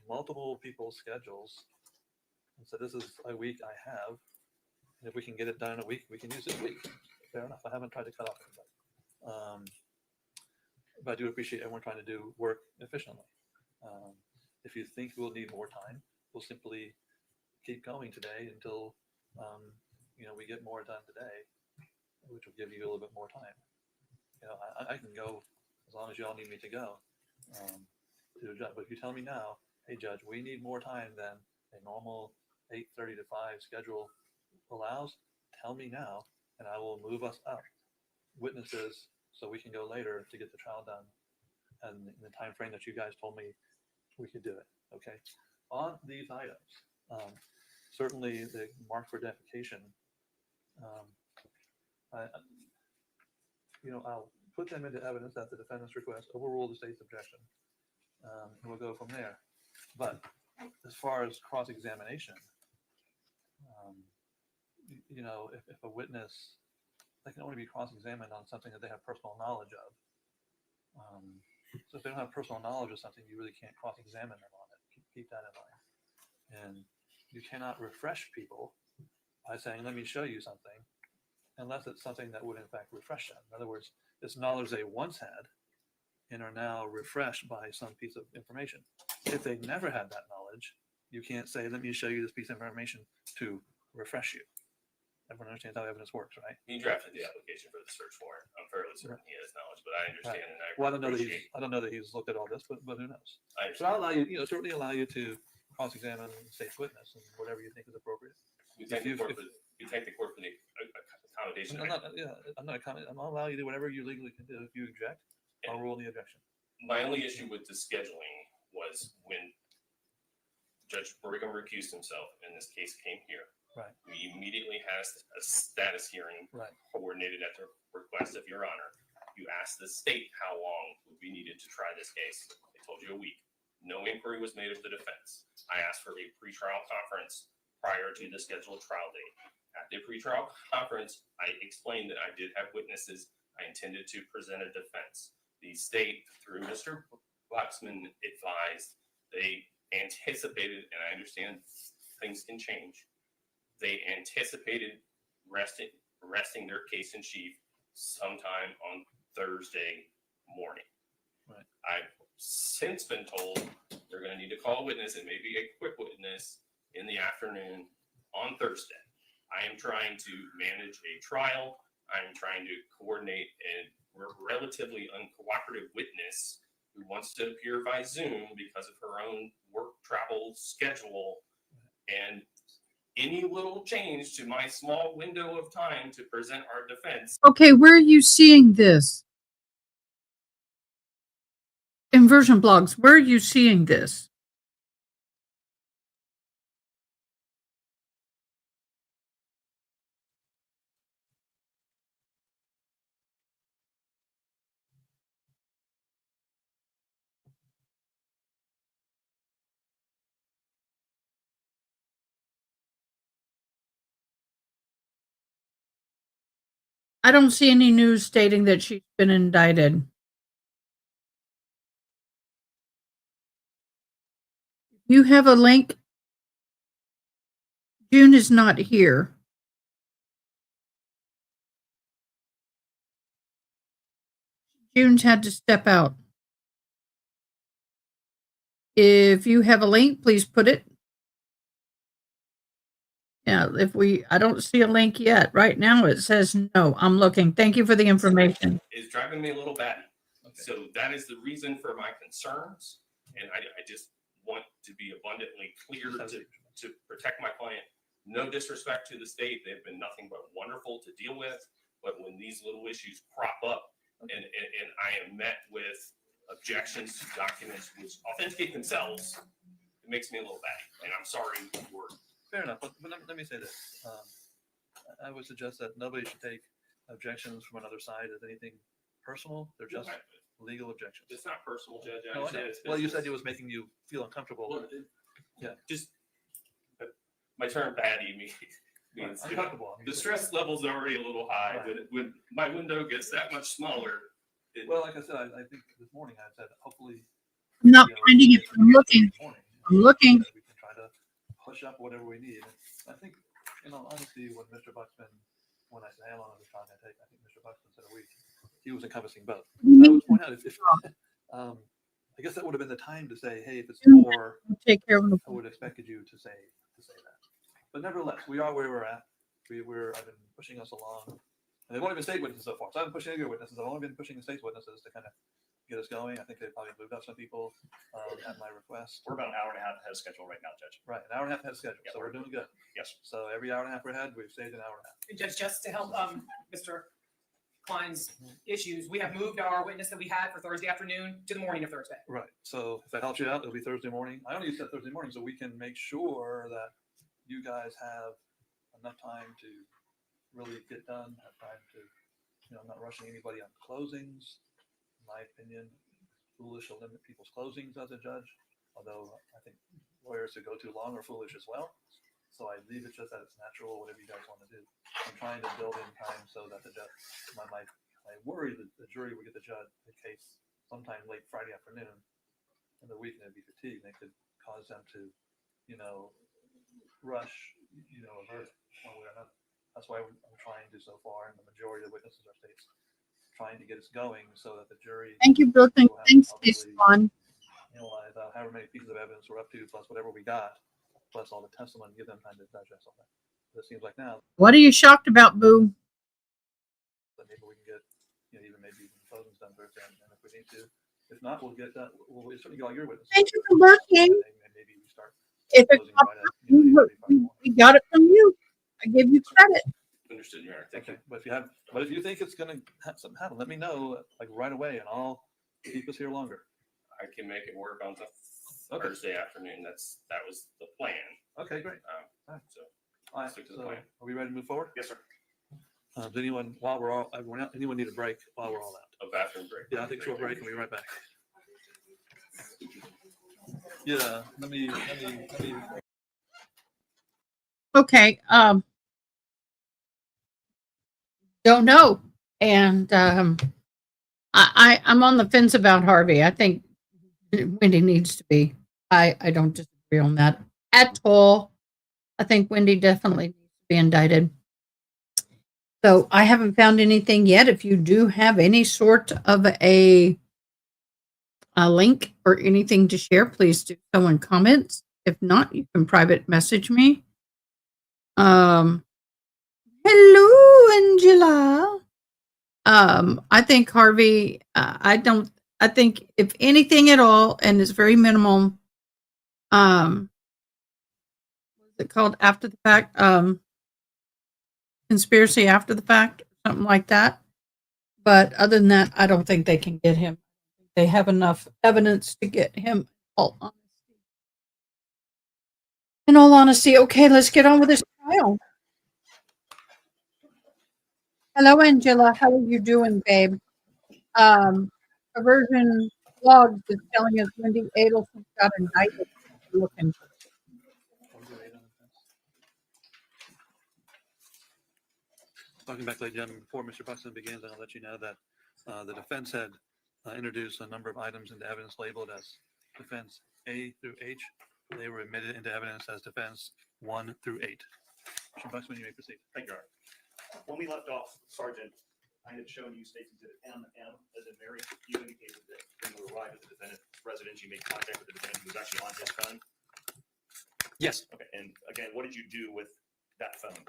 multiple people's schedules. And so this is a week I have. And if we can get it done in a week, we can use this week. Fair enough. I haven't tried to cut off anybody. But I do appreciate everyone trying to do work efficiently. If you think we'll need more time, we'll simply keep going today until we get more done today, which will give you a little bit more time. I can go as long as y'all need me to go to the judge. But if you tell me now, hey, judge, we need more time than a normal 8:30 to 5 schedule allows, tell me now, and I will move us up witnesses so we can go later to get the trial done and in the time frame that you guys told me we could do it. Okay. On these items, certainly the mark for identification, I'll put them into evidence at the defendant's request, overrule the state's objection, and we'll go from there. But as far as cross-examination, if a witness, they can only be cross-examined on something that they have personal knowledge of. So if they don't have personal knowledge of something, you really can't cross-examine them on it. Keep that in mind. And you cannot refresh people by saying, let me show you something, unless it's something that would in fact refresh them. In other words, it's knowledge they once had and are now refreshed by some piece of information. If they never had that knowledge, you can't say, let me show you this piece of information to refresh you. Everyone understands how evidence works, right? He drafted the application for the search warrant. I'm fairly certain he has knowledge, but I understand and I Well, I don't know that he's looked at all this, but who knows? But I'll allow you, certainly allow you to cross-examine the state's witness and whatever you think is appropriate. We thank the court for the accommodation. I'm not commenting. I'll allow you to do whatever you legally can do. If you object, I'll rule the objection. My only issue with the scheduling was when Judge Brigham recused himself and this case came here. Right. We immediately had a status hearing coordinated at the request of Your Honor. You asked the state how long we needed to try this case. They told you a week. No inquiry was made of the defense. I asked for a pretrial conference prior to the scheduled trial date. At the pretrial conference, I explained that I did have witnesses. I intended to present a defense. The state, through Mr. Waxman, advised they anticipated, and I understand things can change, they anticipated resting their case in chief sometime on Thursday morning. Right. I've since been told they're going to need to call a witness, and maybe a quick witness, in the afternoon on Thursday. I am trying to manage a trial. I'm trying to coordinate a relatively uncooperative witness who wants to appear by Zoom because of her own work travel schedule. And any little change to my small window of time to present our defense. Okay, where are you seeing this? Inversion blogs, where are you seeing this? I don't see any news stating that she's been indicted. You have a link. June is not here. June's had to step out. If you have a link, please put it. Yeah, I don't see a link yet. Right now it says no. I'm looking. Thank you for the information. It's driving me a little batty. Okay. So that is the reason for my concerns. And I just want to be abundantly clear to protect my client. No disrespect to the state. They've been nothing but wonderful to deal with. But when these little issues crop up and I am met with objections to documents which authenticate themselves, it makes me a little batty. And I'm sorry for Fair enough, but let me say this. I would suggest that nobody should take objections from another side as anything personal. They're just legal objections. It's not personal, Judge. I No, I know. understand it's Well, you business. said it was making you feel uncomfortable. Well, Yeah. Just my term batty means Uncomfortable. the stress level's already a little high. When my window gets that much smaller. Well, like I said, I think this morning I said hopefully. I'm not finding it. I'm looking. I'm looking. We can try to push up whatever we need. I think, honestly, when Mr. Buxman, when I said how long I was trying to take, I think Mr. Buxman said a week. He was encompassing both. I would point out I guess that would have been the time to say, hey, if it's more, take care of I would have expected you to say that. But nevertheless, we are where we're at. I've been pushing us along. And they've only been state witnesses so far. So I haven't pushed any of your witnesses. I've only been pushing the state's witnesses to kind of get us going. I think they've probably moved up some people at my request. We're about an hour and a half ahead of schedule right now, Judge. Right, an hour and a half ahead of schedule. Yeah, So we're doing good. Yes. So every hour and a half we're ahead, we've saved an hour and a half. Just to help Mr. Klein's issues, we have moved our witness that we had for Thursday afternoon to the morning of Thursday. Right. So if that helps you out, it'll be Thursday morning. I only use that Thursday morning so we can make sure that you guys have enough time to really get done, have time to, I'm not rushing anybody on closings. In my opinion, foolish to limit people's closings as a judge, although I think lawyers who go too long are foolish as well. So I leave it just that it's natural, whatever you guys want to do. I'm trying to build in time so that the judge, I worry that the jury will get the case sometime late Friday afternoon in the week, and they'd be fatigued. They could cause them to, rush, a verdict one way or another. That's why I'm trying to so far, and the majority of the witnesses are states, trying to get us going so that the jury. Thank you, Bill. Thanks, Stacey. Analyze however many pieces of evidence we're up to, plus whatever we got, plus all the testimony, give them time to digest all that. But it seems like now. What are you shocked about, Boo? That maybe we can get, even closings done Thursday, and if we need to, if not, we'll get that. We'll certainly get all your witnesses. Thank you for looking. And maybe we start. If it's not, we got it from you. I give you credit. Understood, Your Honor. Thank Okay, but if you think it's going to have something happen, let me know like right away, and I'll keep us here longer. I can make it work on the Thursday afternoon. That was the plan. Okay, great. So All right, stick to the so plan. are we ready to move forward? Yes, sir. Does anyone, anyone need a break while we're all out? A bathroom break. Yeah, I think short break, and we'll be right back. Yeah, let me. Okay. Don't know. And I'm on the fence about Harvey. I think Wendy needs to be. I don't disagree on that at all. I think Wendy definitely needs to be indicted. So I haven't found anything yet. If you do have any sort of a link or anything to share, please do so in comments. If not, you can private message me. Hello, Angela. I think Harvey, I think if anything at all, and it's very minimal, what's it called after the fact? Conspiracy after the fact, something like that. But other than that, I don't think they can get him. They have enough evidence to get him. In all honesty, okay, let's get on with this trial. Hello, Angela. How are you doing, babe? Perversion Logs is telling us Wendy Adelson got indicted. Looking. Welcome back, ladies and gentlemen. Before Mr. Buxton begins, I'll let you know that the defense had introduced a number of items into evidence labeled as defense A through H. They were admitted into evidence as defense 1 through 8. Mr. Buxton, you may proceed. Thank you, Your Honor. When we left off, Sergeant, I had shown you State's Exhibit M as in Mary. You indicated that when you arrived at the defendant's residence, you made contact with the defendant who was actually on his phone. Yes. Okay. And again, what did you do with that phone?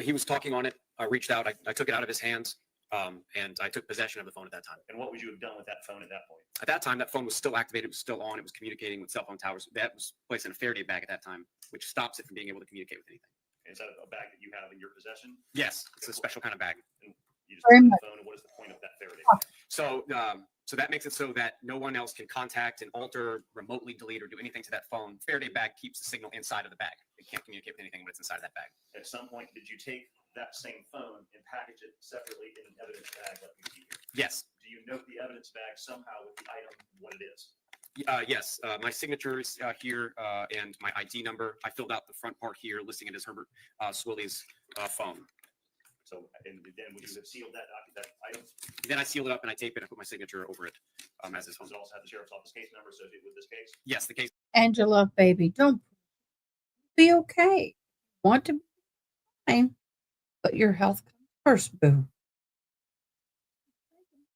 He was talking on it. I reached out. I took it out of his hands, and I took possession of the phone at that time. And what would you have done with that phone at that point? At that time, that phone was still activated. It was still on. It was communicating with cell phone towers. That was placed in a Faraday bag at that time, which stops it from being able to communicate with anything. Is that a bag that you have in your possession? Yes, it's a special kind of bag. And you just put it in the phone, and what is the point of that Faraday bag? So that makes it so that no one else can contact and alter, remotely delete, or do anything to that phone. Faraday bag keeps the signal inside of the bag. It can't communicate with anything when it's inside of that bag. At some point, did you take that same phone and package it separately in an evidence bag like we see here? Yes. Do you note the evidence bag somehow with the item, what it is? Yes, my signature is here and my ID number. I filled out the front part here, listing it as Herbert Swilly's phone. So, and then would you have sealed that item? Then I sealed it up and I tape it and put my signature over it as his phone. Does it also have the sheriff's office case number associated with this case? Yes, the case. Angela, baby, don't be okay. Want to be fine, but your health comes first, boo.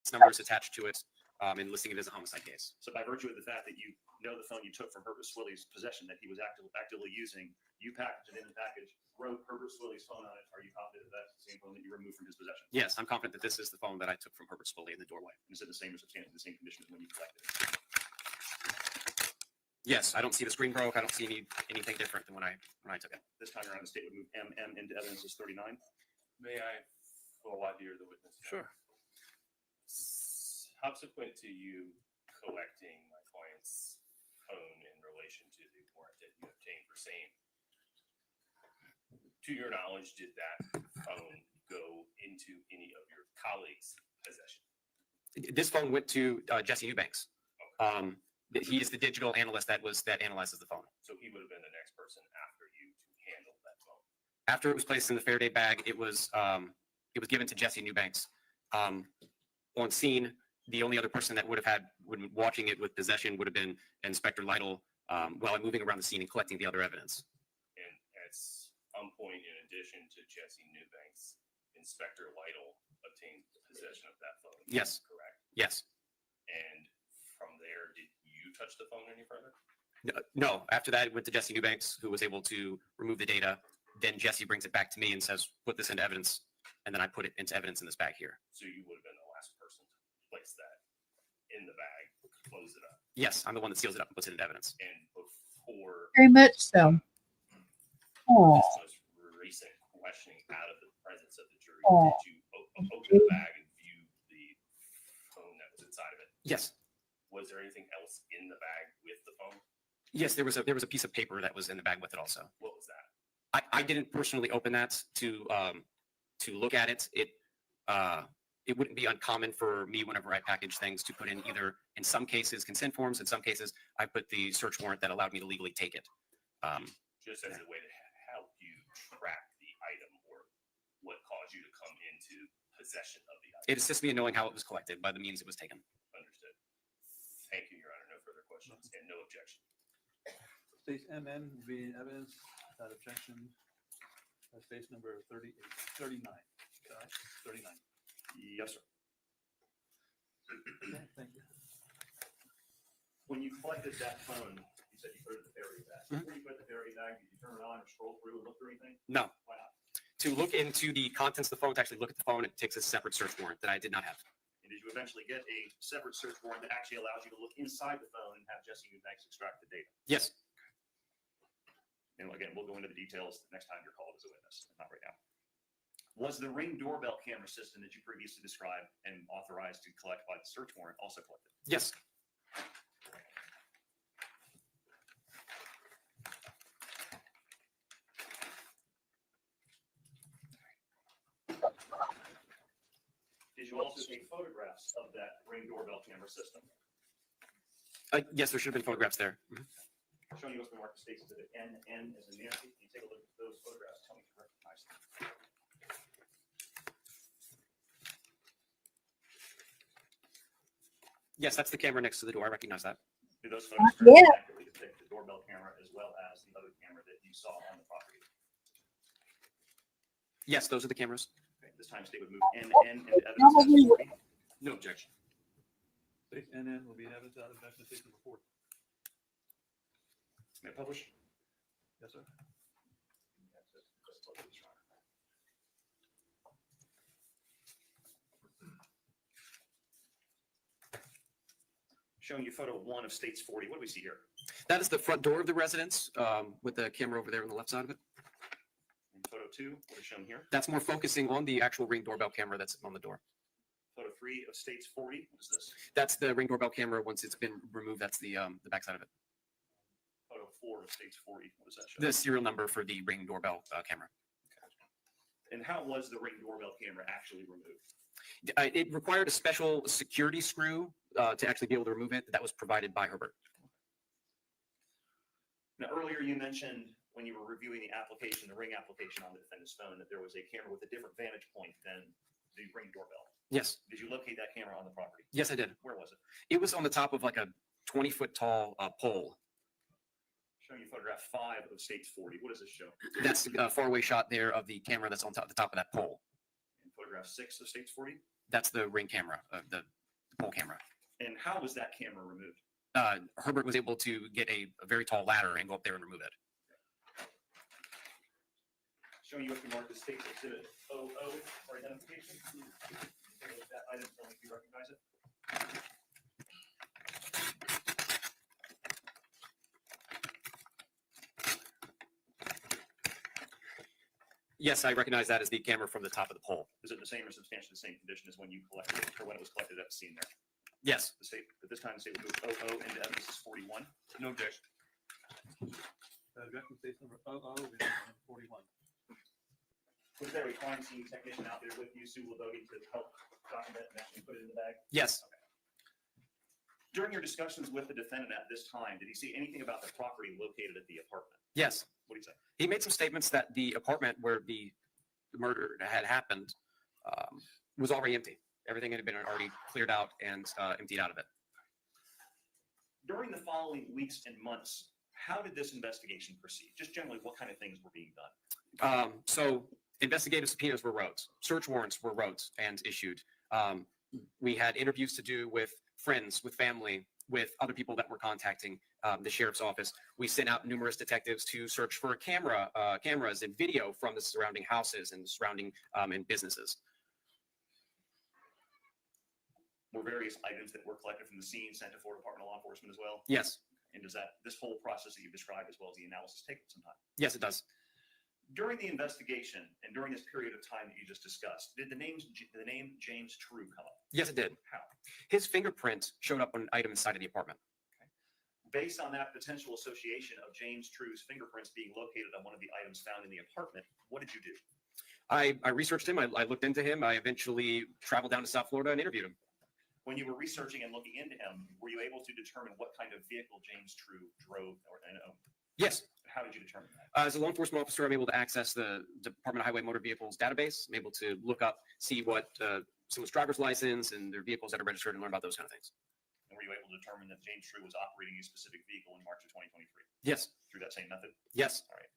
This number is attached to it and listing it as a homicide case. So by virtue of the fact that you know the phone you took from Herbert Swilly's possession that he was actively using, you packaged it in the package wrote Herbert Swilly's phone on it, are you confident that that's the same phone that you removed from his possession? Yes, I'm confident that this is the phone that I took from Herbert Swilly in the doorway. Is it the same or substantially the same condition as when you collected it? Yes, I don't see the screen broke. I don't see anything different than when I took it. This time around, the state would move MM into evidence as 39. May I forward hear the witness? Sure. Subsequent to you collecting my client's phone in relation to the warrant that you obtained for same, to your knowledge, did that phone go into any of your colleagues' possession? This phone went to Jesse Eubanks. He is the digital analyst that analyzes the phone. So he would have been the next person after you to handle that phone. After it was placed in the Faraday bag, it was given to Jesse Eubanks. On scene, the only other person that would have been watching it with possession would have been Inspector Lytle while I'm moving around the scene and collecting the other evidence. And at some point, in addition to Jesse Eubanks, Inspector Lytle obtained possession of that phone. Yes. Correct. Yes. And from there, did you touch the phone any further? No. After that, it went to Jesse Eubanks, who was able to remove the data. Then Jesse brings it back to me and says, "Put this into evidence," and then I put it into evidence in this bag here. So you would have been the last person to place that in the bag, close it up. Yes, I'm the one that seals it up and puts it into evidence. And before Very much so. Oh. this most recent questioning out of the presence of the jury, Oh. did you open the bag and view the phone that was inside of it? Yes. Was there anything else in the bag with the phone? Yes, there was a piece of paper that was in the bag with it also. What was that? I didn't personally open that to look at it. It wouldn't be uncommon for me whenever I package things to put in either, in some cases, consent forms. In some cases, I put the search warrant that allowed me to legally take it. Just as a way to help you track the item or what caused you to come into possession of the item. It assists me in knowing how it was collected by the means it was taken. Understood. Thank you, Your Honor. No further questions and no objection. States MN will be in evidence without objection. Case number 39. Correct? 39. Yes, sir. Okay, thank you. When you collected that phone, you said you put it in the Faraday bag. Before you put it in the Faraday bag, did you turn it on or scroll through and look through anything? No. Why not? To look into the contents of the phone, to actually look at the phone, it takes a separate search warrant that I did not have. And did you eventually get a separate search warrant that actually allows you to look inside the phone and have Jesse Eubanks extract the data? Yes. And again, we'll go into the details next time you're called as a witness, not right now. Was the Ring doorbell camera system that you previously described and authorized to collect by the search warrant also collected? Yes. Did you also take photographs of that Ring doorbell camera system? Yes, there should have been photographs there. Mhm. Showing you what's been marked as States Exhibit NN as in Nancy. Can you take a look at those photographs? Tell me if you recognize them. Yes, that's the camera next to the door. I recognize that. Do those photos accurately depict the doorbell camera as well as the other camera that you saw on the property? Yes, those are the cameras. Okay, this time state would move NN into evidence as 40. No objection. States NN will be in evidence without objection. Case number 40. May I publish? Yes, sir. Showing you photo 1 of States 40. What do we see here? That is the front door of the residence with the camera over there on the left side of it. And photo 2, what is shown here? That's more focusing on the actual Ring doorbell camera that's on the door. Photo 3 of States 40. What is this? That's the Ring doorbell camera. Once it's been removed, that's the back side of it. Photo 4 of States 40. What does that show? The serial number for the Ring doorbell camera. And how was the Ring doorbell camera actually removed? It required a special security screw to actually be able to remove it. That was provided by Herbert. Now, earlier you mentioned when you were reviewing the application, the Ring application on the defendant's phone, that there was a camera with a different vantage point than the Ring doorbell. Yes. Did you locate that camera on the property? Yes, I did. Where was it? It was on the top of like a 20-foot tall pole. Showing you photograph 5 of States 40. What does this show? That's a faraway shot there of the camera that's on top, the top of that pole. And photograph 6 of States 40. That's the Ring camera, the pole camera. And how was that camera removed? Herbert was able to get a very tall ladder and go up there and remove it. Showing you what you marked as State's Exhibit 00 for identification. That item, tell me if you recognize it. Yes, I recognize that as the camera from the top of the pole. Is it the same or substantially the same condition as when you collected it, or when it was collected at the scene there? Yes. The state, at this time, the state would move 00 into evidence is 41. No objection. Objection, case number 00, we have number 41. Was there a crime scene technician out there with you, Sue Labogi, to help document and actually put it in the bag? Yes. Okay. During your discussions with the defendant at this time, did he see anything about the property located at the apartment? Yes. What did he say? He made some statements that the apartment where the murder had happened was already empty. Everything had been already cleared out and emptied out of it. During the following weeks and months, how did this investigation proceed? Just generally, what kind of things were being done? So investigative subpoenas were wrote. Search warrants were wrote and issued. We had interviews to do with friends, with family, with other people that were contacting the sheriff's office. We sent out numerous detectives to search for cameras and video from the surrounding houses and surrounding and businesses. Were various items that were collected from the scene sent to Florida Department of Law Enforcement as well? Yes. And does this whole process that you've described as well as the analysis take some time? Yes, it does. During the investigation and during this period of time that you just discussed, did the name James True come up? Yes, it did. How? His fingerprint showed up on an item inside of the apartment. Based on that potential association of James True's fingerprints being located on one of the items found in the apartment, what did you do? I researched him. I looked into him. I eventually traveled down to South Florida and interviewed him. When you were researching and looking into him, were you able to determine what kind of vehicle James True drove and owned? Yes. How did you determine that? As a law enforcement officer, I'm able to access the Department of Highway Motor Vehicles database. I'm able to look up, see what someone's driver's license and their vehicles that are registered and learn about those kind of things. And were you able to determine that James True was operating a specific vehicle in March of 2023? Yes. Through that same method? Yes. All right.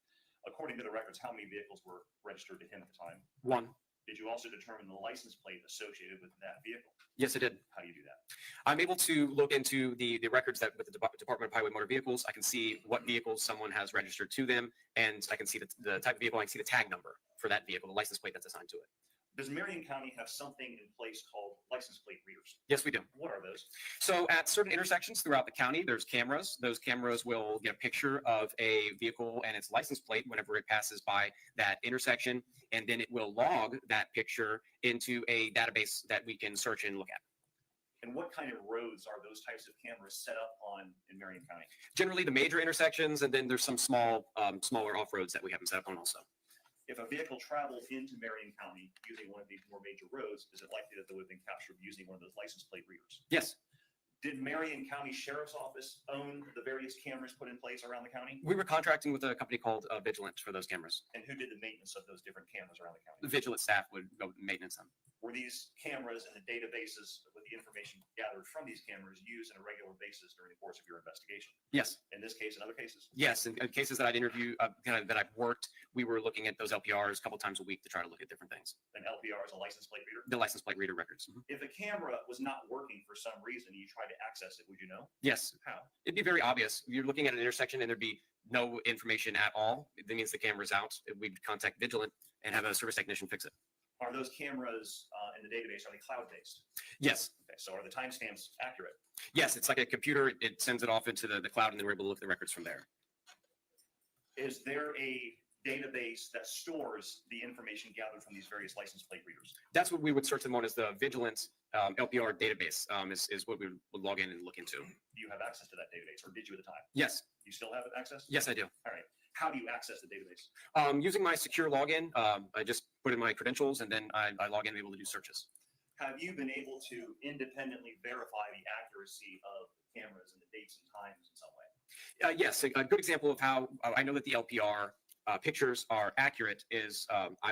According to the records, how many vehicles were registered to him at the time? One. Did you also determine the license plate associated with that vehicle? Yes, I did. How do you do that? I'm able to look into the records that with the Department of Highway Motor Vehicles. I can see what vehicles someone has registered to them, and I can see the type of vehicle. I can see the tag number for that vehicle, the license plate that's assigned to it. Does Marion County have something in place called license plate readers? Yes, we do. What are those? So at certain intersections throughout the county, there's cameras. Those cameras will get a picture of a vehicle and its license plate whenever it passes by that intersection, and then it will log that picture into a database that we can search and look at. And what kind of roads are those types of cameras set up on in Marion County? Generally the major intersections, and then there's some smaller off-roads that we haven't set up on also. If a vehicle traveled into Marion County using one of these more major roads, is it likely that they would have been captured using one of those license plate readers? Yes. Did Marion County Sheriff's Office own the various cameras put in place around the county? We were contracting with a company called Vigilant for those cameras. And who did the maintenance of those different cameras around the county? The Vigilant staff would go maintenance them. Were these cameras and the databases with the information gathered from these cameras used on a regular basis during the course of your investigation? Yes. In this case and other cases? Yes. In cases that I'd interviewed, that I've worked, we were looking at those LPRs a couple times a week to try to look at different things. An LPR is a license plate reader? The license plate reader records. Mm-hmm. If a camera was not working for some reason, you tried to access it, would you know? Yes. How? It'd be very obvious. If you're looking at an intersection and there'd be no information at all, that means the camera's out. We'd contact Vigilant and have a service technician fix it. Are those cameras in the database, are they cloud-based? Yes. Okay, so are the timestamps accurate? Yes, it's like a computer. It sends it off into the cloud, and then we're able to look at the records from there. Is there a database that stores the information gathered from these various license plate readers? That's what we would search them on, is the Vigilant LPR database is what we would log in and look into. Do you have access to that database, or did you at the time? Yes. You still have access? Yes, I do. All right. How do you access the database? Using my secure login, I just put in my credentials, and then I log in and be able to do searches. Have you been able to independently verify the accuracy of the cameras and the dates and times in some way? Yes, a good example of how I know that the LPR pictures are accurate is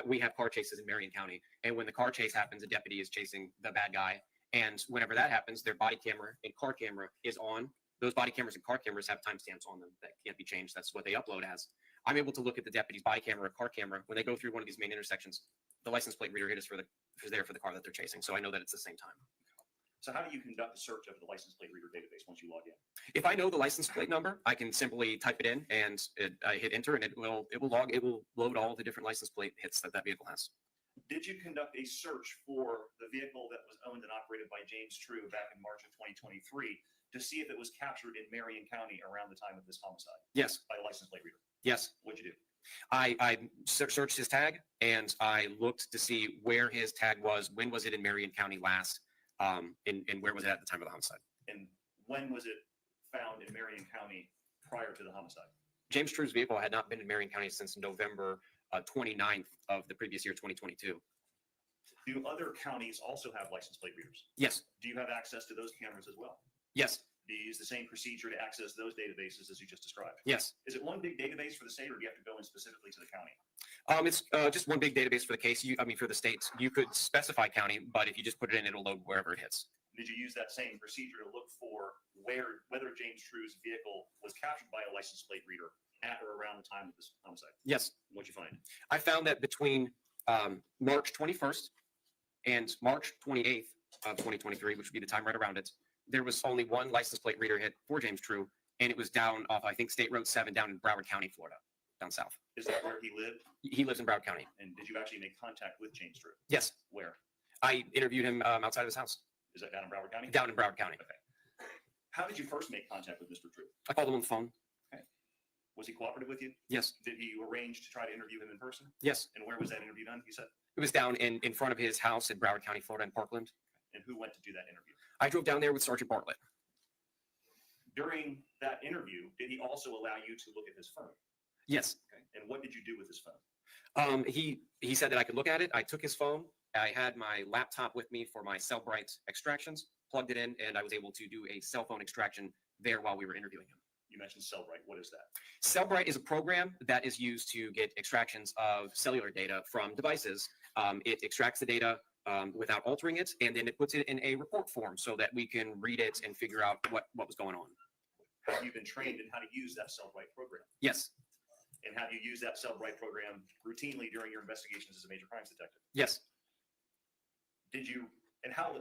we have car chases in Marion County, and when the car chase happens, a deputy is chasing the bad guy, and whenever that happens, their body camera and car camera is on. Those body cameras and car cameras have timestamps on them that can't be changed. That's what they upload as. I'm able to look at the deputy's body camera or car camera when they go through one of these main intersections. The license plate reader is there for the car that they're chasing, so I know that it's the same time. So how do you conduct a search of the license plate reader database once you log in? If I know the license plate number, I can simply type it in and I hit enter, and it will load all the different license plate hits that vehicle has. Did you conduct a search for the vehicle that was owned and operated by James True back in March of 2023 to see if it was captured in Marion County around the time of this homicide? Yes. By a license plate reader? Yes. What'd you do? I searched his tag, and I looked to see where his tag was. When was it in Marion County last? And where was it at the time of the homicide? And when was it found in Marion County prior to the homicide? James True's vehicle had not been in Marion County since November 29th of the previous year, 2022. Do other counties also have license plate readers? Yes. Do you have access to those cameras as well? Yes. Do you use the same procedure to access those databases as you just described? Yes. Is it one big database for the state, or do you have to go in specifically to the county? It's just one big database for the case. For the states, you could specify county, but if you just put it in, it'll load wherever it hits. Did you use that same procedure to look for whether James True's vehicle was captured by a license plate reader at or around the time of this homicide? Yes. What'd you find? I found that between March 21st and March 28th of 2023, which would be the time right around it, there was only one license plate reader hit for James True, and it was down off, I think, State Road 7 down in Broward County, Florida, down south. Is that where he lived? He lives in Broward County. And did you actually make contact with James True? Yes. Where? I interviewed him outside of his house. Is that down in Broward County? Down in Broward County. Okay. How did you first make contact with Mr. True? I called him on the phone. Okay. Was he cooperative with you? Yes. Did he arrange to try to interview him in person? Yes. And where was that interview done, he said? It was down in front of his house in Broward County, Florida, in Parkland. And who went to do that interview? I drove down there with Sergeant Bartlett. During that interview, did he also allow you to look at his phone? Yes. Okay. And what did you do with his phone? He said that I could look at it. I took his phone. I had my laptop with me for my Cellbrite extractions, plugged it in, and I was able to do a cell phone extraction there while we were interviewing him. You mentioned Cellbrite. What is that? Cellbrite is a program that is used to get extractions of cellular data from devices. It extracts the data without altering it, and then it puts it in a report form so that we can read it and figure out what was going on. Have you been trained in how to use that Cellbrite program? Yes. And have you used that Cellbrite program routinely during your investigations as a major crimes detective? Yes. Did you, and how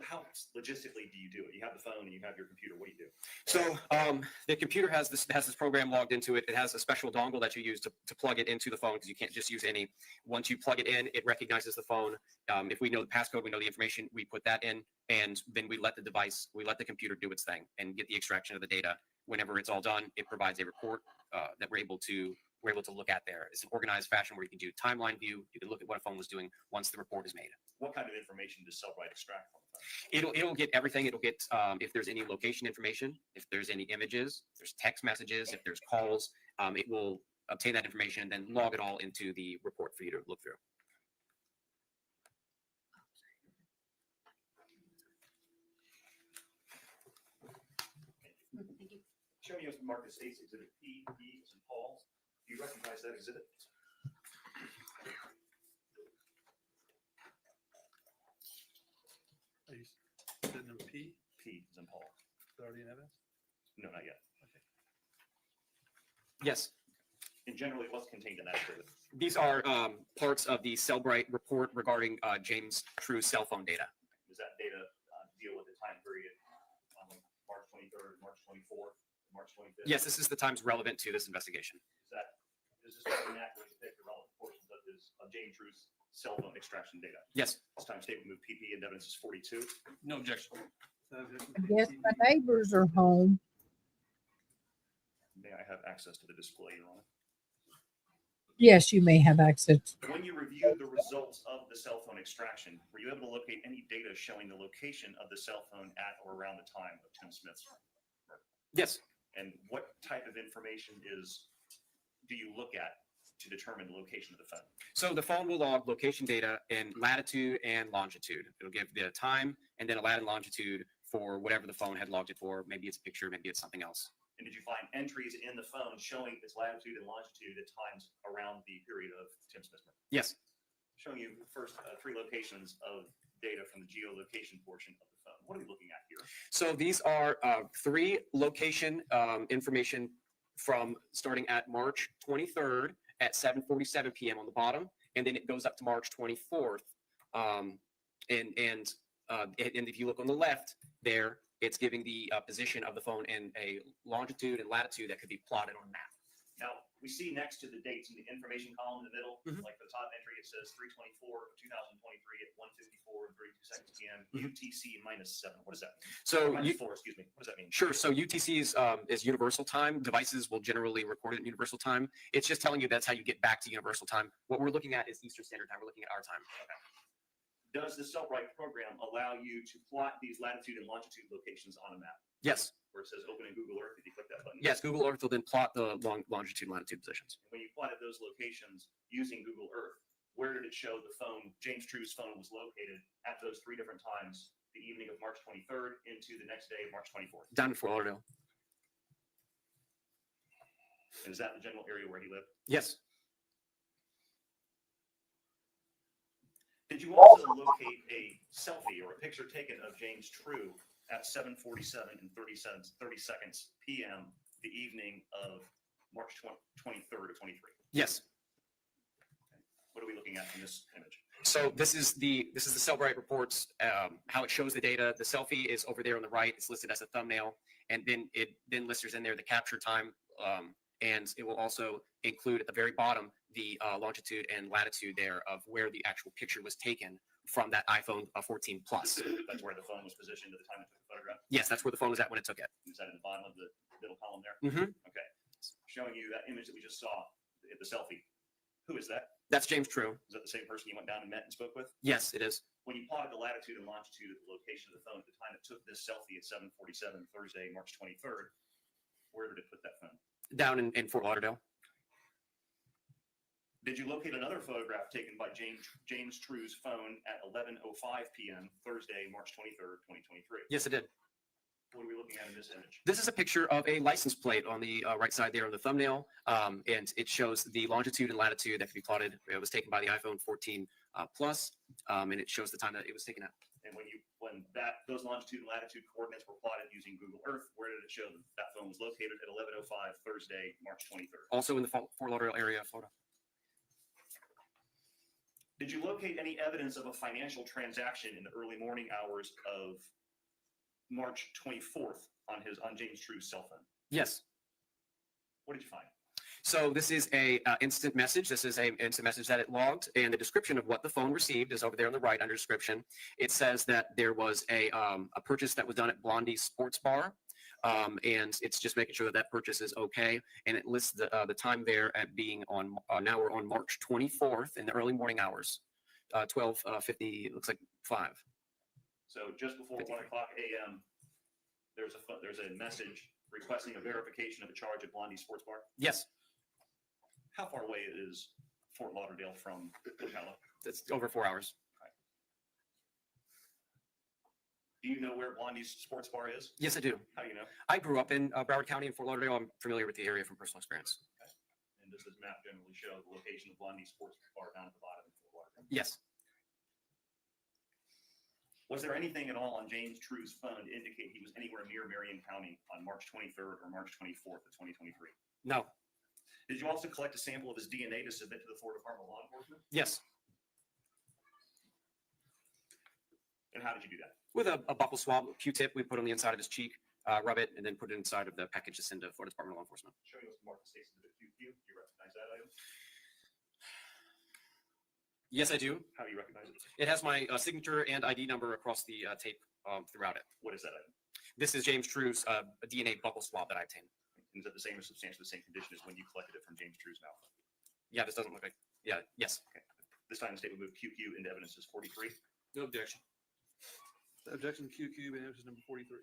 logistically do you do it? You have the phone and you have your computer. What do you do? So the computer has this program logged into it. It has a special dongle that you use to plug it into the phone, because you can't just use any. Once you plug it in, it recognizes the phone. If we know the passcode, we know the information, we put that in, and then we let the computer do its thing and get the extraction of the data. Whenever it's all done, it provides a report that we're able to look at there. It's an organized fashion where you can do timeline view. You can look at what a phone was doing once the report is made. What kind of information does Cellbrite extract from the phone? It'll get everything. It'll get if there's any location information, if there's any images, there's text messages, if there's calls, it will obtain that information and then log it all into the report for you to look through. Thank you. Show me Marcus Ace Exhibit P, E, and Paul. Do you recognize that exhibit? Are you sitting in P? P is in Paul. Is it already in evidence? No, not yet. Okay. Yes. And generally, what's contained in that exhibit? These are parts of the Cellbrite report regarding James True's cell phone data. Does that data deal with the time period March 23rd, March 24th, March 25th? Yes, this is the times relevant to this investigation. Is this accurately depict the relevant portions of James True's cell phone extraction data? Yes. This time statement move PP and evidence is 42. No objection. Yes, my neighbors are home. May I have access to the display, Your Honor? Yes, you may have access. When you reviewed the results of the cell phone extraction, were you able to locate any data showing the location of the cell phone at or around the time of Tim Smith's murder? Yes. And what type of information do you look at to determine the location of the phone? So the phone will log location data in latitude and longitude. It'll give the time and then a lat and longitude for whatever the phone had logged it for. Maybe it's a picture, maybe it's something else. And did you find entries in the phone showing its latitude and longitude at times around the period of Tim Smith's murder? Yes. Showing you first 3 locations of data from the geolocation portion of the phone. What are we looking at here? So these are 3 location information from starting at March 23rd at 7:47 p.m. on the bottom, and then it goes up to March 24th, and and if you look on the left there, it's giving the position of the phone in a longitude and latitude that could be plotted on a map. Now, we see next to the dates in the information column in the middle, Mhm. like the top entry, it says 3/24/2023 at 1:54 and 32 seconds p.m. Mhm. UTC -7. What does that mean? So Or you- -4, excuse me. What does that mean? Sure. So UTC is universal time. Devices will generally record it in universal time. It's just telling you that's how you get back to universal time. What we're looking at is Eastern Standard Time. We're looking at our time. Okay. Does the Cellbrite program allow you to plot these latitude and longitude locations on a map? Yes. Where it says open in Google Earth, if you click that button. Yes. Google Earth will then plot the longitude and latitude positions. When you plotted those locations using Google Earth, where did it show the phone, James True's phone, was located at those 3 different times, the evening of March 23rd into the next day of March 24th? Down in Fort Lauderdale. And is that the general area where he lived? Yes. Did you also locate a selfie or a picture taken of James True at 7:47 and 30 seconds p.m. the evening of March 23rd of 23? Yes. What are we looking at in this image? So this is the Cellbrite reports, how it shows the data. The selfie is over there on the right. It's listed as a thumbnail, and then it lists in there the capture time, and it will also include at the very bottom the longitude and latitude there of where the actual picture was taken from that iPhone 14 Plus. That's where the phone was positioned at the time it took the photograph? Yes, that's where the phone was at when it took it. Is that in the bottom of the middle column there? Mhm. Okay. Showing you that image that we just saw, the selfie. Who is that? That's James True. Is that the same person you went down and met and spoke with? Yes, it is. When you plotted the latitude and longitude of the location of the phone at the time it took this selfie at 7:47 Thursday, March 23rd, where did it put that phone? Down in Fort Lauderdale. Did you locate another photograph taken by James True's phone at 11:05 p.m. Thursday, March 23rd, 2023? Yes, it did. What are we looking at in this image? This is a picture of a license plate on the right side there on the thumbnail, and it shows the longitude and latitude that can be plotted. It was taken by the iPhone 14 Plus, and it shows the time that it was taken at. And when those longitude and latitude coordinates were plotted using Google Earth, where did it show that phone was located at 11:05 Thursday, March 23rd? Also in the Fort Lauderdale area of Florida. Did you locate any evidence of a financial transaction in the early morning hours of March 24th on James True's cell phone? Yes. What did you find? So this is a instant message. This is a instant message that it logged, and the description of what the phone received is over there on the right under description. It says that there was a purchase that was done at Blondie's Sports Bar, and it's just making sure that purchase is okay. And it lists the time there at being on. Now we're on March 24th in the early morning hours, 12:50. It looks like 5. So just before 1 o'clock a.m., there's a message requesting a verification of a charge at Blondie Sports Bar. Yes. How far away is Fort Lauderdale from Ocala? It's over 4 hours. Right. Do you know where Blondie's Sports Bar is? Yes, I do. How do you know? I grew up in Broward County in Fort Lauderdale. I'm familiar with the area from personal experience. Okay. And does this map generally show the location of Blondie's Sports Bar down at the bottom of Fort Lauderdale? Yes. Was there anything at all on James True's phone to indicate he was anywhere near Marion County on March 23rd or March 24th of 2023? No. Did you also collect a sample of his DNA to submit to the Florida Department of Law Enforcement? Yes. And how did you do that? With a buccal swab, Q-tip, we put on the inside of his cheek, rub it, and then put it inside of the package to send to Florida Department of Law Enforcement. Showing us Mark Stacy's QQ. Do you recognize that item? Yes, I do. How do you recognize it? It has my signature and ID number across the tape throughout it. What is that item? This is James True's DNA buccal swab that I obtained. Is that the same or substantially the same condition as when you collected it from James True's mouth? Yeah, this doesn't look like. Yeah, yes. Okay. This time the state would move QQ into evidence as 43. No objection. Objection QQ, and evidence number 43.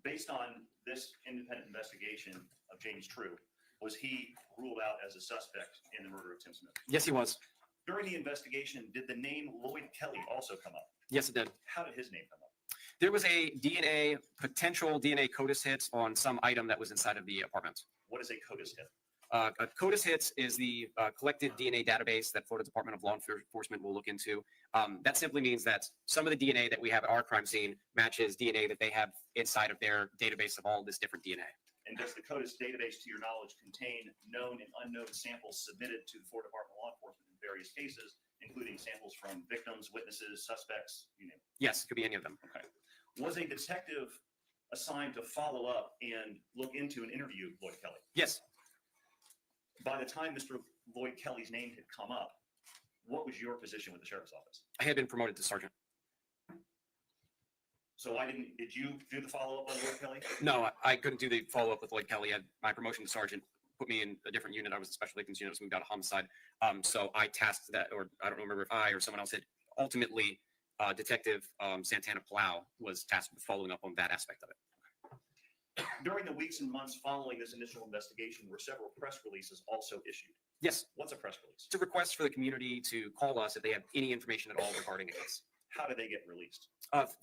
Based on this independent investigation of James True, was he ruled out as a suspect in the murder of Tim Smith? Yes, he was. During the investigation, did the name Lloyd Kelly also come up? Yes, it did. How did his name come up? There was a potential DNA CODIS hit on some item that was inside of the apartment. What is a CODIS hit? A CODIS hit is the collected DNA database that Florida Department of Law Enforcement will look into. That simply means that some of the DNA that we have at our crime scene matches DNA that they have inside of their database of all this different DNA. And does the CODIS database, to your knowledge, contain known and unknown samples submitted to the Florida Department of Law Enforcement in various cases, including samples from victims, witnesses, suspects, you name it? Yes, could be any of them. Okay. Was a detective assigned to follow up and look into and interview Lloyd Kelly? Yes. By the time Mr. Lloyd Kelly's name had come up, what was your position with the sheriff's office? I had been promoted to sergeant. So did you do the follow-up on Lloyd Kelly? No, I couldn't do the follow-up with Lloyd Kelly. My promotion to sergeant put me in a different unit. I was a special victims unit, was moved out of homicide. So I tasked that, or I don't remember if I or someone else had. Ultimately, Detective Santana Plow was tasked with following up on that aspect of it. During the weeks and months following this initial investigation, were several press releases also issued? Yes. What's a press release? It's a request for the community to call us if they have any information at all regarding a case. How did they get released?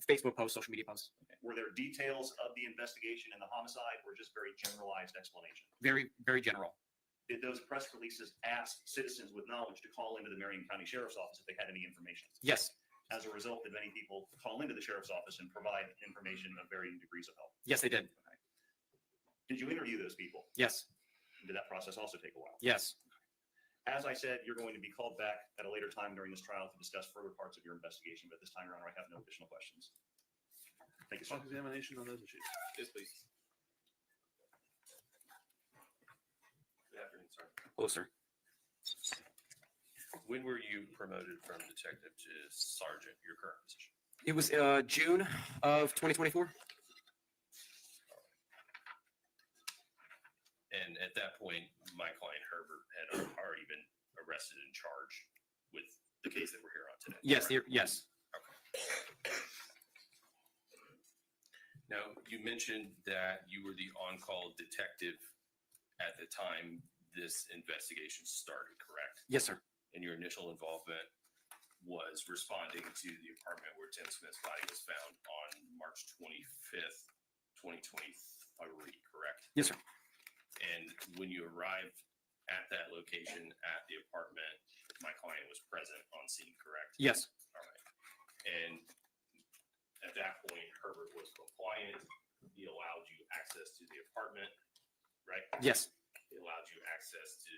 Facebook posts, social media posts. Okay. Were there details of the investigation and the homicide, or just very generalized explanation? Very, very general. Did those press releases ask citizens with knowledge to call into the Marion County Sheriff's Office if they had any information? Yes. As a result, did many people call into the Sheriff's Office and provide information of varying degrees of help? Yes, they did. Okay. Did you interview those people? Yes. And did that process also take a while? Yes. As I said, you're going to be called back at a later time during this trial to discuss further parts of your investigation, but this time, Your Honor, I have no additional questions. Thank you, sir. Examination on those issues. Yes, please. Good afternoon, sir. Hello, sir. When were you promoted from detective to sergeant, your current position? It was June of 2024. And at that point, my client Herbert had already been arrested and charged with the case that we're here on today. Yes, correct? yes. Okay. Now, you mentioned that you were the on-call detective at the time this investigation started, correct? Yes, sir. And your initial involvement was responding to the apartment where Tim Smith's body was found on March 25th, 2023, correct? Yes, sir. And when you arrived at that location at the apartment, my client was present on scene, correct? Yes. All right. And at that point, Herbert was compliant. He allowed you access to the apartment, right? Yes. He allowed you access to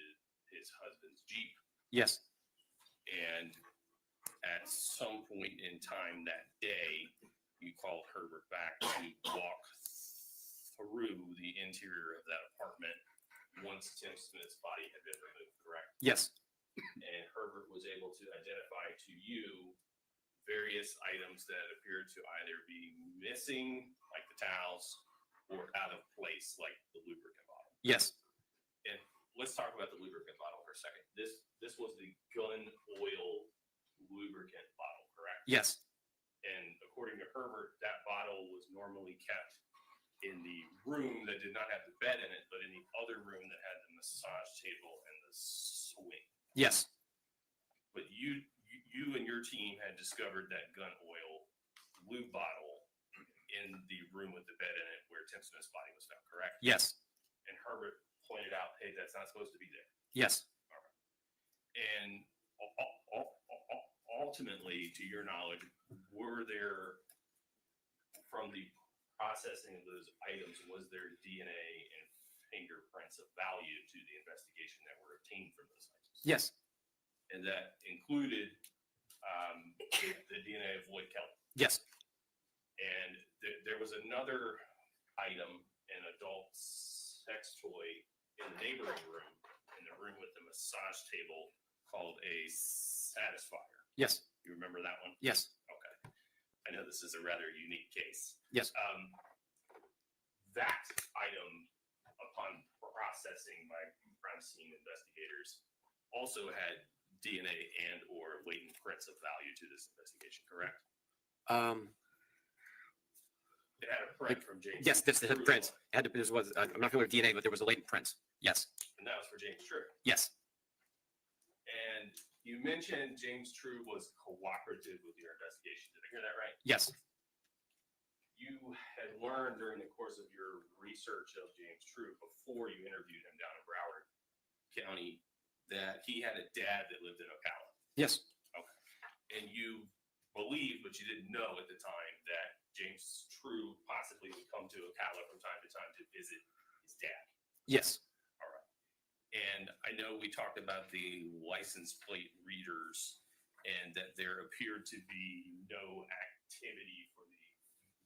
his husband's Jeep. Yes. And at some point in time that day, you called Herbert back to walk through the interior of that apartment once Tim Smith's body had been removed, correct? Yes. And Herbert was able to identify to you various items that appeared to either be missing, like the towels, or out of place, like the lubricant bottle. Yes. And let's talk about the lubricant bottle for a second. This was the gun oil lubricant bottle, correct? Yes. And according to Herbert, that bottle was normally kept in the room that did not have the bed in it, but in the other room that had the massage table and the swing. Yes. But you and your team had discovered that gun oil lube bottle in the room with the bed in it where Tim Smith's body was found, correct? Yes. And Herbert pointed out, hey, that's not supposed to be there. Yes. All right. And ultimately, to your knowledge, were there, from the processing of those items, was there DNA and fingerprints of value to the investigation that were obtained from those items? Yes. And that included the DNA of Lloyd Kelly. Yes. And there was another item, an adult sex toy, in the neighboring room, in the room with the massage table, called a Satisfier. Yes. You remember that one? Yes. Okay. I know this is a rather unique case. Yes. That item, upon processing by crime scene investigators, also had DNA and or latent prints of value to this investigation, correct? It had a print from James. Yes, this the print. It had to, this was, I'm not familiar with DNA, but there was a latent print. Yes. And that was for James True. Yes. And you mentioned James True was cooperative with your investigation. Did I hear that right? Yes. You had learned during the course of your research of James True, before you interviewed him down in Broward County, that he had a dad that lived in Ocala. Yes. Okay. And you believed, but you didn't know at the time, that James True possibly would come to Ocala from time to time to visit his dad. Yes. All right. And I know we talked about the license plate readers and that there appeared to be no activity for the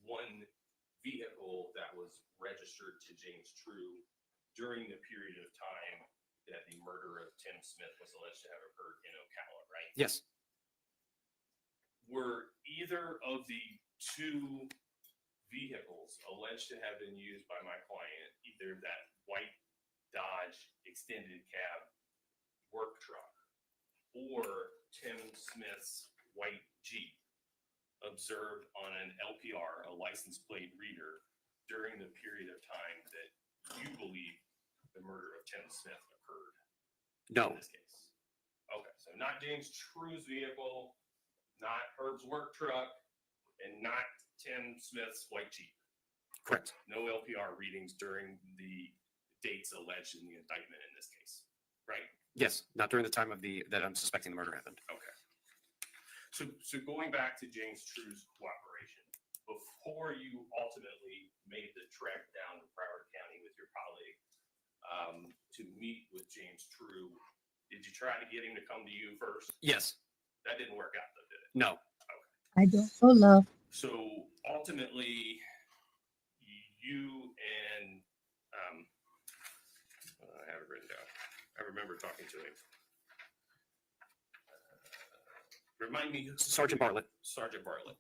one vehicle that was registered to James True during the period of time that the murder of Tim Smith was alleged to have occurred in Ocala, right? Yes. Were either of the two vehicles alleged to have been used by my client, either that white Dodge extended cab work truck or Tim Smith's white Jeep, observed on an LPR, a license plate reader, during the period of time that you believe the murder of Tim Smith occurred? No. In this case. Okay, so not James True's vehicle, not Herb's work truck, and not Tim Smith's white Jeep. Correct. No LPR readings during the dates alleged in the indictment in this case, right? Yes. Not during the time of that I'm suspecting the murder happened. Okay. So going back to James True's cooperation, before you ultimately made the trek down to Broward County with your colleague to meet with James True, did you try to get him to come to you first? Yes. That didn't work out though, did it? No. I don't so love. So ultimately, you and I have it written down. I remember talking to him. Remind me, Sergeant Bartlett. Sergeant Bartlett.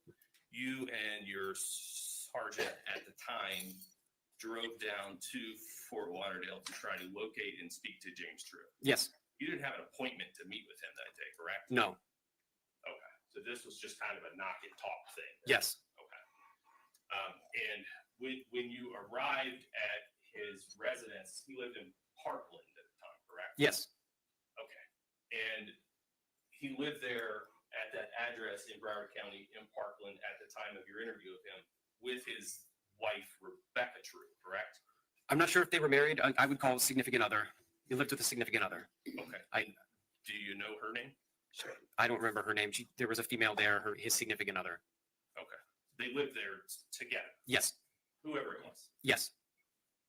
You and your sergeant at the time drove down to Fort Lauderdale to try to locate and speak to James True. Yes. You didn't have an appointment to meet with him that day, correct? No. Okay. So this was just kind of a knock and talk thing. Yes. Okay. And when you arrived at his residence, he lived in Parkland at the time, correct? Yes. Okay. And he lived there at that address in Broward County in Parkland at the time of your interview with him with his wife, Rebecca True, correct? I'm not sure if they were married. I would call a significant other. He lived with a significant other. Okay. Do you know her name? Sure. I don't remember her name. There was a female there, his significant other. Okay. They lived there together. Yes. Whoever it was. Yes.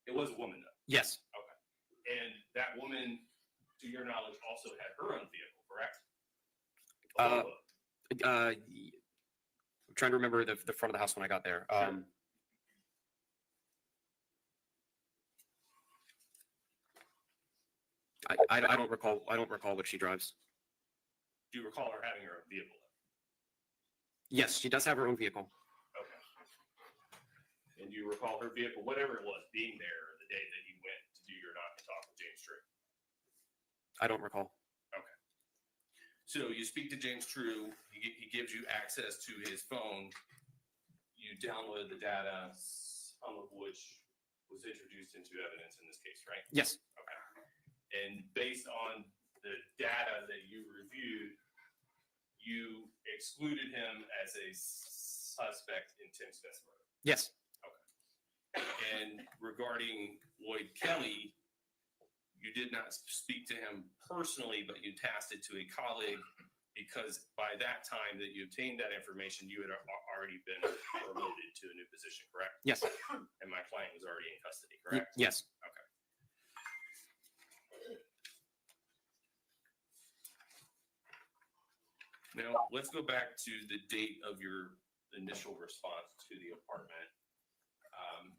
It was a woman, though. Yes. Okay. And that woman, to your knowledge, also had her own vehicle, correct? I'm trying to remember the front of the house when I got there. I don't recall. I don't recall what she drives. Do you recall her having her own vehicle? Yes, she does have her own vehicle. Okay. And do you recall her vehicle, whatever it was, being there the day that you went to do your knock and talk with James True? I don't recall. Okay. So you speak to James True. He gives you access to his phone. You download the data, some of which was introduced into evidence in this case, right? Yes. Okay. And based on the data that you reviewed, you excluded him as a suspect in Tim Smith's murder. Yes. Okay. And regarding Lloyd Kelly, you did not speak to him personally, but you tasked it to a colleague because by that time that you obtained that information, you had already been promoted to a new position, correct? Yes. And my client was already in custody, correct? Yes. Okay. Now, let's go back to the date of your initial response to the apartment.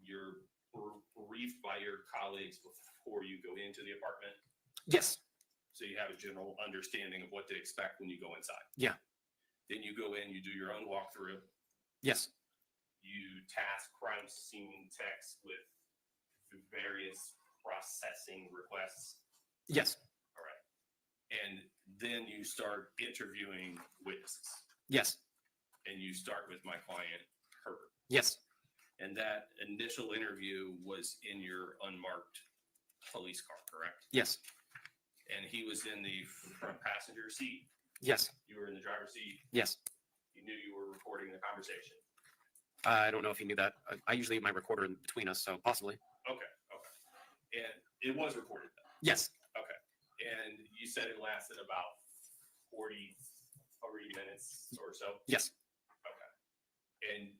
You're briefed by your colleagues before you go into the apartment? Yes. So you have a general understanding of what to expect when you go inside? Yeah. Then you go in, you do your own walkthrough. Yes. You task crime scene techs with various processing requests? Yes. All right. And then you start interviewing witnesses? Yes. And you start with my client, Herbert? Yes. And that initial interview was in your unmarked police car, correct? Yes. And he was in the front passenger seat? Yes. You were in the driver's seat? Yes. You knew you were recording the conversation? I don't know if he knew that. I usually have my recorder in between us, so possibly. Okay. And it was recorded though? Yes. Okay. And you said it lasted about 40 minutes or so? Yes. Okay. And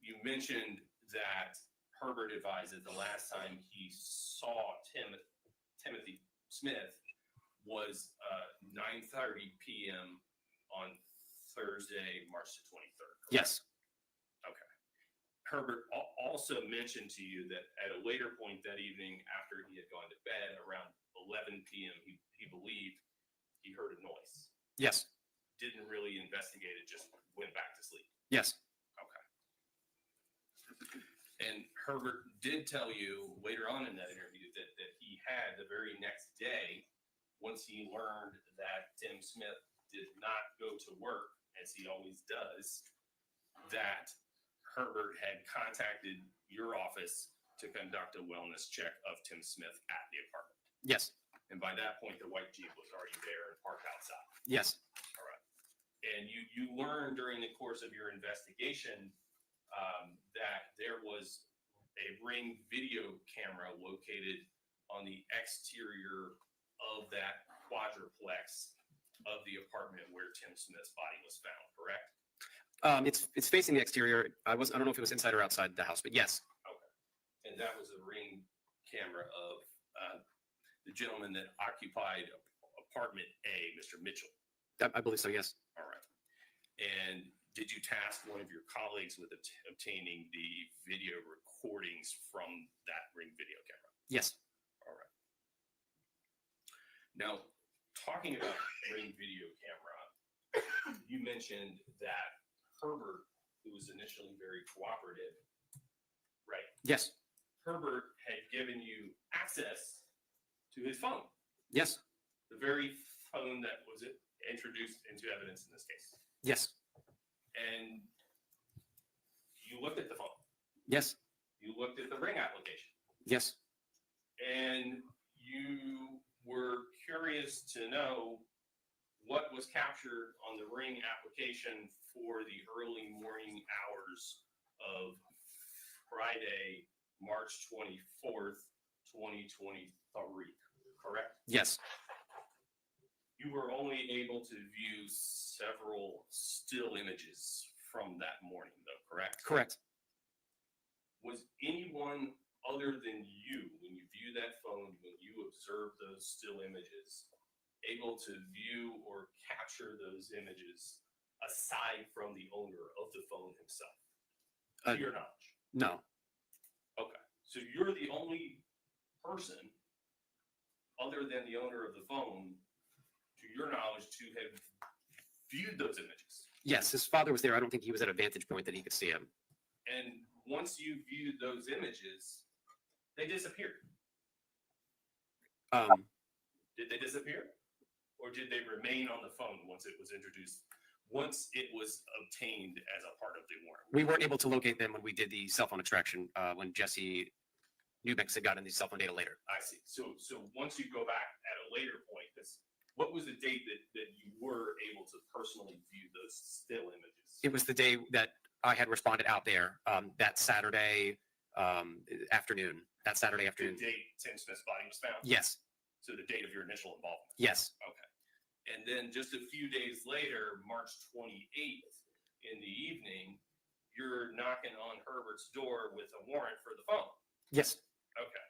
you mentioned that Herbert advised that the last time he saw Timothy Smith was 9:30 p.m. on Thursday, March the 23rd. Yes. Okay. Herbert also mentioned to you that at a later point that evening, after he had gone to bed around 11 p.m., he believed he heard a noise. Yes. Didn't really investigate it, just went back to sleep. Yes. Okay. And Herbert did tell you later on in that interview that he had the very next day, once he learned that Tim Smith did not go to work, as he always does, that Herbert had contacted your office to conduct a wellness check of Tim Smith at the apartment. Yes. And by that point, the white Jeep was already there and parked outside. Yes. All right. And you learned during the course of your investigation that there was a Ring video camera located on the exterior of that quadruplex of the apartment where Tim Smith's body was found, correct? It's facing the exterior. I don't know if it was inside or outside the house, but yes. Okay. And that was a Ring camera of the gentleman that occupied apartment A, Mr. Mitchell. I believe so, yes. All right. And did you task one of your colleagues with obtaining the video recordings from that Ring video camera? Yes. All right. Now, talking about Ring video camera, you mentioned that Herbert, who was initially very cooperative, right? Yes. Herbert had given you access to his phone. Yes. The very phone that was introduced into evidence in this case. Yes. And you looked at the phone. Yes. You looked at the Ring application. Yes. And you were curious to know what was captured on the Ring application for the early morning hours of Friday, March 24th, 2023, correct? Yes. You were only able to view several still images from that morning, though, correct? Correct. Was anyone other than you, when you view that phone, when you observe those still images, able to view or capture those images aside from the owner of the phone himself? To your knowledge? No. Okay. So you're the only person other than the owner of the phone, to your knowledge, to have viewed those images. Yes, his father was there. I don't think he was at a vantage point that he could see him. And once you viewed those images, they disappeared. Did they disappear? Or did they remain on the phone once it was introduced, once it was obtained as a part of the warrant? We weren't able to locate them when we did the cell phone extraction, when Jesse Newman had gotten the cell phone data later. I see. So once you go back at a later point, what was the date that you were able to personally view those still images? It was the day that I had responded out there, that Saturday afternoon. That Saturday afternoon. The date Tim Smith's body was found? Yes. So the date of your initial involvement? Yes. Okay. And then just a few days later, March 28th in the evening, you're knocking on Herbert's door with a warrant for the phone. Yes. Okay.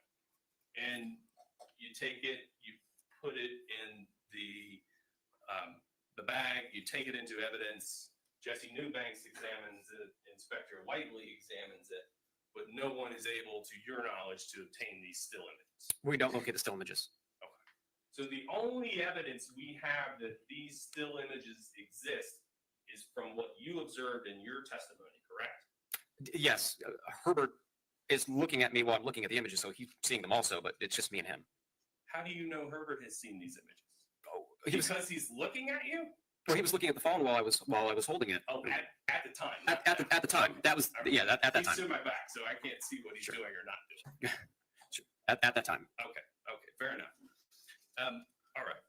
And you take it, you put it in the bag, you take it into evidence. Jesse Newbanks examines it, Inspector Whiteley examines it, but no one is able, to your knowledge, to obtain these still images. We don't locate the still images. Okay. So the only evidence we have that these still images exist is from what you observed in your testimony, correct? Yes. Herbert is looking at me while I'm looking at the images, so he's seeing them also, but it's just me and him. How do you know Herbert has seen these images? Because he's looking at you? Well, he was looking at the phone while I was holding it. Oh, at the time. At the time. That was at that He's time. to my back, so I can't see what he's doing or not doing. Sure. At that time. Okay, fair enough. All right.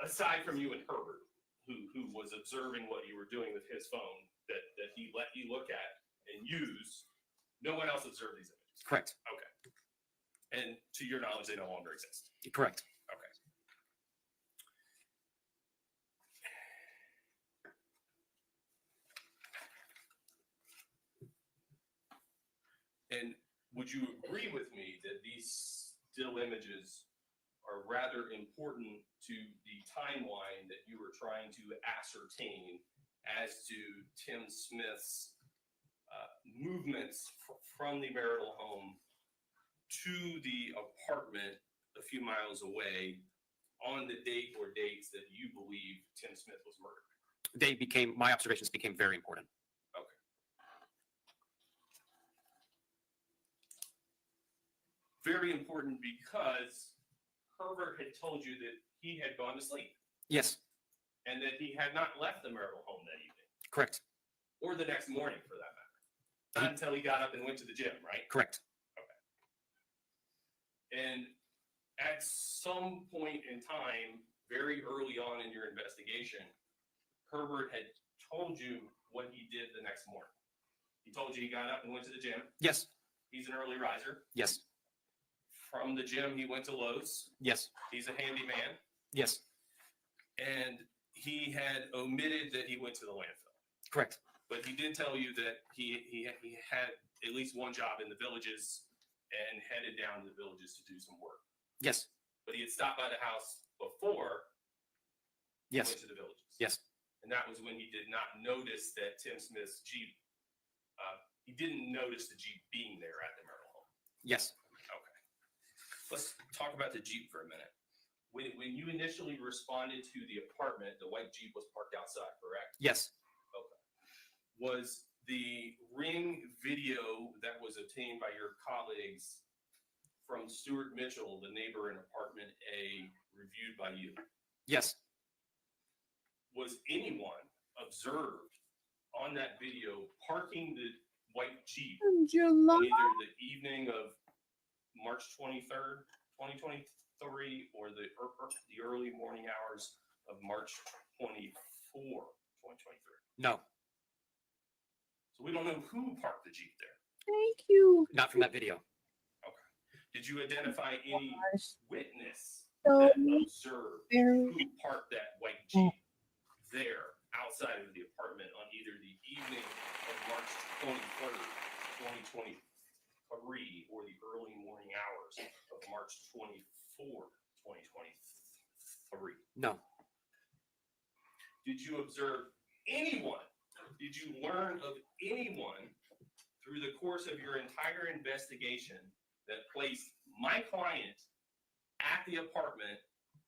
Aside from you and Herbert, who was observing what you were doing with his phone that he let you look at and use, no one else observed these images? Correct. Okay. And to your knowledge, they no longer exist? Correct. Okay. And would you agree with me that these still images are rather important to the timeline that you were trying to ascertain as to Tim Smith's movements from the marital home to the apartment a few miles away on the date or dates that you believe Tim Smith was murdered? My observations became very important. Okay. Very important because Herbert had told you that he had gone to sleep Yes, and that he had not left the marital home that evening, correct, or the next morning for that matter. Not until he got up and went to the gym, right? correct. And at some point in time, very early on in your investigation, Herbert had told you what he did the next morning. He told you he got up and went to the gym. Yes, He's an early riser. yes, From the gym, he went to Lowe's. yes, He's a handyman. yes, And he had omitted that he went to the landfill. correct. But he did tell you that he had at least one job in the villages and headed down to the villages to do some work. Yes, But he had stopped by the house before he yes, went to the villages. yes, And that was when he did not notice that Tim Smith's Jeep, he didn't notice the Jeep being there at the marital home. yes, Okay. Let's talk about the Jeep for a minute. When you initially responded to the apartment, the white Jeep was parked outside, correct? yes. Okay. Was the ring video that was obtained by your colleagues from Stuart Mitchell, the neighbor in apartment A, reviewed by you? Yes, Was anyone observed on that video parking the white Jeep on either the evening of March 23rd, 2023, or the early morning hours of March 24, 2023? no, So we don't know who parked the Jeep there. Thank you. not from that video. Okay. Did you identify any witness So that observed who parked that white Jeep there outside of the apartment on either the evening of March 23rd, 2023, or the early morning hours of March 24th, 2023? No, Did you observe anyone? Did you learn of anyone through the course of your entire investigation that placed my client at the apartment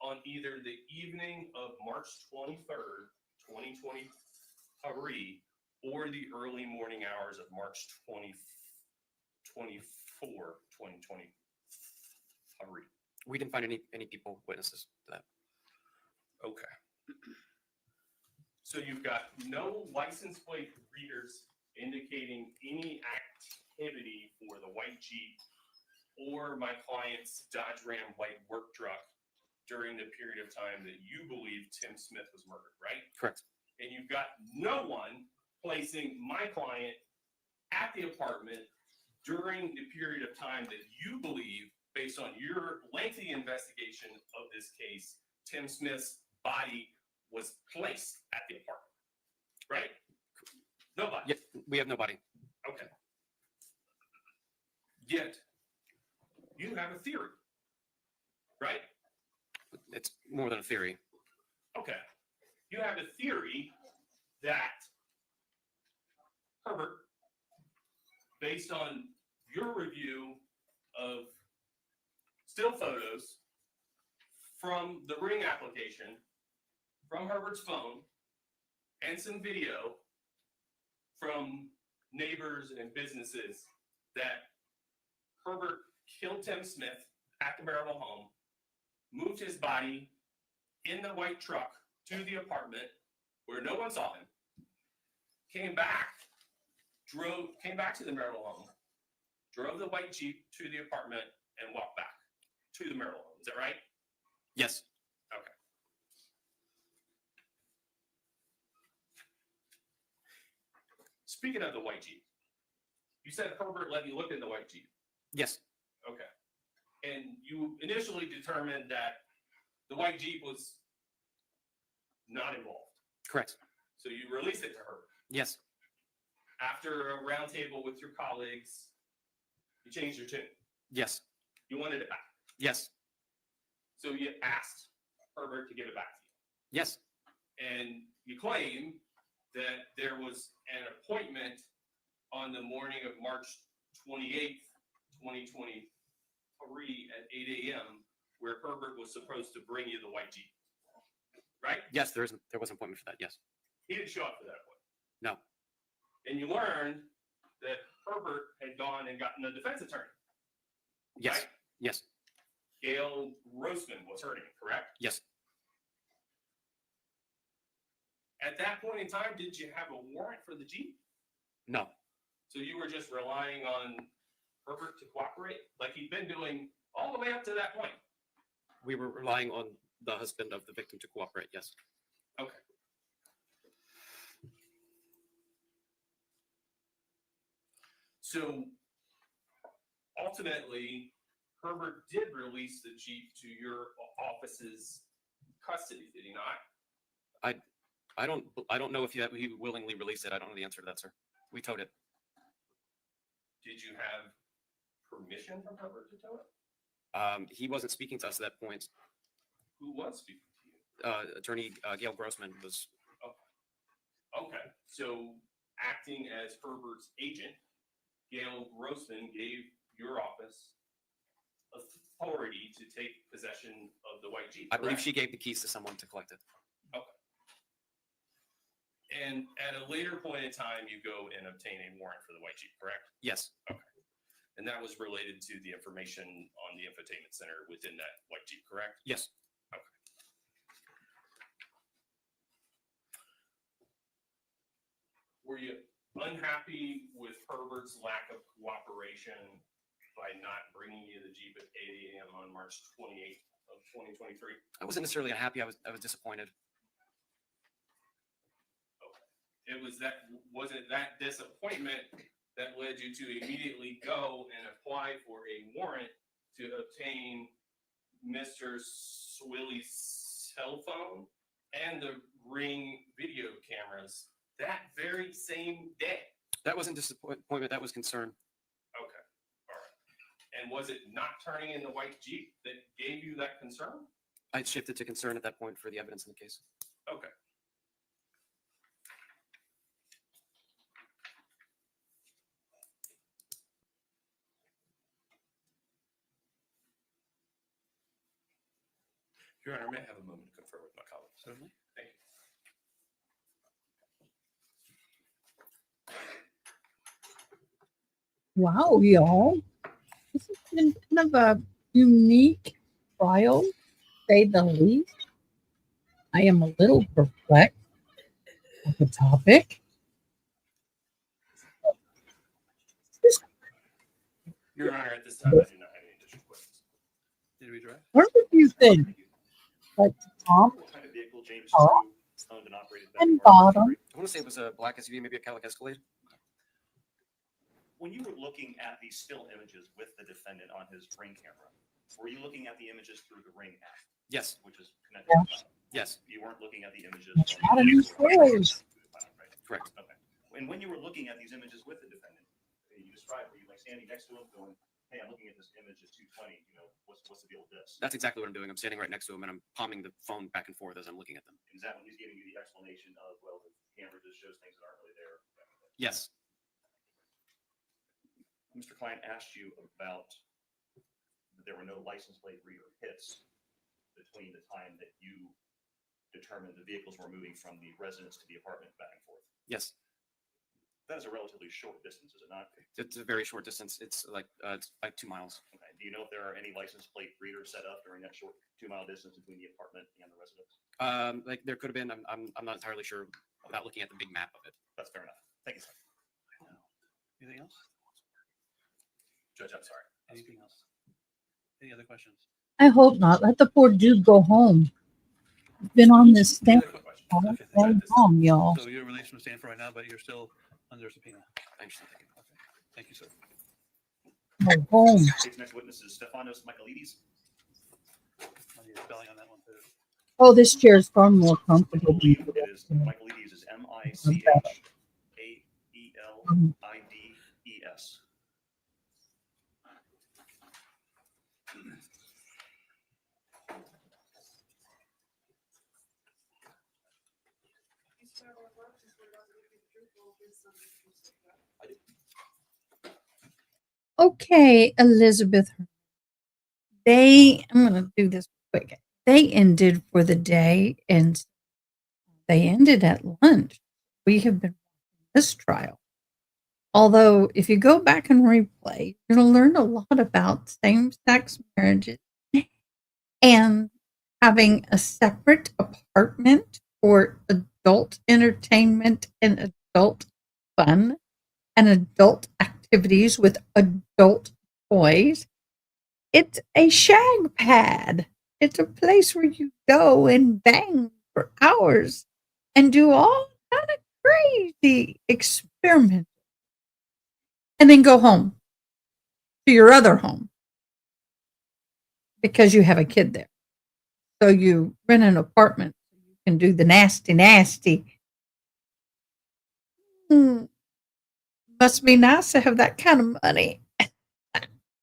on either the evening of March 23rd, 2023, or the early morning hours of March 24, 2023? we didn't find any people, witnesses to that. Okay. So you've got no license plate readers indicating any activity for the white Jeep or my client's Dodge Ram white work truck during the period of time that you believe Tim Smith was murdered, right? Correct. And you've got no one placing my client at the apartment during the period of time that you believe, based on your lengthy investigation of this case, Tim Smith's body was placed at the apartment, right? Nobody. Yeah, we have nobody. Okay. Yet, you have a theory, right? It's more than a theory. Okay. You have a theory that Herbert, based on your review of still photos from the ring application, from Herbert's phone, and some video from neighbors and businesses, that Herbert killed Tim Smith at the marital home, moved his body in the white truck to the apartment where no one saw him, came back to the marital home, drove the white Jeep to the apartment, and walked back to the marital home. Is that right? Yes. Okay. Speaking of the white Jeep, you said Herbert let you look in the white Jeep. Yes. Okay. And you initially determined that the white Jeep was not involved. Correct. So you released it to Herbert. Yes. After a roundtable with your colleagues, You changed your tune. Yes. You wanted it back. Yes. So you asked Herbert to give it back to you. Yes. And you claim that there was an appointment on the morning of March 28th, 2023 at 8 a.m. where Herbert was supposed to bring you the white Jeep. Right? Yes, there was an appointment for that. Yes. He didn't show up for that appointment. No. And you learned that Herbert had gone and gotten a defense attorney. Yes. Right? Yes. Gail Grossman was her name, correct? Yes. At that point in time, did you have a warrant for the Jeep? No. So you were just relying on Herbert to cooperate like he'd been doing all the way up to that point? We were relying on the husband of the victim to cooperate. Yes. Okay. So ultimately, Herbert did release the Jeep to your office's custody, did he not? I don't know if he willingly released it. I don't know the answer to that, sir. We towed it. Did you have permission from Herbert to tow it? He wasn't speaking to us at that point. Who was speaking to you? Attorney Gail Grossman was. Okay. So acting as Herbert's agent, Gail Grossman gave your office authority to take possession of the white Jeep. I believe correct? she gave the keys to someone to collect it. Okay. And at a later point in time, you go and obtain a warrant for the white Jeep, correct? Yes. Okay. And that was related to the information on the infotainment center within that white Jeep, correct? Yes. Okay. Were you unhappy with Herbert's lack of cooperation by not bringing you the Jeep at 8 a.m. on March 28th of 2023? I wasn't necessarily unhappy. I was disappointed. Was it that disappointment that led you to immediately go and apply for a warrant to obtain Mr. Swilly's cell phone and the Ring video cameras that very same day? That wasn't disappointment. That was concern. Okay. All right. And was it not turning in the white Jeep that gave you that concern? I shifted to concern at that point for the evidence in the case. Okay. Your Honor, may I have a moment to confer with my colleagues? Certainly. Thank you. Wow, y'all. This has been kind of a unique trial, to say the least. I am a little perplexed with the topic. Your Honor, at this time, I do not have any additional questions. Did we drive? What did you think? Like Tom, What kind of vehicle James top, owned and operated? and bottom? I want to say it was a black SUV, maybe a Cadillac Escalade. When you were looking at the still images with the defendant on his Ring camera, were you looking at the images through the Ring app? Yes. Which is connected to the cloud? Yes. You weren't looking at the images. That's not a new stories. Correct. Okay. And when you were looking at these images with the defendant, you described, were you like standing next to him going, hey, I'm looking at this image at 220, what's the deal with this? That's exactly what I'm doing. I'm standing right next to him and I'm palming the phone back and forth as I'm looking at them. Is that when he's giving you the explanation of, well, the camera just shows things that aren't really there? Yes. Mr. Client asked you about that there were no license plate reader hits between the time that you determined the vehicles were moving from the residence to the apartment back and forth. Yes. That is a relatively short distance, is it not? It's a very short distance. It's like 2 miles. Okay. Do you know if there are any license plate readers set up during that short 2-mile distance between the apartment and the residence? Like there could have been. I'm not entirely sure without looking at the big map of it. That's fair enough. Thank you, sir. Anything else? Judge, I'm sorry. Anything else? Any other questions? I hope not. Let the poor dude go home. He's been on this stand all long, y'all. So you're released from stand for right now, but you're still under subpoena. I understand. Okay. Thank you, sir. Go home. Today's next witness is Stefanos Michaelides. I need a spelling on that one too. Oh, this chair is far more comfortable. It is Michaelides is Michaelides. Okay, Elizabeth. I'm going to do this quick. They ended for the day and they ended at lunch. We have been watching this trial. Although, if you go back and replay, you're going to learn a lot about same-sex marriages and having a separate apartment for adult entertainment and adult fun and adult activities with adult toys. It's a shag pad. It's a place where you go and bang for hours and do all kind of crazy experiments. And then go home to your other home because you have a kid there. So you rent an apartment. You can do the nasty. Must be nice to have that kind of money.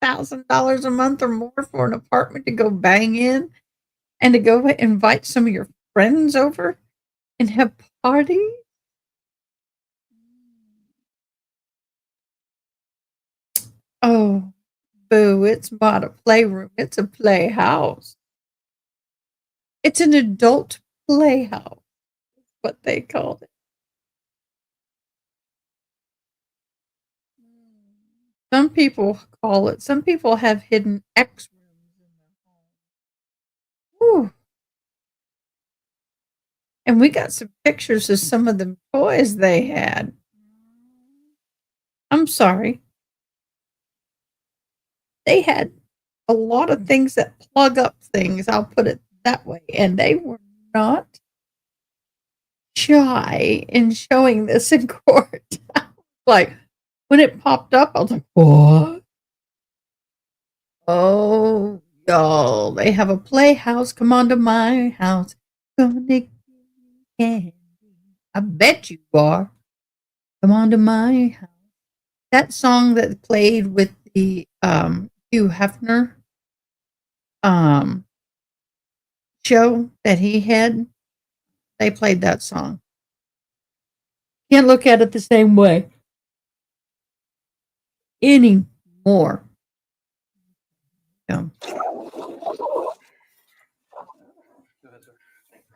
$1,000 a month or more for an apartment to go bang in and to go invite some of your friends over and have parties. Oh, boo, it's not a playroom. It's a playhouse. It's an adult playhouse, what they called it. Some people call it, some people have hidden X rooms in their home. Whew. And we got some pictures of some of the toys they had. I'm sorry. They had a lot of things that plug up things, I'll put it that way. And they were not shy in showing this in court. Like, when it popped up, I was like, what? Oh, y'all, they have a playhouse. Come on to my house. Gonna give you candy. I bet you are. Come on to my house. That song that played with the Hugh Hefner show that he had, they played that song. Can't look at it the same way anymore. Yeah.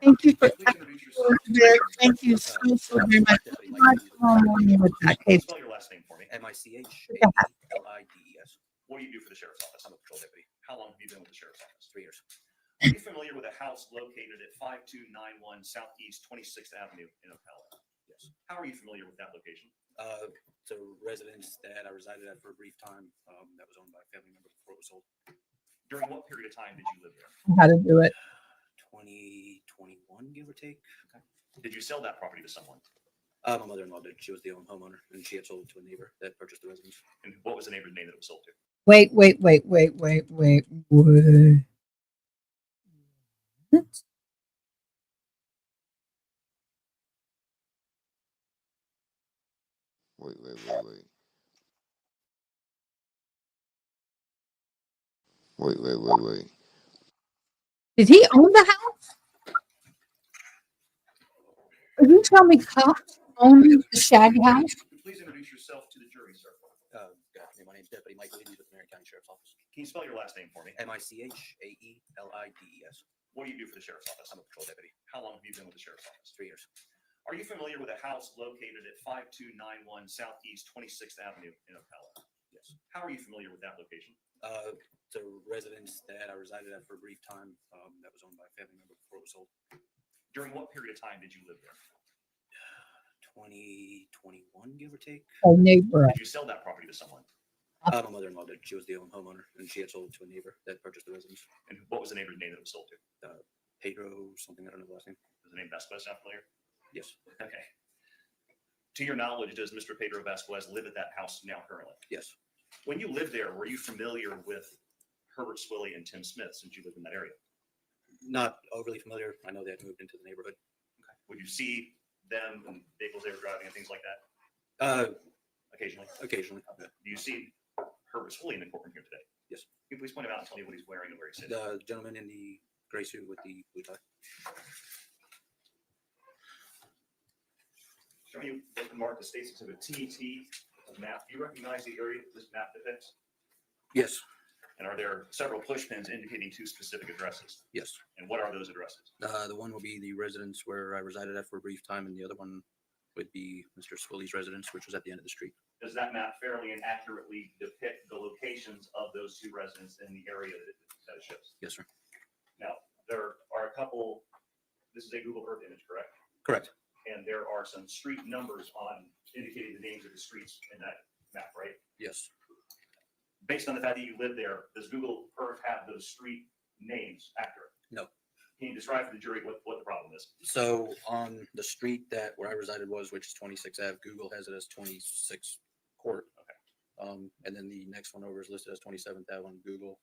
Thank you for thank you so very much. With that case. Spell your last name for me. Michaeles. What do you do for the sheriff's office? I'm a patrol deputy. How long have you been with the sheriff's office? 3 years. Are you familiar with a house located at 5291 Southeast 26th Avenue in Ocala? Yes. How are you familiar with that location? It's a residence that I resided at for a brief time. That was owned by a family member before it was sold. During what period of time did you live there? How to do it. 2021, give or take. Okay. Did you sell that property to someone? My mother-in-law did. She was the homeowner, and she had sold it to a neighbor that purchased the residence. And what was the neighbor's name that it was sold to? Wait. What? Wait. Did he own the house? Did you tell me cops owned the shag house? Please introduce yourself to the jury, sir. Good afternoon. My name is Deputy Michaeles with the Marion County Sheriff's Office. Can you spell your last name for me? Michaeles. What do you do for the sheriff's office? I'm a patrol deputy. How long have you been with the sheriff's office? 3 years. Are you familiar with a house located at 5291 Southeast 26th Avenue in Ocala? Yes. How are you familiar with that location? It's a residence that I resided at for a brief time. That was owned by a family member before it was sold. During what period of time did you live there? 2021, give or take. A neighbor. Did you sell that property to someone? My mother-in-law did. She was the homeowner, and she had sold it to a neighbor that purchased the residence. And what was the neighbor's name that it was sold to? Pedro something. I don't know the last name. Does the name Vasquez sound familiar? Yes. Okay. To your knowledge, does Mr. Pedro Vasquez live at that house now currently? Yes. When you lived there, were you familiar with Herbert Swilly and Tim Smith since you lived in that area? Not overly familiar. I know they had moved into the neighborhood. Okay. Would you see them and vehicles they were driving and things like that? Occasionally. Occasionally. Okay. Do you see Herbert Swilly in the courtroom here today? Yes. Can you please point him out and tell me what he's wearing and where he's sitting? The gentleman in the gray suit with the blue tie. Show me what marked the State's Exhibit TT map. Do you recognize the area that this map depicts? Yes. And are there several push pins indicating two specific addresses? Yes. And what are those addresses? The one will be the residence where I resided at for a brief time, and the other one would be Mr. Swilly's residence, which was at the end of the street. Does that map fairly and accurately depict the locations of those two residents in the area that it shows? Yes, sir. Now, there are a couple, this is a Google Earth image, correct? Correct. And there are some street numbers on indicating the names of the streets in that map, right? Yes. Based on the fact that you live there, does Google Earth have those street names accurate? No. Can you describe for the jury what the problem is? So on the street that where I resided was, which is 26 Ave, Google has it as 26 Court. Okay. And then the next one over is listed as 27th Ave on Google,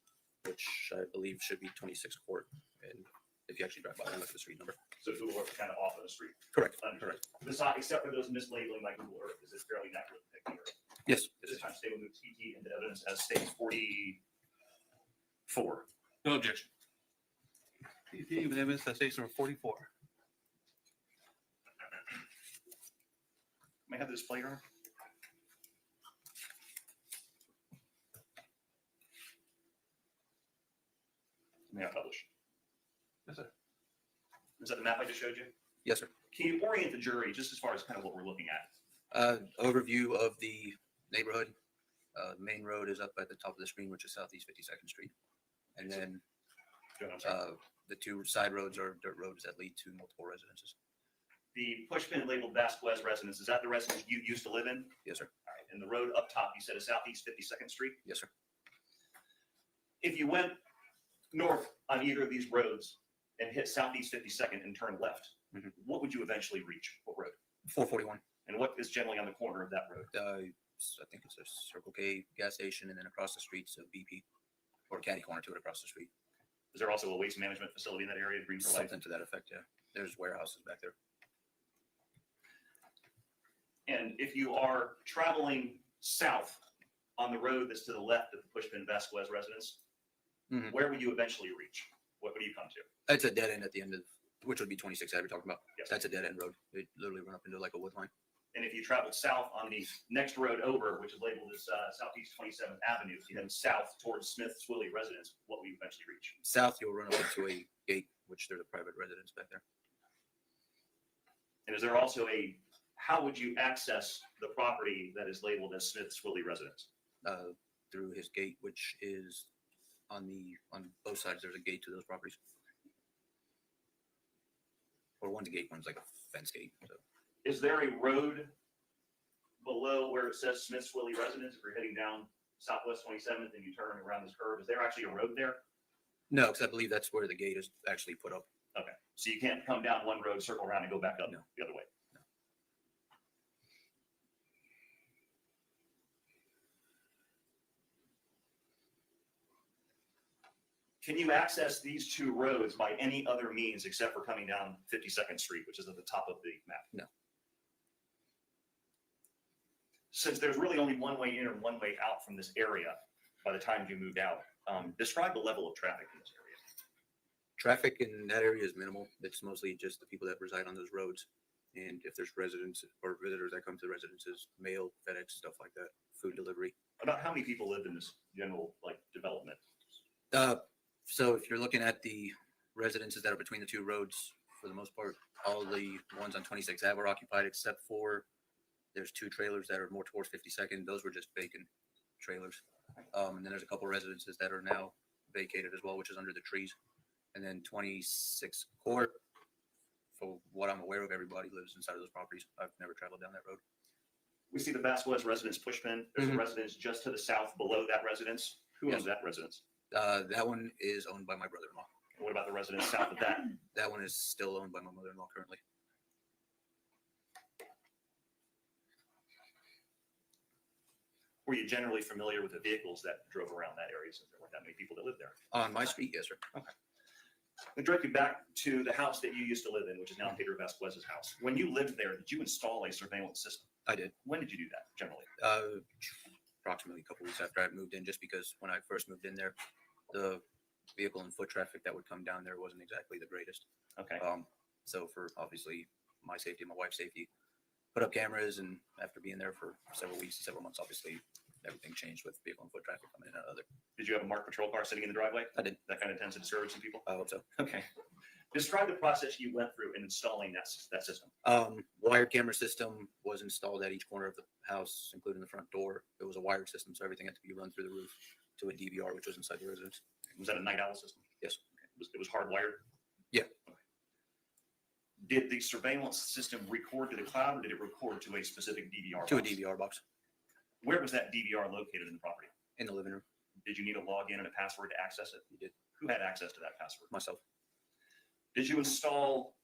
which I believe should be 26 Court. And if you actually drive by and look at the street number. So Google Earth is kind of off on the street. Correct. Correct. Besides, except for those mislabeling by Google Earth, is it fairly accurate depicting area? Yes. At this time, state will move TT into evidence as state 44. No objection. Even evidence that states number 44. May I have the display, Your Honor? May I publish? Yes, sir. Is that the map I just showed you? Yes, sir. Can you orient the jury just as far as kind of what we're looking at? Overview of the neighborhood. Main road is up at the top of the screen, which is Southeast 52nd Street. And then the two side roads are dirt roads that lead to multiple residences. The pushpin labeled Vasquez residence, is that the residence you used to live in? Yes, sir. All right. And the road up top, you said is Southeast 52nd Street? Yes, sir. If you went north on either of these roads and hit Southeast 52nd and turn left, what would you eventually reach? What road? 441. And what is generally on the corner of that road? I think it's a Circle K gas station, and then across the street's a BP, or catty corner to it across the street. Is there also a waste management facility in that area? Green for Life? Something to that effect, yeah. There's warehouses back there. And if you are traveling south on the road that's to the left of the pushpin Vasquez residence, where would you eventually reach? What would you come to? It's a dead end at the end of, which would be 26 Ave you're talking about. Yes. That's a dead end road. They literally run up into like a wood line. And if you traveled south on the next road over, which is labeled as Southeast 27th Avenue, if you head south towards Smith Swilly residence, what will you eventually reach? South, you'll run up into a gate, which there's a private residence back there. And is there also how would you access the property that is labeled as Smith Swilly residence? Through his gate, which is on both sides. There's a gate to those properties. Or one's a gate, one's like a fence gate. So. Is there a road below where it says Smith Swilly residence? If you're heading down Southwest 27th and you turn around this curve, is there actually a road there? No, because I believe that's where the gate is actually put up. Okay, so you can't come down one road, circle around, and go back up the other way. No. Can you access these two roads by any other means except for coming down 52nd Street, which is at the top of the map? No. Since there's really only one way in and one way out from this area by the time you moved out, describe the level of traffic in this area. Traffic in that area is minimal. It's mostly just the people that reside on those roads. And if there's residents or visitors that come to the residences, mail, FedEx, stuff like that, food delivery. About how many people live in this general development? So if you're looking at the residences that are between the two roads, for the most part, all the ones on 26 Ave are occupied, except for there's two trailers that are more towards 52nd. Those were just vacant trailers. And then there's a couple residences that are now vacated as well, which is under the trees. And then 26 Court, for what I'm aware of, everybody lives inside of those properties. I've never traveled down that road. We see the Vasquez residence pushpin. There's a residence just to the south below that residence. Who owns that residence? That one is owned by my brother-in-law. What about the residence south of that? That one is still owned by my mother-in-law currently. Were you generally familiar with the vehicles that drove around that area since there weren't that many people that lived there? On my street, yes, sir. Okay. I'll direct you back to the house that you used to live in, which is now Pedro Vasquez's house. When you lived there, did you install a surveillance system? I did. When did you do that, generally? Approximately a couple weeks after I moved in, just because when I first moved in there, the vehicle and foot traffic that would come down there wasn't exactly the greatest. Okay. So for obviously my safety, my wife's safety, put up cameras, and after being there for several weeks, several months, obviously everything changed with vehicle and foot traffic coming in and out of there. Did you have a marked patrol car sitting in the driveway? I did. That kind of tends to discourage some people? I hope so. Okay. Describe the process you went through in installing that system. Wired camera system was installed at each corner of the house, including the front door. It was a wired system, so everything had to be run through the roof to a DVR, which was inside the residence. Was that a night owl system? Yes. Okay. It was hardwired? Yeah. Okay. Did the surveillance system record to the cloud, or did it record to a specific DVR To a box? DVR box. Where was that DVR located in the property? In the living room. Did you need a login and a password to access it? You did. Who had access to that password? Myself. Did you install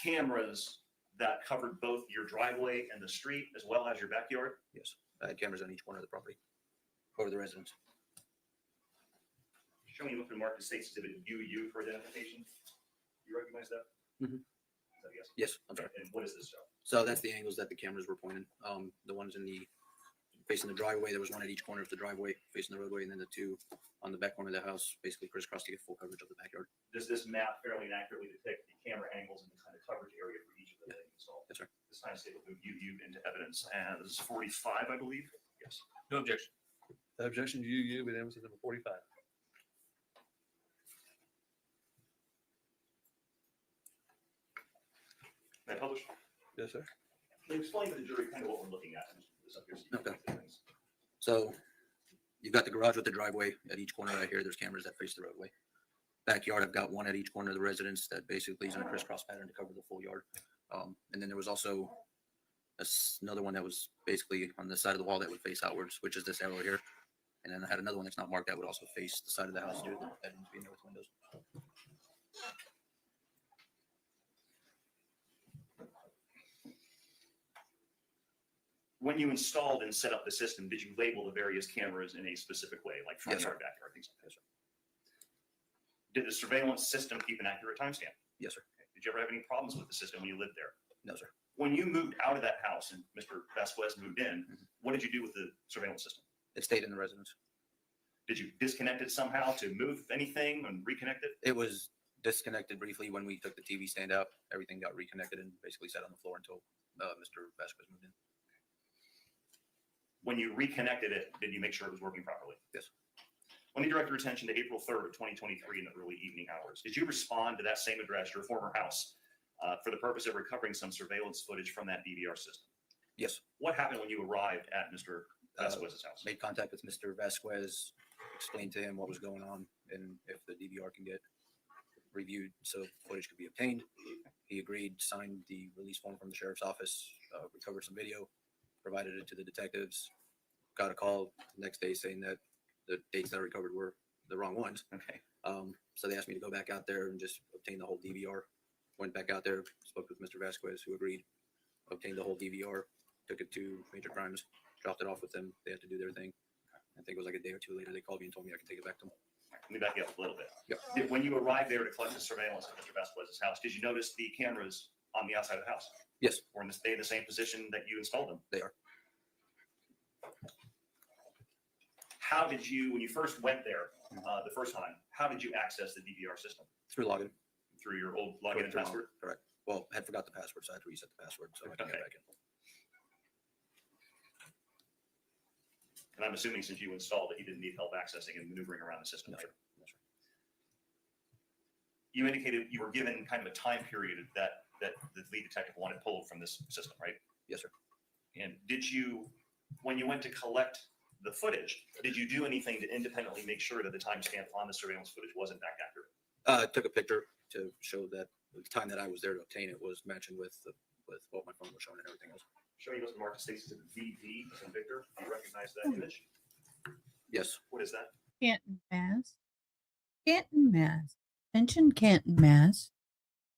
cameras that covered both your driveway and the street as well as your backyard? Yes. I had cameras on each corner of the property over the residence. Show me what the marked States Exhibit UU for identification. You recognize that? Mhm. Is that a yes? Yes, I'm sorry. And what is this show? So that's the angles that the cameras were pointing. The ones in the facing the driveway, there was one at each corner of the driveway facing the roadway, and then the two on the back corner of the house, basically crisscross to get full coverage of the backyard. Does this map fairly and accurately depict the camera angles and the kind of coverage area for each of them that you installed? Yes, sir. This time state will move UU into evidence as 45, I believe. Yes. No objection. The objection, UU, with evidence number 45. May I publish? Yes, sir. Can you explain to the jury kind of what we're looking at? This up here so you can Okay. see things. So you've got the garage with the driveway at each corner right here. There's cameras that face the roadway. Backyard, I've got one at each corner of the residence that basically is in a crisscross pattern to cover the full yard. And then there was also another one that was basically on the side of the wall that would face outwards, which is this arrow here. And then I had another one that's not marked that would also face the side of the house due to the bedrooms being there with windows. When you installed and set up the system, did you label the various cameras in a specific way, like front Yes, yard, sir. backyard, things like that? Did the surveillance system keep an accurate timestamp? Yes, sir. Did you ever have any problems with the system when you lived there? No, sir. When you moved out of that house and Mr. Vasquez moved in, what did you do with the surveillance system? It stayed in the residence. Did you disconnect it somehow to move anything and reconnect it? It was disconnected briefly when we took the TV stand out. Everything got reconnected and basically sat on the floor until Mr. Vasquez moved in. When you reconnected it, did you make sure it was working properly? Yes. Let me direct your attention to April 3rd of 2023 in the early evening hours. Did you respond to that same address, your former house, for the purpose of recovering some surveillance footage from that DVR system? Yes. What happened when you arrived at Mr. Vasquez's house? Made contact with Mr. Vasquez, explained to him what was going on and if the DVR can get reviewed so footage could be obtained. He agreed, signed the release form from the sheriff's office, recovered some video, provided it to the detectives, got a call the next day saying that the dates that I recovered were the wrong ones. Okay. So they asked me to go back out there and just obtain the whole DVR. Went back out there, spoke with Mr. Vasquez, who agreed, obtained the whole DVR, took it to Major Crimes, dropped it off with them. They had to do their thing. I think it was like a day or two later, they called me and told me I could take it back to them. Let me back you up a little bit. Yep. When you arrived there to collect the surveillance at Mr. Vasquez's house, did you notice the cameras on the outside of the house? Yes. Or stay in the same position that you installed them? They are. How did you, when you first went there the first time, how did you access the DVR system? Through login. Through your old login and password? Correct. Well, I had forgot the password, so I had to reset the password so I can get back in. And I'm assuming since you installed it, you didn't need help accessing and maneuvering around the system. No, right? sir. No, sir. You indicated you were given kind of a time period that the lead detective wanted pulled from this system, right? Yes, sir. And did you, when you went to collect the footage, did you do anything to independently make sure that the timestamp on the surveillance footage wasn't back accurate? I took a picture to show that the time that I was there to obtain it was matching with what my phone was showing and everything else. Show me what's marked States VV and Victor. Do you recognize that image? Yes. What is that? Canton, Mass. Canton, Mass. Mention Canton, Mass.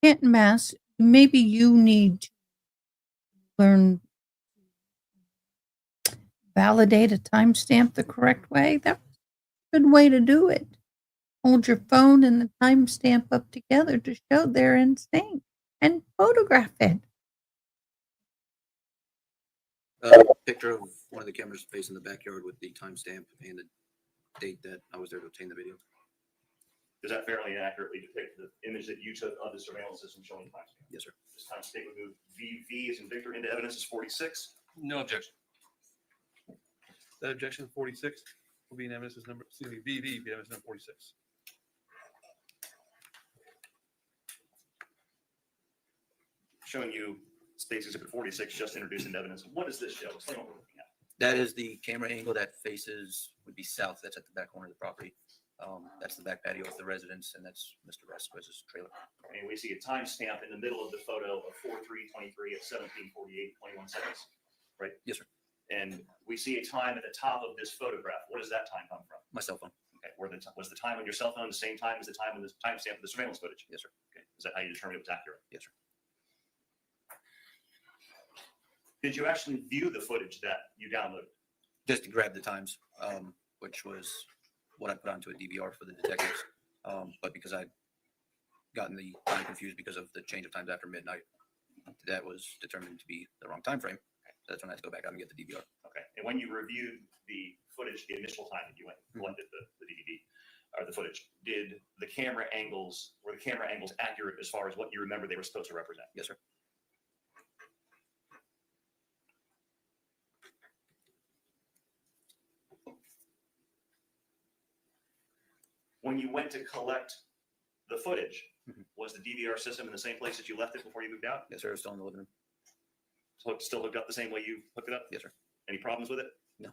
Canton, Mass. Maybe you need to learn validate a timestamp the correct way. That's a good way to do it. Hold your phone and the timestamp up together to show they're in sync and photograph it. Picture of one of the cameras facing the backyard with the timestamp and the date that I was there to obtain the video. Does that fairly and accurately depict the image that you took of the surveillance system showing the timestamp? Yes, sir. This time state would move VV as in Victor into evidence as 46. No objection. That objection 46 will be in evidence as number, excuse me, VV be evidence number 46. Showing you State's Exhibit 46 just introduced into evidence. What does this show? Explain what we're looking at. That is the camera angle that faces, would be south. That's at the back corner of the property. That's the back patio of the residence, and that's Mr. Vasquez's trailer. And we see a timestamp in the middle of the photo of 4/3/23 at 17:48, 21 seconds. Right? Yes, sir. And we see a time at the top of this photograph. What does that time come from? My cell phone. Okay. Was the time on your cell phone the same time as the time on the timestamp of the surveillance footage? Yes, sir. Okay. Is that how you determined it was accurate? Yes, sir. Did you actually view the footage that you downloaded? Just to grab the times, which was what I put onto a DVR for the detectives. But because I'd gotten the time confused because of the change of times after midnight, that was determined to be the wrong time frame. So that's when I had to go back out and get the DVR. Okay. And when you reviewed the footage, the initial time that you went and collected the DVD or the footage, were the camera angles accurate as far as what you remember they were supposed to represent? Yes, sir. When you went to collect the footage, was the DVR system in the same place that you left it before you moved out? Yes, sir. It was still in the living room. So it's still hooked up the same way you hooked it up? Yes, sir. Any problems with it? No.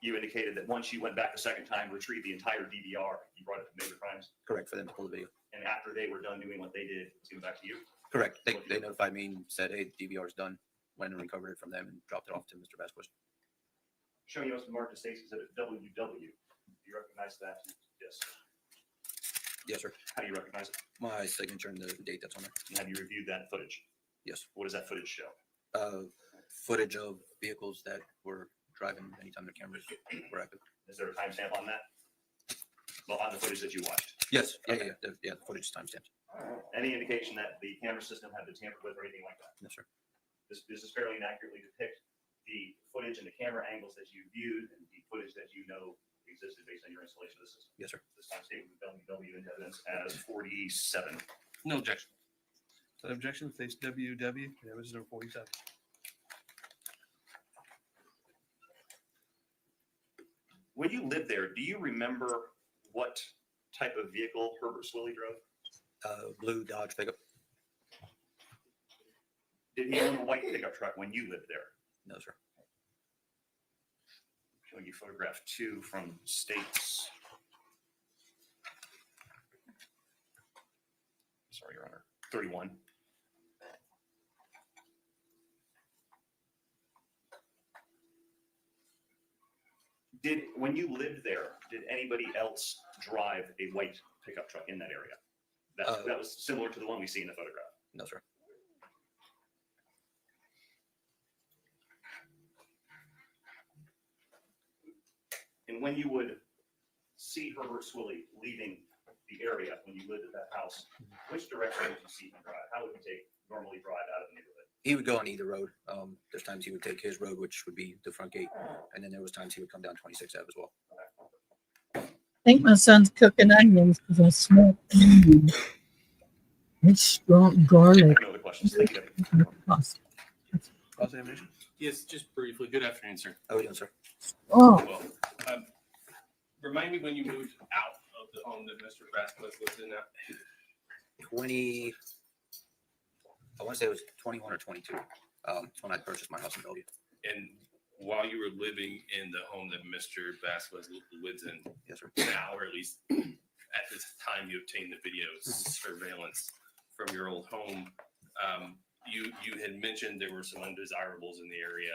You indicated that once you went back the second time, retrieved the entire DVR, you brought it to Major Crimes? Correct, for them to pull the video. And after they were done doing what they did, it's given back to you? Correct. They notified me and said, hey, the DVR is done. Went and recovered it from them and dropped it off to Mr. Vasquez. Showing you what's marked as State's Exhibit WW. Do you recognize that? Yes. Yes, sir. How do you recognize it? My signature and the date that's on there. And have you reviewed that footage? Yes. What does that footage show? Footage of vehicles that were driving anytime their cameras were active. Is there a timestamp on that? Well, on the footage that you watched? Yes. Yeah, the footage is timestamped. Any indication that the camera system had been tampered with or anything like that? No, sir. This is fairly inaccurately depict the footage and the camera angles that you viewed and the footage that you know existed based on your installation of the system. Yes, sir. This time state with WW into evidence as 47. No objection. That objection states WW, evidence number 47. When you lived there, do you remember what type of vehicle Herbert Swilly drove? Blue Dodge pickup. Did he own a white pickup truck when you lived there? No, sir. Showing you photograph 2 from States. Sorry, Your Honor. 31. When you lived there, did anybody else drive a white pickup truck in that area? That was similar to the one we see in the photograph. No, sir. And when you would see Herbert Swilly leaving the area when you lived at that house, which direction would you see him drive? How would he normally drive out of the neighborhood? He would go on either road. There's times he would take his road, which would be the front gate, and then there was times he would come down 26 Ave as well. I think my son's cooking onions because I smell onion. It's strong garlic. No other questions. Thank you. Cross-examination? Yes, just briefly. Good afternoon, sir. How are you doing, sir? Oh. Well, remind me when you moved out of the home that Mr. Vasquez lived in. That 20. I want to say it was 21 or 22. It's when I purchased my house in Bellevue. And while you were living in the home that Mr. Vasquez lives in, yes, sir. Now, or at least at this time, you obtained the video surveillance from your old home. You had mentioned there were some undesirables in the area,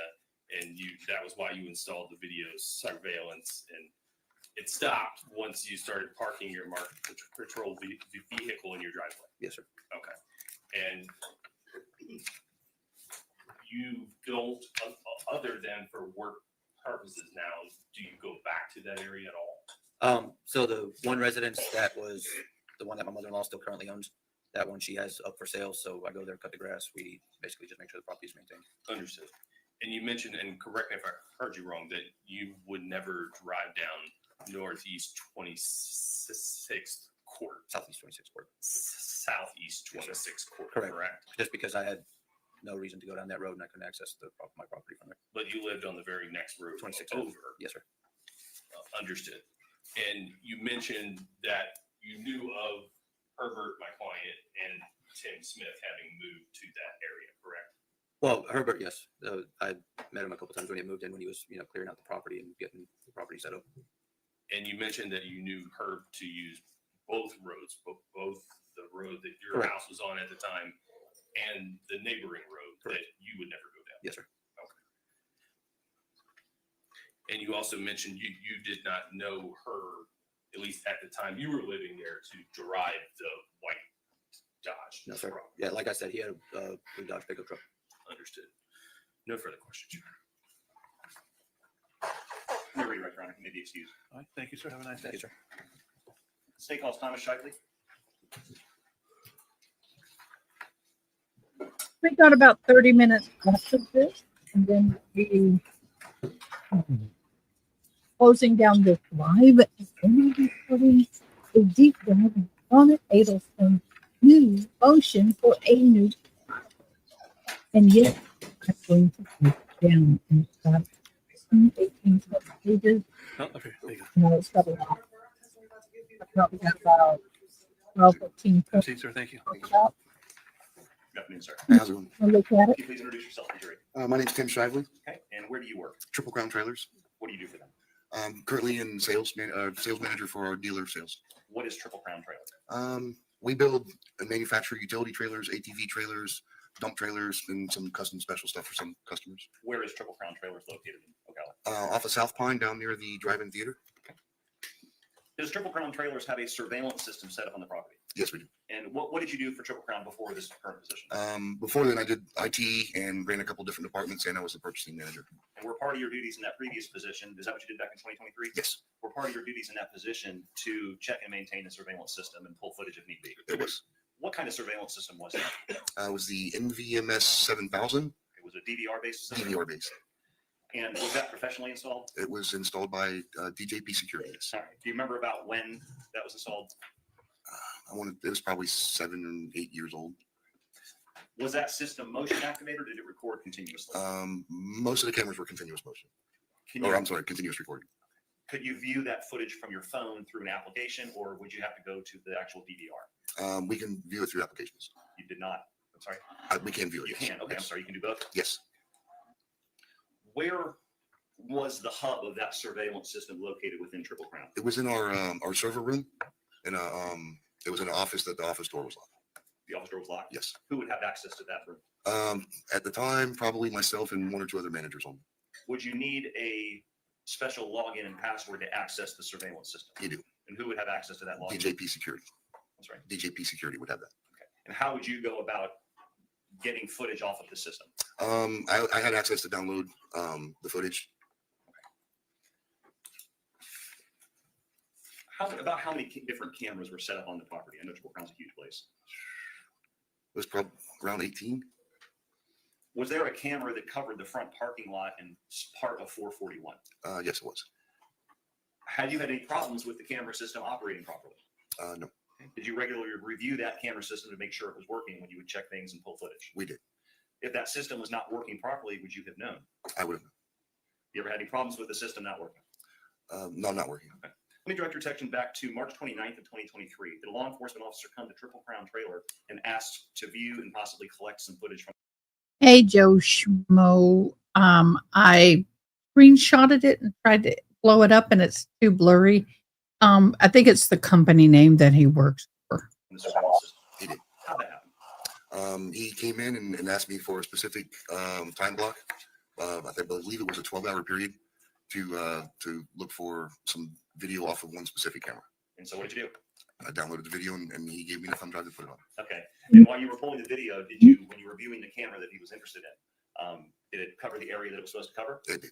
and that was why you installed the video surveillance. And it stopped once you started parking your marked patrol vehicle in your driveway. Yes, sir. Okay. And you don't, other than for work purposes now, do you go back to that area at all? So the one residence that was the one that my mother-in-law still currently owns, that one she has up for sale. So I go there, cut the grass. We basically just make sure the property is maintained. Understood. And you mentioned, and correct me if I heard you wrong, that you would never drive down Northeast 26th Court. Southeast 26th Court. Southeast 26th Court, Correct. correct? Just because I had no reason to go down that road and I couldn't access my property from there. But you lived on the very next road 26 over. Yes, sir. Understood. And you mentioned that you knew of Herbert, my client, and Tim Smith having moved to that area, correct? Well, Herbert, yes. I met him a couple times when he moved in, when he was, clearing out the property and getting the property set up. And you mentioned that you knew Herb to use both roads, both the road that your Correct. house was on at the time and the neighboring road that you would never go down. Yes, sir. Okay. And you also mentioned you did not know her, at least at the time you were living there, to drive the white Dodge. No, sir. Yeah, like I said, he had a blue Dodge pickup truck. Understood. No further questions, Your Honor. You're ready, Your Honor. You may be excused. All right, thank you, sir. Have a nice day. Thank you, sir. State calls Thomas Shively. We got about 30 minutes left of this, and then we closing down this live. And we're putting a deep dive on it. Adelstone's new motion for a new trial. And yet, I'm going to put it down and it's got 18 pages. Oh, okay, there you go. No, it's got a lot. I probably got about 12, 15 Have a seat, sir. Thank you. up. Good afternoon, sir. How's it going? I'll look at Can it. you please introduce yourself to the jury? My name's Tim Shively, Okay. And where do you work? Triple Crown Trailers. What do you do for them? Currently in sales manager for our dealer sales. What is Triple Crown Trailer? We build and manufacture utility trailers, ATV trailers, dump trailers, and some custom special stuff for some customers. Where is Triple Crown Trailers located in Ocala? Off of South Pine, down near the drive-in theater. Does Triple Crown Trailers have a surveillance system set up on the property? Yes, we do. And what did you do for Triple Crown before this current position? Before then, I did IT and ran a couple different departments, and I was the purchasing manager. And were part of your duties in that previous position, is that what you did back in 2023? Yes. Were part of your duties in that position to check and maintain the surveillance system and pull footage if need be? It was. What kind of surveillance system was that? It was the NVMS 7000. It was a DVR-based system? DVR based. And was that professionally installed? It was installed by DJP Security. All right. Do you remember about when that was installed? It was probably 7 and 8 years old. Was that system motion activated or did it record continuously? Most of the cameras were continuous motion. Continuous recording. Could you view that footage from your phone through an application or would you have to go to the actual DVR? We can view it through applications. You did not. I'm sorry. We can view it. You yes. can. Okay. Yes. I'm sorry. You can do both. Yes. Where was the hub of that surveillance system located within Triple Crown? It was in our server room, and it was in an office that the office door was locked. The office door was locked? Yes. Who would have access to that room? At the time, probably myself and 1 or 2 other managers only. Would you need a special login and password to access the surveillance system? You do. And who would have access to that login? DJP Security. That's right. DJP Security would have that. Okay. And how would you go about getting footage off of the system? I had access to download the footage. How many different cameras were set up on the property? I know Triple Crown's a huge place. It was probably around 18. Was there a camera that covered the front parking lot and part of 441? Yes, it was. Had you had any problems with the camera system operating properly? No. Did you regularly review that camera system to make sure it was working when you would check things and pull footage? We did. If that system was not working properly, would you have known? I would have known. You ever had any problems with the system not working? No, not working. Okay. Let me direct your attention back to March 29th of 2023. Did a law enforcement officer come to Triple Crown Trailer and ask to view and possibly collect some footage from? Hey, Joe Schmo. I screenshotted it and tried to blow it up, and it's too blurry. I think it's the company name that he works for. He did. How'd that happen? He came in and asked me for a specific time block. I believe it was a 12-hour period to look for some video off of one specific camera. And so what did you do? I downloaded the video and he gave me the thumb drive to put it on. Okay. And while you were pulling the video, did you, when you were viewing the camera that he was interested in, did it cover the area that it was supposed to cover? It did.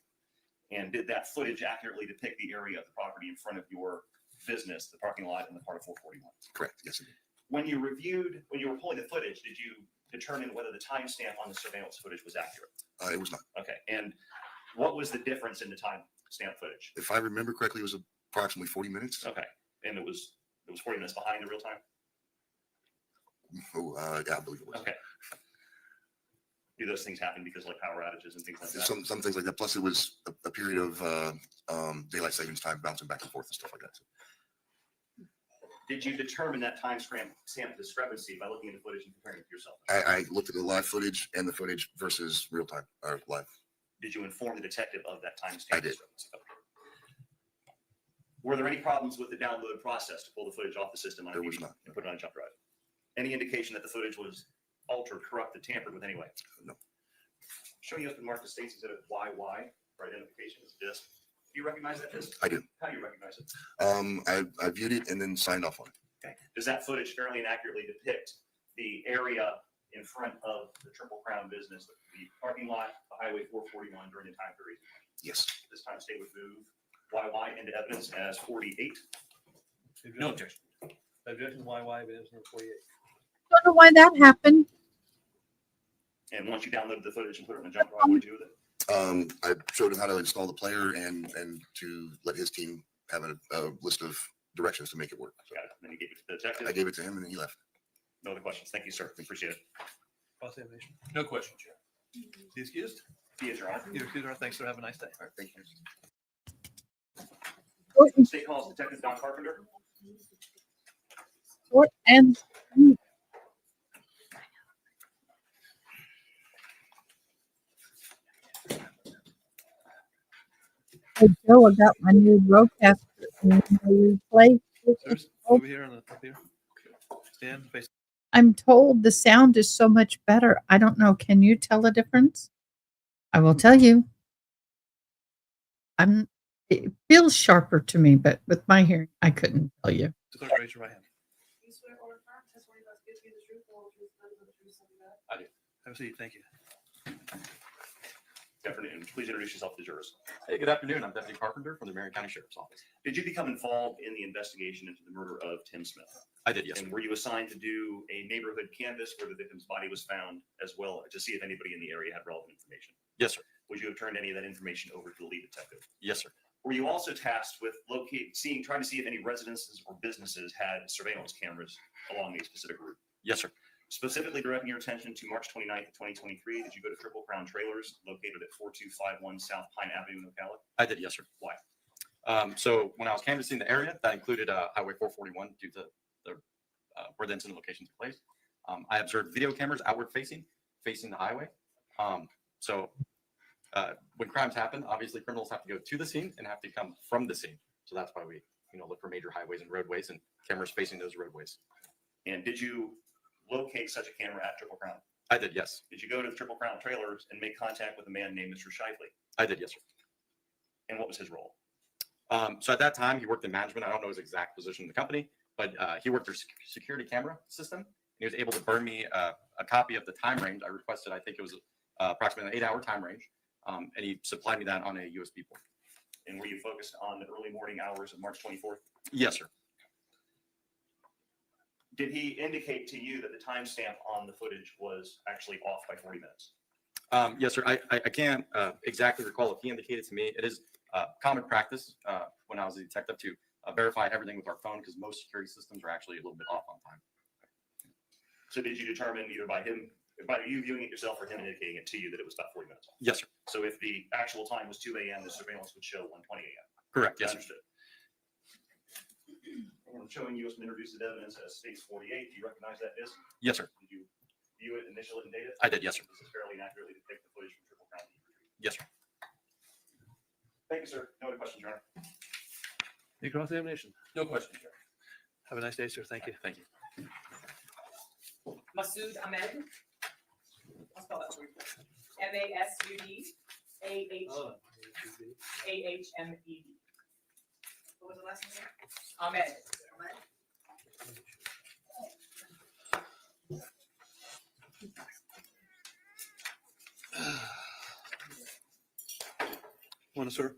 And did that footage accurately depict the area of the property in front of your business, the parking lot, and the part of 441? Correct. Yes, it did. When you were pulling the footage, did you determine whether the timestamp on the surveillance footage was accurate? It was not. Okay. And what was the difference in the timestamp footage? If I remember correctly, it was approximately 40 minutes. Okay. And it was It was 40 minutes behind the real time? Oh, yeah, I believe it was. Okay. Do those things happen because like power outages and things like that? Some things like that. Plus, it was a period of daylight savings time bouncing back and forth and stuff like that. Did you determine that time stamp discrepancy by looking at the footage and comparing it to yourself? I looked at the live footage and the footage versus real time or live. Did you inform the detective of that time I stamp did. discrepancy? Okay. Were there any problems with the download process to pull the footage off the system on a There was DVD not. and put it on a jump drive? Any indication that the footage was altered, corrupted, tampered with anyway? No. Showing you up in Martha States exhibit YY for identification as a disc. Do you recognize that disc? I do. How do you recognize it? I viewed it and then signed off on it. Okay. Does that footage fairly and accurately depict the area in front of the Triple Crown business, the parking lot, the Highway 441 during the time period? Yes. This time state would move YY into evidence as 48. No objection. Objection, YY, evidence number 48. Don't know why that happened. And once you downloaded the footage and put it on a jump drive, what did you do with it? I showed him how to install the player and to let his team have a list of directions to make it work. So Got it. Then you gave it to the detective? I gave it to him and then he left. No other questions. Thank you, sir. Appreciate it. Cross-examination. No question, Chair. He excused? He is, Your Honor. You're excused, Your Honor. Thanks, sir. Have a nice day. All right, thank you. State calls Detective Don Carpenter. Short and sweet. Hey Joe, I got my new roadcaster. Replay. There's over here on the up here. Stand face. I'm told the sound is so much better. I don't know. Can you tell a difference? I will tell you. It feels sharper to me, but with my hearing, I couldn't tell you. Clerk, raise your right hand. You swear or affirm testimony about to give you the truth, the whole truth, nothing but the truth, so help you God? I do. Have a seat. Thank you. Good afternoon. Please introduce yourself to the jurors. Hey, good afternoon. I'm Deputy Carpenter from the Marion County Sheriff's Office. Did you become involved in the investigation into the murder of Tim Smith? I did, yes, sir. And were you assigned to do a neighborhood canvass where the victim's body was found, as well to see if anybody in the area had relevant information? Yes, sir. Would you have turned any of that information over to the lead detective? Yes, sir. Were you also tasked with trying to see if any residences or businesses had surveillance cameras along a specific route? Yes, sir. Specifically directing your attention to March 29th, 2023, did you go to Triple Crown Trailers located at 4251 South Pine Avenue in Ocala? I did, yes, sir. Why? So when I was canvassing the area, that included Highway 441 due to where the incident location took place. I observed video cameras outward facing the highway. When crimes happen, obviously criminals have to go to the scene and have to come from the scene. So that's why we look for major highways and roadways and cameras facing those roadways. And did you locate such a camera at Triple Crown? I did, yes. Did you go to the Triple Crown Trailers and make contact with a man named Mr. Shifley? I did, yes, sir. And what was his role? So at that time, he worked in management. I don't know his exact position in the company, but he worked their security camera system. He was able to burn me a copy of the time range I requested. I think it was approximately an 8-hour time range, and he supplied me that on a USB port. And were you focused on the early morning hours of March 24th? Yes, sir. Did he indicate to you that the timestamp on the footage was actually off by 40 minutes? Yes, sir. I can't exactly recall if he indicated to me. It is common practice when I was a detective to verify everything with our phone because most security systems are actually a little bit off on time. So did you determine either by you viewing it yourself or him indicating it to you that it was about 40 minutes off? Yes, sir. So if the actual time was 2 a.m., the surveillance would show 1:20 a.m. Correct. Yes, sir. Understood. And I'm showing you some introduced evidence as States 48. Do you recognize that disc? Yes, sir. Did you view it, initial it, and date it? I did. Yes, sir. This is fairly and accurately depict the footage from Triple Crown. Yes, sir. Thank you, sir. No other questions, Your Honor. Any cross-examination? No questions, Chair. Have a nice day, sir. Thank you. Thank you. Masood Ahmed. I'll spell that for you. MASUD What was the last name? Ahmed. Morning, sir.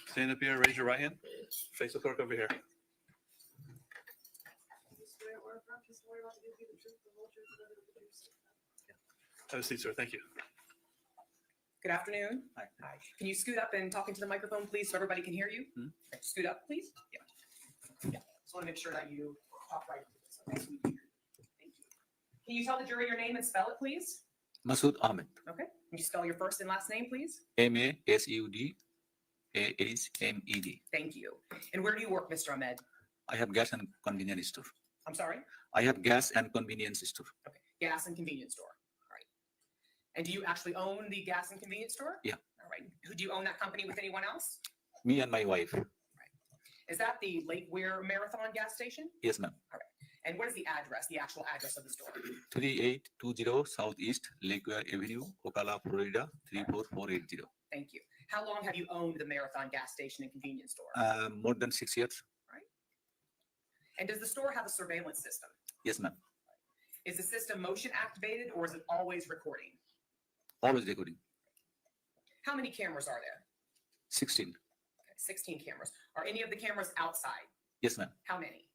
Stand up here, raise your right hand. Face the clerk over here. You swear or affirm testimony about to give you the truth, the whole truth, nothing but the truth, so help you God? Have a seat, sir. Thank you. Good afternoon. Hi. Can you scoot up and talk into the microphone, please, so everybody can hear you? Scoot up, please. Yeah. Just want to make sure that you talk right into this. Okay. Thank you. Can you tell the jury your name and spell it, please? Masood Ahmed. Okay. Can you spell your first and last name, please? MASUDAHMED. Thank you. And where do you work, Mr. Ahmed? I have gas and convenience store. I'm sorry? I have gas and convenience store. Okay. Gas and convenience store. All right. And do you actually own the gas and convenience store? Yeah. All right. Who do you own that company with anyone else? Me and my wife. Is that the Lake Weir Marathon gas station? Yes, ma'am. All right. And what is the address, the actual address of the store? 3820 Southeast Lakeway Avenue, Ocala, Florida 34480. Thank you. How long have you owned the Marathon gas station and convenience store? More than 6 years. And does the store have a surveillance system? Yes, ma'am. Is the system motion activated or is it always recording? Always recording. How many cameras are there? 16. Okay, 16 cameras. Are any of the cameras outside? Yes, ma'am. How many?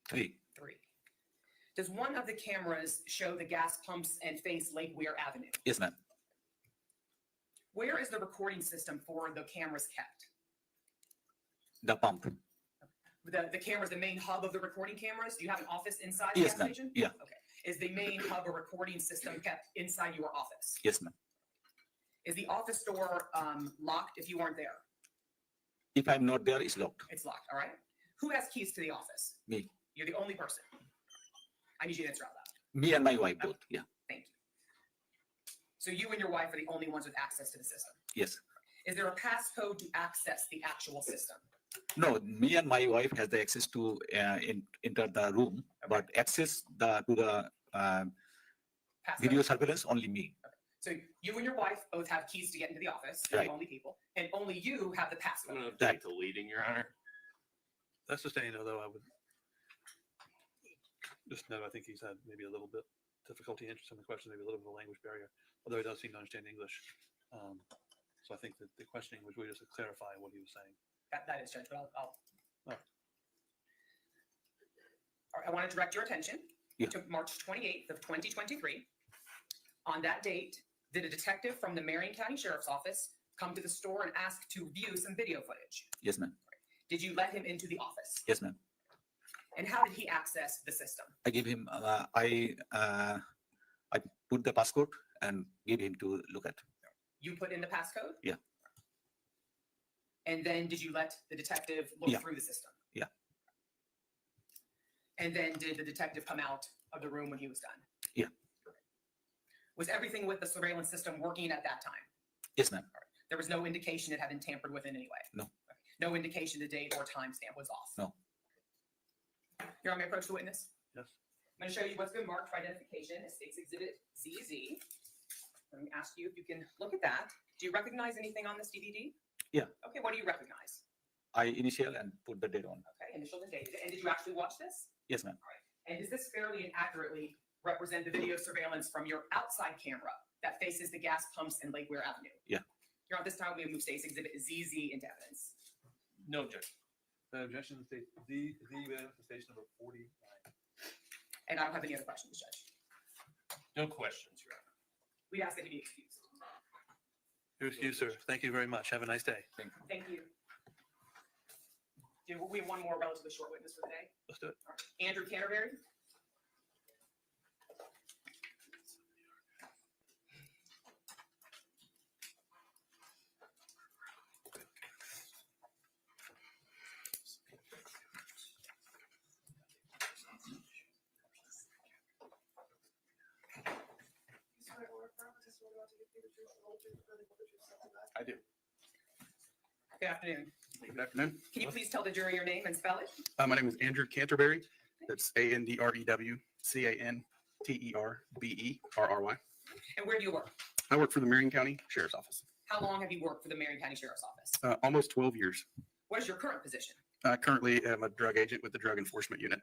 3. 3. Does one of the cameras show the gas pumps and face Lake Weir Avenue? Yes, ma'am. Where is the recording system for the cameras kept? The pump. The cameras, the main hub of the recording cameras? Do you have an office inside the Yes, gas ma'am. station? Yeah. Okay. Is the main hub or recording system kept inside your office? Yes, ma'am. Is the office door locked if you aren't there? If I'm not there, it's locked. It's locked, all right? Who has keys to the office? Me. You're the only person. I need you to answer out loud. Me and my wife both. Yeah. Thank you. So you and your wife are the only ones with access to the system. Yes. Is there a passcode to access the actual system? No, me and my wife has the access to enter the room, but access to the video surveillance only me. So you and your wife both have keys to get into the office. You're Right. the only people, and only you have the passcode. I'm going to take the leading, Your Honor. That's sustained, although I would just note, I think he's had maybe a little bit difficulty answering some of the questions, maybe a little bit of a language barrier, although he does seem to understand English. So I think that the questioning was really just to clarify what he was saying. That is, Judge, but I'll All right. All right, I want to direct your attention Yeah. to March 28th of 2023. On that date, did a detective from the Marion County Sheriff's Office come to the store and ask to view some video footage? Yes, ma'am. Did you let him into the office? Yes, ma'am. And how did he access the system? I give him. I put the passcode and give him to look at. You put in the passcode? Yeah. And then did you let the detective look Yeah. through the system? Yeah. And then did the detective come out of the room when he was done? Yeah. Was everything with the surveillance system working at that time? Yes, ma'am. There was no indication it had been tampered with in any way? No. No indication the date or timestamp was off? No. You're on my approach to witness? Yes. I'm going to show you what's been marked for identification as State's Exhibit ZZ. Let me ask you if you can look at that. Do you recognize anything on this DVD? Yeah. Okay, what do you recognize? I initial and put the date on. Okay, initial and dated. And did you actually watch this? Yes, ma'am. And does this fairly and accurately represent the video surveillance from your outside camera that faces the gas pumps in Lake Weir Avenue? Yeah. Here on this time, we have moved State's Exhibit ZZ into evidence. No objection. The objection to state the manifestation number 49. And I don't have any other questions, Judge. No questions, Your Honor. We ask that he be excused. Your excuse, sir. Thank you very much. Have a nice day. Thank you. We have one more relatively short witness for the day. Let's do it. All right. Andrew Canterbury. I do. Good afternoon. Good afternoon. Can you please tell the jury your name and spell it? My name is Andrew Canterbury. That's ANDREW CANTERBERRY. And where do you work? I work for the Marion County Sheriff's Office. How long have you worked for the Marion County Sheriff's Office? Almost 12 years. What is your current position? Currently, I'm a drug agent with the Drug Enforcement Unit.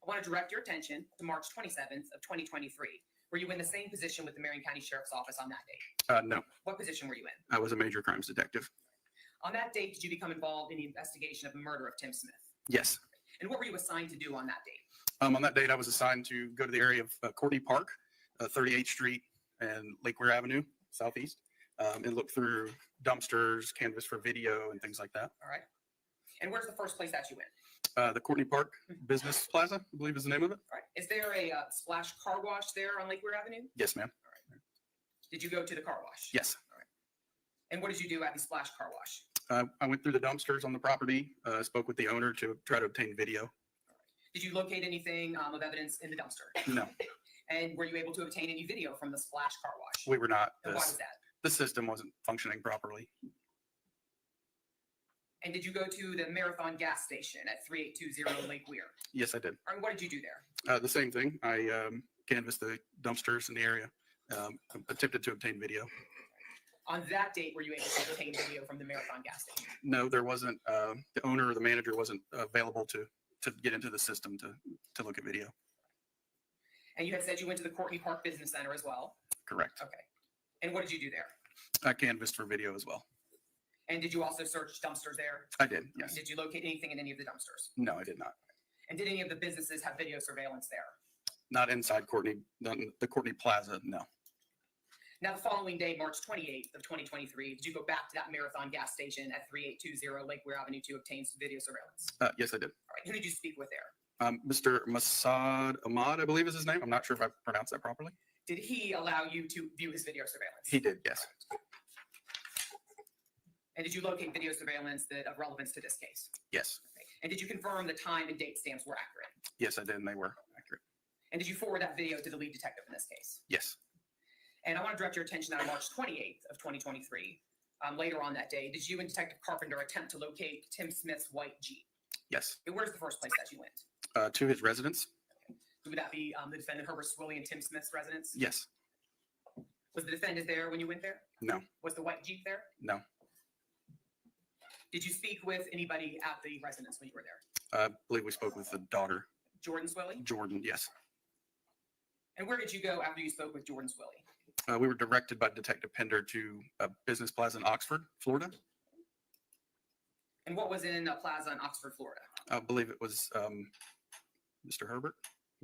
I want to direct your attention to March 27th of 2023. Were you in the same position with the Marion County Sheriff's Office on that date? No, What position were you in? I was a major crimes detective. On that date, did you become involved in the investigation of the murder of Tim Smith? Yes. And what were you assigned to do on that date? On that date, I was assigned to go to the area of Courtney Park, 38th Street and Lake Weir Avenue, southeast, and look through dumpsters, canvas for video, and things like that. All right. And where's the first place that you went? The Courtney Park Business Plaza, I believe is the name of it. All right. Is there a Splash car wash there on Lake Weir Avenue? Yes, ma'am. Did you go to the car wash? Yes. And what did you do at the Splash car wash? I went through the dumpsters on the property, spoke with the owner to try to obtain video. Did you locate anything of evidence in the dumpster? No, And were you able to obtain any video from the Splash car wash? we were not. And why was that? The system wasn't functioning properly. And did you go to the Marathon gas station at 3820 Lake Weir? Yes, I did. All right, what did you do there? The same thing. I canvassed the dumpsters in the area, attempted to obtain video. On that date, were you able to obtain video from the Marathon gas station? No, there wasn't. The owner or the manager wasn't available to get into the system to look at video. And you had said you went to the Courtney Park Business Center as well? Correct. Okay. And what did you do there? I canvassed for video as well. And did you also search dumpsters there? I did, yes. Did you locate anything in any of the dumpsters? No, I did not. And did any of the businesses have video surveillance there? Not inside the Courtney Plaza, no. Now, the following day, March 28th of 2023, did you go back to that Marathon gas station at 3820 Lake Weir Avenue to obtain some video surveillance? Yes, I did. All right. Who did you speak with there? Mr. Masad Ahmad, I believe is his name. I'm not sure if I pronounced that properly. Did he allow you to view his video surveillance? He did, yes. And did you locate video surveillance that of relevance to this case? Yes. Okay. And did you confirm the time and date stamps were accurate? Yes, I did, and they were accurate. And did you forward that video to the lead detective in this case? Yes. And I want to direct your attention on March 28th of 2023. Later on that day, did you and Detective Carpenter attempt to locate Tim Smith's white Jeep? Yes. And where's the first place that you went? To his residence? Would that be the defendant Herbert Swilly and Tim Smith's residence? Yes. Was the defendant there when you went there? No. Was the white Jeep there? No. Did you speak with anybody at the residence when you were there? I believe we spoke with the daughter. Jordan Swilly? Jordan, yes. And where did you go after you spoke with Jordan Swilly? We were directed by Detective Pender to a business plaza in Oxford, Florida. And what was in a plaza in Oxford, Florida? I believe it was Mr. Herbert.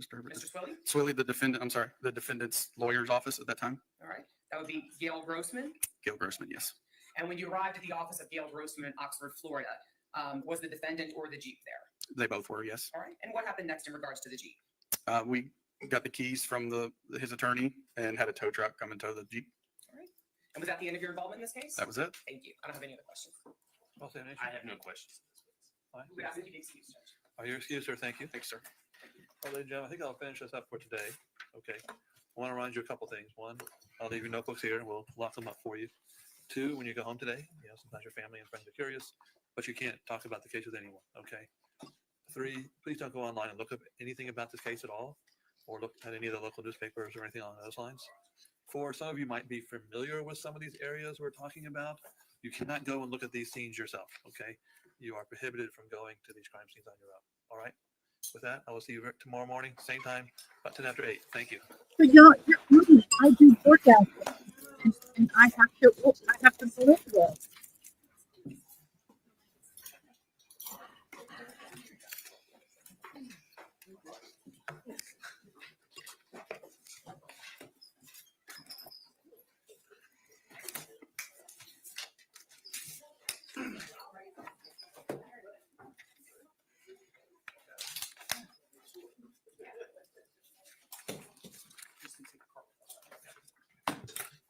Mr. Herbert. Mr. Swilly? Swilly, the defendant's lawyer's office at that time. All right. That would be Gail Grossman. Gail Grossman, yes. And when you arrived at the office of Gail Grossman in Oxford, Florida, was the defendant or the Jeep there? They both were, yes. All right. And what happened next in regards to the Jeep? We got the keys from his attorney and had a tow truck come and tow the Jeep. All right. And was that the end of your involvement in this case? That was it. Thank you. I don't have any other questions. I have no questions. We would ask that you be excused, Judge. Are you excused, sir? Thank you. Thanks, sir. Well, ladies and gentlemen, I think I'll finish this up for today. Okay. I want to remind you a couple things. One, I'll leave your notebooks here and we'll lock them up for you. Two, when you go home today, sometimes your family and friends are curious, but you can't talk about the case with anyone. Okay. Three, please don't go online and look up anything about this case at all, or look at any of the local newspapers or anything along those lines. Four, some of you might be familiar with some of these areas we're talking about. You cannot go and look at these scenes yourself. Okay. You are prohibited from going to these crime scenes on your own. All right. With that, I will see you tomorrow morning, same time, about 10 after 8. Thank you. But you're right. I do workout, and I have to believe that.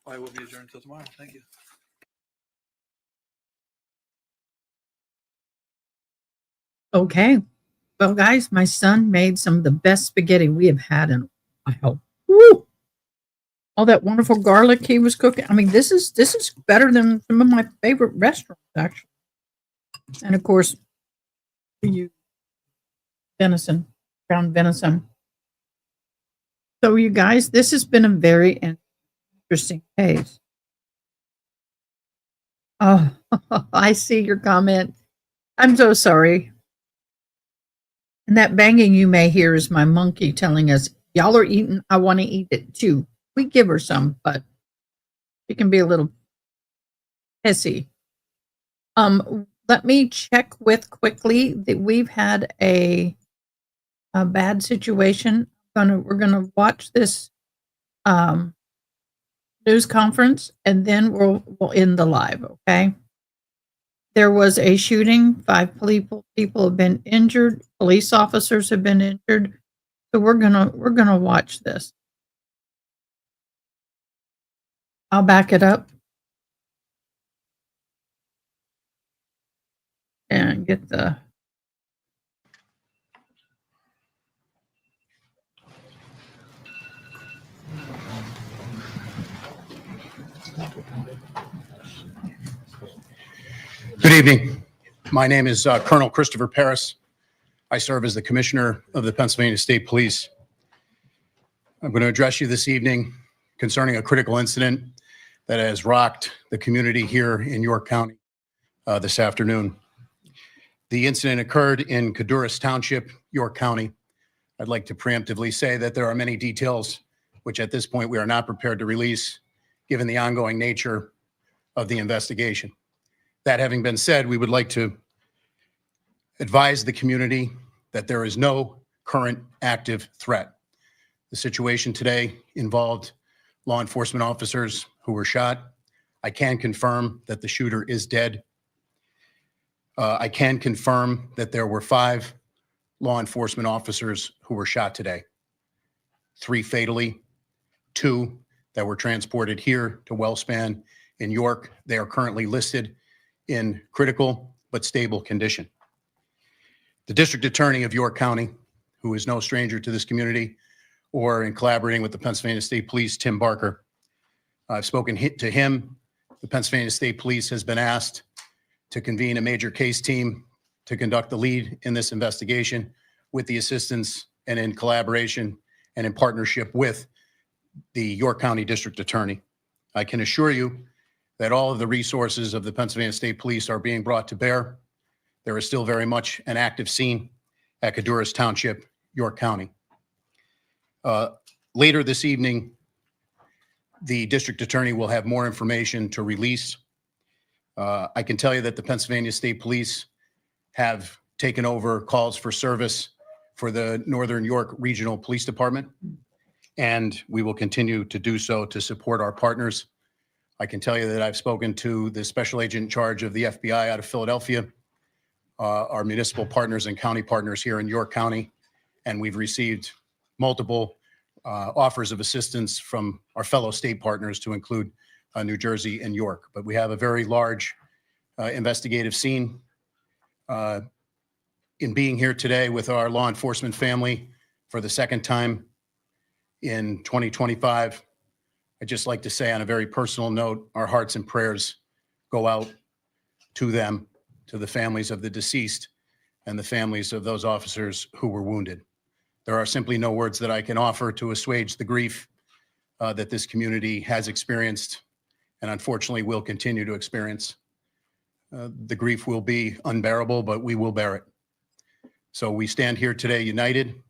I will be adjourned until tomorrow. Thank you. Okay. Well, guys, my son made some of the best spaghetti we have had in a while. Woo! All that wonderful garlic he was cooking. I mean, this is better than some of my favorite restaurants, actually. And of course, you venison, ground venison. So, you guys, this has been a very interesting case. Oh, I see your comment. I'm so sorry. And that banging you may hear is my monkey telling us, y'all are eating, I want to eat it too. We give her some, but it can be a little pissy. Let me check with quickly that we've had a bad situation. We're gonna watch this news conference and then we'll end the live, okay? There was a shooting. 5 people have been injured. Police officers have been injured. So we're gonna watch this. I'll back it up and get the. Good evening. My name is Colonel Christopher Paris. I serve as the Commissioner of the Pennsylvania State Police. I'm going to address you this evening concerning a critical incident that has rocked the community here in York County this afternoon. The incident occurred in Codurus Township, York County. I'd like to preemptively say that there are many details which at this point we are not prepared to release given the ongoing nature of the investigation. That having been said, we would like to advise the community that there is no current active threat. The situation today involved law enforcement officers who were shot. I can confirm that the shooter is dead. I can confirm that there were 5 law enforcement officers who were shot today. 3 fatally, 2 that were transported here to Wellspan in York. They are currently listed in critical but stable condition. The District Attorney of York County, who is no stranger to this community, or in collaborating with the Pennsylvania State Police, Tim Barker. I've spoken to him. The Pennsylvania State Police has been asked to convene a major case team to conduct the lead in this investigation with the assistance and in collaboration and in partnership with the York County District Attorney. I can assure you that all of the resources of the Pennsylvania State Police are being brought to bear. There is still very much an active scene at Codurus Township, York County. Later this evening, the District Attorney will have more information to release. I can tell you that the Pennsylvania State Police have taken over calls for service for the Northern York Regional Police Department, and we will continue to do so to support our partners. I can tell you that I've spoken to the special agent in charge of the FBI out of Philadelphia, our municipal partners and county partners here in York County, and we've received multiple offers of assistance from our fellow state partners to include New Jersey and York. But we have a very large investigative scene. In being here today with our law enforcement family for the second time in 2025, I'd just like to say on a very personal note, our hearts and prayers go out to them, to the families of the deceased and the families of those officers who were wounded. There are simply no words that I can offer to assuage the grief that this community has experienced and unfortunately will continue to experience. The grief will be unbearable, but we will bear it. So we stand here today united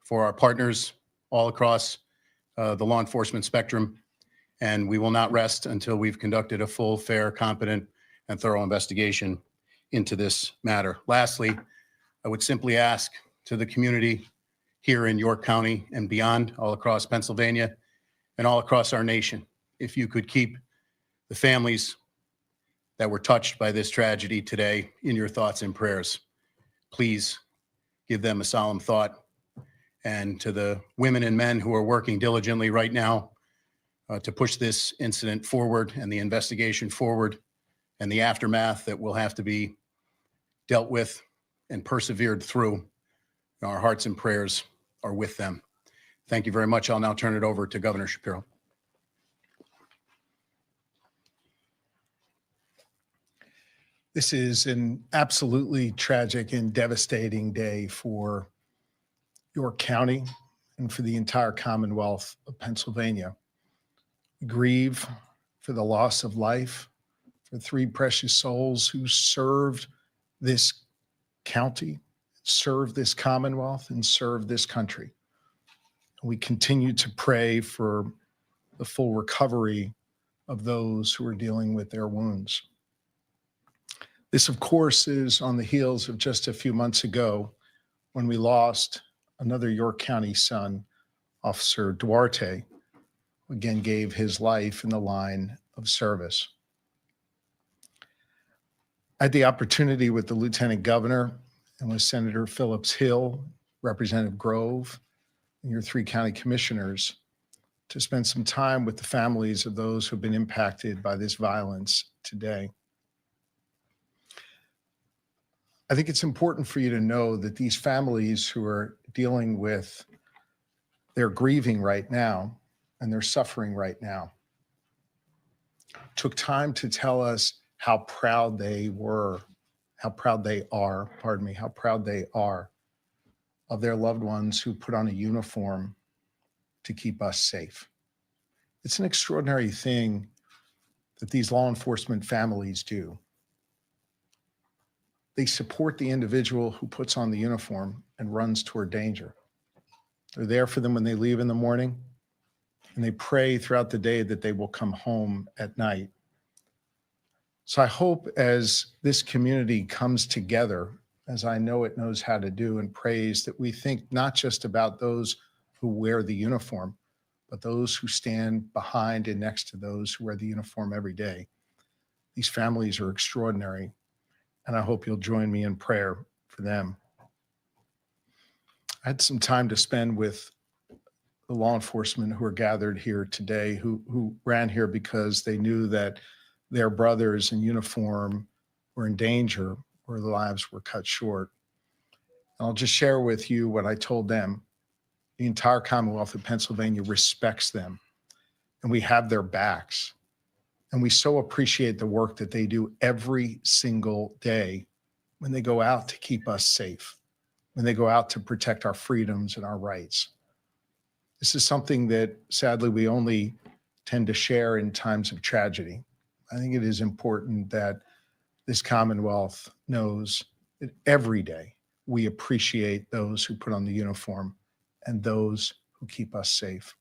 for our partners all across the law enforcement spectrum, and we will not rest until we've conducted a full, fair, competent, and thorough investigation into this matter. Lastly, I would simply ask to the community here in York County and beyond, all across Pennsylvania and all across our nation, if you could keep the families that were touched by this tragedy today in your thoughts and prayers. Please give them a solemn thought. And to the women and men who are working diligently right now to push this incident forward and the investigation forward and the aftermath that will have to be dealt with and persevered through, our hearts and prayers are with them. Thank you very much. I'll now turn it over to Governor Shapiro. This is an absolutely tragic and devastating day for York County and for the entire Commonwealth of Pennsylvania. We grieve for the loss of life for 3 precious souls who served this county, served this Commonwealth, and served this country. We continue to pray for the full recovery of those who are dealing with their wounds. This, of course, is on the heels of just a few months ago when we lost another York County son, Officer Duarte, who again gave his life in the line of service. I had the opportunity with the Lieutenant Governor and with Senator Phillips Hill, Representative Grove, and your 3 county commissioners to spend some time with the families of those who have been impacted by this violence today. I think it's important for you to know that these families who are dealing with, they're grieving right now and they're suffering right now, took time to tell us how proud they were, how proud they are, pardon me, how proud they are of their loved ones who put on a uniform to keep us safe. It's an extraordinary thing that these law enforcement families do. They support the individual who puts on the uniform and runs toward danger. They're there for them when they leave in the morning, and they pray throughout the day that they will come home at night. So I hope as this community comes together, as I know it knows how to do, and prays, that we think not just about those who wear the uniform, but those who stand behind and next to those who wear the uniform every day. These families are extraordinary, and I hope you'll join me in prayer for them. I had some time to spend with the law enforcement who are gathered here today, who ran here because they knew that their brothers in uniform were in danger or their lives were cut short. And I'll just share with you what I told them. The entire Commonwealth of Pennsylvania respects them, and we have their backs. And we so appreciate the work that they do every single day when they go out to keep us safe, when they go out to protect our freedoms and our rights. This is something that sadly we only tend to share in times of tragedy. I think it is important that this Commonwealth knows that every day we appreciate those who put on the uniform and those who keep us safe.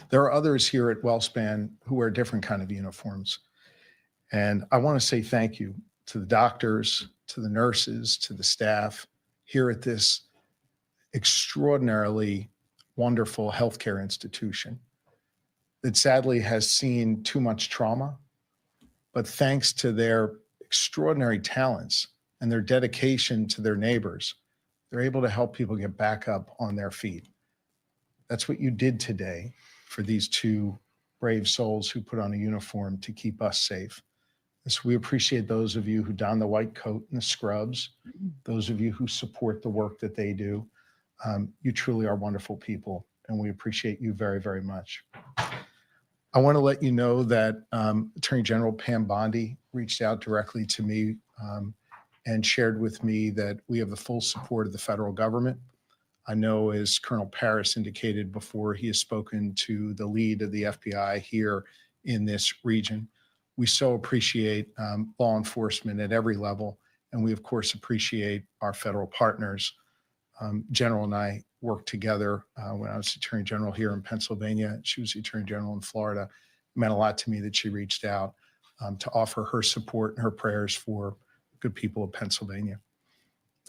There are others here at WellSpan who wear different kind of uniforms. And I want to say thank you to the doctors, to the nurses, to the staff here at this extraordinarily wonderful healthcare institution that sadly has seen too much trauma. But thanks to their extraordinary talents and their dedication to their neighbors, they're able to help people get back up on their feet. That's what you did today for these 2 brave souls who put on a uniform to keep us safe. And so we appreciate those of you who don the white coat and the scrubs, those of you who support the work that they do. You truly are wonderful people, and we appreciate you very, very much. I want to let you know that Attorney General Pam Bondi reached out directly to me and shared with me that we have the full support of the federal government. I know, as Colonel Paris indicated before, he has spoken to the lead of the FBI here in this region. We so appreciate law enforcement at every level, and we, of course, appreciate our federal partners. General and I worked together when I was Attorney General here in Pennsylvania. She was the Attorney General in Florida. It meant a lot to me that she reached out to offer her support and her prayers for good people of Pennsylvania.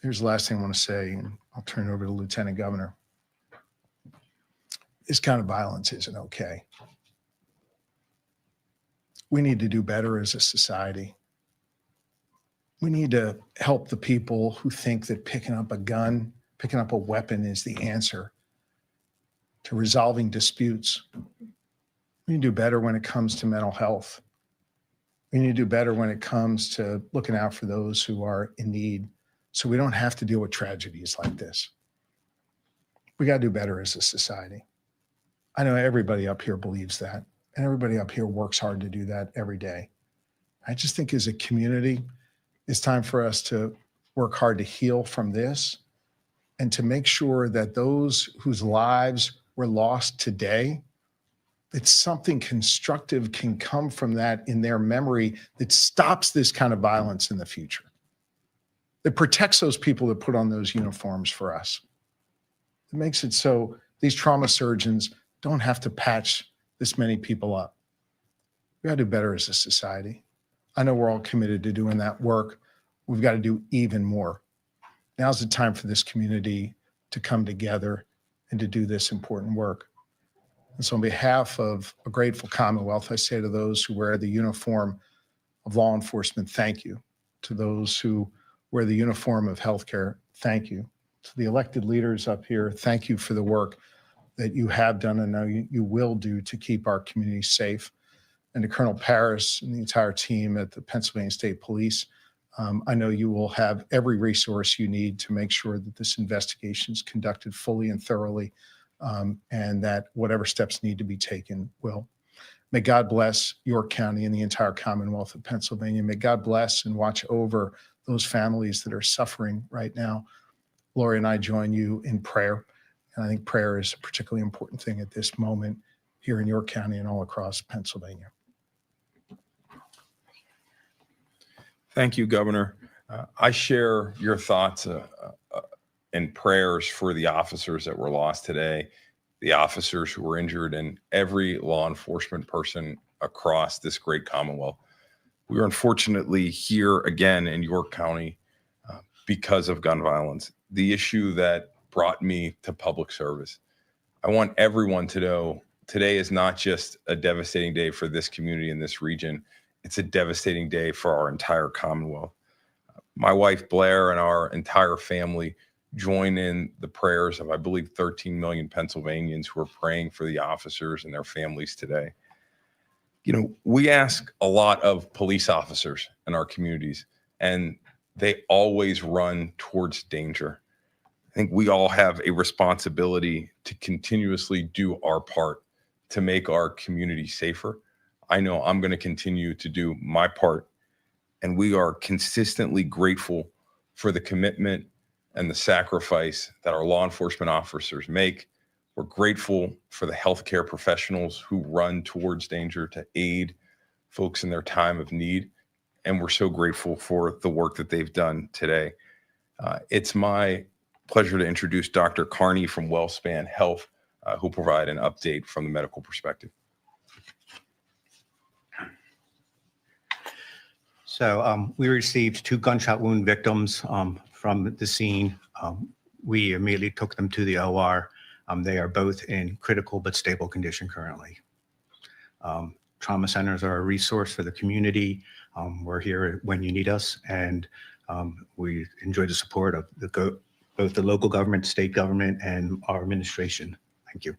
Here's the last thing I want to say, and I'll turn it over to the Lieutenant Governor. This kind of violence isn't okay. We need to do better as a society. We need to help the people who think that picking up a gun, picking up a weapon is the answer to resolving disputes. We need to do better when it comes to mental health. We need to do better when it comes to looking out for those who are in need, so we don't have to deal with tragedies like this. We got to do better as a society. I know everybody up here believes that, and everybody up here works hard to do that every day. I just think as a community, it's time for us to work hard to heal from this and to make sure that those whose lives were lost today, that something constructive can come from that in their memory that stops this kind of violence in the future, that protects those people that put on those uniforms for us. It makes it so these trauma surgeons don't have to patch this many people up. We got to do better as a society. I know we're all committed to doing that work. We've got to do even more. Now's the time for this community to come together and to do this important work. And so on behalf of a grateful Commonwealth, I say to those who wear the uniform of law enforcement, thank you. To those who wear the uniform of healthcare, thank you. To the elected leaders up here, thank you for the work that you have done and know you will do to keep our community safe. And to Colonel Paris and the entire team at the Pennsylvania State Police, I know you will have every resource you need to make sure that this investigation is conducted fully and thoroughly, and that whatever steps need to be taken will. May God bless York County and the entire Commonwealth of Pennsylvania. May God bless and watch over those families that are suffering right now. Lori and I join you in prayer. And I think prayer is a particularly important thing at this moment here in York County and all across Pennsylvania. Thank you, Governor. I share your thoughts and prayers for the officers that were lost today, the officers who were injured, and every law enforcement person across this great Commonwealth. We are unfortunately here again in York County because of gun violence, the issue that brought me to public service. I want everyone to know today is not just a devastating day for this community in this region. It's a devastating day for our entire Commonwealth. My wife, Blair, and our entire family join in the prayers of, I believe, 13 million Pennsylvanians who are praying for the officers and their families today. You know, we ask a lot of police officers in our communities, and they always run towards danger. I think we all have a responsibility to continuously do our part to make our community safer. I know I'm going to continue to do my part, and we are consistently grateful for the commitment and the sacrifice that our law enforcement officers make. We're grateful for the healthcare professionals who run towards danger to aid folks in their time of need. And we're so grateful for the work that they've done today. It's my pleasure to introduce Dr. Carney from WellSpan Health, who will provide an update from the medical perspective. So we received 2 gunshot wound victims from the scene. We immediately took them to the OR. They are both in critical but stable condition currently. Trauma centers are a resource for the community. We're here when you need us, and we enjoy the support of both the local government, state government, and our administration. Thank you.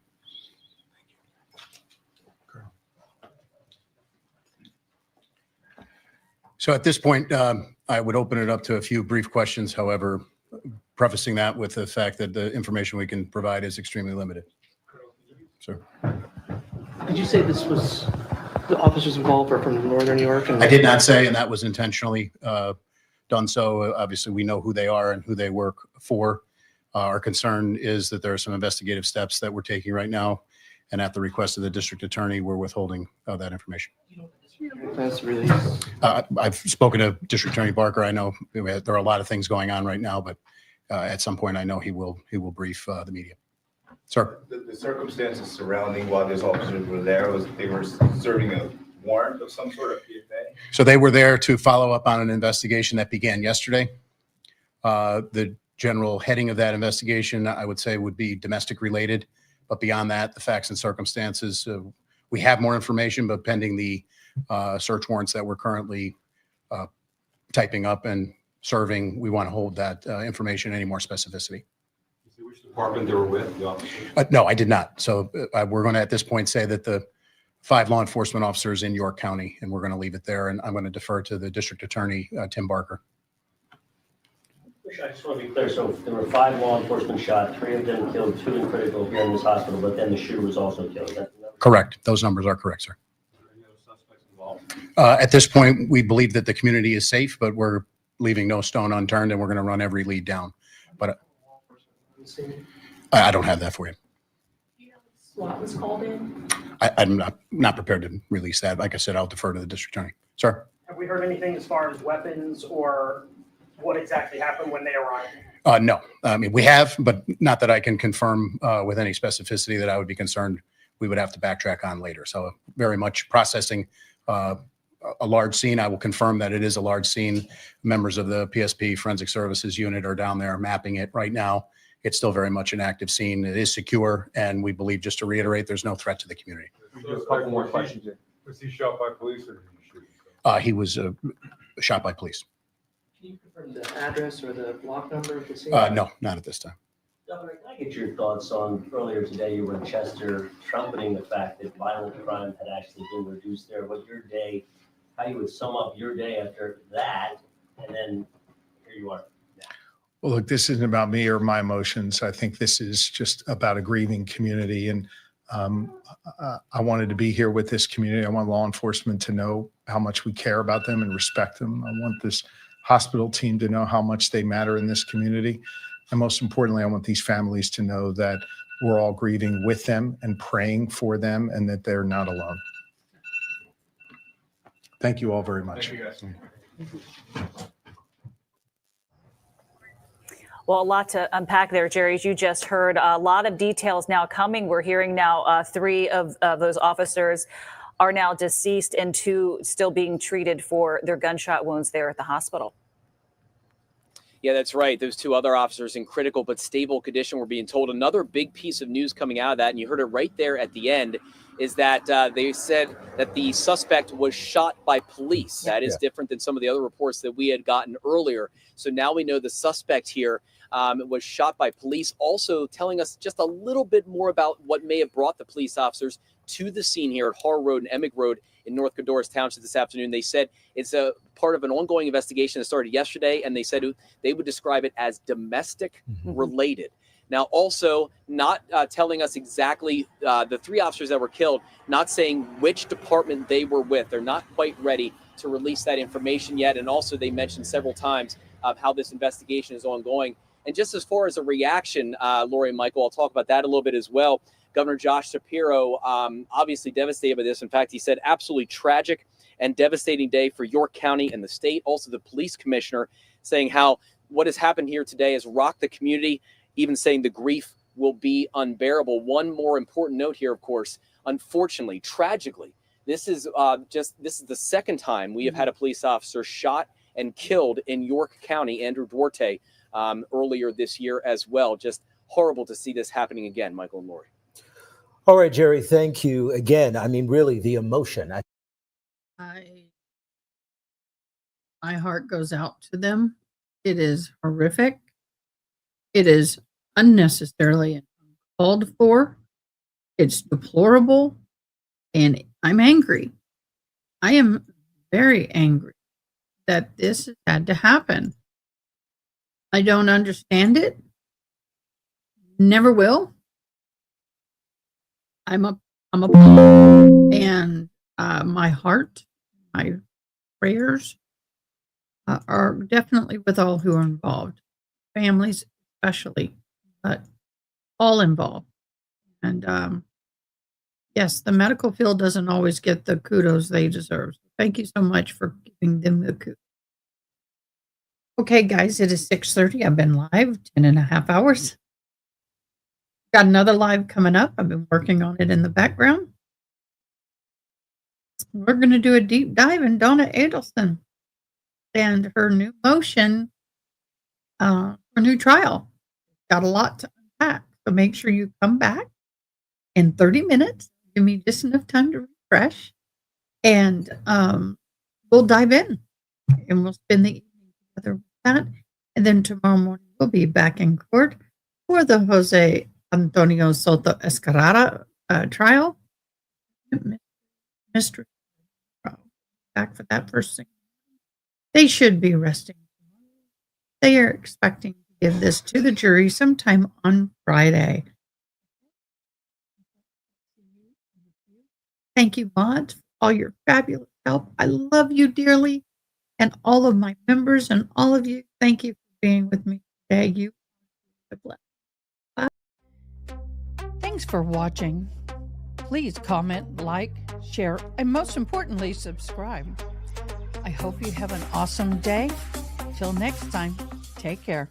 So at this point, I would open it up to a few brief questions. However, prefacing that with the fact that the information we can provide is extremely limited. Sir. Did you say this was the officers involved are from Northern New York? I did not say, and that was intentionally done so. Obviously, we know who they are and who they work for. Our concern is that there are some investigative steps that we're taking right now, and at the request of the district attorney, we're withholding that information. Press release. I've spoken to District Attorney Barker. I know there are a lot of things going on right now, but at some point, I know he will brief the media. Sir. The circumstances surrounding while those officers were there was they were serving a warrant of some sort of PFA? So they were there to follow up on an investigation that began yesterday. The general heading of that investigation, I would say, would be domestic related. But beyond that, the facts and circumstances, we have more information, but pending the search warrants that we're currently typing up and serving, we want to hold that information any more specificity. Which department they were with, the officers? No, I did not. So we're going to, at this point, say that the 5 law enforcement officers in York County, and we're going to leave it there. And I'm going to defer to the district attorney, Tim Barker. I just want to be clear. So there were 5 law enforcement shot, 3 of them killed, 2 in critical here in this hospital, but then the shooter was also killed. Correct. Those numbers are correct, sir. At this point, we believe that the community is safe, but we're leaving no stone unturned, and we're going to run every lead down. But I don't have that for you. SWAT was called in. I'm not prepared to release that. Like I said, I'll defer to the district attorney. Sir? Have we heard anything as far as weapons or what exactly happened when they arrived? No. I mean, we have, but not that I can confirm with any specificity that I would be concerned we would have to backtrack on later. So very much processing a large scene. I will confirm that it is a large scene. Members of the PSP Forensic Services Unit are down there mapping it right now. It's still very much an active scene. It is secure, and we believe, just to reiterate, there's no threat to the community. Just a couple more questions here. Was he shot by police or did he shoot? He was shot by police. Can you confirm the address or the block number of the scene? No, not at this time. Governor, can I get your thoughts on earlier today you were in Chester trumpeting the fact that violent crime had actually been reduced there? What your day, how you would sum up your day after that, and then here you are. Well, look, this isn't about me or my emotions. I think this is just about a grieving community. And I wanted to be here with this community. I want law enforcement to know how much we care about them and respect them. I want this hospital team to know how much they matter in this community. And most importantly, I want these families to know that we're all grieving with them and praying for them and that they're not alone. Thank you all very much. Thank you, guys. Well, a lot to unpack there, Jerry. As you just heard, a lot of details now coming. We're hearing now 3 of those officers are now deceased and 2 still being treated for their gunshot wounds there at the hospital. Yeah, that's right. Those 2 other officers in critical but stable condition, we're being told. Another big piece of news coming out of that, and you heard it right there at the end, is that they said that the suspect was shot by police. That is different than some of the other reports that we had gotten earlier. So now we know the suspect here was shot by police, also telling us just a little bit more about what may have brought the police officers to the scene here at Har Road and Emig Road in North Codorus Township this afternoon. They said it's a part of an ongoing investigation that started yesterday, and they said they would describe it as domestic related. Now, also not telling us exactly the 3 officers that were killed, not saying which department they were with. They're not quite ready to release that information yet. And also they mentioned several times how this investigation is ongoing. And just as far as a reaction, Lori and Michael, I'll talk about that a little bit as well. Governor Josh Shapiro, obviously devastated by this. In fact, he said absolutely tragic and devastating day for York County and the state. Also, the police commissioner saying how what has happened here today has rocked the community, even saying the grief will be unbearable. One more important note here, of course, unfortunately, tragically, this is the second time we have had a police officer shot and killed in York County, Andrew Duarte, earlier this year as well. Just horrible to see this happening again, Michael and Lori. All right, Jerry, thank you again. I mean, really, the emotion. My heart goes out to them. It is horrific. It is unnecessarily uncalled for. It's deplorable. And I'm angry. I am very angry that this has had to happen. I don't understand it. Never will. I'm appalled, and my heart, my prayers are definitely with all who are involved, families especially, but all involved. And yes, the medical field doesn't always get the kudos they deserve. Thank you so much for giving them the kudos. Okay, guys, it is 6:30. I've been live 10.5 hours. Got another live coming up. I've been working on it in the background. We're going to do a deep dive in Donna Adelson and her new motion, her new trial. Got a lot to unpack. So make sure you come back in 30 minutes. Give me just enough time to refresh. And we'll dive in. And we'll spend the evening together with that. And then tomorrow morning, we'll be back in court for the Jose Antonio Soto-Escalera trial. Mistress, back for that first thing. They should be resting. They are expecting to give this to the jury sometime on Friday. Thank you, Maude, for all your fabulous help. I love you dearly. And all of my members and all of you, thank you for being with me today. You are blessed. Bye. Thanks for watching. Please comment, like, share, and most importantly, subscribe. I hope you have an awesome day. Till next time, take care.